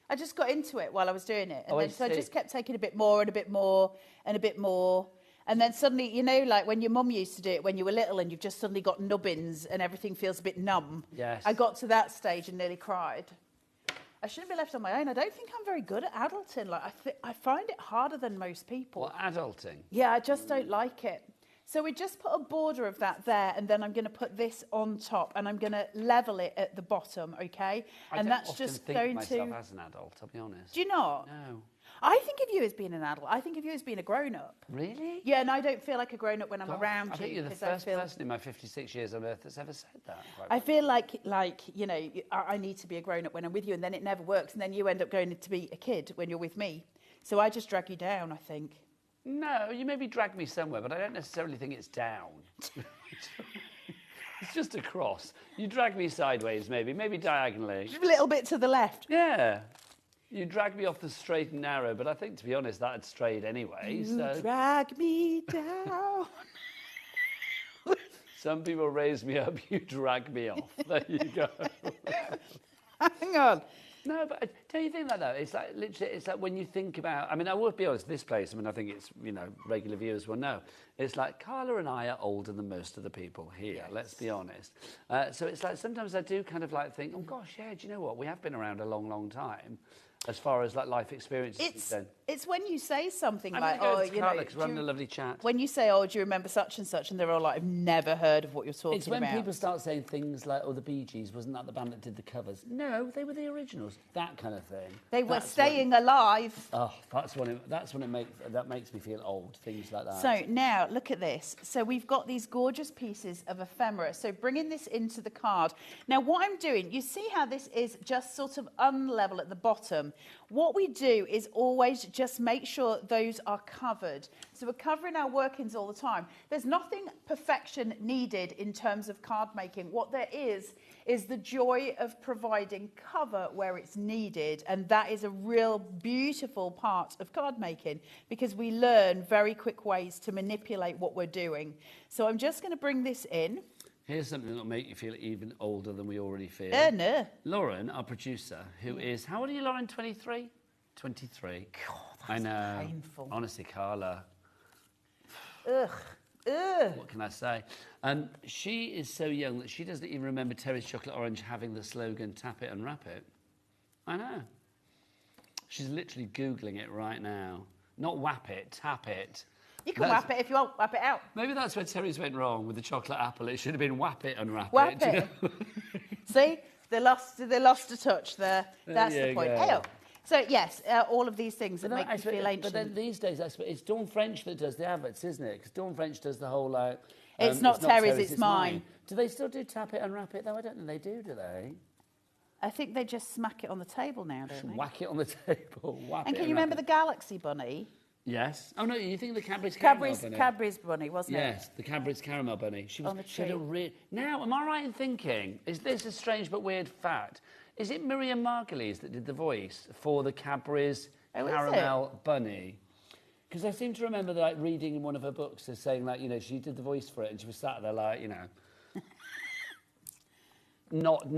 I just got into it while I was doing it. And so I just kept taking a bit more and a bit more and a bit more. And then suddenly, you know, like when your mum used to do it when you were little and you've just suddenly got nubbins and everything feels a bit numb. Yes. I got to that stage and nearly cried. I shouldn't be left on my own. I don't think I'm very good at adulting. Like I find it harder than most people. What, adulting? Yeah, I just don't like it. So we just put a border of that there, and then I'm going to put this on top, and I'm going to level it at the bottom, okay? And that's just going to. I don't think of myself as an adult, I'll be honest. Do you not? No. I think of you as being an adult. I think of you as being a grown-up. Really? Yeah, and I don't feel like a grown-up when I'm around you. I think you're the first person in my 56 years on Earth that's ever said that. I feel like you know, I need to be a grown-up when I'm with you, and then it never works, and then you end up going to be a kid when you're with me. So I just drag you down, I think. No, you maybe drag me somewhere, but I don't necessarily think it's down. It's just a cross. You drag me sideways, maybe diagonally. A little bit to the left. Yeah. You dragged me off the straight and narrow, but I think, to be honest, that had strayed anyway. You drag me down. Some people raise me up, you drag me off. There you go. Hang on. No, but don't you think that, though? It's like, literally, it's like when you think about... I mean, I would be honest, this place, I mean, I think it's, you know, regular viewers will know. It's like Carla and I are older than most of the people here, let's be honest. So it's like, sometimes I do kind of like think, oh, gosh, yeah, do you know what? We have been around a long, long time. As far as like life experiences, it's when you say something I'm like, gonna go "Oh, to you know," Carla 'cause we're having a lovely chat. When you say, "Oh, do you remember such and such?" and they're all like, "I've never heard of what you're talking about." It's when people start saying things like, "Oh, the Bee Gees, wasn't that the band that did the covers?" No, they were the originals. That kind of thing. They were staying alive. Oh, that's when it makes me feel old. Things like that. So now look at this. So we've got these gorgeous pieces of ephemera. So bringing this into the card. Now what I'm doing, you see how this is just sort of unlevel at the bottom. What we do is always just make sure those are covered. So we're covering our workings all the time. There's nothing perfection needed in terms of card making. What there is the joy of providing cover where it's needed. And that is a real beautiful part of card making because we learn very quick ways to manipulate what we're doing. So I'm just going to bring this in. Here's something that'll make you feel even older than we already feel. No. Lauren, our producer, who is... How old are you, Lauren? 23? 23. God, that's I know. painful. Honestly, Carla. Ugh. What can I say? She is so young that she doesn't even remember Terry's Chocolate Orange having the slogan, tap it and wrap it. I know. She's literally Googling it right now. Not whap it, tap it. You can whap it if you want, whap it out. Maybe that's where Terry's went wrong with the chocolate apple. It should have been whap it and wrap Whap it. it. See, they lost a touch there. That's the point. go. Hey, so yes, all of these things that make you feel ancient. But then these days, it's Dawn French that does the adverts, isn't it? Because Dawn French does the whole like... It's not Terry's, it's mine. Do they still do tap it and wrap it, though? I don't think they do they? I think they just smack it on the table now, don't they? Whack it on the table. Whap And it can you remember the Galaxy Bunny? Yes. Oh, no, you think the Cadbury's Caramel Bunny? Cadbury's Bunny, wasn't it? Yes, the Cadbury's Caramel Bunny. She was On the tree. Now, am I right in thinking, is this a strange but weird fact? Is it Miriam Margolyes that did the voice for the Cadbury's Caramel Bunny? Because I seem to remember like reading in one of her books as saying like, you know, she did the voice for it and she was sat there like, you know... Not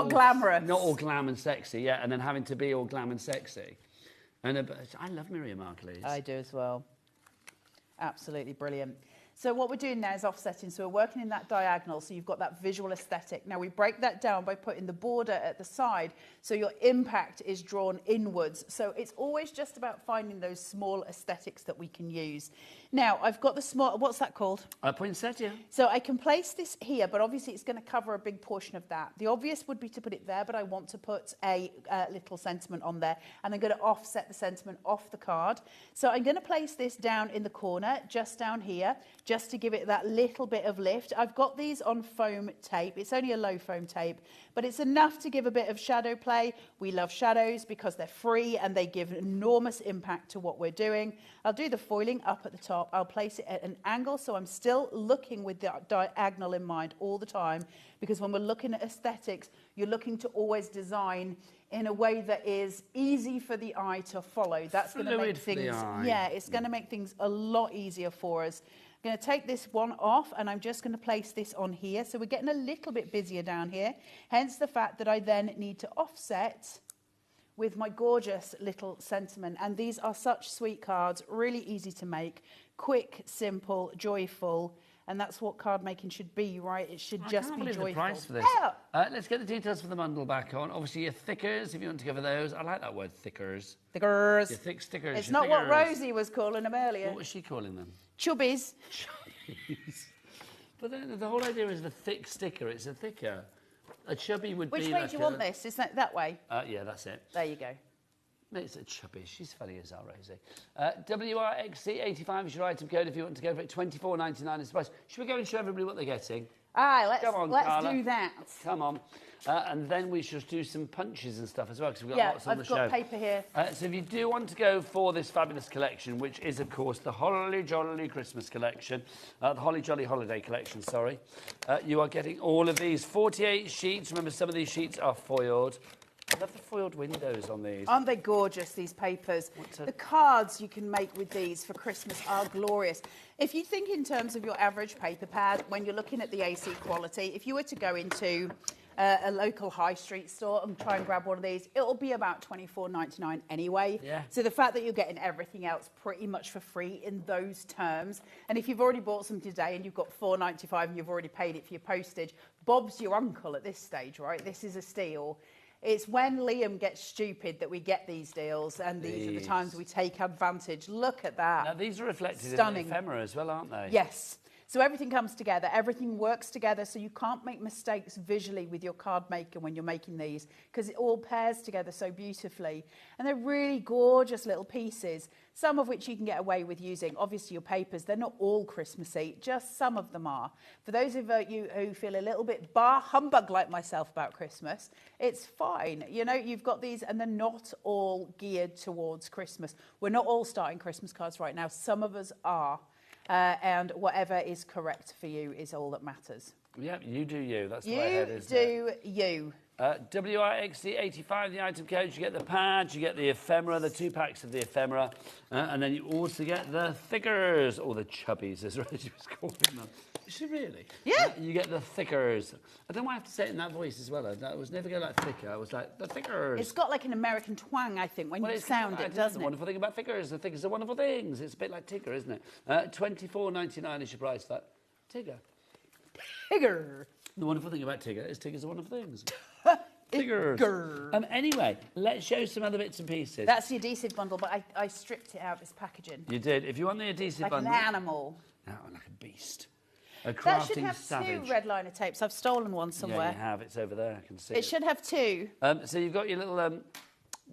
glamorous. Not all glam and sexy, yeah, and then having to be all glam and sexy. And I love Miriam Margolyes. I do as well. Absolutely brilliant. So what we're doing now is offsetting. So we're working in that diagonal, so you've got that visual aesthetic. Now we break that down by putting the border at the side, so your impact is drawn inwards. So it's always just about finding those small aesthetics that we can use. Now I've got the small, what's that called? A poinsettia. So I can place this here, but obviously it's going to cover a big portion of that. The obvious would be to put it there, but I want to put a little sentiment on there, and I'm going to offset the sentiment off the card. So I'm going to place this down in the corner, just down here, just to give it that little bit of lift. I've got these on foam tape. It's only a low foam tape, but it's enough to give a bit of shadow play. We love shadows because they're free and they give enormous impact to what we're doing. I'll do the foiling up at the top. I'll place it at an angle, so I'm still looking with the diagonal in mind all the time, because when we're looking at aesthetics, you're looking to always design in a way that is easy for the eye to follow. That's going to make things, yeah, it's going to make things a lot easier for us. I'm going to take this one off, and I'm just going to place this on here. So we're getting a little bit busier down here, hence the fact that I then need to offset with my gorgeous little sentiment. And these are such sweet cards, really easy to make, quick, simple, joyful. And that's what card making should be, right? It should just be joyful. The price for this. Let's get the details for the bundle back on. Obviously, your thickers, if you want to go for those. I like that word, thickers. Thickers. Your thick stickers. It's not what Rosie was calling them earlier. What was she calling them? Chubbies. Chubbies. But then the whole idea is the thick sticker. It's a thicker. A chubby would be Which way do you want this? Is that way? Yeah, that's it. There you go. It's a chubby. She's funny as our Rosie. WRXC85 is your item code if you want to go for it. $24.99 is the price. Should we go and show everybody what they're getting? Aye, let's Carla. do that. Come on. And then we should do some punches and stuff as well, because we've got lots on the show. I've got paper here. So if you do want to go for this fabulous collection, which is, of course, the Holly Jolly Christmas collection, the Holly Jolly Holiday collection, sorry, you are getting all of these. 48 sheets. Remember, some of these sheets are foiled. I love the foiled windows on these. Aren't they gorgeous, these papers? The cards you can make with these for Christmas are glorious. If you think in terms of your average paper pad, when you're looking at the AC quality, if you were to go into a local high street store and try and grab one of these, it'll be about $24.99 anyway. Yeah. So the fact that you're getting everything else pretty much for free in those terms, and if you've already bought some today and you've got $4.95 and you've already paid it for your postage, Bob's your uncle at this stage, right? This is a steal. It's when Liam gets stupid that we get these deals, and these are the times we take advantage. Look at that. Now, these are reflected Stunning. in the ephemera as well, aren't they? Yes. So everything comes together, everything works together, so you can't make mistakes visually with your card maker when you're making these, because it all pairs together so beautifully. And they're really gorgeous little pieces, some of which you can get away with using. Obviously, your papers, they're not all Christmassy, just some of them are. For those of you who feel a little bit bar humbug like myself about Christmas, it's fine. You know, you've got these, and they're not all geared towards Christmas. We're not all starting Christmas cards right now. Some of us are. And whatever is correct for you is all that matters. Yeah, you do you. That's the way ahead, isn't it? You do you. WIXC85, the item code. You get the pads, you get the ephemera, the 2 packs of the ephemera, and then you also get the thickers, or the chubbies, as Reggie was calling them. Is she really? Yeah. You get the thickers. I don't know why I have to say it in that voice as well. I was never going like thicker. I was like, the thickers. It's got like an American twang, I think, when you sound it, doesn't it? The wonderful thing about thickers. The thickers are wonderful things. It's a bit like Tigger, isn't it? $24.99 is your price for that. Tigger. Tigger. The wonderful thing about Tigger is Tiggers are wonderful things. Tigger. Anyway, let's show some other bits and pieces. That's the adhesive bundle, but I stripped it out, this packaging. You did. If you want the adhesive bundle... Like an animal. No, like a beast. A crafting that should have savage. 2 red liner tapes. I've stolen one somewhere. Yeah, you have. It's over there. I can see it. It should have 2. So you've got your little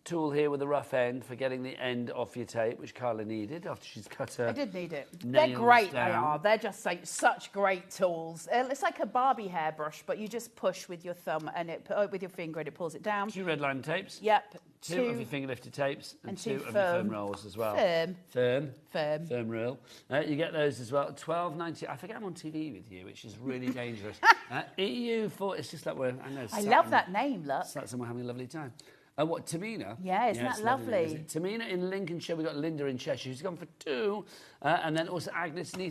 tool here with a rough end for getting the end off your tape, which Carla needed after she's cut her. I did need it. They're great, down. they are. They're just such great tools. It's like a Barbie hairbrush, but you just push with your thumb and with your finger, and it pulls it down. 2 red line tapes. Yep. 2 of your finger lifted tapes and 2 of your foam rolls as well. Firm roll. You get those as well. $12.90. I forget I'm on TV with you, which is really dangerous. EU4. It's just like we're. I love that name. Look. It's like someone having a lovely time. What, Tamina? Yeah, isn't that lovely? Tamina in Lincolnshire. We've got Linda in Cheshire, who's gone for 2. And then also Agnes in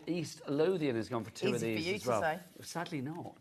East Lothian has gone for 2 of these as well. Say. Sadly not.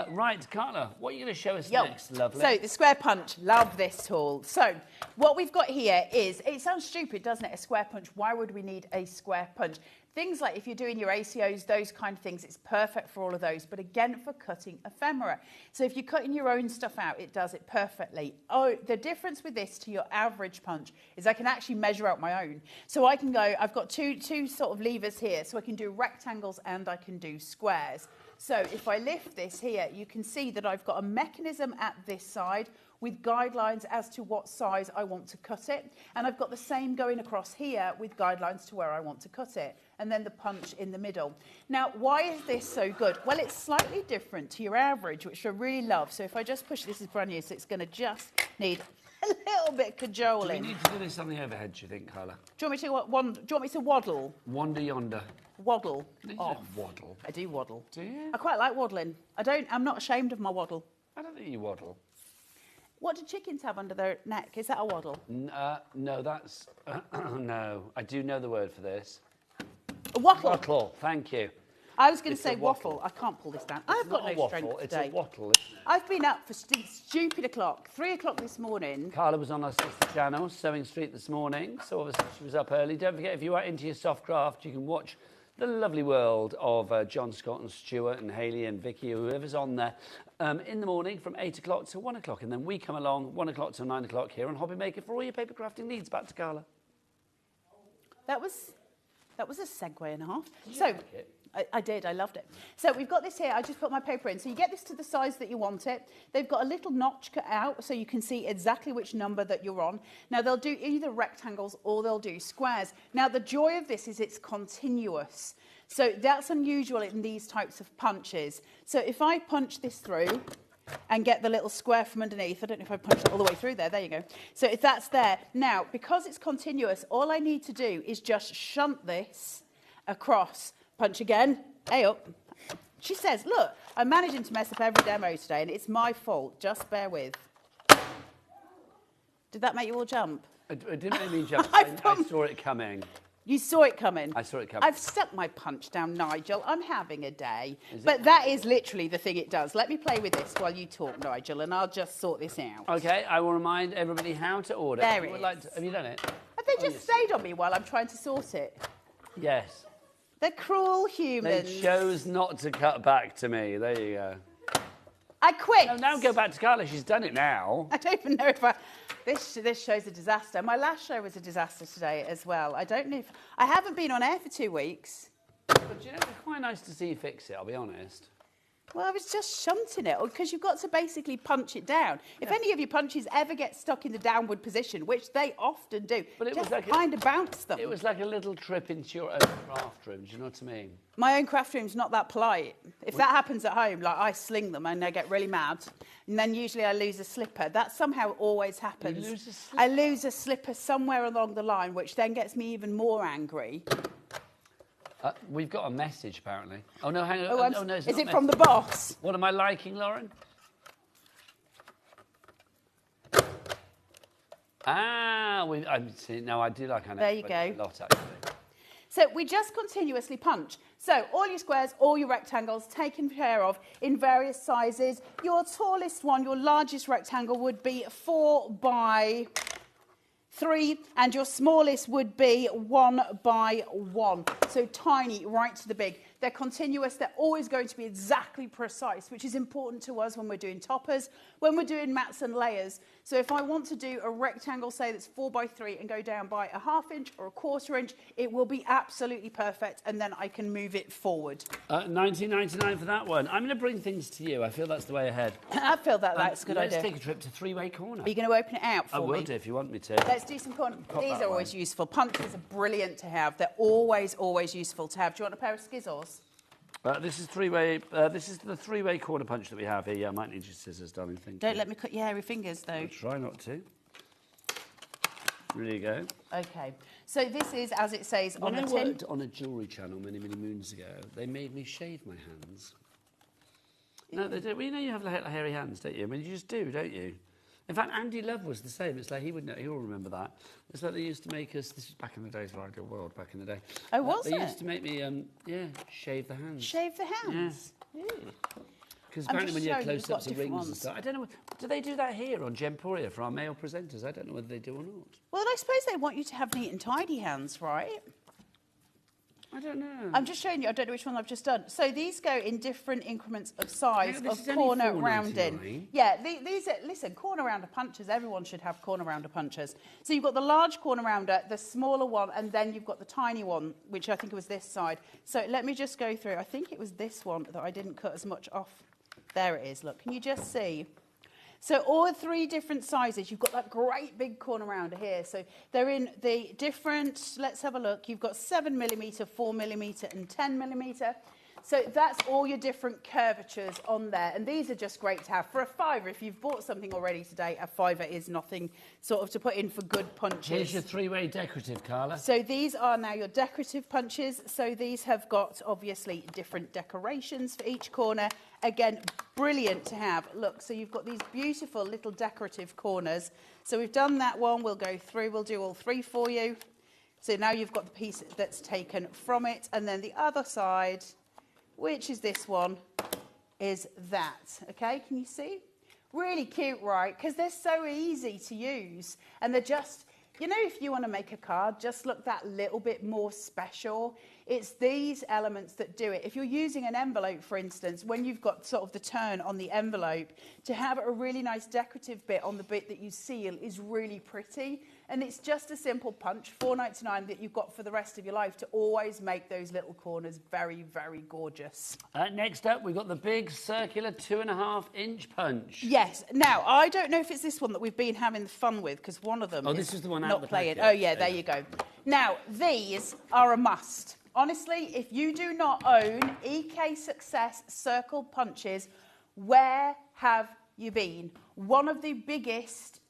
Right, Carla, what are you going to show us next, lovely? So, the square punch. Love this tool. So, what we've got here is, it sounds stupid, doesn't it, a square punch? Why would we need a square punch? Things like if you're doing your ACOs, those kind of things, it's perfect for all of those. But again, for cutting ephemera. So if you're cutting your own stuff out, it does it perfectly. Oh, the difference with this to your average punch is I can actually measure out my own. So I can go, I've got two sort of levers here. So I can do rectangles and I can do squares. So if I lift this here, you can see that I've got a mechanism at this side with guidelines as to what size I want to cut it. And I've got the same going across here with guidelines to where I want to cut it. And then the punch in the middle. Now, why is this so good? Well, it's slightly different to your average, which I really love. So if I just push, this is brand new, so it's going to just need a little bit cajoling. Do we need to do this on the overhead, do you think, Carla? Do you want me to waddle? Wander yonder. Waddle. Waddle. I do waddle. Do you? I quite like waddling. I'm not ashamed of my waddle. I don't think you waddle. What do chickens have under their neck? Is that a waddle? No, that's... no, I do know the word for this. A wattle. Wattle, thank you. I was going to say waffle. I can't pull this down. I've got no strength today. It's a wattle, isn't it? I've been up for stupid o'clock. 3 o'clock this morning. Carla was on our sister channel, Sewing Street, this morning. So obviously she was up early. Don't forget, if you are into your soft craft, you can watch the lovely world of John Scott and Stuart and Hayley and Vicky, whoever's on there, in the morning from 8 o'clock to 1 o'clock. And then we come along 1 o'clock till 9 o'clock here on HobbyMaker for all your paper crafting needs. Back to Carla. That was a segue and a half. So, I did. I loved it. So we've got this here. I just put my paper in. So you get this to the size that you want it. They've got a little notch cut out so you can see exactly which number that you're on. Now, they'll do either rectangles or they'll do squares. Now, the joy of this is it's continuous. So that's unusual in these types of punches. So if I punch this through and get the little square from underneath. I don't know if I punched it all the way through there. There you go. So if that's there. Now, because it's continuous, all I need to do is just shunt this across. Punch again. Hey up. She says, look, I'm managing to mess up every demo today, and it's my fault. Just bear with. Did that make you all jump? It didn't make me jump. I saw it coming. You saw it coming? I saw it coming. I've stuck my punch down, Nigel. I'm having a day. But that is literally the thing it does. Let me play with this while you talk, Nigel, and I'll just sort this out. Okay, I will remind everybody how to order. There it is. Have you done it? Have they just stayed on me while I'm trying to sort it? Yes. They're cruel humans. They chose not to cut back to me. There you go. I quit. No, now go back to Carla. She's done it now. I don't even know if I... This show's a disaster. My last show was a disaster today as well. I don't know if... I haven't been on air for 2 weeks. But you know, it's quite nice to see you fix it, I'll be honest. Well, I was just shunting it, because you've got to basically punch it down. If any of your punches ever get stuck in the downward position, which they often do, but it just kind of bounce them. It was like a little trip into your own craft room, do you know what I mean? My own craft room's not that polite. If that happens at home, like I sling them and they get really mad, and then usually I lose a slipper. That somehow always happens. You lose a slipper? I lose a slipper somewhere along the line, which then gets me even more angry. We've got a message, apparently. Oh, no, hang on. Oh, no, it's is not it from the boss? What am I liking, Lauren? I'm seeing. No, I do like Anna. There you go. A lot, actually. So we just continuously punch. So all your squares, all your rectangles taken care of in various sizes. Your tallest one, your largest rectangle would be 4 by 3, and your smallest would be 1 by 1. So tiny, right to the big. They're continuous. They're always going to be exactly precise, which is important to us when we're doing toppers, when we're doing mats and layers. So if I want to do a rectangle, say that's 4 by 3 and go down by a 1/2 inch or a 1/4 inch, it will be absolutely perfect, and then I can move it forward. $19.99 for that one. I'm going to bring things to you. I feel that's the way ahead. I feel that's a good idea. Let's take a trip to Three-Way Corner. Are you going to open it out for me? I will do if you want me to. Let's do some corner. These are always useful. Punches are brilliant to have. They're always useful to have. Do you want a pair of skizzles? This is three-way. This is the three-way corner punch that we have here. Yeah, I might need your scissors, darling. Thank you. Don't let me cut your hairy fingers, though. I'll try not to. There you go. Okay. So this is, as it says on the tin. When I worked on a jewellery channel many moons ago, they made me shave my hands. No, they do. Well, you know you have hairy hands, don't you? I mean, you just do, don't you? In fact, Andy Love was the same. It's like he would know. He'll remember that. It's like they used to make us. This is back in the days of Ideal World. Back in the day. Oh, was it? They used to make me, shave the hands. Shave the hands. Yeah. Because apparently when you have close-ups of rings and stuff, I don't know. Do they do that here on Gemporia for our male presenters? I don't know whether they do or not. Well, I suppose they want you to have neat and tidy hands, right? I don't know. I'm just showing you. I don't know which one I've just done. So these go in different increments of size, of corner rounding. Yeah, these are, listen, corner rounder punches. Everyone should have corner rounder punches. So you've got the large corner rounder, the smaller one, and then you've got the tiny one, which I think was this side. So let me just go through. I think it was this one that I didn't cut as much off. There it is. Look, can you just see? So all 3 different sizes. You've got that great big corner rounder here. So they're in the different, let's have a look. You've got 7mm, 4mm and 10mm. So that's all your different curvatures on there. And these are just great to have. For a £5, if you've bought something already today, a £5 is nothing sort of to put in for good punches. Here's your 3-way decorative, Carla. So these are now your decorative punches. So these have got, obviously, different decorations for each corner. Again, brilliant to have. Look, so you've got these beautiful little decorative corners. So we've done that one. We'll go through. We'll do all 3 for you. So now you've got the piece that's taken from it. And then the other side, which is this one, is that. Okay, can you see? Really cute, right? Because they're so easy to use. And they're just, you know, if you want to make a card, just look that little bit more special. It's these elements that do it. If you're using an envelope, for instance, when you've got sort of the turn on the envelope, to have a really nice decorative bit on the bit that you seal is really pretty. And it's just a simple punch, $4.99, that you've got for the rest of your life to always make those little corners very, very gorgeous. Next up, we've got the big circular 2.5-inch punch. Yes. Now, I don't know if it's this one that we've been having fun with, because one of them this is the one not out the playing. packet. Oh, yeah, there you go. Now, these are a must. Honestly, if you do not own EK Success Circle Punches, where have you been? One of the biggest,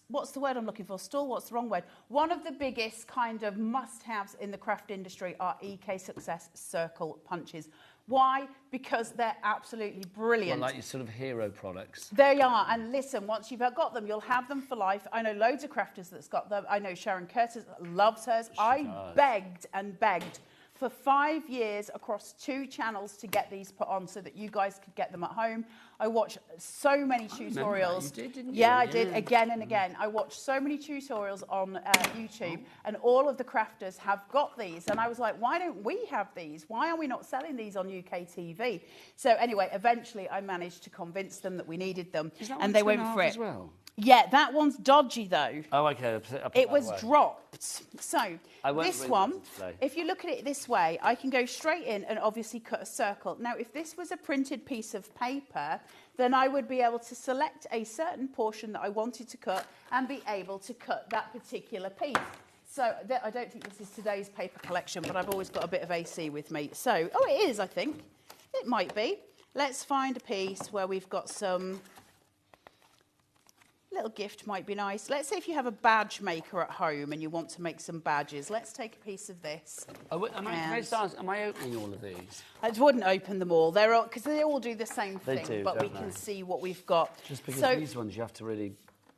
what's the word I'm looking for? What's the wrong word? One of the biggest kind of must-haves in the craft industry are EK Success Circle Punches. Why? Because they're absolutely brilliant. Well, like your sort of hero products. They are, and listen, once you've got them, you'll have them for life. I know loads of crafters that's got them. I know Sharon Curtis loves hers. I begged and begged for 5 years across 2 channels to get these put on so that you guys could get them at home. I watched so many tutorials. You did, didn't you? Yeah, I did, again and again. I watched so many tutorials on YouTube, and all of the crafters have got these. And I was like, why don't we have these? Why are we not selling these on UK TV? So anyway, eventually I managed to convince them that we needed them, and they went for it. As well? Yeah, that one's dodgy though. Oh, okay. It was dropped. So this really one, display. if you look at it this way, I can go straight in and obviously cut a circle. Now, if this was a printed piece of paper, then I would be able to select a certain portion that I wanted to cut and be able to cut that particular piece. So I don't think this is today's paper collection, but I've always got a bit of AC with me. So, oh, it is, I think. It might be. Let's find a piece where we've got some... Little gift might be nice. Let's say if you have a badge maker at home and you want to make some badges. Let's take a piece of this. Am I opening all of these? I wouldn't open them all. They're all because they all do the same thing, do, but we don't can they? see what we've got. Just because so, these ones you have to really...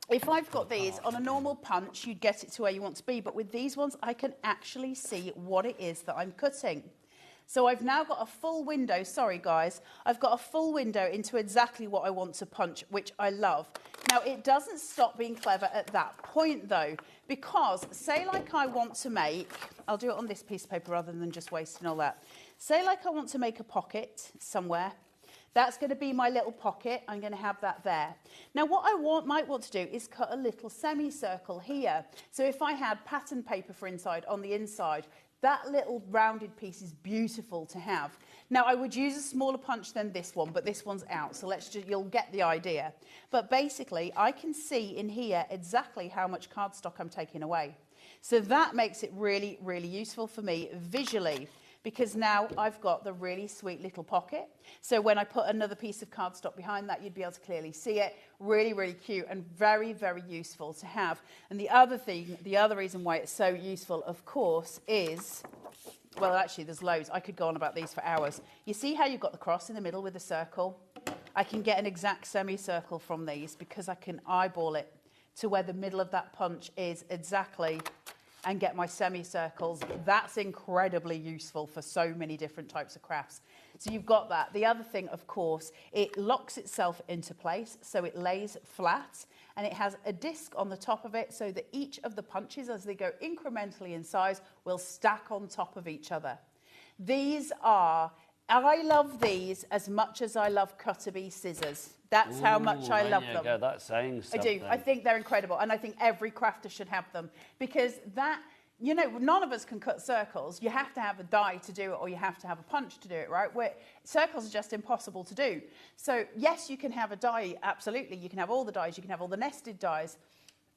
If I've got these on a normal punch, you'd get it to where you want to be. But with these ones, I can actually see what it is that I'm cutting. So I've now got a full window, sorry guys, I've got a full window into exactly what I want to punch, which I love. Now it doesn't stop being clever at that point though, because say like I want to make, I'll do it on this piece of paper rather than just wasting all that. Say like I want to make a pocket somewhere. That's going to be my little pocket. I'm going to have that there. Now, what I might want to do is cut a little semicircle here. So if I had pattern paper for inside on the inside, that little rounded piece is beautiful to have. Now, I would use a smaller punch than this one, but this one's out, so you'll get the idea. But basically, I can see in here exactly how much cardstock I'm taking away. So that makes it really, really useful for me visually, because now I've got the really sweet little pocket. So when I put another piece of cardstock behind that, you'd be able to clearly see it. Really, really cute and very, very useful to have. And the other thing, the other reason why it's so useful, of course, is, well, actually, there's loads. I could go on about these for hours. You see how you've got the cross in the middle with the circle? I can get an exact semicircle from these because I can eyeball it to where the middle of that punch is exactly, and get my semicircles. That's incredibly useful for so many different types of crafts. So you've got that. The other thing, of course, it locks itself into place, so it lays flat, and it has a disc on the top of it so that each of the punches, as they go incrementally in size, will stack on top of each other. These are, I love these as much as I love Cutter-Bee scissors. That's how much I love them. Go, that's saying something. I do. I think they're incredible, and I think every crafter should have them, because that, you know, none of us can cut circles. You have to have a die to do it, or you have to have a punch to do it, right? Circles are just impossible to do. So yes, you can have a die, absolutely. You can have all the dies, you can have all the nested dies.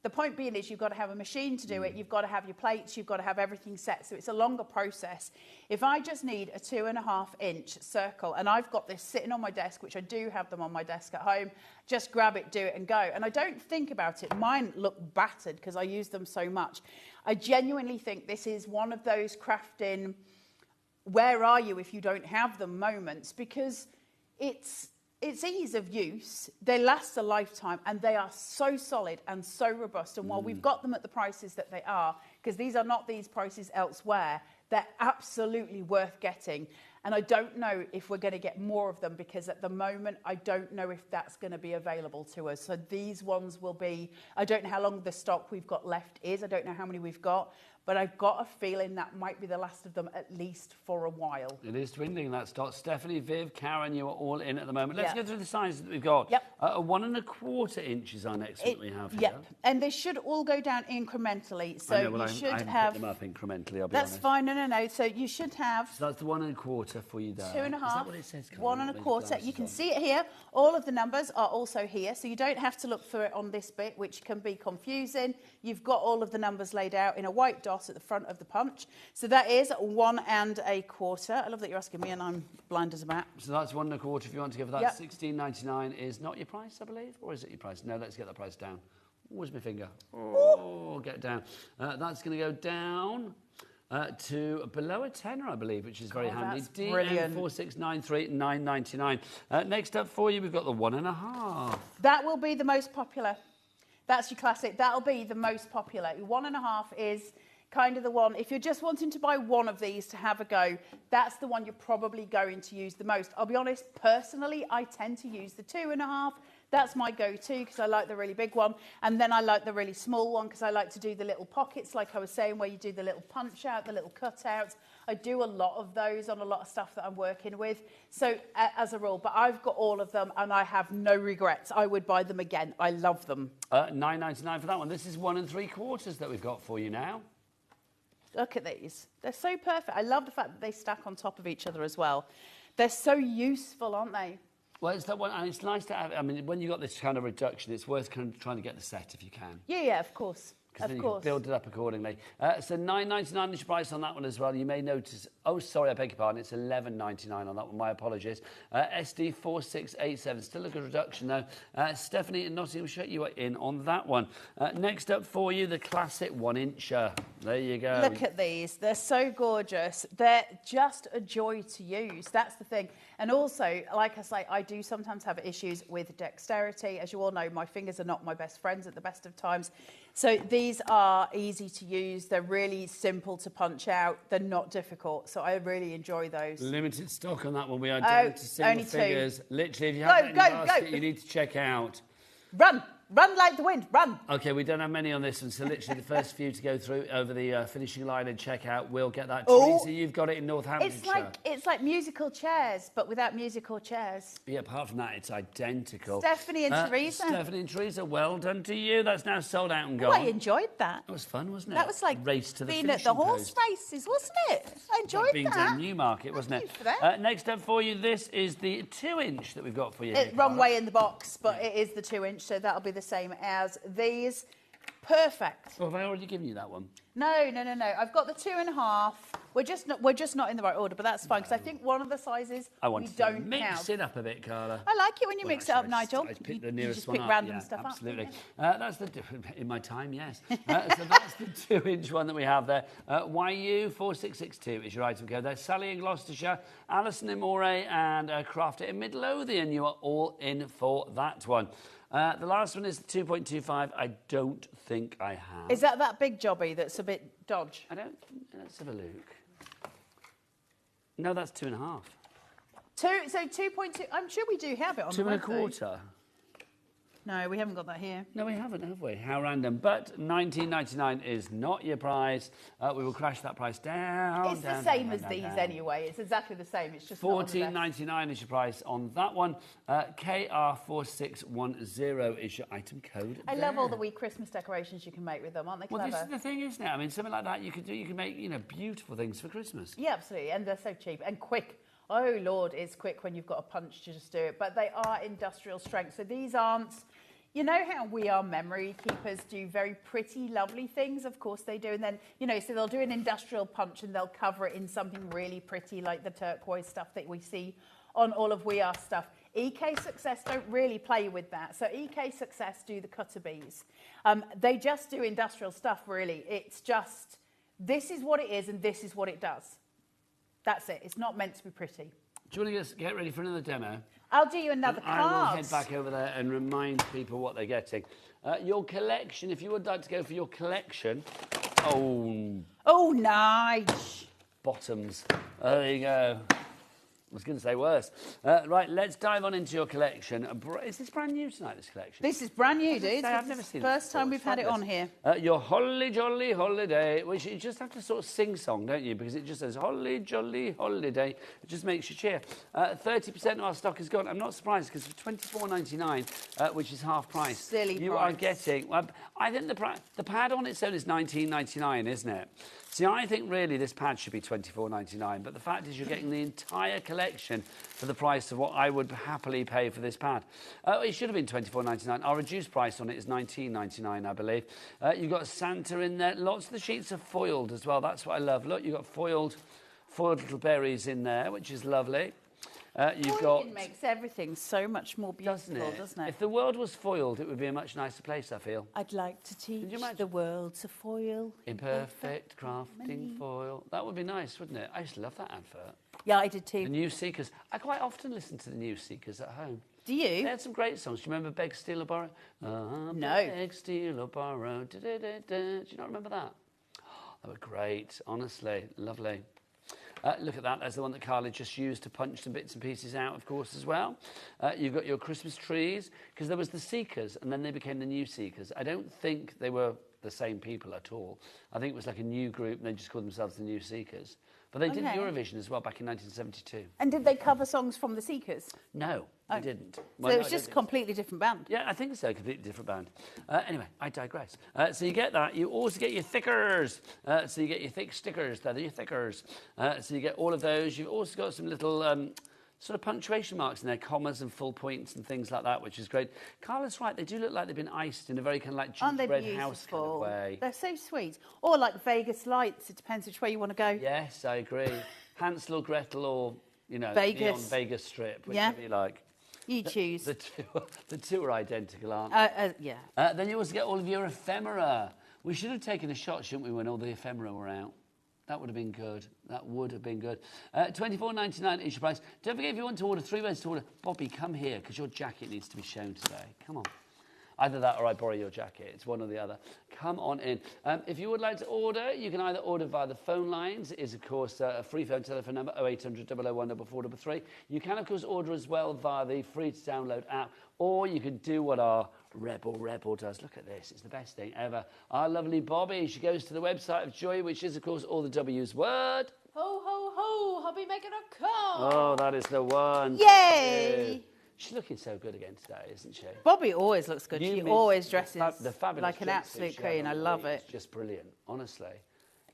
The point being is you've got to have a machine to do it, you've got to have your plates, you've got to have everything set, so it's a longer process. If I just need a 2.5 inch circle, and I've got this sitting on my desk, which I do have them on my desk at home, just grab it, do it and go. And I don't think about it. Mine look battered because I use them so much. I genuinely think this is one of those crafting, where are you if you don't have them moments, because it's ease of use, they last a lifetime, and they are so solid and so robust. And while we've got them at the prices that they are, because these are not these prices elsewhere, they're absolutely worth getting. And I don't know if we're going to get more of them, because at the moment, I don't know if that's going to be available to us. So these ones will be, I don't know how long the stock we've got left is. I don't know how many we've got. But I've got a feeling that might be the last of them, at least for a while. It is dwindling, that stock. Stephanie, Viv, Karen, you are all in at the moment. Let's go through the sizes that we've got. Yep. 1.25 inches our next one we have here. Yep, and they should all go down incrementally. So I know, well, you should I haven't have... picked them up incrementally, I'll be That's honest. fine, no. So you should have... So that's the 1.25 for you there. 2.5, Is that what it says, Karen? 1.25. You can see it here. All of the numbers are also here, so you don't have to look through it on this bit, which can be confusing. You've got all of the numbers laid out in a white dot at the front of the punch. So that is 1.25. I love that you're asking me, and I'm blind as a bat. So that's 1.25 if you want to give that. Yep. $16.99 is not your price, I believe, or is it your price? No, let's get that price down. Where's my finger? Oh, get it down. That's going to go down to below a tenner, I believe, which is very handy. That's brilliant. DM4693 9.99. Next up for you, we've got the 1.5. That will be the most popular. That's your classic. That'll be the most popular. Your 1.5 is kind of the one. If you're just wanting to buy one of these to have a go, that's the one you're probably going to use the most. I'll be honest, personally, I tend to use the 2.5. That's my go-to because I like the really big one. And then I like the really small one because I like to do the little pockets, like I was saying, where you do the little punch out, the little cutouts. I do a lot of those on a lot of stuff that I'm working with. So as a rule, but I've got all of them and I have no regrets. I would buy them again. I love them. $9.99 for that one. This is 1 3/4 that we've got for you now. Look at these. They're so perfect. I love the fact that they stack on top of each other as well. They're so useful, aren't they? Well, it's that one, and it's nice to have. I mean, when you've got this kind of reduction, it's worth kind of trying to get the set if you can. Yeah, of course. Because then you can build it up accordingly. So $9.99 is your price on that one as well. You may notice, oh, sorry, I beg your pardon, it's $11.99 on that one. My apologies. SD4687, still a good reduction though. Stephanie and Nottinghamshire, you are in on that one. Next up for you, the classic 1-incher. There you go. Look at these. They're so gorgeous. They're just a joy to use. That's the thing. And also, like I say, I do sometimes have issues with dexterity. As you all know, my fingers are not my best friends at the best of times. So these are easy to use. They're really simple to punch out. They're not difficult. So I really enjoy those. Limited stock on that one. We are down to single only figures. 2. Literally, if you have that in your basket, you need to check out. Run! Run like the wind, run! Okay, we don't have many on this one, so literally the first few to go through over the finishing line and check out, we'll get that. Oh, Teresa, you've got it in Northamptonshire. It's like musical chairs, but without musical chairs. Yeah, apart from that, it's identical. Stephanie and Teresa. Stephanie and Teresa, well done to you. That's now sold out and Oh, gone. I enjoyed that. That was fun, wasn't it? That was like race to the being at the horse races, wasn't it? I enjoyed being that. down Newmarket, wasn't it? for that. Next up for you, this is the 2-inch that we've got for you. It's wrong way in the box, but it is the 2-inch, so that'll be the same as these. Perfect. Oh, have I already given you that one? No. I've got the 2.5. We're just not in the right order, but that's fine because I think one of the sizes I want we to don't mix have. it up a bit, Carla. I like it when you mix it up, Nigel. I pick the You nearest just one pick up. random Yeah, stuff absolutely. up. That's the in my time, yes. So that's the 2-inch one that we have there. YU4662 is your item code there. Sally in Gloucestershire, Alison in Moray, and Crafter in Midlothian. You are all in for that one. The last one is the 2.25. I don't think I have. Is that big jobby that's a bit dodge? I don't. Let's have a look. No, that's 2.5. So 2.2. I'm sure we do have it on 2 the web, though. 1/4. No, we haven't got that here. No, we haven't, have we? How random. But $19.99 is not your price. We will crash that price down. It's the same as these anyway. It's exactly the same. It's just $14.99 is your price on that one. KR4610 is your item code. I love all the wee Christmas decorations you can make with them, aren't they clever? Well, this is the thing, isn't it? I mean, something like that you can make, beautiful things for Christmas. Yeah, absolutely. And they're so cheap and quick. Oh, Lord, it's quick when you've got a punch to just do it. But they are industrial strength. So these aren't... You know how we are memory keepers do very pretty, lovely things? Of course they do. And then, so they'll do an industrial punch and they'll cover it in something really pretty like the turquoise stuff that we see on all of We Are stuff. EK Success don't really play with that. So EK Success do the cutter bees. They just do industrial stuff, really. It's just, this is what it is and this is what it does. That's it. It's not meant to be pretty. Do you want to get ready for another demo? I'll do you another card. I will head back over there and remind people what they're getting. Your collection, if you would like to go for your collection... Oh, nice. Bottoms. There you go. I was going to say worse. Right, let's dive on into your collection. Is this brand new tonight, this collection? This is brand new, dude. I've never seen it. First time we've had it on here. Your Holly Jolly Holiday, which you just have to sort of sing song, don't you? Because it just says Holly Jolly Holiday. It just makes you cheer. 30% of our stock is gone. I'm not surprised because for $24.99, which is half price, silly you price. are getting... I think the pad on its own is $19.99, isn't it? See, I think really this pad should be $24.99, but the fact is you're getting the entire collection for the price of what I would happily pay for this pad. It should have been $24.99. Our reduced price on it is $19.99, I believe. You've got Santa in there. Lots of the sheets are foiled as well. That's what I love. Look, you've got foiled little berries in there, which is lovely. You've Foiling got... makes everything so much more beautiful, doesn't it? If the world was foiled, it would be a much nicer place, I feel. I'd like to teach the world to foil. Imperfect crafting foil. That would be nice, wouldn't it? I used to love that advert. Yeah, I did too. The New Seekers. I quite often listen to the New Seekers at home. Do you? They had some great songs. Do you remember Beg, Steal or Borrow? No. Beg, Steal or Borrow. Do you not remember that? They were great, honestly. Lovely. Look at that. That's the one that Carla just used to punch some bits and pieces out, of course, as well. You've got your Christmas trees, because there was the Seekers, and then they became the New Seekers. I don't think they were the same people at all. I think it was like a new group, and they just called themselves the New Seekers. But they did Eurovision as well back in 1972. And did they cover songs from the Seekers? No, they didn't. So it was just a completely different band? Yeah, I think so, a completely different band. Anyway, I digress. So you get that. You also get your thickers. So you get your thick stickers. They're your thickers. So you get all of those. You've also got some little... sort of punctuation marks in there, commas and full points and things like that, which is great. Carla's right, they do look like they've been iced in a very kind of like gingerbread house kind of way. They're so sweet. Or like Vegas lights, it depends which way you want to go. Yes, I agree. Hansel or Gretel or, you know, Vegas. Neon Vegas Strip, whichever you like. You choose. The two are identical, aren't they? Yeah. Then you also get all of your ephemera. We should have taken a shot, shouldn't we, when all the ephemera were out? That would have been good. That would have been good. $24.99 is your price. Don't forget, if you want to order, 3 ways to order. Bobby, come here, because your jacket needs to be shown today. Come on. Either that or I borrow your jacket. It's one or the other. Come on in. If you would like to order, you can either order via the phone lines. It is, of course, a free phone telephone number, 0800 001 4433. You can, of course, order as well via the free-to-download app, or you can do what our Rebel does. Look at this. It's the best thing ever. Our lovely Bobby, she goes to the website of Joy, which is, of course, all the W's word. Ho, ho, ho, HobbyMaker.com. Oh, that is the one. Yay! She's looking so good again today, isn't she? Bobby always looks good. She always dresses like an jumpsuit absolute queen. I love it. It's just brilliant, honestly.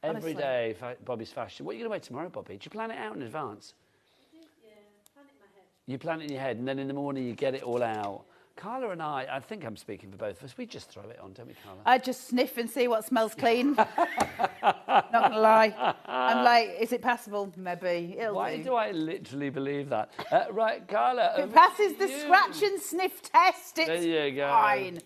Every day, Bobby's fashion. What are you going to wear tomorrow, Bobby? Do you plan it out in advance? Yeah, plan it in my head. You plan it in your head, and then in the morning you get it all out. Carla and I think I'm speaking for both of us, we just throw it on, don't we, Carla? I just sniff and see what smells clean. Not going to lie. I'm like, is it passable? Maybe. Why do I literally believe that? Right, Carla. If it passes the scratch and sniff test, it's there you go. fine.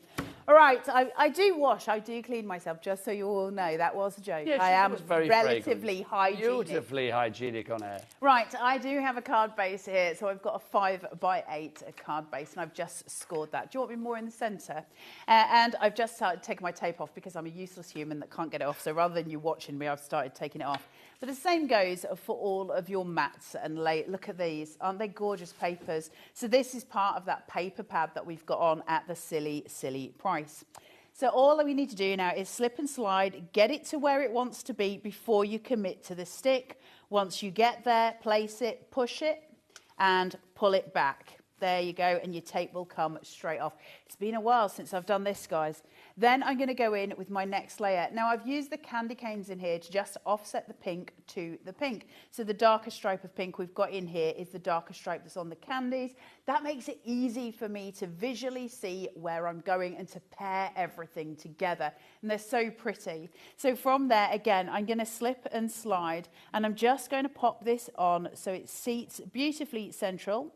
All right, I do wash, I do clean myself, just so you all know. That was a joke. Yeah, I am very relatively hygienic. Beautifully hygienic on air. Right, I do have a card base here, so I've got a 5x8 card base, and I've just scored that. Do you want me more in the centre? And I've just started taking my tape off because I'm a useless human that can't get it off, so rather than you watching me, I've started taking it off. But the same goes for all of your mats and look at these. Aren't they gorgeous papers? So this is part of that paper pad that we've got on at the silly, silly price. So all that we need to do now is slip and slide, get it to where it wants to be before you commit to the stick. Once you get there, place it, push it, and pull it back. There you go, and your tape will come straight off. It's been a while since I've done this, guys. Then I'm going to go in with my next layer. Now, I've used the candy canes in here to just offset the pink to the pink. So the darker stripe of pink we've got in here is the darker stripe that's on the candies. That makes it easy for me to visually see where I'm going and to pair everything together. And they're so pretty. So from there, again, I'm going to slip and slide, and I'm just going to pop this on so it seats beautifully central.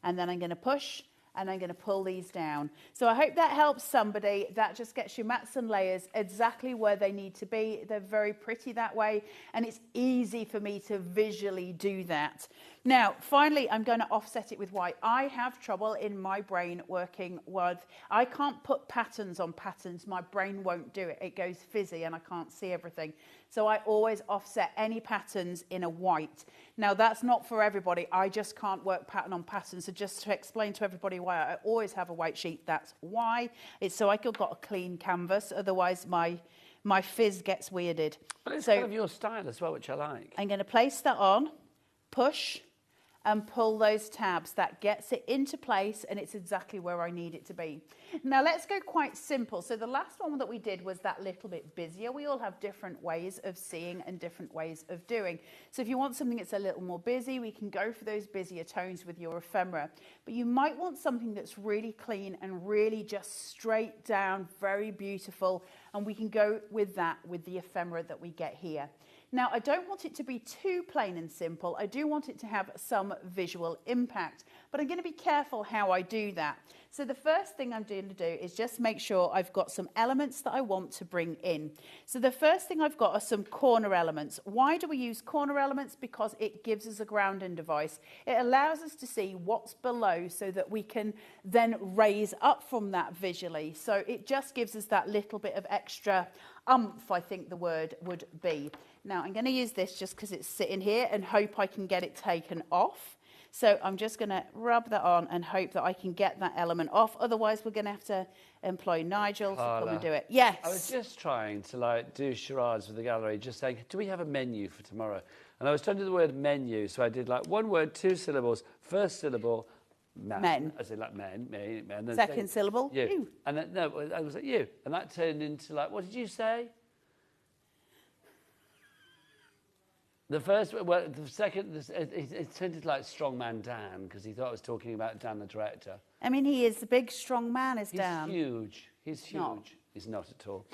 And then I'm going to push and I'm going to pull these down. So I hope that helps somebody. That just gets your mats and layers exactly where they need to be. They're very pretty that way, and it's easy for me to visually do that. Now, finally, I'm going to offset it with white. I have trouble in my brain working with, I can't put patterns on patterns. My brain won't do it. It goes fizzy and I can't see everything. So I always offset any patterns in a white. Now, that's not for everybody. I just can't work pattern on pattern. So just to explain to everybody why I always have a white sheet, that's why. It's so I've got a clean canvas. Otherwise, my fizz gets weirded. But it's kind of your style as well, which I like. I'm going to place that on, push, and pull those tabs. That gets it into place, and it's exactly where I need it to be. Now let's go quite simple. So the last one that we did was that little bit busier. We all have different ways of seeing and different ways of doing. So if you want something that's a little more busy, we can go for those busier tones with your ephemera. But you might want something that's really clean and really just straight down, very beautiful. And we can go with that with the ephemera that we get here. Now, I don't want it to be too plain and simple. I do want it to have some visual impact, but I'm going to be careful how I do that. So the first thing I'm going to do is just make sure I've got some elements that I want to bring in. So the first thing I've got are some corner elements. Why do we use corner elements? Because it gives us a grounding device. It allows us to see what's below so that we can then raise up from that visually. So it just gives us that little bit of extra oomph, I think the word would be. Now I'm going to use this just because it's sitting here and hope I can get it taken off. So I'm just going to rub that on and hope that I can get that element off. Otherwise, we're going to have to employ Nigel to come and do it. Yes. I was just trying to like do charades with the gallery, just saying, do we have a menu for tomorrow? And I was trying to do the word menu, so I did like one word, 2 syllables. First syllable, men. I said like men, me, men. Then second syllable, you. And then, no, I was like you. And that turned into like, what did you say? The first, well, the second, it turned into like Strongman Dan, because he thought I was talking about Dan, the director. I mean, he is the big strong man, is Dan. He's huge. He's huge. He's not at all.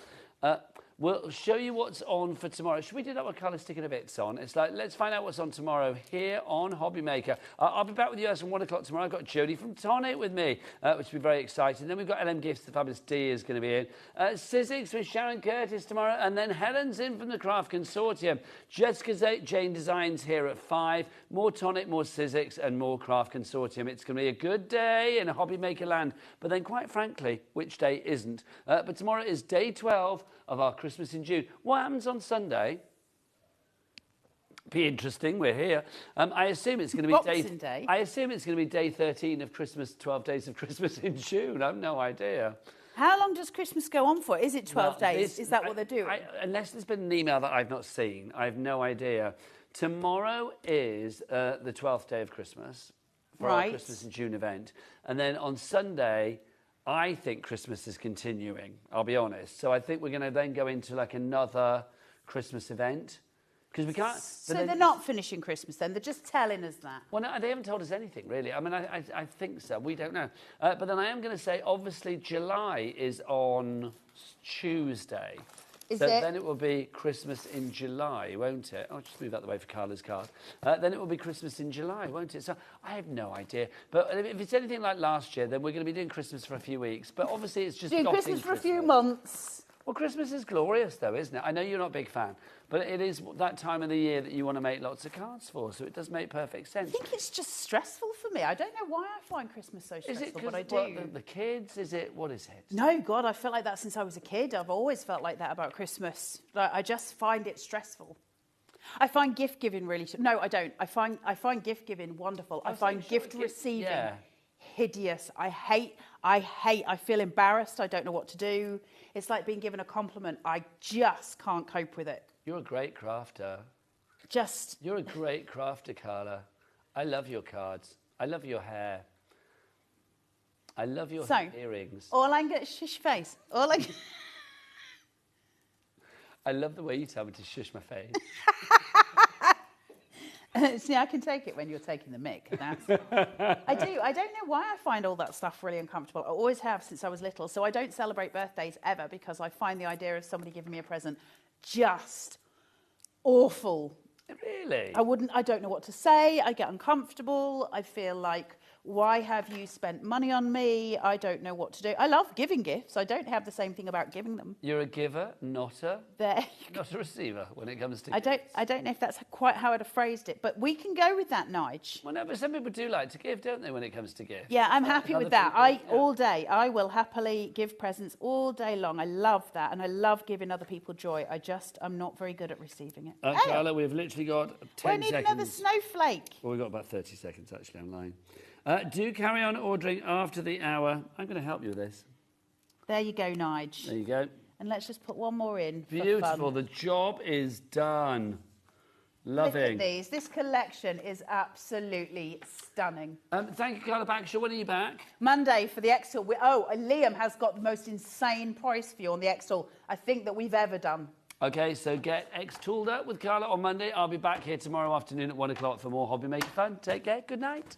We'll show you what's on for tomorrow. Should we do that with colour sticking of bits on? It's like, let's find out what's on tomorrow here on HobbyMaker. I'll be back with you guys from 1 o'clock tomorrow. I've got Jodie from Tonic with me, which will be very exciting. Then we've got LM Gifts, the fabulous D is going to be in. Sizzix with Sharon Curtis tomorrow. And then Helen's in from the Craft Consortium. Jessica Jane Designs here at 5. More Tonic, more Sizzix, and more Craft Consortium. It's going to be a good day in HobbyMaker land. But then, quite frankly, which day isn't? But tomorrow is day 12 of our Christmas in June. What happens on Sunday? Be interesting. We're here. I assume it's going to be Boxing Day. I assume it's going to be day 13 of Christmas. 12 days of Christmas in June. I've no idea. How long does Christmas go on for? Is it 12 days? Is that what they're doing? Unless there's been an email that I've not seen, I have no idea. Tomorrow is the 12th day of Christmas for our Christmas in June event, and then on Sunday, I think Christmas is continuing, I'll be honest. So I think we're going to then go into like another Christmas event. Because we can't... So they're not finishing Christmas then? They're just telling us that? Well, no, they haven't told us anything, really. I mean, I think so. We don't know. But then I am going to say, obviously, July is on Tuesday. Then it will be Christmas in July, won't it? I'll just move out the way for Carla's card. Then it will be Christmas in July, won't it? So I have no idea. But if it's anything like last year, then we're going to be doing Christmas for a few weeks. But obviously it's just doing Christmas for a few months. Well, Christmas is glorious, though, isn't it? I know you're not a big fan, but it is that time of the year that you want to make lots of cards for, so it does make perfect sense. I think it's just stressful for me. I don't know why I find Christmas so stressful, but I do. The kids? Is it? What is it? No, God, I felt like that since I was a kid. I've always felt like that about Christmas. I just find it stressful. I find gift giving really... No, I don't. I find gift giving wonderful. I find gift receiving hideous. I feel embarrassed. I don't know what to do. It's like being given a compliment. I just can't cope with it. You're a great crafter. You're a great crafter, Carla. I love your cards. I love your hair. I love your earrings. All I'm going to shush your face. I love the way you tell me to shush my face. See, I can take it when you're taking the mick. I do. I don't know why I find all that stuff really uncomfortable. I always have since I was little. So I don't celebrate birthdays ever because I find the idea of somebody giving me a present just awful. Really? I don't know what to say. I get uncomfortable. I feel like, why have you spent money on me? I don't know what to do. I love giving gifts. I don't have the same thing about giving them. You're a giver, not a receiver when it comes to gifts. I don't know if that's quite how I'd have phrased it, but we can go with that, Nige. Well, no, but some people do like to give, don't they, when it comes to gifts? Yeah, I'm happy with that. All day. I will happily give presents all day long. I love that, and I love giving other people joy. I'm not very good at receiving it. Carla, we've literally got 10 seconds. I need another snowflake. Well, we've got about 30 seconds, actually, online. Do carry on ordering after the hour. I'm going to help you with this. There you go, Nige. There you go. And let's just put one more in. Beautiful. The job is done. Loving. Look at these. This collection is absolutely stunning. Thank you, Carla Baxter. When are you back? Monday for the Excel. Liam has got the most insane price for you on the Excel I think that we've ever done. Okay, so get X-tooled up with Carla on Monday. I'll be back here tomorrow afternoon at 1 o'clock for more HobbyMaker fun. Take care. Good night.